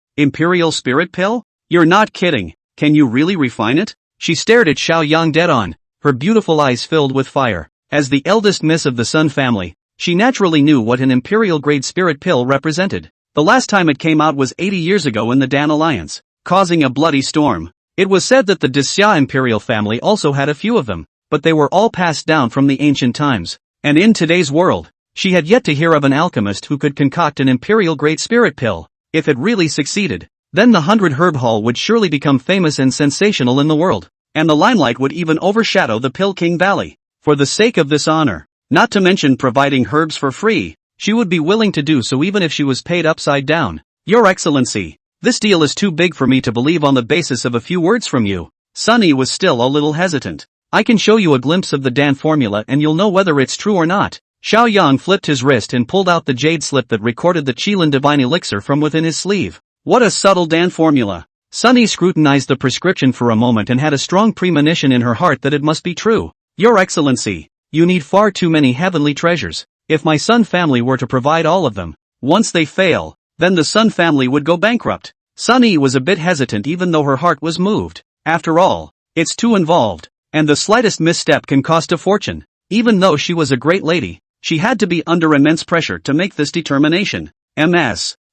spirit pill? You're not kidding. Can you really refine it? She stared at Xiao Yang dead on, her beautiful eyes filled with fire. As the eldest miss of the Sun family, she naturally knew what an imperial-grade spirit pill represented. The last time it came out was 80 years ago in the Dan Alliance, causing a bloody storm. It was said that the Xia imperial family also had a few of them, but they were all passed down from the ancient times. And in today's world, she had yet to hear of an alchemist who could concoct an imperial-grade spirit pill. If it really succeeded, then the 100 Herb Hall would surely become famous and sensational in the world, and the limelight would even overshadow the Pill King Valley. For the sake of this honor, not to mention providing herbs for free, she would be willing to do so even if she was paid upside down. Your Excellency, this deal is too big for me to believe on the basis of a few words from you. Sunny was still a little hesitant. I can show you a glimpse of the Dan formula and you'll know whether it's true or not. Xiao Yang flipped his wrist and pulled out the jade slip that recorded the Qilin Divine Elixir from within his sleeve. What a subtle Dan formula. Sunny scrutinized the prescription for a moment and had a strong premonition in her heart that it must be true. Your Excellency, you need far too many heavenly treasures. If my Sun family were to provide all of them, once they fail, then the Sun family would go bankrupt. Sunny was a bit hesitant even though her heart was moved. After all, it's too involved, and the slightest misstep can cost a fortune. Even though she was a great lady, she had to be under immense pressure to make this determination.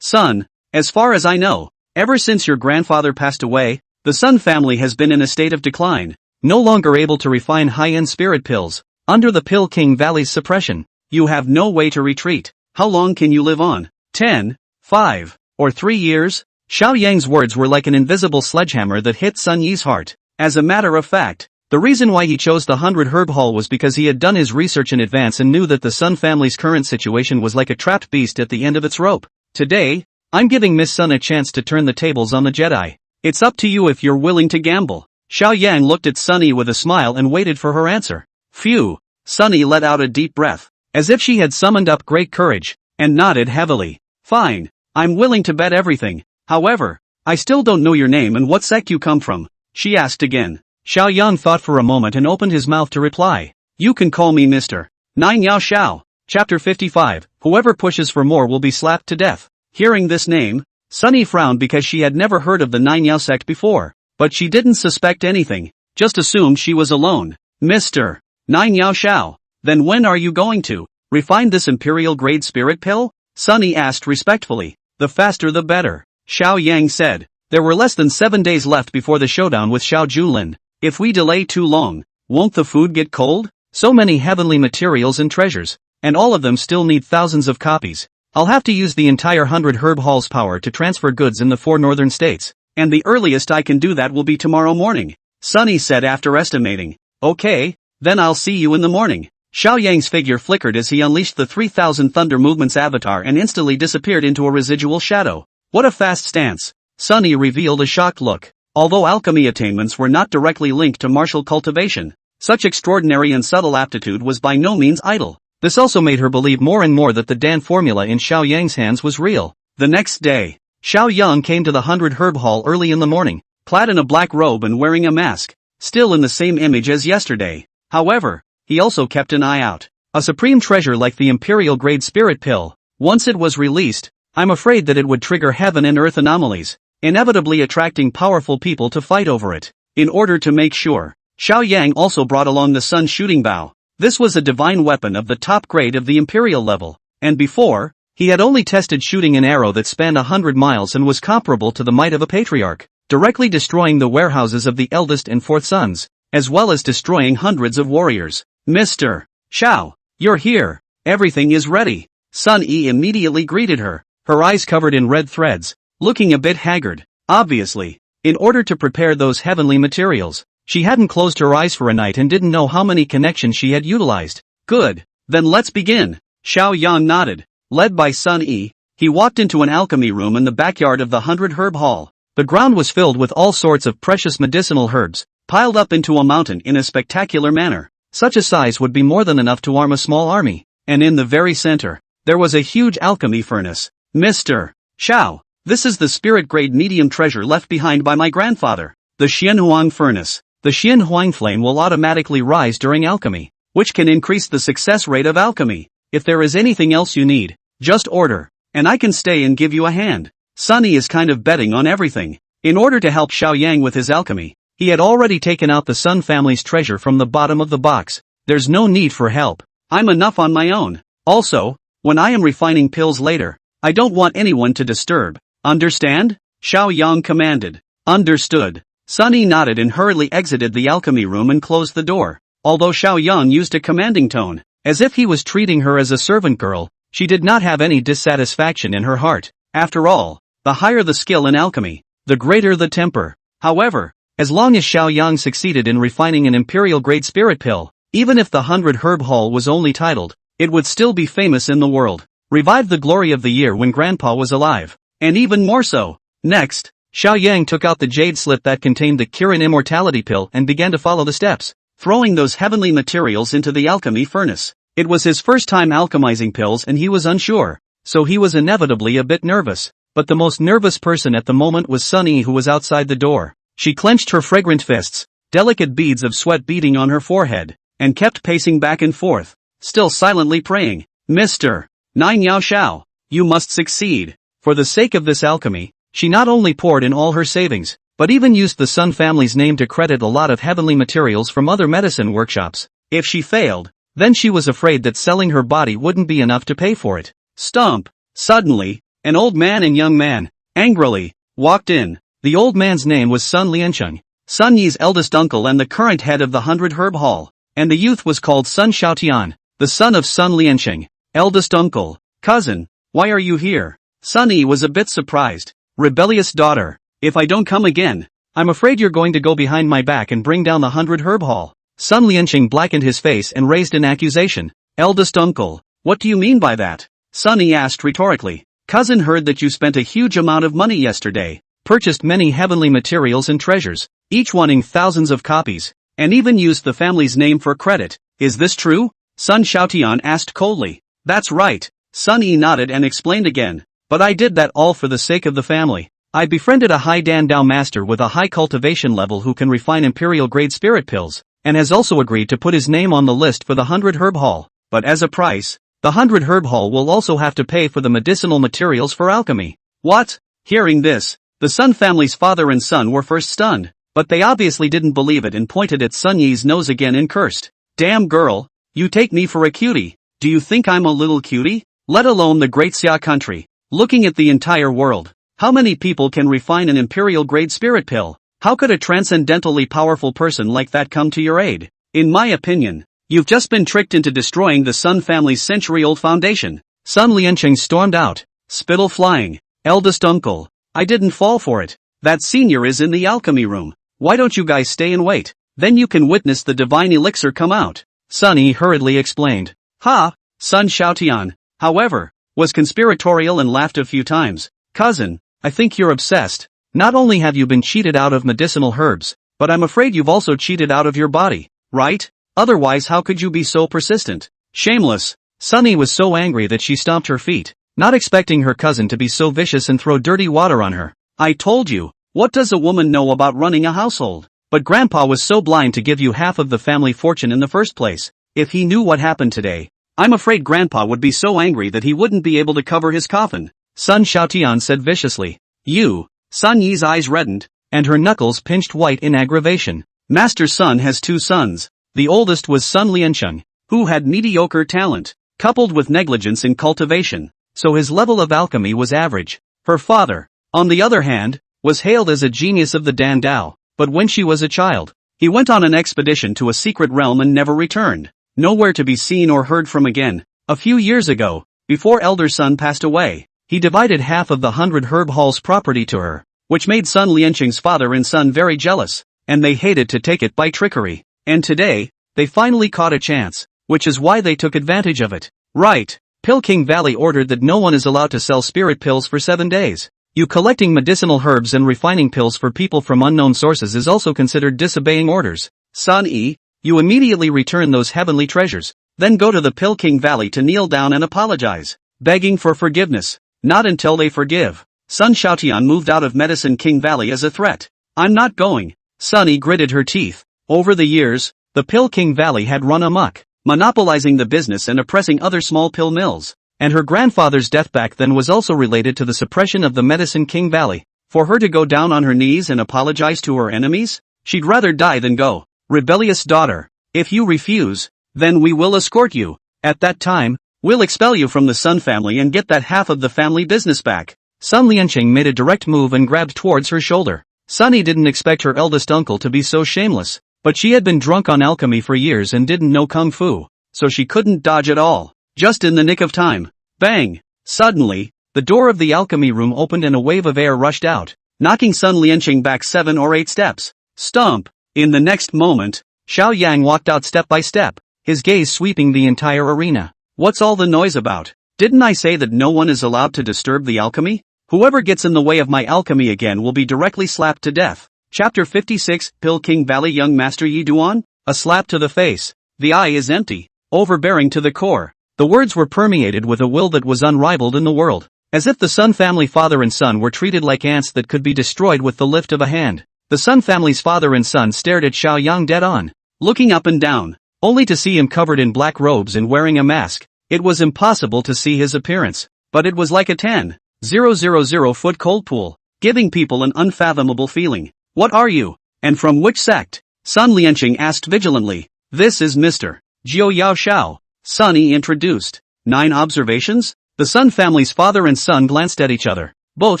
Son, as far as I know, ever since your grandfather passed away, the Sun family has been in a state of decline, no longer able to refine high-end spirit pills. Under the Pill King Valley's suppression, you have no way to retreat. How long can you live on? 10, 5, or 3 years? Xiao Yang's words were like an invisible sledgehammer that hit Sun Yi's heart. As a matter of fact, the reason why he chose the 100 Herb Hall was because he had done his research in advance and knew that the Sun family's current situation was like a trapped beast at the end of its rope. Today, I'm giving Miss Sun a chance to turn the tables on the Jedi. It's up to you if you're willing to gamble. Xiao Yang looked at Sunny with a smile and waited for her answer. Phew! Sunny let out a deep breath, as if she had summoned up great courage, and nodded heavily. Fine, I'm willing to bet everything. However, I still don't know your name and what sect you come from, she asked again. Xiao Yang thought for a moment and opened his mouth to reply. You can call me Mr. Nine Yao Xiao. Chapter 55, Whoever pushes for more will be slapped to death. Hearing this name, Sunny frowned because she had never heard of the Nine Yao sect before, but she didn't suspect anything, just assumed she was alone. Mr. Nine Yao Xiao, then when are you going to refine this imperial grade spirit pill? Sunny asked respectfully. The faster the better, Xiao Yang said. There were less than 7 days left before the showdown with Xiao Julin. If we delay too long, won't the food get cold? So many heavenly materials and treasures, and all of them still need thousands of copies. I'll have to use the entire 100 Herb Hall's power to transfer goods in the 4 northern states, and the earliest I can do that will be tomorrow morning, Sunny said after estimating. Okay, then I'll see you in the morning. Xiao Yang's figure flickered as he unleashed the 3000 Thunder Movements avatar and instantly disappeared into a residual shadow. What a fast stance! Sunny revealed a shocked look. Although alchemy attainments were not directly linked to martial cultivation, such extraordinary and subtle aptitude was by no means idle. This also made her believe more and more that the Dan formula in Xiao Yang's hands was real. The next day, Xiao Yang came to the 100 Herb Hall early in the morning, clad in a black robe and wearing a mask, still in the same image as yesterday. However, he also kept an eye out. A supreme treasure like the Imperial Grade Spirit Pill. Once it was released, I'm afraid that it would trigger heaven and earth anomalies, inevitably attracting powerful people to fight over it. In order to make sure, Xiao Yang also brought along the Sun Shooting Bow. This was a divine weapon of the top grade of the Imperial level, and before, he had only tested shooting an arrow that spanned 100 miles and was comparable to the might of a patriarch, directly destroying the warehouses of the eldest and fourth sons, as well as destroying hundreds of warriors. Mr. Xiao, you're here. Everything is ready. Sun Yi immediately greeted her, her eyes covered in red threads, looking a bit haggard. Obviously, in order to prepare those heavenly materials, she hadn't closed her eyes for a night and didn't know how many connections she had utilized. Good, then let's begin. Xiao Yang nodded. Led by Sun Yi, he walked into an alchemy room in the backyard of the 100 Herb Hall. The ground was filled with all sorts of precious medicinal herbs, piled up into a mountain in a spectacular manner. Such a size would be more than enough to arm a small army. And in the very center, there was a huge alchemy furnace. Mr. Xiao, this is the spirit-grade medium treasure left behind by my grandfather, the Xianhuang furnace. The Xianhuang flame will automatically rise during alchemy, which can increase the success rate of alchemy. If there is anything else you need, just order, and I can stay and give you a hand. Sunny is kind of betting on everything. In order to help Xiao Yang with his alchemy, he had already taken out the Sun family's treasure from the bottom of the box. There's no need for help. I'm enough on my own. Also, when I am refining pills later, I don't want anyone to disturb. Understand? Xiao Yang commanded. Understood. Sunny nodded and hurriedly exited the alchemy room and closed the door. Although Xiao Yang used a commanding tone, as if he was treating her as a servant girl, she did not have any dissatisfaction in her heart. After all, the higher the skill in alchemy, the greater the temper. However, as long as Xiao Yang succeeded in refining an imperial-grade spirit pill, even if the 100 Herb Hall was only titled, it would still be famous in the world. Revived the glory of the year when Grandpa was alive. And even more so. Next, Xiao Yang took out the jade slip that contained the Kirin immortality pill and began to follow the steps, throwing those heavenly materials into the alchemy furnace. It was his first time alchemizing pills and he was unsure, so he was inevitably a bit nervous. But the most nervous person at the moment was Sunny, who was outside the door. She clenched her fragrant fists, delicate beads of sweat beading on her forehead, and kept pacing back and forth, still silently praying. Mr. Nine Yao Shao, you must succeed. For the sake of this alchemy, she not only poured in all her savings, but even used the Sun family's name to credit a lot of heavenly materials from other medicine workshops. If she failed, then she was afraid that selling her body wouldn't be enough to pay for it. Stomp! Suddenly, an old man and young man, angrily, walked in. The old man's name was Sun Liancheng, Sun Yi's eldest uncle and the current head of the 100 Herb Hall, and the youth was called Sun Xiaotian, the son of Sun Liancheng, eldest uncle. Cousin, why are you here? Sun Yi was a bit surprised. Rebellious daughter, if I don't come again, I'm afraid you're going to go behind my back and bring down the 100 Herb Hall. Sun Liancheng blackened his face and raised an accusation. Eldest uncle, what do you mean by that? Sun Yi asked rhetorically. Cousin heard that you spent a huge amount of money yesterday, purchased many heavenly materials and treasures, each wanting thousands of copies, and even used the family's name for credit. Is this true? Sun Xiaotian asked coldly. That's right. Sun Yi nodded and explained again. But I did that all for the sake of the family. I befriended a high Dan Dao master with a high cultivation level who can refine imperial-grade spirit pills, and has also agreed to put his name on the list for the 100 Herb Hall. But as a price, the 100 Herb Hall will also have to pay for the medicinal materials for alchemy. What? Hearing this, the Sun family's father and son were first stunned, but they obviously didn't believe it and pointed at Sun Yi's nose again and cursed. Damn girl, you take me for a cutie. Do you think I'm a little cutie? Let alone the great Xia country. Looking at the entire world, how many people can refine an imperial-grade spirit pill? How could a transcendentally powerful person like that come to your aid? In my opinion, you've just been tricked into destroying the Sun family's century-old foundation. Sun Liancheng stormed out, spittle flying. Eldest uncle, I didn't fall for it. That senior is in the alchemy room. Why don't you guys stay and wait? Then you can witness the divine elixir come out. Sun Yi hurriedly explained. Ha! Sun Xiaotian, however, was conspiratorial and laughed a few times. Cousin, I think you're obsessed. Not only have you been cheated out of medicinal herbs, but I'm afraid you've also cheated out of your body, right? Otherwise how could you be so persistent? Shameless. Sunny was so angry that she stomped her feet, not expecting her cousin to be so vicious and throw dirty water on her. I told you, what does a woman know about running a household? But Grandpa was so blind to give you half of the family fortune in the first place. If he knew what happened today, I'm afraid Grandpa would be so angry that he wouldn't be able to cover his coffin. Sun Xiaotian said viciously. You. Sun Yi's eyes reddened, and her knuckles pinched white in aggravation. Master Sun has two sons. The oldest was Sun Liancheng, who had mediocre talent, coupled with negligence in cultivation, so his level of alchemy was average. Her father, on the other hand, was hailed as a genius of the Dan Dao, but when she was a child, he went on an expedition to a secret realm and never returned. Nowhere to be seen or heard from again. A few years ago, before elder son passed away, he divided half of the 100 Herb Hall's property to her, which made Sun Liancheng's father and son very jealous, and they hated to take it by trickery. And today, they finally caught a chance, which is why they took advantage of it. Right. Pill King Valley ordered that no one is allowed to sell spirit pills for 7 days. You collecting medicinal herbs and refining pills for people from unknown sources is also considered disobeying orders. Sun Yi, you immediately return those heavenly treasures, then go to the Pill King Valley to kneel down and apologize, begging for forgiveness. Not until they forgive. Sun Xiaotian moved out of Medicine King Valley as a threat. I'm not going. Sunny gritted her teeth. Over the years, the Pill King Valley had run amok, monopolizing the business and oppressing other small pill mills. And her grandfather's death back then was also related to the suppression of the Medicine King Valley. For her to go down on her knees and apologize to her enemies? She'd rather die than go. Rebellious daughter, if you refuse, then we will escort you. At that time, we'll expel you from the Sun family and get that half of the family business back. Sun Liancheng made a direct move and grabbed towards her shoulder. Sunny didn't expect her eldest uncle to be so shameless, but she had been drunk on alchemy for years and didn't know kung fu, so she couldn't dodge at all. Just in the nick of time. Bang! Suddenly, the door of the alchemy room opened and a wave of air rushed out, knocking Sun Liancheng back 7 or 8 steps. Stomp! In the next moment, Xiao Yang walked out step by step, his gaze sweeping the entire arena. What's all the noise about? Didn't I say that no one is allowed to disturb the alchemy? Whoever gets in the way of my alchemy again will be directly slapped to death. Chapter 56, Pill King Valley. Young Master Yi Duan? A slap to the face. The eye is empty, overbearing to the core. The words were permeated with a will that was unrivaled in the world. As if the Sun family father and son were treated like ants that could be destroyed with the lift of a hand. The Sun family's father and son stared at Xiao Yang dead on, looking up and down, only to see him covered in black robes and wearing a mask. It was impossible to see his appearance, but it was like a 10,000 foot cold pool, giving people an unfathomable feeling. What are you? And from which sect? Sun Lianqing asked vigilantly. This is Mr. Jiu Yao Shao. Sun Yi introduced. 9 observations? The Sun family's father and son glanced at each other, both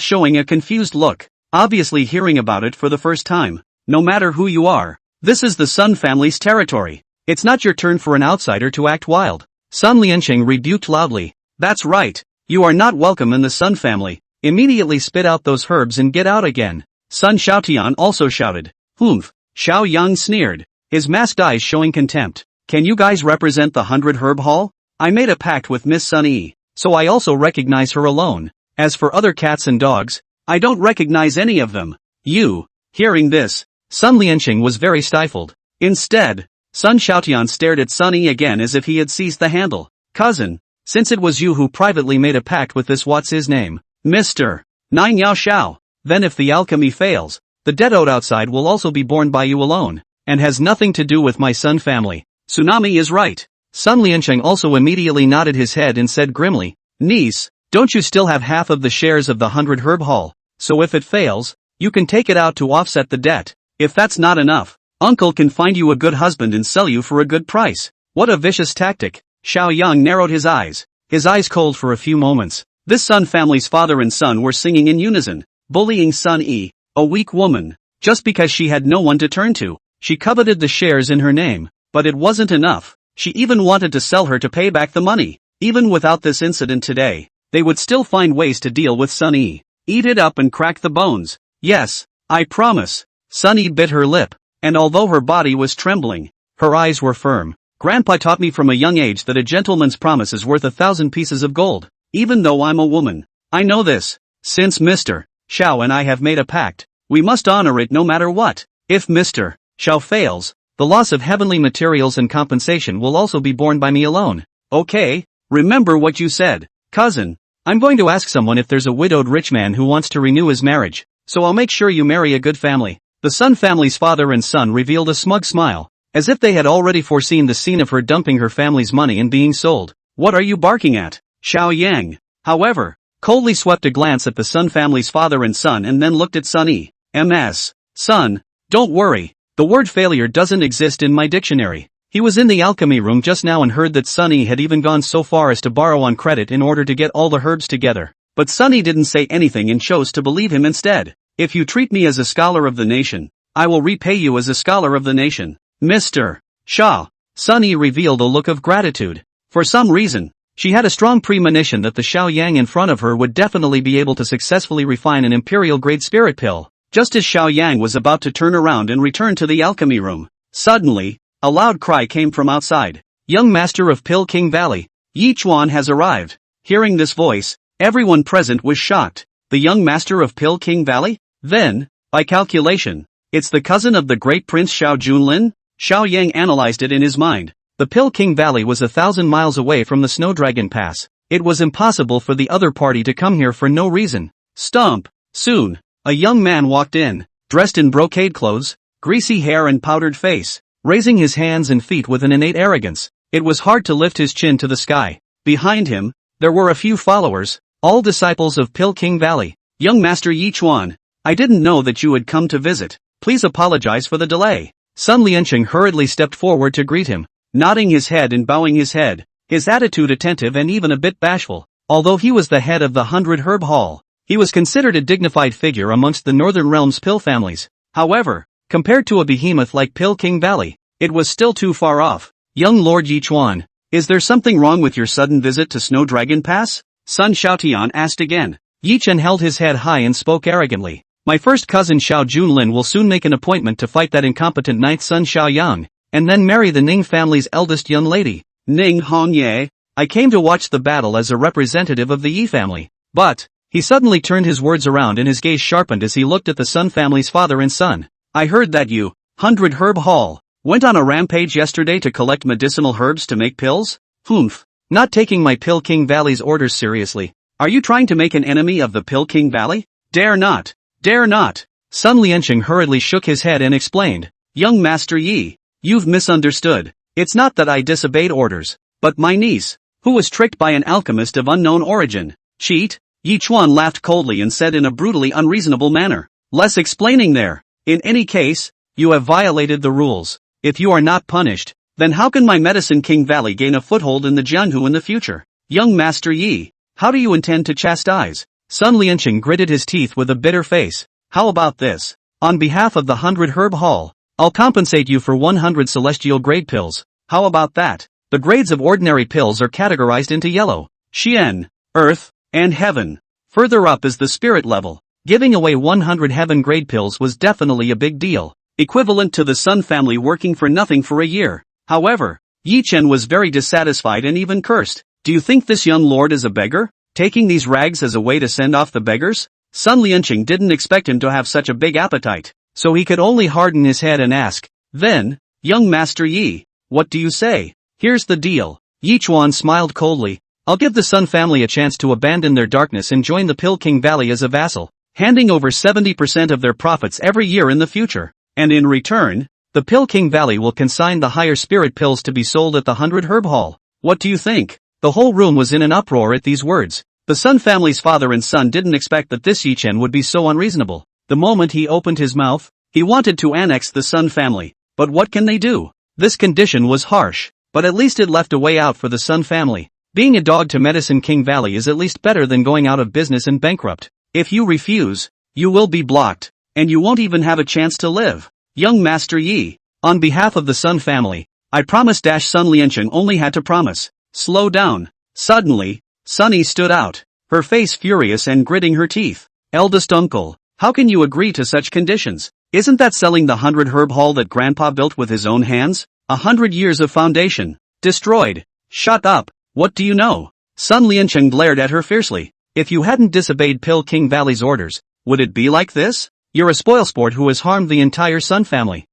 showing a confused look, obviously hearing about it for the first time. No matter who you are, this is the Sun family's territory. It's not your turn for an outsider to act wild. Sun Lianqing rebuked loudly. That's right. You are not welcome in the Sun family. Immediately spit out those herbs and get out again. Sun Xiaotian also shouted. Humph. Xiao Yang sneered, his masked eyes showing contempt. Can you guys represent the 100 Herb Hall? I made a pact with Miss Sun Yi, so I also recognize her alone. As for other cats and dogs, I don't recognize any of them. You. Hearing this, Sun Lianqing was very stifled. Instead, Sun Xiaotian stared at Sun Yi again as if he had seized the handle. Cousin, since it was you who privately made a pact with this what's his name? Mr. Nine Yao Shao, then if the alchemy fails, the debt owed outside will also be borne by you alone, and has nothing to do with my Sun family. Tsunami is right. Sun Lianqing also immediately nodded his head and said grimly, Niece, don't you still have half of the shares of the 100 Herb Hall? So if it fails, you can take it out to offset the debt. If that's not enough, Uncle can find you a good husband and sell you for a good price. What a vicious tactic. Xiao Yang narrowed his eyes cold for a few moments. This Sun family's father and son were singing in unison, bullying Sun Yi, a weak woman, just because she had no one to turn to. She coveted the shares in her name, but it wasn't enough. She even wanted to sell her to pay back the money. Even without this incident today, they would still find ways to deal with Sun Yi. Eat it up and crack the bones. Yes, I promise. Sun Yi bit her lip, and although her body was trembling, her eyes were firm. Grandpa taught me from a young age that a gentleman's promise is worth 1,000 pieces of gold. Even though I'm a woman, I know this. Since Mr. Xiao and I have made a pact, we must honor it no matter what. If Mr. Xiao fails, the loss of heavenly materials and compensation will also be borne by me alone. Okay, remember what you said. Cousin, I'm going to ask someone if there's a widowed rich man who wants to renew his marriage, so I'll make sure you marry a good family. The Sun family's father and son revealed a smug smile, as if they had already foreseen the scene of her dumping her family's money and being sold. What are you barking at? Xiao Yang, however, coldly swept a glance at the Sun family's father and son and then looked at Sun Yi. Ms. Son, don't worry, the word failure doesn't exist in my dictionary. He was in the alchemy room just now and heard that Sun Yi had even gone so far as to borrow on credit in order to get all the herbs together. But Sun Yi didn't say anything and chose to believe him instead. If you treat me as a scholar of the nation, I will repay you as a scholar of the nation. Mr. Shah. Sun Yi revealed a look of gratitude. For some reason, she had a strong premonition that the Xiao Yang in front of her would definitely be able to successfully refine an imperial-grade spirit pill. Just as Xiao Yang was about to turn around and return to the alchemy room, suddenly, a loud cry came from outside. Young Master of Pill King Valley, Yi Chuan has arrived. Hearing this voice, everyone present was shocked. The young Master of Pill King Valley? Then, by calculation, it's the cousin of the great Prince Xiao Junlin? Xiao Yang analyzed it in his mind. The Pill King Valley was 1,000 miles away from the Snowdragon Pass. It was impossible for the other party to come here for no reason. Stomp! Soon, a young man walked in, dressed in brocade clothes, greasy hair and powdered face, raising his hands and feet with an innate arrogance. It was hard to lift his chin to the sky. Behind him, there were a few followers, all disciples of Pill King Valley. Young Master Yi Chuan, I didn't know that you had come to visit. Please apologize for the delay. Sun Lianqing hurriedly stepped forward to greet him, nodding his head and bowing his head, his attitude attentive and even a bit bashful. Although he was the head of the 100 Herb Hall, he was considered a dignified figure amongst the Northern Realms pill families. However, compared to a behemoth like Pill King Valley, it was still too far off. Young Lord Yi Chuan, is there something wrong with your sudden visit to Snowdragon Pass? Sun Xiaotian asked again. Yi Chen held his head high and spoke arrogantly. My first cousin Xiao Junlin will soon make an appointment to fight that incompetent ninth son Xiao Yang, and then marry the Ning family's eldest young lady, Ning Hongye. I came to watch the battle as a representative of the Yi family. But, He suddenly turned his words around and his gaze sharpened as he looked at the Sun family's father and son. I heard that you, 100 Herb Hall, went on a rampage yesterday to collect medicinal herbs to make pills? Humph. Not taking my Pill King Valley's orders seriously. Are you trying to make an enemy of the Pill King Valley? Dare not. Dare not. Sun Lianqing hurriedly shook his head and explained. Young Master Yi, you've misunderstood. It's not that I disobeyed orders, but my niece, who was tricked by an alchemist of unknown origin. Cheat? Yi Chuan laughed coldly and said in a brutally unreasonable manner. Less explaining there. In any case, you have violated the rules. If you are not punished, then how can my Medicine King Valley gain a foothold in the Jianhu in the future? Young Master Yi, how do you intend to chastise? Sun Lianqing gritted his teeth with a bitter face. How about this? On behalf of the 100 Herb Hall, I'll compensate you for 100 celestial grade pills. How about that? The grades of ordinary pills are categorized into yellow, Xian, Earth, and Heaven. Further up is the spirit level. Giving away 100 heaven grade pills was definitely a big deal, equivalent to the Sun family working for nothing for a year. However, Yi Chen was very dissatisfied and even cursed. Do you think this young lord is a beggar, taking these rags as a way to send off the beggars? Sun Lianqing didn't expect him to have such a big appetite, so he could only harden his head and ask, then, young Master Yi, what do you say? Here's the deal. Yi Chuan smiled coldly. I'll give the Sun family a chance to abandon their darkness and join the Pill King Valley as a vassal, handing over 70% of their profits every year in the future. And in return, the Pill King Valley will consign the higher spirit pills to be sold at the 100 Herb Hall. What do you think? The whole room was in an uproar at these words. The Sun family's father and son didn't expect that this Yi Chen would be so unreasonable. The moment he opened his mouth, he wanted to annex the Sun family. But what can they do? This condition was harsh, but at least it left a way out for the Sun family. Being a dog to Medicine King Valley is at least better than going out of business and bankrupt. If you refuse, you will be blocked, and you won't even have a chance to live. Young Master Yi, on behalf of the Sun family, I promise. Sun Lianqing only had to promise. Slow down. Suddenly, Sunny stood out, her face furious and gritting her teeth. Eldest uncle, how can you agree to such conditions? Isn't that selling the 100 Herb Hall that Grandpa built with his own hands? 100 years of foundation. Destroyed. Shut up. What do you know? Sun Lianqing glared at her fiercely. If you hadn't disobeyed Pill King Valley's orders, would it be like this? You're a spoilsport who has harmed the entire Sun family.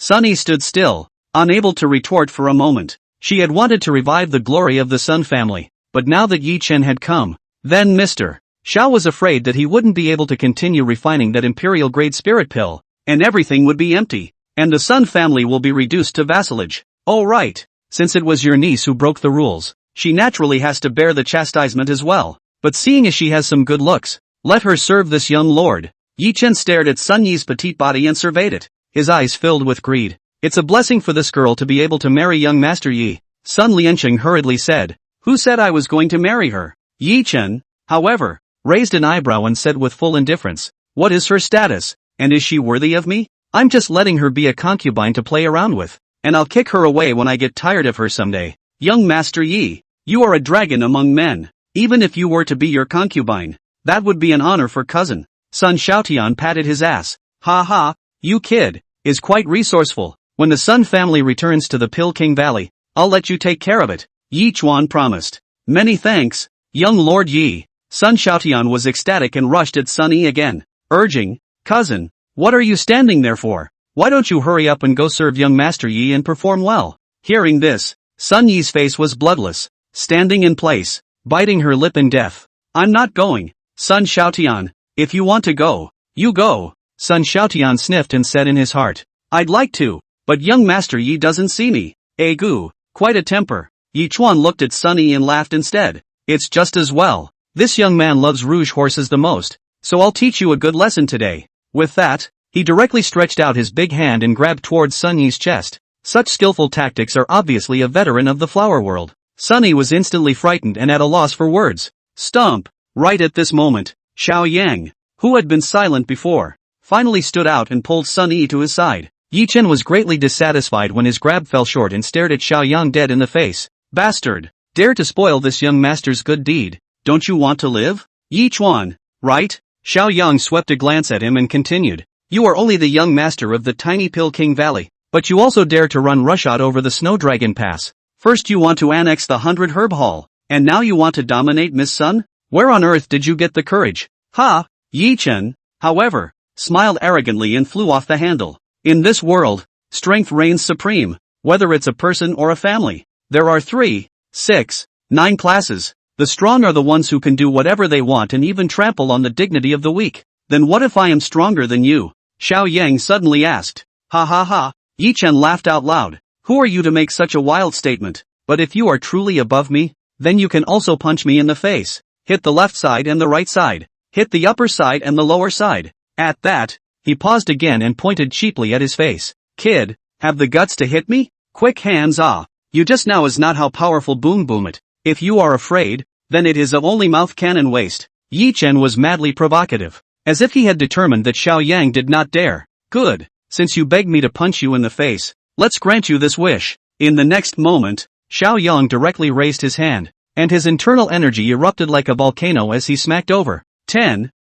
Sunny stood still, unable to retort for a moment. She had wanted to revive the glory of the Sun family, but now that Yi Chen had come, then Mr. Xiao was afraid that he wouldn't be able to continue refining that imperial grade spirit pill, and everything would be empty, and the Sun family will be reduced to vassalage. Oh right, since it was your niece who broke the rules, she naturally has to bear the chastisement as well, but seeing as she has some good looks, let her serve this young lord. Yi Chen stared at Sun Yi's petite body and surveyed it, his eyes filled with greed. It's a blessing for this girl to be able to marry young Master Yi, Sun Lianqing hurriedly said. Who said I was going to marry her? Yi Chen, however, raised an eyebrow and said with full indifference, what is her status, and is she worthy of me? I'm just letting her be a concubine to play around with, and I'll kick her away when I get tired of her someday. Young Master Yi, you are a dragon among men. Even if you were to be your concubine, that would be an honor for cousin. Sun Xiaotian patted his ass. Ha ha, you kid, is quite resourceful. When the Sun family returns to the Pill King Valley, I'll let you take care of it. Yi Chuan promised. Many thanks, young Lord Yi. Sun Xiaotian was ecstatic and rushed at Sun Yi again, urging, cousin, what are you standing there for? Why don't you hurry up and go serve young Master Yi and perform well? Hearing this, Sun Yi's face was bloodless, standing in place, biting her lip in death. I'm not going, Sun Xiaotian. If you want to go, you go. Sun Xiaotian sniffed and said in his heart, I'd like to, but young Master Yi doesn't see me. Goo, quite a temper. Yi Chuan looked at Sun Yi and laughed instead. It's just as well. This young man loves rouge horses the most, so I'll teach you a good lesson today. With that, he directly stretched out his big hand and grabbed towards Sun Yi's chest. Such skillful tactics are obviously a veteran of the flower world. Sun Yi was instantly frightened and at a loss for words. Stomp! Right at this moment, Xiao Yang, who had been silent before, finally stood out and pulled Sun Yi to his side. Yi Chen was greatly dissatisfied when his grab fell short and stared at Xiao Yang dead in the face. Bastard! Dare to spoil this young master's good deed. Don't you want to live? Yi Chuan, right? Xiao Yang swept a glance at him and continued. You are only the young master of the tiny Pill King Valley, but you also dare to run roughshod over the Snow Dragon Pass. First you want to annex the 100 Herb Hall, and now you want to dominate Miss Sun? Where on earth did you get the courage? Ha! Yi Chen, however, smiled arrogantly and flew off the handle. In this world, strength reigns supreme, whether it's a person or a family. There are 3, 6, 9 classes. The strong are the ones who can do whatever they want and even trample on the dignity of the weak. Then what if I am stronger than you? Xiao Yang suddenly asked. Ha ha ha. Yi Chen laughed out loud. Who are you to make such a wild statement? But if you are truly above me, then you can also punch me in the face. Hit the left side and the right side. Hit the upper side and the lower side. At that, he paused again and pointed cheaply at his face. Kid, have the guts to hit me? Quick hands ah. You just now is not how powerful boom boom it. If you are afraid, then it is of only mouth cannon waste. Yi Chen was madly provocative, as if he had determined that Xiao Yang did not dare. Good, since you begged me to punch you in the face, let's grant you this wish. In the next moment, Xiao Yang directly raised his hand, and his internal energy erupted like a volcano as he smacked over 10,000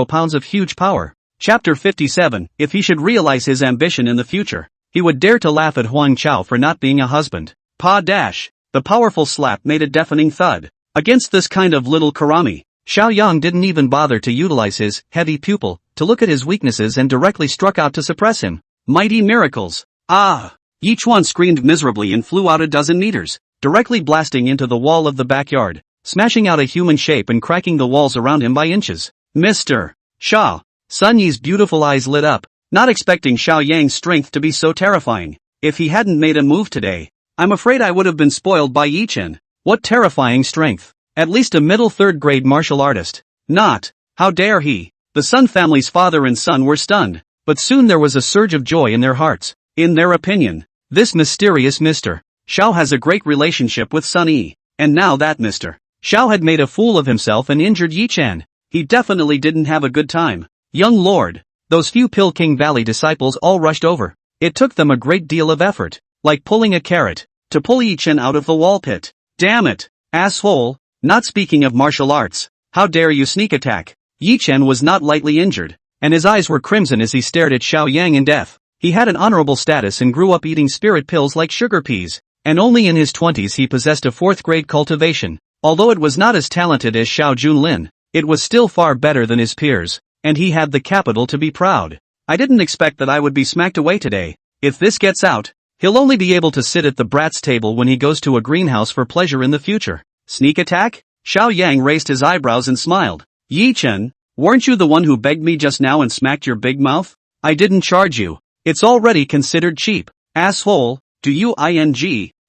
pounds of huge power. Chapter 57. If he should realize his ambition in the future, he would dare to laugh at Huang Chao for not being a husband. Pa dash. The powerful slap made a deafening thud. Against this kind of little karami, Xiao Yang didn't even bother to utilize his heavy pupil to look at his weaknesses and directly struck out to suppress him. Mighty miracles! Ah! Each one screamed miserably and flew out a dozen meters, directly blasting into the wall of the backyard, smashing out a human shape and cracking the walls around him by inches. Mr. Sha! Sun Yi's beautiful eyes lit up, not expecting Xiao Yang's strength to be so terrifying. If he hadn't made a move today, I'm afraid I would have been spoiled by Yi Chen. What terrifying strength! At least a middle third grade martial artist. Not. How dare he? The Sun family's father and son were stunned, but soon there was a surge of joy in their hearts. In their opinion, this mysterious Mr. Xiao has a great relationship with Sun Yi, and now that Mr. Xiao had made a fool of himself and injured Yi Chen, he definitely didn't have a good time. Young lord, those few Pill King Valley disciples all rushed over. It took them a great deal of effort, like pulling a carrot, to pull Yi Chen out of the wall pit. Damn it, asshole, not speaking of martial arts, how dare you sneak attack? Yi Chen was not lightly injured, and his eyes were crimson as he stared at Xiao Yang in death. He had an honorable status and grew up eating spirit pills like sugar peas, and only in his 20s he possessed a 4th grade cultivation. Although it was not as talented as Xiao Junlin, it was still far better than his peers, and he had the capital to be proud. I didn't expect that I would be smacked away today. If this gets out, he'll only be able to sit at the brat's table when he goes to a greenhouse for pleasure in the future. Sneak attack? Xiao Yang raised his eyebrows and smiled. Yi Chen, weren't you the one who begged me just now and smacked your big mouth? I didn't charge you. It's already considered cheap. Asshole, do you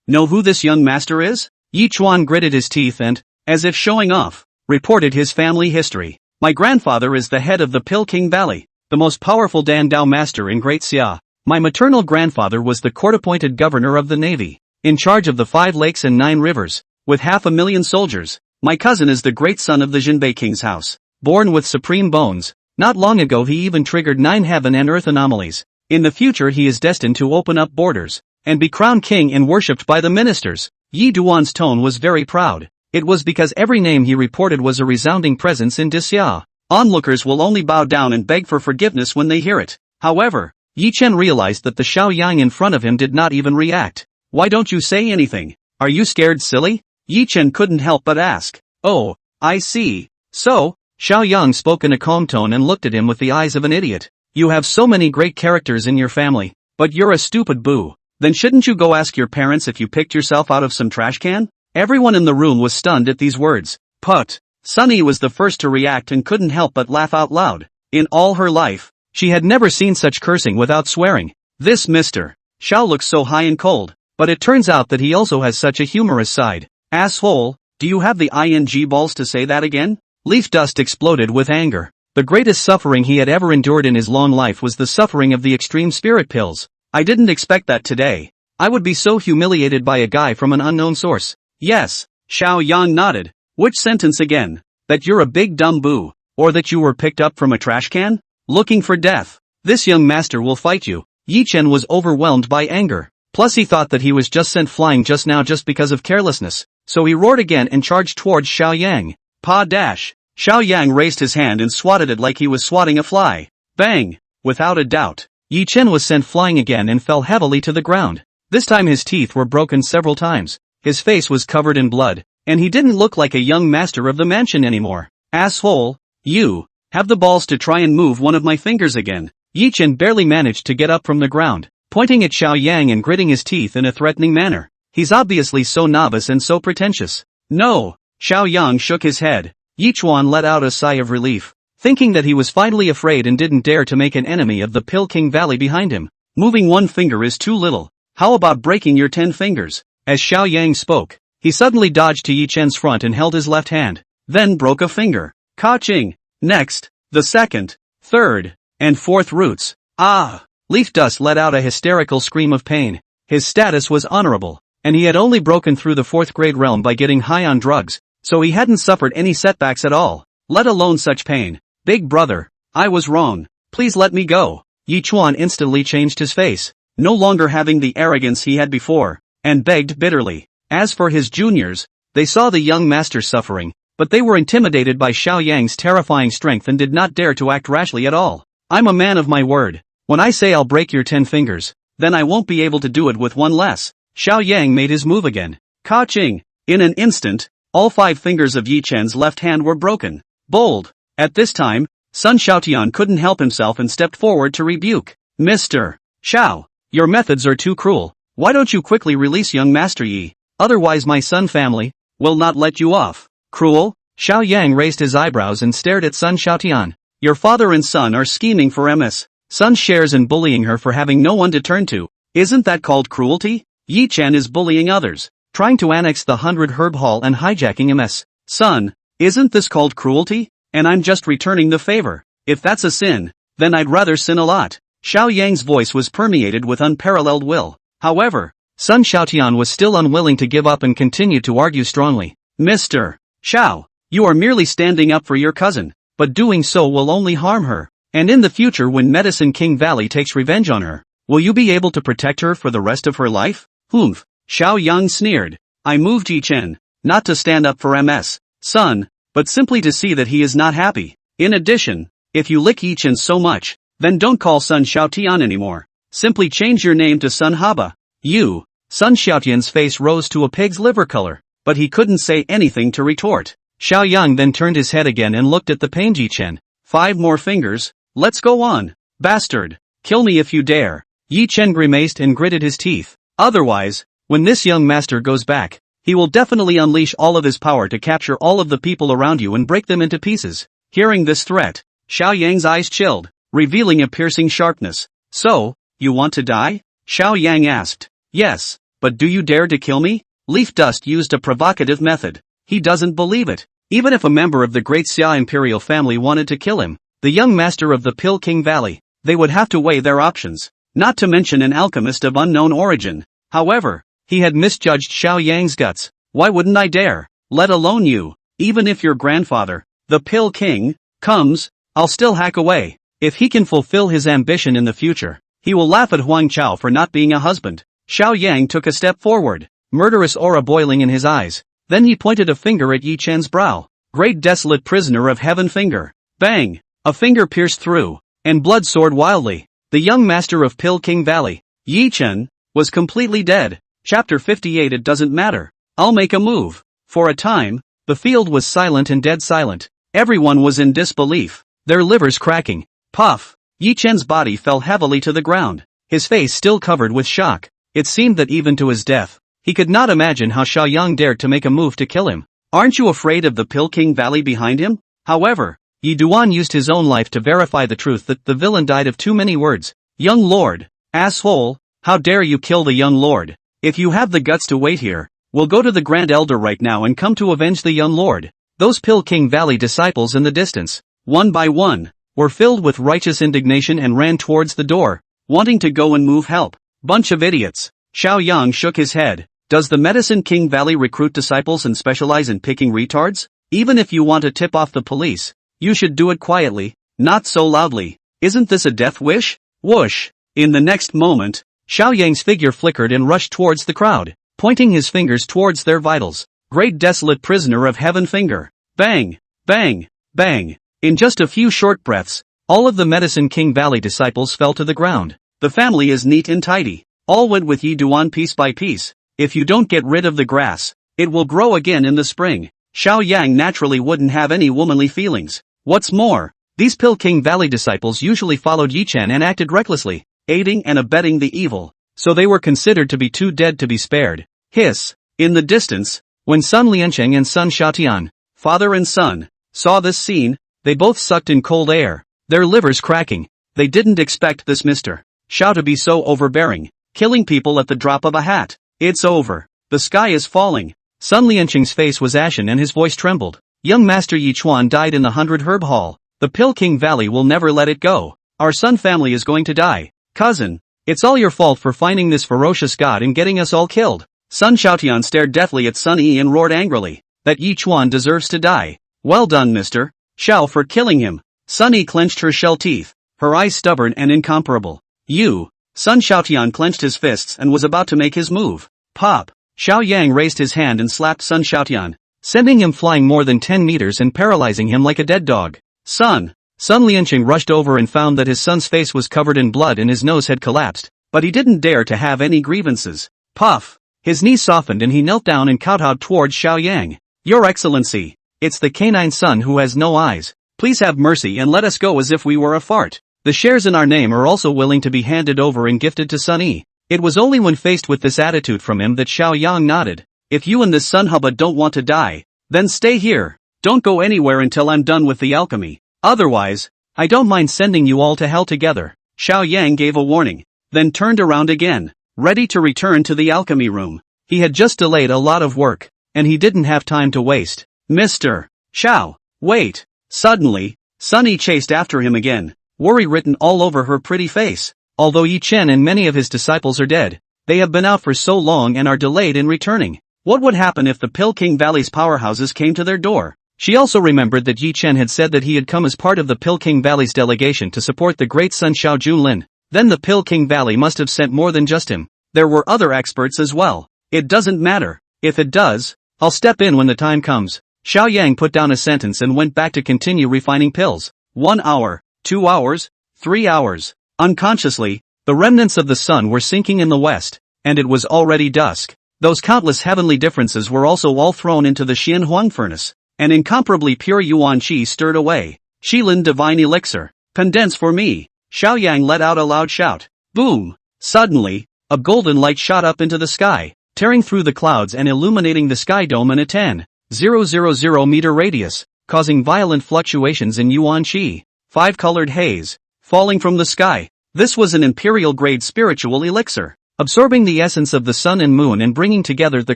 know who this young master is? Yi Chuan gritted his teeth and, as if showing off, reported his family history. My grandfather is the head of the Pill King Valley, the most powerful Dan Dao master in Great Xia. My maternal grandfather was the court-appointed governor of the navy, in charge of the 5 lakes and 9 rivers, with 500,000 soldiers. My cousin is the great son of the Jinbei King's house, born with supreme bones. Not long ago he even triggered 9 heaven and earth anomalies. In the future he is destined to open up borders, and be crowned king and worshipped by the ministers. Yi Duan's tone was very proud. It was because every name he reported was a resounding presence in Disya. Onlookers will only bow down and beg for forgiveness when they hear it. However, Yi Chen realized that the Xiao Yang in front of him did not even react. Why don't you say anything? Are you scared, silly? Yi Chen couldn't help but ask. Oh, I see. So, Xiao Yang spoke in a calm tone and looked at him with the eyes of an idiot. You have so many great characters in your family, but you're a stupid boo. Then shouldn't you go ask your parents if you picked yourself out of some trash can? Everyone in the room was stunned at these words. Put. Sunny was the first to react and couldn't help but laugh out loud. In all her life, she had never seen such cursing without swearing. This Mr. Xiao looks so high and cold, but it turns out that he also has such a humorous side. Asshole, do you have the ing balls to say that again? Leaf Dust exploded with anger. The greatest suffering he had ever endured in his long life was the suffering of the extreme spirit pills. I didn't expect that today. I would be so humiliated by a guy from an unknown source. Yes, Xiao Yang nodded. Which sentence again? That you're a big dumb boo, or that you were picked up from a trash can? Looking for death. This young master will fight you. Yi Chen was overwhelmed by anger. Plus he thought that he was just sent flying just now just because of carelessness. So he roared again and charged towards Xiao Yang. Pa dash. Xiao Yang raised his hand and swatted it like he was swatting a fly. Bang! Without a doubt, Yi Chen was sent flying again and fell heavily to the ground. This time his teeth were broken several times. His face was covered in blood, and he didn't look like a young master of the mansion anymore. Asshole, you have the balls to try and move one of my fingers again. Yi Chen barely managed to get up from the ground, pointing at Xiao Yang and gritting his teeth in a threatening manner. He's obviously so novice and so pretentious. No. Xiao Yang shook his head. Yi Chuan let out a sigh of relief, thinking that he was finally afraid and didn't dare to make an enemy of the Pill King Valley behind him. Moving one finger is too little. How about breaking your 10 fingers? As Xiao Yang spoke, he suddenly dodged to Yi Chen's front and held his left hand, then broke a finger. Ka-ching! Next, the second, third, and fourth roots. Ah! Leaf Dust let out a hysterical scream of pain. His status was honorable, and he had only broken through the 4th grade realm by getting high on drugs, so he hadn't suffered any setbacks at all, let alone such pain. Big brother, I was wrong. Please let me go. Yi Chuan instantly changed his face, no longer having the arrogance he had before, and begged bitterly. As for his juniors, they saw the young master suffering, but they were intimidated by Xiao Yang's terrifying strength and did not dare to act rashly at all. I'm a man of my word. When I say I'll break your 10 fingers, then I won't be able to do it with one less. Xiao Yang made his move again. Ka-ching! In an instant, all 5 fingers of Yi Chen's left hand were broken. Bold! At this time, Sun Xiaotian couldn't help himself and stepped forward to rebuke. Mr. Xiao, your methods are too cruel. Why don't you quickly release young Master Yi? Otherwise my Sun family will not let you off. Cruel? Xiao Yang raised his eyebrows and stared at Sun Xiaotian. Your father and son are scheming for MS. Sun shares and bullying her for having no one to turn to. Isn't that called cruelty? Yi Chen is bullying others, trying to annex the 100 Herb Hall and hijacking MS. Son, isn't this called cruelty? And I'm just returning the favor. If that's a sin, then I'd rather sin a lot. Xiao Yang's voice was permeated with unparalleled will. However, Sun Xiaotian was still unwilling to give up and continued to argue strongly. Mr. Xiao, you are merely standing up for your cousin, but doing so will only harm her. And in the future when Medicine King Valley takes revenge on her, will you be able to protect her for the rest of her life? Humph. Xiao Yang sneered. I moved Yi Chen, not to stand up for MS. Son, but simply to see that he is not happy. In addition, if you lick Yi Chen so much, then don't call Sun Xiaotian anymore. Simply change your name to Sun Haba. You. Sun Xiaotian's face rose to a pig's liver color, but he couldn't say anything to retort. Xiao Yang then turned his head again and looked at the pained Yi Chen. 5 more fingers. Let's go on. Bastard. Kill me if you dare. Yi Chen grimaced and gritted his teeth. Otherwise, when this young master goes back, he will definitely unleash all of his power to capture all of the people around you and break them into pieces. Hearing this threat, Xiao Yang's eyes chilled, revealing a piercing sharpness. So, you want to die? Xiao Yang asked. Yes, but do you dare to kill me? Leaf Dust used a provocative method. He doesn't believe it. Even if a member of the great Xia imperial family wanted to kill him, the young master of the Pill King Valley, they would have to weigh their options. Not to mention an alchemist of unknown origin. However, he had misjudged Xiao Yang's guts. Why wouldn't I dare? Let alone you. Even if your grandfather, the Pill King, comes, I'll still hack away. If he can fulfill his ambition in the future, he will laugh at Huang Chao for not being a husband. Xiao Yang took a step forward, murderous aura boiling in his eyes. Then he pointed a finger at Yi Chen's brow. Great desolate prisoner of heaven finger. Bang! A finger pierced through, and blood soared wildly. The young master of Pill King Valley, Yi Chen, was completely dead. Chapter 58. It doesn't matter. I'll make a move. For a time, the field was silent and dead silent. Everyone was in disbelief, their livers cracking. Puff! Yi Chen's body fell heavily to the ground, his face still covered with shock. It seemed that even to his death, he could not imagine how Xiao Yang dared to make a move to kill him. Aren't you afraid of the Pill King Valley behind him? However, Yi Duan used his own life to verify the truth that the villain died of too many words. Young lord, asshole, how dare you kill the young lord? If you have the guts to wait here, we'll go to the Grand Elder right now and come to avenge the young lord. Those Pill King Valley disciples in the distance, one by one, were filled with righteous indignation and ran towards the door, wanting to go and move help. Bunch of idiots. Xiao Yang shook his head. Does the Medicine King Valley recruit disciples and specialize in picking retards? Even if you want to tip off the police, you should do it quietly, not so loudly. Isn't this a death wish? Whoosh! In the next moment, Xiao Yang's figure flickered and rushed towards the crowd, pointing his fingers towards their vitals. Great desolate prisoner of heaven finger. Bang! Bang! Bang! In just a few short breaths, all of the Medicine King Valley disciples fell to the ground. The family is neat and tidy. All went with Yi Duan piece by piece. If you don't get rid of the grass, It will grow again in the spring. Xiao Yang naturally wouldn't have any womanly feelings. What's more, these Pill King Valley disciples usually followed Yi Chen and acted recklessly, aiding and abetting the evil, so they were considered to be too dead to be spared. Hiss. In the distance, when Sun Liancheng and Sun Xiaotian, father and son, saw this scene, they both sucked in cold air, their livers cracking. They didn't expect this Mr. Xiao to be so overbearing, killing people at the drop of a hat. It's over. The sky is falling. Sun Liancheng's face was ashen and his voice trembled. Young Master Yi Chuan died in the 100 Herb Hall. The Pill King Valley will never let it go. Our Sun family is going to die. Cousin, it's all your fault for finding this ferocious god and getting us all killed. Sun Xiaotian stared deathly at Sun Yi and roared angrily. That Yi Chuan deserves to die. Well done, Mr. Xiao, for killing him. Sun Yi clenched her shell teeth, her eyes stubborn and incomparable. You. Sun Xiaotian clenched his fists and was about to make his move. Pop. Xiao Yang raised his hand and slapped Sun Xiaotian, sending him flying more than 10 meters and paralyzing him like a dead dog. Sun Liancheng rushed over and found that his son's face was covered in blood and his nose had collapsed, but he didn't dare to have any grievances. Puff. His knees softened and he knelt down and kowtowed towards Xiao Yang. Your Excellency, it's the canine son who has no eyes. Please have mercy and let us go as if we were a fart. The shares in our name are also willing to be handed over and gifted to Sun Yi. It was only when faced with this attitude from him that Xiao Yang nodded. If you and this Sun Hubba don't want to die, then stay here. Don't go anywhere until I'm done with the alchemy. Otherwise, I don't mind sending you all to hell together. Xiao Yang gave a warning, then turned around again, ready to return to the alchemy room. He had just delayed a lot of work, and he didn't have time to waste. Mr. Xiao, wait. Suddenly, Sun Yi chased after him again, worry written all over her pretty face. Although Yi Chen and many of his disciples are dead, they have been out for so long and are delayed in returning. What would happen if the Pill King Valley's powerhouses came to their door? She also remembered that Yi Chen had said that he had come as part of the Pill King Valley's delegation to support the great Sun Xiao Junlin. Then the Pill King Valley must have sent more than just him. There were other experts as well. It doesn't matter. If it does, I'll step in when the time comes. Xiao Yang put down a sentence and went back to continue refining pills. 1 hour, 2 hours, 3 hours. Unconsciously, the remnants of the sun were sinking in the west, and it was already dusk. Those countless heavenly differences were also all thrown into the Xian Huang furnace. An incomparably pure yuan qi stirred away. Shilin divine elixir. Condense for me. Xiao Yang let out a loud shout. Boom! Suddenly, a golden light shot up into the sky, tearing through the clouds and illuminating the sky dome in a 10,000 meter radius, causing violent fluctuations in yuan qi. 5-colored haze, falling from the sky. This was an imperial-grade spiritual elixir, absorbing the essence of the sun and moon and bringing together the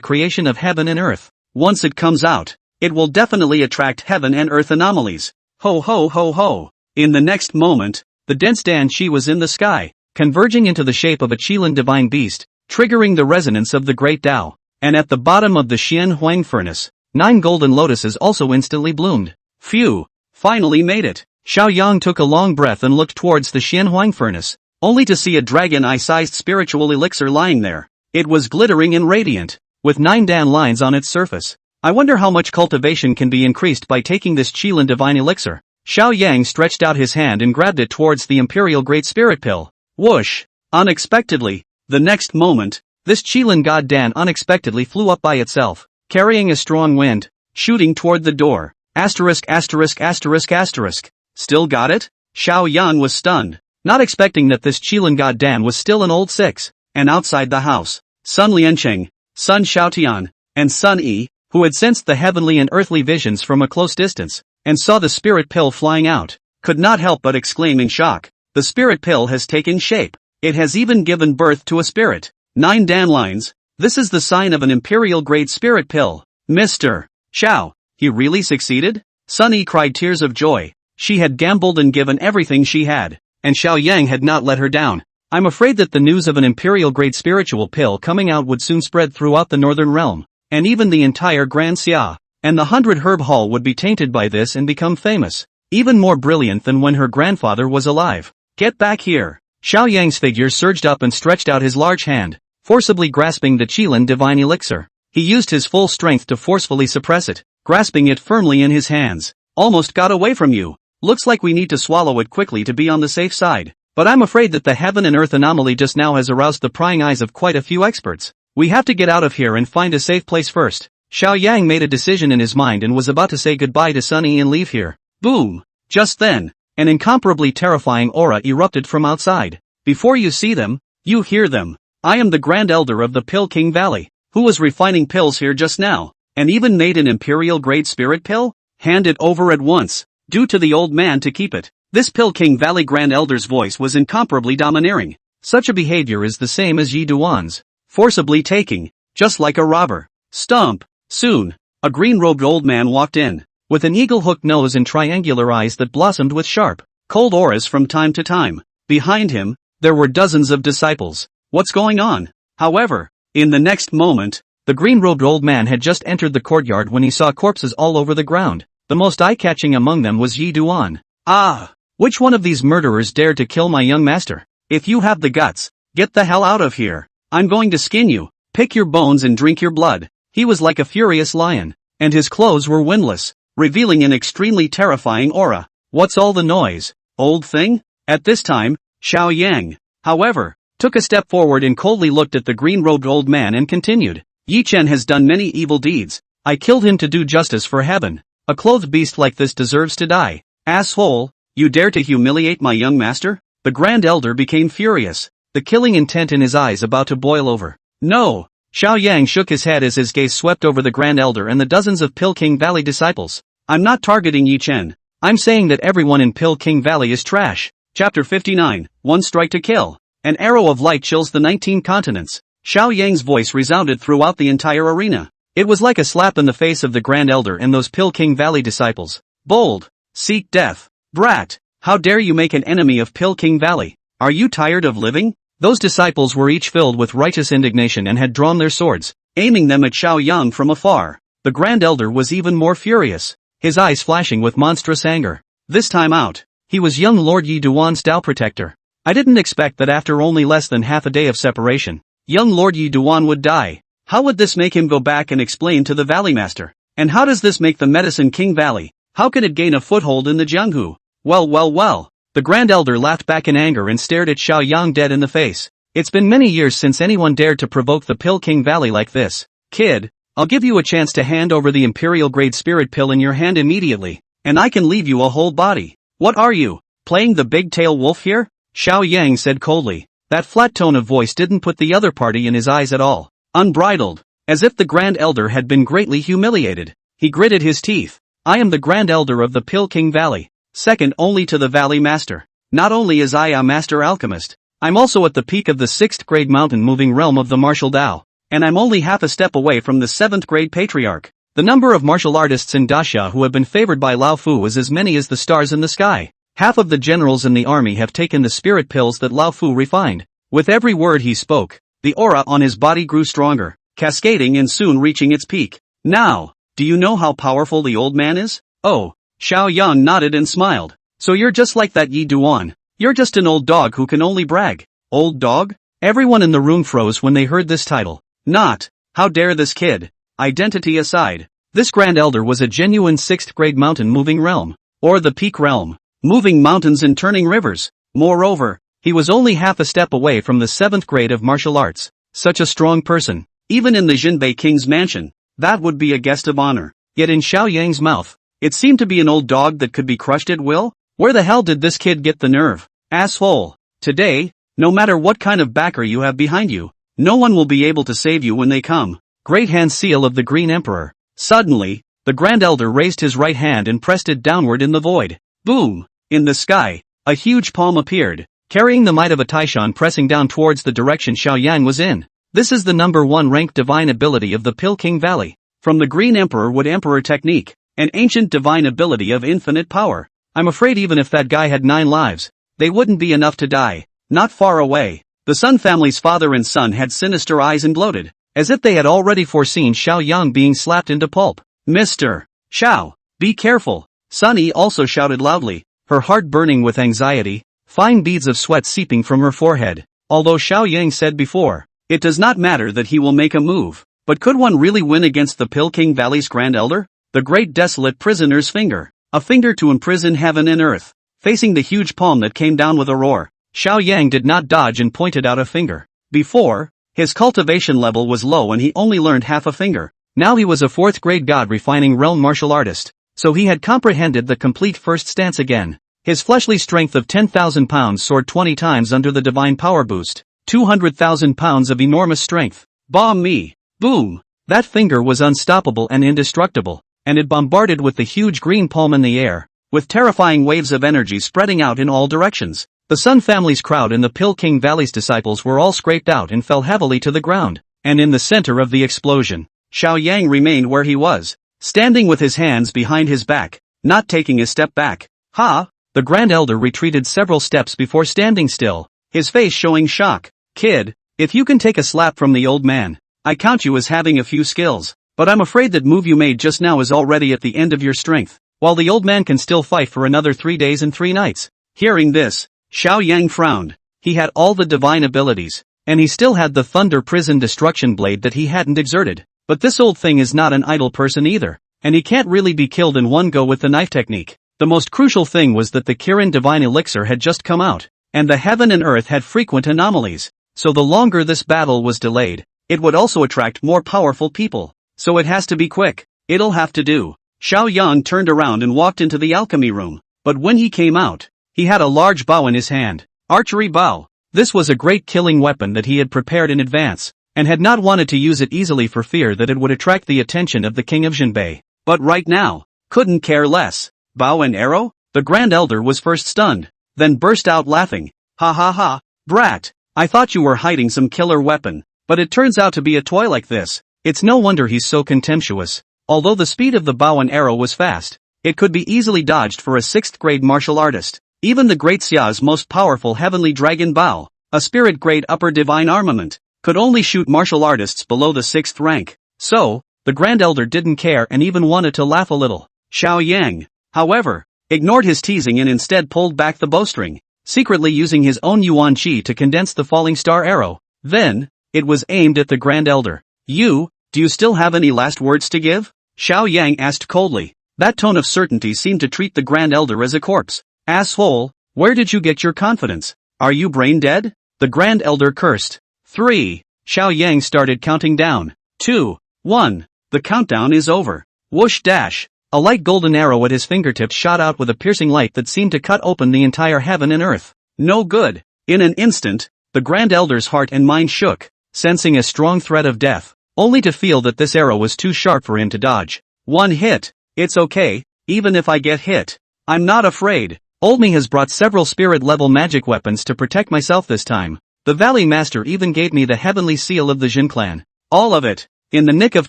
creation of heaven and earth. Once it comes out, it will definitely attract heaven and earth anomalies. Ho ho ho ho. In the next moment, the dense Dan Qi was in the sky, converging into the shape of a Qilin divine beast, triggering the resonance of the great Tao. And at the bottom of the Xian Huang furnace, 9 golden lotuses also instantly bloomed. Phew! Finally made it. Xiao Yang took a long breath and looked towards the Xian Huang furnace, only to see a dragon eye-sized spiritual elixir lying there. It was glittering and radiant, with 9 Dan lines on its surface. I wonder how much cultivation can be increased by taking this Qilin divine elixir. Xiao Yang stretched out his hand and grabbed it towards the imperial great spirit pill. Whoosh! Unexpectedly, the next moment, this Qilin god Dan unexpectedly flew up by itself, carrying a strong wind, shooting toward the door. Asterisk asterisk asterisk asterisk. Still got it? Xiao Yang was stunned, not expecting that this Qilin god Dan was still an old 6. And outside the house, Sun Liancheng, Sun Xiaotian, and Sun Yi, who had sensed the heavenly and earthly visions from a close distance, and saw the spirit pill flying out, could not help but exclaim in shock. The spirit pill has taken shape. It has even given birth to a spirit. 9 Dan lines. This is the sign of an imperial-grade spirit pill. Mr. Xiao, he really succeeded? Sun Yi cried tears of joy. She had gambled and given everything she had, and Xiao Yang had not let her down. I'm afraid that the news of an imperial-grade spiritual pill coming out would soon spread throughout the northern realm, and even the entire Grand Xia, and the 100 Herb Hall would be tainted by this and become famous, even more brilliant than when her grandfather was alive. Get back here. Xiao Yang's figure surged up and stretched out his large hand, forcibly grasping the Qilin divine elixir. He used his full strength to forcefully suppress it, grasping it firmly in his hands. Almost got away from you. Looks like we need to swallow it quickly to be on the safe side. But I'm afraid that the heaven and earth anomaly just now has aroused the prying eyes of quite a few experts. We have to get out of here and find a safe place first. Xiao Yang made a decision in his mind and was about to say goodbye to Sunny and leave here. Boom! Just then, an incomparably terrifying aura erupted from outside. Before you see them, you hear them. I am the Grand Elder of the Pill King Valley, who was refining pills here just now, and even made an imperial-grade spirit pill? Hand it over at once, due to the old man to keep it. This Pill King Valley Grand Elder's voice was incomparably domineering. Such a behavior is the same as Yi Duan's, forcibly taking, just like a robber. Stomp! Soon, a green-robed old man walked in, with an eagle-hooked nose and triangular eyes that blossomed with sharp, cold auras from time to time. Behind him, there were dozens of disciples. What's going on? However, in the next moment, the green-robed old man had just entered the courtyard when he saw corpses all over the ground. The most eye-catching among them was Yi Duan. Ah! Which one of these murderers dared to kill my young master? If you have the guts, get the hell out of here. I'm going to skin you, pick your bones and drink your blood. He was like a furious lion, and his clothes were windless, revealing an extremely terrifying aura. What's all the noise, old thing? At this time, Xiao Yang, however, took a step forward and coldly looked at the green-robed old man and continued. Yi Chen has done many evil deeds. I killed him to do justice for heaven. A clothed beast like this deserves to die. Asshole, you dare to humiliate my young master? The Grand Elder became furious, the killing intent in his eyes about to boil over. No! Xiao Yang shook his head as his gaze swept over the Grand Elder and the dozens of Pill King Valley disciples. I'm not targeting Yi Chen. I'm saying that everyone in Pill King Valley is trash. Chapter 59, One Strike to Kill. An arrow of light chills the 19 continents. Xiao Yang's voice resounded throughout the entire arena. It was like a slap in the face of the Grand Elder and those Pill King Valley disciples. Bold. Seek death. Brat. How dare you make an enemy of Pill King Valley? Are you tired of living? Those disciples were each filled with righteous indignation and had drawn their swords, aiming them at Xiao Yang from afar. The Grand Elder was even more furious, his eyes flashing with monstrous anger. This time out, he was young Lord Yi Duan's Tao Protector. I didn't expect that after only less than half a day of separation, young Lord Yi Duan would die. How would this make him go back and explain to the Valley Master? And how does this make the Medicine King Valley? How can it gain a foothold in the Jianghu? Well. The Grand Elder laughed back in anger and stared at Xiao Yang dead in the face. It's been many years since anyone dared to provoke the Pill King Valley like this. Kid, I'll give you a chance to hand over the Imperial-grade spirit pill in your hand immediately, and I can leave you a whole body. What are you, playing the big-tail wolf here? Xiao Yang said coldly. That flat tone of voice didn't put the other party in his eyes at all. Unbridled, as if the Grand Elder had been greatly humiliated. He gritted his teeth. I am the Grand Elder of the Pill King Valley, second only to the Valley Master. Not only is I a Master Alchemist, I'm also at the peak of the 6th grade mountain-moving realm of the martial Tao, and I'm only half a step away from the 7th grade Patriarch. The number of martial artists in Daxia who have been favored by Lao Fu is as many as the stars in the sky. Half of the generals in the army have taken the spirit pills that Lao Fu refined. With every word he spoke, the aura on his body grew stronger, cascading and soon reaching its peak. Now, do you know how powerful the old man is? Oh, Xiao Yang nodded and smiled. So you're just like that Yi Duan. You're just an old dog who can only brag. Old dog? Everyone in the room froze when they heard this title. Not, how dare this kid? Identity aside, this Grand Elder was a genuine 6th grade mountain-moving realm, or the peak realm, moving mountains and turning rivers. Moreover, he was only half a step away from the 7th grade of martial arts. Such a strong person, even in the Jinbei King's mansion, that would be a guest of honor. Yet in Xiao Yang's mouth, it seemed to be an old dog that could be crushed at will? Where the hell did this kid get the nerve? Asshole. Today, no matter what kind of backer you have behind you, no one will be able to save you when they come. Great Hand Seal of the Green Emperor. Suddenly, the Grand Elder raised his right hand and pressed it downward in the void. Boom! In the sky, a huge palm appeared, carrying the might of a Taishan pressing down towards the direction Xiao Yang was in. This is the number 1 ranked divine ability of the Pill King Valley. From the Green Emperor Wood Emperor technique, an ancient divine ability of infinite power. I'm afraid even if that guy had 9 lives, they wouldn't be enough to die. Not far away, the Sun family's father and son had sinister eyes and gloated, as if they had already foreseen Xiao Yang being slapped into pulp. Mr. Xiao, be careful. Sunny also shouted loudly, her heart burning with anxiety, fine beads of sweat seeping from her forehead. Although Xiao Yang said before, it does not matter that he will make a move, but could one really win against the Pill King Valley's Grand Elder? The great desolate prisoner's finger, a finger to imprison heaven and earth, facing the huge palm that came down with a roar. Xiao Yang did not dodge and pointed out a finger. Before, his cultivation level was low and he only learned half a finger. Now he was a 4th grade god refining realm martial artist. So he had comprehended the complete first stance again. His fleshly strength of 10,000 pounds soared 20 times under the divine power boost. 200,000 pounds of enormous strength. Bomb me. Boom. That finger was unstoppable and indestructible, and it bombarded with the huge green palm in the air, with terrifying waves of energy spreading out in all directions. The Sun family's crowd and the Pill King Valley's disciples were all scraped out and fell heavily to the ground, and in the center of the explosion, Xiao Yang remained where he was, standing with his hands behind his back, not taking a step back. Ha! The Grand Elder retreated several steps before standing still, his face showing shock. Kid, if you can take a slap from the old man, I count you as having a few skills, but I'm afraid that move you made just now is already at the end of your strength, while the old man can still fight for another 3 days and 3 nights. Hearing this, Xiao Yang frowned. He had all the divine abilities, and he still had the Thunder Prison Destruction Blade that he hadn't exerted. But this old thing is not an idle person either, and he can't really be killed in one go with the knife technique. The most crucial thing was that the Kirin Divine Elixir had just come out, and the heaven and earth had frequent anomalies, so the longer this battle was delayed, it would also attract more powerful people. So it has to be quick. It'll have to do. Xiao Yang turned around and walked into the alchemy room, but when he came out, he had a large bow in his hand. Archery bow. This was a great killing weapon that he had prepared in advance, and had not wanted to use it easily for fear that it would attract the attention of the king of Jinbei. But right now, couldn't care less. Bow and arrow? The Grand Elder was first stunned, then burst out laughing. Ha ha ha, brat, I thought you were hiding some killer weapon, but it turns out to be a toy like this. It's no wonder he's so contemptuous. Although the speed of the bow and arrow was fast, it could be easily dodged for a 6th grade martial artist. Even the Great Xia's most powerful heavenly dragon bow, a spirit grade upper divine armament, could only shoot martial artists below the 6th rank. So, the Grand Elder didn't care and even wanted to laugh a little. Xiao Yang, however, ignored his teasing and instead pulled back the bowstring, secretly using his own Yuan Qi to condense the falling star arrow. Then, it was aimed at the Grand Elder. Do you still have any last words to give? Xiao Yang asked coldly. That tone of certainty seemed to treat the Grand Elder as a corpse. Asshole, where did you get your confidence? Are you brain dead? The Grand Elder cursed. 3. Xiao Yang started counting down. 2. 1. The countdown is over. Whoosh dash. A light golden arrow at his fingertips shot out with a piercing light that seemed to cut open the entire heaven and earth. No good. In an instant, the Grand Elder's heart and mind shook, sensing a strong threat of death, only to feel that this arrow was too sharp for him to dodge. 1 hit. It's okay, even if I get hit. I'm not afraid. Old me has brought several spirit-level magic weapons to protect myself this time. The Valley Master even gave me the heavenly seal of the Jin clan. All of it. In the nick of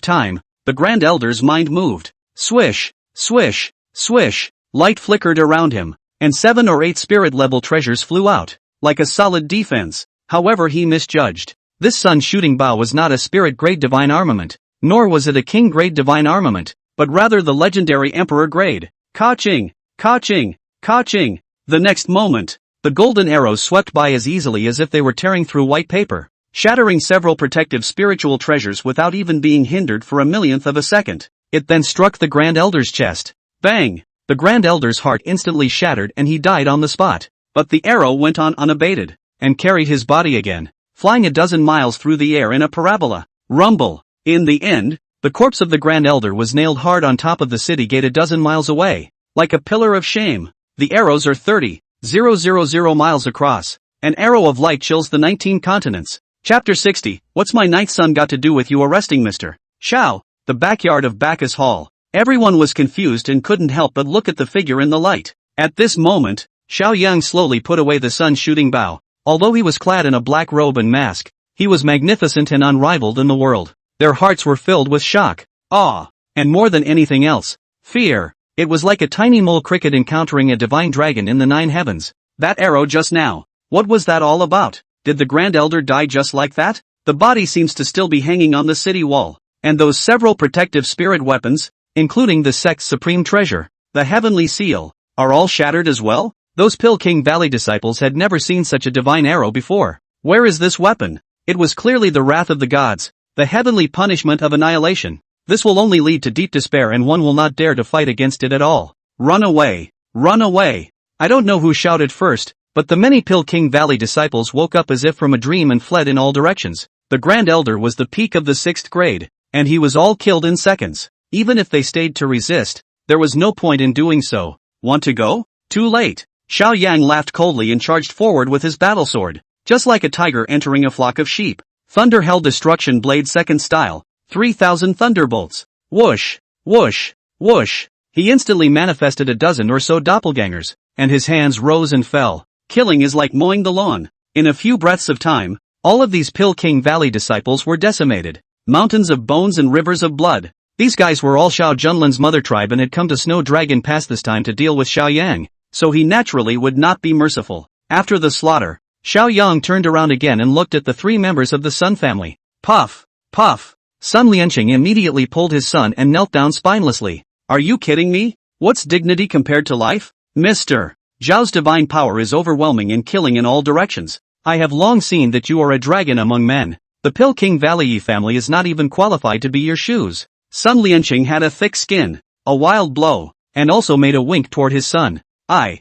time, the Grand Elder's mind moved. Swish, swish, swish. Light flickered around him, and 7 or 8 spirit-level treasures flew out, like a solid defense. However, he misjudged. This sun-shooting bow was not a spirit-grade divine armament, nor was it a king-grade divine armament, but rather the legendary Emperor grade. Ka-ching, ka-ching, ka-ching. The next moment, the golden arrows swept by as easily as if they were tearing through white paper, shattering several protective spiritual treasures without even being hindered for a millionth of a second. It then struck the Grand Elder's chest. Bang! The Grand Elder's heart instantly shattered and he died on the spot. But the arrow went on unabated, and carried his body again, flying a dozen miles through the air in a parabola. Rumble! In the end, the corpse of the Grand Elder was nailed hard on top of the city gate a dozen miles away, like a pillar of shame. The arrows are 30,000 miles across. An arrow of light chills the 19 continents. Chapter 60, What's my ninth son got to do with you arresting Mr. Xiao? The backyard of Bacchus Hall. Everyone was confused and couldn't help but look at the figure in the light. At this moment, Xiao Yang slowly put away the sun-shooting bow. Although he was clad in a black robe and mask, he was magnificent and unrivaled in the world. Their hearts were filled with shock, awe, and more than anything else, fear. It was like a tiny mole cricket encountering a divine dragon in the 9 heavens. That arrow just now. What was that all about? Did the Grand Elder die just like that? The body seems to still be hanging on the city wall. And those several protective spirit weapons, including the sect's supreme treasure, the heavenly seal, are all shattered as well? Those Pill King Valley disciples had never seen such a divine arrow before. Where is this weapon? It was clearly the wrath of the gods, the heavenly punishment of annihilation. This will only lead to deep despair and one will not dare to fight against it at all. Run away! Run away! I don't know who shouted first, but the many Pill King Valley disciples woke up as if from a dream and fled in all directions. The Grand Elder was the peak of the 6th grade. and he was all killed in seconds. Even if they stayed to resist, there was no point in doing so. Want to go? Too late. Xiao Yang laughed coldly and charged forward with his battle sword, just like a tiger entering a flock of sheep. Thunder held destruction blade second style, 3,000 thunderbolts. Whoosh, whoosh, whoosh. He instantly manifested a dozen or so doppelgangers, and his hands rose and fell. Killing is like mowing the lawn. In a few breaths of time, all of these Pill King Valley disciples were decimated. Mountains of bones and rivers of blood. These guys were all Xiao Junlin's mother tribe and had come to Snow Dragon Pass this time to deal with Xiao Yang, so he naturally would not be merciful. After the slaughter, Xiao Yang turned around again and looked at the three members of the Sun family. Puff, puff. Sun Lianqing immediately pulled his son and knelt down spinelessly. Are you kidding me? What's dignity compared to life? Mr. Zhao's divine power is overwhelming and killing in all directions. I have long seen that you are a dragon among men. The Pill King Valley family is not even qualified to be your shoes. Sun Lianqing had a thick skin, a wild blow, and also made a wink toward his son. But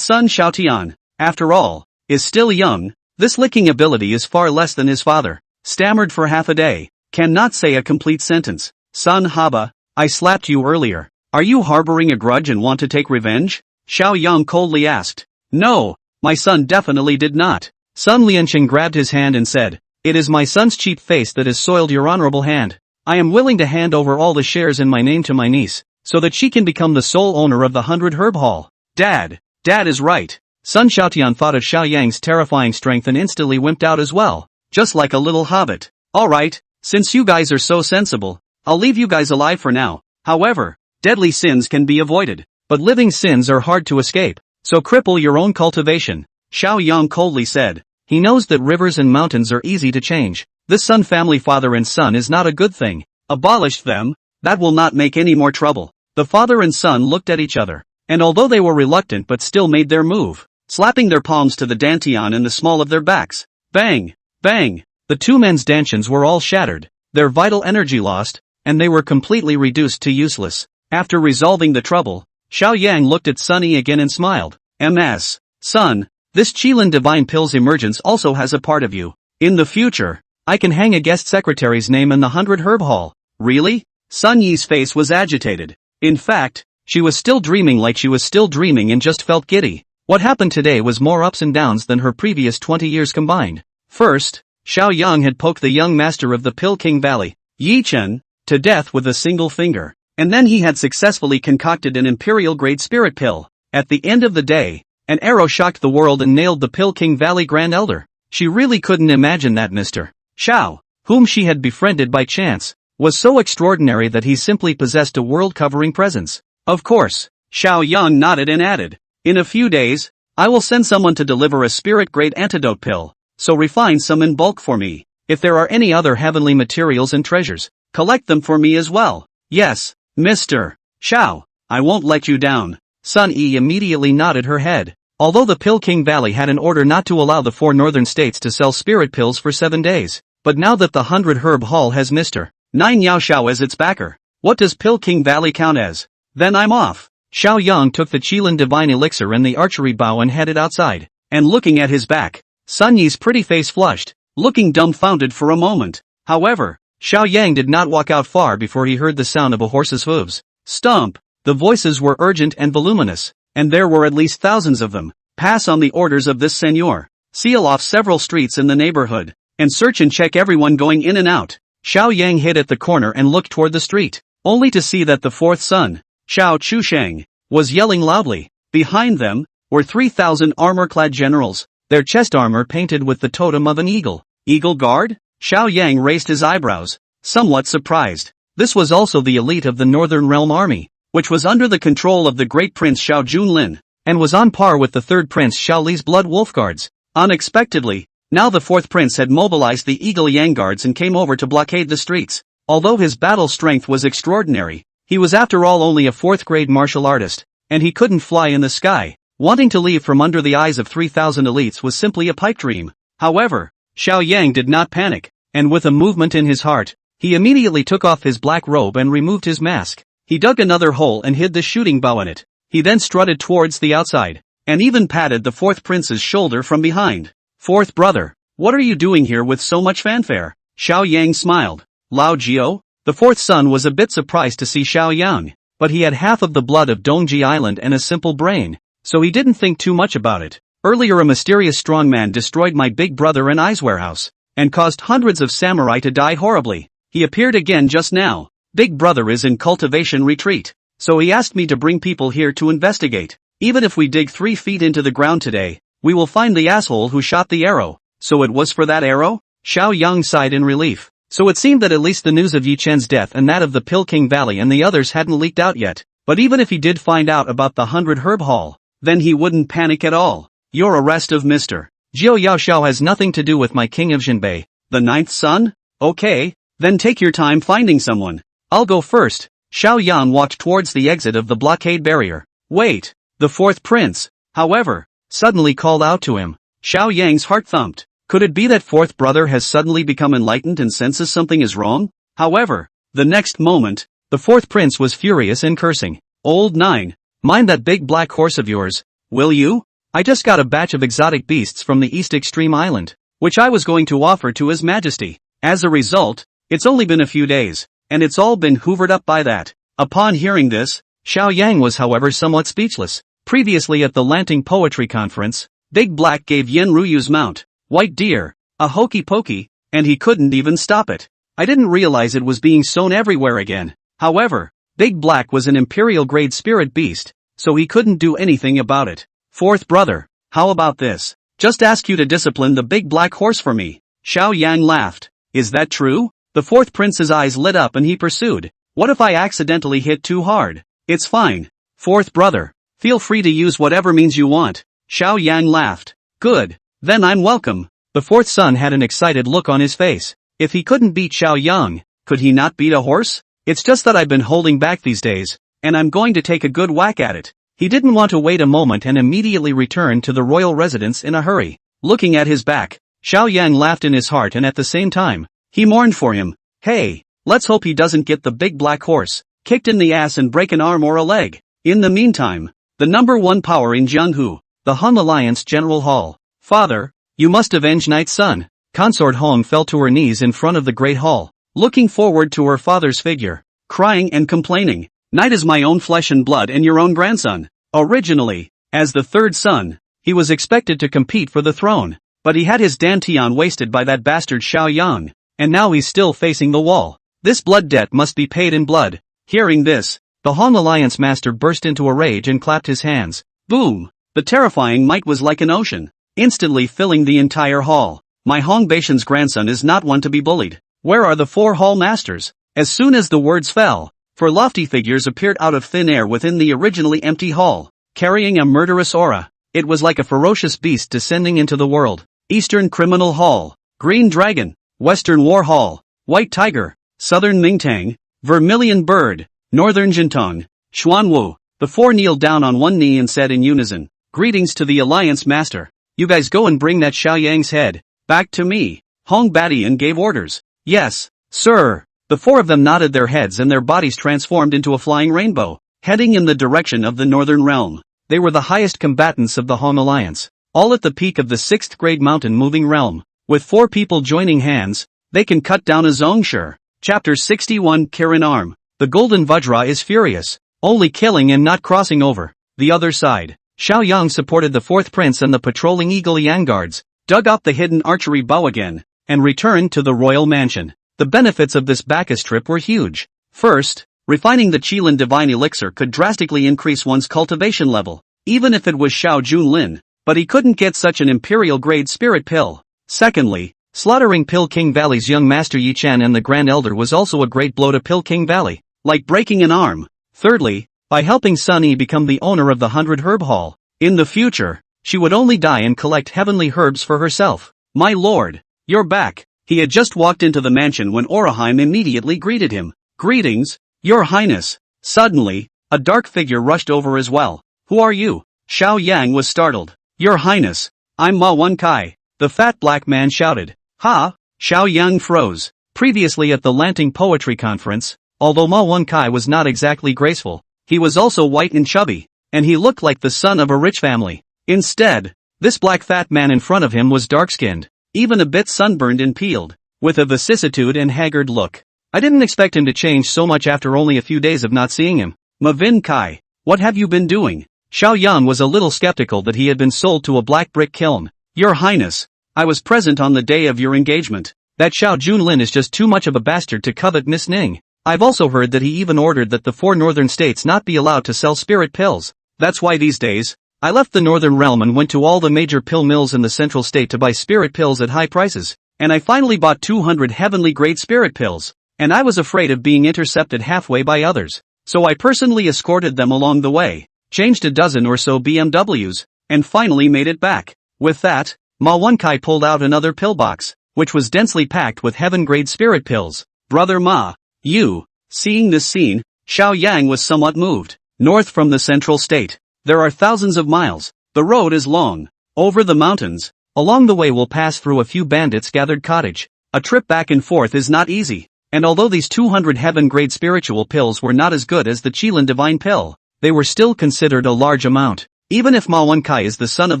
Sun Xiaotian, after all, is still young. This licking ability is far less than his father. Stammered for half a day, cannot say a complete sentence. Sun Haba, I slapped you earlier. Are you harboring a grudge and want to take revenge? Xiao Yang coldly asked. No, my son definitely did not. Sun Lianqing grabbed his hand and said, it is my son's cheap face that has soiled your honorable hand. I am willing to hand over all the shares in my name to my niece, so that she can become the sole owner of the 100 Herb Hall. Dad is right. Sun Xiaotian thought of Xiao Yang's terrifying strength and instantly wimped out as well, just like a little hobbit. Alright, since you guys are so sensible, I'll leave you guys alive for now. However, deadly sins can be avoided, but living sins are hard to escape, so cripple your own cultivation. Xiao Yang coldly said. He knows that rivers and mountains are easy to change. This Sun family father and son is not a good thing. Abolish them, that will not make any more trouble. The father and son looked at each other, and although they were reluctant but still made their move, slapping their palms to the dantian in the small of their backs. Bang, bang. The two men's dantians were all shattered, their vital energy lost, and they were completely reduced to useless. After resolving the trouble, Xiao Yang looked at Sunny again and smiled. MS. Son, this Qilin Divine Pill's emergence also has a part of you. In the future, I can hang a guest secretary's name in the 100 Herb Hall. Really? Sun Yi's face was agitated. In fact, she was still dreaming like she was still dreaming and just felt giddy. What happened today was more ups and downs than her previous 20 years combined. First, Xiao Yang had poked the young master of the Pill King Valley, Yi Chen, to death with a single finger. And then he had successfully concocted an imperial-grade spirit pill. At the end of the day, an arrow shocked the world and nailed the Pill King Valley Grand Elder. She really couldn't imagine that Mr. Xiao, whom she had befriended by chance, was so extraordinary that he simply possessed a world-covering presence. Of course, Xiao Yang nodded and added, in a few days, I will send someone to deliver a spirit-grade antidote pill, so refine some in bulk for me. If there are any other heavenly materials and treasures, collect them for me as well. Yes, Mr. Xiao, I won't let you down. Sun Yi immediately nodded her head. Although the Pill King Valley had an order not to allow the 4 northern states to sell spirit pills for 7 days, but now that the 100 Herb Hall has Mr. 9 Yao Xiao as its backer, what does Pill King Valley count as? Then I'm off. Xiao Yang took the Qilin Divine Elixir and the archery bow and headed outside, and looking at his back, Sun Yi's pretty face flushed, looking dumbfounded for a moment. However, Xiao Yang did not walk out far before he heard the sound of a horse's hooves. Stomp! The voices were urgent and voluminous, and there were at least thousands of them. Pass on the orders of this senor. Seal off several streets in the neighborhood, and search and check everyone going in and out. Xiao Yang hid at the corner and looked toward the street, only to see that the fourth son, Xiao Chusheng, was yelling loudly. Behind them were 3,000 armor-clad generals, their chest armor painted with the totem of an eagle. Eagle Guard? Xiao Yang raised his eyebrows, somewhat surprised. This was also the elite of the Northern Realm Army, which was under the control of the great prince Xiao Junlin, and was on par with the third prince Xiao Li's Blood Wolf Guards. Unexpectedly, now the fourth prince had mobilized the Eagle Yang Guards and came over to blockade the streets. Although his battle strength was extraordinary, he was after all only a 4th-grade martial artist, and he couldn't fly in the sky. Wanting to leave from under the eyes of 3,000 elites was simply a pipe dream. However, Xiao Yang did not panic, and with a movement in his heart, he immediately took off his black robe and removed his mask. He dug another hole and hid the shooting bow in it. He then strutted towards the outside, and even patted the fourth prince's shoulder from behind. Fourth brother, what are you doing here with so much fanfare? Xiao Yang smiled. Lao Jiao? The fourth son was a bit surprised to see Xiao Yang, but he had half of the blood of Dongji Island and a simple brain, so he didn't think too much about it. Earlier a mysterious strongman destroyed my big brother and I's warehouse, and caused hundreds of samurai to die horribly. He appeared again just now. Big brother is in cultivation retreat, so he asked me to bring people here to investigate. Even if we dig 3 feet into the ground today, we will find the asshole who shot the arrow. So it was for that arrow? Xiao Yang sighed in relief. So it seemed that at least the news of Yi Chen's death and that of the Pilking Valley and the others hadn't leaked out yet. But even if he did find out about the 100 Herb Hall, then he wouldn't panic at all. Your arrest of Mr. Jiao Yaoxiao has nothing to do with my king of Jinbei, the 9th son? Okay, then take your time finding someone. I'll go first. Xiao Yang walked towards the exit of the blockade barrier. Wait, the 4th prince, however, suddenly called out to him. Xiao Yang's heart thumped. Could it be that 4th brother has suddenly become enlightened and senses something is wrong? However, the next moment, the 4th prince was furious and cursing. Old 9, mind that big black horse of yours, will you? I just got a batch of exotic beasts from the East Extreme Island, which I was going to offer to His Majesty. As a result, it's only been a few days, and it's all been hoovered up by that. Upon hearing this, Xiao Yang was however somewhat speechless. Previously at the Lanting Poetry Conference, Big Black gave Yen Ruyu's mount, White Deer, a hokey pokey, and he couldn't even stop it. I didn't realize it was being sown everywhere again. However, Big Black was an imperial-grade spirit beast, so he couldn't do anything about it. 4th brother, how about this? Just ask you to discipline the big black horse for me. Xiao Yang laughed. Is that true? The 4th prince's eyes lit up and he pursued. What if I accidentally hit too hard? It's fine. 4th brother, feel free to use whatever means you want. Xiao Yang laughed. Good, then I'm welcome. The 4th son had an excited look on his face. If he couldn't beat Xiao Yang, could he not beat a horse? It's just that I've been holding back these days, and I'm going to take a good whack at it. He didn't want to wait a moment and immediately returned to the royal residence in a hurry. Looking at his back, Xiao Yang laughed in his heart and at the same time, he mourned for him. Hey, let's hope he doesn't get the big black horse kicked in the ass and break an arm or a leg. In the meantime, the number 1 power in Jianghu, the Han Alliance General Hall. Father, you must avenge Knight's son. Consort Hong fell to her knees in front of the Great Hall, looking forward to her father's figure, crying and complaining. Knight is my own flesh and blood and your own grandson. Originally, as the 3rd son, he was expected to compete for the throne, but he had his dantian wasted by that bastard Xiao Yang, and now he's still facing the wall. This blood debt must be paid in blood. Hearing this, the Han Alliance master burst into a rage and clapped his hands. Boom! The terrifying might was like an ocean, instantly filling the entire hall. My Hong Baishan's grandson is not one to be bullied. Where are the 4 hall masters? As soon as the words fell, 4 lofty figures appeared out of thin air within the originally empty hall, carrying a murderous aura. It was like a ferocious beast descending into the world. Eastern Criminal Hall, Green Dragon, Western War Hall, White Tiger, Southern Mingtang, Vermilion Bird, Northern Jintong, Xuanwu. The 4 kneeled down on one knee and said in unison, Greetings to the Alliance Master. You guys go and bring that Xiao Yang's head back to me. Hong Badian gave orders. Yes, sir. The 4 of them nodded their heads and their bodies transformed into a flying rainbow, heading in the direction of the Northern Realm. They were the highest combatants of the Han Alliance, all at the peak of the 6th grade mountain moving realm. With 4 people joining hands, they can cut down a Zongshur. Chapter 61 Kirin Arm. The Golden Vajra is furious, only killing and not crossing over. The other side. Xiao Yang supported the 4th prince and the patrolling Eagle Yang guards, dug up the hidden archery bow again, and returned to the royal mansion. The benefits of this Bacchus trip were huge. First, refining the Qilin Divine Elixir could drastically increase one's cultivation level, even if it was Xiao Junlin, but he couldn't get such an imperial-grade spirit pill. Secondly, slaughtering Pill King Valley's young master Yi Chen and the Grand Elder was also a great blow to Pill King Valley, like breaking an arm. Thirdly, by helping Sun Yi become the owner of the 100 Herb Hall, in the future, she would only die and collect heavenly herbs for herself. My lord, you're back. He had just walked into the mansion when Oraheim immediately greeted him. Greetings, your highness. Suddenly, a dark figure rushed over as well. Who are you? Xiao Yang was startled. Your highness, I'm Ma Wenkai. The fat black man shouted. Ha! Xiao Yang froze. Previously at the Lanting Poetry Conference, although Ma Wenkai was not exactly graceful, he was also white and chubby, and he looked like the son of a rich family. Instead, this black fat man in front of him was dark-skinned, even a bit sunburned and peeled, with a vicissitude and haggard look. I didn't expect him to change so much after only a few days of not seeing him. Mavin Kai, what have you been doing? Xiao Yang was a little skeptical that he had been sold to a black brick kiln. Your Highness, I was present on the day of your engagement. That Xiao Junlin is just too much of a bastard to covet Miss Ning. I've also heard that he even ordered that the 4 northern states not be allowed to sell spirit pills. That's why these days, I left the northern realm and went to all the major pill mills in the central state to buy spirit pills at high prices, and I finally bought 200 heavenly grade spirit pills, and I was afraid of being intercepted halfway by others, so I personally escorted them along the way, changed a dozen or so BMWs, and finally made it back. With that, Ma Wenkai pulled out another pill box, which was densely packed with heaven-grade spirit pills. Brother Ma, you. Seeing this scene, Xiao Yang was somewhat moved. North from the central state, there are thousands of miles. The road is long. Over the mountains. Along the way we'll pass through a few bandits' gathered cottage. A trip back and forth is not easy. And although these 200 heaven-grade spiritual pills were not as good as the Qilin divine pill, they were still considered a large amount. Even if Ma Wenkai is the son of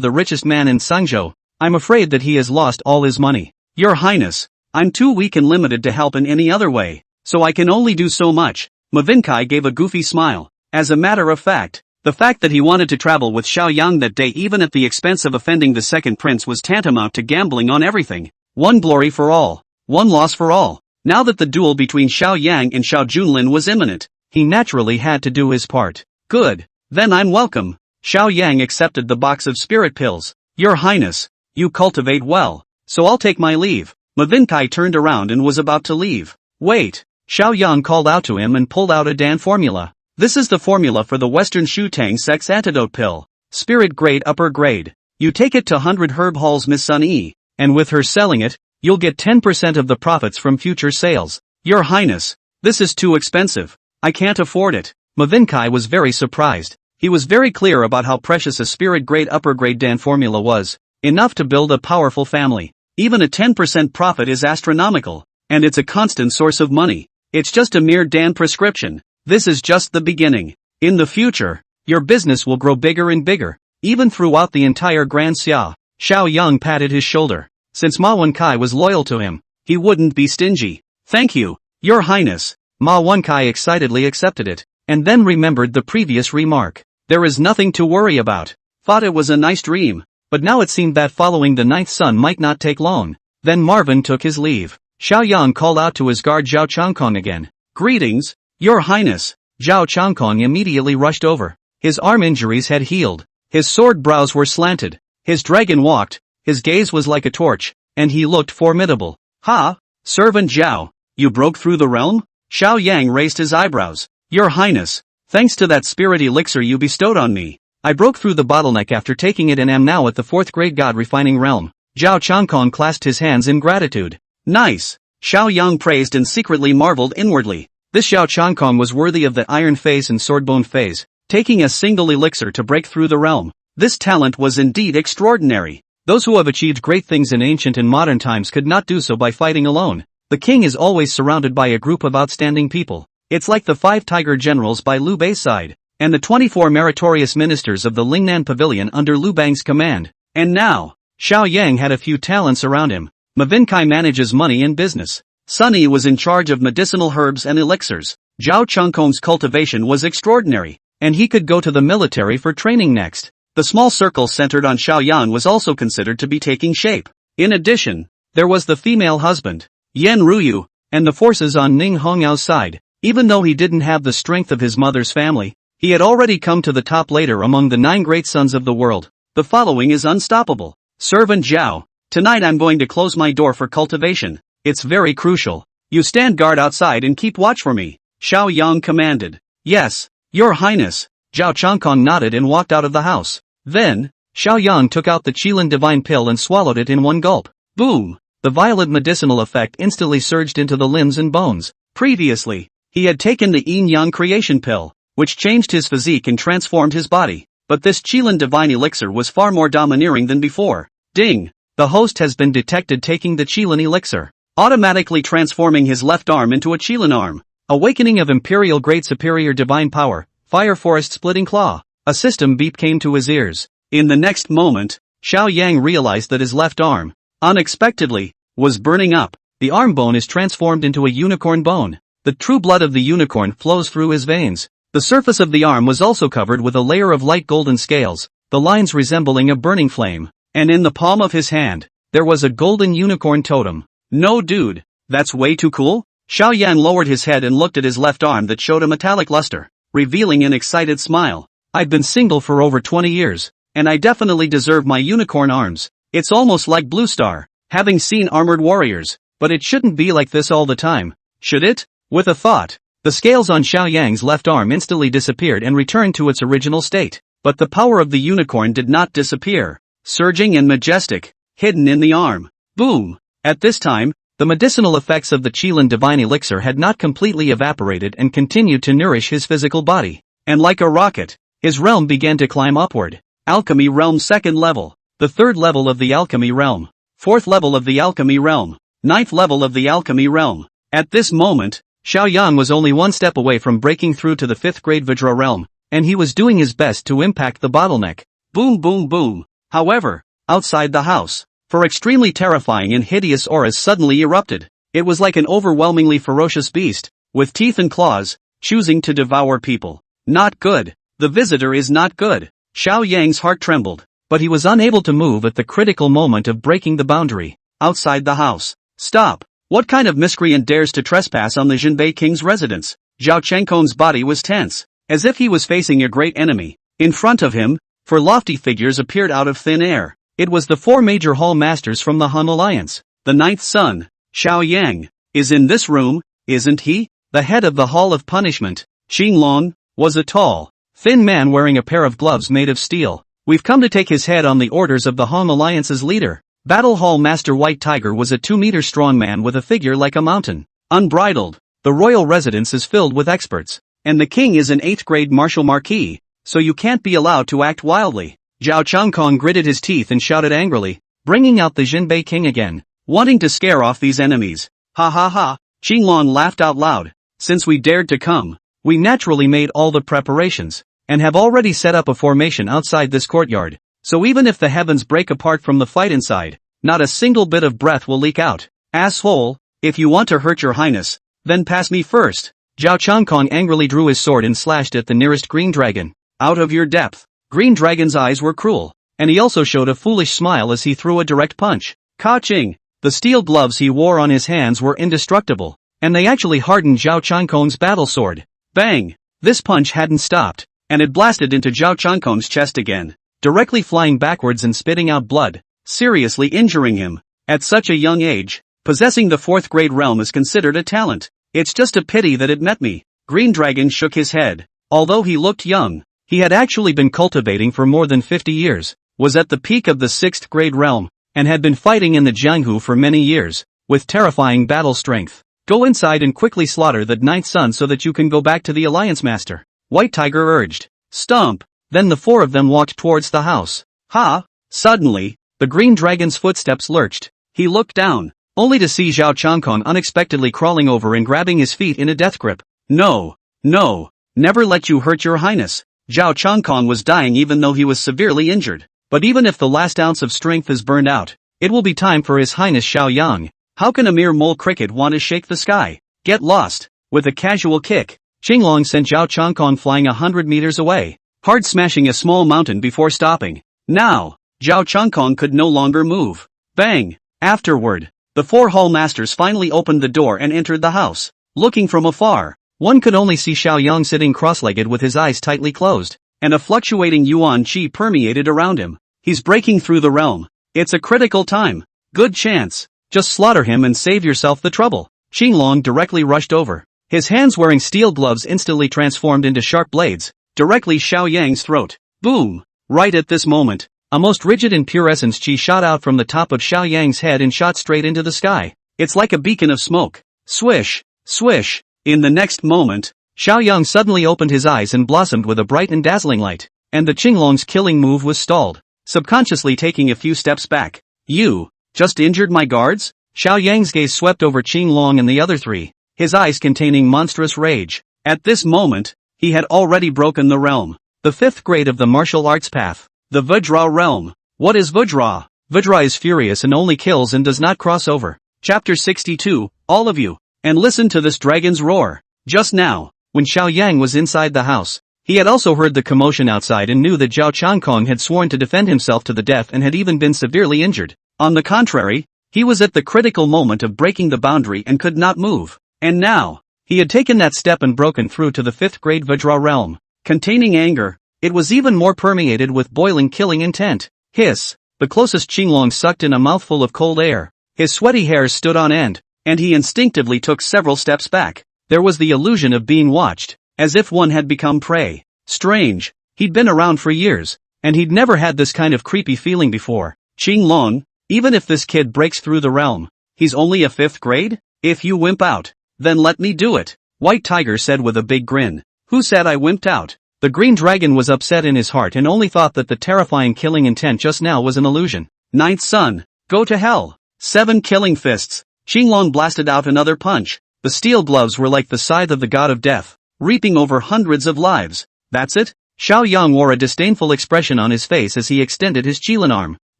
the richest man in Sangzhou, I'm afraid that he has lost all his money. Your Highness, I'm too weak and limited to help in any other way, so I can only do so much. Ma Wenkai gave a goofy smile. As a matter of fact, the fact that he wanted to travel with Xiao Yang that day even at the expense of offending the second prince was tantamount to gambling on everything. One glory for all, one loss for all. Now that the duel between Xiao Yang and Xiao Junlin was imminent, he naturally had to do his part. Good, then I'm welcome. Xiao Yang accepted the box of spirit pills. Your Highness, you cultivate well, so I'll take my leave. Ma Wenkai turned around and was about to leave. Wait, Xiao Yang called out to him and pulled out a Dan formula. This is the formula for the Western Shutang sex antidote pill. Spirit grade upper grade. You take it to 100 Herb Hall's Miss Sun E, and with her selling it, you'll get 10% of the profits from future sales. Your Highness, this is too expensive. I can't afford it. Ma Wenkai was very surprised. He was very clear about how precious a spirit grade upper grade Dan formula was. Enough to build a powerful family. Even a 10% profit is astronomical, and it's a constant source of money. It's just a mere Dan prescription. This is just the beginning. In the future, your business will grow bigger and bigger, even throughout the entire Grand Xia. Xiao Yang patted his shoulder. Since Ma Wenkai was loyal to him, he wouldn't be stingy. Thank you, Your Highness. Ma Wenkai excitedly accepted it, and then remembered the previous remark. There is nothing to worry about. Thought it was a nice dream, but now it seemed that following the ninth son might not take long. Then Marvin took his leave. Xiao Yang called out to his guard Zhao Changkong again. Greetings, Your Highness. Zhao Changkong immediately rushed over. His arm injuries had healed. His sword brows were slanted. His dragon walked. His gaze was like a torch, and he looked formidable. Ha! Servant Zhao, you broke through the realm? Xiao Yang raised his eyebrows. Your Highness, thanks to that spirit elixir you bestowed on me, I broke through the bottleneck after taking it and am now at the 4th grade god refining realm. Zhao Changkong clasped his hands in gratitude. Nice! Xiao Yang praised and secretly marveled inwardly. This Xiao Changkong was worthy of the Iron Phase and Swordbone Phase, taking a single elixir to break through the realm. This talent was indeed extraordinary. Those who have achieved great things in ancient and modern times could not do so by fighting alone. The king is always surrounded by a group of outstanding people. It's like the 5 tiger generals by Liu Bei's side, and the 24 meritorious ministers of the Lingnan Pavilion under Liu Bang's command. And now, Xiao Yang had a few talents around him. Ma Wenkai manages money and business. Sun Yi was in charge of medicinal herbs and elixirs. Zhao Changkong's cultivation was extraordinary, and he could go to the military for training next. The small circle centered on Xiao Yang was also considered to be taking shape. In addition, there was the female husband, Yan Ruyu, and the forces on Ning Hongyao's side. Even though he didn't have the strength of his mother's family, he had already come to the top later among the 9 great sons of the world. The following is unstoppable. Servant Zhao, tonight I'm going to close my door for cultivation. It's very crucial. You stand guard outside and keep watch for me. Xiao Yang commanded. Yes, Your Highness. Zhao Changkong nodded and walked out of the house. Then, Xiao Yang took out the Qilin divine pill and swallowed it in one gulp. Boom! The violent medicinal effect instantly surged into the limbs and bones. Previously, he had taken the Yin Yang creation pill, which changed his physique and transformed his body. But this Qilin divine elixir was far more domineering than before. Ding! The host has been detected taking the Qilin elixir, automatically transforming his left arm into a Qilin arm. Awakening of Imperial Great Superior Divine Power, Fire Forest Splitting Claw. A system beep came to his ears. In the next moment, Xiao Yang realized that his left arm, unexpectedly, was burning up. The arm bone is transformed into a unicorn bone. The true blood of the unicorn flows through his veins. The surface of the arm was also covered with a layer of light golden scales, the lines resembling a burning flame. And in the palm of his hand, there was a golden unicorn totem. No dude, that's way too cool? Xiao Yang lowered his head and looked at his left arm that showed a metallic luster, revealing an excited smile. I've been single for over 20 years, and I definitely deserve my unicorn arms. It's almost like Blue Star, having seen armored warriors, but it shouldn't be like this all the time, should it? With a thought, the scales on Xiao Yang's left arm instantly disappeared and returned to its original state. But the power of the unicorn did not disappear. Surging and majestic, hidden in the arm. Boom! At this time, the medicinal effects of the Qilin divine elixir had not completely evaporated and continued to nourish his physical body. And like a rocket, his realm began to climb upward. Alchemy realm 2nd level, the 3rd level of the alchemy realm, 4th level of the alchemy realm, 9th level of the alchemy realm. At this moment, Xiao Yang was only one step away from breaking through to the 5th grade Vajra realm, and he was doing his best to impact the bottleneck. Boom boom boom. However, outside the house, four extremely terrifying and hideous auras suddenly erupted. It was like an overwhelmingly ferocious beast, with teeth and claws, choosing to devour people. Not good. The visitor is not good. Xiao Yang's heart trembled, but he was unable to move at the critical moment of breaking the boundary. Outside the house. Stop! What kind of miscreant dares to trespass on the Jinbei King's residence? Zhao Chengkong's body was tense, as if he was facing a great enemy. In front of him, four lofty figures appeared out of thin air. It was the 4 major hall masters from the Han Alliance. The 9th son, Xiao Yang, is in this room, isn't he? The head of the Hall of Punishment, Xinglong, was a tall, thin man wearing a pair of gloves made of steel. We've come to take his head on the orders of the Han Alliance's leader. Battle Hall Master White Tiger was a 2-meter strong man with a figure like a mountain. Unbridled, the royal residence is filled with experts, and the king is an 8th grade martial marquis, so you can't be allowed to act wildly. Zhao Changkong gritted his teeth and shouted angrily, bringing out the Jinbei King again, wanting to scare off these enemies. Ha ha ha, Xinglong laughed out loud. Since we dared to come, we naturally made all the preparations, and have already set up a formation outside this courtyard, so even if the heavens break apart from the fight inside, not a single bit of breath will leak out. Asshole, if you want to hurt your highness, then pass me first. Zhao Changkong angrily drew his sword and slashed at the nearest green dragon. Out of your depth. Green Dragon's eyes were cruel, and he also showed a foolish smile as he threw a direct punch. Ka-ching! The steel gloves he wore on his hands were indestructible, and they actually hardened Zhao Changkong's battle sword. Bang! This punch hadn't stopped, and it blasted into Zhao Changkong's chest again, directly flying backwards and spitting out blood, seriously injuring him. At such a young age, possessing the 4th grade realm is considered a talent. It's just a pity that it met me. Green Dragon shook his head. Although he looked young, he had actually been cultivating for more than 50 years, was at the peak of the 6th grade realm, and had been fighting in the Jianghu for many years, with terrifying battle strength. Go inside and quickly slaughter the 9th son so that you can go back to the Alliance Master. White Tiger urged. Stomp! Then the 4 of them walked towards the house. Ha! Suddenly, the Green Dragon's footsteps lurched. He looked down, only to see Zhao Changkong unexpectedly crawling over and grabbing his feet in a death grip. No! No! Never let you hurt your highness. Zhao Changkong was dying even though he was severely injured. But even if the last ounce of strength is burned out, it will be time for His Highness Xiao Yang. How can a mere mole cricket want to shake the sky? Get lost. With a casual kick, Xinglong sent Zhao Changkong flying 100 meters away, hard smashing a small mountain before stopping. Now, Zhao Changkong could no longer move. Bang! Afterward, the 4 hall masters finally opened the door and entered the house. Looking from afar, one could only see Xiao Yang sitting cross-legged with his eyes tightly closed, and a fluctuating yuan qi permeated around him. He's breaking through the realm. It's a critical time. Good chance. Just slaughter him and save yourself the trouble. Xinglong directly rushed over. His hands wearing steel gloves instantly transformed into sharp blades, directly Xiao Yang's throat. Boom! Right at this moment, a most rigid and pure essence qi shot out from the top of Xiao Yang's head and shot straight into the sky. It's like a beacon of smoke. Swish! Swish! In the next moment, Xiao Yang suddenly opened his eyes and blossomed with a bright and dazzling light, and the Qinglong's killing move was stalled, subconsciously taking a few steps back. You just injured my guards? Xiao Yang's gaze swept over Qinglong and the other 3, his eyes containing monstrous rage. At this moment, he had already broken the realm, the 5th grade of the martial arts path, the Vajra realm. What is Vajra? Vajra is furious and only kills and does not cross over. Chapter 62, all of you. and listen to this dragon's roar. Just now, when Xiao Yang was inside the house, he had also heard the commotion outside and knew that Zhao Changkong had sworn to defend himself to the death and had even been severely injured. On the contrary, he was at the critical moment of breaking the boundary and could not move. And now, he had taken that step and broken through to the 5th grade Vajra realm. Containing anger, it was even more permeated with boiling killing intent. Hiss! The closest Qinglong sucked in a mouthful of cold air. His sweaty hairs stood on end, and he instinctively took several steps back. There was the illusion of being watched, as if one had become prey. Strange, he'd been around for years, and he'd never had this kind of creepy feeling before. Qinglong, even if this kid breaks through the realm, he's only a 5th grade? If you wimp out, then let me do it, White Tiger said with a big grin. Who said I wimped out? The green dragon was upset in his heart and only thought that the terrifying killing intent just now was an illusion. Ninth son, go to hell. 7 killing fists. Qinglong blasted out another punch. The steel gloves were like the scythe of the god of death, reaping over hundreds of lives. That's it? Xiao Yang wore a disdainful expression on his face as he extended his Qilin arm.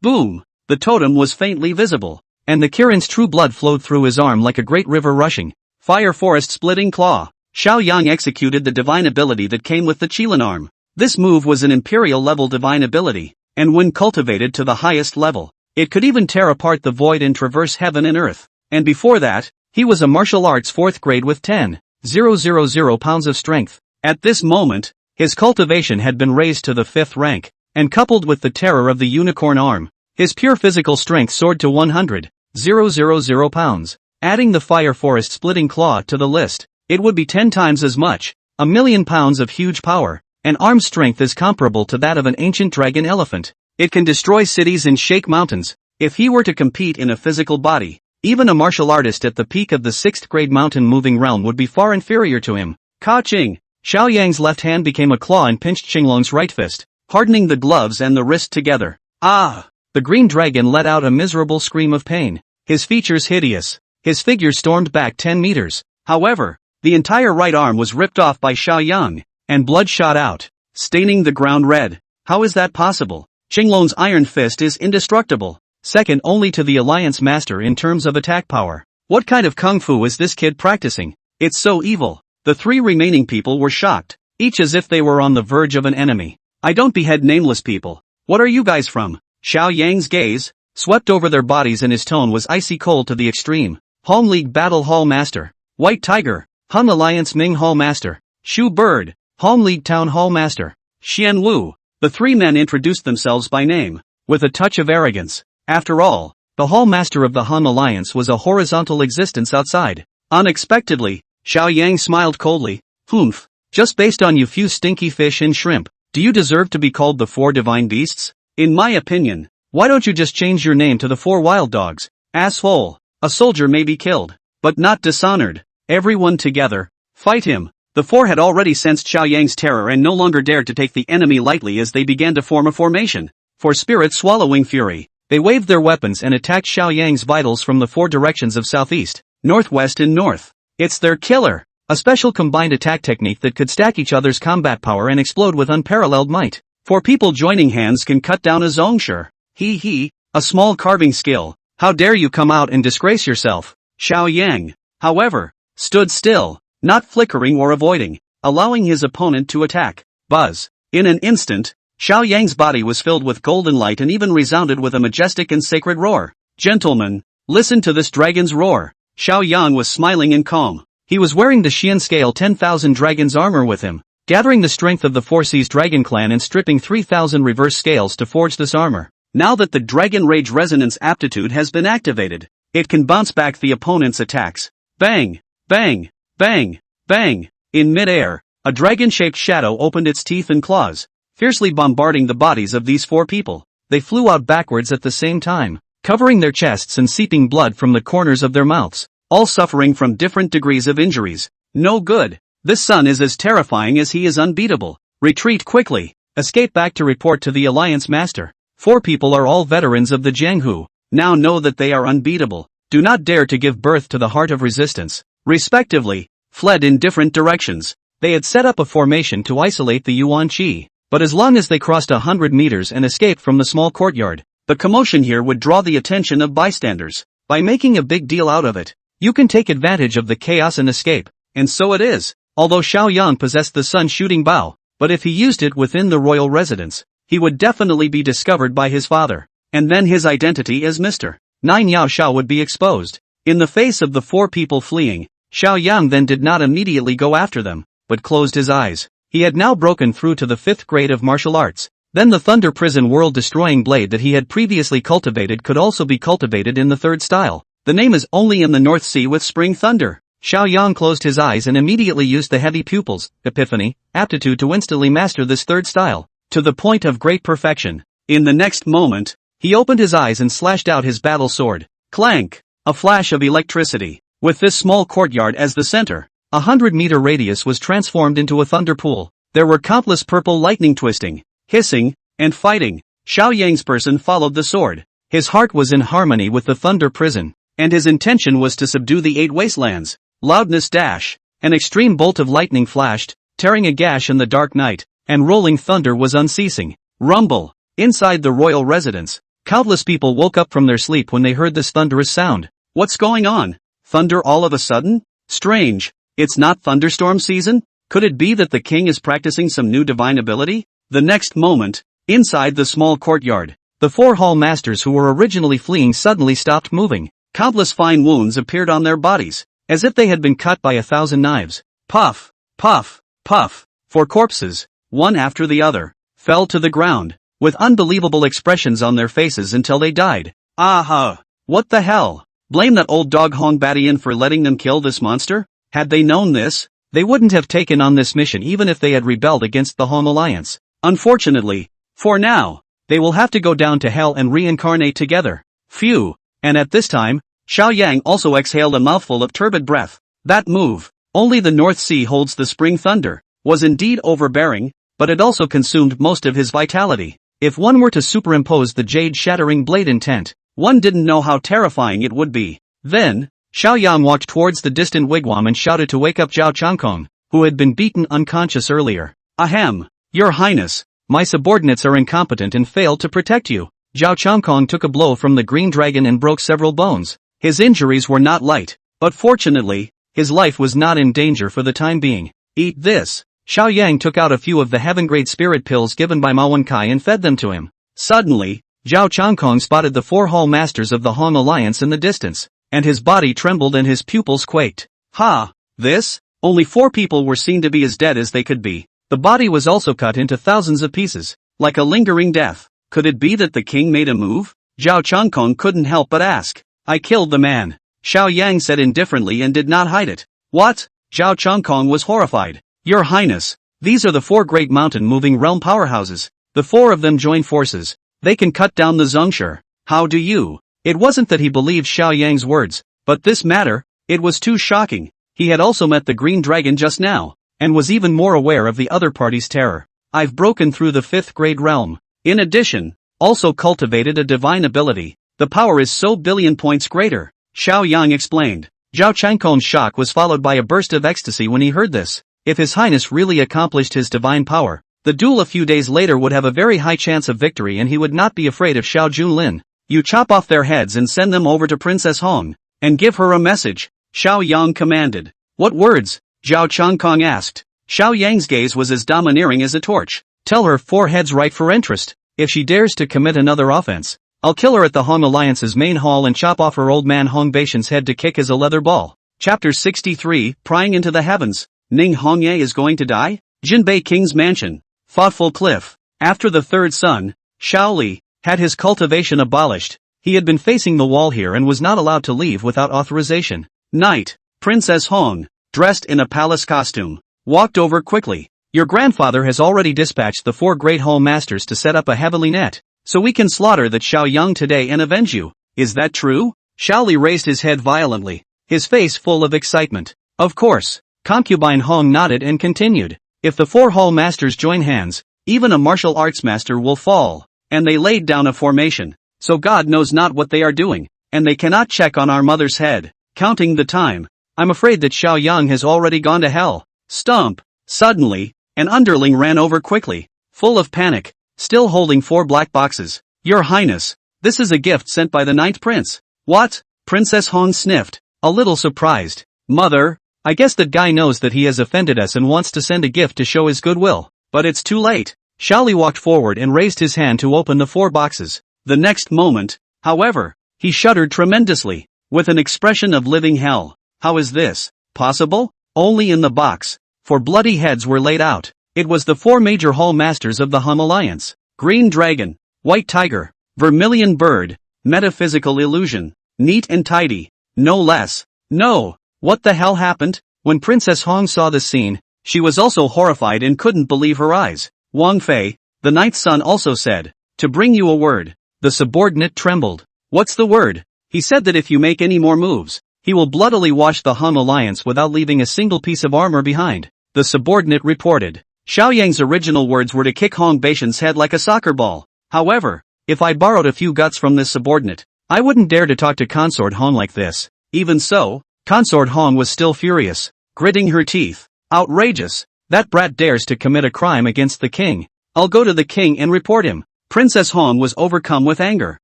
Boom! The totem was faintly visible, and the Kirin's true blood flowed through his arm like a great river rushing. Fire forest splitting claw. Xiao Yang executed the divine ability that came with the Qilin arm. This move was an imperial-level divine ability, and when cultivated to the highest level, it could even tear apart the void and traverse heaven and earth. And before that, he was a martial arts 4th grade with 10,000 pounds of strength. At this moment, his cultivation had been raised to the 5th rank, and coupled with the terror of the unicorn arm, his pure physical strength soared to 100,000 pounds. Adding the fire forest splitting claw to the list, it would be 10 times as much, 1,000,000 pounds of huge power, and arm strength is comparable to that of an ancient dragon elephant. It can destroy cities and shake mountains. If he were to compete in a physical body, even a martial artist at the peak of the 6th grade mountain moving realm would be far inferior to him. Ka-ching! Xiao Yang's left hand became a claw and pinched Qinglong's right fist, hardening the gloves and the wrist together. Ah! The green dragon let out a miserable scream of pain. His features hideous. His figure stormed back 10 meters. However, the entire right arm was ripped off by Xiao Yang, and blood shot out, staining the ground red. How is that possible? Qinglong's iron fist is indestructible, second only to the Alliance Master in terms of attack power. What kind of kung fu is this kid practicing? It's so evil. The 3 remaining people were shocked, each as if they were on the verge of an enemy. I don't behead nameless people. What are you guys from? Xiao Yang's gaze swept over their bodies and his tone was icy cold to the extreme. Hong League Battle Hall Master, White Tiger, Hun Alliance Ming Hall Master, Shu Bird, Hong League Town Hall Master, Xian Wu. The 3 men introduced themselves by name, with a touch of arrogance. After all, the Hall Master of the Han Alliance was a horizontal existence outside. Unexpectedly, Xiao Yang smiled coldly. Humph, just based on you few stinky fish and shrimp, do you deserve to be called the 4 divine beasts? In my opinion, why don't you just change your name to the 4 wild dogs? Asshole. A soldier may be killed, but not dishonored. Everyone together, fight him. The 4 had already sensed Xiao Yang's terror and no longer dared to take the enemy lightly as they began to form a formation. For spirit swallowing fury, they waved their weapons and attacked Xiao Yang's vitals from the 4 directions of southeast, northwest and north. It's their killer, a special combined attack technique that could stack each other's combat power and explode with unparalleled might. 4 people joining hands can cut down a zongsher. He, a small carving skill. How dare you come out and disgrace yourself? Xiao Yang, however, stood still, not flickering or avoiding, allowing his opponent to attack. Buzz. In an instant, Xiao Yang's body was filled with golden light and even resounded with a majestic and sacred roar. Gentlemen, listen to this dragon's roar. Xiao Yang was smiling and calm. He was wearing the Xian scale 10,000 dragon's armor with him, gathering the strength of the 4 Seas Dragon Clan and stripping 3,000 reverse scales to forge this armor. Now that the Dragon Rage Resonance aptitude has been activated, it can bounce back the opponent's attacks. Bang! Bang! Bang! Bang! In mid-air, a dragon-shaped shadow opened its teeth and claws, fiercely bombarding the bodies of these 4 people. They flew out backwards at the same time, covering their chests and seeping blood from the corners of their mouths, all suffering from different degrees of injuries. No good. This son is as terrifying as he is unbeatable. Retreat quickly. Escape back to report to the Alliance Master. 4 people are all veterans of the Jianghu. Now know that they are unbeatable. Do not dare to give birth to the heart of resistance. Respectively, fled in different directions. They had set up a formation to isolate the Yuan Qi, but as long as they crossed 100 meters and escaped from the small courtyard, the commotion here would draw the attention of bystanders. By making a big deal out of it, You can take advantage of the chaos and escape. And so it is. Although Xiao Yang possessed the sun-shooting bow, but if he used it within the royal residence, he would definitely be discovered by his father. And then his identity as Mr. Nine Yao Shao would be exposed. In the face of the 4 people fleeing, Xiao Yang then did not immediately go after them, but closed his eyes. He had now broken through to the 5th grade of martial arts. Then the Thunder Prison world-destroying blade that he had previously cultivated could also be cultivated in the 3rd style. The name is only in the North Sea with Spring Thunder. Xiao Yang closed his eyes and immediately used the heavy pupils, epiphany, aptitude to instantly master this 3rd style, to the point of great perfection. In the next moment, he opened his eyes and slashed out his battle sword. Clank! A flash of electricity. With this small courtyard as the center, a 100-meter radius was transformed into a thunder pool. There were countless purple lightning twisting, hissing, and fighting. Xiao Yang's person followed the sword. His heart was in harmony with the Thunder Prison, and his intention was to subdue the 8 wastelands. Loudness dash. An extreme bolt of lightning flashed, tearing a gash in the dark night, and rolling thunder was unceasing. Rumble. Inside the royal residence, countless people woke up from their sleep when they heard this thunderous sound. What's going on? Thunder all of a sudden? Strange. It's not thunderstorm season? Could it be that the king is practicing some new divine ability? The next moment, inside the small courtyard, the 4 hall masters who were originally fleeing suddenly stopped moving. Countless fine wounds appeared on their bodies, as if they had been cut by 1,000 knives. Puff, puff, puff. 4 corpses, one after the other, fell to the ground, with unbelievable expressions on their faces until they died. Aha! What the hell? Blame that old dog Hong Batian for letting them kill this monster? Had they known this, they wouldn't have taken on this mission even if they had rebelled against the Hong Alliance. Unfortunately, for now, they will have to go down to hell and reincarnate together. Phew. And at this time, Xiao Yang also exhaled a mouthful of turbid breath. That move, only the North Sea holds the spring thunder, was indeed overbearing, but it also consumed most of his vitality. If one were to superimpose the jade-shattering blade intent, one didn't know how terrifying it would be. Then, Xiao Yang walked towards the distant wigwam and shouted to wake up Zhao Changkong, who had been beaten unconscious earlier. Ahem, Your Highness, my subordinates are incompetent and failed to protect you. Zhao Changkong took a blow from the green dragon and broke several bones. His injuries were not light, but fortunately, his life was not in danger for the time being. Eat this. Xiao Yang took out a few of the heaven-grade spirit pills given by Ma Wenkai and fed them to him. Suddenly, Zhao Changkong spotted the 4 hall masters of the Hong Alliance in the distance, and his body trembled and his pupils quaked. Ha! This? Only 4 people were seen to be as dead as they could be. The body was also cut into thousands of pieces, like a lingering death. Could it be that the king made a move? Zhao Changkong couldn't help but ask. I killed the man. Xiao Yang said indifferently and did not hide it. What? Zhao Changkong was horrified. Your Highness, these are the 4 great mountain-moving realm powerhouses. The 4 of them join forces. They can cut down the Zongshur. How do you? It wasn't that he believed Xiao Yang's words, but this matter, it was too shocking. He had also met the green dragon just now, and was even more aware of the other party's terror. I've broken through the 5th grade realm. In addition, also cultivated a divine ability. The power is so billion points greater, Xiao Yang explained. Zhao Changkong's shock was followed by a burst of ecstasy when he heard this. If His Highness really accomplished his divine power, the duel a few days later would have a very high chance of victory and he would not be afraid of Xiao Junlin. You chop off their heads and send them over to Princess Hong, and give her a message, Xiao Yang commanded. What words? Zhao Changkong asked. Xiao Yang's gaze was as domineering as a torch. Tell her 4 heads right for interest. If she dares to commit another offense, I'll kill her at the Hong Alliance's main hall and chop off her old man Hong Baishan's head to kick as a leather ball. Chapter 63, Prying into the Heavens. Ning Hongye is going to die? Jinbei King's Mansion. Thoughtful Cliff. After the 3rd son, Shaoli, had his cultivation abolished, he had been facing the wall here and was not allowed to leave without authorization. Night. Princess Hong, dressed in a palace costume, walked over quickly. Your grandfather has already dispatched the 4 great hall masters to set up a heavily net, so we can slaughter that Xiao Yang today and avenge you. Is that true? Shaoli raised his head violently, his face full of excitement. Of course. Concubine Hong nodded and continued. If the 4 hall masters join hands, even a martial arts master will fall. And they laid down a formation, so God knows not what they are doing, and they cannot check on our mother's head. Counting the time, I'm afraid that Xiao Yang has already gone to hell. Stump! Suddenly, an underling ran over quickly, full of panic, still holding 4 black boxes. Your Highness, this is a gift sent by the 9th prince. What? Princess Hong sniffed. a little surprised. Mother, I guess that guy knows that he has offended us and wants to send a gift to show his goodwill. But it's too late. Xiaoli walked forward and raised his hand to open the 4 boxes. The next moment, however, he shuddered tremendously, with an expression of living hell. How is this possible? Only in the box 4 bloody heads were laid out. It was the 4 major hall masters of the Hum Alliance: Green Dragon, White Tiger, Vermilion Bird, Metaphysical Illusion, Neat and Tidy, no less. No, what the hell happened? When Princess Hong saw this scene, she was also horrified and couldn't believe her eyes. Wang Fei, the 9th son, also said, "To bring you a word." The subordinate trembled. "What's the word?" "He said that if you make any more moves, he will bloodily wash the Hum Alliance without leaving a single piece of armor behind," the subordinate reported. Xiaoyang's original words were to kick Hong Baishan's head like a soccer ball. However, if I borrowed a few guts from this subordinate, I wouldn't dare to talk to Consort Hong like this. Even so, Consort Hong was still furious, gritting her teeth. Outrageous! That brat dares to commit a crime against the king. I'll go to the king and report him. Princess Hong was overcome with anger.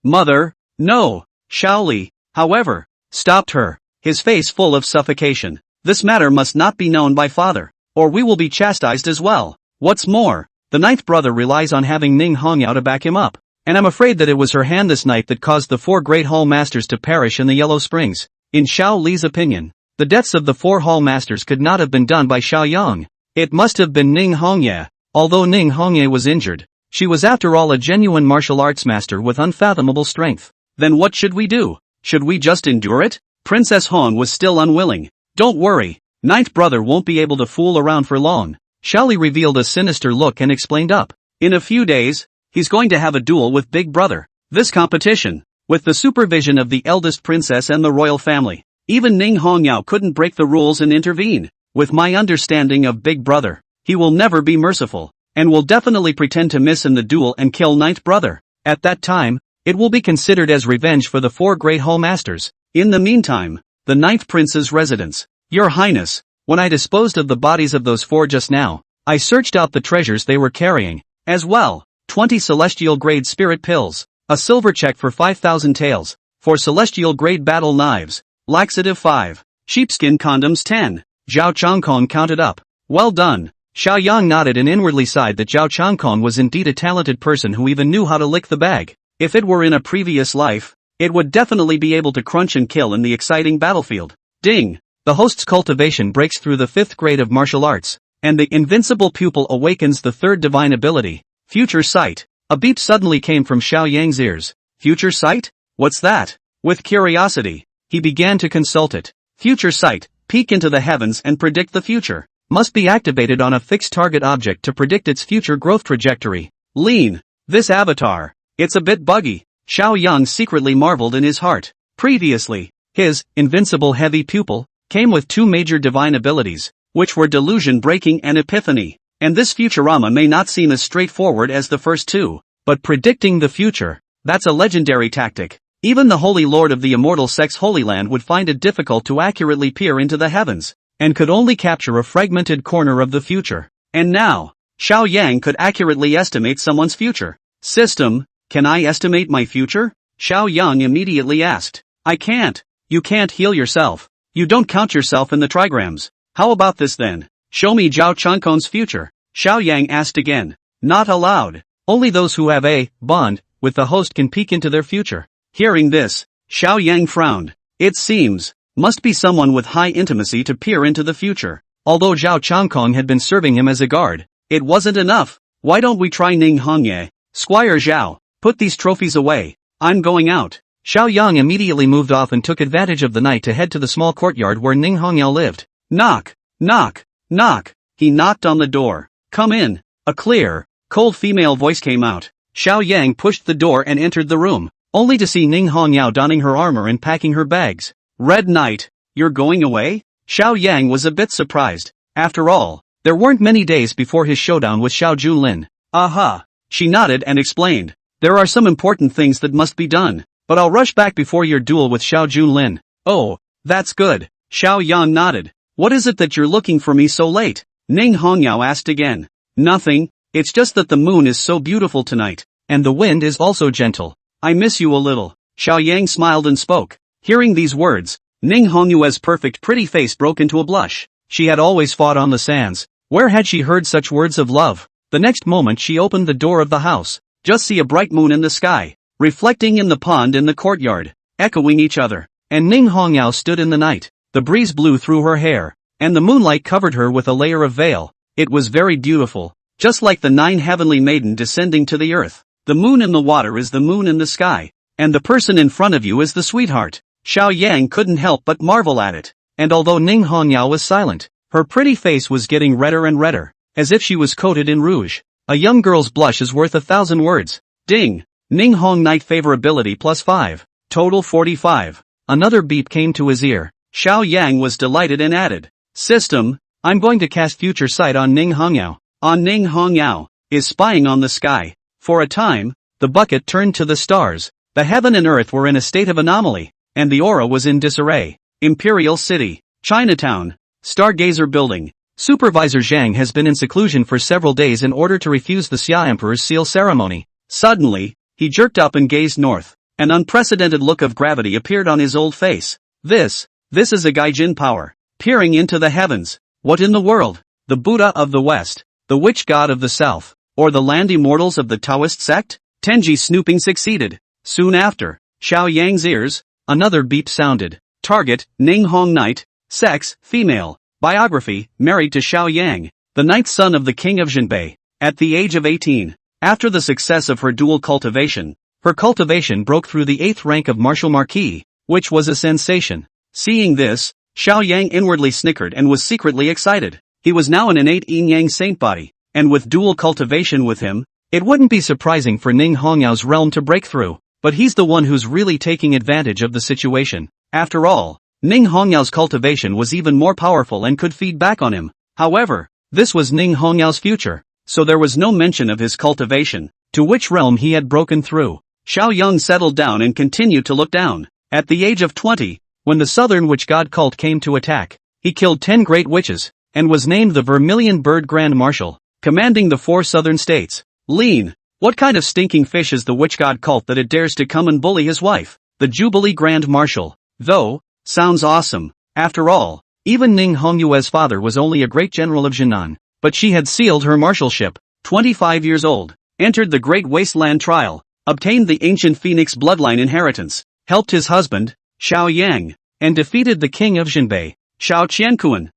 Mother, no! Xiaoli, however, stopped her, his face full of suffocation. This matter must not be known by father, or we will be chastised as well. What's more, the 9th brother relies on having Ning Hongyao to back him up, and I'm afraid that it was her hand this night that caused the 4 great hall masters to perish in the Yellow Springs. In Xiao Li's opinion, the deaths of the 4 hall masters could not have been done by Xiaoyang. It must have been Ning Hongye. Although Ning Hongye was injured, she was after all a genuine martial arts master with unfathomable strength. Then what should we do? Should we just endure it? Princess Hong was still unwilling. Don't worry, 9th brother won't be able to fool around for long. Xiaoli revealed a sinister look and explained up. In a few days, he's going to have a duel with Big Brother. This competition, with the supervision of the eldest princess and the royal family. Even Ning Hongyao couldn't break the rules and intervene. With my understanding of Big Brother, he will never be merciful, and will definitely pretend to miss in the duel and kill 9th brother. At that time, it will be considered as revenge for the 4 great hall masters. In the meantime, the 9th prince's residence. Your Highness, when I disposed of the bodies of those 4 just now, I searched out the treasures they were carrying, as well. 20 celestial grade spirit pills, a silver check for 5,000 taels, 4 celestial grade battle knives, laxative 5, sheepskin condoms 10. Zhao Changkong counted up. Well done. Xiaoyang nodded and inwardly sighed that Zhao Changkong was indeed a talented person who even knew how to lick the bag. If it were in a previous life, it would definitely be able to crunch and kill in the exciting battlefield. Ding! The host's cultivation breaks through the 5th grade of martial arts, and the invincible pupil awakens the 3rd divine ability, Future Sight. A beep suddenly came from Xiaoyang's ears. Future Sight? What's that? With curiosity, he began to consult it. Future Sight, peek into the heavens and predict the future. Must be activated on a fixed target object to predict its future growth trajectory. Lean. This avatar. It's a bit buggy. Xiaoyang secretly marveled in his heart. Previously, his invincible heavy pupil came with 2 major divine abilities, which were delusion breaking and epiphany. And this Futurama may not seem as straightforward as the first 2, but predicting the future, that's a legendary tactic. Even the Holy Lord of the Immortal Sex Holy Land would find it difficult to accurately peer into the heavens, and could only capture a fragmented corner of the future. And now, Xiaoyang could accurately estimate someone's future. System, can I estimate my future? Xiaoyang immediately asked. I can't. You can't heal yourself. You don't count yourself in the trigrams. How about this then? Show me Zhao Changkong's future. Xiaoyang asked again. Not allowed. Only those who have a bond with the host can peek into their future. Hearing this, Xiaoyang frowned. It seems, must be someone with high intimacy to peer into the future. Although Zhao Changkong had been serving him as a guard, it wasn't enough. Why don't we try Ning Hongye? Squire Zhao, put these trophies away. I'm going out. Xiaoyang immediately moved off and took advantage of the night to head to the small courtyard where Ning Hongyao lived. Knock, knock, knock. He knocked on the door. Come in. A clear, cold female voice came out. Xiaoyang pushed the door and entered the room, only to see Ning Hongyao donning her armor and packing her bags. Red Knight, you're going away? Xiaoyang was a bit surprised. After all, there weren't many days before his showdown with Xiao Junlin. Aha! She nodded and explained. There are some important things that must be done, but I'll rush back before your duel with Xiao Junlin. Oh, that's good. Xiaoyang nodded. What is it that you're looking for me so late? Ning Hongyao asked again. Nothing, it's just that the moon is so beautiful tonight, and the wind is also gentle. I miss you a little. Xiaoyang smiled and spoke. Hearing these words, Ning Hongyue's perfect pretty face broke into a blush. She had always fought on the sands. Where had she heard such words of love? The next moment she opened the door of the house. Just see a bright moon in the sky, reflecting in the pond in the courtyard, echoing each other. And Ning Hongyao stood in the night. The breeze blew through her hair, and the moonlight covered her with a layer of veil. It was very beautiful, just like the 9 heavenly maiden descending to the earth. The moon in the water is the moon in the sky, and the person in front of you is the sweetheart. Xiao Yang couldn't help but marvel at it. And although Ning Hongyao was silent, her pretty face was getting redder and redder, as if she was coated in rouge. A young girl's blush is worth 1,000 words. Ding! Ning Hong Night favorability +5. Total 45. Another beep came to his ear. Xiao Yang was delighted and added, "System, I'm going to cast future sight on Ning Hongyao." On Ning Hongyao is spying on the sky. For a time, the bucket turned to the stars. The heaven and earth were in a state of anomaly, and the aura was in disarray. Imperial City, Chinatown, Stargazer Building. Supervisor Zhang has been in seclusion for several days in order to refuse the Xia Emperor's seal ceremony. Suddenly, he jerked up and gazed north. An unprecedented look of gravity appeared on his old face. This is a Gaijin power, peering into the heavens. What in the world? The Buddha of the West, the witch god of the South, or the land immortals of the Taoist sect? Tenji's snooping succeeded. Soon after, Xiao Yang's ears, another beep sounded. Target, Ning Hong Knight, sex, female, biography, married to Xiao Yang, the 9th son of the king of Jinbei. At the age of 18, after the success of her dual cultivation, her cultivation broke through the 8th rank of Martial Marquis, which was a sensation. Seeing this, Xiao Yang inwardly snickered and was secretly excited. He was now an innate yin-yang saint body, and with dual cultivation with him, it wouldn't be surprising for Ning Hongyao's realm to break through. But he's the one who's really taking advantage of the situation. After all, Ning Hongyao's cultivation was even more powerful and could feed back on him. However, this was Ning Hongyao's future, so there was no mention of his cultivation, to which realm he had broken through. Xiao Yang settled down and continued to look down. At the age of 20, when the southern witch god cult came to attack, he killed 10 great witches, and was named the Vermilion Bird Grand Marshal, commanding the 4 southern states. Lean, what kind of stinking fish is the witch god cult that it dares to come and bully his wife? The Jubilee Grand Marshal. Though, sounds awesome. After all, even Ning Hongyue's father was only a great general of Jinan, but she had sealed her marshalship, 25 years old, entered the Great Wasteland Trial, obtained the ancient Phoenix bloodline inheritance, helped his husband, Xiao Yang, and defeated the king of Jinbei, Xiao Qianquan.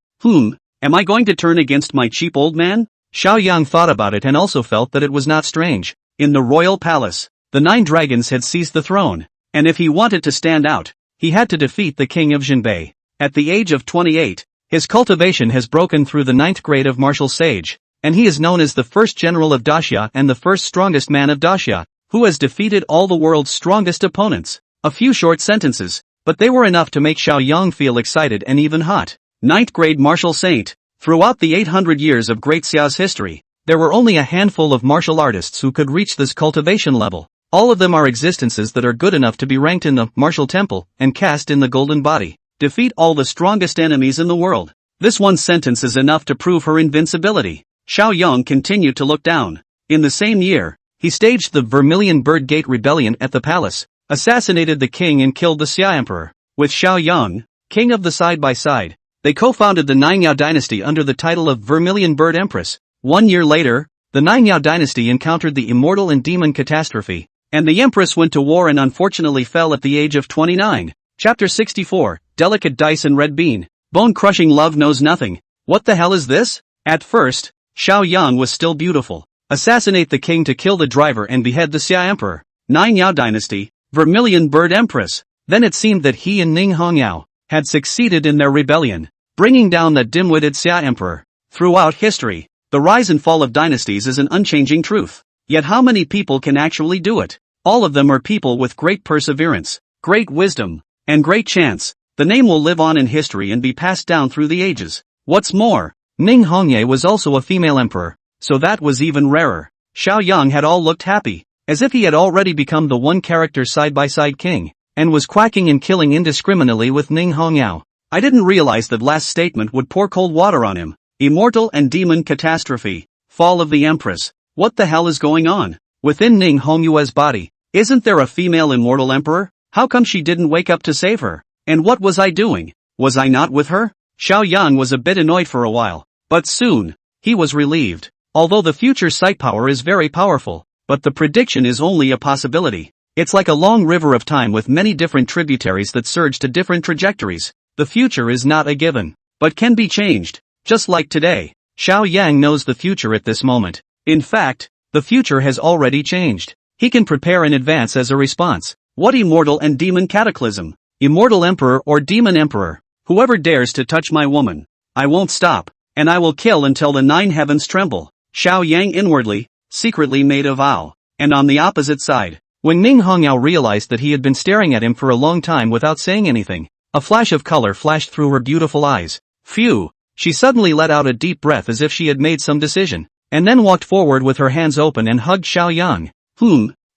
Am I going to turn against my cheap old man? Xiao Yang thought about it and also felt that it was not strange. In the royal palace, the 9 dragons had seized the throne, and if he wanted to stand out, he had to defeat the king of Jinbei. At the age of 28, his cultivation has broken through the 9th grade of martial sage, and he is known as the first general of Daxia and the first strongest man of Daxia, who has defeated all the world's strongest opponents. A few short sentences, but they were enough to make Xiao Yang feel excited and even hot. 9th grade martial saint. Throughout the 800 years of Great Xia's history, there were only a handful of martial artists who could reach this cultivation level. All of them are existences that are good enough to be ranked in the martial temple and cast in the golden body. Defeat all the strongest enemies in the world. This one sentence is enough to prove her invincibility. Xiao Yang continued to look down. In the same year, he staged the Vermilion Bird Gate Rebellion at the palace, assassinated the king and killed the Xia Emperor. With Xiao Yang, king of the side-by-side, they co-founded the Nangyao dynasty under the title of Vermilion Bird Empress. 1 year later, the Nangyao dynasty encountered the immortal and demon catastrophe, and the empress went to war and unfortunately fell at the age of 29. Chapter 64, Delicate Dice and Red Bean. Bone-crushing love knows nothing. What the hell is this? At first, Xiao Yang was still beautiful. Assassinate the king to kill the driver and behead the Xia Emperor. Nangyao dynasty, Vermilion Bird Empress. Then it seemed that he and Ning Hongyao had succeeded in their rebellion, bringing down that dim-witted Xia Emperor. Throughout history, the rise and fall of dynasties is an unchanging truth. Yet how many people can actually do it? All of them are people with great perseverance, great wisdom, and great chance. The name will live on in history and be passed down through the ages. What's more, Ning Hongye was also a female emperor, so that was even rarer. Xiao Yang had all looked happy, as if he had already become the one-character side-by-side king, and was quacking and killing indiscriminately with Ning Hongyao. I didn't realize that last statement would pour cold water on him. Immortal and demon catastrophe. Fall of the Empress. What the hell is going on? Within Ning Hongyue's body, isn't there a female immortal emperor? How come she didn't wake up to save her? And what was I doing? Was I not with her? Xiao Yang was a bit annoyed for a while, but soon, he was relieved. Although the future sight power is very powerful, but the prediction is only a possibility. It's like a long river of time with many different tributaries that surge to different trajectories. The future is not a given, but can be changed. Just like today, Xiao Yang knows the future at this moment. In fact, the future has already changed. He can prepare in advance as a response. What immortal and demon cataclysm? Immortal emperor or demon emperor? Whoever dares to touch my woman, I won't stop, and I will kill until the 9 heavens tremble. Xiao Yang inwardly, secretly made a vow. And on the opposite side, when Ning Hongyao realized that he had been staring at him for a long time without saying anything, a flash of color flashed through her beautiful eyes. Phew! She suddenly let out a deep breath as if she had made some decision, and then walked forward with her hands open and hugged Xiao Yang.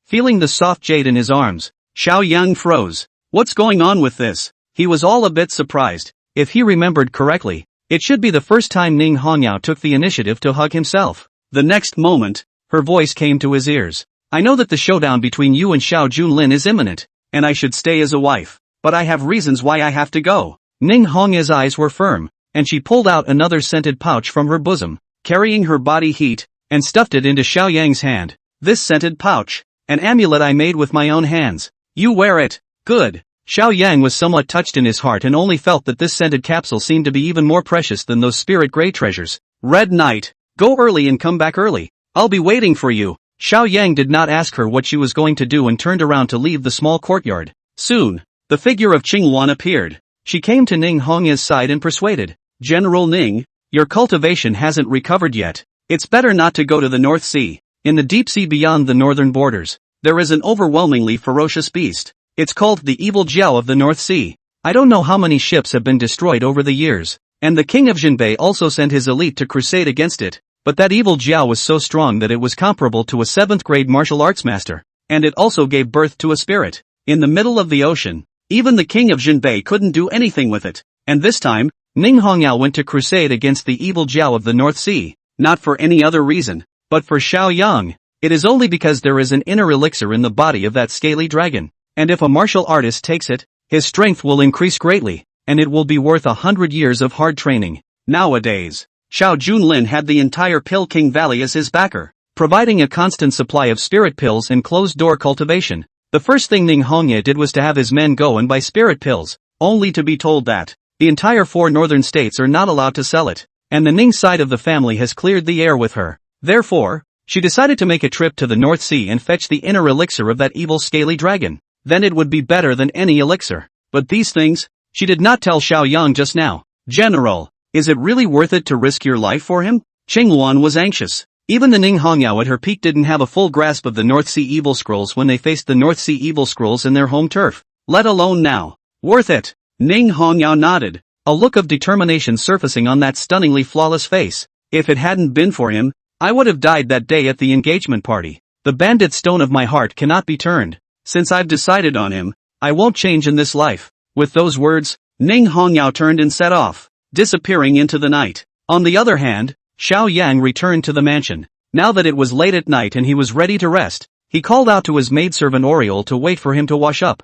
Feeling the soft jade in his arms, Xiao Yang froze. What's going on with this? He was all a bit surprised. If he remembered correctly, it should be the first time Ning Hongyao took the initiative to hug himself. The next moment, her voice came to his ears. I know that the showdown between you and Xiao Junlin is imminent, and I should stay as a wife, but I have reasons why I have to go. Ning Hongya's eyes were firm, and she pulled out another scented pouch from her bosom, carrying her body heat, and stuffed it into Xiao Yang's hand. This scented pouch, an amulet I made with my own hands. You wear it. Good. Xiao Yang was somewhat touched in his heart and only felt that this scented capsule seemed to be even more precious than those spirit gray treasures. Red Knight, go early and come back early. I'll be waiting for you. Xiao Yang did not ask her what she was going to do and turned around to leave the small courtyard. Soon, the figure of Qing Wan appeared. She came to Ning Hongya's side and persuaded. General Ning, your cultivation hasn't recovered yet. It's better not to go to the North Sea. In the deep sea beyond the northern borders, there is an overwhelmingly ferocious beast. It's called the Evil Jiao of the North Sea. I don't know how many ships have been destroyed over the years, and the king of Jinbei also sent his elite to crusade against it, but that Evil Jiao was so strong that it was comparable to a 7th grade martial arts master, and it also gave birth to a spirit. In the middle of the ocean, even the king of Jinbei couldn't do anything with it, and this time, Ning Hongyao went to crusade against the Evil Jiao of the North Sea, not for any other reason, but for Xiao Yang. It is only because there is an inner elixir in the body of that scaly dragon, and if a martial artist takes it, his strength will increase greatly, and it will be worth 100 years of hard training. Nowadays, Xiao Junlin had the entire Pill King Valley as his backer, providing a constant supply of spirit pills and closed-door cultivation. The first thing Ning Hongya did was to have his men go and buy spirit pills, only to be told that the entire 4 northern states are not allowed to sell it, and the Ning side of the family has cleared the air with her. Therefore, she decided to make a trip to the North Sea and fetch the inner elixir of that evil scaly dragon. Then it would be better than any elixir. But these things, she did not tell Xiao Yang just now. General, is it really worth it to risk your life for him? Qing Wan was anxious. Even the Ning Hongyao at her peak didn't have a full grasp of the North Sea Evil Scrolls when they faced the North Sea Evil Scrolls in their home turf, let alone now. Worth it. Ning Hongyao nodded, a look of determination surfacing on that stunningly flawless face. If it hadn't been for him, I would have died that day at the engagement party. The bandit stone of my heart cannot be turned. Since I've decided on him, I won't change in this life. With those words, Ning Hongyao turned and set off, disappearing into the night. On the other hand, Xiao Yang returned to the mansion. Now that it was late at night and he was ready to rest, he called out to his maidservant Oriole to wait for him to wash up.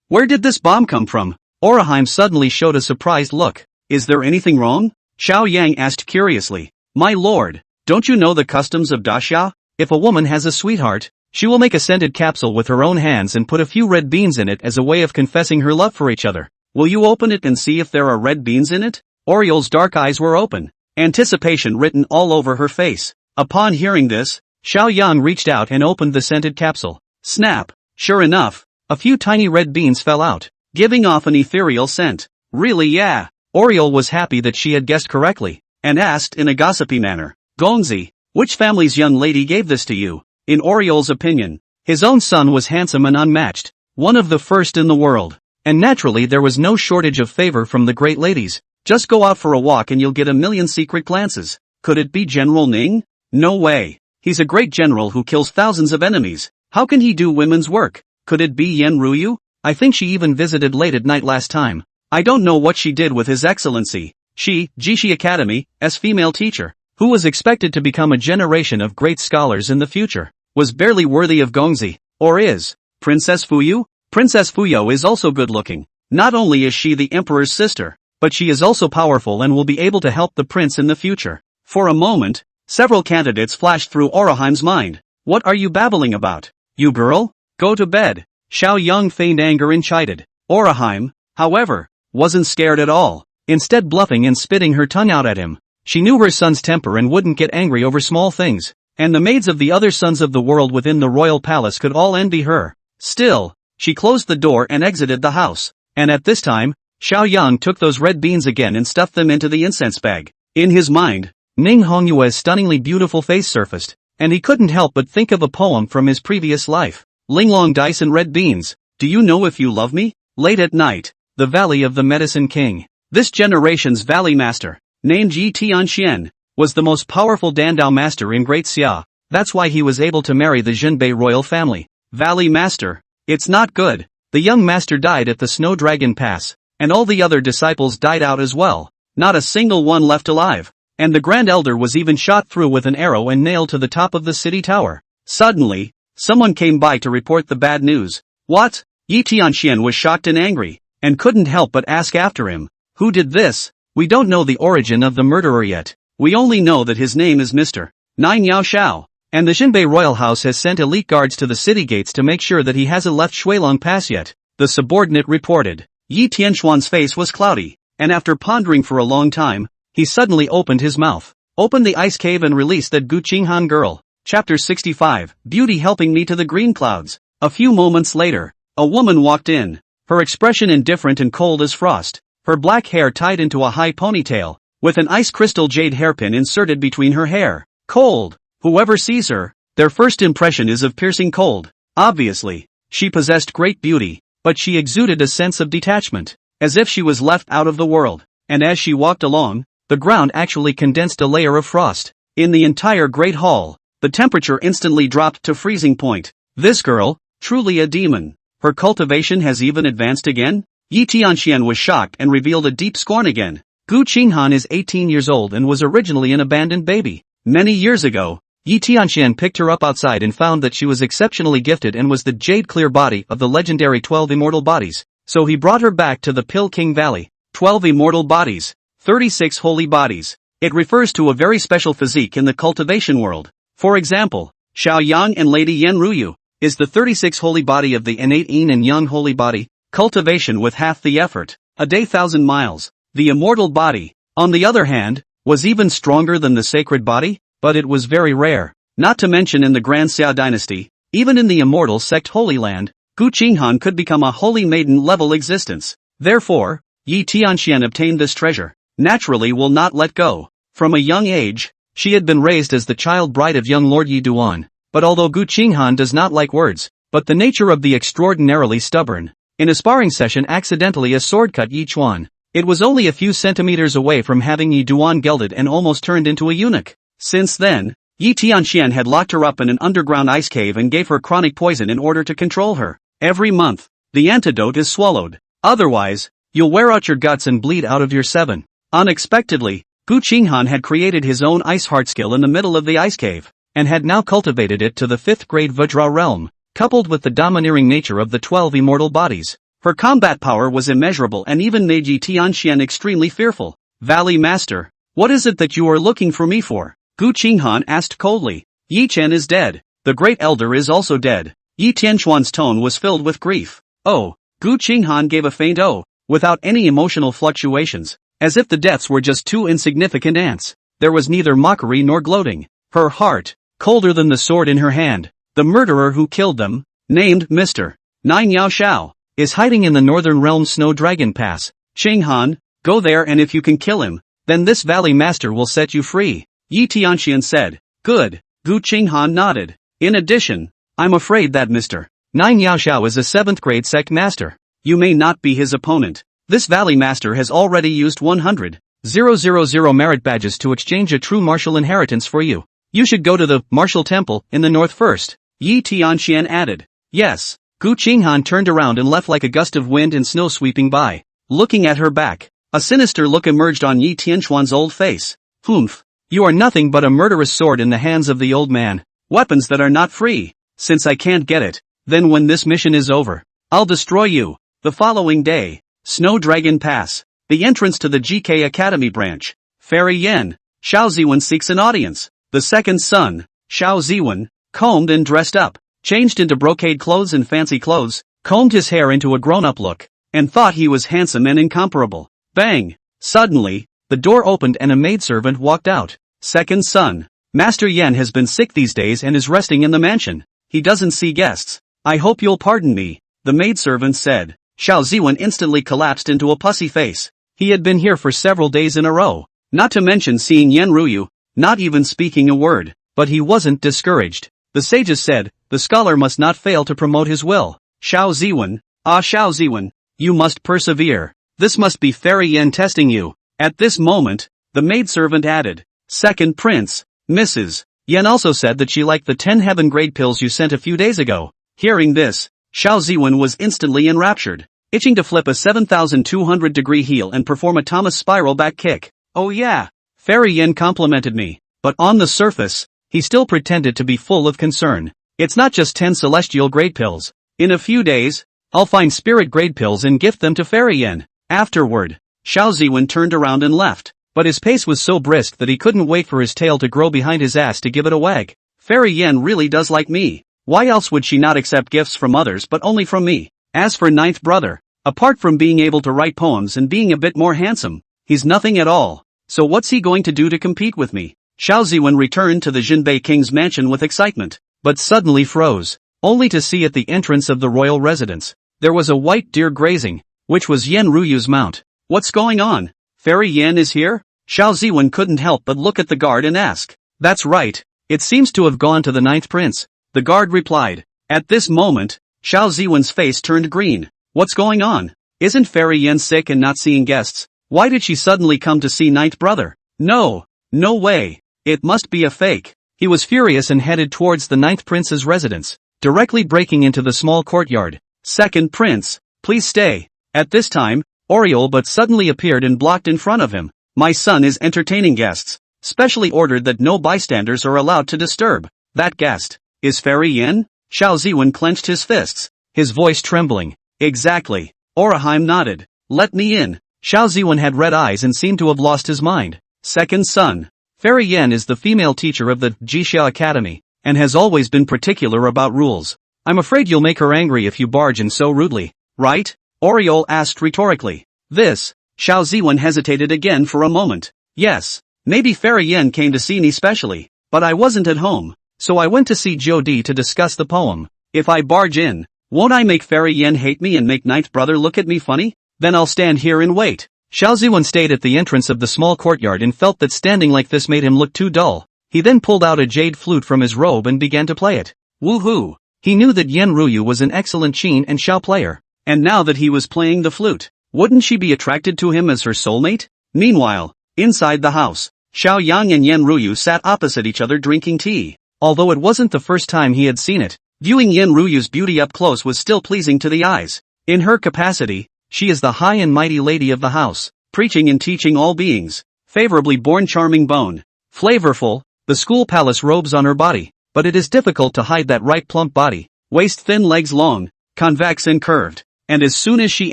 Where did this bomb come from? Oraheim suddenly showed a surprised look. Is there anything wrong? Xiao Yang asked curiously. My lord, don't you know the customs of Daxia? If a woman has a sweetheart, she will make a scented capsule with her own hands and put a few red beans in it as a way of confessing her love for each other. Will you open it and see if there are red beans in it? Oriole's dark eyes were open, anticipation written all over her face. Upon hearing this, Xiao Yang reached out and opened the scented capsule. Snap! Sure enough, a few tiny red beans fell out, giving off an ethereal scent. Really, yeah. Oriole was happy that she had guessed correctly, and asked in a gossipy manner, Gongzi, which family's young lady gave this to you? In Oriole's opinion, his own son was handsome and unmatched, one of the first in the world. And naturally there was no shortage of favor from the great ladies. Just go out for a walk and you'll get a million secret glances. Could it be General Ning? No way. He's a great general who kills thousands of enemies. How can he do women's work? Could it be Yen Ruyu? I think she even visited late at night last time. I don't know what she did with His Excellency. She, Jishi Academy, as female teacher, who was expected to become a generation of great scholars in the future, was barely worthy of Gongzi. Or is Princess Fuyu? Princess Fuyo is also good looking. Not only is she the emperor's sister, but she is also powerful and will be able to help the prince in the future. For a moment, several candidates flashed through Oraheim's mind. What are you babbling about? You girl? Go to bed. Xiao Yang feigned anger and chided. Oraheim, however, wasn't scared at all, instead bluffing and spitting her tongue out at him. She knew her son's temper and wouldn't get angry over small things, and the maids of the other sons of the world within the royal palace could all envy her. Still, she closed the door and exited the house, and at this time, Xiao Yang took those red beans again and stuffed them into the incense bag. In his mind, Ning Hongyue's stunningly beautiful face surfaced, and he couldn't help but think of a poem from his previous life. Linglong dice and red beans, do you know if you love me? Late at night, the Valley of the Medicine King. This generation's Valley Master, named Yi Tianxian, was the most powerful Dandao Master in Great Xia. That's why he was able to marry the Zhenbei royal family. Valley Master, it's not good. The young master died at the Snow Dragon Pass, and all the other disciples died out as well. Not a single one left alive, and the Grand Elder was even shot through with an arrow and nailed to the top of the city tower. Suddenly, someone came by to report the bad news. What? Yi Tianxian was shocked and angry, and couldn't help but ask after him. Who did this? We don't know the origin of the murderer yet. We only know that his name is Mr. Nine Yao Shao, and the Xinbei royal house has sent elite guards to the city gates to make sure that he hasn't left Shuilong Pass yet, the subordinate reported. Yi Tianxuan's face was cloudy, and after pondering for a long time, he suddenly opened his mouth. Open the ice cave and release that Gu Qinghan girl. Chapter 65, Beauty helping me to the green clouds. A few moments later, a woman walked in, her expression indifferent and cold as frost, her black hair tied into a high ponytail, with an ice crystal jade hairpin inserted between her hair. Cold. Whoever sees her, their first impression is of piercing cold. Obviously, she possessed great beauty, but she exuded a sense of detachment, as if she was left out of the world, and as she walked along, the ground actually condensed a layer of frost. In the entire Great Hall, the temperature instantly dropped to freezing point. This girl, truly a demon. Her cultivation has even advanced again? Yi Tianxian was shocked and revealed a deep scorn again. Gu Qinghan is 18 years old and was originally an abandoned baby. Many years ago, Yi Tianxian picked her up outside and found that she was exceptionally gifted and was the jade-clear body of the legendary 12 immortal bodies, so he brought her back to the Pill King Valley. 12 immortal bodies. 36 holy bodies. It refers to a very special physique in the cultivation world. For example, Xiao Yang and Lady Yen Ruyu is the 36 holy body of the innate yin and yang holy body, cultivation with half the effort, a day 1,000 miles. The immortal body, on the other hand, was even stronger than the sacred body, but it was very rare. Not to mention in the Grand Xia dynasty, even in the immortal sect Holy Land, Gu Qinghan could become a holy maiden level existence. Therefore, Yi Tianxian obtained this treasure, naturally will not let go. From a young age, she had been raised as the child bride of young Lord Yi Duan, but although Gu Qinghan does not like words, but the nature of the extraordinarily stubborn, in a sparring session accidentally a sword cut Yi Chuan. It was only a few centimeters away from having Yi Duan gelded and almost turned into a eunuch. Since then, Yi Tianxian had locked her up in an underground ice cave and gave her chronic poison in order to control her. Every month, the antidote is swallowed. Otherwise, you'll wear out your guts and bleed out of your 7. Unexpectedly, Gu Qinghan had created his own ice heart skill in the middle of the ice cave, and had now cultivated it to the 5th grade Vajra realm, coupled with the domineering nature of the 12 immortal bodies. Her combat power was immeasurable and even made Yi Tianxian extremely fearful. Valley Master, what is it that you are looking for me for? Gu Qinghan asked coldly. Yi Chen is dead. The Great Elder is also dead. Yi Tianxuan's tone was filled with grief. Oh, Gu Qinghan gave a faint oh, without any emotional fluctuations, as if the deaths were just 2 insignificant ants. There was neither mockery nor gloating. Her heart, colder than the sword in her hand. The murderer who killed them, named Mr. Nine Yao Shao, is hiding in the northern realm Snow Dragon Pass. Qinghan, go there and if you can kill him, then this Valley Master will set you free. Yi Tianxian said. Good. Gu Qinghan nodded. In addition, I'm afraid that Mr. Nine Yao Shao is a 7th grade sect master. You may not be his opponent. This Valley Master has already used 100,000 merit badges to exchange a true martial inheritance for you. You should go to the martial temple in the north first. Yi Tianxian added. Yes. Gu Qinghan turned around and left like a gust of wind and snow sweeping by. Looking at her back, a sinister look emerged on Yi Tianxuan's old face. Humph. You are nothing but a murderous sword in the hands of the old man. Weapons that are not free. Since I can't get it, then when this mission is over, I'll destroy you. The following day, Snow Dragon Pass. The entrance to the GK Academy branch. Fairy Yen. Xiao Ziwen seeks an audience. The second son, Xiao Ziwen, combed and dressed up, changed into brocade clothes and fancy clothes, combed his hair into a grown-up look, and thought he was handsome and incomparable. Bang! Suddenly, the door opened and a maidservant walked out. Second son. Master Yen has been sick these days and is resting in the mansion. He doesn't see guests. I hope you'll pardon me, the maidservant said. Xiao Ziwen instantly collapsed into a pussy face. He had been here for several days in a row, not to mention seeing Yen Ruyu, not even speaking a word, but he wasn't discouraged. The sages said, the scholar must not fail to promote his will. Xiao Ziwen, Xiao Ziwen, you must persevere. This must be Fairy Yen testing you. At this moment, the maidservant added, second prince, Mrs. Yen also said that she liked the 10 heaven grade pills you sent a few days ago. Hearing this, Xiao Ziwen was instantly enraptured, itching to flip a 7,200-degree heel and perform a Thomas spiral back kick. Oh yeah, Fairy Yen complimented me, but on the surface, he still pretended to be full of concern. It's not just 10 celestial grade pills. In a few days, I'll find spirit grade pills and gift them to Fairy Yen. Afterward, Xiao Ziwen turned around and left, but his pace was so brisk that he couldn't wait for his tail to grow behind his ass to give it a wag. Fairy Yen really does like me. Why else would she not accept gifts from others but only from me? As for ninth brother, apart from being able to write poems and being a bit more handsome, he's nothing at all. So what's he going to do to compete with me? Xiao Ziwen returned to the Jinbei King's mansion with excitement, but suddenly froze, only to see at the entrance of the royal residence, there was a white deer grazing, which was Yen Ruyu's mount. What's going on? Fairy Yen is here? Xiao Ziwen couldn't help but look at the guard and ask. That's right, it seems to have gone to the ninth prince. The guard replied. At this moment, Xiao Ziwen's face turned green. What's going on? Isn't Fairy Yen sick and not seeing guests? Why did she suddenly come to see ninth brother? No way. It must be a fake. He was furious and headed towards the ninth prince's residence, directly breaking into the small courtyard. Second prince, please stay. At this time, Oriole but suddenly appeared and blocked in front of him. My son is entertaining guests. Specially ordered that no bystanders are allowed to disturb. That guest is Fairy Yen? Xiao Ziwen clenched his fists, his voice trembling. Exactly. Oraheim nodded. Let me in. Xiao Ziwen had red eyes and seemed to have lost his mind. Second son. Fairy Yen is the female teacher of the Jixia Academy, and has always been particular about rules. I'm afraid you'll make her angry if you barge in so rudely, right? Oriole asked rhetorically. This, Xiao Ziwen hesitated again for a moment. Yes, maybe Fairy Yen came to see me specially, but I wasn't at home, so I went to see Jodi to discuss the poem. If I barge in, won't I make Fairy Yen hate me and make ninth brother look at me funny? Then I'll stand here and wait. Xiao Ziwen stayed at the entrance of the small courtyard and felt that standing like this made him look too dull. He then pulled out a jade flute from his robe and began to play it. Woohoo! He knew that Yen Ruyu was an excellent Qin and Xiao player, and now that he was playing the flute, wouldn't she be attracted to him as her soulmate? Meanwhile, inside the house, Xiao Yang and Yen Ruyu sat opposite each other drinking tea. Although it wasn't the first time he had seen it, viewing Yen Ruyu's beauty up close was still pleasing to the eyes. In her capacity, she is the high and mighty lady of the house, preaching and teaching all beings, favorably born charming bone, flavorful, the school palace robes on her body, but it is difficult to hide that right plump body, waist thin legs long, convex and curved, and as soon as she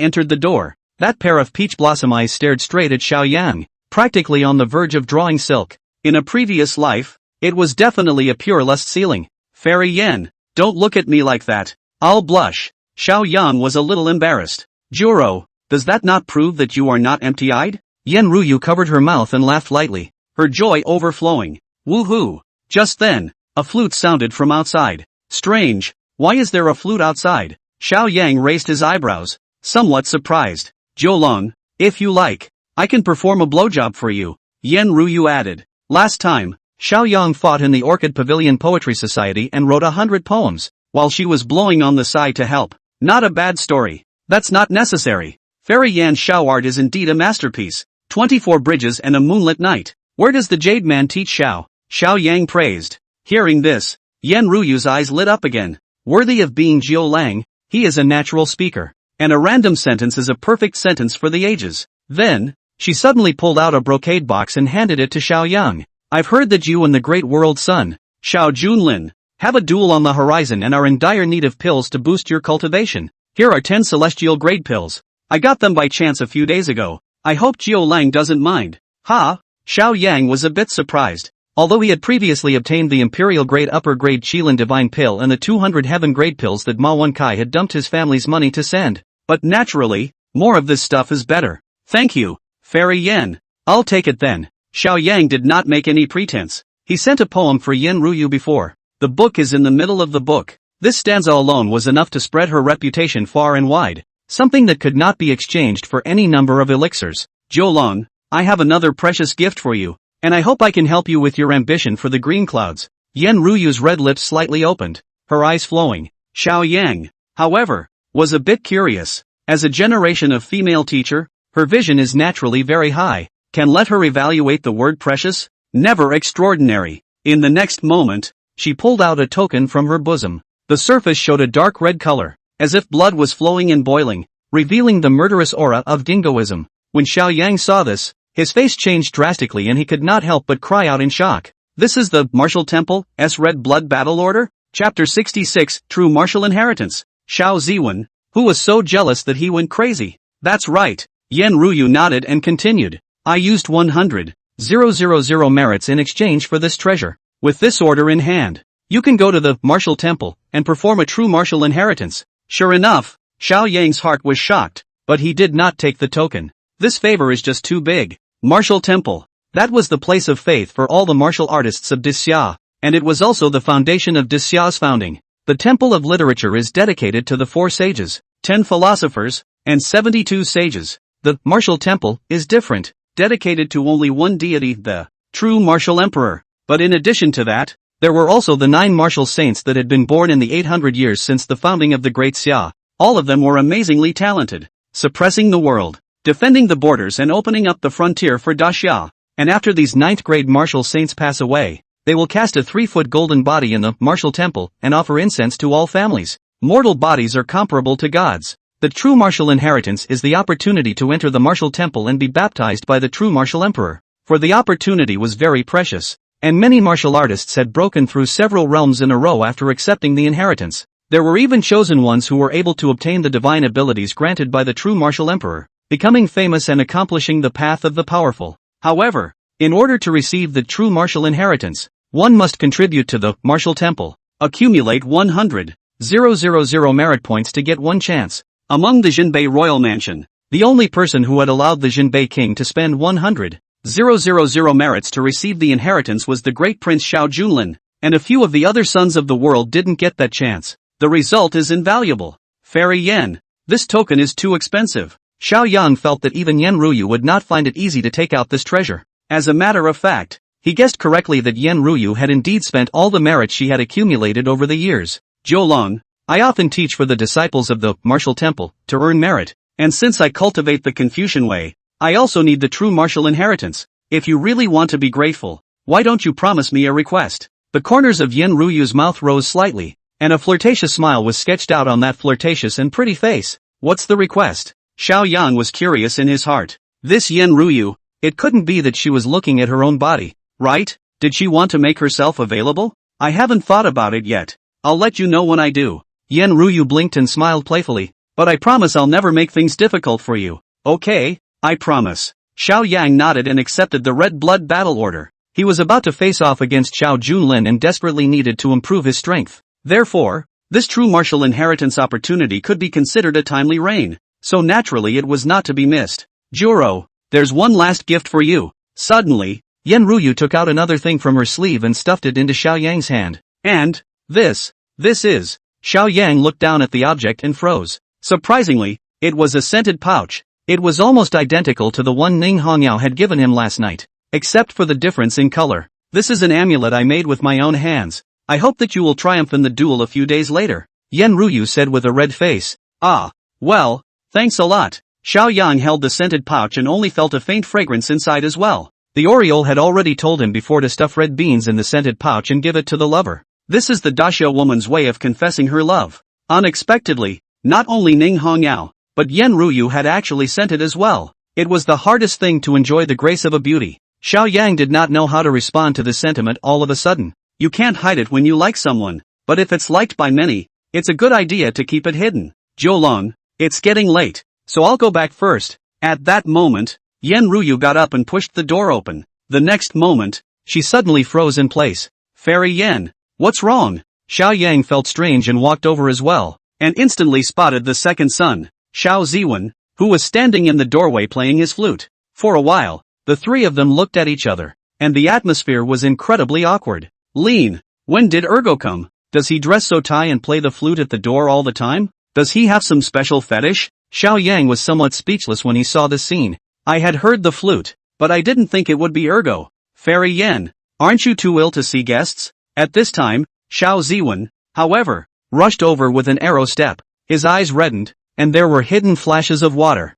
entered the door, that pair of peach blossom eyes stared straight at Xiao Yang, practically on the verge of drawing silk. In a previous life, it was definitely a pure lust ceiling. Fairy Yen, don't look at me like that, I'll blush. Xiao Yang was a little embarrassed. Juro, does that not prove that you are not empty-eyed? Yen Ruyu covered her mouth and laughed lightly, her joy overflowing. Woohoo! Just then, a flute sounded from outside. Strange, why is there a flute outside? Xiao Yang raised his eyebrows, somewhat surprised. Jiulong, if you like, I can perform a blowjob for you, Yen Ruyu added. Last time, Xiao Yang fought in the Orchid Pavilion Poetry Society and wrote 100 poems, while she was blowing on the side to help. Not a bad story. That's not necessary. Fairy Yan's Xiao art is indeed a masterpiece. 24 bridges and a moonlit night. Where does the Jade Man teach Xiao? Xiao Yang praised. Hearing this, Yen Ruyu's eyes lit up again. Worthy of being Jiu Lang, he is a natural speaker. And a random sentence is a perfect sentence for the ages. Then, she suddenly pulled out a brocade box and handed it to Xiao Yang. I've heard that you and the great world son, Xiao Junlin, have a duel on the horizon and are in dire need of pills to boost your cultivation. Here are 10 celestial grade pills. I got them by chance a few days ago. I hope Jiu Lang doesn't mind. Ha! Xiao Yang was a bit surprised. Although he had previously obtained the Imperial Grade Upper Grade Qilin Divine Pill and the 200 Heaven Grade Pills that Ma Wenkai had dumped his family's money to send. But naturally, more of this stuff is better. Thank you, Fairy Yen. I'll take it then. Xiao Yang did not make any pretense. He sent a poem for Yen Ruyu before. The book is in the middle of the book. This stanza alone was enough to spread her reputation far and wide. Something that could not be exchanged for any number of elixirs. Jiulong, I have another precious gift for you, and I hope I can help you with your ambition for the green clouds. Yen Ruyu's red lips slightly opened, her eyes flowing. Xiao Yang, however, was a bit curious. As a generation of female teacher, her vision is naturally very high. Can let her evaluate the word precious? Never extraordinary. In the next moment, she pulled out a token from her bosom. The surface showed a dark red color, as if blood was flowing and boiling, revealing the murderous aura of dingoism. When Xiao Yang saw this, his face changed drastically and he could not help but cry out in shock. This is the Martial Temple's Red Blood Battle Order? Chapter 66, True Martial Inheritance. Xiao Ziwen, who was so jealous that he went crazy. That's right. Yen Ruyu nodded and continued. I used 100,000 merits in exchange for this treasure. With this order in hand, you can go to the Martial Temple and perform a true martial inheritance. Sure enough, Xiao Yang's heart was shocked, but he did not take the token. This favor is just too big. Martial Temple. That was the place of faith for all the martial artists of Disxia, and it was also the foundation of Disxia's founding. The Temple of Literature is dedicated to the 4 sages, 10 philosophers, and 72 sages. The Martial Temple is different, dedicated to only one deity, the true martial emperor. But in addition to that, there were also the 9 martial saints that had been born in the 800 years since the founding of the Great Xia. All of them were amazingly talented, suppressing the world, defending the borders and opening up the frontier for Daxia. And after these 9th grade martial saints pass away, they will cast a 3-foot golden body in the martial temple and offer incense to all families. Mortal bodies are comparable to gods. The true martial inheritance is the opportunity to enter the martial temple and be baptized by the true martial emperor. For the opportunity was very precious, and many martial artists had broken through several realms in a row after accepting the inheritance. There were even chosen ones who were able to obtain the divine abilities granted by the true martial emperor, becoming famous and accomplishing the path of the powerful. However, in order to receive the true martial inheritance, one must contribute to the martial temple, accumulate 100,000 merit points to get one chance. Among the Jinbei royal mansion, the only person who had allowed the Jinbei king to spend 100,000 merits to receive the inheritance was the great prince Xiao Junlin, and a few of the other sons of the world didn't get that chance. The result is invaluable. Fairy Yen, this token is too expensive. Xiao Yang felt that even Yen Ruyu would not find it easy to take out this treasure. As a matter of fact, he guessed correctly that Yen Ruyu had indeed spent all the merits she had accumulated over the years. Jiulong, I often teach for the disciples of the martial temple to earn merit, and since I cultivate the Confucian way, I also need the true martial inheritance. If you really want to be grateful, why don't you promise me a request? The corners of Yen Ruyu's mouth rose slightly, and a flirtatious smile was sketched out on that flirtatious and pretty face. What's the request? Xiao Yang was curious in his heart. This Yen Ruyu, it couldn't be that she was looking at her own body, right? Did she want to make herself available? I haven't thought about it yet. I'll let you know when I do. Yen Ruyu blinked and smiled playfully. But I promise I'll never make things difficult for you. Okay, I promise. Xiao Yang nodded and accepted the red blood battle order. He was about to face off against Xiao Junlin and desperately needed to improve his strength. Therefore, this true martial inheritance opportunity could be considered a timely reign. So naturally it was not to be missed. Juro, there's one last gift for you. Suddenly, Yen Ruyu took out another thing from her sleeve and stuffed it into Xiao Yang's hand. And, this is. Xiao Yang looked down at the object and froze. Surprisingly, it was a scented pouch. It was almost identical to the one Ning Hongyao had given him last night, except for the difference in color. This is an amulet I made with my own hands. I hope that you will triumph in the duel a few days later. Yen Ruyu said with a red face. Ah, well, thanks a lot. Xiao Yang held the scented pouch and only felt a faint fragrance inside as well. The Oriole had already told him before to stuff red beans in the scented pouch and give it to the lover. This is the Daxia woman's way of confessing her love. Unexpectedly, not only Ning Hongyao, but Yen Ruyu had actually sent it as well. It was the hardest thing to enjoy the grace of a beauty. Xiao Yang did not know how to respond to this sentiment all of a sudden. You can't hide it when you like someone, but if it's liked by many, it's a good idea to keep it hidden. Jiulong, it's getting late. so I'll go back first. At that moment, Yen Ruyu got up and pushed the door open. The next moment, she suddenly froze in place. Fairy Yen, what's wrong? Xiao Yang felt strange and walked over as well, and instantly spotted the second son, Xiao Ziwen, who was standing in the doorway playing his flute. For a while, the three of them looked at each other, and the atmosphere was incredibly awkward. Lean, when did Ergo come? Does he dress so tie and play the flute at the door all the time? Does he have some special fetish? Xiao Yang was somewhat speechless when he saw this scene. I had heard the flute, but I didn't think it would be Ergo. Fairy Yen, aren't you too ill to see guests? At this time, Xiao Ziwen, however, rushed over with an arrow step. His eyes reddened, and there were hidden flashes of water.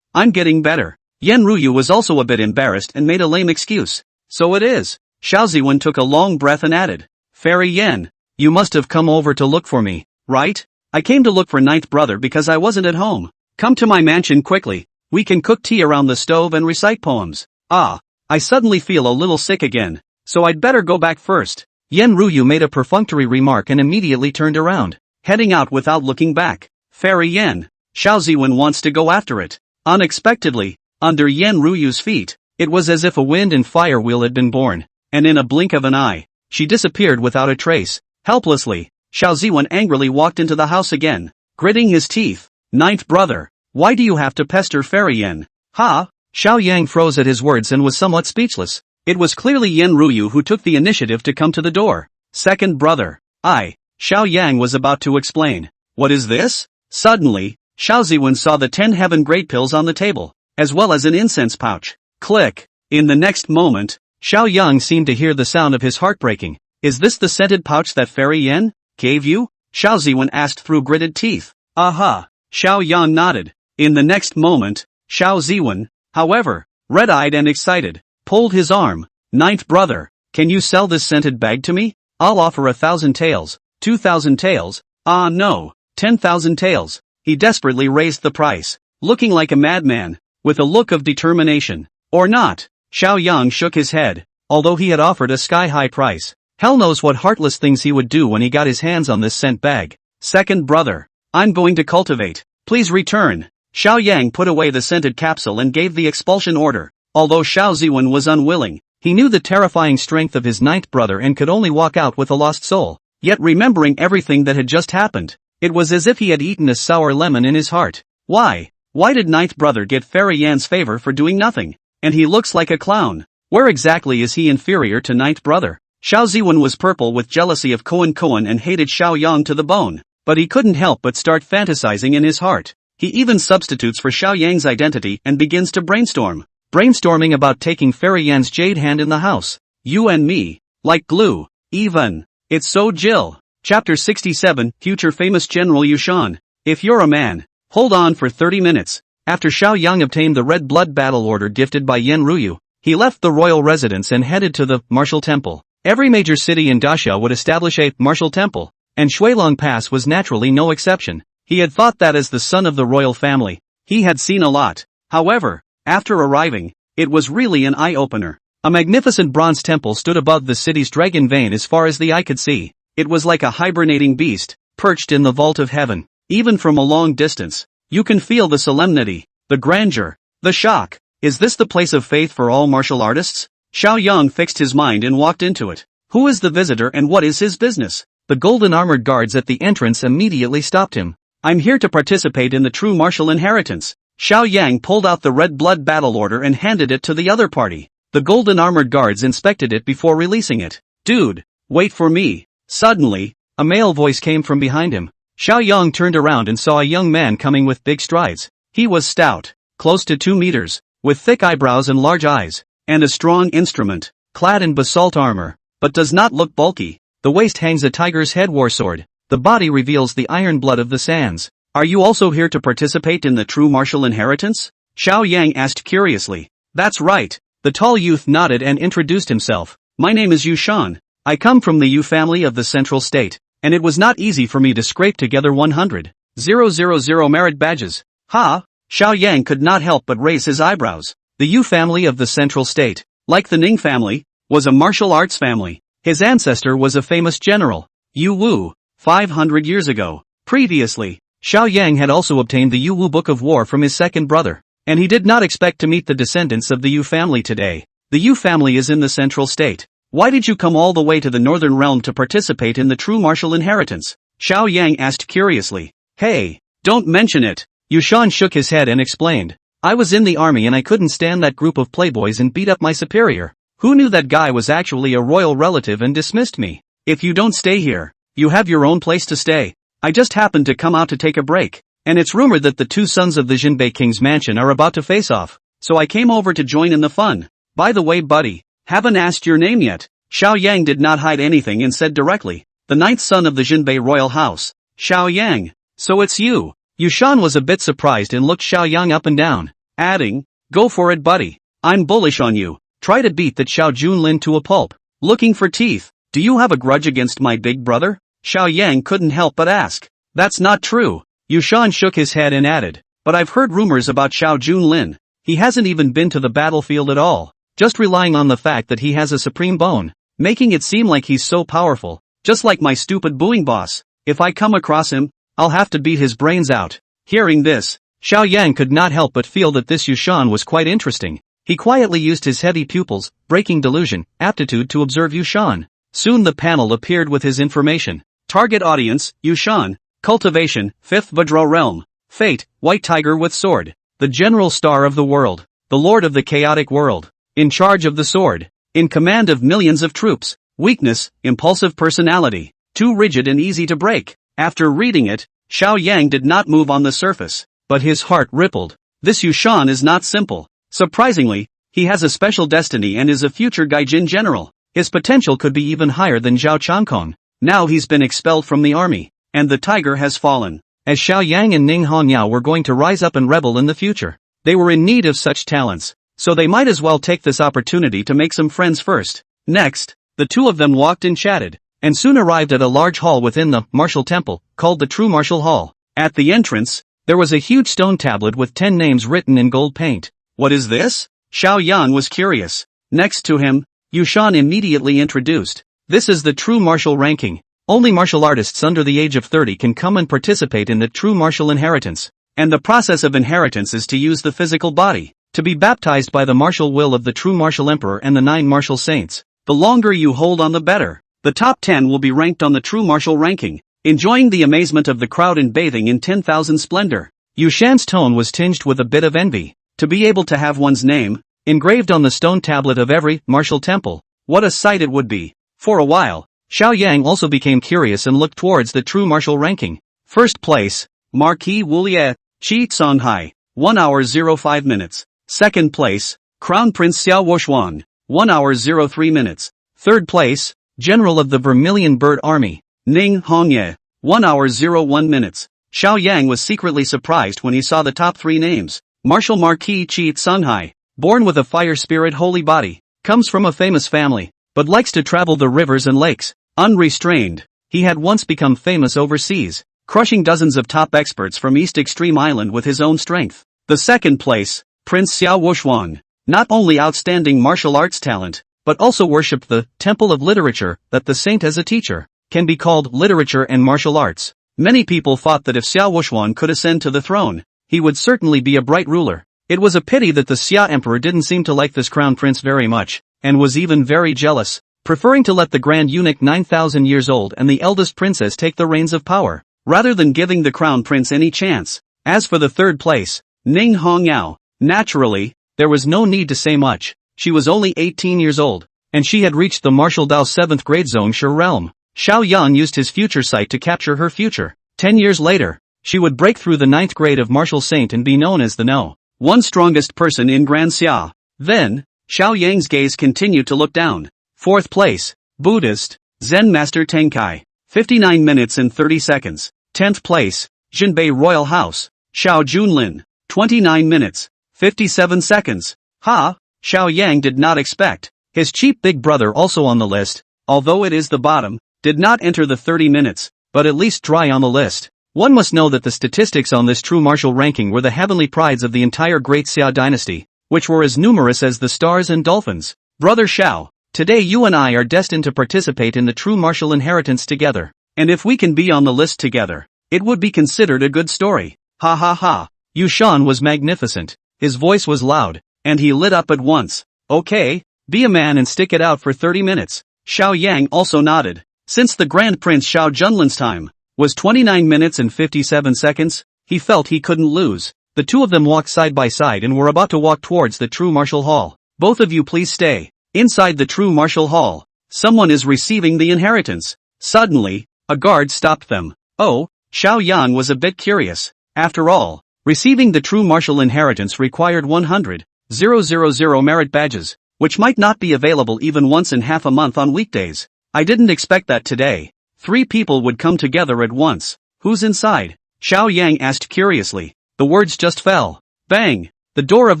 I'm getting better. Yen Ruyu was also a bit embarrassed and made a lame excuse. So it is. Xiao Ziwen took a long breath and added, Fairy Yen, you must have come over to look for me, right? I came to look for ninth brother because I wasn't at home. Come to my mansion quickly. We can cook tea around the stove and recite poems. I suddenly feel a little sick again, so I'd better go back first. Yen Ruyu made a perfunctory remark and immediately turned around, heading out without looking back. Fairy Yen, Xiao Ziwen wants to go after it. Unexpectedly, under Yen Ruyu's feet, it was as if a wind and fire wheel had been born, and in a blink of an eye, she disappeared without a trace. Helplessly, Xiao Ziwen angrily walked into the house again, gritting his teeth. Ninth brother, why do you have to pester Fairy Yen? Xiao Yang froze at his words and was somewhat speechless. It was clearly Yen Ruyu who took the initiative to come to the door. Second brother, Xiao Yang was about to explain. What is this? Suddenly, Xiao Ziwen saw the 10 heaven great pills on the table, as well as an incense pouch. Click. In the next moment, Xiao Yang seemed to hear the sound of his heart breaking. Is this the scented pouch that Fairy Yen gave you? Xiao Ziwen asked through gritted teeth. Aha. Xiao Yang nodded. In the next moment, Xiao Ziwen, however, red-eyed and excited, pulled his arm. Ninth brother, can you sell this scented bag to me? I'll offer 1,000 taels, 2,000 taels, no, 10,000 taels. He desperately raised the price, looking like a madman, with a look of determination. Or not. Xiao Yang shook his head, although he had offered a sky-high price. Hell knows what heartless things he would do when he got his hands on this scent bag. Second brother, I'm going to cultivate. Please return. Xiao Yang put away the scented capsule and gave the expulsion order. Although Xiao Ziwen was unwilling, he knew the terrifying strength of his ninth brother and could only walk out with a lost soul. Yet remembering everything that had just happened, it was as if he had eaten a sour lemon in his heart. Why did ninth brother get Fairy Yan's favor for doing nothing? And he looks like a clown. Where exactly is he inferior to ninth brother? Xiao Ziwen was purple with jealousy of Koan and hated Xiao Yang to the bone, but he couldn't help but start fantasizing in his heart. He even substitutes for Xiao Yang's identity and begins to brainstorming about taking Fairy Yan's jade hand in the house. You and me, like glue, even. It's so Jill. Chapter 67, Future Famous General Yushan. If you're a man, hold on for 30 minutes. After Xiao Yang obtained the red blood battle order gifted by Yen Ruyu, he left the royal residence and headed to the martial temple. Every major city in Daxia would establish a martial temple, and Shuilong Pass was naturally no exception. He had thought that as the son of the royal family, he had seen a lot. However, after arriving, it was really an eye-opener. A magnificent bronze temple stood above the city's dragon vein as far as the eye could see. It was like a hibernating beast, perched in the vault of heaven. Even from a long distance, you can feel the solemnity, the grandeur, the shock. Is this the place of faith for all martial artists? Xiao Yang fixed his mind and walked into it. Who is the visitor and what is his business? The golden armored guards at the entrance immediately stopped him. I'm here to participate in the true martial inheritance. Xiao Yang pulled out the red blood battle order and handed it to the other party. The golden armored guards inspected it before releasing it. Dude, wait for me. Suddenly, a male voice came from behind him. Xiao Yang turned around and saw a young man coming with big strides. He was stout, close to 2 meters, with thick eyebrows and large eyes, and a strong instrument, clad in basalt armor, but does not look bulky. The waist hangs a tiger's head war sword. The body reveals the iron blood of the sands. Are you also here to participate in the true martial inheritance? Xiao Yang asked curiously. That's right. The tall youth nodded and introduced himself. My name is Yushan. I come from the Yu family of the Central State, and it was not easy for me to scrape together 100,000 merit badges. Ha! Xiao Yang could not help but raise his eyebrows. The Yu family of the Central State, like the Ning family, was a martial arts family. His ancestor was a famous general, Yu Wu, 500 years ago. Previously, Xiao Yang had also obtained the Yu Wu Book of War from his second brother, and he did not expect to meet the descendants of the Yu family today. The Yu family is in the central state. Why did you come all the way to the northern realm to participate in the true martial inheritance? Xiao Yang asked curiously. Hey, don't mention it. Yushan shook his head and explained. I was in the army and I couldn't stand that group of playboys and beat up my superior. Who knew that guy was actually a royal relative and dismissed me? If you don't stay here, you have your own place to stay. I just happened to come out to take a break, and it's rumored that the two sons of the Jinbei King's mansion are about to face off, so I came over to join in the fun. By the way, buddy, haven't asked your name yet. Xiao Yang did not hide anything and said directly, the ninth son of the Jinbei royal house, Xiao Yang. So it's you. Yushan was a bit surprised and looked Xiao Yang up and down, adding, go for it, buddy. I'm bullish on you. Try to beat that Xiao Junlin to a pulp. Looking for teeth. Do you have a grudge against my big brother? Xiao Yang couldn't help but ask. That's not true. Yushan shook his head and added, but I've heard rumors about Xiao Junlin. He hasn't even been to the battlefield at all, just relying on the fact that he has a supreme bone, making it seem like he's so powerful, just like my stupid booing boss. If I come across him, I'll have to beat his brains out. Hearing this, Xiao Yang could not help but feel that this Yushan was quite interesting. He quietly used his heady pupils, breaking delusion, aptitude to observe Yushan. Soon the panel appeared with his information. Target audience, Yushan. Cultivation, 5th Vajra realm. Fate, white tiger with sword. The general star of the world. The lord of the chaotic world. In charge of the sword. In command of millions of troops. Weakness, impulsive personality. Too rigid and easy to break. After reading it, Xiao Yang did not move on the surface, but his heart rippled. This Yushan is not simple. Surprisingly, he has a special destiny and is a future Gaijin general. His potential could be even higher than Zhao Changkong. Now he's been expelled from the army, and the tiger has fallen. As Xiao Yang and Ning Honyao were going to rise up and rebel in the future, they were in need of such talents, so they might as well take this opportunity to make some friends first. Next, the two of them walked and chatted, and soon arrived at a large hall within the martial temple, called the True Martial Hall. At the entrance, there was a huge stone tablet with 10 names written in gold paint. What is this? Xiao Yang was curious. Next to him, Yushan immediately introduced. This is the true martial ranking. Only martial artists under the age of 30 can come and participate in the true martial inheritance. And the process of inheritance is to use the physical body, to be baptized by the martial will of the true martial emperor and the 9 martial saints. The longer you hold on the better. The top 10 will be ranked on the true martial ranking, enjoying the amazement of the crowd and bathing in 10,000 splendor. Yushan's tone was tinged with a bit of envy. To be able to have one's name engraved on the stone tablet of every martial temple, what a sight it would be. For a while, Xiao Yang also became curious and looked towards the true martial ranking. First place, Marquis Wulie, Qi Songhai, 1 hour 05 minutes. Second place, Crown Prince Xiao Wushuan, 1 hour 03 minutes. Third place, General of the Vermilion Bird Army, Ning Hongye, 1 hour 01 minutes. Xiao Yang was secretly surprised when he saw the top 3 names. Martial Marquis Qi Songhai, born with a fire spirit holy body, comes from a famous family, but likes to travel the rivers and lakes, unrestrained. He had once become famous overseas, crushing dozens of top experts from East Extreme Island with his own strength. The second place, Prince Xiao Wushuan, not only outstanding martial arts talent, but also worshipped the temple of literature, that the saint as a teacher, can be called literature and martial arts. Many people thought that if Xiao Wushuan could ascend to the throne, he would certainly be a bright ruler. It was a pity that the Xia emperor didn't seem to like this crown prince very much, and was even very jealous, preferring to let the grand eunuch 9,000 years old and the eldest princess take the reins of power, rather than giving the crown prince any chance. As for the third place, Ning Hongyao, naturally, there was no need to say much. She was only 18 years old, and she had reached the martial Dao 7th grade zone Shi realm. Xiao Yan used his future sight to capture her future. 10 years later, she would break through the 9th grade of martial saint and be known as the No. 1 strongest person in Grand Xia. Then, Xiao Yang's gaze continued to look down. 4th place, Buddhist, Zen Master Tenkai, 59 minutes and 30 seconds. 10th place, Jinbei Royal House, Xiao Junlin, 29 minutes, 57 seconds. Xiao Yang did not expect his cheap big brother also on the list, although it is the bottom, did not enter the 30 minutes, but at least dry on the list. One must know that the statistics on this true martial ranking were the heavenly prides of the entire Great Xia dynasty, which were as numerous as the stars and dolphins. Brother Xiao, today you and I are destined to participate in the true martial inheritance together, and if we can be on the list together, it would be considered a good story. Ha ha ha. Yushan was magnificent. His voice was loud, and he lit up at once. Okay, be a man and stick it out for 30 minutes. Xiao Yang also nodded. Since the Grand Prince Xiao Junlin's time was 29 minutes and 57 seconds, he felt he couldn't lose. The two of them walked side by side and were about to walk towards the true martial hall. Both of you please stay. Inside the true martial hall, someone is receiving the inheritance. Suddenly, a guard stopped them. Oh, Xiao Yang was a bit curious. After all, receiving the true martial inheritance required 100,000 merit badges, which might not be available even once in half a month on weekdays. I didn't expect that today. 3 people would come together at once. Who's inside? Xiao Yang asked curiously. The words just fell. Bang! The door of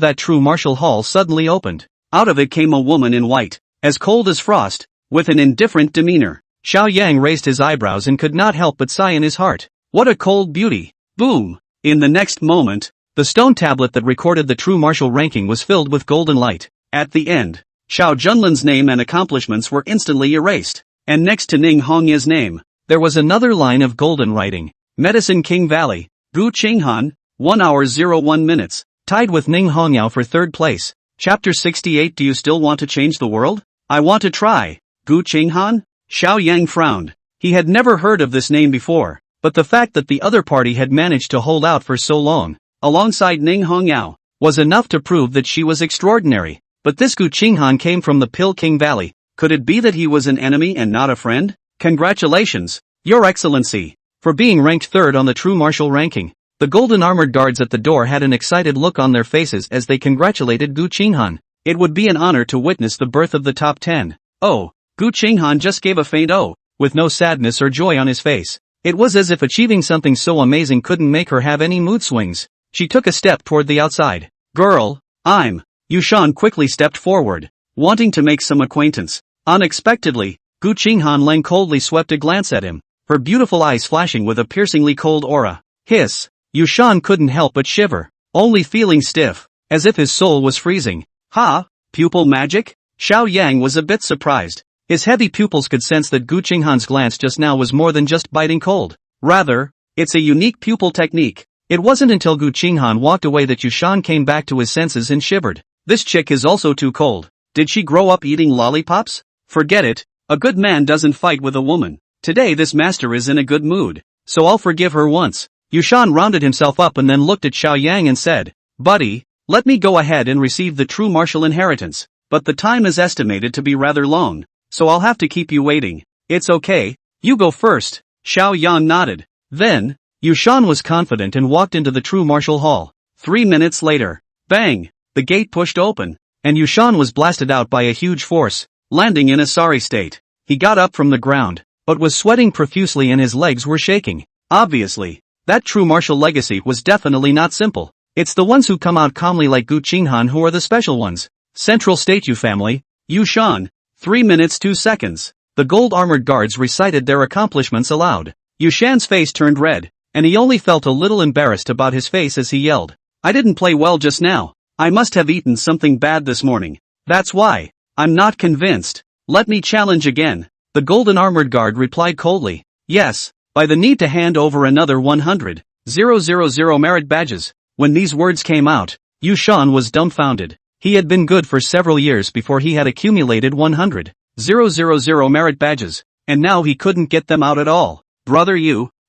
that true martial hall suddenly opened. Out of it came a woman in white, as cold as frost, with an indifferent demeanor. Xiao Yang raised his eyebrows and could not help but sigh in his heart. What a cold beauty! Boom! In the next moment, the stone tablet that recorded the true martial ranking was filled with golden light. At the end, Xiao Junlin's name and accomplishments were instantly erased, and next to Ning Hongya's name, there was another line of golden writing. Medicine King Valley, Gu Qinghan, 1 hour 01 minutes, tied with Ning Hongyao for 3rd place. Chapter 68. Do you still want to change the world? I want to try. Gu Qinghan? Xiao Yang frowned. He had never heard of this name before, but the fact that the other party had managed to hold out for so long, alongside Ning Hongyao, was enough to prove that she was extraordinary. But this Gu Qinghan came from the Pill King Valley. Could it be that he was an enemy and not a friend? Congratulations, Your Excellency, for being ranked 3rd on the true martial ranking. The golden armored guards at the door had an excited look on their faces as they congratulated Gu Qinghan. It would be an honor to witness the birth of the top 10. Oh, Gu Qinghan just gave a faint oh, with no sadness or joy on his face. It was as if achieving something so amazing couldn't make her have any mood swings. She took a step toward the outside. Girl, I'm. Yushan quickly stepped forward, wanting to make some acquaintance. Unexpectedly, Gu Qinghan Leng coldly swept a glance at him, her beautiful eyes flashing with a piercingly cold aura. Hiss! Yushan couldn't help but shiver, only feeling stiff, as if his soul was freezing. Ha! Pupil magic? Xiao Yang was a bit surprised. His heavy pupils could sense that Gu Qinghan's glance just now was more than just biting cold. Rather, it's a unique pupil technique. It wasn't until Gu Qinghan walked away that Yushan came back to his senses and shivered. This chick is also too cold. Did she grow up eating lollipops? Forget it, a good man doesn't fight with a woman. Today this master is in a good mood, so I'll forgive her once. Yushan rounded himself up and then looked at Xiao Yang and said, Buddy, let me go ahead and receive the true martial inheritance, but the time is estimated to be rather long, so I'll have to keep you waiting. It's okay, you go first. Xiao Yang nodded. Then, Yushan was confident and walked into the true martial hall. 3 minutes later, bang! The gate pushed open, and Yushan was blasted out by a huge force, landing in a sorry state. He got up from the ground, but was sweating profusely and his legs were shaking. Obviously, that true martial legacy was definitely not simple. It's the ones who come out calmly like Gu Qinghan who are the special ones. Central Statue Family, Yushan, 3 minutes 2 seconds. The gold-armored guards recited their accomplishments aloud. Yushan's face turned red, and he only felt a little embarrassed about his face as he yelled. I didn't play well just now. I must have eaten something bad this morning. That's why. I'm not convinced. Let me challenge again. The golden armored guard replied coldly. Yes, by the need to hand over another 100,000 merit badges. When these words came out, Yushan was dumbfounded. He had been good for several years before he had accumulated 100,000 merit badges, and now he couldn't get them out at all. Brother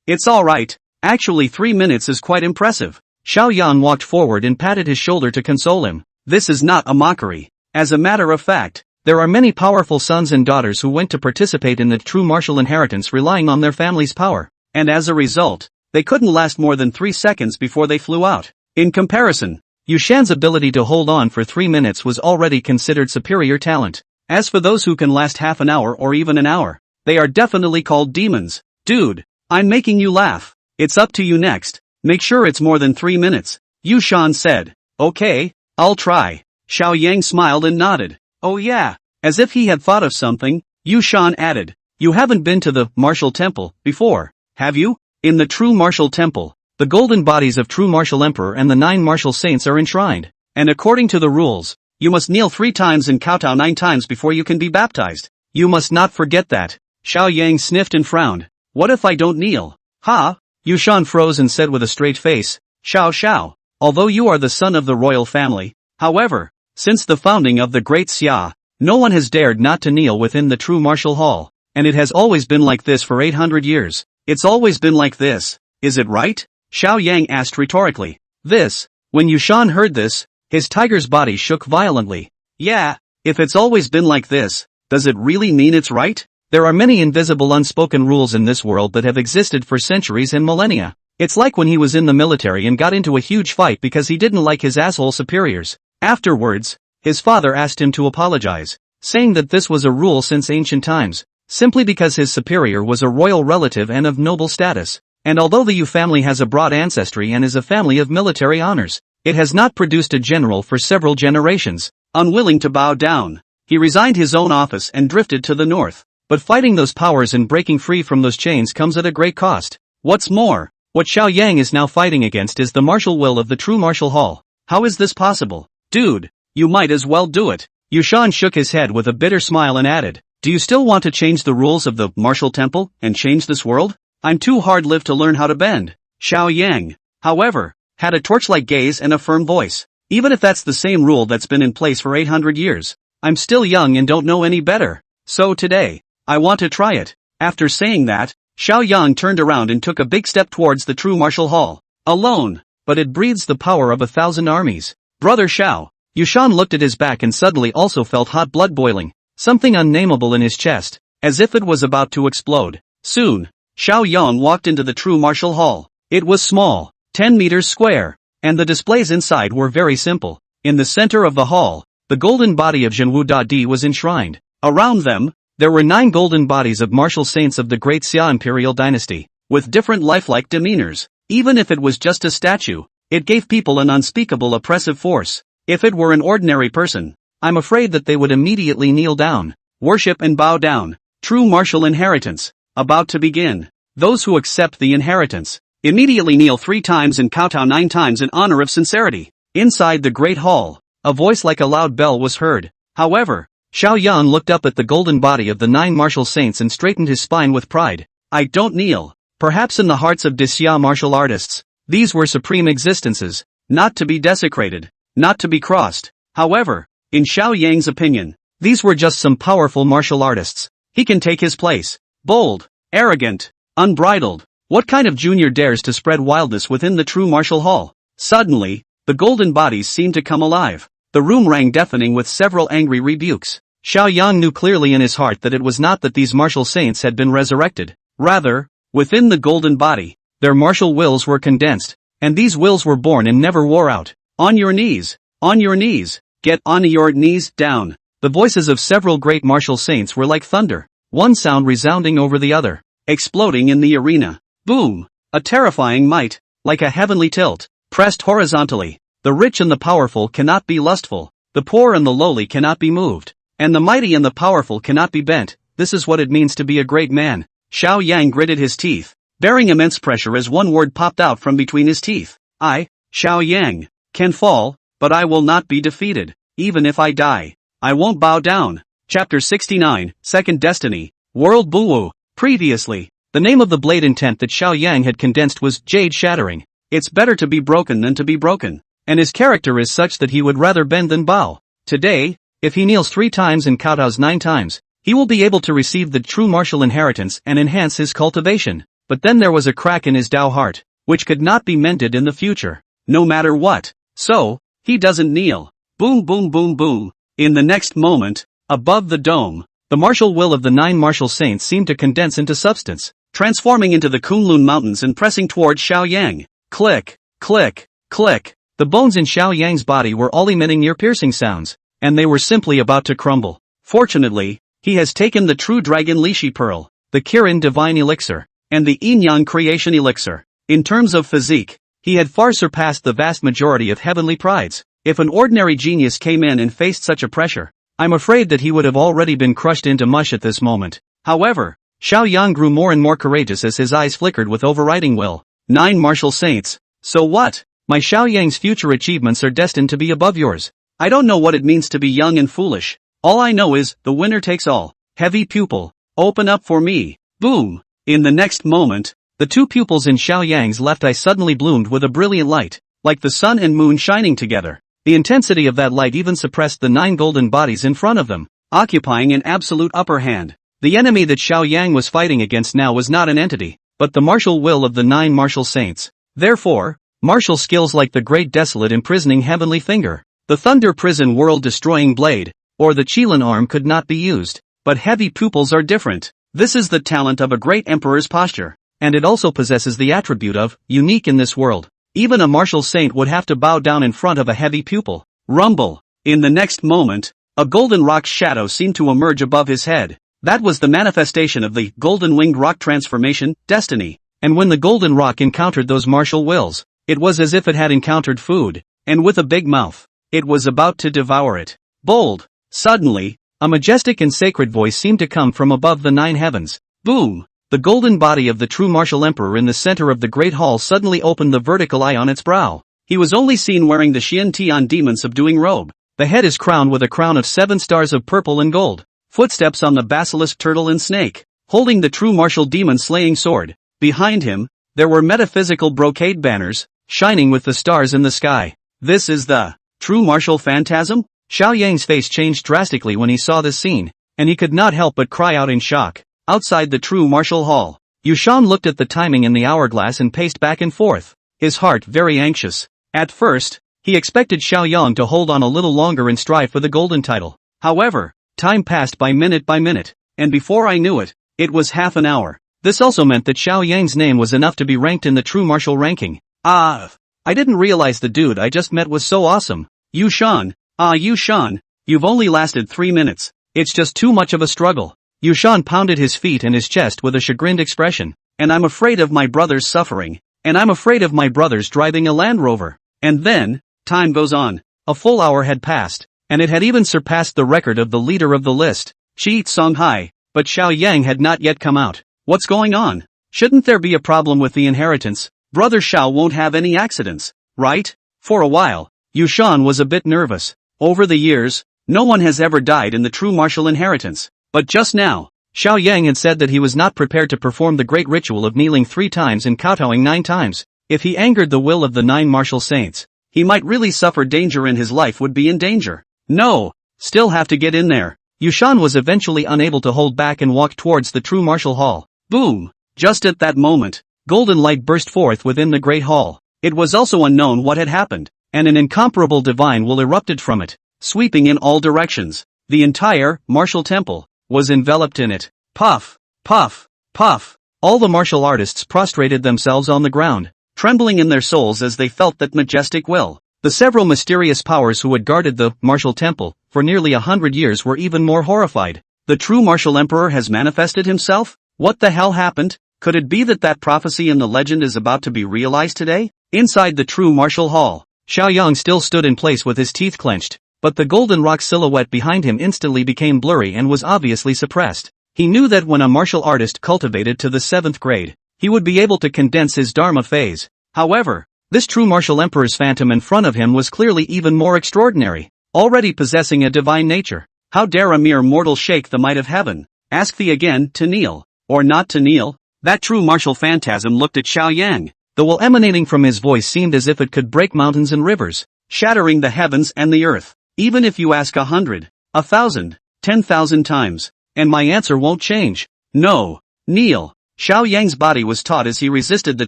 it's alright. Actually 3 minutes is quite impressive. Xiao Yang walked forward and patted his shoulder to console him. This is not a mockery. As a matter of fact, there are many powerful sons and daughters who went to participate in the true martial inheritance relying on their family's power, and as a result, they couldn't last more than 3 seconds before they flew out. In comparison, Yushan's ability to hold on for 3 minutes was already considered superior talent. As for those who can last half an hour or even an hour, they are definitely called demons. Dude, I'm making you laugh. It's up to you next. Make sure it's more than 3 minutes. Yushan said. Okay, I'll try. Xiao Yang smiled and nodded. Oh yeah. As if he had thought of something, Yushan added. You haven't been to the Martial Temple before, have you? In the True Martial Temple, the golden bodies of True Martial Emperor and the 9 martial saints are enshrined, and according to the rules, you must kneel 3 times and kowtow 9 times before you can be baptized. You must not forget that. Xiao Yang sniffed and frowned. What if I don't kneel? Ha, Yushan froze and said with a straight face, Xiao Xiao, although you are the son of the royal family, however, since the founding of the great Xia, no one has dared not to kneel within the true martial hall, and it has always been like this for 800 years. It's always been like this, is it right? Xiao Yang asked rhetorically. When Yushan heard this, his tiger's body shook violently. Yeah, if it's always been like this, does it really mean it's right? There are many invisible unspoken rules in this world that have existed for centuries and millennia. It's like when he was in the military and got into a huge fight because he didn't like his asshole superiors. Afterwards, his father asked him to apologize, saying that this was a rule since ancient times, simply because his superior was a royal relative and of noble status. And although the Yu family has a broad ancestry and is a family of military honors, it has not produced a general for several generations. Unwilling to bow down, he resigned his own office and drifted to the north. But fighting those powers and breaking free from those chains comes at a great cost. What's more, what Xiao Yang is now fighting against is the martial will of the true martial hall. How is this possible? Dude, you might as well do it. Yushan shook his head with a bitter smile and added, do you still want to change the rules of the martial temple and change this world? I'm too hard-lived to learn how to bend. Xiao Yang, however, had a torch-like gaze and a firm voice. Even if that's the same rule that's been in place for 800 years, I'm still young and don't know any better. So today, I want to try it. After saying that, Xiao Yang turned around and took a big step towards the true martial hall. Alone, but it breathes the power of 1,000 armies. Brother Xiao. Yushan looked at his back and suddenly also felt hot blood boiling, something unnameable in his chest, as if it was about to explode. Soon, Xiao Yang walked into the true martial hall. It was small, 10 meters square, and the displays inside were very simple. In the center of the hall, the golden body of Zhenwu Dadi was enshrined. Around them, there were 9 golden bodies of martial saints of the great Xia imperial dynasty, with different lifelike demeanors. Even if it was just a statue, it gave people an unspeakable oppressive force. If it were an ordinary person, I'm afraid that they would immediately kneel down, worship and bow down. True martial inheritance, about to begin. Those who accept the inheritance, immediately kneel 3 times and kowtow 9 times in honor of sincerity. Inside the great hall, a voice like a loud bell was heard. However, Xiao Yang looked up at the golden body of the 9 martial saints and straightened his spine with pride. I don't kneel. Perhaps in the hearts of Xia martial artists, these were supreme existences, not to be desecrated, not to be crossed. However, in Xiao Yang's opinion, these were just some powerful martial artists. He can take his place. Bold, arrogant, unbridled. What kind of junior dares to spread wildness within the true martial hall? Suddenly, the golden bodies seemed to come alive. The room rang deafening with several angry rebukes. Xiao Yang knew clearly in his heart that it was not that these martial saints had been resurrected. Rather, within the golden body, their martial wills were condensed, and these wills were born and never wore out. On your knees, get on your knees, down. The voices of several great martial saints were like thunder, one sound resounding over the other, exploding in the arena. Boom! A terrifying might, like a heavenly tilt, pressed horizontally. The rich and the powerful cannot be lustful, the poor and the lowly cannot be moved, and the mighty and the powerful cannot be bent. This is what it means to be a great man. Xiao Yang gritted his teeth, bearing immense pressure as one word popped out from between his teeth. I, Xiao Yang, can fall, but I will not be defeated. Even if I die, I won't bow down. Chapter 69, Second Destiny, World Buwu. Previously, the name of the blade intent that Xiao Yang had condensed was Jade Shattering. It's better to be broken than to be broken, and his character is such that he would rather bend than bow. Today, if he kneels 3 times and kowtows 9 times, he will be able to receive the true martial inheritance and enhance his cultivation. But then there was a crack in his Dao heart, which could not be mended in the future, no matter what. So, he doesn't kneel. Boom boom boom boom. In the next moment, above the dome, the martial will of the 9 martial saints seemed to condense into substance, transforming into the Kunlun mountains and pressing toward Xiao Yang. Click, click, click. The bones in Xiao Yang's body were all emitting ear-piercing sounds, and they were simply about to crumble. Fortunately, he has taken the true dragon Lishi Pearl, the Kirin divine elixir, and the Yin-Yang creation elixir. In terms of physique, he had far surpassed the vast majority of heavenly prides. If an ordinary genius came in and faced such a pressure, I'm afraid that he would have already been crushed into mush at this moment. However, Xiao Yang grew more and more courageous as his eyes flickered with overriding will. 9 martial saints. So what? My Xiao Yang's future achievements are destined to be above yours. I don't know what it means to be young and foolish. All I know is, the winner takes all. Heavy pupil, open up for me. Boom! In the next moment, The two pupils in Xiao Yang's left eye suddenly bloomed with a brilliant light, like the sun and moon shining together. The intensity of that light even suppressed the 9 golden bodies in front of them, occupying an absolute upper hand. The enemy that Xiao Yang was fighting against now was not an entity, but the martial will of the 9 martial saints. Therefore, martial skills like the great desolate imprisoning heavenly finger, the thunder prison world-destroying blade, or the Qilin arm could not be used. But heavy pupils are different. This is the talent of a great emperor's posture, and it also possesses the attribute of unique in this world. Even a martial saint would have to bow down in front of a heavy pupil. Rumble. In the next moment, a golden rock shadow seemed to emerge above his head. That was the manifestation of the golden-winged rock transformation, destiny. And when the golden rock encountered those martial wills, it was as if it had encountered food, and with a big mouth, it was about to devour it. Bold. Suddenly, a majestic and sacred voice seemed to come from above the 9 heavens. Boom! The golden body of the true martial emperor in the center of the great hall suddenly opened the vertical eye on its brow. He was only seen wearing the Xian Tian demon subduing robe. The head is crowned with a crown of 7 stars of purple and gold. Footsteps on the basilisk turtle and snake, holding the true martial demon slaying sword. Behind him, there were metaphysical brocade banners, shining with the stars in the sky. This is the true martial phantasm? Xiao Yang's face changed drastically when he saw this scene, and he could not help but cry out in shock. Outside the true martial hall, Yushan looked at the timing in the hourglass and paced back and forth, his heart very anxious. At first, he expected Xiao Yang to hold on a little longer and strive for the golden title. However, time passed by minute, and before I knew it, it was half an hour. This also meant that Xiao Yang's name was enough to be ranked in the true martial ranking. I didn't realize the dude I just met was so awesome. Yushan. Yushan, you've only lasted 3 minutes. It's just too much of a struggle. Yushan pounded his feet and his chest with a chagrined expression. And I'm afraid of my brother's suffering. And I'm afraid of my brother's driving a Land Rover. And then, time goes on. A full hour had passed, and it had even surpassed the record of the leader of the list, Qi Songhai, but Xiao Yang had not yet come out. What's going on? Shouldn't there be a problem with the inheritance? Brother Xiao won't have any accidents, right? For a while, Yushan was a bit nervous. Over the years, no one has ever died in the true martial inheritance. But just now, Xiao Yang had said that he was not prepared to perform the great ritual of kneeling 3 times and kowtowing 9 times. If he angered the will of the 9 martial saints, he might really suffer danger and his life would be in danger. No, still have to get in there. Yushan was eventually unable to hold back and walked towards the true martial hall. Boom! Just at that moment, golden light burst forth within the great hall. It was also unknown what had happened, and an incomparable divine will erupted from it, sweeping in all directions. The entire martial temple was enveloped in it. Puff, puff, puff. All the martial artists prostrated themselves on the ground, trembling in their souls as they felt that majestic will. The several mysterious powers who had guarded the martial temple for nearly 100 years were even more horrified. The true martial emperor has manifested himself? What the hell happened? Could it be that prophecy in the legend is about to be realized today? Inside the true martial hall, Xiao Yang still stood in place with his teeth clenched, but the golden rock silhouette behind him instantly became blurry and was obviously suppressed. He knew that when a martial artist cultivated to the 7th grade, he would be able to condense his Dharma phase. However, this true martial emperor's phantom in front of him was clearly even more extraordinary, already possessing a divine nature. How dare a mere mortal shake the might of heaven? Ask thee again to kneel, or not to kneel? That true martial phantasm looked at Xiao Yang. The will emanating from his voice seemed as if it could break mountains and rivers, shattering the heavens and the earth. Even if you ask 100, 1,000, 10,000 times, and my answer won't change. No. Kneel. Xiao Yang's body was taut as he resisted the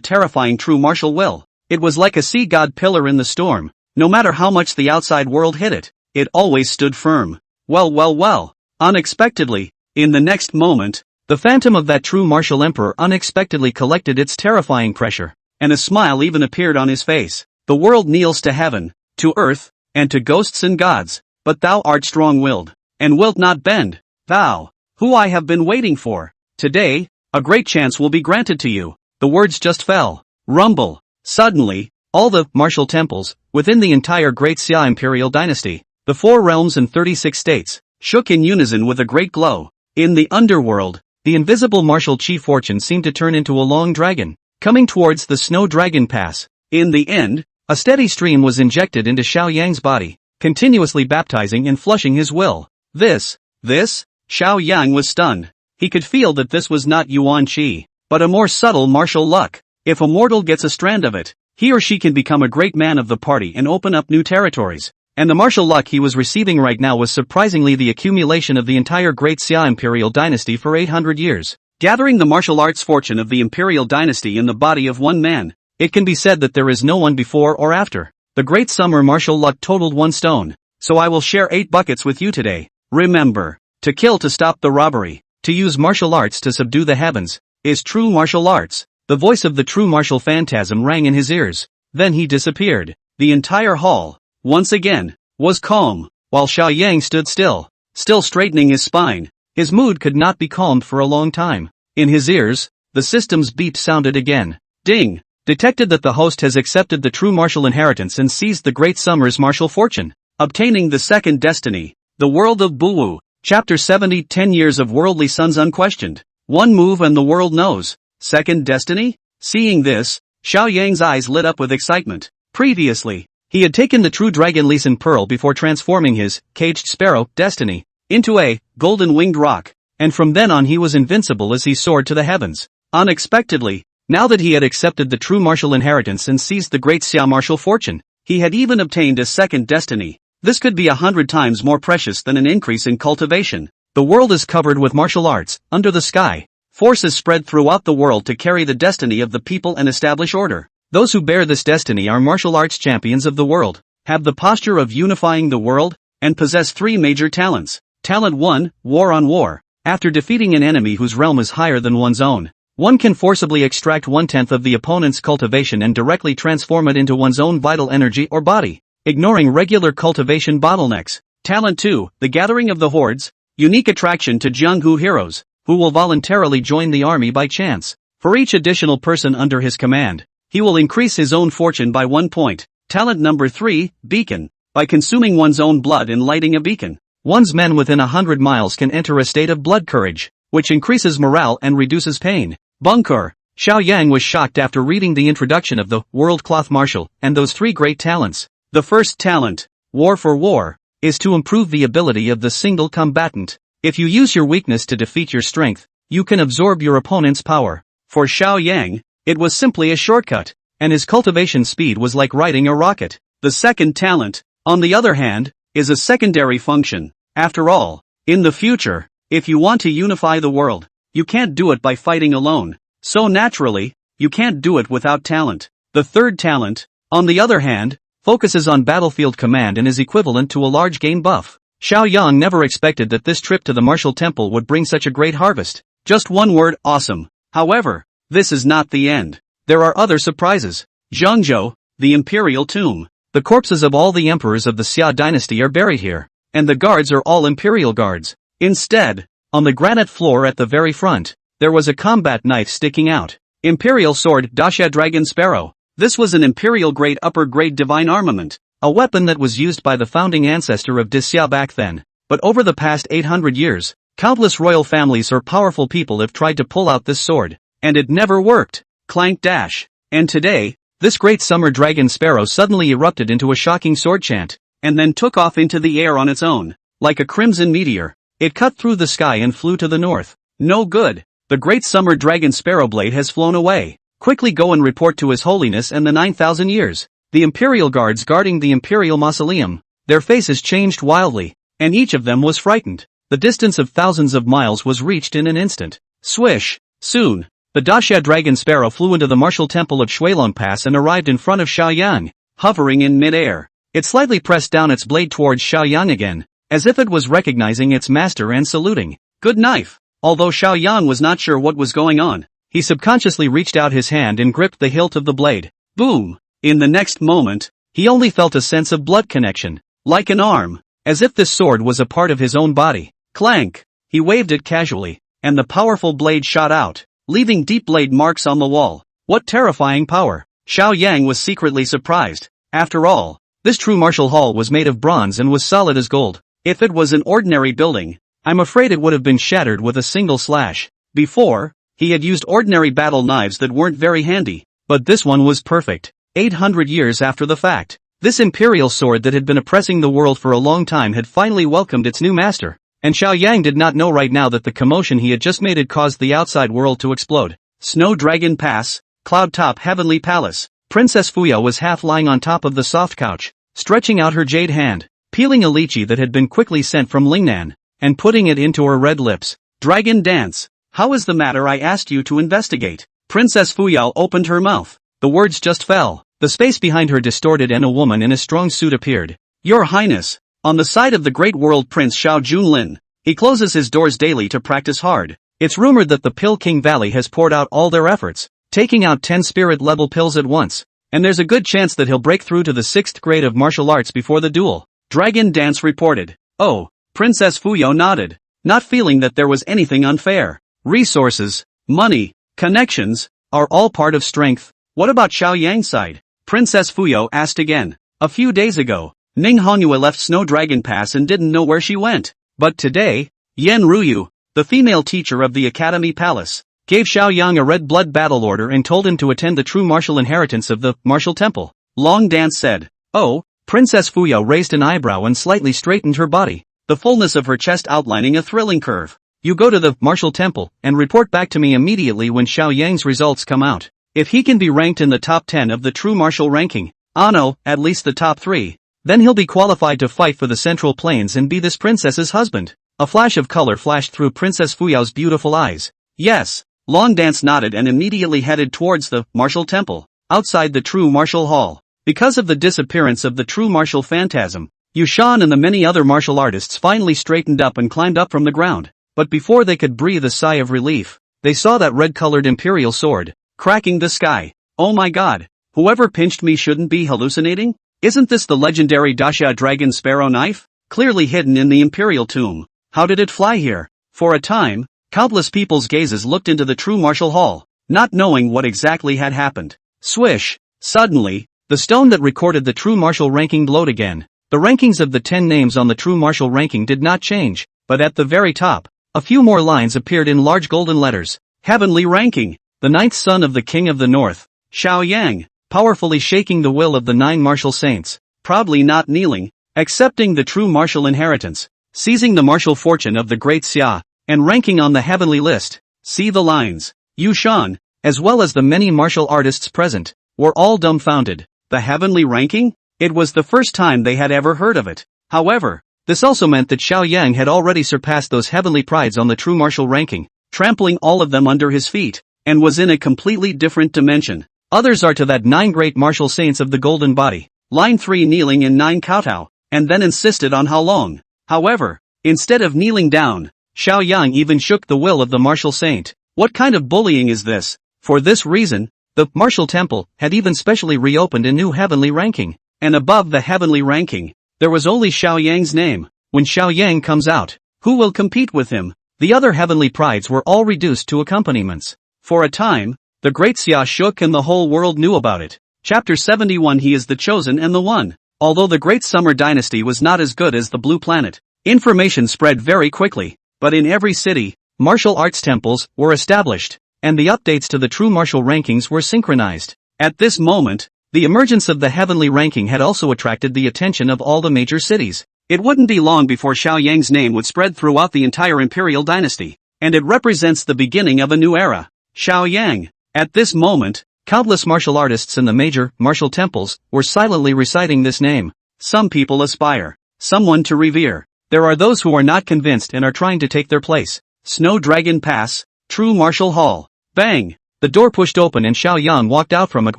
terrifying true martial will. It was like a sea god pillar in the storm. No matter how much the outside world hit it, it always stood firm. Well. Unexpectedly, in the next moment, the phantom of that true martial emperor unexpectedly collected its terrifying pressure, and a smile even appeared on his face. The world kneels to heaven, to earth, and to ghosts and gods, but thou art strong-willed, and wilt not bend. Thou, who I have been waiting for. Today, a great chance will be granted to you. The words just fell. Rumble. Suddenly, all the martial temples, within the entire Great Xia imperial dynasty, the 4 realms and 36 states, shook in unison with a great glow. In the underworld, the invisible martial chi fortune seemed to turn into a long dragon, coming towards the Snow Dragon Pass. In the end, a steady stream was injected into Xiao Yang's body, continuously baptizing and flushing his will. This, Xiao Yang was stunned. He could feel that this was not Yuan Qi, but a more subtle martial luck. If a mortal gets a strand of it, he or she can become a great man of the party and open up new territories. And the martial luck he was receiving right now was surprisingly the accumulation of the entire Great Xia imperial dynasty for 800 years. Gathering the martial arts fortune of the imperial dynasty in the body of one man, it can be said that there is no one before or after. The Great Summer martial luck totaled 1 stone, so I will share 8 buckets with you today. Remember, to kill to stop the robbery, to use martial arts to subdue the heavens, is true martial arts. The voice of the true martial phantasm rang in his ears. Then he disappeared. The entire hall, once again, was calm, while Xiao Yang stood still straightening his spine. His mood could not be calmed for a long time. In his ears, the system's beep sounded again. Ding! Detected that the host has accepted the true martial inheritance and seized the Great Summer's martial fortune. Obtaining the second destiny. The World of Buwu. Chapter 70 10 Years of Worldly Sons Unquestioned. One move and the world knows. Second destiny? Seeing this, Xiao Yang's eyes lit up with excitement. Previously, he had taken the true dragon Lysan Pearl before transforming his caged sparrow destiny into a golden winged rock, and from then on he was invincible as he soared to the heavens. Unexpectedly, now that he had accepted the true martial inheritance and seized the Great Xia martial fortune, he had even obtained a second destiny. This could be 100 times more precious than an increase in cultivation. The world is covered with martial arts, under the sky. Forces spread throughout the world to carry the destiny of the people and establish order. Those who bear this destiny are martial arts champions of the world, have the posture of unifying the world, and possess 3 major talents. Talent 1, War on War. After defeating an enemy whose realm is higher than one's own, one can forcibly extract 1/10 of the opponent's cultivation and directly transform it into one's own vital energy or body, ignoring regular cultivation bottlenecks. Talent 2, the Gathering of the Hordes. Unique attraction to Jianghu heroes, who will voluntarily join the army by chance. For each additional person under his command, he will increase his own fortune by 1 point. Talent number 3, Beacon. By consuming one's own blood and lighting a beacon, one's men within 100 miles can enter a state of blood courage, which increases morale and reduces pain. Bunker. Xiao Yang was shocked after reading the introduction of the World Cloth Martial and those 3 great talents. The first talent, War for War, is to improve the ability of the single combatant. If you use your weakness to defeat your strength, you can absorb your opponent's power. For Xiao Yang, it was simply a shortcut, and his cultivation speed was like riding a rocket. The second talent, on the other hand, is a secondary function. After all, in the future, if you want to unify the world, you can't do it by fighting alone. So naturally, you can't do it without talent. The third talent, on the other hand, focuses on battlefield command and is equivalent to a large game buff. Xiao Yang never expected that this trip to the martial temple would bring such a great harvest. Just one word, awesome. However, this is not the end. There are other surprises. Zhengzhou, the imperial tomb. The corpses of all the emperors of the Xia dynasty are buried here, and the guards are all imperial guards. Instead, on the granite floor at the very front, there was a combat knife sticking out. Imperial sword Daxia Dragon Sparrow. This was an imperial grade upper grade divine armament, a weapon that was used by the founding ancestor of Xia back then. But over the past 800 years, countless royal families or powerful people have tried to pull out this sword, and it never worked. Clank dash. And today, this great summer dragon sparrow suddenly erupted into a shocking sword chant, and then took off into the air on its own. Like a crimson meteor, it cut through the sky and flew to the north. No good. The great summer dragon sparrow blade has flown away. Quickly go and report to His Holiness and the 9,000 years. The imperial guards guarding the imperial mausoleum. Their faces changed wildly, and each of them was frightened. The distance of thousands of miles was reached in an instant. Swish. Soon, the Daxia dragon sparrow flew into the martial temple of Shuilong Pass and arrived in front of Xiao Yang, hovering in mid-air. It slightly pressed down its blade towards Xiao Yang again, as if it was recognizing its master and saluting. Good knife. Although Xiao Yang was not sure what was going on, he subconsciously reached out his hand and gripped the hilt of the blade. Boom! In the next moment, he only felt a sense of blood connection, like an arm, as if this sword was a part of his own body. Clank! He waved it casually, and the powerful blade shot out, leaving deep blade marks on the wall. What terrifying power! Xiao Yang was secretly surprised. After all, this true martial hall was made of bronze and was solid as gold. If it was an ordinary building, I'm afraid it would have been shattered with a single slash. Before, he had used ordinary battle knives that weren't very handy, but this one was perfect. 800 years after the fact, this imperial sword that had been oppressing the world for a long time had finally welcomed its new master, and Xiao Yang did not know right now that the commotion he had just made had caused the outside world to explode. Snow Dragon Pass, Cloud Top Heavenly Palace. Princess Fuya was half lying on top of the soft couch, stretching out her jade hand, peeling a lychee that had been quickly sent from Lingnan, and putting it into her red lips. Dragon Dance. How is the matter? I asked you to investigate. Princess Fuyao opened her mouth. The words just fell. The space behind her distorted and a woman in a strong suit appeared. Your Highness. On the side of the great world Prince Xiao Junlin. He closes his doors daily to practice hard. It's rumored that the Pill King Valley has poured out all their efforts, taking out 10 spirit-level pills at once, and there's a good chance that he'll break through to the 6th grade of martial arts before the duel. Dragon Dance reported. Oh, Princess Fuyao nodded, not feeling that there was anything unfair. Resources, money, connections, are all part of strength. What about Xiao Yang's side? Princess Fuyao asked again. A few days ago, Ning Hongyu left Snow Dragon Pass and didn't know where she went. But today, Yen Ruyu, the female teacher of the Academy Palace, gave Xiao Yang a red blood battle order and told him to attend the true martial inheritance of the martial temple. Long Dance said. Oh, Princess Fuyao raised an eyebrow and slightly straightened her body, the fullness of her chest outlining a thrilling curve. You go to the martial temple and report back to me immediately when Xiao Yang's results come out. If he can be ranked in the top 10 of the true martial ranking, no, at least the top 3, then he'll be qualified to fight for the Central Plains and be this princess's husband. A flash of color flashed through Princess Fuyao's beautiful eyes. Yes. Long Dance nodded and immediately headed towards the martial temple, outside the true martial hall. Because of the disappearance of the true martial phantasm, Yushan and the many other martial artists finally straightened up and climbed up from the ground. But before they could breathe a sigh of relief, they saw that red-colored imperial sword, cracking the sky. Oh my god, whoever pinched me shouldn't be hallucinating? Isn't this the legendary Dasha Dragon Sparrow knife? Clearly hidden in the imperial tomb. How did it fly here? For a time, countless people's gazes looked into the true martial hall, not knowing what exactly had happened. Swish! Suddenly, the stone that recorded the true martial ranking glowed again. The rankings of the 10 names on the true martial ranking did not change, but at the very top, a few more lines appeared in large golden letters. Heavenly ranking, the 9th son of the King of the North, Xiao Yang, powerfully shaking the will of the 9 martial saints, proudly not kneeling, accepting the true martial inheritance, seizing the martial fortune of the great Xia, and ranking on the heavenly list. See the lines. Yushan, as well as the many martial artists present, were all dumbfounded. The heavenly ranking? It was the first time they had ever heard of it. However, this also meant that Xiao Yang had already surpassed those heavenly prides on the true martial ranking, trampling all of them under his feet, and was in a completely different dimension. Others are to that 9 great martial saints of the golden body. Line 3 kneeling in 9 kowtow, and then insisted on how long. However, instead of kneeling down, Xiao Yang even shook the will of the martial saint. What kind of bullying is this? For this reason, the martial temple had even specially reopened a new heavenly ranking, and above the heavenly ranking, there was only Xiao Yang's name. When Xiao Yang comes out, who will compete with him? The other heavenly prides were all reduced to accompaniments. For a time, the great Xia shook and the whole world knew about it. Chapter 71. He is the chosen and the one. Although the Great Summer Dynasty was not as good as the Blue Planet, information spread very quickly, but in every city, martial arts temples were established, and the updates to the true martial rankings were synchronized. At this moment, the emergence of the heavenly ranking had also attracted the attention of all the major cities. It wouldn't be long before Xiao Yang's name would spread throughout the entire imperial dynasty, and it represents the beginning of a new era. Xiao Yang. At this moment, countless martial artists in the major martial temples were silently reciting this name. Some people aspire someone to revere. There are those who are not convinced and are trying to take their place. Snow Dragon Pass, True Martial Hall. Bang! The door pushed open and Xiao Yang walked out from it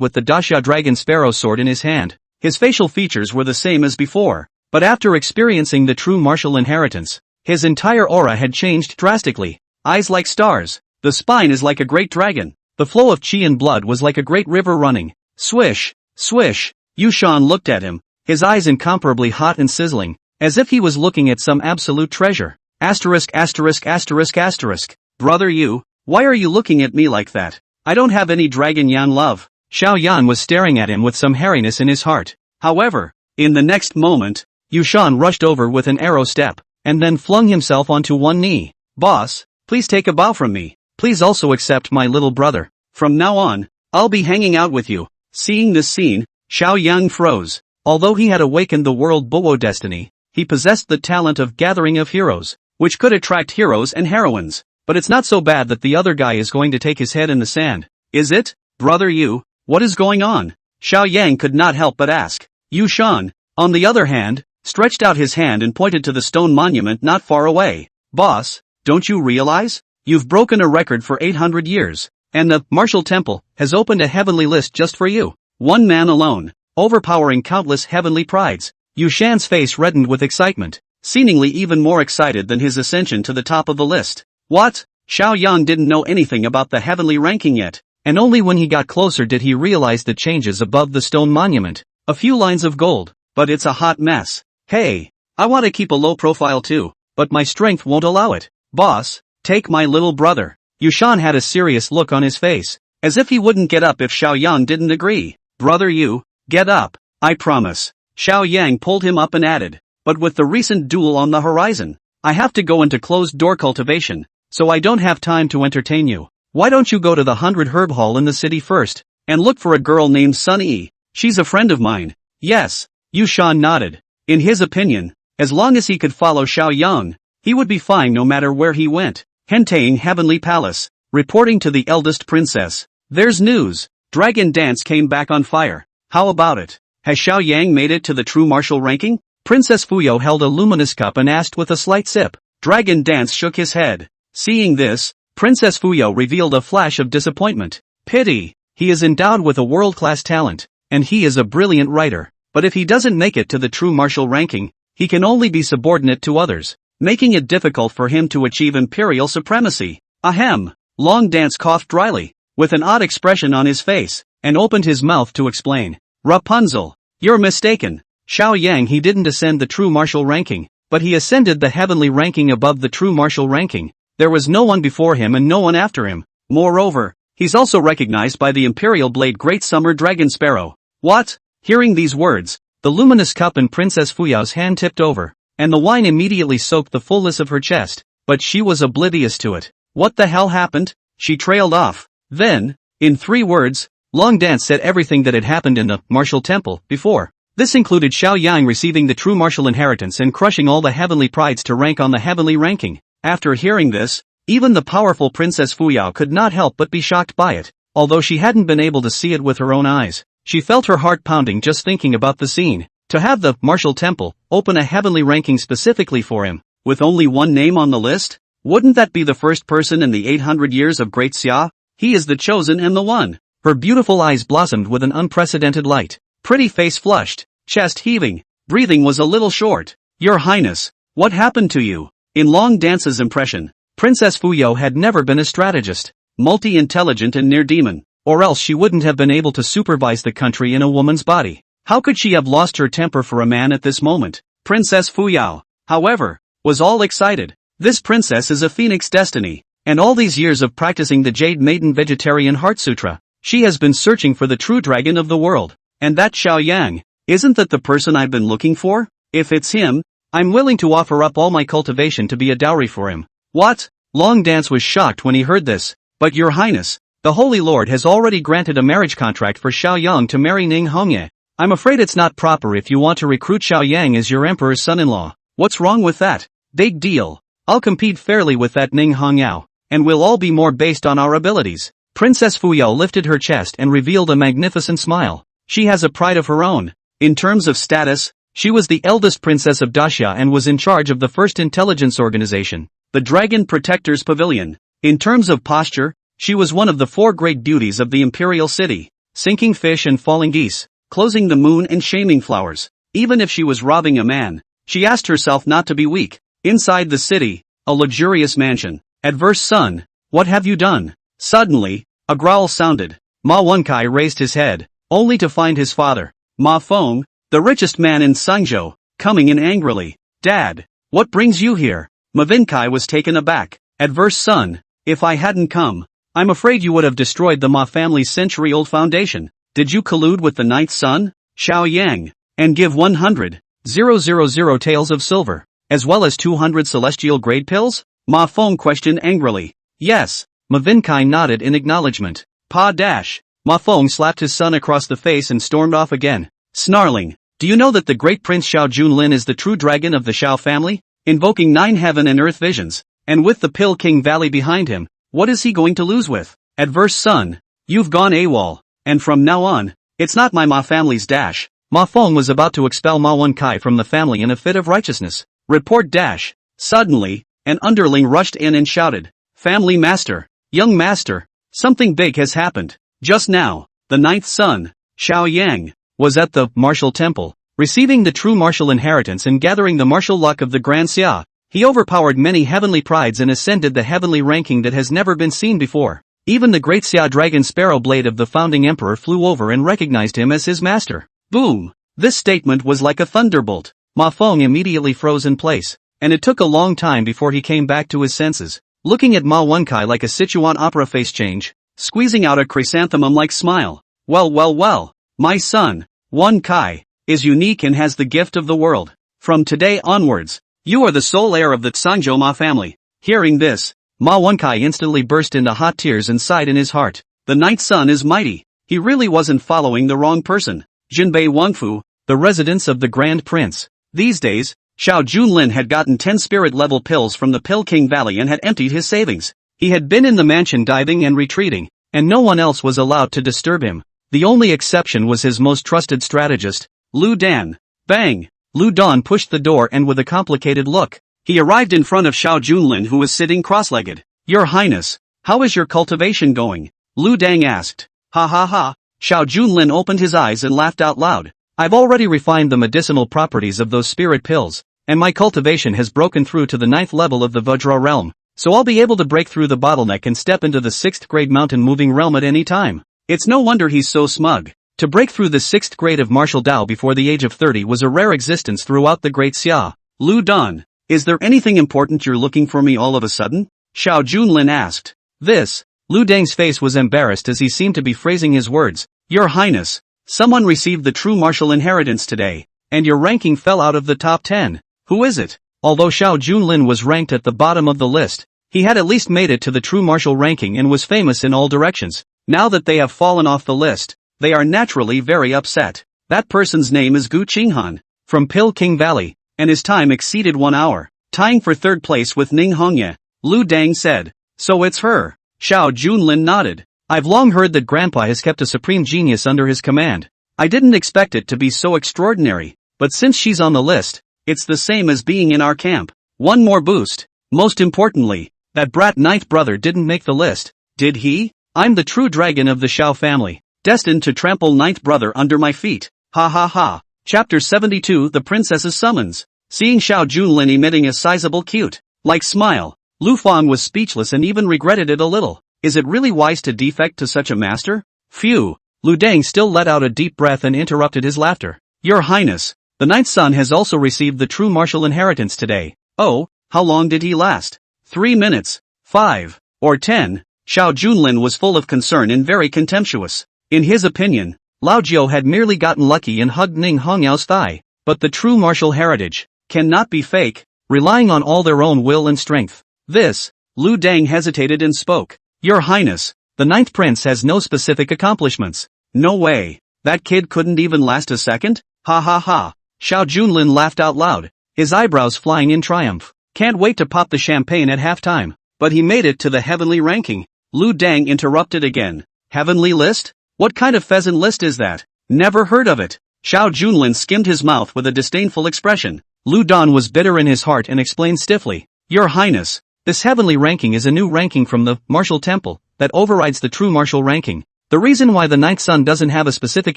with the Dasha Dragon Sparrow sword in his hand. His facial features were the same as before, but after experiencing the true martial inheritance, his entire aura had changed drastically. Eyes like stars. The spine is like a great dragon. The flow of chi and blood was like a great river running. Swish, swish. Yushan looked at him, his eyes incomparably hot and sizzling, as if he was looking at some absolute treasure. Asterisk asterisk asterisk asterisk. Brother you, why are you looking at me like that? I don't have any dragon yan love. Xiao Yan was staring at him with some hairiness in his heart. However, in the next moment, Yushan rushed over with an arrow step, and then flung himself onto one knee. Boss, please take a bow from me. Please also accept my little brother. From now on, I'll be hanging out with you. Seeing this scene, Xiao Yang froze. Although he had awakened the world Bowo destiny, he possessed the talent of gathering of heroes, which could attract heroes and heroines. But it's not so bad that the other guy is going to take his head in the sand, is it? Brother Yu, what is going on? Xiao Yang could not help but ask. Yu Shan, on the other hand, stretched out his hand and pointed to the stone monument not far away. Boss, don't you realize? You've broken a record for 800 years, and the Martial Temple has opened a heavenly list just for you. One man alone, overpowering countless heavenly prides. Yu Shan's face reddened with excitement, seemingly even more excited than his ascension to the top of the list. What? Xiao Yang didn't know anything about the heavenly ranking yet, and only when he got closer did he realize the changes above the stone monument. A few lines of gold, but it's a hot mess. Hey, I want to keep a low profile too, but my strength won't allow it. Boss, take my little brother. Yu Shan had a serious look on his face, as if he wouldn't get up if Xiao Yang didn't agree. Brother Yu, get up, I promise. Xiao Yang pulled him up and added, but with the recent duel on the horizon, I have to go into closed-door cultivation, so I don't have time to entertain you. Why don't you go to the 100 Herb Hall in the city first, and look for a girl named Sun Yi? She's a friend of mine. Yes, Yu Shan nodded. In his opinion, as long as he could follow Xiao Yang, he would be fine no matter where he went. Hentang Heavenly Palace, reporting to the eldest princess. There's news. Dragon Dance came back on fire. How about it? Has Xiao Yang made it to the true martial ranking? Princess Fuyo held a luminous cup and asked with a slight sip. Dragon Dance shook his head. Seeing this, Princess Fuyo revealed a flash of disappointment. Pity. He is endowed with a world-class talent, and he is a brilliant writer. But if he doesn't make it to the true martial ranking, he can only be subordinate to others, making it difficult for him to achieve imperial supremacy. Ahem. Long Dance coughed dryly, with an odd expression on his face, and opened his mouth to explain. Rapunzel, you're mistaken. Xiao Yang he didn't ascend the true martial ranking, but he ascended the heavenly ranking above the true martial ranking. There was no one before him and no one after him. Moreover, he's also recognized by the Imperial Blade Great Summer Dragon Sparrow. What? Hearing these words, the luminous cup in Princess Fuyao's hand tipped over, and the wine immediately soaked the fullness of her chest, but she was oblivious to it. What the hell happened? She trailed off. Then, in 3 words, Long Dance said everything that had happened in the Martial Temple before. This included Xiao Yang receiving the true martial inheritance and crushing all the heavenly prides to rank on the heavenly ranking. After hearing this, even the powerful Princess Fuyao could not help but be shocked by it. Although she hadn't been able to see it with her own eyes, she felt her heart pounding just thinking about the scene. To have the Martial Temple open a heavenly ranking specifically for him, with only one name on the list? Wouldn't that be the first person in the 800 years of Great Xia? He is the chosen and the one. Her beautiful eyes blossomed with an unprecedented light. Pretty face flushed, chest heaving, breathing was a little short. Your Highness, what happened to you? In Long Dance's impression, Princess Fuyo had never been a strategist, multi-intelligent and near-demon, or else she wouldn't have been able to supervise the country in a woman's body. How could she have lost her temper for a man at this moment? Princess Fuyao, however, was all excited. This princess is a phoenix destiny, and all these years of practicing the Jade Maiden Vegetarian Heart Sutra, she has been searching for the true dragon of the world. And that Xiao Yang, isn't that the person I've been looking for? If it's him, I'm willing to offer up all my cultivation to be a dowry for him. What? Long Dance was shocked when he heard this. But Your Highness, the Holy Lord has already granted a marriage contract for Xiao Yang to marry Ning Hongye. I'm afraid it's not proper if you want to recruit Xiao Yang as your emperor's son-in-law. What's wrong with that? Big deal. I'll compete fairly with that Ning Hongyao, and we'll all be more based on our abilities. Princess Fuyao lifted her chest and revealed a magnificent smile. She has a pride of her own. In terms of status, she was the eldest princess of Daxia and was in charge of the first intelligence organization, the Dragon Protectors Pavilion. In terms of posture, she was one of the 4 great beauties of the imperial city, sinking fish and falling geese, closing the moon and shaming flowers. Even if she was robbing a man, she asked herself not to be weak. Inside the city, a luxurious mansion. Adverse son, what have you done? Suddenly, a growl sounded. Ma Wenkai raised his head, only to find his father, Ma Feng, the richest man in Sangzhou, coming in angrily. Dad, what brings you here? Ma Wenkai was taken aback. Adverse son, if I hadn't come, I'm afraid you would have destroyed the Ma family's century-old foundation. Did you collude with the ninth son, Xiao Yang, and give 100,000 taels of silver, as well as 200 celestial grade pills? Ma Feng questioned angrily. Yes, Ma Wenkai nodded in acknowledgement. Pa dash. Ma Feng slapped his son across the face and stormed off again, snarling. Do you know that the great Prince Xiao Junlin is the true dragon of the Xiao family, invoking 9 heaven and earth visions? And with the Pill King Valley behind him, what is he going to lose with? Adverse son. You've gone AWOL. And from now on, it's not my Ma family's dash. Ma Feng was about to expel Ma Wen Kai from the family in a fit of righteousness. Report dash. Suddenly, an underling rushed in and shouted, Family Master, Young Master, something big has happened. Just now, the ninth son, Xiao Yang, was at the martial temple, receiving the true martial inheritance and gathering the martial luck of the Grand Xia. He overpowered many heavenly prides and ascended the heavenly ranking that has never been seen before. Even the great Xia Dragon Sparrow Blade of the founding emperor flew over and recognized him as his master. Boom! This statement was like a thunderbolt. Ma Feng immediately froze in place, and it took a long time before he came back to his senses, looking at Ma Wenkai like a Sichuan opera face change, squeezing out a chrysanthemum-like smile. Well, my son, Wen Kai, is unique and has the gift of the world. From today onwards, you are the sole heir of the Sangzhou Ma family. Hearing this, Ma Wenkai instantly burst into hot tears and sighed in his heart. The ninth son is mighty. He really wasn't following the wrong person. Jinbei Wangfu, the residence of the Grand Prince. These days, Xiao Junlin had gotten 10 spirit-level pills from the Pill King Valley and had emptied his savings. He had been in the mansion diving and retreating, and no one else was allowed to disturb him. The only exception was his most trusted strategist, Lu Dan. Bang! Lu Dan pushed the door and with a complicated look, he arrived in front of Xiao Junlin who was sitting cross-legged. Your Highness, how is your cultivation going? Lu Dang asked. Ha ha ha. Xiao Junlin opened his eyes and laughed out loud. I've already refined the medicinal properties of those spirit pills, and my cultivation has broken through to the 9th level of the Vajra realm, so I'll be able to break through the bottleneck and step into the 6th grade mountain moving realm at any time. It's no wonder he's so smug. To break through the 6th grade of martial Dao before the age of 30 was a rare existence throughout the Great Xia. Lu Dan, is there anything important you're looking for me all of a sudden? Xiao Junlin asked. This. Lu Dang's face was embarrassed as he seemed to be phrasing his words. Your Highness, someone received the true martial inheritance today, and your ranking fell out of the top 10. Who is it? Although Xiao Junlin was ranked at the bottom of the list, he had at least made it to the true martial ranking and was famous in all directions. Now that they have fallen off the list, they are naturally very upset. That person's name is Gu Qinghan, from Pill King Valley, and his time exceeded 1 hour, tying for 3rd place with Ning Hongye. Lu Dang said. So it's her. Xiao Junlin nodded. I've long heard that Grandpa has kept a supreme genius under his command. I didn't expect it to be so extraordinary, but since she's on the list, it's the same as being in our camp. One more boost. Most importantly, that brat ninth brother didn't make the list, did he? I'm the true dragon of the Xiao family, destined to trample ninth brother under my feet. Ha ha ha. Chapter 72 The Princess's Summons. Seeing Xiao Junlin emitting a sizable cute-like smile, Lu Fang was speechless and even regretted it a little. Is it really wise to defect to such a master? Phew. Lu Dang still let out a deep breath and interrupted his laughter. Your Highness, the ninth son has also received the true martial inheritance today. Oh, how long did he last? 3 minutes, 5, or 10? Xiao Junlin was full of concern and very contemptuous. In his opinion, Lao Jiao had merely gotten lucky and hugged Ning Hongyao's thigh, but the true martial heritage cannot be fake, relying on all their own will and strength. This, Lu Dang hesitated and spoke. Your Highness, the ninth prince has no specific accomplishments. No way. That kid couldn't even last a second? Ha ha ha. Xiao Junlin laughed out loud, his eyebrows flying in triumph. Can't wait to pop the champagne at halftime. But he made it to the heavenly ranking. Lu Dang interrupted again. Heavenly list? What kind of pheasant list is that? Never heard of it. Xiao Junlin skimmed his mouth with a disdainful expression. Lu Dan was bitter in his heart and explained stiffly. Your Highness, this heavenly ranking is a new ranking from the martial temple that overrides the true martial ranking. The reason why the ninth son doesn't have a specific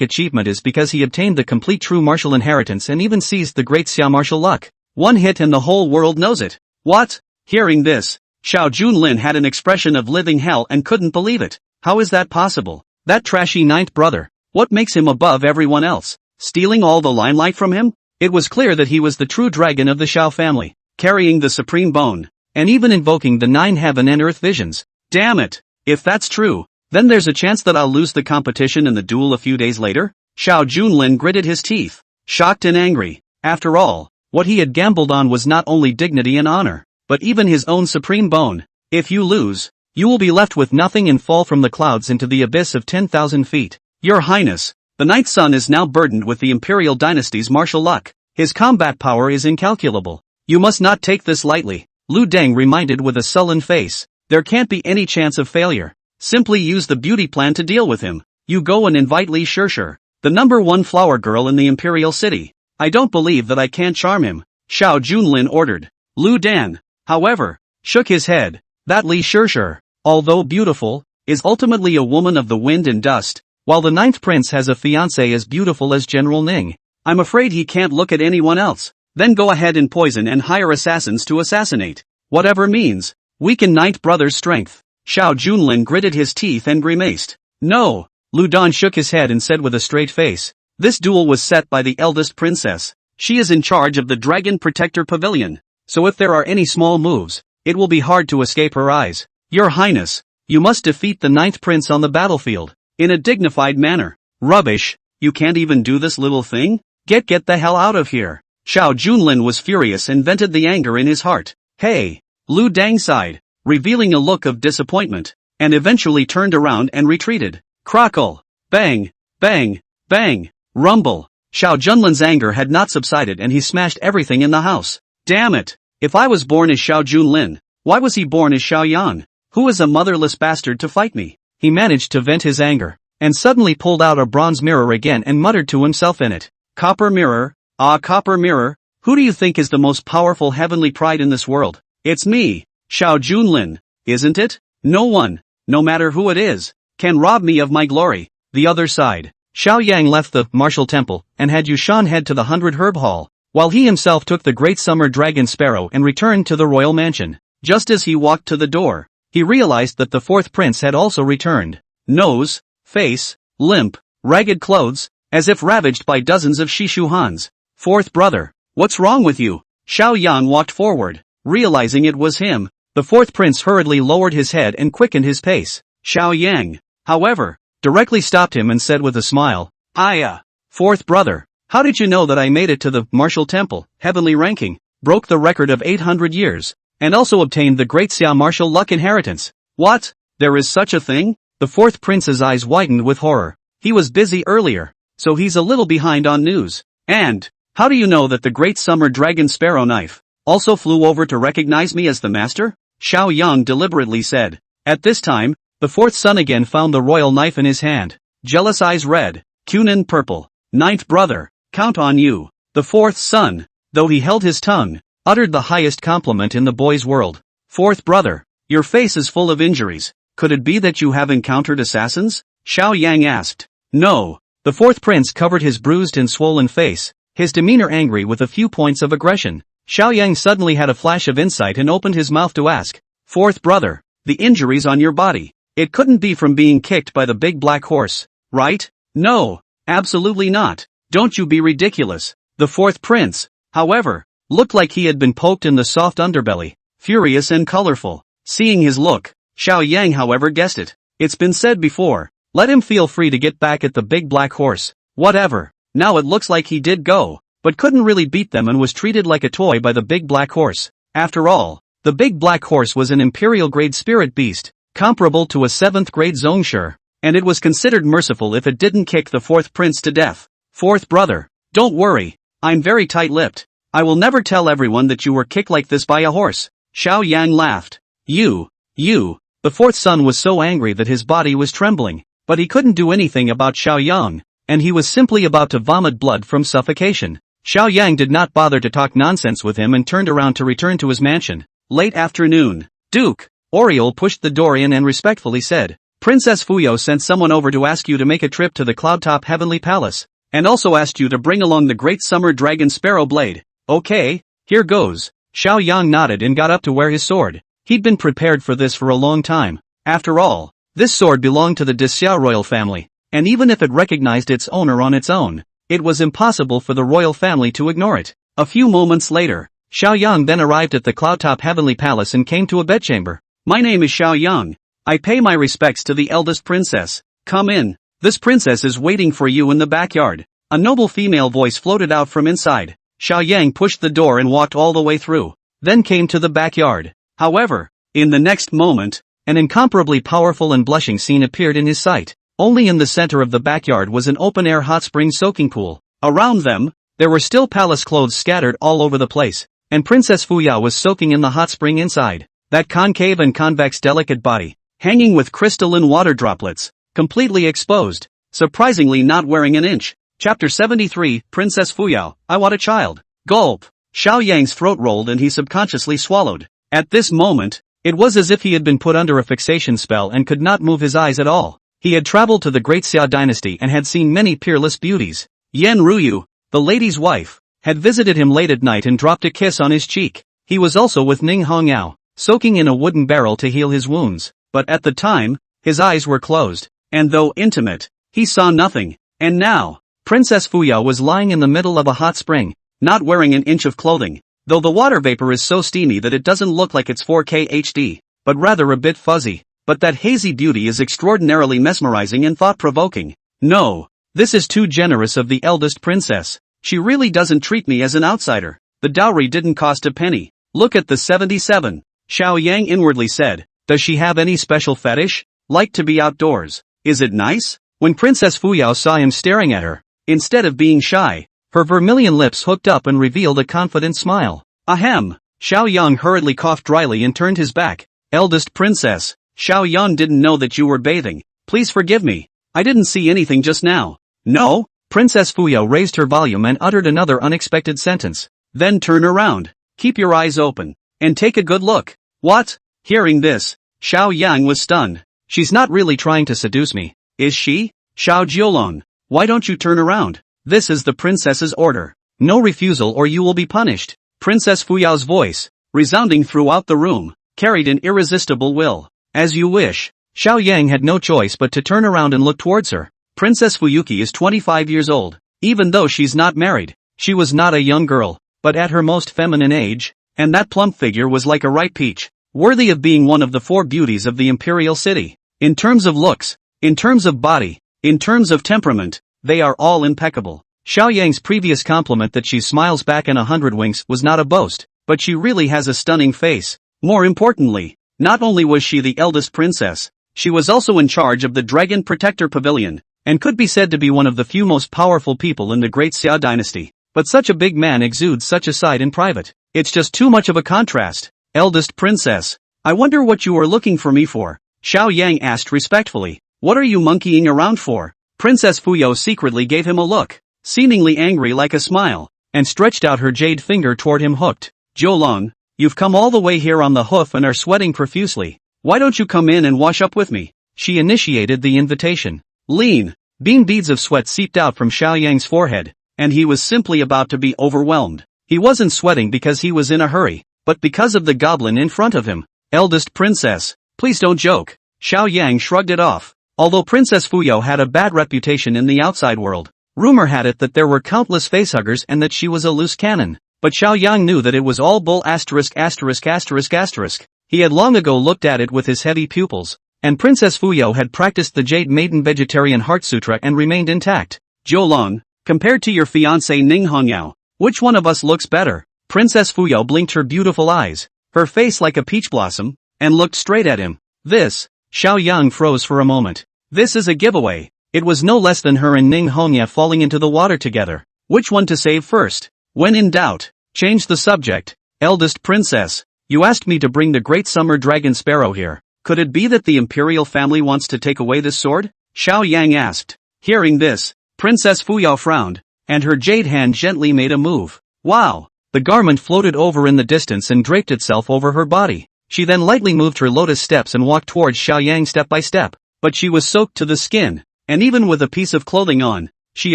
achievement is because he obtained the complete true martial inheritance and even seized the great Xia martial luck. One hit and the whole world knows it. What? Hearing this, Xiao Junlin had an expression of living hell and couldn't believe it. How is that possible? That trashy ninth brother. What makes him above everyone else? Stealing all the limelight from him? It was clear that he was the true dragon of the Xiao family, carrying the supreme bone, and even invoking the 9 heaven and earth visions. Damn it! If that's true, then there's a chance that I'll lose the competition in the duel a few days later? Xiao Junlin gritted his teeth, shocked and angry. After all, what he had gambled on was not only dignity and honor, but even his own supreme bone. If you lose, you will be left with nothing and fall from the clouds into the abyss of 10,000 feet. Your Highness, the ninth son is now burdened with the imperial dynasty's martial luck. His combat power is incalculable. You must not take this lightly. Lu Deng reminded with a sullen face. There can't be any chance of failure. Simply use the beauty plan to deal with him. You go and invite Li Shishir, the #1 flower girl in the imperial city. I don't believe that I can't charm him, Xiao Junlin ordered. Lu Dan, however, shook his head. That Li Shishir, although beautiful, is ultimately a woman of the wind and dust, while the 9th prince has a fiancée as beautiful as General Ning. I'm afraid he can't look at anyone else. Then go ahead and poison and hire assassins to assassinate. Whatever means, weaken 9th brother's strength. Xiao Junlin gritted his teeth and grimaced. No, Lu Dan shook his head and said with a straight face. This duel was set by the eldest princess. She is in charge of the Dragon Protector Pavilion, so if there are any small moves, it will be hard to escape her eyes. Your Highness, you must defeat the 9th prince on the battlefield, in a dignified manner. Rubbish, you can't even do this little thing? Get the hell out of here. Xiao Junlin was furious and vented the anger in his heart. Hey, Lu Dang sighed, revealing a look of disappointment, and eventually turned around and retreated. Crackle, bang, bang, bang, rumble. Xiao Junlin's anger had not subsided and he smashed everything in the house. Damn it, if I was born as Xiao Junlin, why was he born as Xiao Yan? Who is a motherless bastard to fight me? He managed to vent his anger, and suddenly pulled out a bronze mirror again and muttered to himself in it. Copper mirror, ah copper mirror, who do you think is the most powerful heavenly pride in this world? It's me, Xiao Junlin, isn't it? No one, no matter who it is, can rob me of my glory. The other side. Xiao Yang left the martial temple and had Yushan head to the 100 Herb Hall, while he himself took the Great Summer Dragon Sparrow and returned to the royal mansion. Just as he walked to the door, he realized that the 4th prince had also returned. Nose, face, limp, ragged clothes, as if ravaged by dozens of Shishuhans. 4th brother, what's wrong with you? Xiao Yang walked forward, realizing it was him. The 4th prince hurriedly lowered his head and quickened his pace. Xiao Yang, however, directly stopped him and said with a smile, 4th brother, how did you know that I made it to the martial temple, heavenly ranking, broke the record of 800 years, and also obtained the great Xia martial luck inheritance? What? There is such a thing? The 4th prince's eyes widened with horror. He was busy earlier, so he's a little behind on news. And, how do you know that the great summer dragon sparrow knife also flew over to recognize me as the master? Xiao Yang deliberately said. At this time, the 4th son again found the royal knife in his hand. Jealous eyes red, Kunin purple. 9th brother, count on you. The 4th son, though he held his tongue, uttered the highest compliment in the boy's world. 4th brother, your face is full of injuries. Could it be that you have encountered assassins? Xiao Yang asked. No. The 4th prince covered his bruised and swollen face, his demeanor angry with a few points of aggression. Xiao Yang suddenly had a flash of insight and opened his mouth to ask. 4th brother, the injuries on your body. It couldn't be from being kicked by the big black horse, right? No, absolutely not. Don't you be ridiculous. The 4th prince, however, looked like he had been poked in the soft underbelly, furious and colorful. Seeing his look, Xiao Yang however guessed it. It's been said before, let him feel free to get back at the big black horse. Whatever. Now it looks like he did go, but couldn't really beat them and was treated like a toy by the big black horse. After all, the big black horse was an imperial grade spirit beast, comparable to a 7th grade Zongshur, and it was considered merciful if it didn't kick the 4th prince to death. 4th brother, don't worry, I'm very tight-lipped. I will never tell everyone that you were kicked like this by a horse. Xiao Yang laughed. You. The 4th son was so angry that his body was trembling, but he couldn't do anything about Xiao Yang, and he was simply about to vomit blood from suffocation. Xiao Yang did not bother to talk nonsense with him and turned around to return to his mansion. Late afternoon. Duke. Oriole pushed the door in and respectfully said, Princess Fuyo sent someone over to ask you to make a trip to the Cloudtop Heavenly Palace, and also asked you to bring along the Great Summer Dragon Sparrow Blade. Okay, here goes. Xiao Yang nodded and got up to wear his sword. He'd been prepared for this for a long time. After all, this sword belonged to the Dixia royal family, and even if it recognized its owner on its own, it was impossible for the royal family to ignore it. A few moments later, Xiao Yang then arrived at the Cloudtop Heavenly Palace and came to a bedchamber. My name is Xiao Yang. I pay my respects to the eldest princess. Come in. This princess is waiting for you in the backyard. A noble female voice floated out from inside. Xiao Yang pushed the door and walked all the way through, then came to the backyard. However, in the next moment, an incomparably powerful and blushing scene appeared in his sight. Only in the center of the backyard was an open-air hot spring soaking pool. Around them, there were still palace clothes scattered all over the place. and Princess Fuyao was soaking in the hot spring inside. That concave and convex delicate body, hanging with crystalline water droplets, completely exposed, surprisingly not wearing an inch. Chapter 73, Princess Fuyao, I want a child. Gulp. Xiao Yang's throat rolled and he subconsciously swallowed. At this moment, it was as if he had been put under a fixation spell and could not move his eyes at all. He had traveled to the Great Xia dynasty and had seen many peerless beauties. Yan Ruyu, the lady's wife, had visited him late at night and dropped a kiss on his cheek. He was also with Ning Hongyao, soaking in a wooden barrel to heal his wounds, but at the time, his eyes were closed, and though intimate, he saw nothing. And now, Princess Fuyao was lying in the middle of a hot spring, not wearing an inch of clothing, though the water vapor is so steamy that it doesn't look like it's 4K HD, but rather a bit fuzzy. But that hazy beauty is extraordinarily mesmerizing and thought-provoking. No, this is too generous of the eldest princess. She really doesn't treat me as an outsider. The dowry didn't cost a penny. Look at the 77. Xiao Yang inwardly said. Does she have any special fetish? Like to be outdoors. Is it nice? When Princess Fuyao saw him staring at her, instead of being shy, her vermilion lips hooked up and revealed a confident smile. Ahem. Xiao Yang hurriedly coughed dryly and turned his back. Eldest princess, Xiao Yan didn't know that you were bathing. Please forgive me. I didn't see anything just now. No? Princess Fuyao raised her volume and uttered another unexpected sentence. Then turn around. Keep your eyes open. And take a good look. What? Hearing this, Xiao Yang was stunned. She's not really trying to seduce me, is she? Xiao Jiolong, why don't you turn around? This is the princess's order. No refusal or you will be punished. Princess Fuyao's voice, resounding throughout the room, carried an irresistible will. As you wish. Xiao Yang had no choice but to turn around and look towards her. Princess Fuyuki is 25 years old. Even though she's not married, she was not a young girl, but at her most feminine age, and that plump figure was like a ripe peach, worthy of being one of the 4 beauties of the imperial city. In terms of looks, in terms of body, in terms of temperament, they are all impeccable. Xiao Yang's previous compliment that she smiles back in 100 winks was not a boast, but she really has a stunning face. More importantly, not only was she the eldest princess, she was also in charge of the Dragon Protector Pavilion, and could be said to be one of the few most powerful people in the Great Xia dynasty. But such a big man exudes such a side in private. It's just too much of a contrast. Eldest princess, I wonder what you are looking for me for? Xiao Yang asked respectfully. What are you monkeying around for? Princess Fuyao secretly gave him a look, seemingly angry like a smile, and stretched out her jade finger toward him hooked. Jiolong, you've come all the way here on the hoof and are sweating profusely. Why don't you come in and wash up with me? She initiated the invitation. Lean, beads of sweat seeped out from Xiao Yang's forehead, and he was simply about to be overwhelmed. He wasn't sweating because he was in a hurry, but because of the goblin in front of him. Eldest princess, please don't joke. Xiao Yang shrugged it off. Although Princess Fuyao had a bad reputation in the outside world, rumor had it that there were countless facehuggers and that she was a loose cannon. But Xiao Yang knew that it was all bull ********. He had long ago looked at it with his heavy pupils, and Princess Fuyao had practiced the Jade Maiden Vegetarian Heart Sutra and remained intact. Jiolong, compared to your fiancé Ning Hongyao, which one of us looks better? Princess Fuyao blinked her beautiful eyes, her face like a peach blossom, and looked straight at him. This, Xiao Yang froze for a moment. This is a giveaway. It was no less than her and Ning Hongyao falling into the water together. Which one to save first? When in doubt, change the subject. Eldest princess, you asked me to bring the great summer dragon sparrow here. Could it be that the imperial family wants to take away this sword? Xiao Yang asked. Hearing this, Princess Fuyao frowned, and her jade hand gently made a move. Wow! The garment floated over in the distance and draped itself over her body. She then lightly moved her lotus steps and walked towards Xiao Yang step by step. But she was soaked to the skin, and even with a piece of clothing on, she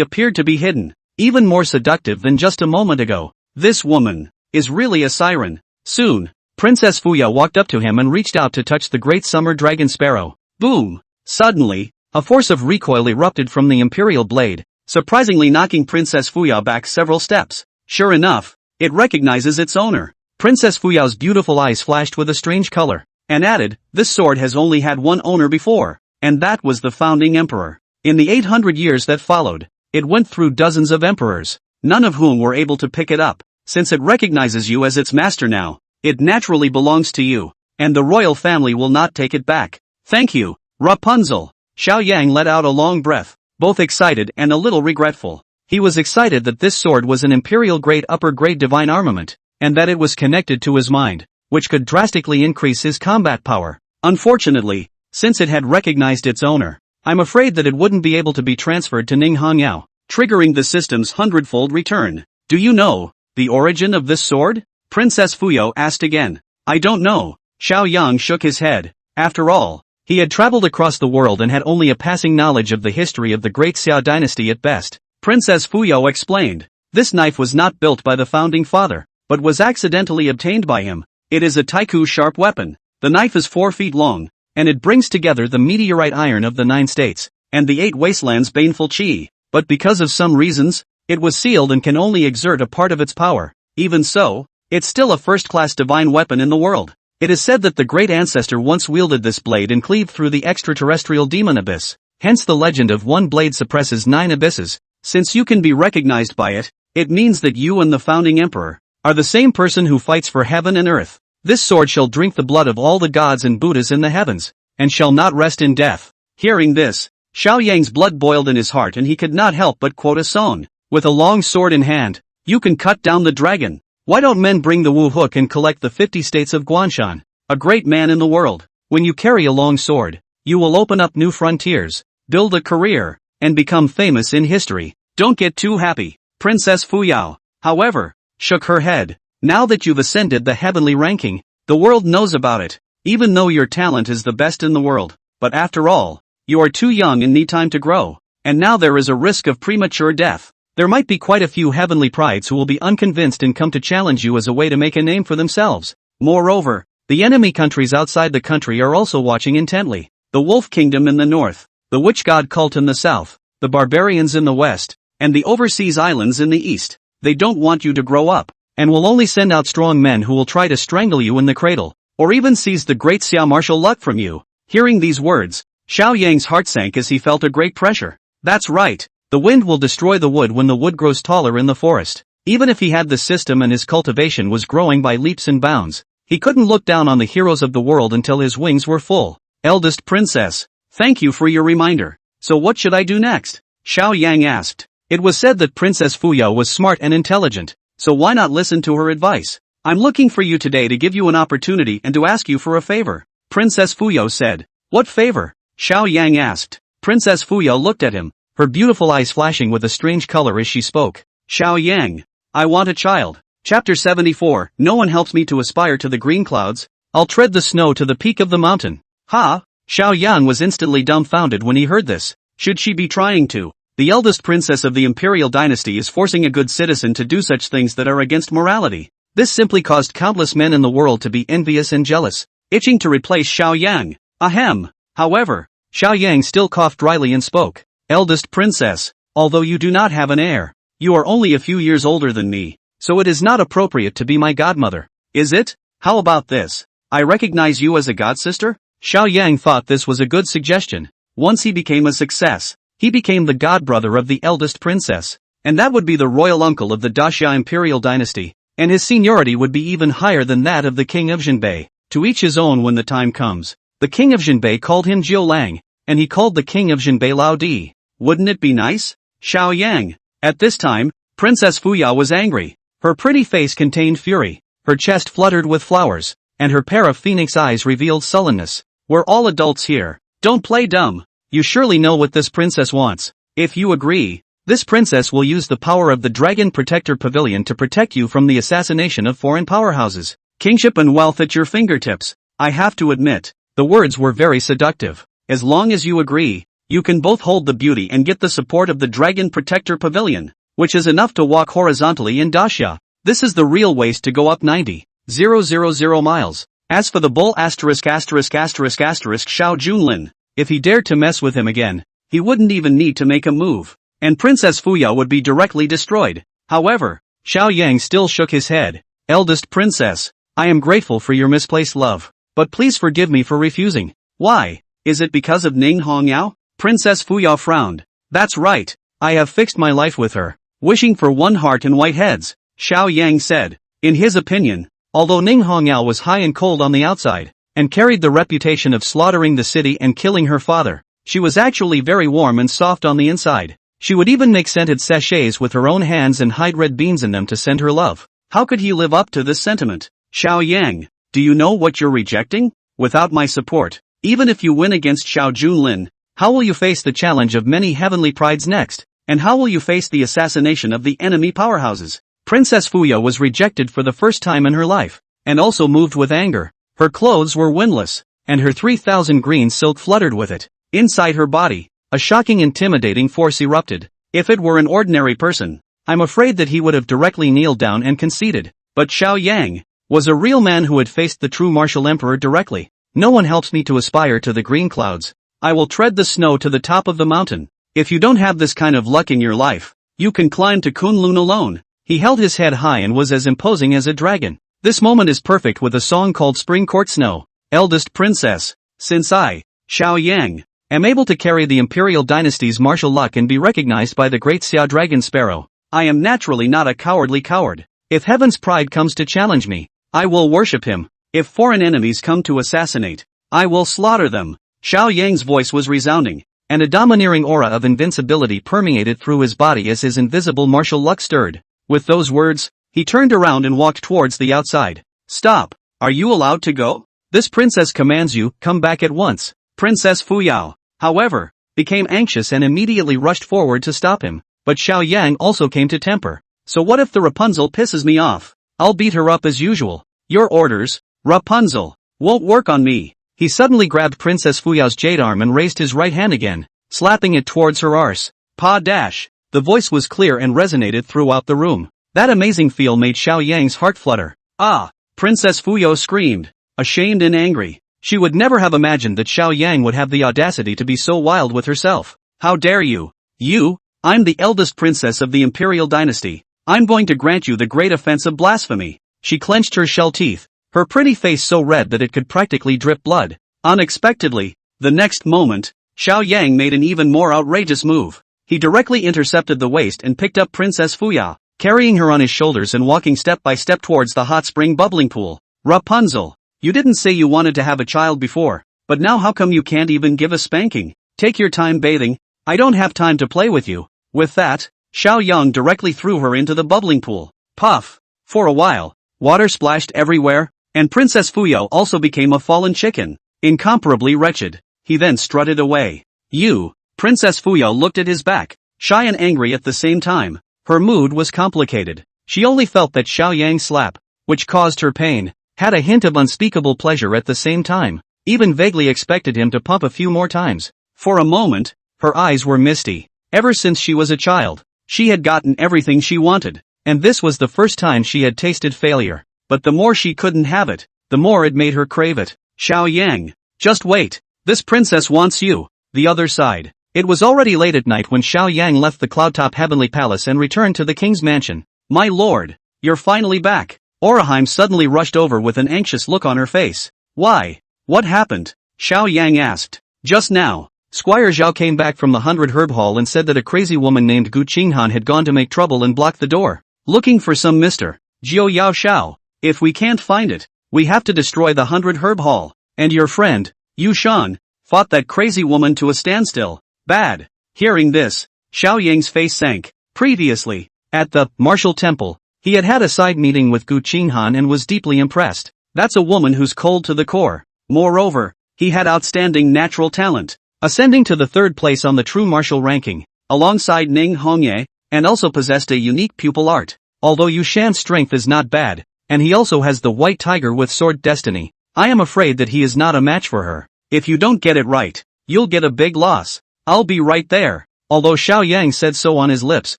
appeared to be hidden, even more seductive than just a moment ago. This woman is really a siren. Soon, Princess Fuyao walked up to him and reached out to touch the great summer dragon sparrow. Boom! Suddenly, a force of recoil erupted from the imperial blade, surprisingly knocking Princess Fuyao back several steps. Sure enough, it recognizes its owner. Princess Fuyao's beautiful eyes flashed with a strange color, and added, this sword has only had one owner before, and that was the founding emperor. In the 800 years that followed, it went through dozens of emperors, none of whom were able to pick it up. Since it recognizes you as its master now, it naturally belongs to you, and the royal family will not take it back. Thank you, Rapunzel. Xiao Yang let out a long breath, both excited and a little regretful. He was excited that this sword was an imperial grade upper grade divine armament, and that it was connected to his mind, which could drastically increase his combat power. Unfortunately, since it had recognized its owner, I'm afraid that it wouldn't be able to be transferred to Ning Hongyao, triggering the system's hundredfold return. Do you know the origin of this sword? Princess Fuyao asked again. I don't know. Xiao Yang shook his head. After all, he had traveled across the world and had only a passing knowledge of the history of the Great Xiao dynasty at best. Princess Fuyao explained. This knife was not built by the founding father, but was accidentally obtained by him. It is a Taiku sharp weapon. The knife is 4 feet long, and it brings together the meteorite iron of the 9 states, and the 8 wastelands' baneful qi. But because of some reasons, it was sealed and can only exert a part of its power. Even so, it's still a first-class divine weapon in the world. It is said that the great ancestor once wielded this blade and cleaved through the extraterrestrial demon abyss. Hence the legend of one blade suppresses 9 abysses. Since you can be recognized by it, it means that you and the founding emperor are the same person who fights for heaven and earth. This sword shall drink the blood of all the gods and Buddhas in the heavens, and shall not rest in death. Hearing this, Xiao Yang's blood boiled in his heart and he could not help but quote a song. With a long sword in hand, you can cut down the dragon. Why don't men bring the Wu hook and collect the 50 states of Guanshan? A great man in the world. When you carry a long sword, you will open up new frontiers, build a career, and become famous in history. Don't get too happy. Princess Fuyao, however, shook her head. Now that you've ascended the heavenly ranking, the world knows about it, even though your talent is the best in the world. But after all, you are too young and need time to grow, and now there is a risk of premature death. There might be quite a few heavenly prides who will be unconvinced and come to challenge you as a way to make a name for themselves. Moreover, the enemy countries outside the country are also watching intently. The Wolf Kingdom in the north, the Witch God cult in the south, the barbarians in the west, and the overseas islands in the east. They don't want you to grow up, and will only send out strong men who will try to strangle you in the cradle, or even seize the great Xiao martial luck from you. Hearing these words, Xiao Yang's heart sank as he felt a great pressure. That's right, the wind will destroy the wood when the wood grows taller in the forest. Even if he had the system and his cultivation was growing by leaps and bounds, he couldn't look down on the heroes of the world until his wings were full. Eldest princess, thank you for your reminder. So what should I do next? Xiao Yang asked. It was said that Princess Fuyao was smart and intelligent, so why not listen to her advice? I'm looking for you today to give you an opportunity and to ask you for a favor. Princess Fuyao said. What favor? Xiao Yang asked. Princess Fuyao looked at him, her beautiful eyes flashing with a strange color as she spoke. Xiao Yang, I want a child. Chapter 74, No one helps me to aspire to the green clouds. I'll tread the snow to the peak of the mountain. Ha! Xiao Yan was instantly dumbfounded when he heard this. Should she be trying to? The eldest princess of the imperial dynasty is forcing a good citizen to do such things that are against morality. This simply caused countless men in the world to be envious and jealous, itching to replace Xiao Yang. Ahem. However, Xiao Yang still coughed dryly and spoke. Eldest princess, although you do not have an heir, you are only a few years older than me, so it is not appropriate to be my godmother. Is it? How about this? I recognize you as a godsister? Xiao Yang thought this was a good suggestion. Once he became a success, he became the godbrother of the eldest princess, and that would be the royal uncle of the Daxia imperial dynasty, and his seniority would be even higher than that of the king of Jinbei. To each his own when the time comes. The king of Jinbei called him Jiu Lang, and he called the king of Jinbei Lao Di. Wouldn't it be nice? Xiao Yang. At this time, Princess Fuyao was angry. Her pretty face contained fury, her chest fluttered with flowers, and her pair of phoenix eyes revealed sullenness. We're all adults here. Don't play dumb. You surely know what this princess wants. If you agree, this princess will use the power of the Dragon Protector Pavilion to protect you from the assassination of foreign powerhouses. Kingship and wealth at your fingertips. I have to admit, the words were very seductive. As long as you agree, you can both hold the beauty and get the support of the Dragon Protector Pavilion, which is enough to walk horizontally in Daxia. This is the real ways to go up 90,000 miles. As for the bull Xiao Junlin, if he dared to mess with him again, he wouldn't even need to make a move, and Princess Fuyao would be directly destroyed. However, Xiao Yang still shook his head. Eldest princess, I am grateful for your misplaced love, but please forgive me for refusing. Why? Is it because of Ning Hongyao? Princess Fuyao frowned. That's right, I have fixed my life with her, wishing for one heart and white heads, Xiao Yang said. In his opinion, although Ning Hongyao was high and cold on the outside, and carried the reputation of slaughtering the city and killing her father, she was actually very warm and soft on the inside. She would even make scented sachets with her own hands and hide red beans in them to send her love. How could he live up to this sentiment? Xiao Yang, do you know what you're rejecting? Without my support, even if you win against Xiao Junlin, how will you face the challenge of many heavenly prides next? And how will you face the assassination of the enemy powerhouses? Princess Fuya was rejected for the first time in her life, and also moved with anger. Her clothes were windless, and her 3,000 green silk fluttered with it. Inside her body, a shocking intimidating force erupted. If it were an ordinary person, I'm afraid that he would have directly kneeled down and conceded. But Xiao Yang was a real man who had faced the true martial emperor directly. No one helps me to aspire to the green clouds. I will tread the snow to the top of the mountain. If you don't have this kind of luck in your life, you can climb to Kunlun alone. He held his head high and was as imposing as a dragon. This moment is perfect with a song called Spring Court Snow. Eldest Princess, since I, Xiao Yang, am able to carry the imperial dynasty's martial luck and be recognized by the great Xiao Dragon Sparrow, I am naturally not a cowardly coward. If heaven's pride comes to challenge me, I will worship him. If foreign enemies come to assassinate, I will slaughter them. Xiao Yang's voice was resounding, and a domineering aura of invincibility permeated through his body as his invisible martial luck stirred. With those words, he turned around and walked towards the outside. Stop! Are you allowed to go? This princess commands you, come back at once. Princess Fuyao, however, became anxious and immediately rushed forward to stop him, but Xiao Yang also came to temper. So what if the Rapunzel pisses me off? I'll beat her up as usual. Your orders, Rapunzel, won't work on me. He suddenly grabbed Princess Fuyao's jade arm and raised his right hand again, slapping it towards her arse. Pa dash. The voice was clear and resonated throughout the room. That amazing feel made Xiao Yang's heart flutter. Ah! Princess Fuyao screamed, ashamed and angry. She would never have imagined that Xiao Yang would have the audacity to be so wild with herself. How dare you? You? I'm the eldest princess of the imperial dynasty. I'm going to grant you the great offense of blasphemy. She clenched her shell teeth, her pretty face so red that it could practically drip blood. Unexpectedly, the next moment, Xiao Yang made an even more outrageous move. He directly intercepted the waist and picked up Princess Fuyao, carrying her on his shoulders and walking step by step towards the hot spring bubbling pool. Rapunzel, you didn't say you wanted to have a child before, but now how come you can't even give a spanking? Take your time bathing. I don't have time to play with you. With that, Xiao Yang directly threw her into the bubbling pool. Puff! For a while, water splashed everywhere, and Princess Fuyao also became a fallen chicken, incomparably wretched. He then strutted away. You! Princess Fuyao looked at his back, shy and angry at the same time. Her mood was complicated. She only felt that Xiao Yang's slap, which caused her pain, had a hint of unspeakable pleasure at the same time, even vaguely expected him to pump a few more times. For a moment, her eyes were misty. Ever since she was a child, she had gotten everything she wanted, and this was the first time she had tasted failure. But the more she couldn't have it, the more it made her crave it. Xiao Yang, just wait. This princess wants you. The other side. It was already late at night when Xiao Yang left the cloud-top heavenly palace and returned to the king's mansion. My lord, you're finally back. Oraheim suddenly rushed over with an anxious look on her face. Why? What happened? Xiao Yang asked. Just now, Squire Zhao came back from the 100 Herb Hall and said that a crazy woman named Gu Qinghan had gone to make trouble and blocked the door, looking for some Mr. Jiao Yao Shao. If we can't find it, we have to destroy the 100 Herb Hall. And your friend, Yu Shan, fought that crazy woman to a standstill. Bad. Hearing this, Xiao Yang's face sank. Previously, at the Martial Temple, he had had a side meeting with Gu Qinghan and was deeply impressed. That's a woman who's cold to the core. Moreover, he had outstanding natural talent, ascending to the third place on the true martial ranking, alongside Ning Hongye, and also possessed a unique pupil art. Although Yu Shan's strength is not bad, and he also has the white tiger with sword destiny, I am afraid that he is not a match for her. If you don't get it right, you'll get a big loss. I'll be right there. Although Xiao Yang said so on his lips,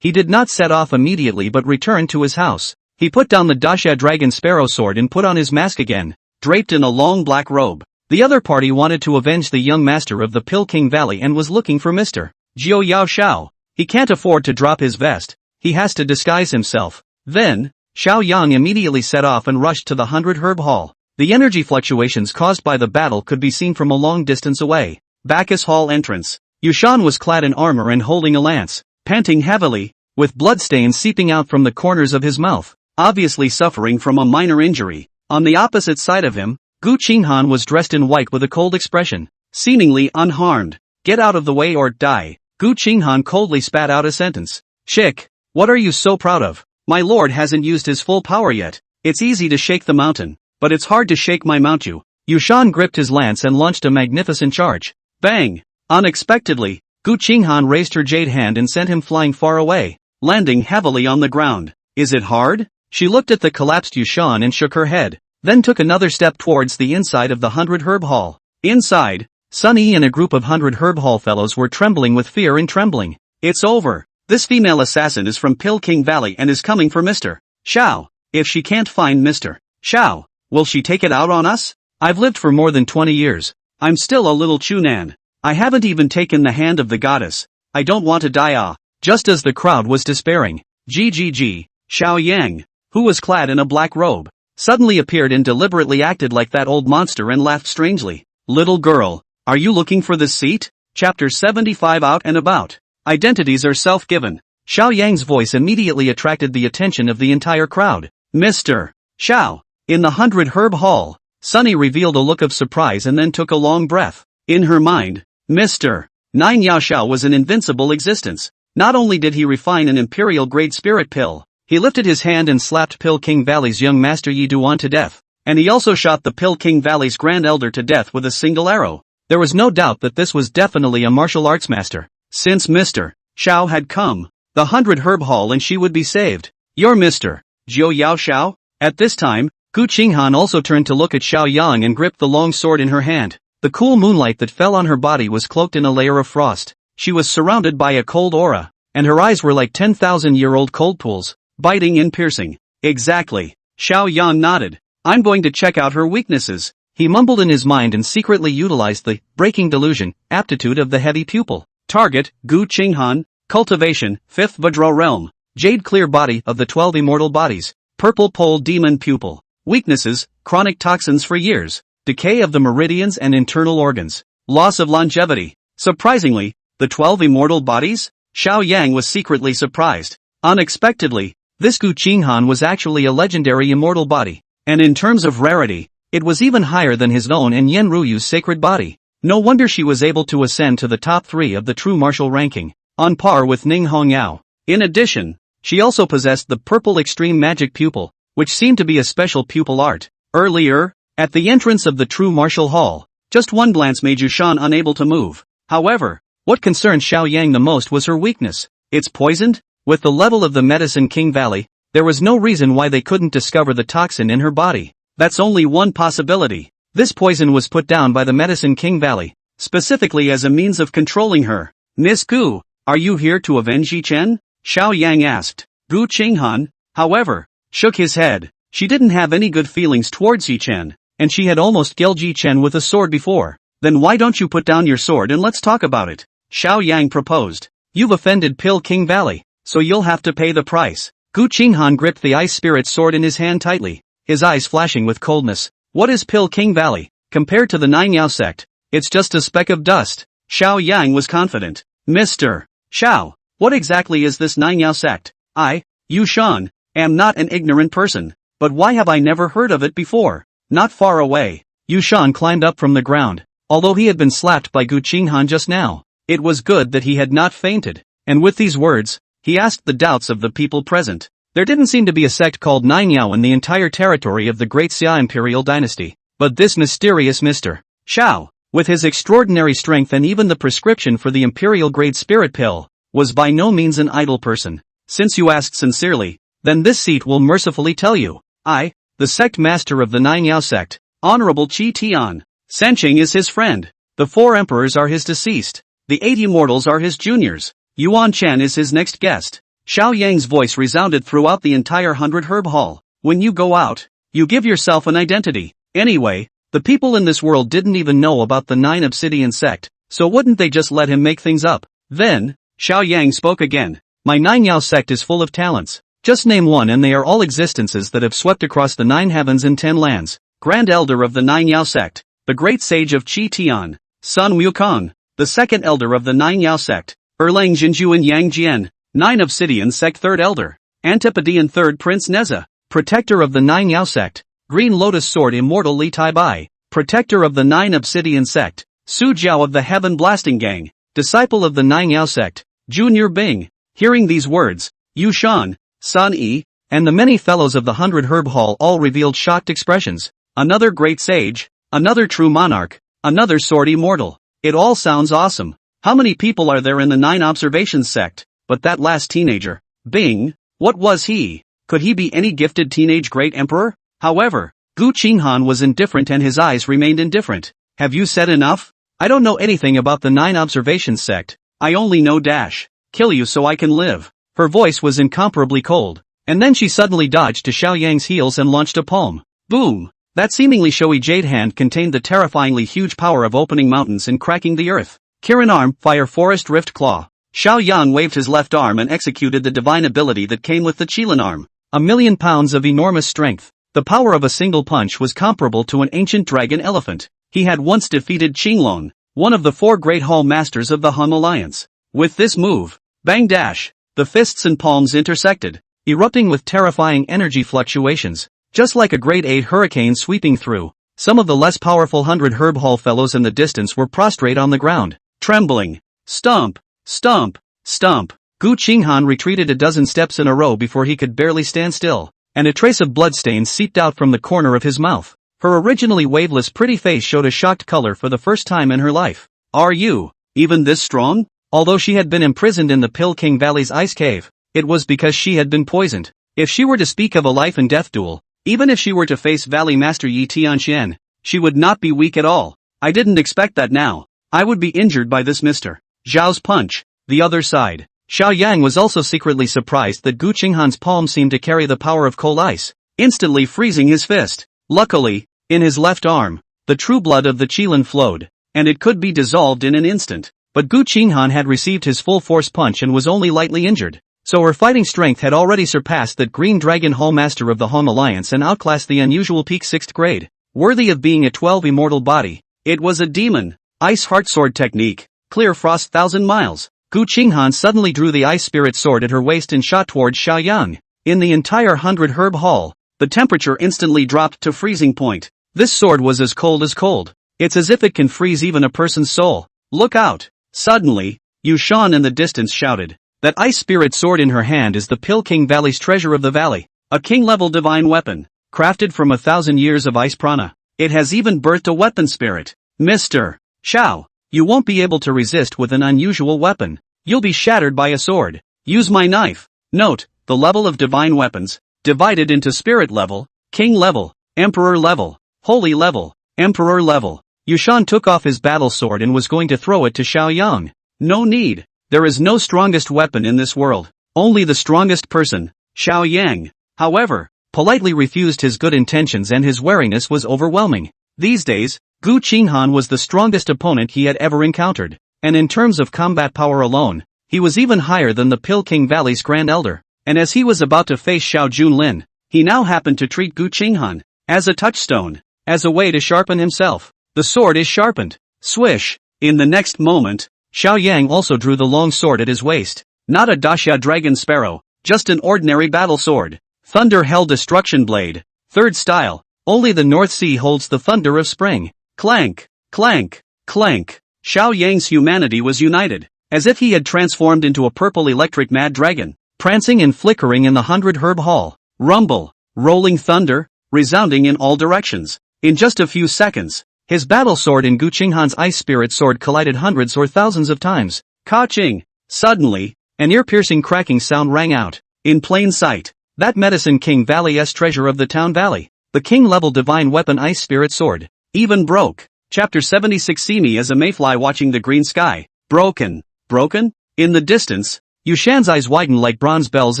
he did not set off immediately but returned to his house. He put down the Dasha Dragon Sparrow sword and put on his mask again, draped in a long black robe. The other party wanted to avenge the young master of the Pill King Valley and was looking for Mr. Jiao Yao Shao. He can't afford to drop his vest. He has to disguise himself. Then, Xiao Yang immediately set off and rushed to the 100 Herb Hall. The energy fluctuations caused by the battle could be seen from a long distance away. Bacchus Hall entrance. Yushan was clad in armor and holding a lance, panting heavily, with bloodstains seeping out from the corners of his mouth, obviously suffering from a minor injury. On the opposite side of him, Gu Qinghan was dressed in white with a cold expression, seemingly unharmed. Get out of the way or die. Gu Qinghan coldly spat out a sentence. Chick, what are you so proud of? My lord hasn't used his full power yet. It's easy to shake the mountain, but it's hard to shake my mount. Yushan gripped his lance and launched a magnificent charge. Bang! Unexpectedly, Gu Qinghan raised her jade hand and sent him flying far away, landing heavily on the ground. Is it hard? She looked at the collapsed Yushan and shook her head, then took another step towards the inside of the 100 Herb Hall. Inside, Sun Yi and a group of 100 Herb Hall fellows were trembling with fear and trembling. It's over. This female assassin is from Peking Valley and is coming for Mr. Xiao. If she can't find Mr. Xiao, will she take it out on us? I've lived for more than 20 years. I'm still a little Chunan. I haven't even taken the hand of the goddess. I don't want to die. Just as the crowd was despairing, Xiao Yang, who was clad in a black robe, suddenly appeared and deliberately acted like that old monster and laughed strangely. Little girl, are you looking for this seat? Chapter 75 Out and About. Identities are self-given. Xiao Yang's voice immediately attracted the attention of the entire crowd. Mr. Xiao. In the 100 Herb Hall, Sunny revealed a look of surprise and then took a long breath. In her mind, Mr. Nine Yao Xiao was an invincible existence. Not only did he refine an imperial-grade spirit pill, he lifted his hand and slapped Peking Valley's young master Yi Duan to death, and he also shot the Peking Valley's Grand Elder to death with a single arrow. There was no doubt that this was definitely a martial arts master. Since Mr. Xiao had come, the 100 Herb Hall and she would be saved. You're Mr. Jiu Yao Xiao? At this time, Gu Qinghan also turned to look at Xiao Yang and gripped the long sword in her hand. The cool moonlight that fell on her body was cloaked in a layer of frost. She was surrounded by a cold aura, and her eyes were like 10,000-year-old cold pools, biting and piercing. Exactly. Xiao Yang nodded. I'm going to check out her weaknesses. He mumbled in his mind and secretly utilized the breaking delusion aptitude of the heavy pupil. Target, Gu Qinghan, cultivation, 5th Vajra realm, jade clear body of the 12 immortal bodies, purple pole demon pupil. Weaknesses, chronic toxins for years, decay of the meridians and internal organs, loss of longevity. Surprisingly, the 12 immortal bodies? Xiao Yang was secretly surprised. Unexpectedly, this Gu Qinghan was actually a legendary immortal body, and in terms of rarity, it was even higher than his own and Yen Ruyu's sacred body. No wonder she was able to ascend to the top 3 of the true martial ranking, on par with Ning Hongyao. In addition, she also possessed the purple extreme magic pupil, which seemed to be a special pupil art. Earlier, at the entrance of the true martial hall, just one glance made Yushan unable to move. However, what concerned Xiao Yang the most was her weakness. It's poisoned? With the level of the Medicine King Valley, there was no reason why they couldn't discover the toxin in her body. That's only one possibility. This poison was put down by the Medicine King Valley, specifically as a means of controlling her. Miss Gu, are you here to avenge Yi Chen? Xiao Yang asked. Gu Qinghan, however, shook his head. She didn't have any good feelings towards Yi Chen, and she had almost killed Yi Chen with a sword before. Then why don't you put down your sword and let's talk about it? Xiao Yang proposed. You've offended King Valley, so you'll have to pay the price. Gu Qinghan gripped the ice spirit sword in his hand tightly, his eyes flashing with coldness. What is King Valley? Compared to the Nine Yao sect, it's just a speck of dust. Xiao Yang was confident. Mr. Xiao, what exactly is this Nine Yao sect? I, Yushan, am not an ignorant person, but why have I never heard of it before? Not far away, Yushan climbed up from the ground. Although he had been slapped by Gu Qinghan just now, it was good that he had not fainted, and with these words, he asked the doubts of the people present. There didn't seem to be a sect called Nine Yao in the entire territory of the Great Xia Imperial Dynasty, but this mysterious Mr. Xiao, with his extraordinary strength and even the prescription for the imperial-grade spirit pill, was by no means an idle person. Since you asked sincerely, then this seat will mercifully tell you. I, the sect master of the Nine Yao sect, Honorable Qi Tian. Senqing is his friend. The 4 emperors are his deceased. The 8 immortals are his juniors. Yuan Chen is his next guest. Xiao Yang's voice resounded throughout the entire 100 Herb Hall. When you go out, you give yourself an identity. Anyway, the people in this world didn't even know about the 9 Obsidian sect, so wouldn't they just let him make things up? Then, Xiao Yang spoke again. My 9 Yao sect is full of talents. Just name one and they are all existences that have swept across the 9 heavens and 10 lands. Grand Elder of the 9 Yao sect, the Great Sage of Qi Tian, Sun Wukong, the Second Elder of the 9 Yao sect, Erlang Jinju and Yang Jian, 9 Obsidian sect 3rd Elder, Antipodean 3rd Prince Neza, Protector of the 9 Yao sect, Green Lotus Sword Immortal Li Tai Bai, Protector of the 9 Obsidian sect, Su Jiao of the Heaven Blasting Gang, Disciple of the 9 Yao sect, Junior Bing. Hearing these words, Yushan, Sun Yi, and the many fellows of the 100 Herb Hall all revealed shocked expressions. Another great sage, another true monarch, another sword immortal. It all sounds awesome. How many people are there in the 9 observations sect? But that last teenager, Bing, what was he? Could he be any gifted teenage great emperor? However, Gu Qinghan was indifferent and his eyes remained indifferent. Have you said enough? I don't know anything about the 9 observations sect. I only know dash. Kill you so I can live. Her voice was incomparably cold. And then she suddenly dodged to Xiao Yang's heels and launched a palm. Boom! That seemingly showy jade hand contained the terrifyingly huge power of opening mountains and cracking the earth. Kirin arm, fire forest rift claw. Xiao Yang waved his left arm and executed the divine ability that came with the Qilin arm. 1,000,000 pounds of enormous strength. The power of a single punch was comparable to an ancient dragon elephant. He had once defeated Qinglong, one of the 4 great hall masters of the Han Alliance. With this move, bang dash, the fists and palms intersected, erupting with terrifying energy fluctuations, just like a grade 8 hurricane sweeping through. Some of the less powerful 100 Herb Hall fellows in the distance were prostrate on the ground, trembling. Stomp, stomp, stomp. Gu Qinghan retreated a dozen steps in a row before he could barely stand still, and a trace of bloodstains seeped out from the corner of his mouth. Her originally waveless pretty face showed a shocked color for the first time in her life. Are you even this strong? Although she had been imprisoned in the Pill King Valley's ice cave, it was because she had been poisoned. If she were to speak of a life and death duel, even if she were to face Valley Master Yi Tianxian, she would not be weak at all. I didn't expect that now. I would be injured by this Mr. Zhao's punch. The other side. Xiao Yang was also secretly surprised that Gu Qinghan's palm seemed to carry the power of cold ice, instantly freezing his fist. Luckily, in his left arm, the true blood of the Qilin flowed, and it could be dissolved in an instant. But Gu Qinghan had received his full force punch and was only lightly injured, so her fighting strength had already surpassed that Green Dragon Hall Master of the Han Alliance and outclassed the unusual peak 6th grade, worthy of being a 12 immortal body. It was a demon. Ice Heart Sword technique. Clear frost 1,000 miles. Gu Qinghan suddenly drew the ice spirit sword at her waist and shot towards Xiao Yang. In the entire 100 Herb Hall, the temperature instantly dropped to freezing point. This sword was as cold as cold. It's as if it can freeze even a person's soul. Look out! Suddenly, Yu Shan in the distance shouted. That ice spirit sword in her hand is the Pill King Valley's treasure of the valley. A king-level divine weapon, crafted from 1,000 years of ice prana. It has even birthed a weapon spirit. Mr. Xiao, you won't be able to resist with an unusual weapon. You'll be shattered by a sword. Use my knife. Note, the level of divine weapons, divided into spirit level, king level, emperor level, holy level, emperor level. Yushan took off his battle sword and was going to throw it to Xiao Yang. No need. There is no strongest weapon in this world. Only the strongest person, Xiao Yang, however, politely refused his good intentions and his wariness was overwhelming. These days, Gu Qinghan was the strongest opponent he had ever encountered, and in terms of combat power alone, he was even higher than the Pill King Valley's Grand Elder. And as he was about to face Xiao Junlin, he now happened to treat Gu Qinghan as a touchstone, as a way to sharpen himself. The sword is sharpened. Swish! In the next moment, Xiao Yang also drew the long sword at his waist. Not a Daxia Dragon Sparrow, just an ordinary battle sword. Thunder Hell Destruction Blade. Third style. Only the North Sea holds the thunder of spring. Clank, clank, clank. Xiao Yang's humanity was united, as if he had transformed into a purple electric mad dragon, prancing and flickering in the 100 Herb Hall. Rumble, rolling thunder, resounding in all directions. In just a few seconds, his battle sword and Gu Qinghan's ice spirit sword collided hundreds or thousands of times. Ka-ching! Suddenly, an ear-piercing cracking sound rang out. In plain sight, that Medicine King Valley's treasure of the town valley, the king-level divine weapon ice spirit sword, even broke. Chapter 76. See me as a mayfly watching the green sky. Broken. Broken? In the distance, Yushan's eyes widened like bronze bells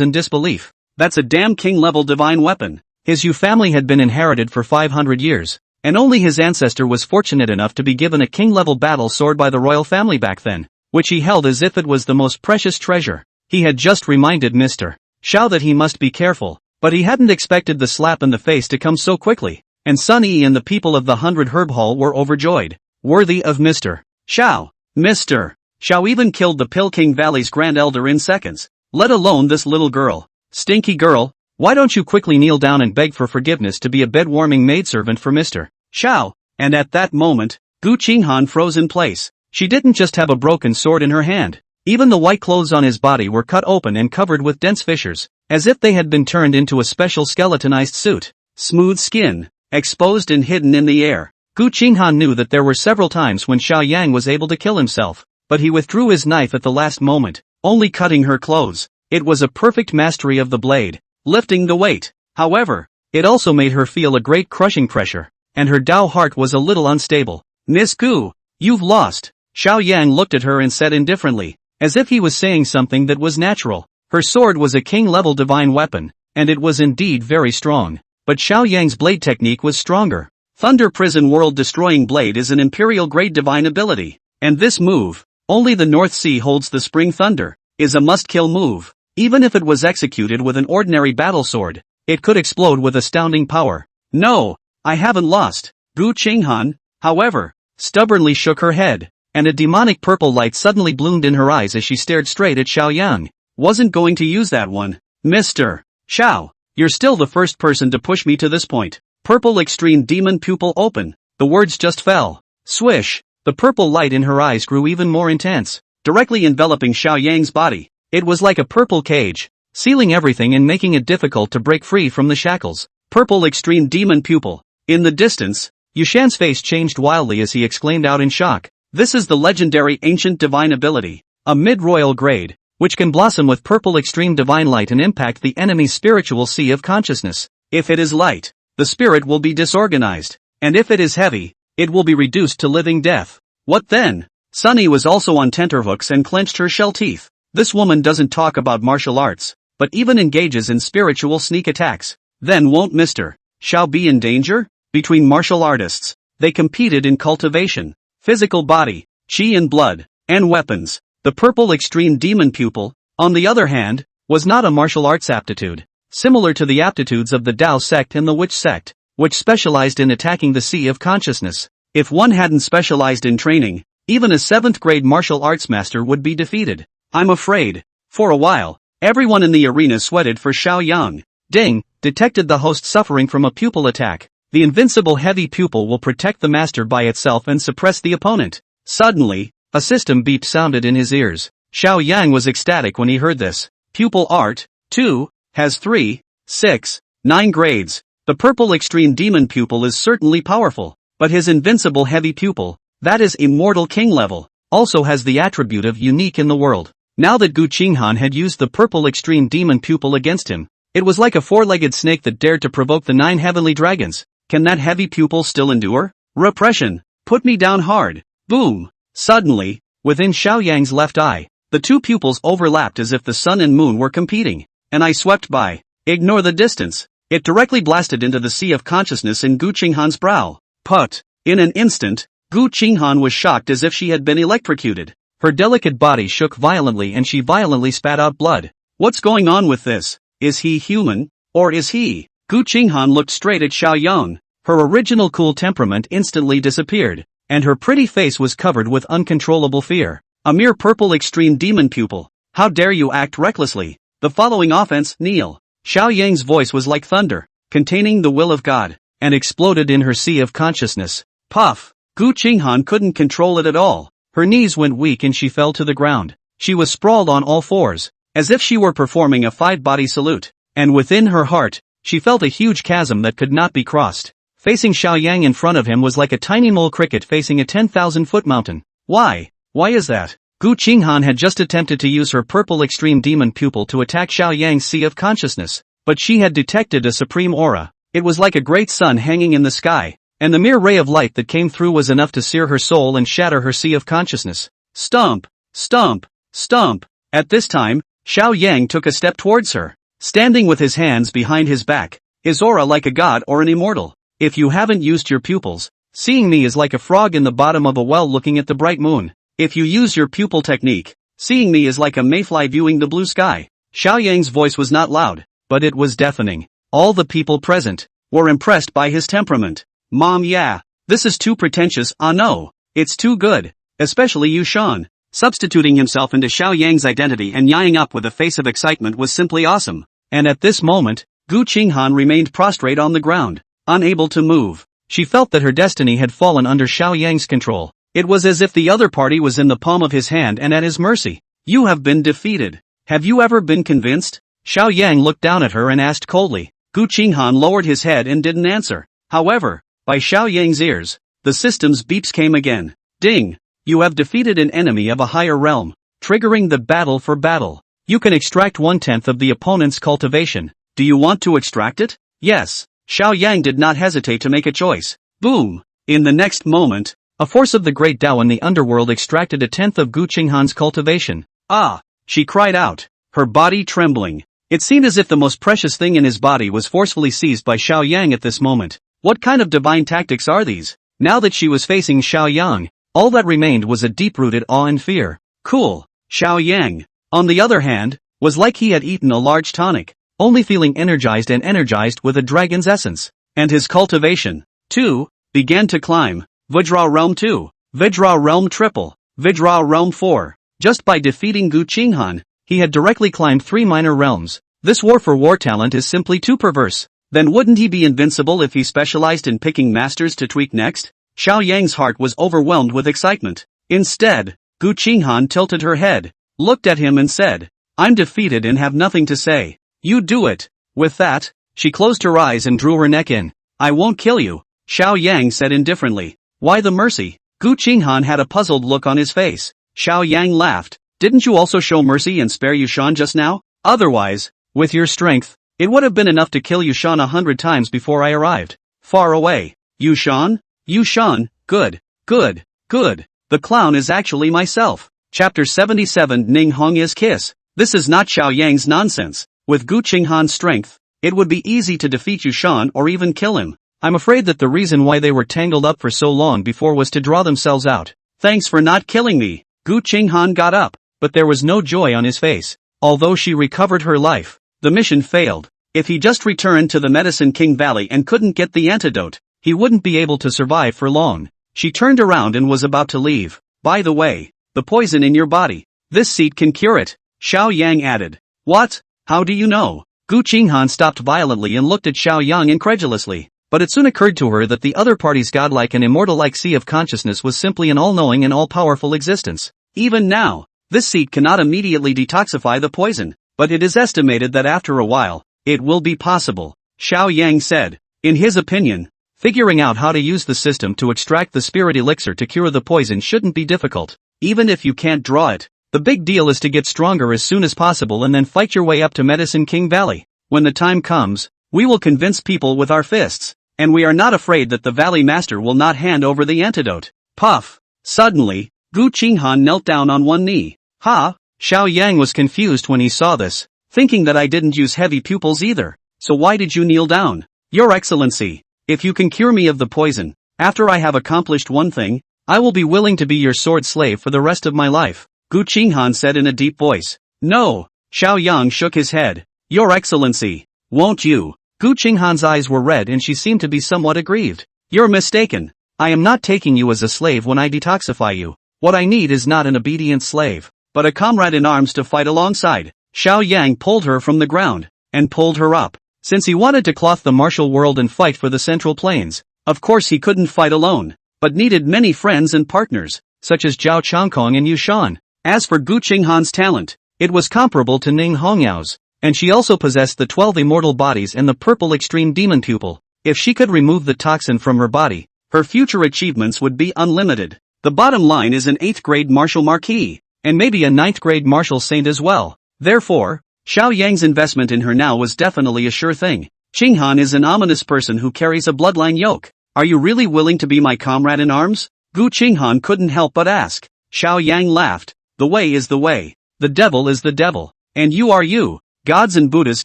in disbelief. That's a damn king-level divine weapon. His Yu family had been inherited for 500 years, and only his ancestor was fortunate enough to be given a king-level battle sword by the royal family back then, which he held as if it was the most precious treasure. He had just reminded Mr. Xiao that he must be careful, but he hadn't expected the slap in the face to come so quickly, and Sun Yi and the people of the 100 Herb Hall were overjoyed. Worthy of Mr. Xiao. Mr. Xiao even killed the Pill King Valley's Grand Elder in seconds, let alone this little girl. Stinky girl, why don't you quickly kneel down and beg for forgiveness to be a bed-warming maidservant for Mr. Xiao? And at that moment, Gu Qinghan froze in place. She didn't just have a broken sword in her hand. Even the white clothes on his body were cut open and covered with dense fissures. as if they had been turned into a special skeletonized suit. Smooth skin, exposed and hidden in the air. Gu Qinghan knew that there were several times when Xiao Yang was able to kill himself, but he withdrew his knife at the last moment, only cutting her clothes. It was a perfect mastery of the blade, lifting the weight. However, it also made her feel a great crushing pressure, and her Dao heart was a little unstable. Miss Gu, you've lost. Xiao Yang looked at her and said indifferently, as if he was saying something that was natural. Her sword was a king-level divine weapon, and it was indeed very strong. But Xiao Yang's blade technique was stronger. Thunder Prison World-Destroying Blade is an imperial-grade divine ability, and this move, only the North Sea holds the Spring Thunder, is a must-kill move. Even if it was executed with an ordinary battle sword, it could explode with astounding power. No, I haven't lost. Gu Qinghan, however, stubbornly shook her head, and a demonic purple light suddenly bloomed in her eyes as she stared straight at Xiao Yang. Wasn't going to use that one. Mr. Xiao, you're still the first person to push me to this point. Purple extreme demon pupil open. The words just fell. Swish, the purple light in her eyes grew even more intense, directly enveloping Xiao Yang's body. It was like a purple cage, sealing everything and making it difficult to break free from the shackles. Purple extreme demon pupil. In the distance, Yushan's face changed wildly as he exclaimed out in shock. This is the legendary ancient divine ability, a mid-royal grade, which can blossom with purple extreme divine light and impact the enemy's spiritual sea of consciousness. If it is light, the spirit will be disorganized, and if it is heavy, it will be reduced to living death. What then? Sunny was also on tenterhooks and clenched her shell teeth. This woman doesn't talk about martial arts, but even engages in spiritual sneak attacks. Then won't Mr. Xiao be in danger? Between martial artists, they competed in cultivation, physical body, qi and blood, and weapons. The purple extreme demon pupil, on the other hand, was not a martial arts aptitude, similar to the aptitudes of the Dao sect and the Witch sect, which specialized in attacking the sea of consciousness. If one hadn't specialized in training, even a 7th grade martial arts master would be defeated. I'm afraid. For a while, everyone in the arena sweated for Xiao Yang. Ding, detected the host suffering from a pupil attack. The invincible heavy pupil will protect the master by itself and suppress the opponent. Suddenly, a system beep sounded in his ears. Xiao Yang was ecstatic when he heard this. Pupil Art, 2, has 3, 6, 9 grades. The purple extreme demon pupil is certainly powerful, but his invincible heavy pupil, that is immortal king level, also has the attribute of unique in the world. Now that Gu Qinghan had used the purple extreme demon pupil against him, it was like a 4-legged snake that dared to provoke the 9 heavenly dragons. Can that heavy pupil still endure? Repression. Put me down hard. Boom. Suddenly, within Xiao Yang's left eye, the two pupils overlapped as if the sun and moon were competing. An eye swept by. Ignore the distance. It directly blasted into the sea of consciousness in Gu Qinghan's brow. Put. In an instant, Gu Qinghan was shocked as if she had been electrocuted. Her delicate body shook violently and she violently spat out blood. What's going on with this? Is he human? Or is he? Gu Qinghan looked straight at Xiao Yang. Her original cool temperament instantly disappeared, and her pretty face was covered with uncontrollable fear. A mere purple extreme demon pupil. How dare you act recklessly? The following offense, kneel. Xiao Yang's voice was like thunder, containing the will of God, and exploded in her sea of consciousness. Puff! Gu Qinghan couldn't control it at all. Her knees went weak and she fell to the ground. She was sprawled on all fours, as if she were performing a 5-body salute, and within her heart, she felt a huge chasm that could not be crossed. Facing Xiao Yang in front of him was like a tiny mole cricket facing a 10,000-foot mountain. Why? Why is that? Gu Qinghan had just attempted to use her purple extreme demon pupil to attack Xiao Yang's sea of consciousness, but she had detected a supreme aura. It was like a great sun hanging in the sky, and the mere ray of light that came through was enough to sear her soul and shatter her sea of consciousness. Stomp! Stomp! Stomp! At this time, Xiao Yang took a step towards her, standing with his hands behind his back, his aura like a god or an immortal. If you haven't used your pupils, seeing me is like a frog in the bottom of a well looking at the bright moon. If you use your pupil technique, seeing me is like a mayfly viewing the blue sky. Xiao Yang's voice was not loud, but it was deafening. All the people present were impressed by his temperament. Mom, yeah, this is too pretentious. Ah no, it's too good. Especially Yushan. Substituting himself into Xiao Yang's identity and yieing up with a face of excitement was simply awesome. And at this moment, Gu Qinghan remained prostrate on the ground, unable to move. She felt that her destiny had fallen under Xiao Yang's control. It was as if the other party was in the palm of his hand and at his mercy. You have been defeated. Have you ever been convinced? Xiao Yang looked down at her and asked coldly. Gu Qinghan lowered his head and didn't answer. However, by Xiao Yang's ears, the system's beeps came again. Ding! You have defeated an enemy of a higher realm, triggering the battle for battle. You can extract 1/10 of the opponent's cultivation. Do you want to extract it? Yes. Xiao Yang did not hesitate to make a choice. Boom! In the next moment, a force of the great Tao in the underworld extracted 1/10 of Gu Qinghan's cultivation. Ah! She cried out, her body trembling. It seemed as if the most precious thing in his body was forcefully seized by Xiao Yang at this moment. What kind of divine tactics are these? Now that she was facing Xiao Yang, all that remained was a deep-rooted awe and fear. Cool. Xiao Yang, on the other hand, was like he had eaten a large tonic, only feeling energized with a dragon's essence. And his cultivation, too, began to climb. Vajra Realm 2, Vajra Realm Triple, Vajra Realm 4. Just by defeating Gu Qinghan, he had directly climbed 3 minor realms. This war for war talent is simply too perverse. Then wouldn't he be invincible if he specialized in picking masters to tweak next? Xiao Yang's heart was overwhelmed with excitement. Instead, Gu Qinghan tilted her head, looked at him and said, I'm defeated and have nothing to say. You do it. With that, she closed her eyes and drew her neck in. I won't kill you, Xiao Yang said indifferently. Why the mercy? Gu Qinghan had a puzzled look on his face. Xiao Yang laughed. Didn't you also show mercy and spare Yushan just now? Otherwise, with your strength, it would have been enough to kill Yushan 100 times before I arrived. Far away. Yushan? Yushan, good. The clown is actually myself. Chapter 77 Ning Hongya's Kiss. This is not Xiao Yang's nonsense. With Gu Qinghan's strength, it would be easy to defeat Yushan or even kill him. I'm afraid that the reason why they were tangled up for so long before was to draw themselves out. Thanks for not killing me. Gu Qinghan got up, but there was no joy on his face. Although she recovered her life, the mission failed. If he just returned to the Medicine King Valley and couldn't get the antidote, he wouldn't be able to survive for long. She turned around and was about to leave. By the way, the poison in your body. This seed can cure it, Xiao Yang added. What? How do you know? Gu Qinghan stopped violently and looked at Xiao Yang incredulously. But it soon occurred to her that the other party's godlike and immortal-like sea of consciousness was simply an all-knowing and all-powerful existence. Even now, this seed cannot immediately detoxify the poison, but it is estimated that after a while, it will be possible, Xiao Yang said. In his opinion, figuring out how to use the system to extract the spirit elixir to cure the poison shouldn't be difficult. Even if you can't draw it, the big deal is to get stronger as soon as possible and then fight your way up to Medicine King Valley. When the time comes, we will convince people with our fists, and we are not afraid that the Valley Master will not hand over the antidote. Puff! Suddenly, Gu Qinghan knelt down on one knee. Ha! Xiao Yang was confused when he saw this, thinking that I didn't use heavy pupils either. So why did you kneel down? Your Excellency, if you can cure me of the poison, after I have accomplished one thing, I will be willing to be your sword slave for the rest of my life, Gu Qinghan said in a deep voice. No! Xiao Yang shook his head. Your Excellency, won't you? Gu Qinghan's eyes were red and she seemed to be somewhat aggrieved. You're mistaken. I am not taking you as a slave when I detoxify you. What I need is not an obedient slave, but a comrade in arms to fight alongside. Xiao Yang pulled her from the ground, and pulled her up. Since he wanted to cloth the martial world and fight for the Central Plains, of course he couldn't fight alone, but needed many friends and partners, such as Zhao Changkong and Yushan. As for Gu Qinghan's talent, it was comparable to Ning Hongyao's, and she also possessed the 12 immortal bodies and the purple extreme demon pupil. If she could remove the toxin from her body, her future achievements would be unlimited. The bottom line is an 8th grade martial marquis, and maybe a 9th grade martial saint as well. Therefore, Xiao Yang's investment in her now was definitely a sure thing. Qinghan is an ominous person who carries a bloodline yoke. Are you really willing to be my comrade in arms? Gu Qinghan couldn't help but ask. Xiao Yang laughed. The way is the way. The devil is the devil. And you are you. Gods and Buddhas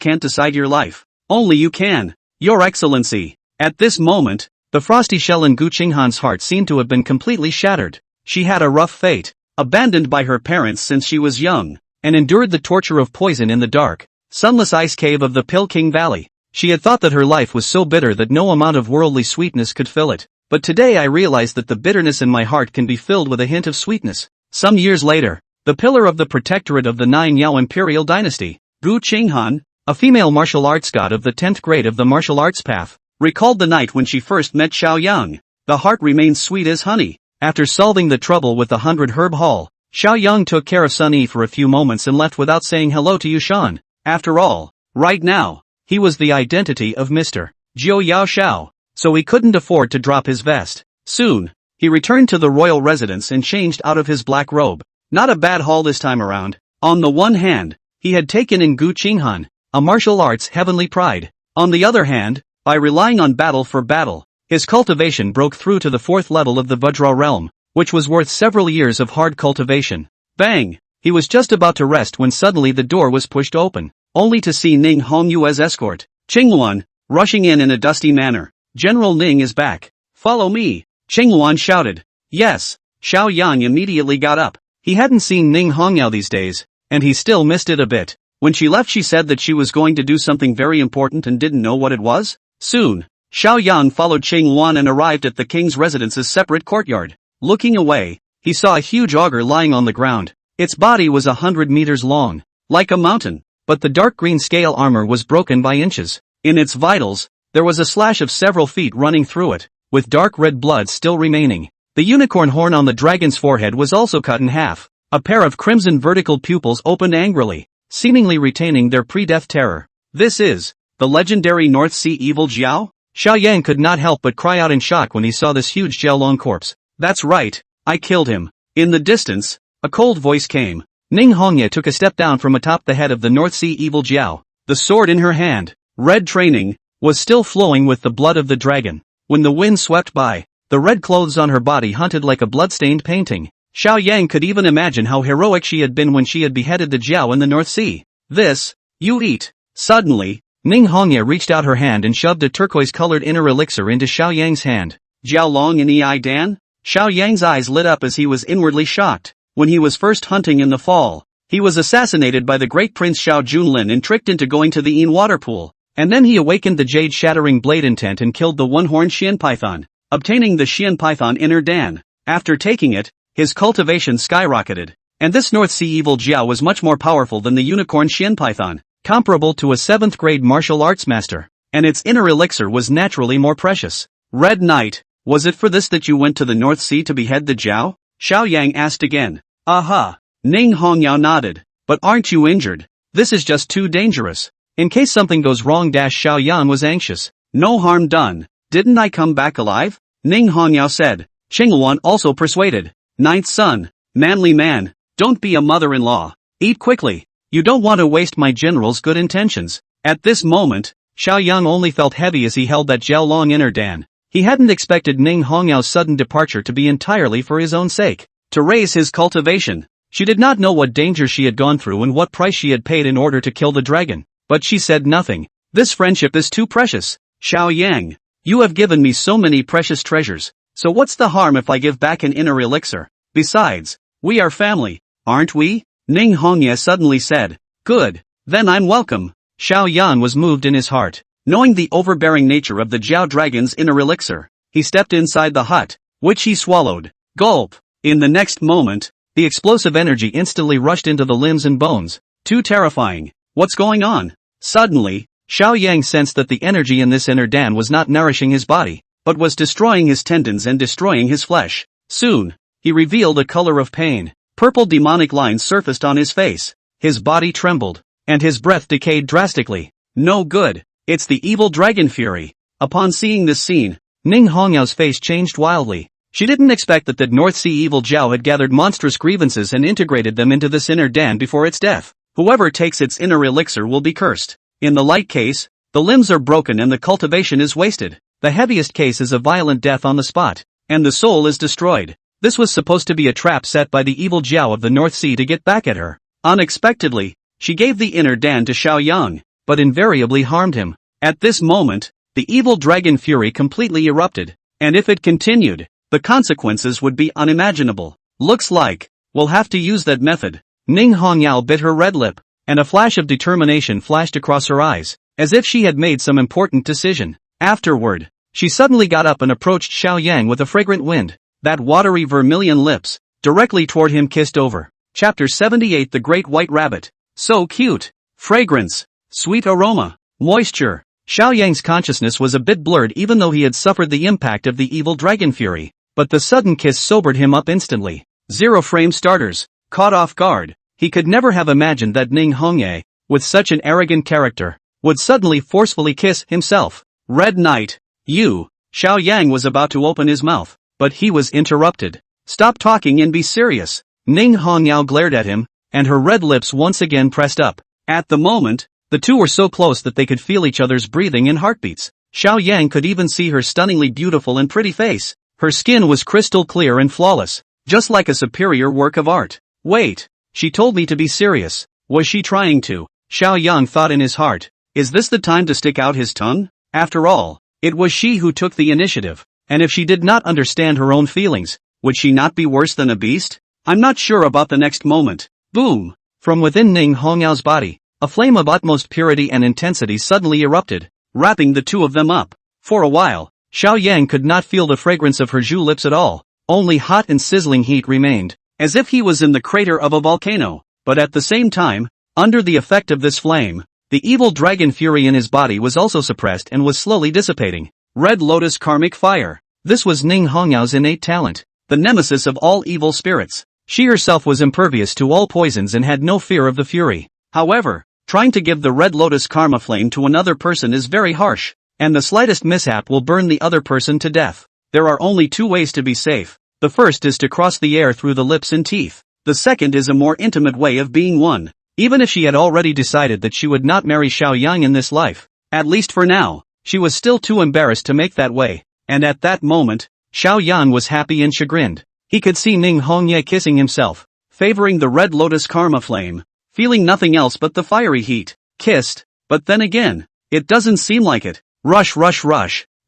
can't decide your life. Only you can. Your Excellency. At this moment, the frosty shell in Gu Qinghan's heart seemed to have been completely shattered. She had a rough fate, abandoned by her parents since she was young, and endured the torture of poison in the dark, sunless ice cave of the Pill King Valley. She had thought that her life was so bitter that no amount of worldly sweetness could fill it. But today I realized that the bitterness in my heart can be filled with a hint of sweetness. Some years later, the pillar of the protectorate of the Nine Yao Imperial Dynasty, Gu Qinghan, a female martial arts god of the 10th grade of the martial arts path, recalled the night when she first met Xiao Yang. The heart remained sweet as honey. After solving the trouble with the 100 herb haul, Xiao Yang took care of Sun Yi for a few moments and left without saying hello to Yushan. After all, right now, he was the identity of Mr. Jiu Yao Shao, so he couldn't afford to drop his vest. Soon, he returned to the royal residence and changed out of his black robe. Not a bad haul this time around. On the one hand, he had taken in Gu Qinghan, a martial arts heavenly pride. On the other hand, by relying on battle for battle, his cultivation broke through to the 4th level of the Vajra realm, which was worth several years of hard cultivation. Bang! He was just about to rest when suddenly the door was pushed open, only to see Ning Hongyu as escort. Qingluan, rushing in a dusty manner. General Ning is back. Follow me, Qingluan shouted. Yes, Xiao Yang immediately got up. He hadn't seen Ning Hongyu these days, and he still missed it a bit. When she left she said that she was going to do something very important and didn't know what it was. Soon, Xiao Yang followed Qingluan and arrived at the king's residence's separate courtyard. Looking away, he saw a huge auger lying on the ground. Its body was 100 meters long, like a mountain, but the dark green scale armor was broken by inches. In its vitals, there was a slash of several feet running through it, with dark red blood still remaining. The unicorn horn on the dragon's forehead was also cut in half. A pair of crimson vertical pupils opened angrily, seemingly retaining their pre-death terror. This is the legendary North Sea Evil Jiao? Xiao Yang could not help but cry out in shock when he saw this huge Jiaolong corpse. That's right, I killed him. In the distance, a cold voice came. Ning Hongye took a step down from atop the head of the North Sea Evil Jiao. The sword in her hand, red training, was still flowing with the blood of the dragon. When the wind swept by, the red clothes on her body hunted like a blood-stained painting. Xiao Yang could even imagine how heroic she had been when she had beheaded the Jiao in the North Sea. This, you eat. Suddenly, Ning Hongye reached out her hand and shoved a turquoise-colored inner elixir into Xiao Yang's hand. Jiaolong in Ei Dan? Xiao Yang's eyes lit up as he was inwardly shocked. When he was first hunting in the fall, he was assassinated by the great prince Xiao Junlin and tricked into going to the Yin water pool. And then he awakened the jade-shattering blade intent and killed the one-horned Xian python, obtaining the Xian python inner Dan. After taking it, his cultivation skyrocketed. And this North Sea Evil Jiao was much more powerful than the unicorn Xian python, comparable to a 7th grade martial arts master. And its inner elixir was naturally more precious. Red Knight, was it for this that you went to the North Sea to behead the Jiao? Xiao Yang asked again. Aha! Ning Hongyao nodded. But aren't you injured? This is just too dangerous. In case something goes wrong. Xiao Yan was anxious. No harm done. Didn't I come back alive? Ning Hongyao said. Qingluan also persuaded. Ninth son, manly man, don't be a mother-in-law. Eat quickly. You don't want to waste my general's good intentions. At this moment, Xiao Yang only felt heavy as he held that Jiaolong inner Dan. He hadn't expected Ning Hongyao's sudden departure to be entirely for his own sake. To raise his cultivation. She did not know what danger she had gone through and what price she had paid in order to kill the dragon. But she said nothing. This friendship is too precious. Xiao Yang, you have given me so many precious treasures. So what's the harm if I give back an inner elixir? Besides, we are family, aren't we? Ning Hongye suddenly said. Good, then I'm welcome. Xiao Yan was moved in his heart. Knowing the overbearing nature of the Jiao dragon's inner elixir, he stepped inside the hut, which he swallowed. Gulp! In the next moment, the explosive energy instantly rushed into the limbs and bones. Too terrifying. What's going on? Suddenly, Xiao Yang sensed that the energy in this inner Dan was not nourishing his body, but was destroying his tendons and destroying his flesh. Soon, he revealed a color of pain. Purple demonic lines surfaced on his face. His body trembled, and his breath decayed drastically. No good. It's the evil dragon fury. Upon seeing this scene, Ning Hongyao's face changed wildly. She didn't expect that the North Sea Evil Jiao had gathered monstrous grievances and integrated them into this inner Dan before its death. Whoever takes its inner elixir will be cursed. In the light case, the limbs are broken and the cultivation is wasted. The heaviest case is a violent death on the spot, and the soul is destroyed. This was supposed to be a trap set by the evil Jiao of the North Sea to get back at her. Unexpectedly, she gave the inner Dan to Xiao Yang, but invariably harmed him. At this moment, the evil dragon fury completely erupted, and if it continued, the consequences would be unimaginable. Looks like we'll have to use that method. Ning Hongyao bit her red lip, and a flash of determination flashed across her eyes, as if she had made some important decision. Afterward, she suddenly got up and approached Xiao Yang with a fragrant wind. That watery vermilion lips, directly toward him kissed over. Chapter 78 The Great White Rabbit. So cute. Fragrance. Sweet aroma. Moisture. Xiao Yang's consciousness was a bit blurred even though he had suffered the impact of the evil dragon fury, but the sudden kiss sobered him up instantly. Zero frame starters. Caught off guard, he could never have imagined that Ning Hongye with such an arrogant character, would suddenly forcefully kiss himself. Red Knight. You. Xiao Yang was about to open his mouth, but he was interrupted. Stop talking and be serious. Ning Hongyao glared at him, and her red lips once again pressed up. At the moment, the two were so close that they could feel each other's breathing and heartbeats. Xiao Yang could even see her stunningly beautiful and pretty face. Her skin was crystal clear and flawless, just like a superior work of art. Wait, she told me to be serious. Was she trying to? Xiao Yang thought in his heart. Is this the time to stick out his tongue? After all, it was she who took the initiative, and if she did not understand her own feelings, would she not be worse than a beast? I'm not sure about the next moment. Boom! From within Ning Hongyao's body, a flame of utmost purity and intensity suddenly erupted, wrapping the two of them up. For a while, Xiao Yang could not feel the fragrance of her Zhu lips at all, only hot and sizzling heat remained, as if he was in the crater of a volcano. But at the same time, under the effect of this flame, the evil dragon fury in his body was also suppressed and was slowly dissipating. Red Lotus Karmic Fire. This was Ning Hongyao's innate talent, the nemesis of all evil spirits. She herself was impervious to all poisons and had no fear of the fury. However, trying to give the Red Lotus Karma Flame to another person is very harsh, and the slightest mishap will burn the other person to death. There are only two ways to be safe. The first is to cross the air through the lips and teeth. The second is a more intimate way of being one. Even if she had already decided that she would not marry Xiao Yang in this life, at least for now, she was still too embarrassed to make that way, and at that moment, Xiao Yan was happy and chagrined. He could see Ning Hongye kissing himself, favoring the Red Lotus Karma Flame, feeling nothing else but the fiery heat. Kissed, but then again, it doesn't seem like it. Rush.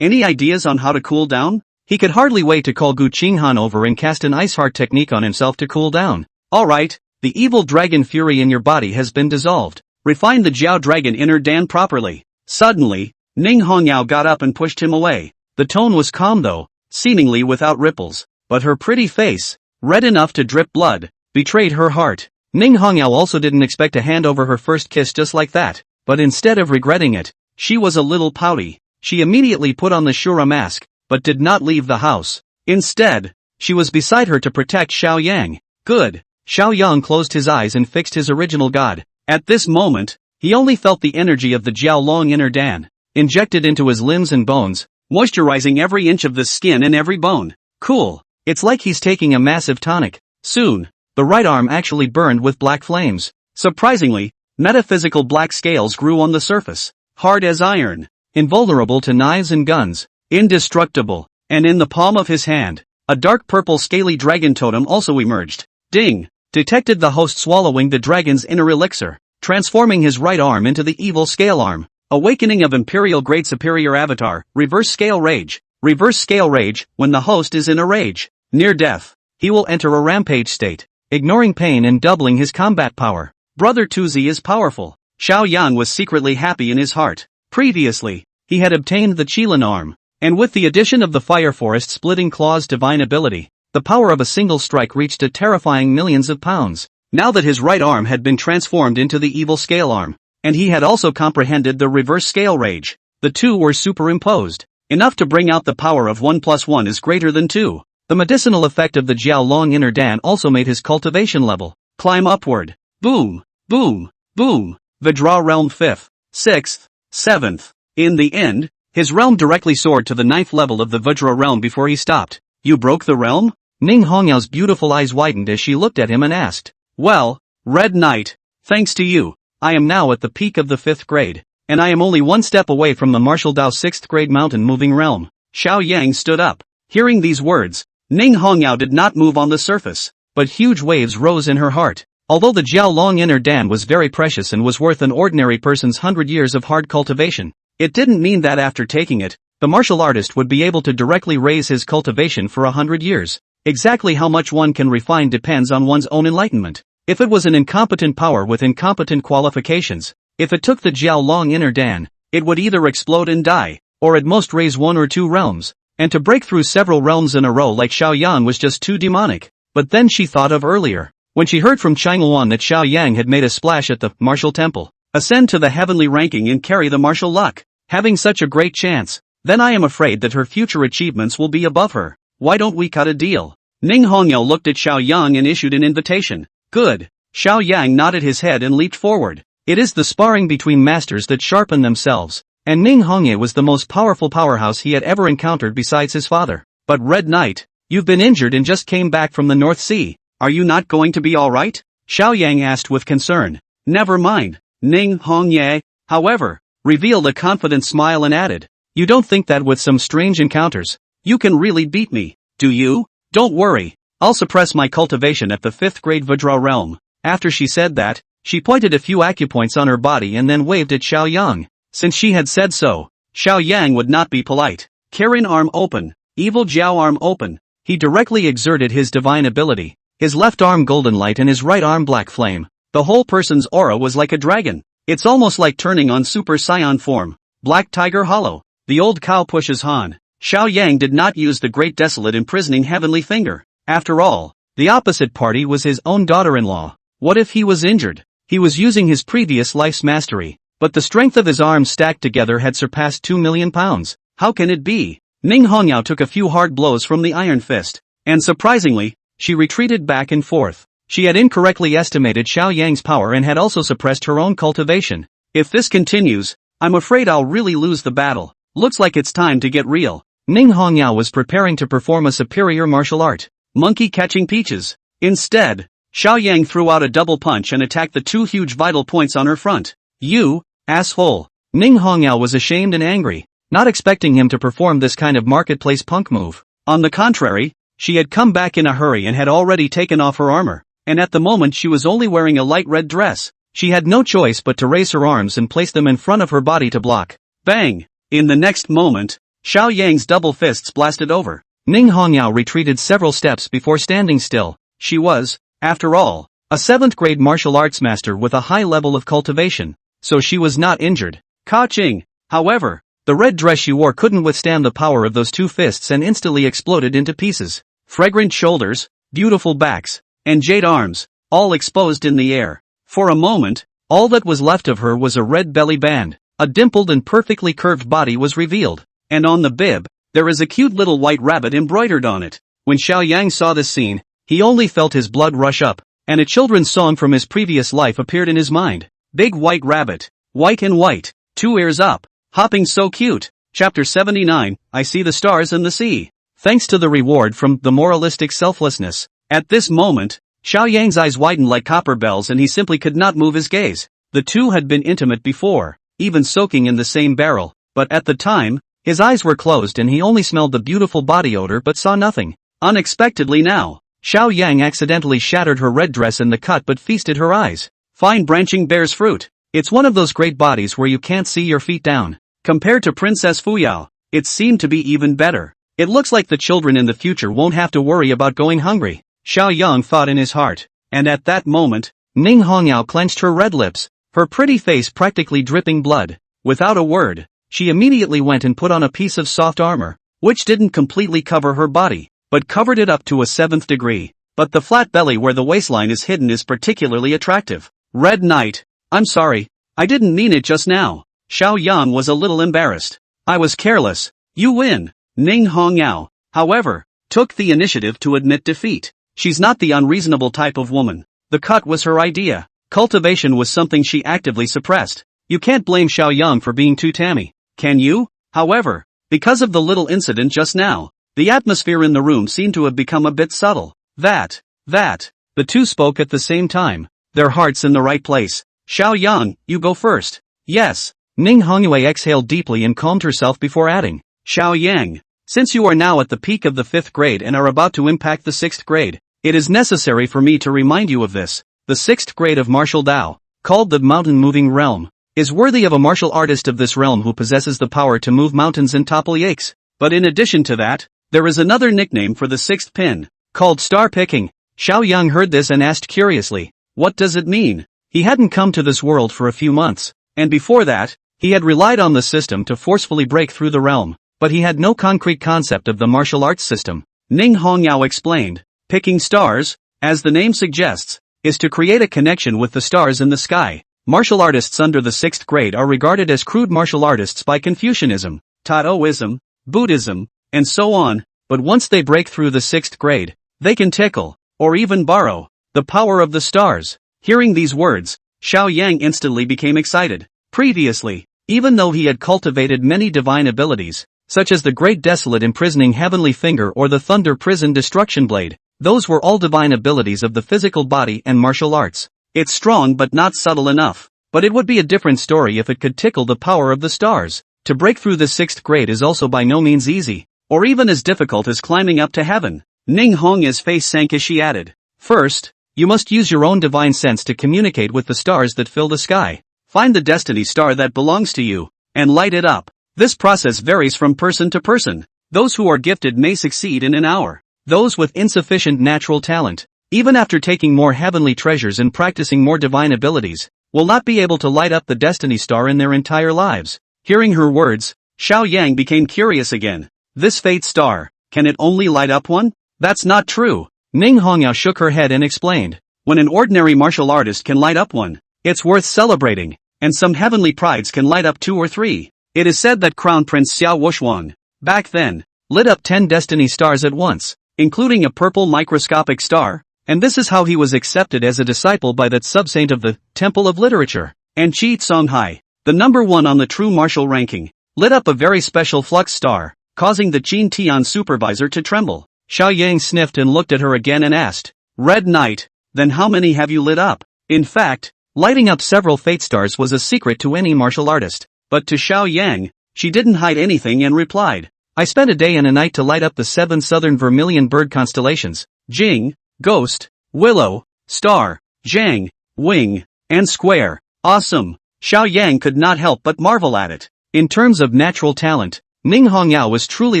Any ideas on how to cool down? He could hardly wait to call Gu Qinghan over and cast an ice heart technique on himself to cool down. Alright. The evil dragon fury in your body has been dissolved. Refine the Jiao dragon inner Dan properly. Suddenly, Ning Hongyao got up and pushed him away. The tone was calm though, seemingly without ripples, but her pretty face, red enough to drip blood, betrayed her heart. Ning Hongyao also didn't expect to hand over her first kiss just like that, but instead of regretting it, she was a little pouty. She immediately put on the Shura mask, but did not leave the house. Instead, she was beside her to protect Xiao Yang. Good. Xiao Yang closed his eyes and fixed his original god. At this moment, he only felt the energy of the Jiao Long inner Dan, injected into his limbs and bones, moisturizing every inch of the skin and every bone. Cool. It's like he's taking a massive tonic. Soon, the right arm actually burned with black flames. Surprisingly, metaphysical black scales grew on the surface, hard as iron, invulnerable to knives and guns, indestructible, and in the palm of his hand, a dark purple scaly dragon totem also emerged. Ding! Detected the host swallowing the dragon's inner elixir, transforming his right arm into the evil scale arm. Awakening of Imperial Great Superior Avatar, Reverse Scale Rage. Reverse Scale Rage, when the host is in a rage, near death, he will enter a rampage state, ignoring pain and doubling his combat power. Brother Tuzi is powerful. Xiao Yang was secretly happy in his heart. Previously, he had obtained the Qilin arm, and with the addition of the Fire Forest Splitting Claw's divine ability, the power of a single strike reached a terrifying millions of pounds. Now that his right arm had been transformed into the evil scale arm, and he had also comprehended the reverse scale rage, the two were superimposed, enough to bring out the power of 1 + 1 is greater than 2. The medicinal effect of the Jiao Long inner Dan also made his cultivation level climb upward. Boom, boom, boom. Vajra realm 5th, 6th, 7th. In the end, his realm directly soared to the 9th level of the Vajra realm before he stopped. You broke the realm? Ning Hongyao's beautiful eyes widened as she looked at him and asked. Well, Red Knight, thanks to you, I am now at the peak of the 5th grade, and I am only one step away from the martial Dao 6th grade mountain moving realm. Xiao Yang stood up. Hearing these words, Ning Hongyao did not move on the surface, but huge waves rose in her heart. Although the Jiao Long inner Dan was very precious and was worth an ordinary person's 100 years of hard cultivation, it didn't mean that after taking it, the martial artist would be able to directly raise his cultivation for 100 years. Exactly how much one can refine depends on one's own enlightenment. If it was an incompetent power with incompetent qualifications, if it took the Jiao Long inner Dan, it would either explode and die, or at most raise 1 or 2 realms, and to break through several realms in a row like Xiao Yan was just too demonic. But then she thought of earlier, when she heard from Changluan that Xiao Yang had made a splash at the martial temple, ascend to the heavenly ranking and carry the martial luck, having such a great chance, then I am afraid that her future achievements will be above her. Why don't we cut a deal? Ning Hongyao looked at Xiao Yang and issued an invitation. Good. Xiao Yang nodded his head and leaped forward. It is the sparring between masters that sharpen themselves, and Ning Hongye was the most powerful powerhouse he had ever encountered besides his father. But Red Knight, you've been injured and just came back from the North Sea. Are you not going to be alright? Xiao Yang asked with concern. Never mind, Ning Hongye, however, revealed a confident smile and added, you don't think that with some strange encounters, you can really beat me, do you? Don't worry, I'll suppress my cultivation at the 5th grade Vajra realm. After she said that, she pointed a few acupoints on her body and then waved at Xiao Yang. Since she had said so, Xiao Yang would not be polite. Kirin arm open, evil Jiao arm open. He directly exerted his divine ability. His left arm golden light and his right arm black flame. The whole person's aura was like a dragon. It's almost like turning on Super Saiyan form. Black Tiger Hollow. The old cow pushes Han. Xiao Yang did not use the great desolate imprisoning heavenly finger. After all, the opposite party was his own daughter-in-law. What if he was injured? He was using his previous life's mastery, but the strength of his arms stacked together had surpassed 2 million pounds. How can it be? Ning Hongyao took a few hard blows from the iron fist, and surprisingly, she retreated back and forth. She had incorrectly estimated Xiao Yang's power and had also suppressed her own cultivation. If this continues, I'm afraid I'll really lose the battle. Looks like it's time to get real. Ning Hongyao was preparing to perform a superior martial art, monkey catching peaches. Instead, Xiao Yang threw out a double punch and attacked the 2 huge vital points on her front. You, asshole. Ning Hongyao was ashamed and angry, not expecting him to perform this kind of marketplace punk move. On the contrary, she had come back in a hurry and had already taken off her armor, and at the moment she was only wearing a light red dress. She had no choice but to raise her arms and place them in front of her body to block. Bang! In the next moment, Xiao Yang's double fists blasted over. Ning Hongyao retreated several steps before standing still. She was, after all, a 7th grade martial arts master with a high level of cultivation, so she was not injured. Ka-ching! However, the red dress she wore couldn't withstand the power of those 2 fists and instantly exploded into pieces. Fragrant shoulders, beautiful backs, and jade arms, all exposed in the air. For a moment, all that was left of her was a red belly band. A dimpled and perfectly curved body was revealed, and on the bib, there is a cute little white rabbit embroidered on it. When Xiao Yang saw this scene, he only felt his blood rush up, and a children's song from his previous life appeared in his mind. Big white rabbit, white and white, 2 ears up, hopping so cute. Chapter 79, I see the stars in the sea. Thanks to the reward from the moralistic selflessness. At this moment, Xiao Yang's eyes widened like copper bells and he simply could not move his gaze. The two had been intimate before, even soaking in the same barrel, but at the time, his eyes were closed and he only smelled the beautiful body odor but saw nothing. Unexpectedly now, Xiao Yang accidentally shattered her red dress in the cut but feasted her eyes. Fine branching bears fruit. It's one of those great bodies where you can't see your feet down. Compared to Princess Fuyao, it seemed to be even better. It looks like the children in the future won't have to worry about going hungry, Xiao Yang thought in his heart. And at that moment, Ning Hongyao clenched her red lips, her pretty face practically dripping blood. Without a word, she immediately went and put on a piece of soft armor, which didn't completely cover her body, but covered it up to a 7th degree. But the flat belly where the waistline is hidden is particularly attractive. Red Knight, I'm sorry, I didn't mean it just now. Xiao Yang was a little embarrassed. I was careless. You win. Ning Hongyao, however, took the initiative to admit defeat. She's not the unreasonable type of woman. The cut was her idea. Cultivation was something she actively suppressed. You can't blame Xiao Yang for being too tammy, can you? However, because of the little incident just now, the atmosphere in the room seemed to have become a bit subtle. That. The two spoke at the same time, their hearts in the right place. Xiao Yang, you go first. Yes. Ning Hongyue exhaled deeply and calmed herself before adding, Xiao Yang, since you are now at the peak of the 5th grade and are about to impact the 6th grade, it is necessary for me to remind you of this. The 6th grade of martial Dao, called the mountain-moving realm, is worthy of a martial artist of this realm who possesses the power to move mountains and topple yakes. But in addition to that, there is another nickname for the 6th pin, called star picking. Xiao Yang heard this and asked curiously, what does it mean? He hadn't come to this world for a few months, and before that, he had relied on the system to forcefully break through the realm, but he had no concrete concept of the martial arts system. Ning Hongyao explained, picking stars, as the name suggests, is to create a connection with the stars in the sky. Martial artists under the 6th grade are regarded as crude martial artists by Confucianism, Taoism, Buddhism, and so on, but once they break through the 6th grade, they can tickle, or even borrow, the power of the stars. Hearing these words, Xiao Yang instantly became excited. Previously, even though he had cultivated many divine abilities, such as the Great Desolate Imprisoning Heavenly Finger or the Thunder Prison Destruction Blade, those were all divine abilities of the physical body and martial arts. It's strong but not subtle enough. But it would be a different story if it could tickle the power of the stars. To break through the 6th grade is also by no means easy, or even as difficult as climbing up to heaven. Ning Hongya's face sank as she added, "First, you must use your own divine sense to communicate with the stars that fill the sky. Find the destiny star that belongs to you, and light it up. This process varies from person to person. Those who are gifted may succeed in an hour. Those with insufficient natural talent, even after taking more heavenly treasures and practicing more divine abilities, will not be able to light up the destiny star in their entire lives." Hearing her words, Xiao Yang became curious again. This fate star, can it only light up one? That's not true. Ning Hongyao shook her head and explained. When an ordinary martial artist can light up one, it's worth celebrating, and some heavenly prides can light up 2 or 3. It is said that Crown Prince Xiao Wuxuan, back then, lit up 10 destiny stars at once, including a purple microscopic star, and this is how he was accepted as a disciple by that sub-saint of the Temple of Literature. And Qi Songhai, the number 1 on the true martial ranking, lit up a very special flux star, causing the Qin Tian supervisor to tremble. Xiao Yang sniffed and looked at her again and asked, "Red Knight, then how many have you lit up?" In fact, lighting up several fate stars was a secret to any martial artist, but to Xiao Yang, she didn't hide anything and replied, "I spent a day and a night to light up the 7 southern vermilion bird constellations, Jing, Ghost, Willow, Star, Zhang, Wing, and Square." Awesome! Xiao Yang could not help but marvel at it. In terms of natural talent, Ning Hongyao was truly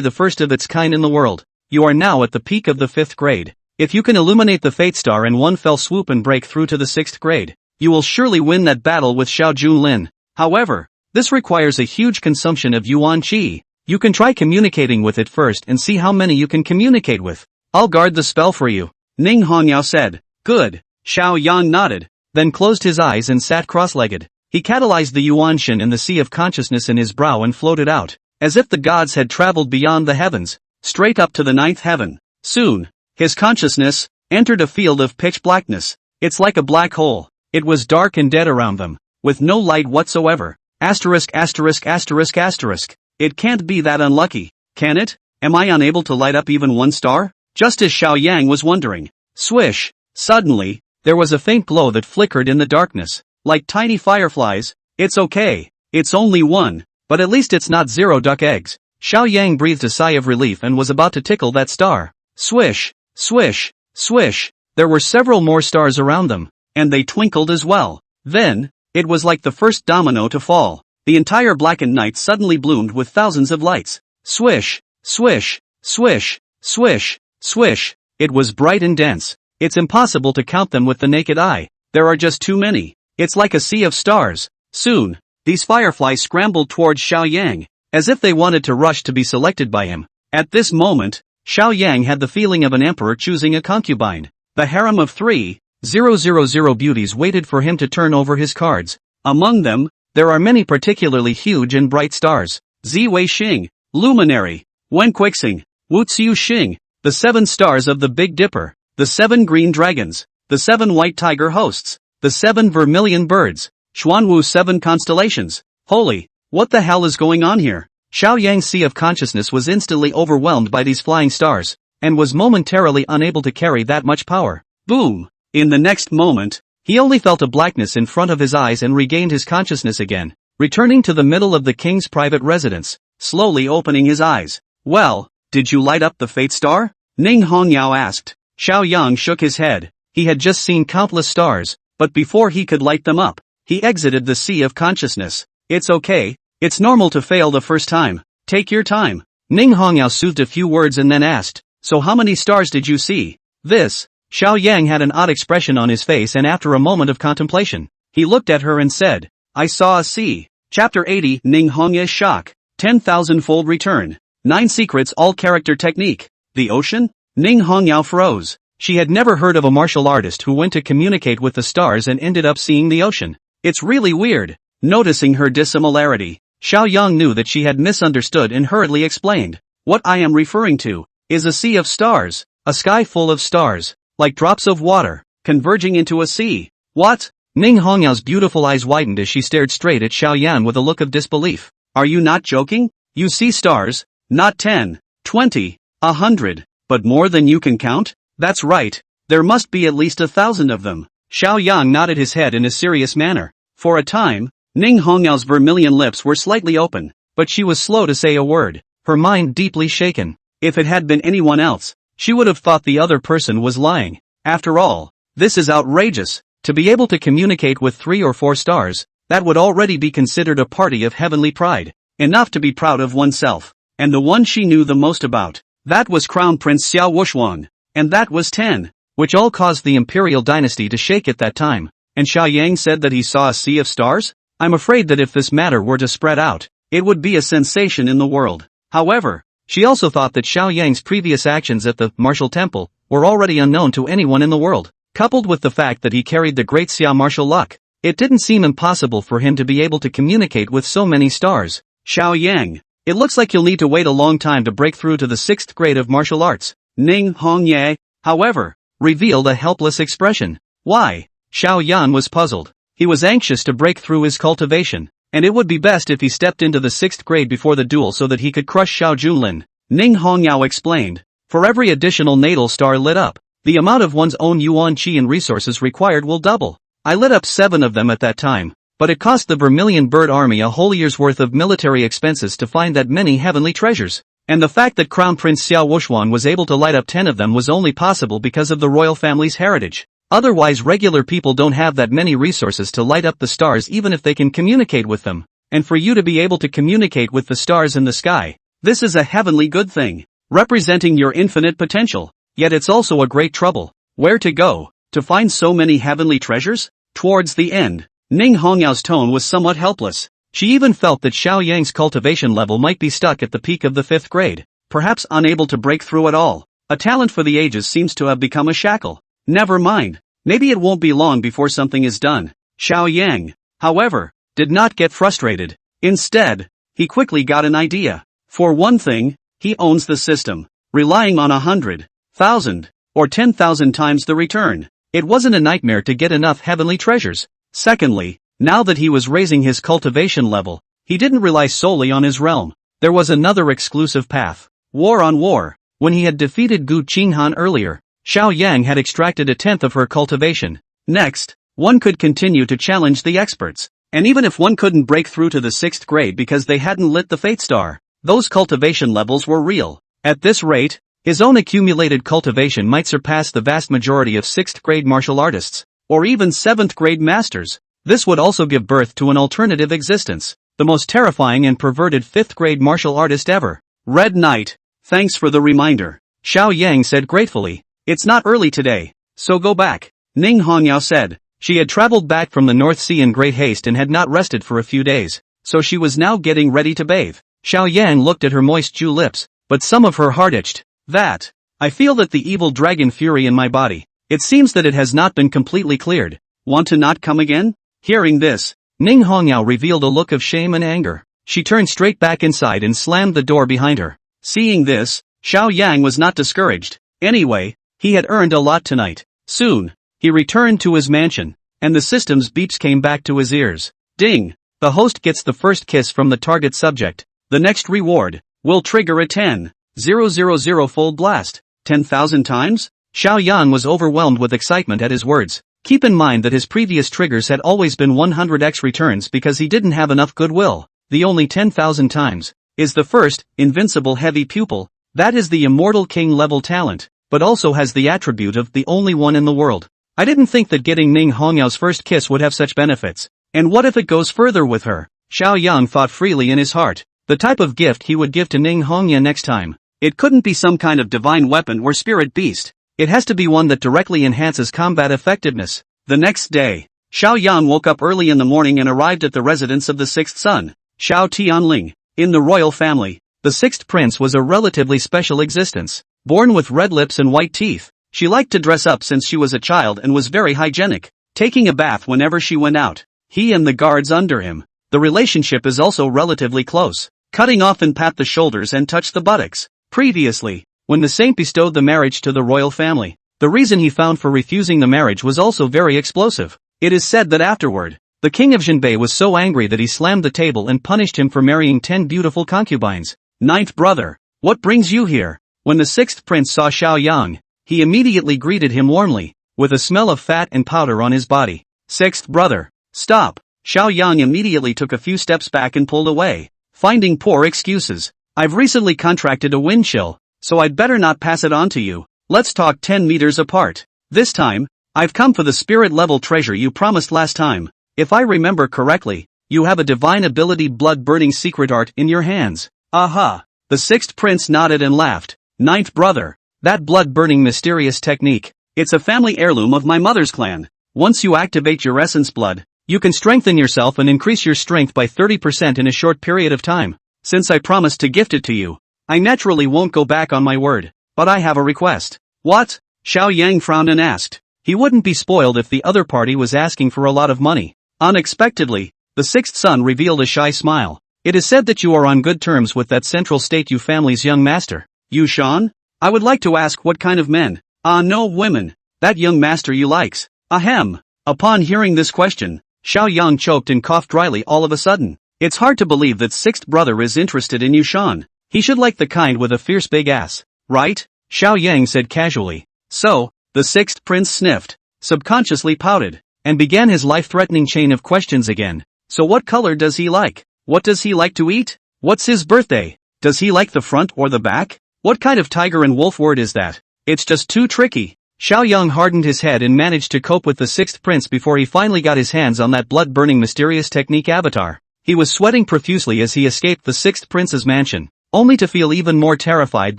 the first of its kind in the world. You are now at the peak of the 5th grade. If you can illuminate the fate star in one fell swoop and break through to the 6th grade, you will surely win that battle with Xiao Junlin. However, this requires a huge consumption of Yuan Qi. You can try communicating with it first and see how many you can communicate with. I'll guard the spell for you. Ning Hongyao said. Good. Xiao Yang nodded, then closed his eyes and sat cross-legged. He catalyzed the Yuanshan in the sea of consciousness in his brow and floated out, as if the gods had traveled beyond the heavens, straight up to the 9th heaven. Soon, his consciousness entered a field of pitch blackness. It's like a black hole. It was dark and dead around them, with no light whatsoever. Asterisk asterisk asterisk asterisk. It can't be that unlucky, can it? Am I unable to light up even one star? Just as Xiao Yang was wondering. Swish! Suddenly, there was a faint glow that flickered in the darkness, like tiny fireflies. It's okay. It's only one, but at least it's not 0 duck eggs. Xiao Yang breathed a sigh of relief and was about to tickle that star. Swish! Swish! Swish! There were several more stars around them, and they twinkled as well. Then, it was like the first domino to fall. The entire blackened night suddenly bloomed with thousands of lights. Swish! Swish! Swish! Swish! Swish! It was bright and dense. It's impossible to count them with the naked eye. There are just too many. It's like a sea of stars. Soon, these fireflies scrambled towards Xiao Yang, as if they wanted to rush to be selected by him. At this moment, Xiao Yang had the feeling of an emperor choosing a concubine. The harem of 3,000 beauties waited for him to turn over his cards. Among them, there are many particularly huge and bright stars. Ziwei Xing, Luminary, Wen Quixing, Wu Xiu Xing, the 7 stars of the Big Dipper, the 7 green dragons, the 7 white tiger hosts, the 7 vermilion birds, Xuanwu 7 constellations. Holy, what the hell is going on here? Xiao Yang's sea of consciousness was instantly overwhelmed by these flying stars, and was momentarily unable to carry that much power. Boom! In the next moment, he only felt a blackness in front of his eyes and regained his consciousness again, returning to the middle of the king's private residence, slowly opening his eyes. Well, did you light up the fate star? Ning Hongyao asked. Xiao Yang shook his head. He had just seen countless stars, but before he could light them up, he exited the sea of consciousness. It's okay. It's normal to fail the first time. Take your time. Ning Hongyao soothed a few words and then asked, so how many stars did you see? This. Xiao Yang had an odd expression on his face, and after a moment of contemplation, he looked at her and said, I saw a sea. Chapter 80 Ning Hongya's Shock. 10,000-fold return. 9 secrets all character technique. The ocean? Ning Hongyao froze. She had never heard of a martial artist who went to communicate with the stars and ended up seeing the ocean. It's really weird. Noticing her dissimilarity, Xiao Yang knew that she had misunderstood and hurriedly explained. What I am referring to is a sea of stars, a sky full of stars, like drops of water, converging into a sea. What? Ning Hongyao's beautiful eyes widened as she stared straight at Xiao Yan with a look of disbelief. Are you not joking? You see stars? Not 10, 20, 100, but more than you can count? That's right. There must be at least 1,000 of them. Xiao Yang nodded his head in a serious manner. For a time, Ning Hongyao's vermilion lips were slightly open, but she was slow to say a word, her mind deeply shaken. If it had been anyone else, she would have thought the other person was lying. After all, this is outrageous. To be able to communicate with 3 or 4 stars, that would already be considered a party of heavenly pride. Enough to be proud of oneself. And the one she knew the most about, that was Crown Prince Xiao Wushuang. And that was 10, which all caused the imperial dynasty to shake at that time. And Xiao Yang said that he saw a sea of stars? I'm afraid that if this matter were to spread out, it would be a sensation in the world. However, she also thought that Xiao Yang's previous actions at the martial temple were already unknown to anyone in the world. Coupled with the fact that he carried the great Xia martial luck, it didn't seem impossible for him to be able to communicate with so many stars. Xiao Yang, it looks like you'll need to wait a long time to break through to the 6th grade of martial arts. Ning Hongye, however, revealed a helpless expression. Why? Xiao Yan was puzzled. He was anxious to break through his cultivation, and it would be best if he stepped into the 6th grade before the duel so that he could crush Xiao Junlin. Ning Hongyao explained. For every additional natal star lit up, the amount of one's own yuan qi and resources required will double. I lit up 7 of them at that time, but it cost the Vermilion Bird Army a whole year's worth of military expenses to find that many heavenly treasures. And the fact that Crown Prince Xiao Wushuan was able to light up 10 of them was only possible because of the royal family's heritage. Otherwise regular people don't have that many resources to light up the stars even if they can communicate with them. And for you to be able to communicate with the stars in the sky, this is a heavenly good thing, representing your infinite potential. Yet it's also a great trouble. Where to go, to find so many heavenly treasures? Towards the end, Ning Hongyao's tone was somewhat helpless. She even felt that Xiao Yang's cultivation level might be stuck at the peak of the 5th grade, perhaps unable to break through at all. A talent for the ages seems to have become a shackle. Never mind, maybe it won't be long before something is done. Xiao Yang, however, did not get frustrated. Instead, he quickly got an idea. For one thing, he owns the system, relying on 100, 1,000, or 10,000 times the return. It wasn't a nightmare to get enough heavenly treasures. Secondly, now that he was raising his cultivation level, he didn't rely solely on his realm. There was another exclusive path. War on war. When he had defeated Gu Qinghan earlier, Xiao Yang had extracted 1/10 of her cultivation. Next, one could continue to challenge the experts. And even if one couldn't break through to the 6th grade because they hadn't lit the Fate Star, those cultivation levels were real. At this rate, his own accumulated cultivation might surpass the vast majority of 6th grade martial artists, or even 7th grade masters. This would also give birth to an alternative existence, the most terrifying and perverted 5th grade martial artist ever. Red Knight, thanks for the reminder, Xiao Yang said gratefully. It's not early today, so go back, Ning Hongyao said. She had traveled back from the North Sea in great haste and had not rested for a few days, so she was now getting ready to bathe. Xiao Yang looked at her moist Jew lips, but some of her heart itched. I feel that the evil dragon fury in my body, it seems that it has not been completely cleared. Want to not come again? Hearing this, Ning Hongyao revealed a look of shame and anger. She turned straight back inside and slammed the door behind her. Seeing this, Xiao Yang was not discouraged. Anyway, he had earned a lot tonight. Soon, he returned to his mansion, and the system's beeps came back to his ears. Ding! The host gets the first kiss from the target subject. The next reward will trigger a 10,000-fold blast. 10,000 times? Xiao Yan was overwhelmed with excitement at his words. Keep in mind that his previous triggers had always been 100x returns because he didn't have enough goodwill. The only 10,000 times is the first, invincible heavy pupil. That is the immortal king level talent, but also has the attribute of the only one in the world. I didn't think that getting Ning Hongyao's first kiss would have such benefits. And what if it goes further with her? Xiao Yang thought freely in his heart. The type of gift he would give to Ning Hongya next time. It couldn't be some kind of divine weapon or spirit beast. It has to be one that directly enhances combat effectiveness. The next day, Xiao Yan woke up early in the morning and arrived at the residence of the 6th son, Xiao Tianling. In the royal family, the 6th prince was a relatively special existence. Born with red lips and white teeth, she liked to dress up since she was a child and was very hygienic, taking a bath whenever she went out. He and the guards under him. The relationship is also relatively close, cutting off and pat the shoulders and touch the buttocks. Previously, when the saint bestowed the marriage to the royal family, the reason he found for refusing the marriage was also very explosive. It is said that afterward, the king of Jinbei was so angry that he slammed the table and punished him for marrying 10 beautiful concubines. Ninth brother, what brings you here? When the sixth prince saw Xiao Yang, he immediately greeted him warmly, with a smell of fat and powder on his body. Sixth brother, stop. Xiao Yang immediately took a few steps back and pulled away, finding poor excuses. I've recently contracted a wind chill, so I'd better not pass it on to you. Let's talk 10 meters apart. This time, I've come for the spirit-level treasure you promised last time. If I remember correctly, you have a divine ability blood-burning secret art in your hands. Aha! The sixth prince nodded and laughed. Ninth brother, that blood-burning mysterious technique. It's a family heirloom of my mother's clan. Once you activate your essence blood, you can strengthen yourself and increase your strength by 30% in a short period of time. Since I promised to gift it to you, I naturally won't go back on my word, but I have a request. What? Xiao Yang frowned and asked. He wouldn't be spoiled if the other party was asking for a lot of money. Unexpectedly, the sixth son revealed a shy smile. It is said that you are on good terms with that Central State Yu family's young master. Yu Shan? I would like to ask what kind of men? No women. That young master you likes. Ahem. Upon hearing this question, Xiao Yang choked and coughed dryly all of a sudden. It's hard to believe that sixth brother is interested in Yu Shan. He should like the kind with a fierce big ass, right? Xiao Yang said casually. So, the sixth prince sniffed, subconsciously pouted, and began his life-threatening chain of questions again. So what color does he like? What does he like to eat? What's his birthday? Does he like the front or the back? What kind of tiger and wolf word is that? It's just too tricky. Xiao Yang hardened his head and managed to cope with the sixth prince before he finally got his hands on that blood-burning mysterious technique avatar. He was sweating profusely as he escaped the sixth prince's mansion, only to feel even more terrified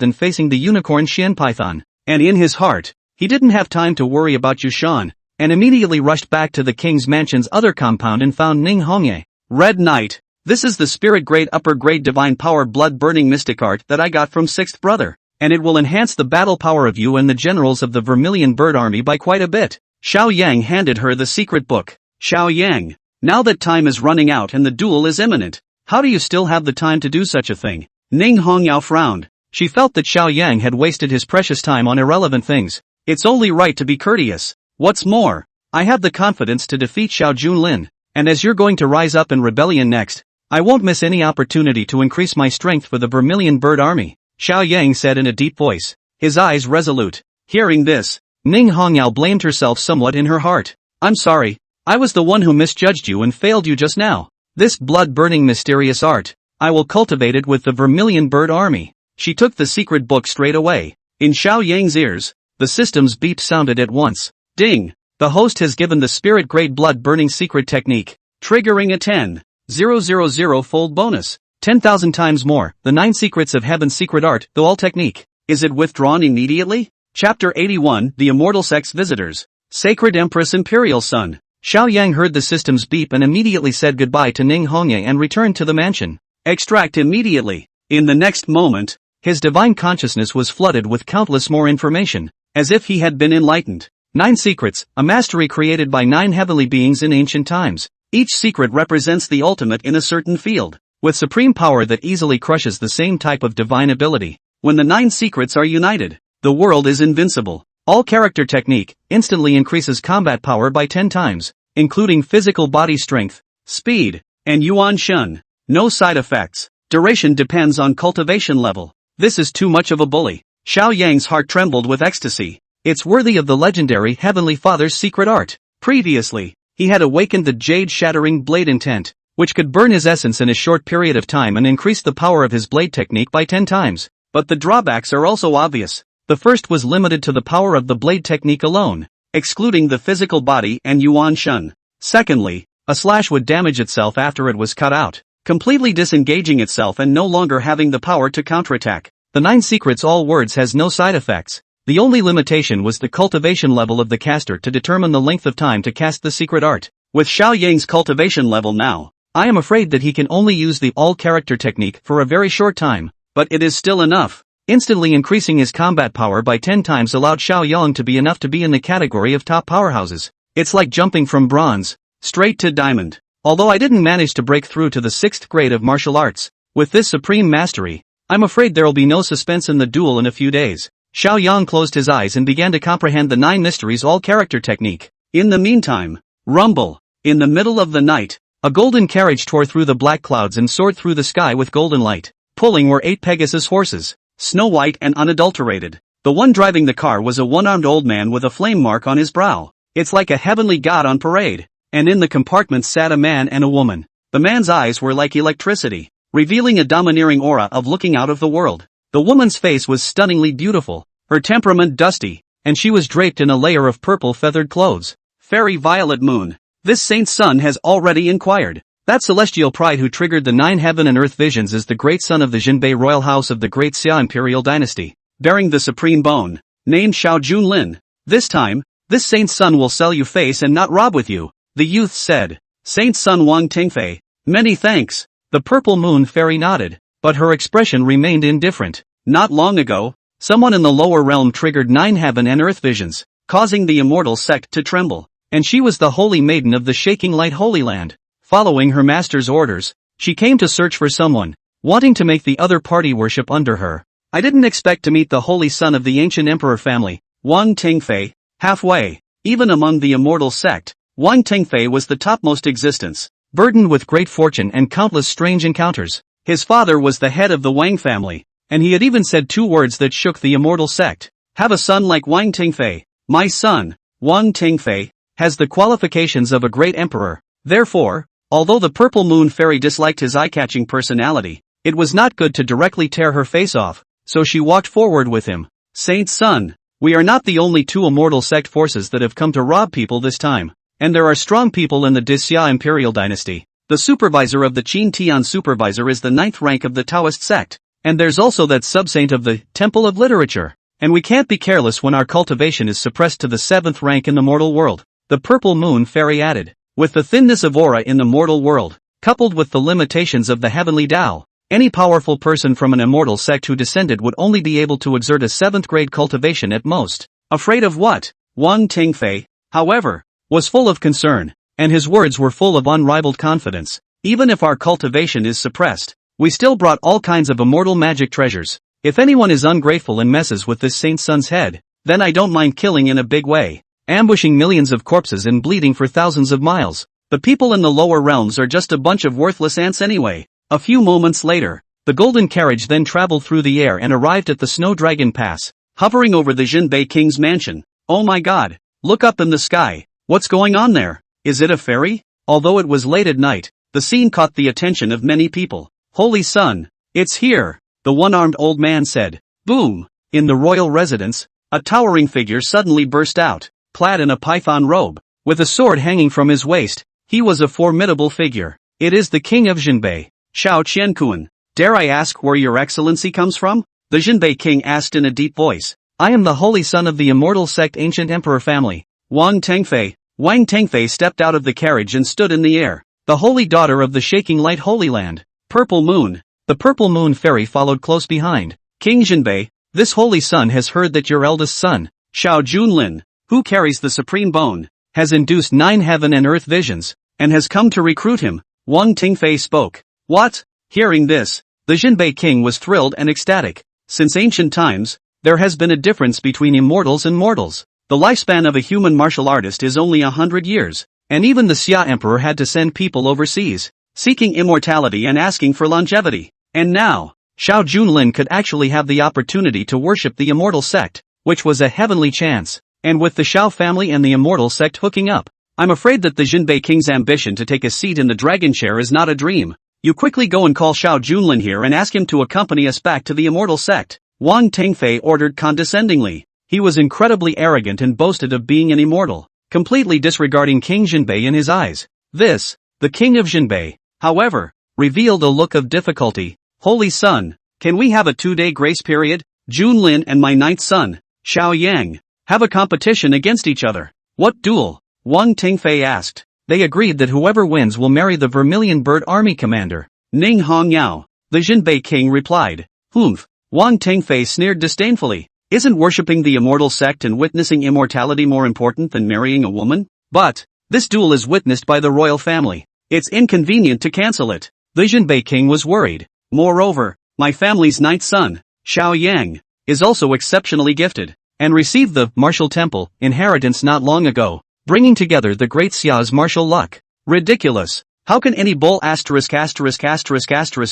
than facing the unicorn Xian Python. And in his heart, he didn't have time to worry about Yu Shan, and immediately rushed back to the king's mansion's other compound and found Ning Hongye. Red Knight, this is the spirit grade upper grade divine power blood-burning mystic art that I got from sixth brother, and it will enhance the battle power of you and the generals of the Vermilion Bird Army by quite a bit. Xiao Yang handed her the secret book. Xiao Yang, now that time is running out and the duel is imminent, how do you still have the time to do such a thing? Ning Hongyao frowned. She felt that Xiao Yang had wasted his precious time on irrelevant things. It's only right to be courteous. What's more, I have the confidence to defeat Xiao Junlin, and as you're going to rise up in rebellion next, I won't miss any opportunity to increase my strength for the Vermilion Bird Army, Xiao Yang said in a deep voice, his eyes resolute. Hearing this, Ning Hongyao blamed herself somewhat in her heart. I'm sorry, I was the one who misjudged you and failed you just now. This blood-burning mysterious art, I will cultivate it with the Vermilion Bird Army. She took the secret book straight away. In Xiao Yang's ears, the system's beep sounded at once. Ding! The host has given the spirit-grade blood-burning secret technique, triggering a 10,000-fold bonus. 10,000 times more, the 9 secrets of heaven's secret art, the all technique. Is it withdrawn immediately? Chapter 81, The Immortal Sex Visitors. Sacred Empress Imperial Son. Xiao Yang heard the system's beep and immediately said goodbye to Ning Hongye and returned to the mansion. Extract immediately. In the next moment, his divine consciousness was flooded with countless more information, as if he had been enlightened. 9 secrets, a mastery created by 9 heavenly beings in ancient times. Each secret represents the ultimate in a certain field, with supreme power that easily crushes the same type of divine ability. When the 9 secrets are united, the world is invincible. All character technique instantly increases combat power by 10 times, including physical body strength, speed, and yuan shun. No side effects. Duration depends on cultivation level. This is too much of a bully. Xiao Yang's heart trembled with ecstasy. It's worthy of the legendary Heavenly Father's secret art. Previously, he had awakened the jade-shattering blade intent, which could burn his essence in a short period of time and increase the power of his blade technique by 10 times. But the drawbacks are also obvious. The first was limited to the power of the blade technique alone, excluding the physical body and yuan shun. Secondly, a slash would damage itself after it was cut out, completely disengaging itself and no longer having the power to counterattack. The 9 secrets all words has no side effects. The only limitation was the cultivation level of the caster to determine the length of time to cast the secret art. With Xiao Yang's cultivation level now, I am afraid that he can only use the all-character technique for a very short time, but it is still enough. Instantly increasing his combat power by 10 times allowed Xiao Yang to be enough to be in the category of top powerhouses. It's like jumping from bronze straight to diamond. Although I didn't manage to break through to the 6th grade of martial arts, with this supreme mastery, I'm afraid there'll be no suspense in the duel in a few days. Xiao Yang closed his eyes and began to comprehend the 9 mysteries all-character technique. In the meantime, Rumble. In the middle of the night, a golden carriage tore through the black clouds and soared through the sky with golden light. Pulling were 8 Pegasus horses, snow white and unadulterated. The one driving the car was a one-armed old man with a flame mark on his brow. It's like a heavenly god on parade. And in the compartment sat a man and a woman. The man's eyes were like electricity, revealing a domineering aura of looking out of the world. The woman's face was stunningly beautiful, her temperament dusty, and she was draped in a layer of purple feathered clothes. Fairy Violet Moon. This saint's son has already inquired. That celestial pride who triggered the 9 heaven and earth visions is the great son of the Jinbei royal house of the great Xia imperial dynasty, bearing the supreme bone, named Xiao Junlin. This time, this saint's son will sell you face and not rob with you, the youth said. Saint's son Wang Tingfei. Many thanks. The purple moon fairy nodded, but her expression remained indifferent. Not long ago, someone in the lower realm triggered 9 heaven and earth visions, causing the immortal sect to tremble, and she was the holy maiden of the shaking light Holy Land. Following her master's orders, she came to search for someone, wanting to make the other party worship under her. I didn't expect to meet the holy son of the ancient emperor family, Wang Tingfei. Halfway, even among the immortal sect, Wang Tingfei was the topmost existence, burdened with great fortune and countless strange encounters. His father was the head of the Wang family, and he had even said 2 words that shook the immortal sect. Have a son like Wang Tingfei. My son, Wang Tingfei, has the qualifications of a great emperor. Therefore, although the purple moon fairy disliked his eye-catching personality, it was not good to directly tear her face off, so she walked forward with him. Saint's son, we are not the only 2 immortal sect forces that have come to rob people this time. And there are strong people in the Xia imperial dynasty. The supervisor of the Qin Tian supervisor is the 9th rank of the Taoist sect. And there's also that sub-saint of the Temple of Literature. And we can't be careless when our cultivation is suppressed to the 7th rank in the mortal world. The purple moon fairy added. With the thinness of aura in the mortal world, coupled with the limitations of the heavenly Tao, any powerful person from an immortal sect who descended would only be able to exert a 7th grade cultivation at most. Afraid of what? Wang Tingfei, however, was full of concern, and his words were full of unrivaled confidence. Even if our cultivation is suppressed, we still brought all kinds of immortal magic treasures. If anyone is ungrateful and messes with this saint's son's head, then I don't mind killing in a big way, ambushing millions of corpses and bleeding for thousands of miles. The people in the lower realms are just a bunch of worthless ants anyway. A few moments later, the golden carriage then traveled through the air and arrived at the Snow Dragon Pass, hovering over the Jinbei King's mansion. Oh my god, look up in the sky. What's going on there? Is it a fairy? Although it was late at night, the scene caught the attention of many people. Holy sun, it's here, the one-armed old man said. Boom! In the royal residence, a towering figure suddenly burst out, clad in a python robe, with a sword hanging from his waist. He was a formidable figure. It is the king of Jinbei, Xiao Qiankuan. Dare I ask where your excellency comes from? The Jinbei king asked in a deep voice. I am the holy son of the immortal sect ancient emperor family, Wang Tingfei. Wang Tingfei stepped out of the carriage and stood in the air. The holy daughter of the shaking light Holy Land, Purple Moon. The purple moon fairy followed close behind. King Jinbei, this holy son has heard that your eldest son, Xiao Junlin, who carries the supreme bone, has induced 9 heaven and earth visions, and has come to recruit him. Wang Tingfei spoke. What? Hearing this, the Jinbei king was thrilled and ecstatic. Since ancient times, there has been a difference between immortals and mortals. The lifespan of a human martial artist is only 100 years, and even the Xia emperor had to send people overseas, seeking immortality and asking for longevity. And now, Xiao Junlin could actually have the opportunity to worship the immortal sect, which was a heavenly chance. And with the Xiao family and the immortal sect hooking up, I'm afraid that the Jinbei king's ambition to take a seat in the dragon chair is not a dream. You quickly go and call Xiao Junlin here and ask him to accompany us back to the immortal sect, Wang Tingfei ordered condescendingly. He was incredibly arrogant and boasted of being an immortal, completely disregarding King Jinbei in his eyes. This, the king of Jinbei, however, revealed a look of difficulty. Holy son, can we have a 2-day grace period? Junlin and my 9th son, Xiao Yang, have a competition against each other. What duel? Wang Tingfei asked. They agreed that whoever wins will marry the Vermilion Bird Army commander, Ning Hongyao. The Jinbei king replied. Humph. Wang Tingfei sneered disdainfully. Isn't worshipping the immortal sect and witnessing immortality more important than marrying a woman? But, this duel is witnessed by the royal family. It's inconvenient to cancel it. The Jinbei king was worried. Moreover, my family's 9th son, Xiao Yang, is also exceptionally gifted, and received the martial temple inheritance not long ago. bringing together the great Xia's martial luck. Ridiculous. How can any bull *****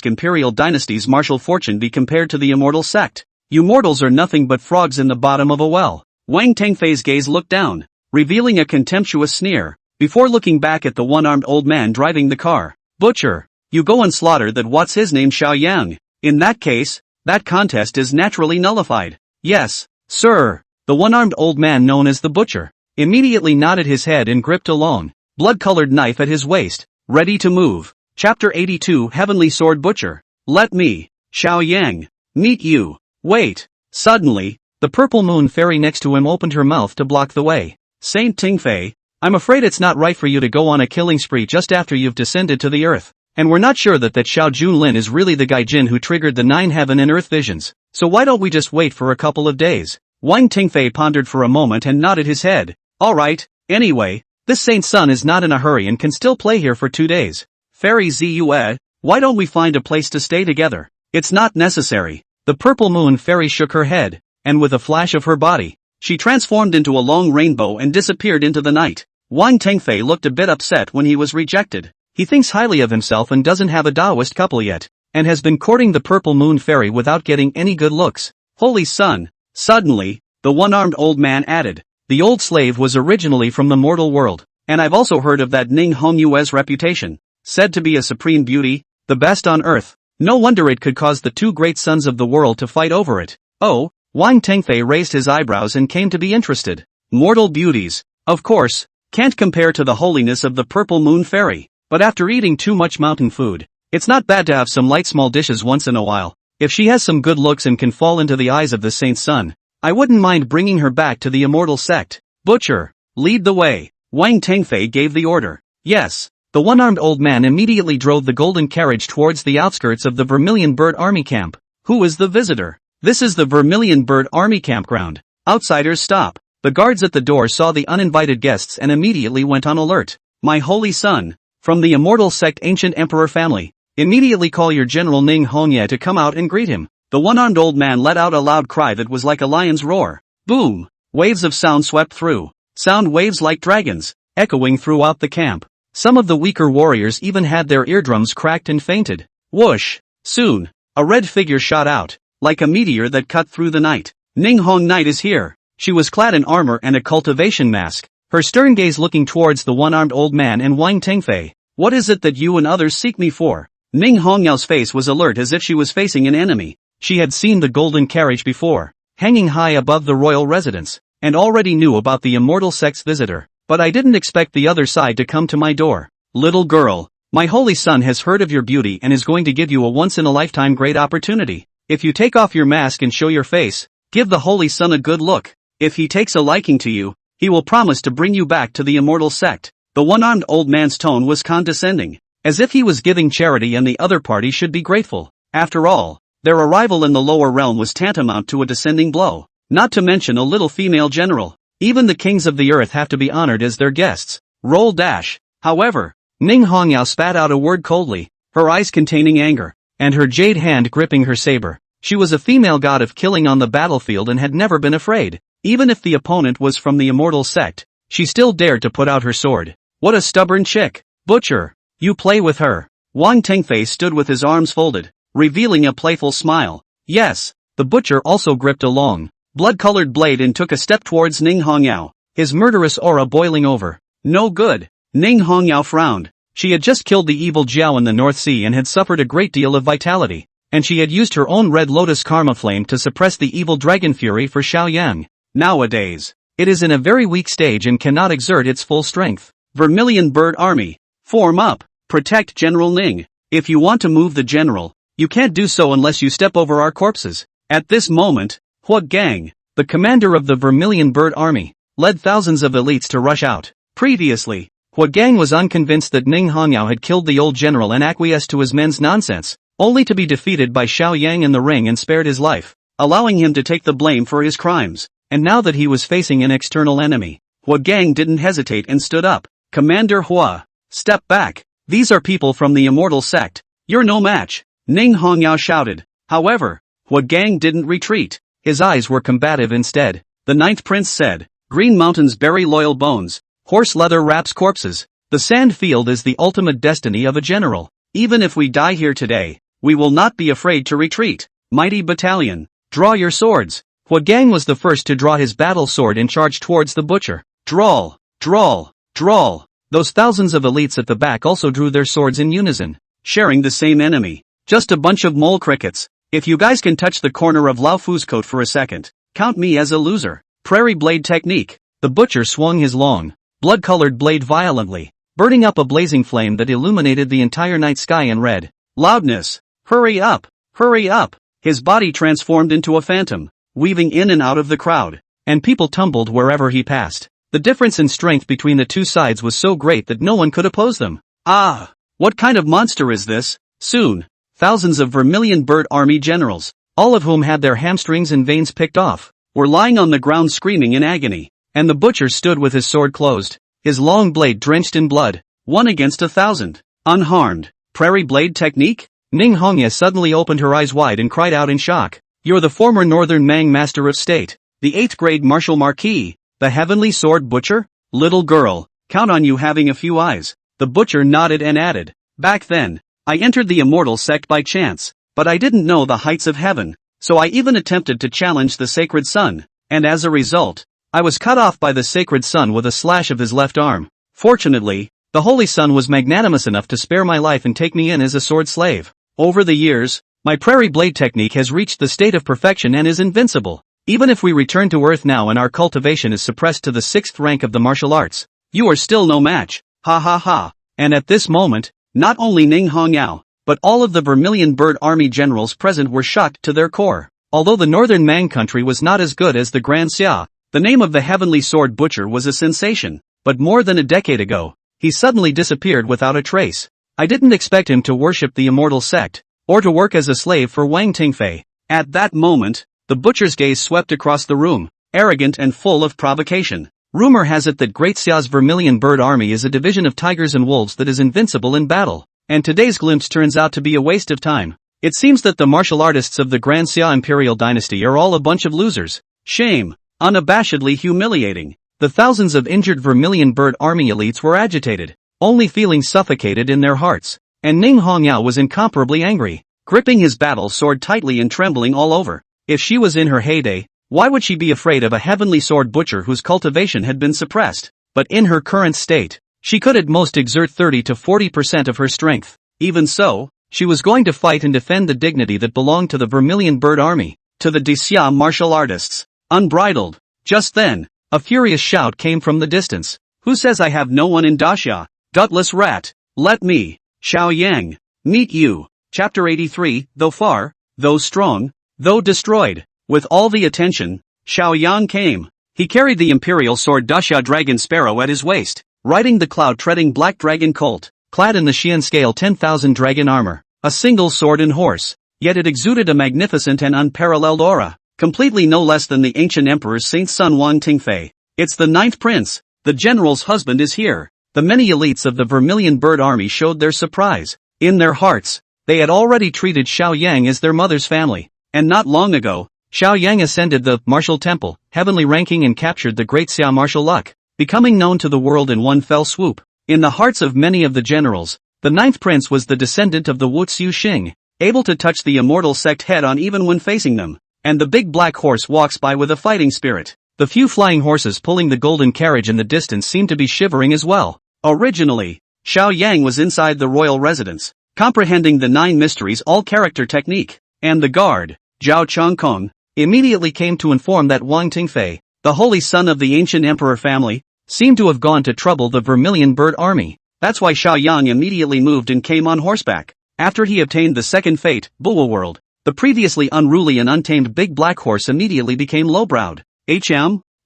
imperial dynasty's martial fortune be compared to the immortal sect? You mortals are nothing but frogs in the bottom of a well. Wang Tengfei's gaze looked down, revealing a contemptuous sneer, before looking back at the one-armed old man driving the car. Butcher, you go and slaughter that what's his name Xiao Yang. In that case, that contest is naturally nullified. Yes, sir. The one-armed old man known as the Butcher immediately nodded his head and gripped a long, blood-colored knife at his waist, ready to move. Chapter 82 Heavenly Sword Butcher. Let me, Xiao Yang, meet you. Wait. Suddenly, the purple moon fairy next to him opened her mouth to block the way. Saint Tingfei, I'm afraid it's not right for you to go on a killing spree just after you've descended to the earth. And we're not sure that Xiao Junlin is really the gaijin who triggered the 9 heaven and earth visions. So why don't we just wait for a couple of days? Wang Tingfei pondered for a moment and nodded his head. Alright, anyway, this saint's son is not in a hurry and can still play here for 2 days. Fairy Zue, why don't we find a place to stay together? It's not necessary. The purple moon fairy shook her head, and with a flash of her body, she transformed into a long rainbow and disappeared into the night. Wang Tengfei looked a bit upset when he was rejected. He thinks highly of himself and doesn't have a Taoist couple yet, and has been courting the purple moon fairy without getting any good looks. Holy sun! Suddenly, the one-armed old man added, the old slave was originally from the mortal world, and I've also heard of that Ning Hongyue's reputation, said to be a supreme beauty, the best on earth. No wonder it could cause the 2 great sons of the world to fight over it. Oh, Wang Tengfei raised his eyebrows and came to be interested. Mortal beauties, of course, can't compare to the holiness of the purple moon fairy. But after eating too much mountain food, it's not bad to have some light small dishes once in a while. If she has some good looks and can fall into the eyes of the saint's son, I wouldn't mind bringing her back to the immortal sect. Butcher, lead the way. Wang Tengfei gave the order. Yes. The one-armed old man immediately drove the golden carriage towards the outskirts of the Vermilion Bird Army camp. Who is the visitor? This is the Vermilion Bird Army campground. Outsiders stop. The guards at the door saw the uninvited guests and immediately went on alert. My holy son, from the immortal sect ancient emperor family, immediately call your general Ning Hongye to come out and greet him. The one-armed old man let out a loud cry that was like a lion's roar. Boom! Waves of sound swept through. Sound waves like dragons, echoing throughout the camp. Some of the weaker warriors even had their eardrums cracked and fainted. Whoosh! Soon, a red figure shot out, like a meteor that cut through the night. Ning Hong Knight is here. She was clad in armor and a cultivation mask, her stern gaze looking towards the one-armed old man and Wang Tengfei. What is it that you and others seek me for? Ning Hongyao's face was alert as if she was facing an enemy. She had seen the golden carriage before, hanging high above the royal residence, and already knew about the immortal sect's visitor. But I didn't expect the other side to come to my door. Little girl, my holy son has heard of your beauty and is going to give you a once-in-a-lifetime great opportunity. If you take off your mask and show your face, give the holy son a good look. If he takes a liking to you, he will promise to bring you back to the immortal sect. The one-armed old man's tone was condescending, as if he was giving charity and the other party should be grateful. After all, their arrival in the lower realm was tantamount to a descending blow, not to mention a little female general. Even the kings of the earth have to be honored as their guests. Roll dash. However, Ning Hongyao spat out a word coldly, her eyes containing anger, and her jade hand gripping her saber. She was a female god of killing on the battlefield and had never been afraid. Even if the opponent was from the immortal sect, she still dared to put out her sword. What a stubborn chick. Butcher, you play with her. Wang Tengfei stood with his arms folded, revealing a playful smile. Yes, the butcher also gripped a long, blood-colored blade and took a step towards Ning Hongyao, his murderous aura boiling over. No good. Ning Hongyao frowned. She had just killed the evil Jiao in the North Sea and had suffered a great deal of vitality, and she had used her own red lotus karma flame to suppress the evil dragon fury for Xiaoyang. Nowadays, it is in a very weak stage and cannot exert its full strength. Vermilion Bird Army, form up, protect General Ning. If you want to move the general, you can't do so unless you step over our corpses. At this moment, Hua Gang, the commander of the Vermilion Bird Army, led thousands of elites to rush out. Previously, Hua Gang was unconvinced that Ning Hongyao had killed the old general and acquiesced to his men's nonsense, only to be defeated by Xiao Yang in the ring and spared his life, allowing him to take the blame for his crimes. And now that he was facing an external enemy, Hua Gang didn't hesitate and stood up. Commander Hua, step back. These are people from the immortal sect. You're no match. Ning Hongyao shouted. However, Hua Gang didn't retreat. His eyes were combative instead. The ninth prince said, Green Mountain's bury loyal bones. Horse leather wraps corpses. The sand field is the ultimate destiny of a general. Even if we die here today, we will not be afraid to retreat. Mighty battalion, draw your swords. Huagang was the first to draw his battle sword and charge towards the butcher. Drawl, drawl, drawl. Those thousands of elites at the back also drew their swords in unison, sharing the same enemy. Just a bunch of mole crickets. If you guys can touch the corner of Lao Fu's coat for a second, count me as a loser. Prairie blade technique. The butcher swung his long, blood-colored blade violently, burning up a blazing flame that illuminated the entire night sky in red. Loudness. Hurry up! Hurry up! His body transformed into a phantom, weaving in and out of the crowd, and people tumbled wherever he passed. The difference in strength between the two sides was so great that no one could oppose them. Ah! What kind of monster is this? Soon, thousands of Vermilion Bird Army generals, all of whom had their hamstrings and veins picked off, were lying on the ground screaming in agony, and the butcher stood with his sword closed, his long blade drenched in blood, 1 against 1,000, unharmed. Prairie blade technique? Ning Hongya suddenly opened her eyes wide and cried out in shock. You're the former Northern Mang Master of State, the 8th grade Martial Marquis, the Heavenly Sword Butcher? Little girl, count on you having a few eyes. The butcher nodded and added, back then, I entered the immortal sect by chance, but I didn't know the heights of heaven, so I even attempted to challenge the sacred sun, and as a result, I was cut off by the sacred sun with a slash of his left arm. Fortunately, the holy sun was magnanimous enough to spare my life and take me in as a sword slave. Over the years, my prairie blade technique has reached the state of perfection and is invincible. Even if we return to Earth now and our cultivation is suppressed to the 6th rank of the martial arts, you are still no match. Ha ha ha. And at this moment, not only Ning Hongyao, but all of the Vermilion Bird Army generals present were shocked to their core. Although the northern Mang country was not as good as the Grand Xia, the name of the Heavenly Sword Butcher was a sensation. But more than a decade ago, he suddenly disappeared without a trace. I didn't expect him to worship the immortal sect, or to work as a slave for Wang Tingfei. At that moment, the butcher's gaze swept across the room, arrogant and full of provocation. Rumor has it that Great Xia's Vermilion Bird Army is a division of tigers and wolves that is invincible in battle, and today's glimpse turns out to be a waste of time. It seems that the martial artists of the Grand Xia Imperial Dynasty are all a bunch of losers. Shame. Unabashedly humiliating. The thousands of injured Vermilion Bird Army elites were agitated, only feeling suffocated in their hearts, and Ning Hongyao was incomparably angry, gripping his battle sword tightly and trembling all over. If she was in her heyday, why would she be afraid of a heavenly sword butcher whose cultivation had been suppressed? But in her current state, she could at most exert 30 to 40% of her strength. Even so, she was going to fight and defend the dignity that belonged to the Vermilion Bird Army, to the Xia martial artists, unbridled. Just then, a furious shout came from the distance. Who says I have no one in Daxia? Gutless rat, let me, Xiao Yang, meet you. Chapter 83, though far, though strong, though destroyed. With all the attention, Xiao Yang came. He carried the imperial sword Daxia Dragon Sparrow at his waist, riding the cloud-treading black dragon colt, clad in the Xian scale 10,000 dragon armor, a single sword and horse, yet it exuded a magnificent and unparalleled aura, completely no less than the ancient emperor's saint son Wang Tingfei. It's the 9th prince, the general's husband is here. The many elites of the Vermilion Bird Army showed their surprise. In their hearts, they had already treated Xiao Yang as their mother's family, and not long ago, Xiao Yang ascended the martial temple, heavenly ranking and captured the Great Xia martial luck, becoming known to the world in one fell swoop. In the hearts of many of the generals, the 9th prince was the descendant of the Wu Xiu Xing, able to touch the immortal sect head-on even when facing them, and the big black horse walks by with a fighting spirit. The few flying horses pulling the golden carriage in the distance seemed to be shivering as well. Originally, Xiao Yang was inside the royal residence, comprehending the 9 mysteries all-character technique, and the guard, Zhao Chongkong, immediately came to inform that Wang Tingfei, the holy son of the ancient emperor family, seemed to have gone to trouble the Vermilion Bird Army. That's why Xiao Yang immediately moved and came on horseback. After he obtained the second fate, Bulwa World, the previously unruly and untamed big black horse immediately became low-browed.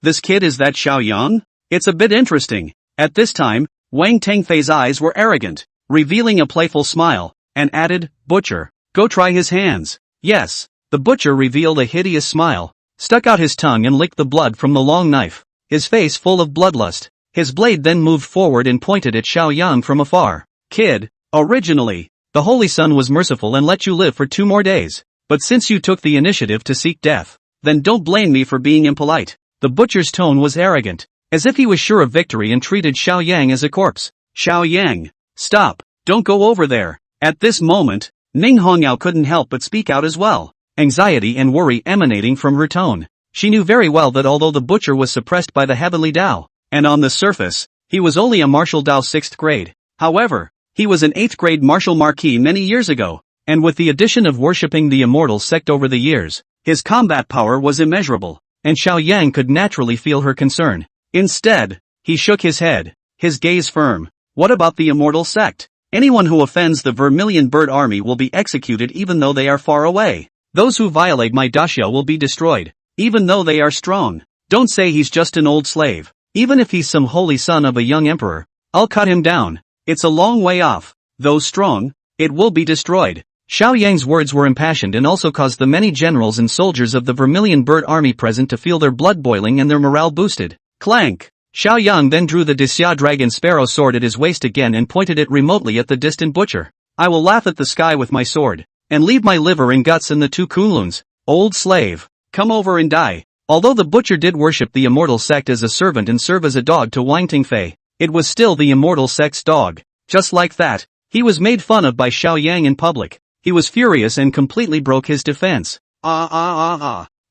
This kid is that Xiao Yang? It's a bit interesting. At this time, Wang Tingfei's eyes were arrogant, revealing a playful smile, and added, Butcher, go try his hands. Yes, the butcher revealed a hideous smile, stuck out his tongue and licked the blood from the long knife, his face full of bloodlust. His blade then moved forward and pointed at Xiao Yang from afar. Kid, originally, the Holy Sun was merciful and let you live for 2 more days, but since you took the initiative to seek death, then don't blame me for being impolite. The butcher's tone was arrogant, as if he was sure of victory, and treated Xiao Yang as a corpse. Xiao Yang, stop, don't go over there. At this moment, Ning Hongyao couldn't help but speak out as well, anxiety and worry emanating from her tone. She knew very well that although the butcher was suppressed by the heavenly Dao, and on the surface, he was only a martial Dao 6th grade, however, he was an 8th grade martial marquis many years ago, and with the addition of worshipping the immortal sect over the years, his combat power was immeasurable, and Xiao Yang could naturally feel her concern. Instead, he shook his head, his gaze firm. What about the immortal sect? Anyone who offends the Vermilion Bird Army will be executed even though they are far away. Those who violate my daxia will be destroyed, even though they are strong. Don't say he's just an old slave. Even if he's some holy son of a young emperor, I'll cut him down. It's a long way off. Though strong, it will be destroyed. Xiao Yang's words were impassioned and also caused the many generals and soldiers of the Vermilion Bird Army present to feel their blood boiling and their morale boosted. Clank! Xiao Yang then drew the Dixia Dragon Sparrow sword at his waist again and pointed it remotely at the distant butcher. I will laugh at the sky with my sword, and leave my liver and guts in the 2 kunluns. Old slave, come over and die. Although the butcher did worship the immortal sect as a servant and serve as a dog to Wang Tingfei, it was still the immortal sect's dog. Just like that, he was made fun of by Xiao Yang in public. He was furious and completely broke his defense.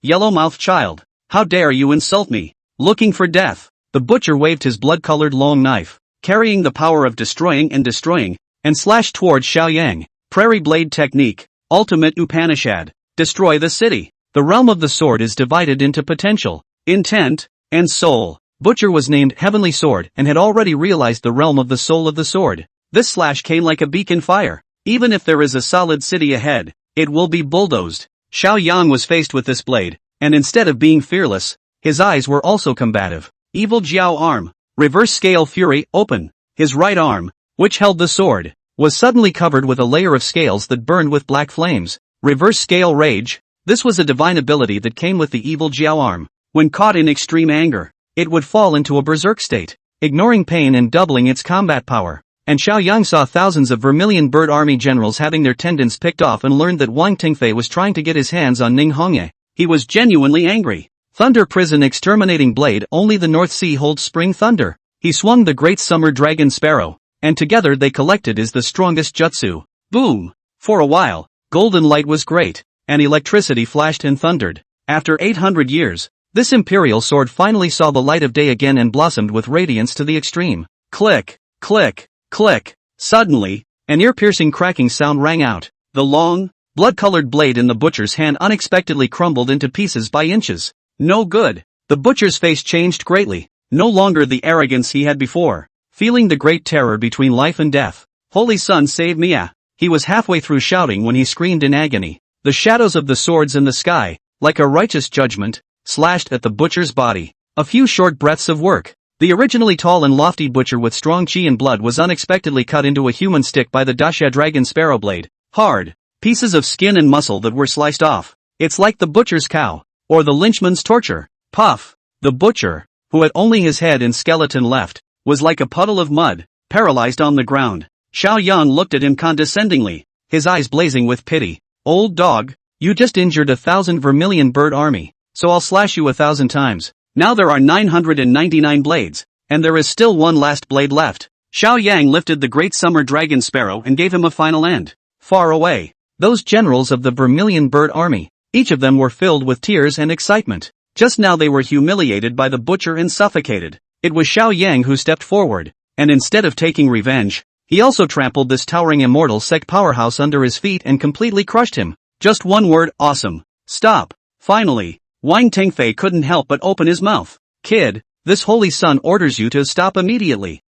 Yellow-mouthed child, how dare you insult me? Looking for death. The butcher waved his blood-colored long knife, carrying the power of destroying, and slashed towards Xiao Yang. Prairie blade technique, ultimate Upanishad. Destroy the city. The realm of the sword is divided into potential, intent, and soul. Butcher was named Heavenly Sword and had already realized the realm of the soul of the sword. This slash came like a beacon fire. Even if there is a solid city ahead, it will be bulldozed. Xiao Yang was faced with this blade, and instead of being fearless, his eyes were also combative. Evil Jiao arm, reverse scale fury, open. His right arm, which held the sword, was suddenly covered with a layer of scales that burned with black flames. Reverse scale rage. This was a divine ability that came with the evil Jiao arm. When caught in extreme anger, it would fall into a berserk state, ignoring pain and doubling its combat power. And Xiao Yang saw thousands of Vermilion Bird Army generals having their tendons picked off and learned that Wang Tingfei was trying to get his hands on Ning Hongye. He was genuinely angry. Thunder Prison Exterminating Blade. Only the North Sea holds spring thunder. He swung the Great Summer Dragon Sparrow, and together they collected as the strongest jutsu. Boom! For a while, golden light was great, and electricity flashed and thundered. After 800 years, this imperial sword finally saw the light of day again and blossomed with radiance to the extreme. Click, click, click. Suddenly, an ear-piercing cracking sound rang out. The long, blood-colored blade in the butcher's hand unexpectedly crumbled into pieces by inches. No good. The butcher's face changed greatly. No longer the arrogance he had before. Feeling the great terror between life and death. Holy Sun, save me! He was halfway through shouting when he screamed in agony. The shadows of the swords in the sky, like a righteous judgment, slashed at the butcher's body. A few short breaths of work. The originally tall and lofty butcher with strong chi and blood was unexpectedly cut into a human stick by the Daxia Dragon Sparrow blade. Hard pieces of skin and muscle that were sliced off. It's like the butcher's cow, or the lynchman's torture. Puff! The butcher, who had only his head and skeleton left, was like a puddle of mud, paralyzed on the ground. Xiao Yang looked at him condescendingly, his eyes blazing with pity. Old dog, you just injured 1,000 Vermilion Bird Army, so I'll slash you 1,000 times. Now there are 999 blades, and there is still one last blade left. Xiao Yang lifted the Great Summer Dragon Sparrow and gave him a final end. Far away, those generals of the Vermilion Bird Army, each of them were filled with tears and excitement. Just now they were humiliated by the butcher and suffocated. It was Xiao Yang who stepped forward, and instead of taking revenge, he also trampled this towering immortal sect powerhouse under his feet and completely crushed him. Just one word: awesome. Stop. Finally, Wang Tingfei couldn't help but open his mouth. Kid, this holy sun orders you to stop immediately.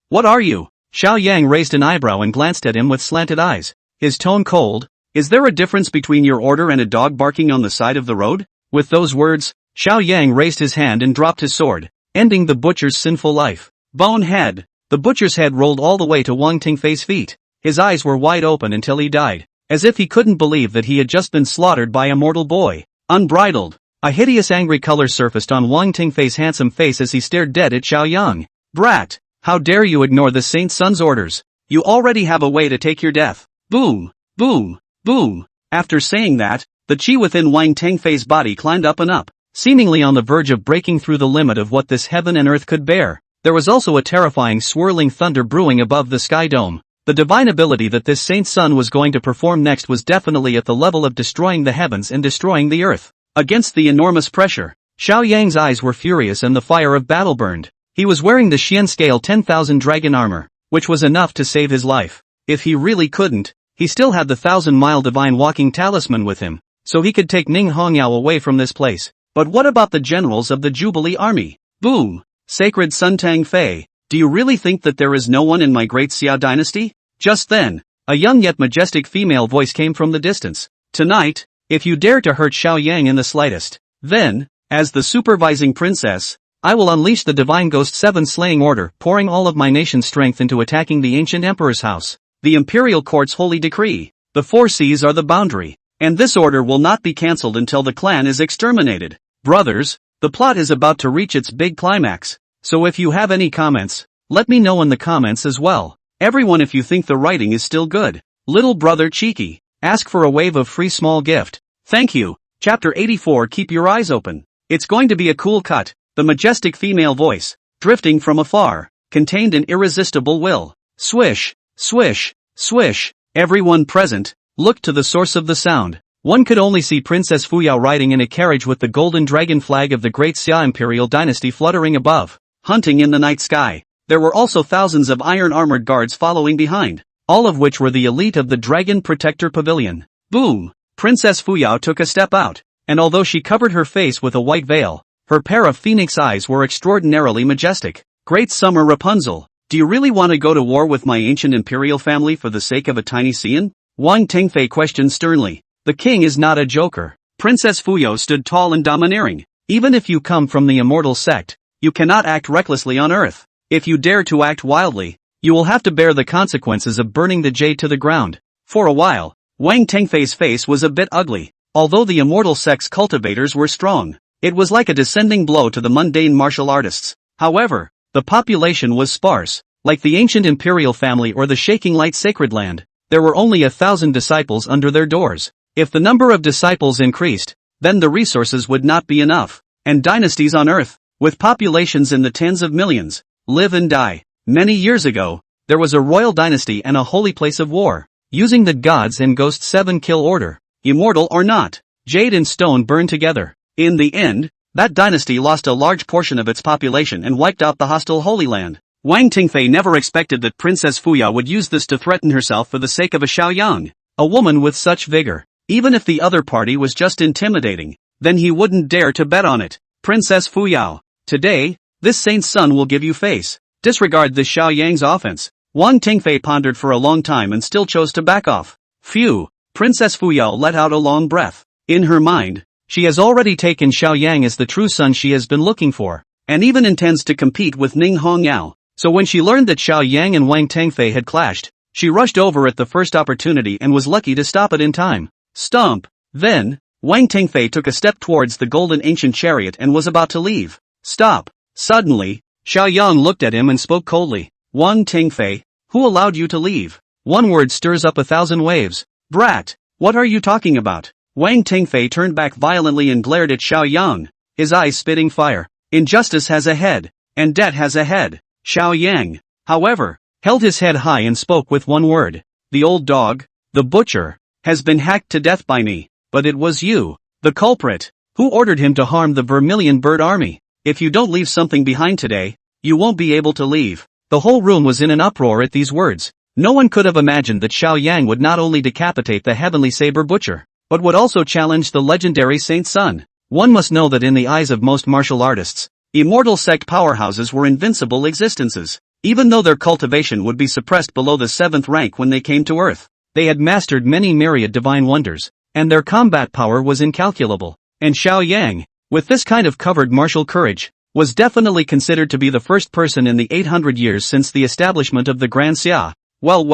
What are you? Xiao Yang raised an eyebrow and glanced at him with slanted eyes, his tone cold. Is there a difference between your order and a dog barking on the side of the road? With those words, Xiao Yang raised his hand and dropped his sword, ending the butcher's sinful life. Bonehead! The butcher's head rolled all the way to Wang Tingfei's feet. His eyes were wide open until he died, as if he couldn't believe that he had just been slaughtered by a mortal boy. Unbridled. A hideous angry color surfaced on Wang Tingfei's handsome face as he stared dead at Xiao Yang. Brat! How dare you ignore the Saint Sun's orders? You already have a way to take your death. Boom! Boom! Boom! After saying that, the chi within Wang Tingfei's body climbed up and up, seemingly on the verge of breaking through the limit of what this heaven and earth could bear. There was also a terrifying swirling thunder brewing above the sky dome. The divine ability that this saint's son was going to perform next was definitely at the level of destroying the heavens and destroying the earth. Against the enormous pressure, Xiao Yang's eyes were furious and the fire of battle burned. He was wearing the Xian scale 10,000 dragon armor, which was enough to save his life. If he really couldn't, he still had the 1,000-mile divine walking talisman with him, so he could take Ning Hongyao away from this place. But what about the generals of the Jubilee army? Boom! Sacred Sun Tang Fei, do you really think that there is no one in my great Xia dynasty? Just then, a young yet majestic female voice came from the distance. Tonight, if you dare to hurt Xiao Yang in the slightest, then, as the supervising princess, I will unleash the Divine Ghost 7 slaying order, pouring all of my nation's strength into attacking the ancient emperor's house. The imperial court's holy decree. The 4 seas are the boundary, and this order will not be cancelled until the clan is exterminated. Brothers, the plot is about to reach its big climax, so if you have any comments, let me know in the comments as well. Everyone, if you think the writing is still good. Little brother cheeky, ask for a wave of free small gift. Thank you. Chapter 84. Keep your eyes open. It's going to be a cool cut. The majestic female voice, drifting from afar, contained an irresistible will. Swish, swish, swish. Everyone present looked to the source of the sound. One could only see Princess Fuyao riding in a carriage with the golden dragon flag of the great Xia imperial dynasty fluttering above, hunting in the night sky. There were also thousands of iron-armored guards following behind, all of which were the elite of the Dragon Protector Pavilion. Boom! Princess Fuyao took a step out, and although she covered her face with a white veil, her pair of phoenix eyes were extraordinarily majestic. Great Summer Rapunzel, do you really want to go to war with my ancient imperial family for the sake of a tiny Xian? Wang Tengfei questioned sternly. The king is not a joker. Princess Fuyao stood tall and domineering. Even if you come from the immortal sect, you cannot act recklessly on earth. If you dare to act wildly, you will have to bear the consequences of burning the jade to the ground. For a while, Wang Tengfei's face was a bit ugly. Although the immortal sect's cultivators were strong, it was like a descending blow to the mundane martial artists. However, the population was sparse. Like the ancient imperial family or the shaking light sacred land, there were only 1,000 disciples under their doors. If the number of disciples increased, then the resources would not be enough. And dynasties on earth, with populations in the tens of millions, live and die. Many years ago, there was a royal dynasty and a holy place of war, using the gods and ghosts 7 kill order. Immortal or not, jade and stone burned together. In the end, that dynasty lost a large portion of its population and wiped out the hostile Holy Land. Wang Tengfei never expected that Princess Fuyao would use this to threaten herself for the sake of a Xiaoyang, a woman with such vigor. Even if the other party was just intimidating, then he wouldn't dare to bet on it. Princess Fuyao, today, this saint's son will give you face. Disregard this Xiaoyang's offense. Wang Tengfei pondered for a long time and still chose to back off. Phew, Princess Fuyao let out a long breath. In her mind, she has already taken Xiaoyang as the true son she has been looking for, and even intends to compete with Ning Hongyao. So when she learned that Xiaoyang and Wang Tengfei had clashed, she rushed over at the first opportunity and was lucky to stop it in time. Stomp! Then, Wang Tengfei took a step towards the golden ancient chariot and was about to leave. Stop! Suddenly, Xiaoyang looked at him and spoke coldly. Wang Tengfei, who allowed you to leave? One word stirs up 1,000 waves. Brat! What are you talking about? Wang Tengfei turned back violently and glared at Xiaoyang, his eyes spitting fire. Injustice has a head, and debt has a head. Xiaoyang, however, held his head high and spoke with one word. The old dog, the butcher, has been hacked to death by me, but it was you, the culprit, who ordered him to harm the Vermilion Bird Army. If you don't leave something behind today, you won't be able to leave. The whole room was in an uproar at these words. No one could have imagined that Xiaoyang would not only decapitate the heavenly saber butcher, but would also challenge the legendary Saint's son. One must know that in the eyes of most martial artists, immortal sect powerhouses were invincible existences. Even though their cultivation would be suppressed below the 7th rank when they came to earth, they had mastered many myriad divine wonders, and their combat power was incalculable. And Xiaoyang, with this kind of covered martial courage, was definitely considered to be the first person in the 800 years since the establishment of the Grand Xia. Well,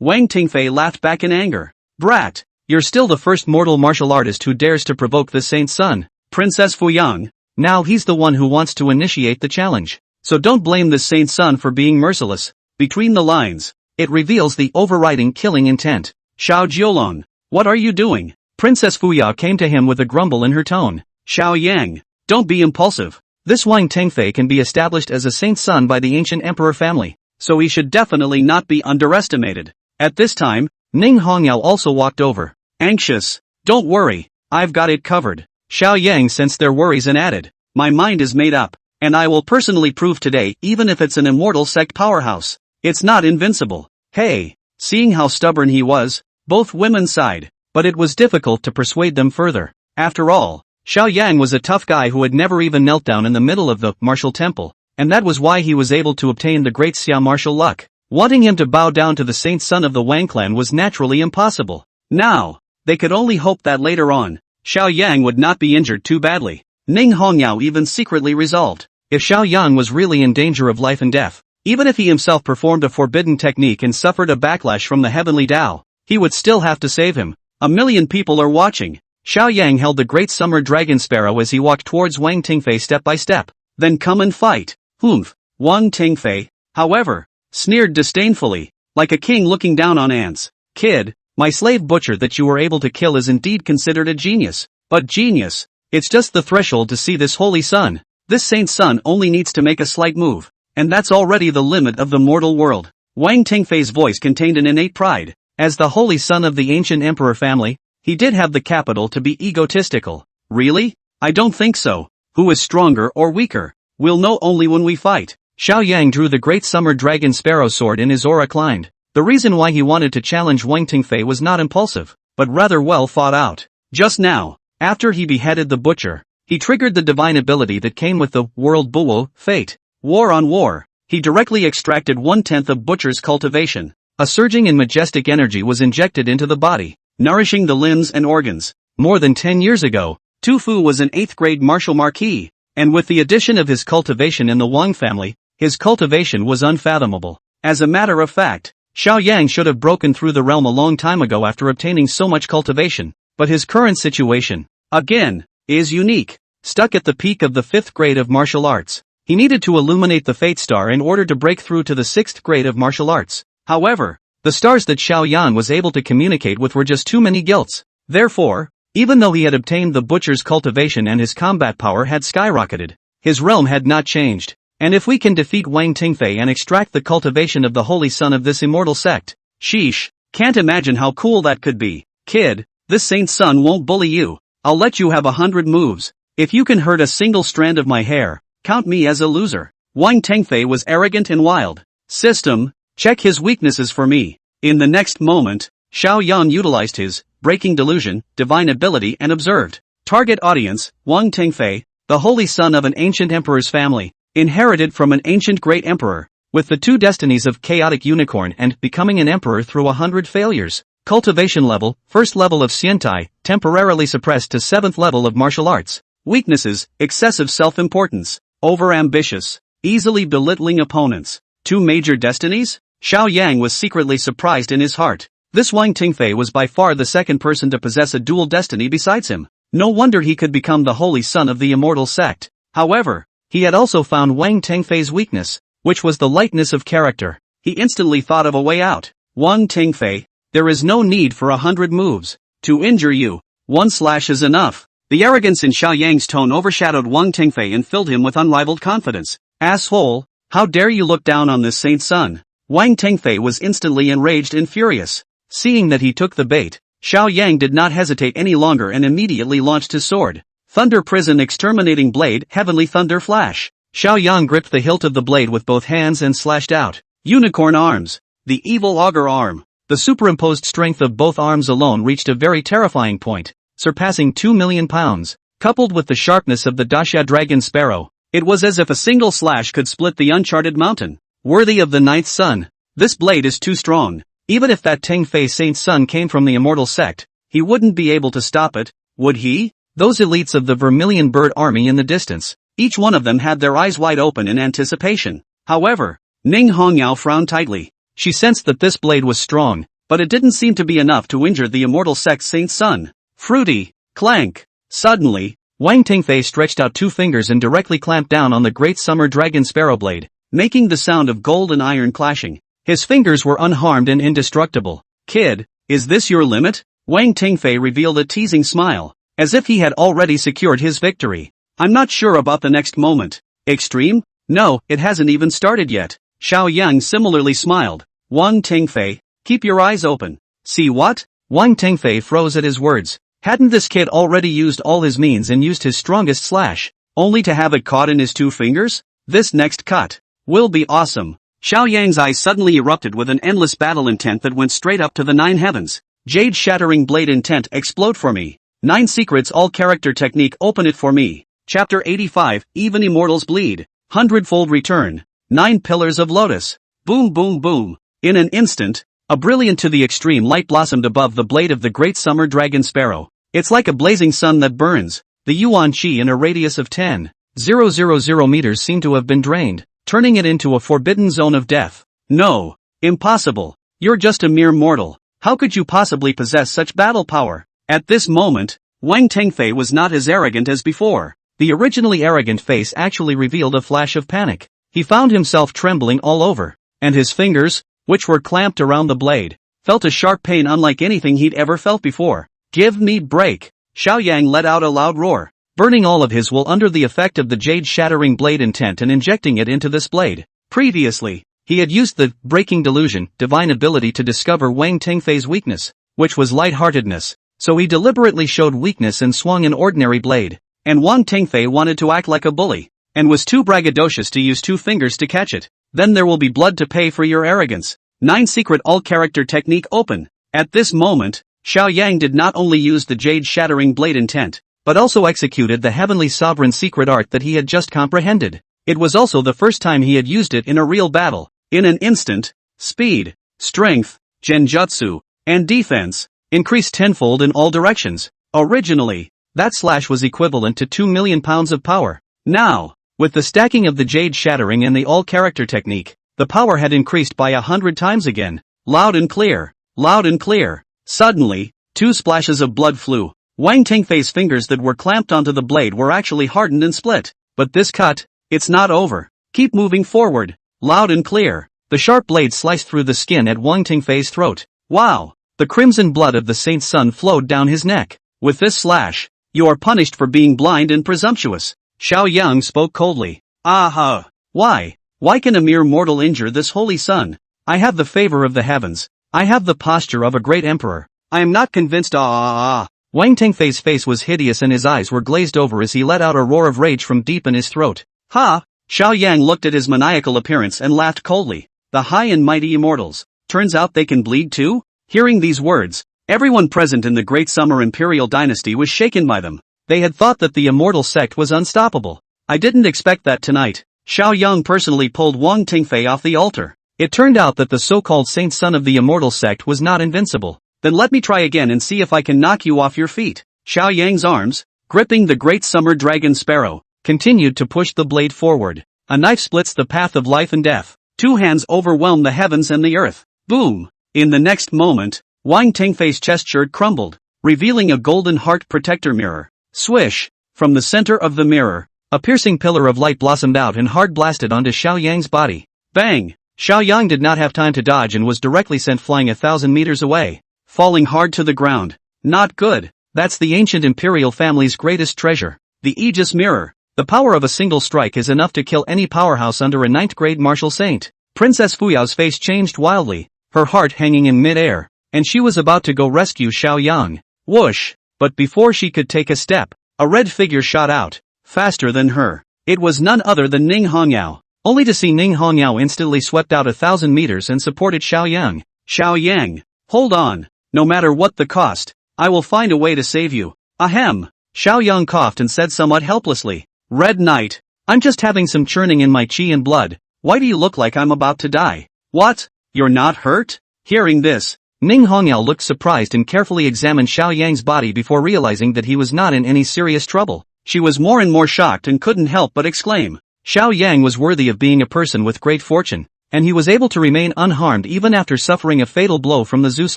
Wang Tengfei laughed back in anger. Brat, you're still the first mortal martial artist who dares to provoke the saint's son, Princess Fuyang. Now he's the one who wants to initiate the challenge. So don't blame this saint's son for being merciless. Between the lines, it reveals the overriding killing intent. Xiao Jiolong, what are you doing? Princess Fuyao came to him with a grumble in her tone. Xiao Yang, don't be impulsive. This Wang Tengfei can be established as a saint's son by the ancient emperor family, so he should definitely not be underestimated. At this time, Ning Hongyao also walked over. Anxious, don't worry, I've got it covered. Xiao Yang sensed their worries and added, my mind is made up, and I will personally prove today even if it's an immortal sect powerhouse. It's not invincible. Hey, seeing how stubborn he was, both women sighed, but it was difficult to persuade them further. After all, Xiao Yang was a tough guy who had never even knelt down in the middle of the martial temple, and that was why he was able to obtain the great Xia martial luck. Wanting him to bow down to the saint son of the Wang clan was naturally impossible. Now, they could only hope that later on, Xiao Yang would not be injured too badly. Ning Hongyao even secretly resolved, if Xiao Yang was really in danger of life and death, even if he himself performed a forbidden technique and suffered a backlash from the heavenly Tao, he would still have to save him. A million people are watching. Xiao Yang held the great summer dragon sparrow as he walked towards Wang Tengfei step by step. Then come and fight. Humph. Wang Tengfei, however, sneered disdainfully, like a king looking down on ants. Kid, my slave butcher that you were able to kill is indeed considered a genius. But genius, it's just the threshold to see this holy sun. This saint's son only needs to make a slight move, and that's already the limit of the mortal world. Wang Tengfei's voice contained an innate pride. As the holy son of the ancient emperor family, he did have the capital to be egotistical. Really? I don't think so. Who is stronger or weaker? We'll know only when we fight. Xiao Yang drew the great summer dragon sparrow sword and his aura climbed. The reason why he wanted to challenge Wang Tengfei was not impulsive, but rather well thought out. Just now, after he beheaded the butcher, he triggered the divine ability that came with the world buo, fate. War on war. He directly extracted 1/10 of butcher's cultivation. A surging and majestic energy was injected into the body, nourishing the limbs and organs. More than 10 years ago, Tu Fu was an 8th grade martial marquis, and with the addition of his cultivation in the Wang family, his cultivation was unfathomable. As a matter of fact, Xiao Yang should have broken through the realm a long time ago after obtaining so much cultivation, but his current situation, again, is unique. Stuck at the peak of the 5th grade of martial arts, he needed to illuminate the fate star in order to break through to the 6th grade of martial arts. However, the stars that Xiao Yan was able to communicate with were just too many guilts. Therefore, even though he had obtained the butcher's cultivation and his combat power had skyrocketed, his realm had not changed. And if we can defeat Wang Tengfei and extract the cultivation of the holy son of this immortal sect, sheesh, can't imagine how cool that could be. Kid, this saint's son won't bully you. I'll let you have 100 moves. If you can hurt a single strand of my hair, count me as a loser. Wang Tengfei was arrogant and wild. System, check his weaknesses for me. In the next moment, Xiao Yan utilized his breaking delusion, divine ability and observed. Target audience, Wang Tengfei, the holy son of an ancient emperor's family, inherited from an ancient great emperor, with the 2 destinies of chaotic unicorn and becoming an emperor through 100 failures. Cultivation level, 1st level of Xiantai, temporarily suppressed to 7th level of martial arts. Weaknesses, excessive self-importance, over-ambitious, easily belittling opponents. 2 major destinies? Xiao Yang was secretly surprised in his heart. This Wang Tengfei was by far the second person to possess a dual destiny besides him. No wonder he could become the holy son of the immortal sect. However, he had also found Wang Tengfei's weakness, which was the lightness of character. He instantly thought of a way out. Wang Tengfei, there is no need for 100 moves. To injure you, 1 slash is enough. The arrogance in Xiao Yang's tone overshadowed Wang Tengfei and filled him with unrivaled confidence. Asshole, how dare you look down on this saint's son? Wang Tengfei was instantly enraged and furious. Seeing that he took the bait, Xiao Yang did not hesitate any longer and immediately launched his sword. Thunder Prison Exterminating Blade, Heavenly Thunder Flash. Xiao Yang gripped the hilt of the blade with both hands and slashed out. Unicorn Arms. The Evil Augur Arm. The superimposed strength of both arms alone reached a very terrifying point, surpassing 2 million pounds. Coupled with the sharpness of the Daxia Dragon Sparrow, it was as if a single slash could split the uncharted mountain. Worthy of the 9th sun. This blade is too strong. Even if that Tengfei saint's son came from the immortal sect, he wouldn't be able to stop it, would he? Those elites of the Vermilion Bird Army in the distance, each one of them had their eyes wide open in anticipation. However, Ning Hongyao frowned tightly. She sensed that this blade was strong, but it didn't seem to be enough to injure the immortal sect's saint's son. Fruity, clank. Suddenly, Wang Tengfei stretched out 2 fingers and directly clamped down on the great summer dragon sparrow blade, making the sound of gold and iron clashing. His fingers were unharmed and indestructible. Kid, is this your limit? Wang Tengfei revealed a teasing smile. as if he had already secured his victory. I'm not sure about the next moment. Extreme? No, it hasn't even started yet. Xiao Yang similarly smiled. Wang Tingfei, keep your eyes open. See what? Wang Tingfei froze at his words. Hadn't this kid already used all his means and used his strongest slash, only to have it caught in his 2 fingers? This next cut will be awesome. Xiao Yang's eyes suddenly erupted with an endless battle intent that went straight up to the 9 heavens. Jade shattering blade intent explode for me. 9 secrets all character technique open it for me. Chapter 85, Even Immortals Bleed. 100-fold return. 9 pillars of lotus. Boom boom boom. In an instant, a brilliant to the extreme light blossomed above the blade of the great summer dragon sparrow. It's like a blazing sun that burns. The Yuan Qi in a radius of 10,000 meters seemed to have been drained, turning it into a forbidden zone of death. No. Impossible. You're just a mere mortal. How could you possibly possess such battle power? At this moment, Wang Tengfei was not as arrogant as before. The originally arrogant face actually revealed a flash of panic. He found himself trembling all over, and his fingers, which were clamped around the blade, felt a sharp pain unlike anything he'd ever felt before. Give me break! Xiao Yang let out a loud roar, burning all of his will under the effect of the jade-shattering blade intent and injecting it into this blade. Previously, he had used the breaking delusion, divine ability to discover Wang Tengfei's weakness, which was lightheartedness, so he deliberately showed weakness and swung an ordinary blade. And Wang Tengfei wanted to act like a bully, and was too braggadocious to use 2 fingers to catch it. Then there will be blood to pay for your arrogance. 9 secret all-character technique open. At this moment, Xiao Yang did not only use the jade-shattering blade intent, but also executed the heavenly sovereign secret art that he had just comprehended. It was also the first time he had used it in a real battle. In an instant, speed, strength, genjutsu, and defense increased tenfold in all directions. Originally, that slash was equivalent to 2 million pounds of power. Now, with the stacking of the jade shattering and the all-character technique, the power had increased by 100 times again. Loud and clear. Loud and clear. Suddenly, 2 splashes of blood flew. Wang Tengfei's fingers that were clamped onto the blade were actually hardened and split. But this cut, it's not over. Keep moving forward. Loud and clear. The sharp blade sliced through the skin at Wang Tengfei's throat. Wow! The crimson blood of the saint's son flowed down his neck. With this slash, you are punished for being blind and presumptuous. Xiao Yang spoke coldly. Aha! Why? Why can a mere mortal injure this holy sun? I have the favor of the heavens. I have the posture of a great emperor. I am not convinced. Wang Tengfei's face was hideous and his eyes were glazed over as he let out a roar of rage from deep in his throat. Ha! Xiao Yang looked at his maniacal appearance and laughed coldly. The high and mighty immortals. Turns out they can bleed too? Hearing these words, everyone present in the Great Summer Imperial Dynasty was shaken by them. They had thought that the immortal sect was unstoppable. I didn't expect that tonight. Xiao Yang personally pulled Wang Tengfei off the altar. It turned out that the so-called saint son of the immortal sect was not invincible. Then let me try again and see if I can knock you off your feet. Xiao Yang's arms, gripping the great summer dragon sparrow, continued to push the blade forward. A knife splits the path of life and death. 2 hands overwhelm the heavens and the earth. Boom! In the next moment, Wang Tengfei's chest shirt crumbled, revealing a golden heart protector mirror. Swish! From the center of the mirror, a piercing pillar of light blossomed out and hard blasted onto Xiao Yang's body. Bang! Xiao Yang did not have time to dodge and was directly sent flying 1,000 meters away, falling hard to the ground. Not good. That's the ancient imperial family's greatest treasure. The Aegis Mirror. The power of a single strike is enough to kill any powerhouse under a 9th-grade martial saint. Princess Fuyao's face changed wildly, her heart hanging in mid-air, and she was about to go rescue Xiao Yang. Whoosh! But before she could take a step, a red figure shot out, faster than her. It was none other than Ning Hongyao, only to see Ning Hongyao instantly swept out 1,000 meters and supported Xiao Yang. Xiao Yang, hold on, no matter what the cost, I will find a way to save you. Ahem! Xiao Yang coughed and said somewhat helplessly, Red Knight, I'm just having some churning in my chi and blood. Why do you look like I'm about to die? What? You're not hurt? Hearing this, Ning Hongyao looked surprised and carefully examined Xiao Yang's body before realizing that he was not in any serious trouble. She was more and more shocked and couldn't help but exclaim. Xiao Yang was worthy of being a person with great fortune, and he was able to remain unharmed even after suffering a fatal blow from the Zeus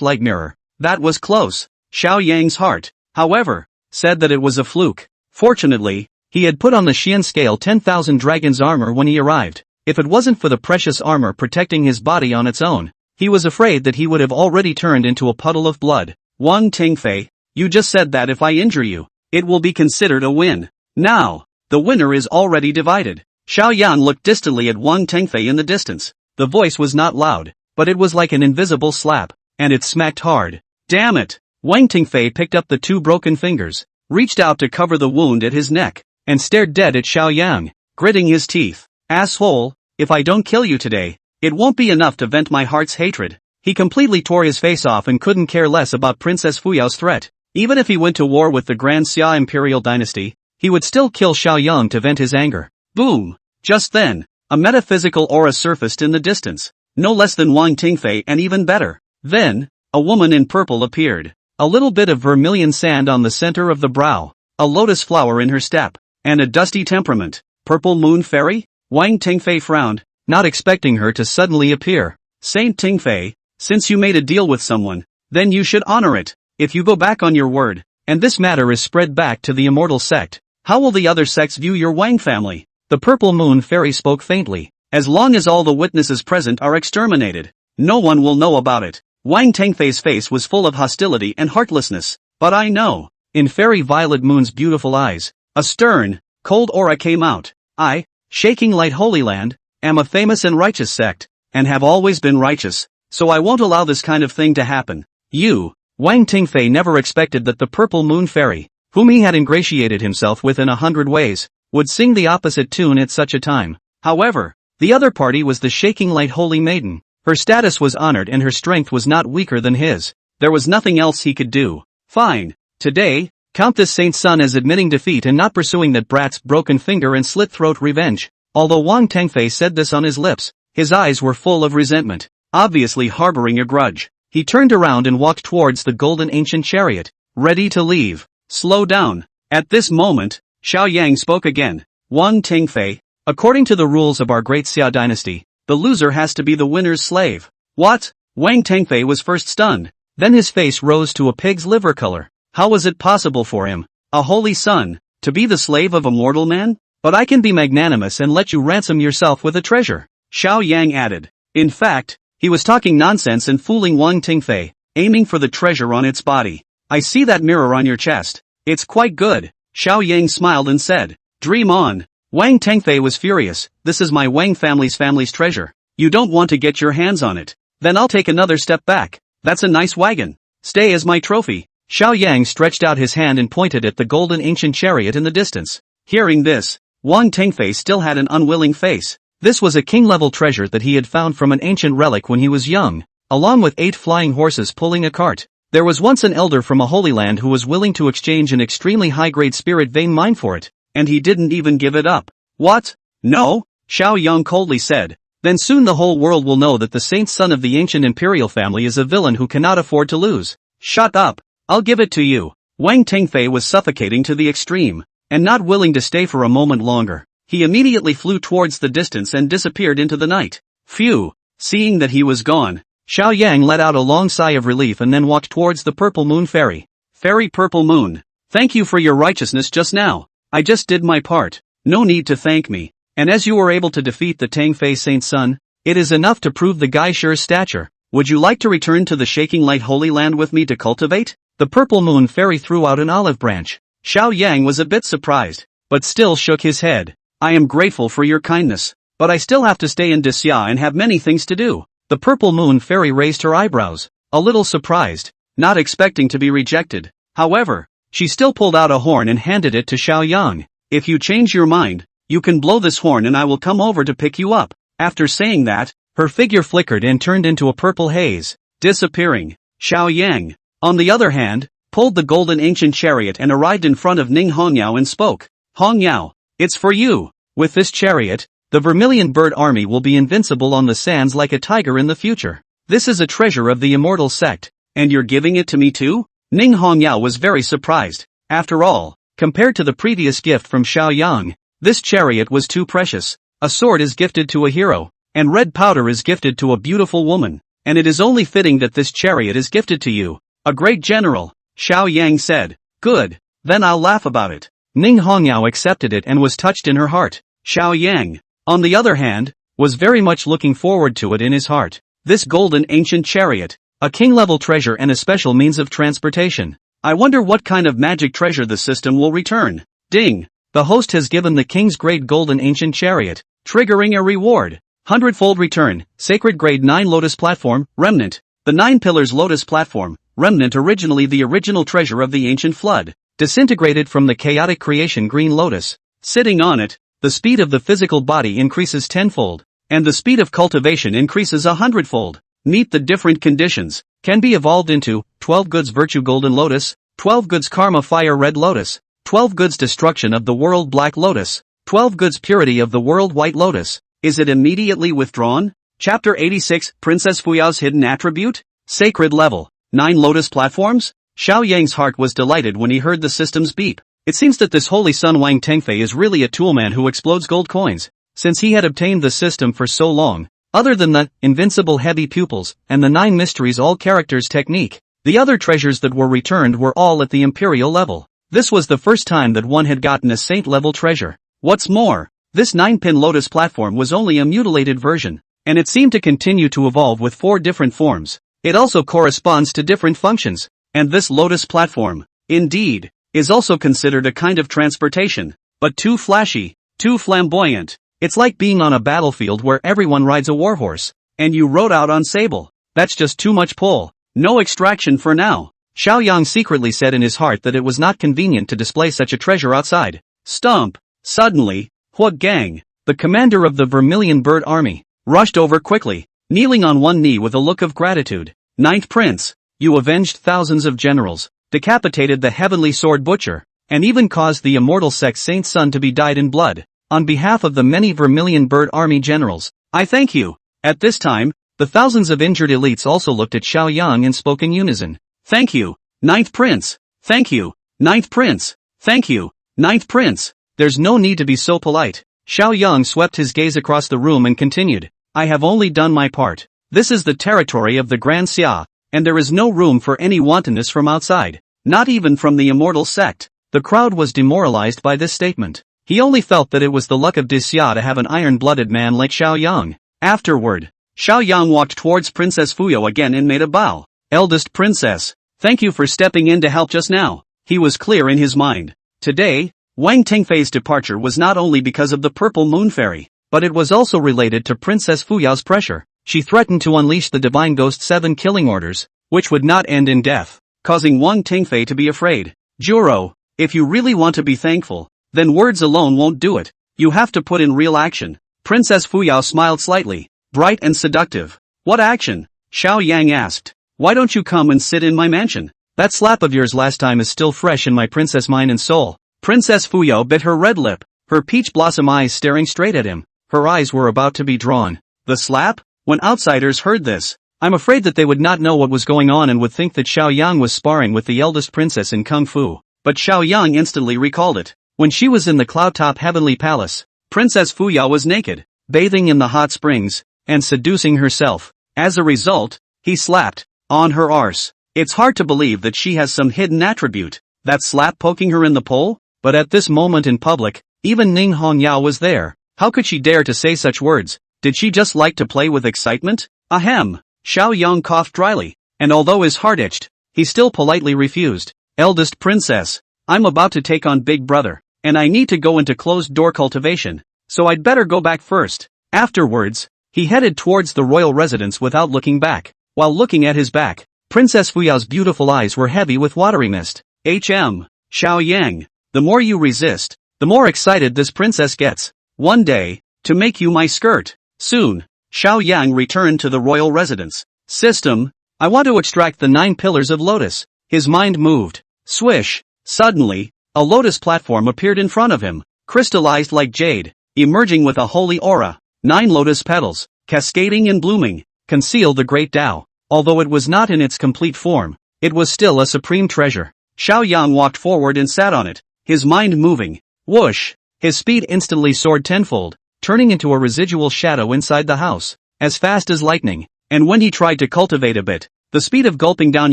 light mirror. That was close. Xiao Yang's heart, however, said that it was a fluke. Fortunately, he had put on the Xian scale 10,000 dragon's armor when he arrived. If it wasn't for the precious armor protecting his body on its own, he was afraid that he would have already turned into a puddle of blood. Wang Tengfei, you just said that if I injure you, it will be considered a win. Now, the winner is already divided. Xiaoyan looked distantly at Wang Tengfei in the distance. The voice was not loud, but it was like an invisible slap, and it smacked hard. Damn it! Wang Tengfei picked up the 2 broken fingers, reached out to cover the wound at his neck, and stared dead at Xiaoyan, gritting his teeth. Asshole, if I don't kill you today, it won't be enough to vent my heart's hatred. He completely tore his face off and couldn't care less about Princess Fuyao's threat. Even if he went to war with the Grand Xia Imperial Dynasty, he would still kill Xiaoyan to vent his anger. Boom! Just then, a metaphysical aura surfaced in the distance, no less than Wang Tengfei, and even better. Then, a woman in purple appeared. A little bit of vermilion sand on the center of the brow, a lotus flower in her step, and a dusty temperament. Purple Moon Fairy? Wang Tengfei frowned, not expecting her to suddenly appear. Saint Tengfei, since you made a deal with someone, then you should honor it. If you go back on your word, and this matter is spread back to the immortal sect, how will the other sects view your Wang family? The Purple Moon Fairy spoke faintly. As long as all the witnesses present are exterminated, no one will know about it. Wang Tengfei's face was full of hostility and heartlessness. But I know. In Fairy Violet Moon's beautiful eyes, a stern, cold aura came out. I, Shaking Light Holy Land, am a famous and righteous sect, and have always been righteous, so I won't allow this kind of thing to happen. You, Wang Tengfei never expected that the Purple Moon Fairy, whom he had ingratiated himself with in 100 ways, would sing the opposite tune at such a time. However, the other party was the Shaking Light Holy Maiden. Her status was honored and her strength was not weaker than his. There was nothing else he could do. Fine. Today, count this saint's son as admitting defeat and not pursuing that brat's broken finger and slit-throat revenge. Although Wang Tengfei said this on his lips, his eyes were full of resentment, obviously harboring a grudge. He turned around and walked towards the golden ancient chariot, ready to leave. Slow down. At this moment, Xiaoyan spoke again. Wang Tengfei, according to the rules of our great Xia dynasty, the loser has to be the winner's slave. What? Wang Tengfei was first stunned, then his face rose to a pig's liver color. How was it possible for him, a holy son, to be the slave of a mortal man? But I can be magnanimous and let you ransom yourself with a treasure, Xiaoyan added. In fact, he was talking nonsense and fooling Wang Tengfei, aiming for the treasure on its body. I see that mirror on your chest. It's quite good. Xiaoyan smiled and said, dream on. Wang Tengfei was furious. This is my Wang family's treasure. You don't want to get your hands on it? Then I'll take another step back. That's a nice wagon. Stay as my trophy. Xiaoyan stretched out his hand and pointed at the golden ancient chariot in the distance. Hearing this, Wang Tengfei still had an unwilling face. This was a king-level treasure that he had found from an ancient relic when he was young, along with 8 flying horses pulling a cart. There was once an elder from a holy land who was willing to exchange an extremely high-grade spirit vein mine for it, and he didn't even give it up. What? No? Xiaoyan coldly said. Then soon the whole world will know that the saint's son of the ancient imperial family is a villain who cannot afford to lose. Shut up. I'll give it to you. Wang Tengfei was suffocating to the extreme, and not willing to stay for a moment longer. He immediately flew towards the distance and disappeared into the night. Phew. Seeing that he was gone, Xiaoyan let out a long sigh of relief and then walked towards the Purple Moon Fairy. Fairy Purple Moon, thank you for your righteousness just now. I just did my part. No need to thank me. And as you were able to defeat the Tengfei saint's son, it is enough to prove the Gaishi's stature. Would you like to return to the Shaking Light Holy Land with me to cultivate? The Purple Moon Fairy threw out an olive branch. Xiaoyan was a bit surprised, but still shook his head. I am grateful for your kindness, but I still have to stay in Xia and have many things to do. The Purple Moon Fairy raised her eyebrows, a little surprised, not expecting to be rejected. However, she still pulled out a horn and handed it to Xiaoyan. If you change your mind, you can blow this horn and I will come over to pick you up. After saying that, her figure flickered and turned into a purple haze, disappearing. Xiaoyan, on the other hand, pulled the golden ancient chariot and arrived in front of Ning Hongyao and spoke. Hongyao, it's for you. With this chariot, the Vermilion Bird Army will be invincible on the sands like a tiger in the future. This is a treasure of the immortal sect, and you're giving it to me too? Ning Hongyao was very surprised. After all, compared to the previous gift from Xiaoyan, this chariot was too precious. A sword is gifted to a hero, and red powder is gifted to a beautiful woman, and it is only fitting that this chariot is gifted to you, a great general, Xiaoyan said. Good, then I'll laugh about it. Ning Hongyao accepted it and was touched in her heart. Xiaoyan, on the other hand, was very much looking forward to it in his heart. This golden ancient chariot, a king-level treasure and a special means of transportation. I wonder what kind of magic treasure the system will return. Ding! The host has given the king's grade golden ancient chariot, triggering a reward. 100-fold return, sacred grade 9 lotus platform, remnant. The 9 pillars lotus platform, remnant originally the original treasure of the ancient flood, disintegrated from the chaotic creation green lotus. Sitting on it, the speed of the physical body increases tenfold, and the speed of cultivation increases 100-fold. Meet the different conditions, can be evolved into 12 goods virtue golden lotus, 12 goods karma fire red lotus, 12 goods destruction of the world black lotus, 12 goods purity of the world white lotus. Is it immediately withdrawn? Chapter 86, Princess Fuyao's hidden attribute? Sacred level. 9 lotus platforms? Xiao Yang's heart was delighted when he heard the system's beep. It seems that this holy son Wang Tengfei is really a toolman who explodes gold coins. Since he had obtained the system for so long, other than the invincible heavy pupils and the 9 mysteries all characters technique, the other treasures that were returned were all at the imperial level. This was the first time that one had gotten a saint level treasure. What's more, this 9-pin lotus platform was only a mutilated version, and it seemed to continue to evolve with 4 different forms. It also corresponds to different functions, and this lotus platform, indeed, is also considered a kind of transportation, but too flashy, too flamboyant. It's like being on a battlefield where everyone rides a warhorse, and you rode out on sable. That's just too much pull. No extraction for now. Xiao Yang secretly said in his heart that it was not convenient to display such a treasure outside. Stump! Suddenly, Hua Gang, the commander of the Vermilion Bird Army, rushed over quickly, kneeling on one knee with a look of gratitude. Ninth Prince, you avenged thousands of generals, decapitated the heavenly sword butcher, and even caused the immortal sex saint's son to be dyed in blood. On behalf of the many Vermilion Bird Army generals, I thank you. At this time, the thousands of injured elites also looked at Xiao Yang and spoke in unison. Thank you, Ninth Prince. Thank you, Ninth Prince. Thank you, Ninth Prince. There's no need to be so polite. Xiao Yang swept his gaze across the room and continued. I have only done my part. This is the territory of the Grand Xia, and there is no room for any wantonness from outside, not even from the immortal sect. The crowd was demoralized by this statement. He only felt that it was the luck of Xia to have an iron-blooded man like Xiao Yang. Afterward, Xiao Yang walked towards Princess Fuyao again and made a bow. Eldest Princess, thank you for stepping in to help just now. He was clear in his mind. Today, Wang Tengfei's departure was not only because of the Purple Moon Fairy, but it was also related to Princess Fuyao's pressure. She threatened to unleash the Divine Ghost 7 killing orders, which would not end in death, causing Wang Tengfei to be afraid. Juro, if you really want to be thankful, then words alone won't do it. You have to put in real action. Princess Fuyao smiled slightly, bright and seductive. What action? Xiao Yang asked. Why don't you come and sit in my mansion? That slap of yours last time is still fresh in my princess mind and soul. Princess Fuyao bit her red lip, her peach blossom eyes staring straight at him. Her eyes were about to be drawn. The slap? When outsiders heard this, I'm afraid that they would not know what was going on and would think that Xiao Yang was sparring with the eldest princess in Kung Fu. But Xiao Yang instantly recalled it. When she was in the cloud-top heavenly palace, Princess Fuyao was naked, bathing in the hot springs, and seducing herself. As a result, he slapped on her arse. It's hard to believe that she has some hidden attribute. That slap poking her in the pole? But at this moment in public, even Ning Hongyao was there. How could she dare to say such words? Did she just like to play with excitement? Ahem. Xiao Yang coughed dryly, and although his heart itched, he still politely refused. Eldest Princess, I'm about to take on Big Brother, and I need to go into closed-door cultivation, so I'd better go back first. Afterwards, he headed towards the royal residence without looking back. While looking at his back, Princess Fuyao's beautiful eyes were heavy with watery mist. Xiao Yang, the more you resist, the more excited this princess gets. One day, to make you my skirt. Soon, Xiao Yang returned to the royal residence. System, I want to extract the 9 pillars of lotus. His mind moved. Swish. Suddenly, a lotus platform appeared in front of him, crystallized like jade, emerging with a holy aura. 9 lotus petals, cascading and blooming, concealed the great Tao. Although it was not in its complete form, it was still a supreme treasure. Xiao Yang walked forward and sat on it, his mind moving. Whoosh! His speed instantly soared tenfold, turning into a residual shadow inside the house, as fast as lightning. And when he tried to cultivate a bit, the speed of gulping down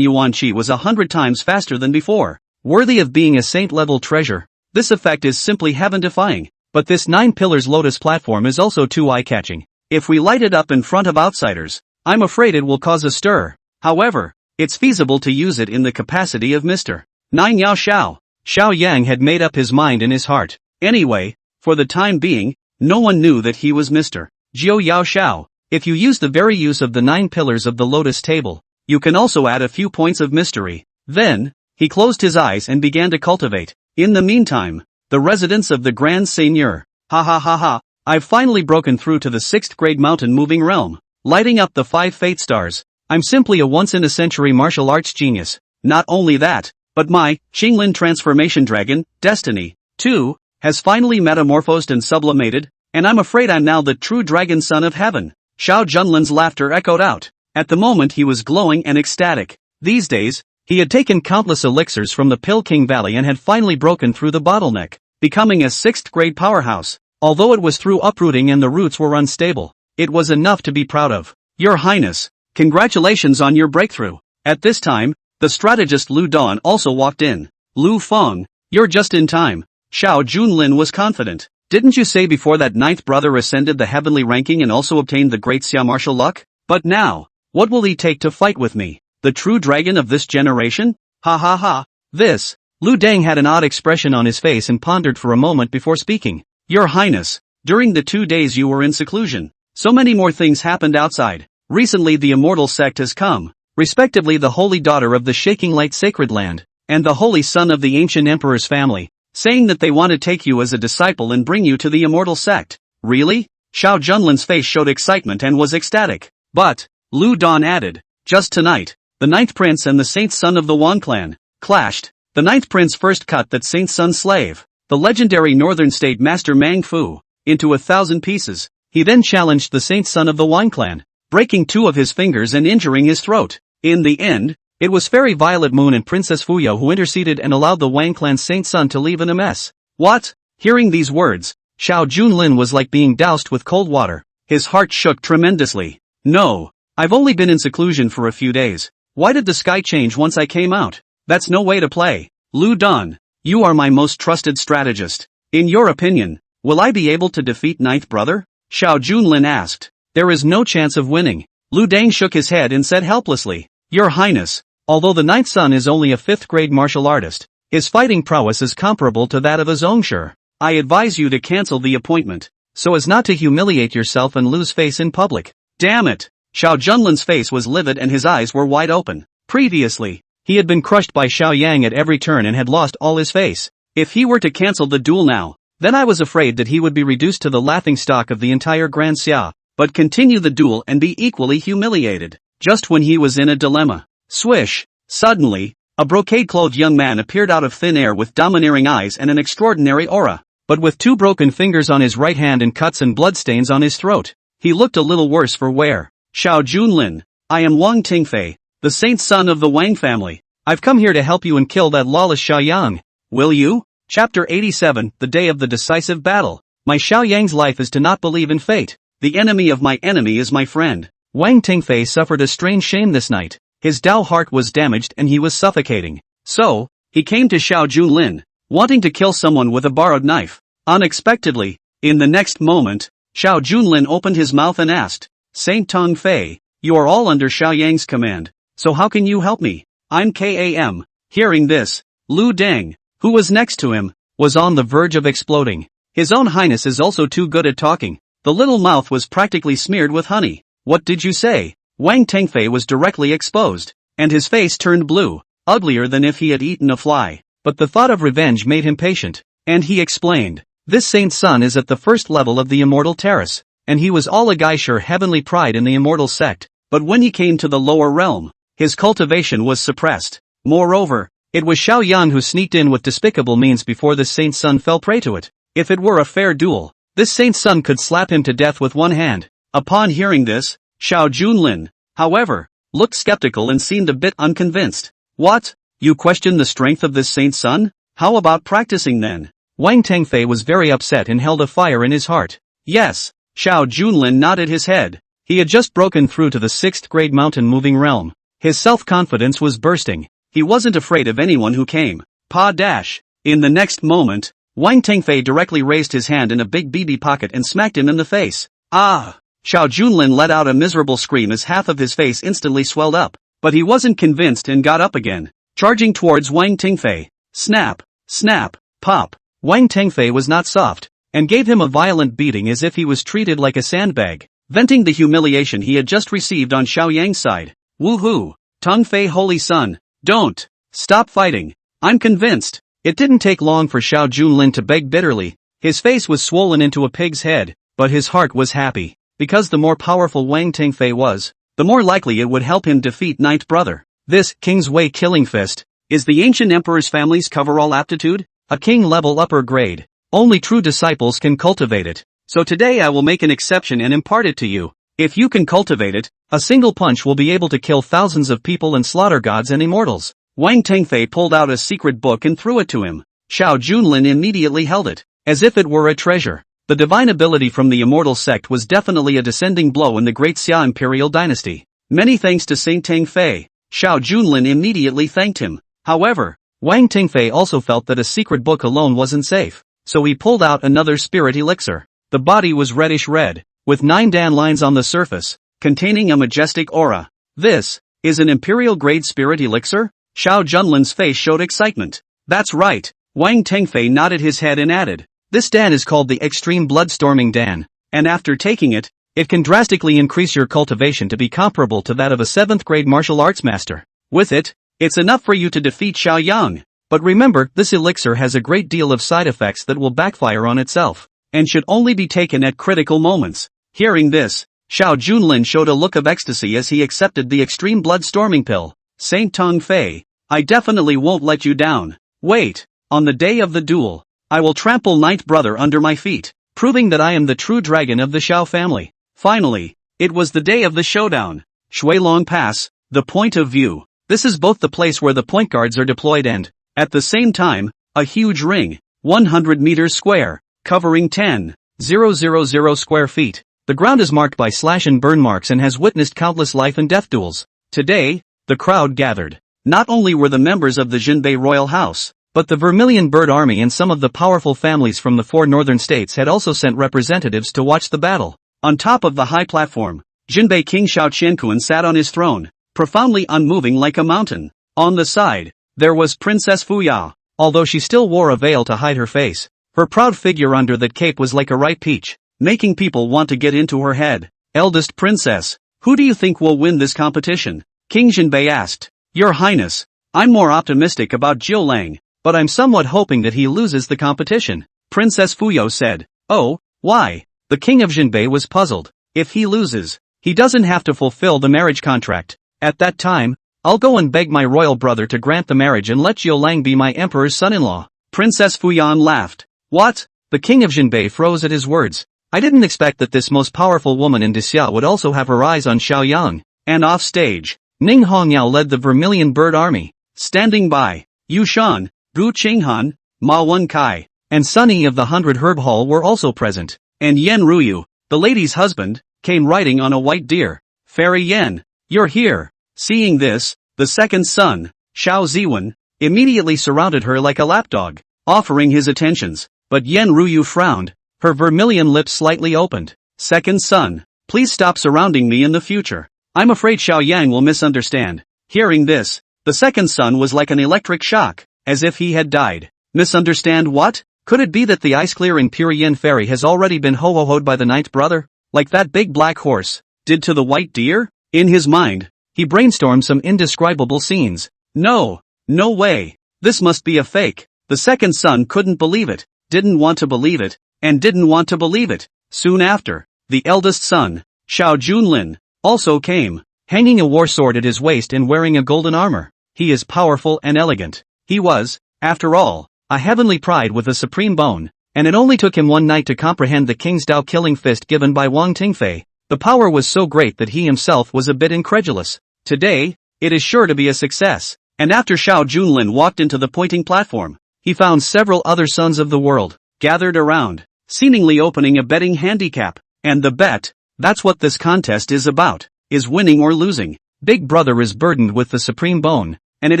Yuan Qi was 100 times faster than before. Worthy of being a saint-level treasure, this effect is simply heaven-defying. But this 9 pillars lotus platform is also too eye-catching. If we light it up in front of outsiders, I'm afraid it will cause a stir. However, it's feasible to use it in the capacity of Mr. 9 Yao Xiao. Xiao Yang had made up his mind in his heart. Anyway, for the time being, no one knew that he was Mr. Jiu Yao Xiao. If you use the very use of the 9 pillars of the lotus table, you can also add a few points of mystery. Then, he closed his eyes and began to cultivate. In the meantime, the residence of the Grand Seigneur. Ha ha ha ha, I've finally broken through to the 6th grade mountain moving realm, lighting up the 5 fate stars. I'm simply a once-in-a-century martial arts genius. Not only that, but my Xinglin transformation dragon, Destiny, too, has finally metamorphosed and sublimated, and I'm afraid I'm now the true dragon son of heaven. Xiao Junlin's laughter echoed out. At the moment he was glowing and ecstatic. These days, he had taken countless elixirs from the Pill King Valley and had finally broken through the bottleneck, becoming a 6th grade powerhouse. Although it was through uprooting and the roots were unstable, it was enough to be proud of. Your Highness, congratulations on your breakthrough. At this time, the strategist Lu Dan also walked in. Lu Feng, you're just in time. Xiao Junlin was confident. Didn't you say before that 9th brother ascended the heavenly ranking and also obtained the great Xia martial luck? But now, what will he take to fight with me? The true dragon of this generation? Ha ha ha. This. Lu Deng had an odd expression on his face and pondered for a moment before speaking. Your Highness, during the 2 days you were in seclusion, so many more things happened outside. Recently the immortal sect has come, respectively the holy daughter of the Shaking Light Sacred Land, and the holy son of the ancient emperor's family, saying that they want to take you as a disciple and bring you to the immortal sect. Really? Xiao Junlin's face showed excitement and was ecstatic. But, Lu Dan added, just tonight, the 9th prince and the saint's son of the Wan clan clashed. The 9th prince first cut that saint's son's slave, the legendary northern state master Mang Fu, into 1,000 pieces. He then challenged the saint's son of the Wan clan, breaking 2 of his fingers and injuring his throat. In the end, it was Fairy Violet Moon and Princess Fuyo who interceded and allowed the Wang clan's saint's son to leave in a mess. What? Hearing these words, Xiao Junlin was like being doused with cold water. His heart shook tremendously. No, I've only been in seclusion for a few days. Why did the sky change once I came out? That's no way to play. Lu Dan, you are my most trusted strategist. In your opinion, will I be able to defeat 9th brother? Xiao Junlin asked. There is no chance of winning. Lu Deng shook his head and said helplessly, Your Highness, although the 9th son is only a 5th grade martial artist, his fighting prowess is comparable to that of a Zhongsher. I advise you to cancel the appointment, so as not to humiliate yourself and lose face in public. Damn it! Xiao Junlin's face was livid and his eyes were wide open. Previously, he had been crushed by Xiao Yang at every turn and had lost all his face. If he were to cancel the duel now, then I was afraid that he would be reduced to the laughingstock of the entire Grand Xia, but continue the duel and be equally humiliated. Just when he was in a dilemma. Swish! Suddenly, a brocade-clothed young man appeared out of thin air with domineering eyes and an extraordinary aura, but with 2 broken fingers on his right hand and cuts and bloodstains on his throat. He looked a little worse for wear. Xiao Junlin, I am Wang Tingfei, the saint's son of the Wang family. I've come here to help you and kill that lawless Xiao Yang. Will you? Chapter 87, The Day of the Decisive Battle. My Xiao Yang's life is to not believe in fate. The enemy of my enemy is my friend. Wang Tingfei suffered a strange shame this night. His Dao heart was damaged and he was suffocating. So, he came to Xiao Junlin, wanting to kill someone with a borrowed knife. Unexpectedly, in the next moment, Xiao Junlin opened his mouth and asked, Saint Tong Fei, you are all under Xiao Yang's command, so how can you help me? I'm Kam. Hearing this, Lu Deng, who was next to him, was on the verge of exploding. His own highness is also too good at talking. The little mouth was practically smeared with honey. What did you say? Wang Tengfei was directly exposed, and his face turned blue, uglier than if he had eaten a fly. But the thought of revenge made him patient, and he explained, this saint's son is at the first level of the immortal terrace, and he was all a geisher heavenly pride in the immortal sect, but when he came to the lower realm, his cultivation was suppressed. Moreover, it was Xiao Yang who sneaked in with despicable means before this saint's son fell prey to it. If it were a fair duel, this saint's son could slap him to death with one hand. Upon hearing this, Xiao Junlin, however, looked skeptical and seemed a bit unconvinced. What? You question the strength of this saint's son? How about practicing then? Wang Tengfei was very upset and held a fire in his heart. Yes, Xiao Junlin nodded his head. He had just broken through to the 6th grade mountain moving realm. His self-confidence was bursting. He wasn't afraid of anyone who came. Pa dash. In the next moment, Wang Tengfei directly raised his hand in a big BB pocket and smacked him in the face. Ah! Xiao Junlin let out a miserable scream as half of his face instantly swelled up, but he wasn't convinced and got up again. charging towards Wang Tingfei. Snap, snap, pop. Wang Tingfei was not soft, and gave him a violent beating as if he was treated like a sandbag, venting the humiliation he had just received on Xiao Yang's side. Woohoo! Tong Fei, holy son, don't stop fighting. I'm convinced. It didn't take long for Xiao Junlin to beg bitterly. His face was swollen into a pig's head, but his heart was happy, because the more powerful Wang Tingfei was, the more likely it would help him defeat Ninth Brother. This King's Way killing fist is the ancient emperor's family's coverall aptitude, a king level upper grade. Only true disciples can cultivate it. So today I will make an exception and impart it to you. If you can cultivate it, a single punch will be able to kill thousands of people and slaughter gods and immortals. Wang Tingfei pulled out a secret book and threw it to him. Xiao Junlin immediately held it, as if it were a treasure. The divine ability from the immortal sect was definitely a descending blow in the great Xia imperial dynasty. Many thanks to Saint Tingfei. Xiao Junlin immediately thanked him. However, Wang Tingfei also felt that a secret book alone wasn't safe, so he pulled out another spirit elixir. The body was reddish red, with 9 dan lines on the surface, containing a majestic aura. This is an imperial-grade spirit elixir? Xiao Junlin's face showed excitement. That's right. Wang Tingfei nodded his head and added, this dan is called the Extreme Bloodstorming Dan, and after taking it, it can drastically increase your cultivation to be comparable to that of a 7th grade martial arts master. With it, it's enough for you to defeat Xiao Yang. But remember, this elixir has a great deal of side effects that will backfire on itself, and should only be taken at critical moments. Hearing this, Xiao Junlin showed a look of ecstasy as he accepted the Extreme Bloodstorming pill. Saint Tong Fei, I definitely won't let you down. Wait, on the day of the duel, I will trample Ninth Brother under my feet, proving that I am the true dragon of the Xiao family. Finally, it was the day of the showdown. Shuilong Pass, the point of view. This is both the place where the point guards are deployed and, at the same time, a huge ring, 100 meters square, covering 10,000 square feet. The ground is marked by slash and burn marks and has witnessed countless life and death duels. Today, the crowd gathered. Not only were the members of the Jinbei royal house, but the Vermilion Bird Army and some of the powerful families from the 4 northern states had also sent representatives to watch the battle. On top of the high platform, Jinbei King Xiao Qianquan sat on his throne, profoundly unmoving like a mountain. On the side, there was Princess Fuyao. Although she still wore a veil to hide her face, her proud figure under that cape was like a ripe peach, making people want to get into her head. Eldest princess, who do you think will win this competition? King Jinbei asked. Your Highness, I'm more optimistic about Jiu Lang, but I'm somewhat hoping that he loses the competition. Princess Fuyao said. Oh, why? The king of Jinbei was puzzled. If he loses, he doesn't have to fulfill the marriage contract. At that time, I'll go and beg my royal brother to grant the marriage and let Jiu Lang be my emperor's son-in-law. Princess Fuyan laughed. What? The king of Jinbei froze at his words. I didn't expect that this most powerful woman in Dixia would also have her eyes on Xiao Yang. And off stage, Ning Hongyao led the Vermilion Bird Army. Standing by, Yu Shan, Gu Qinghan, Ma Wen Kai, and Sunny of the 100 Herb Hall were also present. And Yen Ruyu, the lady's husband, came riding on a white deer. Fairy Yen, you're here. Seeing this, the second son, Xiao Ziwen, immediately surrounded her like a lapdog, offering his attentions. But Yen Ruyu frowned, her vermilion lips slightly opened. Second son, please stop surrounding me in the future. I'm afraid Xiao Yang will misunderstand. Hearing this, the second son was like an electric shock, as if he had died. Misunderstand what? Could it be that the ice-clearing pure Yen fairy has already been ho-ho-hoed by the ninth brother? Like that big black horse did to the white deer? In his mind, he brainstormed some indescribable scenes. No way. This must be a fake. The second son couldn't believe it, didn't want to believe it, and didn't want to believe it. Soon after, the eldest son, Xiao Junlin, also came, hanging a war sword at his waist and wearing a golden armor. He is powerful and elegant. He was, after all, a heavenly pride with a supreme bone, and it only took him one night to comprehend the King's Dao killing fist given by Wang Tingfei. The power was so great that he himself was a bit incredulous. Today, it is sure to be a success. And after Xiao Junlin walked into the pointing platform, he found several other sons of the world gathered around, seemingly opening a betting handicap. And the bet, that's what this contest is about, is winning or losing. Big Brother is burdened with the supreme bone, and it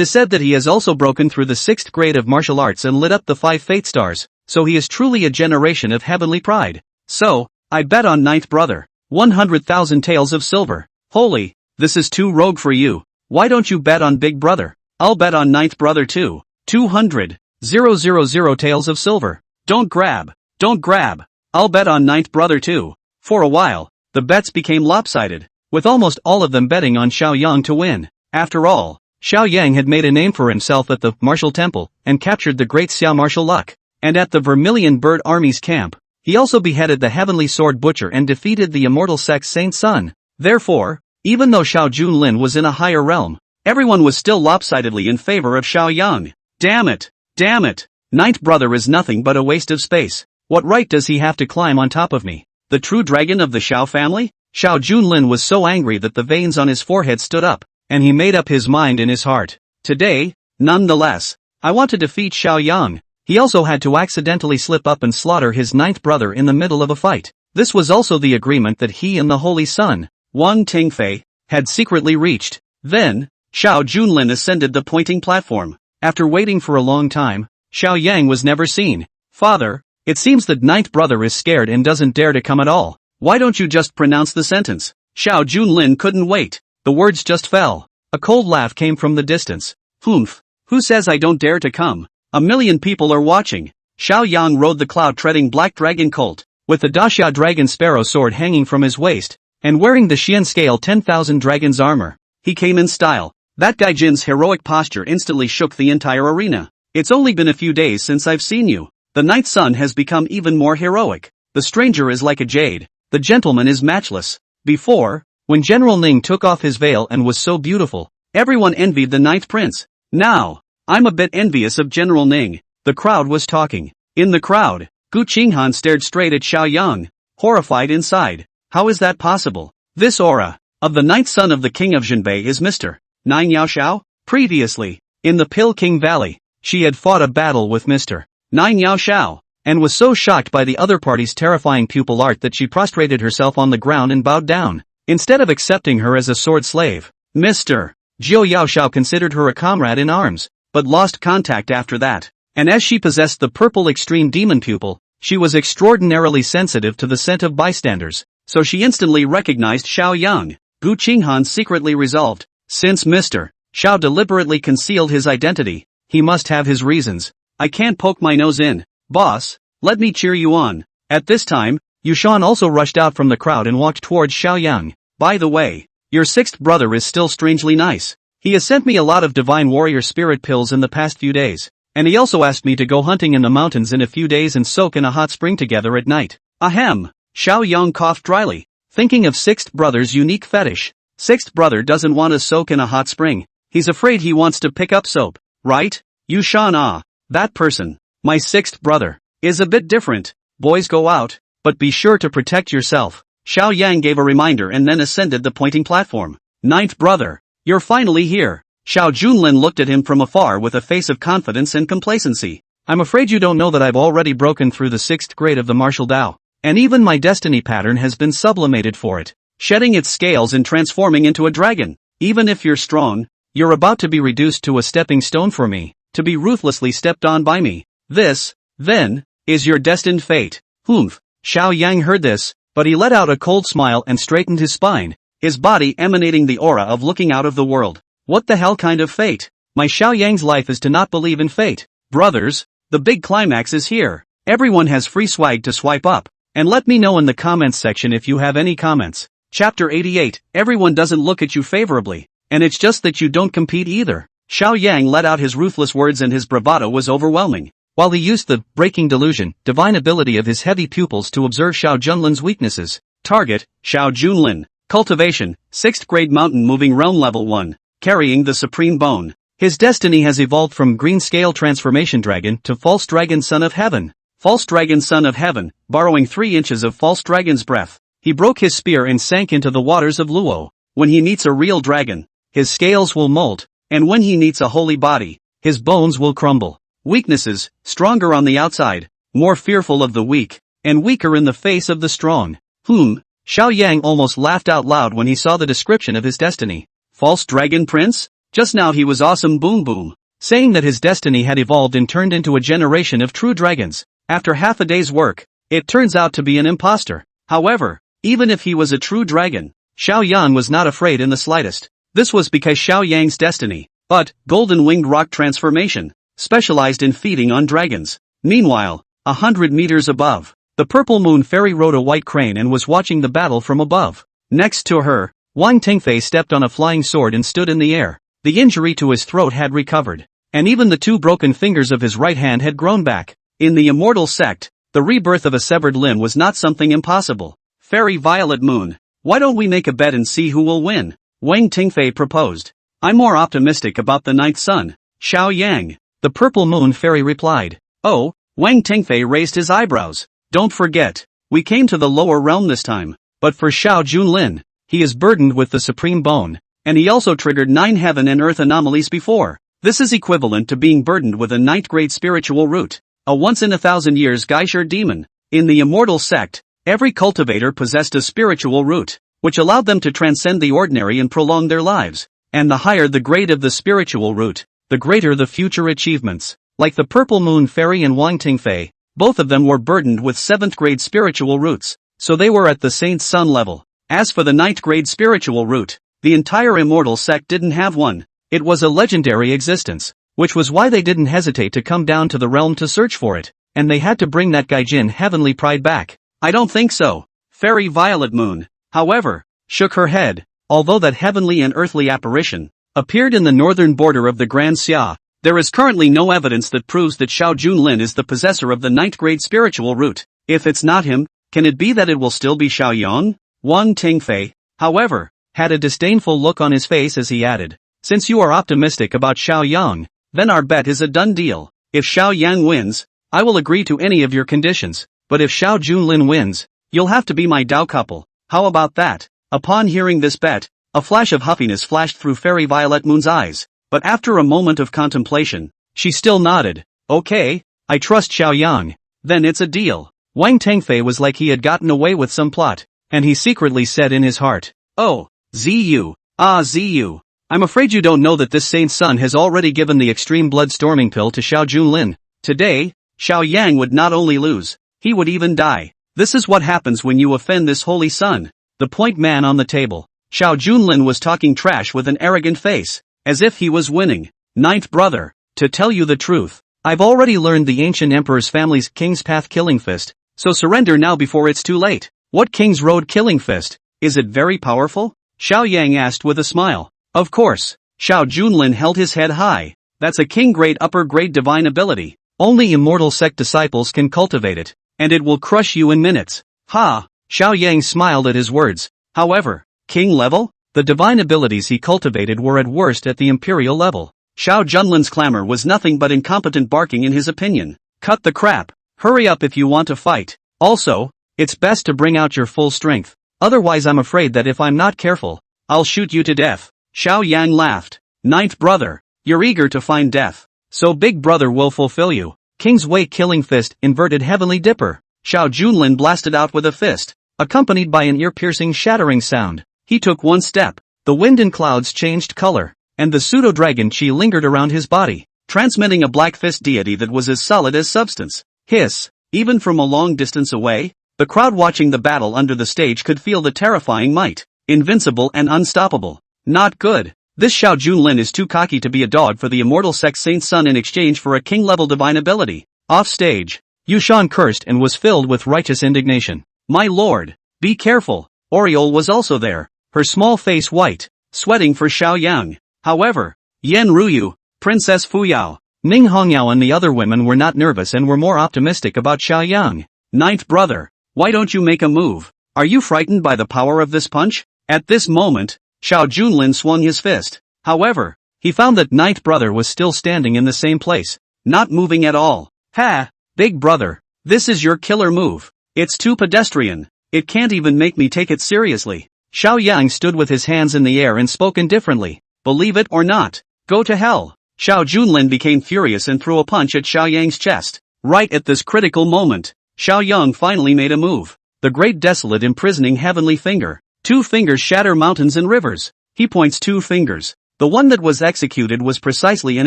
is said that he has also broken through the 6th grade of martial arts and lit up the 5 fate stars, so he is truly a generation of heavenly pride. So, I bet on ninth brother. 100,000 taels of silver. Holy, this is too rogue for you. Why don't you bet on Big Brother? I'll bet on ninth brother too. 200. 000 taels of silver. Don't grab. Don't grab. I'll bet on ninth brother too. For a while, the bets became lopsided, with almost all of them betting on Xiao Yang to win. After all, Xiao Yang had made a name for himself at the martial temple, and captured the great Xiao martial luck. And at the Vermilion Bird Army's camp, he also beheaded the Heavenly Sword Butcher and defeated the immortal sex Saint Sun. Therefore, even though Xiao Junlin was in a higher realm, everyone was still lopsidedly in favor of Xiao Yang. Damn it! Damn it! Ninth brother is nothing but a waste of space. What right does he have to climb on top of me? The true dragon of the Xiao family? Xiao Junlin was so angry that the veins on his forehead stood up, and he made up his mind in his heart. Today, nonetheless, I want to defeat Xiao Yang. He also had to accidentally slip up and slaughter his ninth brother in the middle of a fight. This was also the agreement that he and the Holy Sun, Wan Tingfei, had secretly reached. Then, Xiao Junlin ascended the pointing platform. After waiting for a long time, Xiao Yang was never seen. Father, it seems that ninth brother is scared and doesn't dare to come at all. Why don't you just pronounce the sentence? Xiao Junlin couldn't wait. The words just fell. A cold laugh came from the distance. Humph. Who says I don't dare to come? A million people are watching. Xiao Yang rode the cloud-treading black dragon colt, with the Daxia dragon sparrow sword hanging from his waist, and wearing the Xian scale 10,000 dragon's armor. He came in style. That Gaijin's heroic posture instantly shook the entire arena. It's only been a few days since I've seen you. The ninth son has become even more heroic. The stranger is like a jade. The gentleman is matchless. Before, when General Ning took off his veil and was so beautiful, everyone envied the ninth prince. Now, I'm a bit envious of General Ning. The crowd was talking. In the crowd, Gu Qinghan stared straight at Xiao Yang, horrified inside. How is that possible? This aura of the ninth son of the king of Zhenbei is Mr. Nine Yao Xiao? Previously, in the Pill King Valley, she had fought a battle with Mr. Nine Yao Xiao, and was so shocked by the other party's terrifying pupil art that she prostrated herself on the ground and bowed down. Instead of accepting her as a sword slave, Mr. Jiu Yao Xiao considered her a comrade in arms, but lost contact after that. And as she possessed the purple extreme demon pupil, she was extraordinarily sensitive to the scent of bystanders, so she instantly recognized Xiao Yang. Gu Qinghan secretly resolved, since Mr. Xiao deliberately concealed his identity, he must have his reasons. I can't poke my nose in. Boss, let me cheer you on. At this time, Yushan also rushed out from the crowd and walked towards Xiao Yang. By the way, your sixth brother is still strangely nice. He has sent me a lot of divine warrior spirit pills in the past few days, and he also asked me to go hunting in the mountains in a few days and soak in a hot spring together at night. Ahem. Xiao Yang coughed dryly, thinking of sixth brother's unique fetish. Sixth brother doesn't want to soak in a hot spring. He's afraid he wants to pick up soap, right? Yushan, that person, my sixth brother, is a bit different. Boys go out, but be sure to protect yourself. Xiao Yang gave a reminder and then ascended the pointing platform. Ninth brother, you're finally here. Xiao Junlin looked at him from afar with a face of confidence and complacency. I'm afraid you don't know that I've already broken through the sixth grade of the martial Dao, and even my destiny pattern has been sublimated for it, shedding its scales and transforming into a dragon. Even if you're strong, you're about to be reduced to a stepping stone for me, to be ruthlessly stepped on by me. This, then, is your destined fate. Humph. Xiao Yang heard this, but he let out a cold smile and straightened his spine, his body emanating the aura of looking out of the world. What the hell kind of fate? My Xiao Yang's life is to not believe in fate. Brothers, the big climax is here. Everyone has free swag to swipe up, and let me know in the comments section if you have any comments. Chapter 88, everyone doesn't look at you favorably, and it's just that you don't compete either. Xiao Yang let out his ruthless words and his bravado was overwhelming, while he used the breaking delusion, divine ability of his heavy pupils to observe Xiao Junlin's weaknesses. Target, Xiao Junlin. Cultivation, 6th grade mountain moving realm level 1, carrying the supreme bone. His destiny has evolved from green scale transformation dragon to false dragon son of heaven. False dragon son of heaven, borrowing 3 inches of false dragon's breath. He broke his spear and sank into the waters of Luo. When he meets a real dragon, his scales will molt, and when he meets a holy body, his bones will crumble. Weaknesses, stronger on the outside, more fearful of the weak, and weaker in the face of the strong. Xiao Yang almost laughed out loud when he saw the description of his destiny. False dragon prince? Just now he was awesome boom boom, saying that his destiny had evolved and turned into a generation of true dragons. After half a day's work, it turns out to be an imposter. However, even if he was a true dragon, Xiao Yan was not afraid in the slightest. This was because Xiao Yang's destiny, but golden-winged rock transformation, specialized in feeding on dragons. Meanwhile, 100 meters above, the purple moon fairy rode a white crane and was watching the battle from above. Next to her, Wang Tingfei stepped on a flying sword and stood in the air. The injury to his throat had recovered, and even the 2 broken fingers of his right hand had grown back. In the immortal sect, the rebirth of a severed limb was not something impossible. Fairy Violet Moon, why don't we make a bet and see who will win? Wang Tingfei proposed. I'm more optimistic about the ninth son, Xiao Yang. The purple moon fairy replied. Oh, Wang Tingfei raised his eyebrows. Don't forget, we came to the lower realm this time. But for Xiao Junlin, he is burdened with the supreme bone, and he also triggered 9 heaven and earth anomalies before. This is equivalent to being burdened with a 9th grade spiritual root, a once-in-1,000 years Geisher demon. In the immortal sect, every cultivator possessed a spiritual root, which allowed them to transcend the ordinary and prolong their lives. And the higher the grade of the spiritual root, the greater the future achievements. Like the purple moon fairy and Wang Tingfei, both of them were burdened with 7th grade spiritual roots, so they were at the saint's son level. As for the 9th grade spiritual root, the entire immortal sect didn't have one. It was a legendary existence, which was why they didn't hesitate to come down to the realm to search for it, and they had to bring that Gaijin heavenly pride back. I don't think so. Fairy Violet Moon, however, shook her head. Although that heavenly and earthly apparition appeared in the northern border of the Grand Xia, there is currently no evidence that proves that Xiao Junlin is the possessor of the 9th grade spiritual root. If it's not him, can it be that it will still be Xiao Yang? Wang Tingfei, however, had a disdainful look on his face as he added, since you are optimistic about Xiao Yang, then our bet is a done deal. If Xiao Yang wins, I will agree to any of your conditions, but if Xiao Junlin wins, you'll have to be my Dao couple. How about that? Upon hearing this bet, a flash of huffiness flashed through Fairy Violet Moon's eyes, but after a moment of contemplation, she still nodded. Okay, I trust Xiao Yang. Then it's a deal. Wang Tingfei was like he had gotten away with some plot, and he secretly said in his heart, oh, Ziyu, Ziyu. I'm afraid you don't know that this saint's son has already given the extreme blood storming pill to Xiao Junlin. Today, Xiao Yang would not only lose, he would even die. This is what happens when you offend this holy son. The point man on the table, Xiao Junlin was talking trash with an arrogant face, as if he was winning. Ninth brother, to tell you the truth, I've already learned the ancient emperor's family's King's Path Killing Fist, so surrender now before it's too late. What King's Road Killing Fist? Is it very powerful? Xiao Yang asked with a smile. Of course. Xiao Junlin held his head high. That's a king-grade upper-grade divine ability. Only immortal sect disciples can cultivate it, and it will crush you in minutes. Ha! Xiao Yang smiled at his words. However, king level? The divine abilities he cultivated were at worst at the imperial level. Xiao Junlin's clamor was nothing but incompetent barking in his opinion. Cut the crap. Hurry up if you want to fight. Also, it's best to bring out your full strength. Otherwise I'm afraid that if I'm not careful, I'll shoot you to death. Xiao Yang laughed. Ninth brother, you're eager to find death. So big brother will fulfill you. King's Way Killing Fist Inverted Heavenly Dipper. Xiao Junlin blasted out with a fist, accompanied by an ear-piercing shattering sound. He took one step. The wind and clouds changed color, and the pseudo-dragon chi lingered around his body, transmitting a black fist deity that was as solid as substance. Hiss. Even from a long distance away, the crowd watching the battle under the stage could feel the terrifying might. Invincible and unstoppable. Not good. This Xiao Junlin is too cocky to be a dog for the immortal sect saint's son in exchange for a king-level divine ability. Off stage, Yushan cursed and was filled with righteous indignation. My lord, be careful. Oriole was also there, her small face white, sweating for Xiao Yang. However, Yan Ruyu, Princess Fuyao, Ning Hongyao and the other women were not nervous and were more optimistic about Xiao Yang. Ninth brother, why don't you make a move? Are you frightened by the power of this punch? At this moment, Xiao Junlin swung his fist. However, he found that ninth brother was still standing in the same place, not moving at all. Ha! Big brother, this is your killer move. It's too pedestrian. It can't even make me take it seriously. Xiao Yang stood with his hands in the air and spoke indifferently. Believe it or not, go to hell. Xiao Junlin became furious and threw a punch at Xiao Yang's chest. Right at this critical moment, Xiao Yang finally made a move. The great desolate imprisoning heavenly finger. 2 fingers shatter mountains and rivers. He points 2 fingers. The one that was executed was precisely an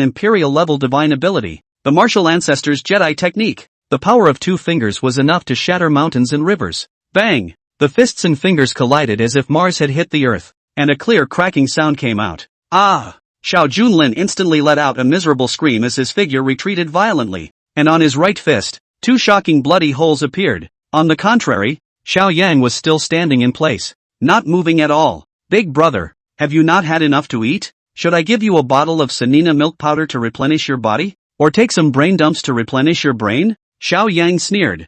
imperial level divine ability, the martial ancestors' Jedi technique. The power of 2 fingers was enough to shatter mountains and rivers. Bang! The fists and fingers collided as if Mars had hit the earth, and a clear cracking sound came out. Ah! Xiao Junlin instantly let out a miserable scream as his figure retreated violently, and on his right fist, 2 shocking bloody holes appeared. On the contrary, Xiao Yang was still standing in place, not moving at all. Big brother, have you not had enough to eat? Should I give you a bottle of Sanina milk powder to replenish your body? Or take some brain dumps to replenish your brain? Xiao Yang sneered.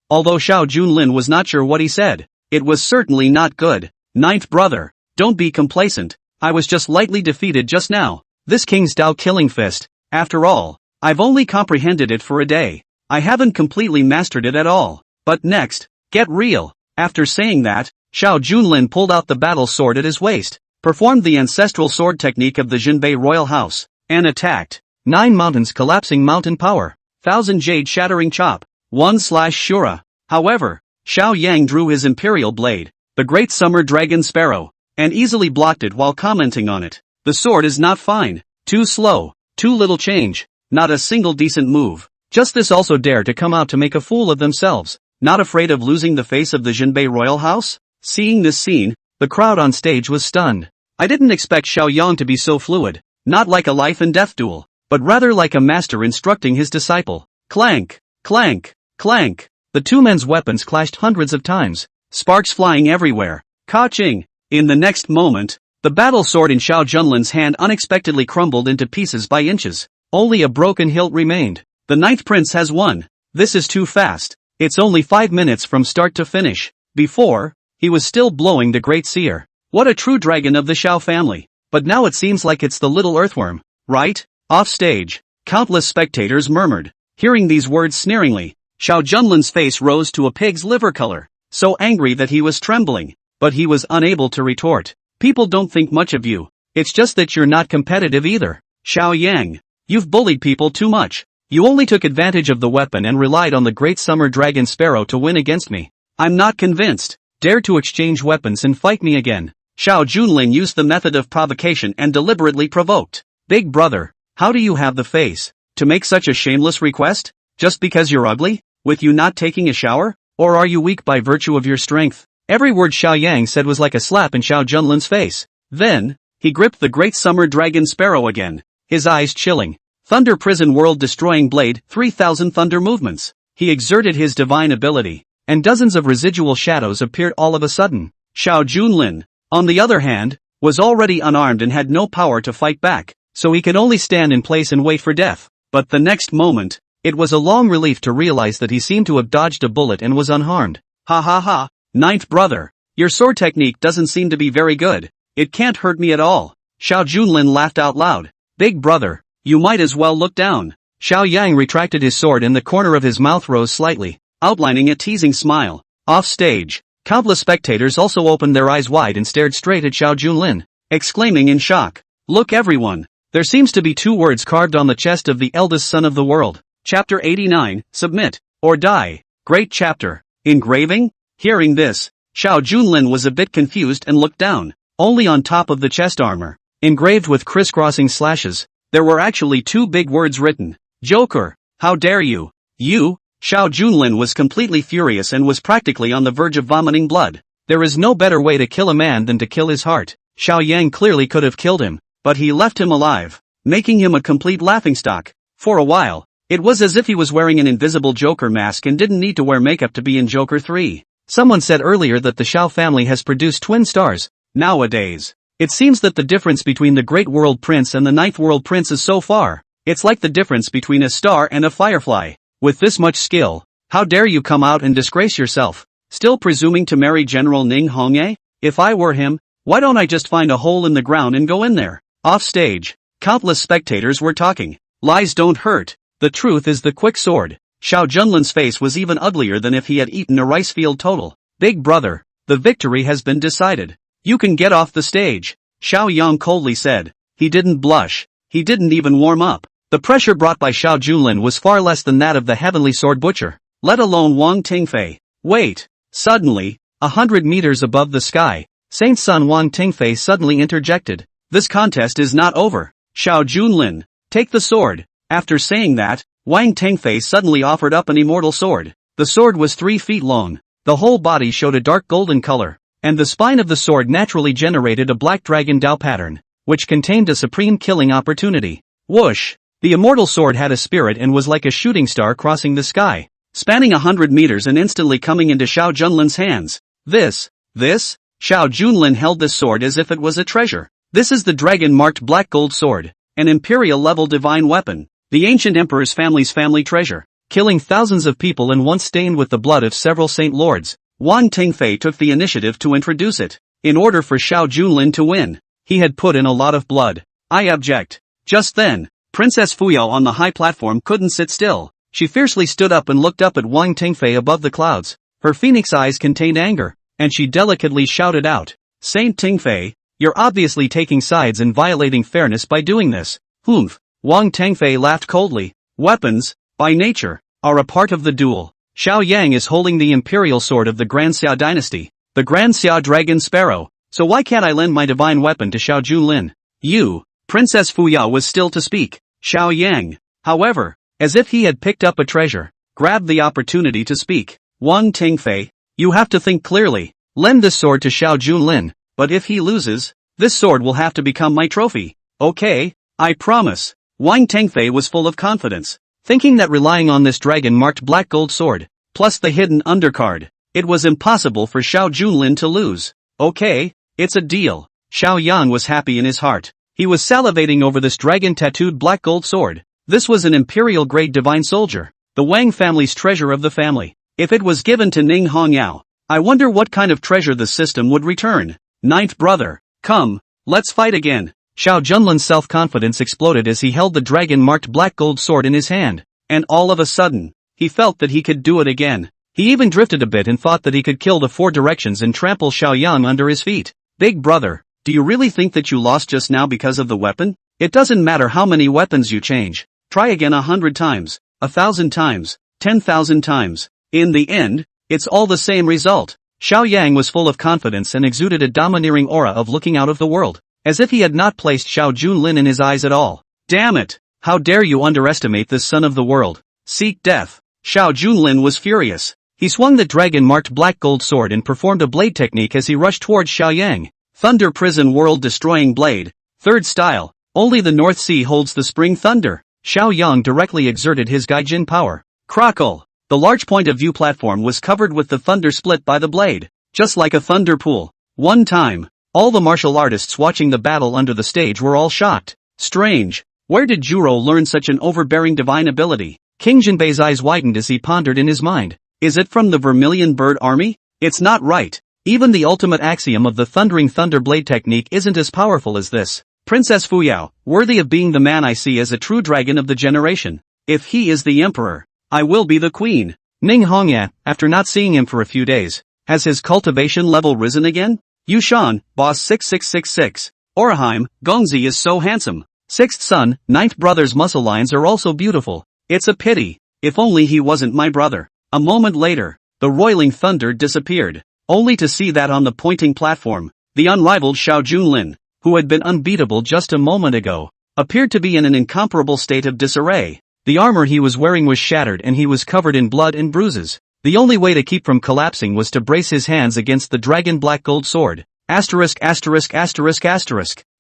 Although Xiao Junlin was not sure what he said, it was certainly not good. Ninth brother, don't be complacent. I was just lightly defeated just now. This King's Dao killing fist, after all, I've only comprehended it for a day. I haven't completely mastered it at all. But next, get real. After saying that, Xiao Junlin pulled out the battle sword at his waist, performed the ancestral sword technique of the Jinbei royal house, and attacked. 9 mountains collapsing mountain power. 1000 jade shattering chop. 1/Shura. However, Xiao Yang drew his imperial blade, the great summer dragon sparrow, and easily blocked it while commenting on it. The sword is not fine. Too slow. Too little change. Not a single decent move. Just this also dare to come out to make a fool of themselves. Not afraid of losing the face of the Jinbei royal house? Seeing this scene, the crowd on stage was stunned. I didn't expect Xiao Yang to be so fluid. Not like a life and death duel, but rather like a master instructing his disciple. Clank, clank, clank. The 2 men's weapons clashed hundreds of times, sparks flying everywhere. Ka-ching! In the next moment, the battle sword in Xiao Junlin's hand unexpectedly crumbled into pieces by inches. Only a broken hilt remained. The 9th prince has won. This is too fast. It's only 5 minutes from start to finish. Before, he was still blowing the great seer. What a true dragon of the Xiao family. But now it seems like it's the little earthworm, right? Off stage, countless spectators murmured. Hearing these words sneeringly, Xiao Junlin's face rose to a pig's liver color, so angry that he was trembling, but he was unable to retort. People don't think much of you. It's just that you're not competitive either. Xiao Yang, you've bullied people too much. You only took advantage of the weapon and relied on the great summer dragon sparrow to win against me. I'm not convinced. Dare to exchange weapons and fight me again. Xiao Junlin used the method of provocation and deliberately provoked. Big brother, how do you have the face to make such a shameless request? Just because you're ugly? With you not taking a shower? Or are you weak by virtue of your strength? Every word Xiao Yang said was like a slap in Xiao Junlin's face. Then, he gripped the great summer dragon sparrow again, his eyes chilling. Thunder prison world destroying blade, 3000 thunder movements. He exerted his divine ability, and dozens of residual shadows appeared all of a sudden. Xiao Junlin, on the other hand, was already unarmed and had no power to fight back, so he could only stand in place and wait for death. But the next moment, it was a long relief to realize that he seemed to have dodged a bullet and was unharmed. Ha ha ha, 9th brother, your sword technique doesn't seem to be very good. It can't hurt me at all. Xiao Junlin laughed out loud. Big brother, you might as well look down. Xiao Yang retracted his sword and the corner of his mouth rose slightly, outlining a teasing smile. Off stage, countless spectators also opened their eyes wide and stared straight at Xiao Junlin, exclaiming in shock. Look everyone, there seems to be 2 words carved on the chest of the eldest son of the world. Chapter 89, Submit, or Die. Great chapter. Engraving? Hearing this, Xiao Junlin was a bit confused and looked down. Only on top of the chest armor, engraved with crisscrossing slashes, there were actually 2 big words written. Joker, how dare you? You? Xiao Junlin was completely furious and was practically on the verge of vomiting blood. There is no better way to kill a man than to kill his heart. Xiao Yang clearly could have killed him, but he left him alive, making him a complete laughingstock. For a while, it was as if he was wearing an invisible Joker mask and didn't need to wear makeup to be in Joker 3. Someone said earlier that the Xiao family has produced twin stars. Nowadays, it seems that the difference between the Great World Prince and the 9th World Prince is so far. It's like the difference between a star and a firefly. With this much skill, how dare you come out and disgrace yourself? Still presuming to marry General Ning Hongye? If I were him, why don't I just find a hole in the ground and go in there? Off stage, countless spectators were talking. Lies don't hurt. The truth is the quick sword. Xiao Junlin's face was even uglier than if he had eaten a rice field total. Big brother, the victory has been decided. You can get off the stage. Xiao Yang coldly said. He didn't blush. He didn't even warm up. The pressure brought by Xiao Junlin was far less than that of the heavenly sword butcher, let alone Wang Tingfei. Wait! Suddenly, 100 meters above the sky, Saint Sun Wang Tingfei suddenly interjected. This contest is not over. Xiao Junlin, take the sword. After saying that, Wang Tingfei suddenly offered up an immortal sword. The sword was 3 feet long. The whole body showed a dark golden color, and the spine of the sword naturally generated a black dragon Dao pattern. which contained a supreme killing opportunity. Whoosh! The immortal sword had a spirit and was like a shooting star crossing the sky, spanning 100 meters and instantly coming into Xiao Junlin's hands. This? Xiao Junlin held this sword as if it was a treasure. This is the dragon-marked black gold sword, an imperial-level divine weapon, the ancient emperor's family's family treasure, killing thousands of people and once stained with the blood of several saint lords. Wang Tingfei took the initiative to introduce it. In order for Xiao Junlin to win, he had put in a lot of blood. I object. Just then, Princess Fuyao on the high platform couldn't sit still. She fiercely stood up and looked up at Wang Tingfei above the clouds. Her phoenix eyes contained anger, and she delicately shouted out, "Saint Tingfei, you're obviously taking sides and violating fairness by doing this." Humph. Wang Tingfei laughed coldly. Weapons, by nature, are a part of the duel. Xiao Yang is holding the imperial sword of the Grand Xia dynasty, the Grand Xia Dragon Sparrow, so why can't I lend my divine weapon to Xiao Junlin? You, Princess Fuyao was still to speak. Xiao Yang, however, as if he had picked up a treasure, grabbed the opportunity to speak. Wang Tingfei, you have to think clearly. Lend this sword to Xiao Junlin, but if he loses, this sword will have to become my trophy. Okay, I promise. Wang Tingfei was full of confidence, thinking that relying on this dragon-marked black gold sword, plus the hidden undercard, it was impossible for Xiao Junlin to lose. Okay, it's a deal. Xiao Yang was happy in his heart. He was salivating over this dragon-tattooed black gold sword. This was an imperial-grade divine soldier, the Wang family's treasure of the family. If it was given to Ning Hongyao, I wonder what kind of treasure the system would return. Ninth brother, come, let's fight again. Xiao Junlin's self-confidence exploded as he held the dragon-marked black gold sword in his hand, and all of a sudden, he felt that he could do it again. He even drifted a bit and thought that he could kill the four directions and trample Xiao Yang under his feet. Big brother, do you really think that you lost just now because of the weapon? It doesn't matter how many weapons you change. Try again 100 times, 1,000 times, 10,000 times. In the end, it's all the same result. Xiao Yang was full of confidence and exuded a domineering aura of looking out of the world, as if he had not placed Xiao Junlin in his eyes at all. Damn it! How dare you underestimate this son of the world? Seek death. Xiao Junlin was furious. He swung the dragon-marked black gold sword and performed a blade technique as he rushed towards Xiao Yang. Thunder Prison World-destroying blade. Third style. Only the North Sea holds the spring thunder. Xiao Yang directly exerted his gaijin power. Crackle! The large point-of-view platform was covered with the thunder split by the blade, just like a thunder pool. One time, all the martial artists watching the battle under the stage were all shocked. Strange. Where did Juro learn such an overbearing divine ability? King Jinbei's eyes widened as he pondered in his mind. Is it from the Vermilion Bird Army? It's not right. Even the ultimate axiom of the thundering thunder blade technique isn't as powerful as this. Princess Fuyao, worthy of being the man I see as a true dragon of the generation. If he is the emperor, I will be the queen. Ning Hongya, after not seeing him for a few days, has his cultivation level risen again? Yushan, boss 6666. Oraheim, Gongzi is so handsome. Sixth son, ninth brother's muscle lines are also beautiful. It's a pity. If only he wasn't my brother. A moment later, the roiling thunder disappeared, only to see that on the pointing platform, the unrivaled Xiao Junlin, who had been unbeatable just a moment ago, appeared to be in an incomparable state of disarray. The armor he was wearing was shattered and he was covered in blood and bruises. The only way to keep from collapsing was to brace his hands against the dragon black gold sword. Asterisk.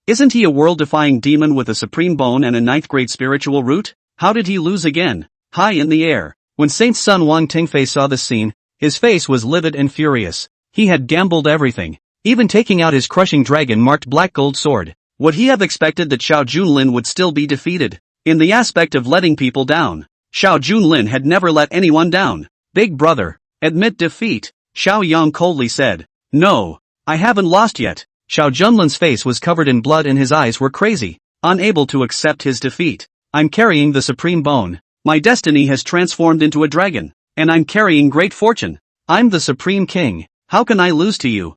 Isn't he a world-defying demon with a supreme bone and a ninth-grade spiritual root? How did he lose again? High in the air. When Saint's son Wang Tingfei saw this scene, his face was livid and furious. He had gambled everything, even taking out his crushing dragon-marked black gold sword. Would he have expected that Xiao Junlin would still be defeated? In the aspect of letting people down, Xiao Junlin had never let anyone down. Big brother, admit defeat, Xiao Yang coldly said. No, I haven't lost yet. Xiao Junlin's face was covered in blood and his eyes were crazy, unable to accept his defeat. I'm carrying the supreme bone. My destiny has transformed into a dragon, and I'm carrying great fortune. I'm the supreme king. How can I lose to you?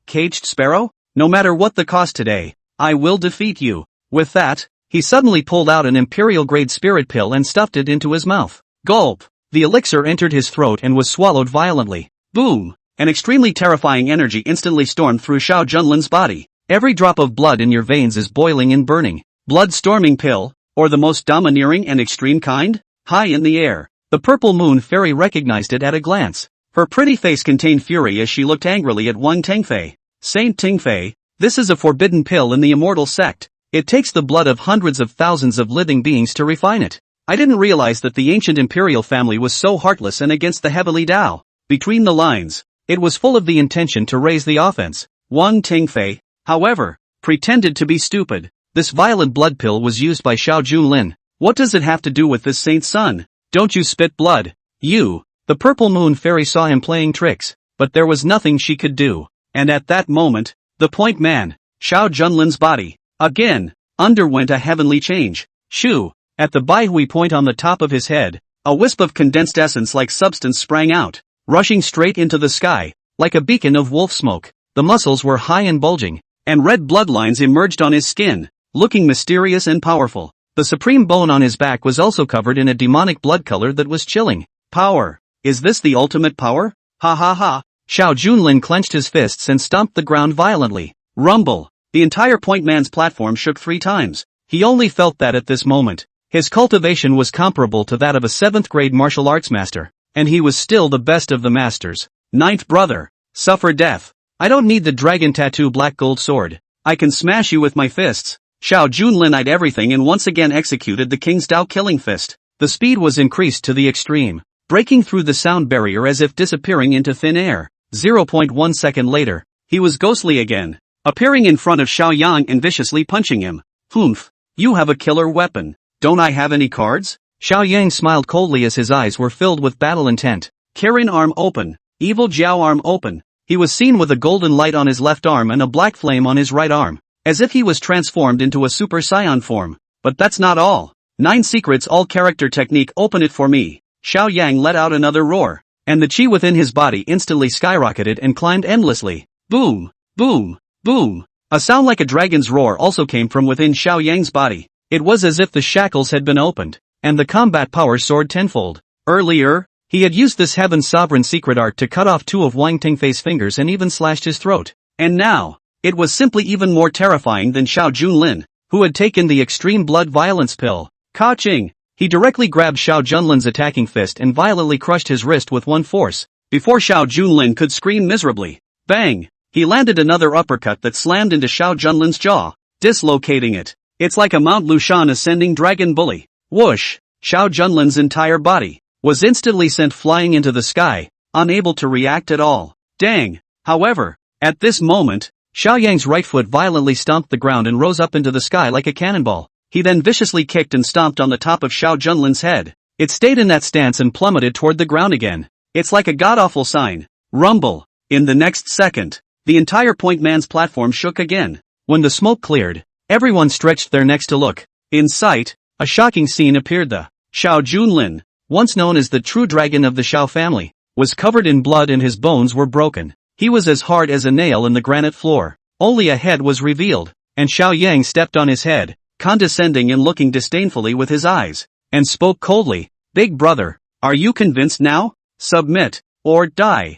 Caged sparrow? No matter what the cost today, I will defeat you. With that, he suddenly pulled out an imperial-grade spirit pill and stuffed it into his mouth. Gulp! The elixir entered his throat and was swallowed violently. Boom! An extremely terrifying energy instantly stormed through Xiao Junlin's body. Every drop of blood in your veins is boiling and burning. Blood-storming pill, or the most domineering and extreme kind? High in the air, the purple moon fairy recognized it at a glance. Her pretty face contained fury as she looked angrily at Wang Tingfei. Saint Tingfei, This is a forbidden pill in the immortal sect. It takes the blood of hundreds of thousands of living beings to refine it. I didn't realize that the ancient imperial family was so heartless and against the heavenly Tao. Between the lines, it was full of the intention to raise the offense. Wang Tingfei, however, pretended to be stupid. This violent blood pill was used by Xiao Junlin. What does it have to do with this saint's son? Don't you spit blood? You. The purple moon fairy saw him playing tricks, but there was nothing she could do. And at that moment, the point man, Xiao Junlin's body, again, underwent a heavenly change. Shoo! At the Baihui point on the top of his head, a wisp of condensed essence-like substance sprang out, rushing straight into the sky, like a beacon of wolf smoke. The muscles were high and bulging, and red bloodlines emerged on his skin, looking mysterious and powerful. The supreme bone on his back was also covered in a demonic blood color that was chilling. Power. Is this the ultimate power? Ha ha ha. Xiao Junlin clenched his fists and stomped the ground violently. Rumble. The entire point man's platform shook 3 times. He only felt that at this moment. His cultivation was comparable to that of a 7th grade martial arts master, and he was still the best of the masters. Ninth brother. Suffer death. I don't need the dragon tattoo black gold sword. I can smash you with my fists. Xiao Junlin eyed everything and once again executed the King's Tao killing fist. The speed was increased to the extreme, breaking through the sound barrier as if disappearing into thin air. 0.1 second later, he was ghostly again, appearing in front of Xiao Yang and viciously punching him. Humph. You have a killer weapon. Don't I have any cards? Xiao Yang smiled coldly as his eyes were filled with battle intent. Kirin arm open. Evil Jiao arm open. He was seen with a golden light on his left arm and a black flame on his right arm, as if he was transformed into a Super Saiyan form. But that's not all. 9 secrets all character technique open it for me. Xiao Yang let out another roar, and the chi within his body instantly skyrocketed and climbed endlessly. Boom! Boom! Boom! A sound like a dragon's roar also came from within Xiao Yang's body. It was as if the shackles had been opened, and the combat power soared tenfold. Earlier, he had used this heaven's sovereign secret art to cut off 2 of Wang Tingfei's fingers and even slashed his throat. And now, it was simply even more terrifying than Xiao Junlin, who had taken the extreme blood violence pill. Ka-ching! He directly grabbed Xiao Junlin's attacking fist and violently crushed his wrist with one force, before Xiao Junlin could scream miserably. Bang! He landed another uppercut that slammed into Xiao Junlin's jaw, dislocating it. It's like a Mount Lushan ascending dragon bully. Whoosh! Xiao Junlin's entire body was instantly sent flying into the sky, unable to react at all. Dang! However, at this moment, Xiao Yang's right foot violently stomped the ground and rose up into the sky like a cannonball. He then viciously kicked and stomped on the top of Xiao Junlin's head. It stayed in that stance and plummeted toward the ground again. It's like a god-awful sign. Rumble. In the next second, the entire point man's platform shook again. When the smoke cleared, everyone stretched their necks to look. In sight, a shocking scene appeared. The Xiao Junlin, once known as the true dragon of the Xiao family, was covered in blood and his bones were broken. He was as hard as a nail in the granite floor. Only a head was revealed, and Xiao Yang stepped on his head, condescending and looking disdainfully with his eyes, and spoke coldly. Big brother, are you convinced now? Submit, or die.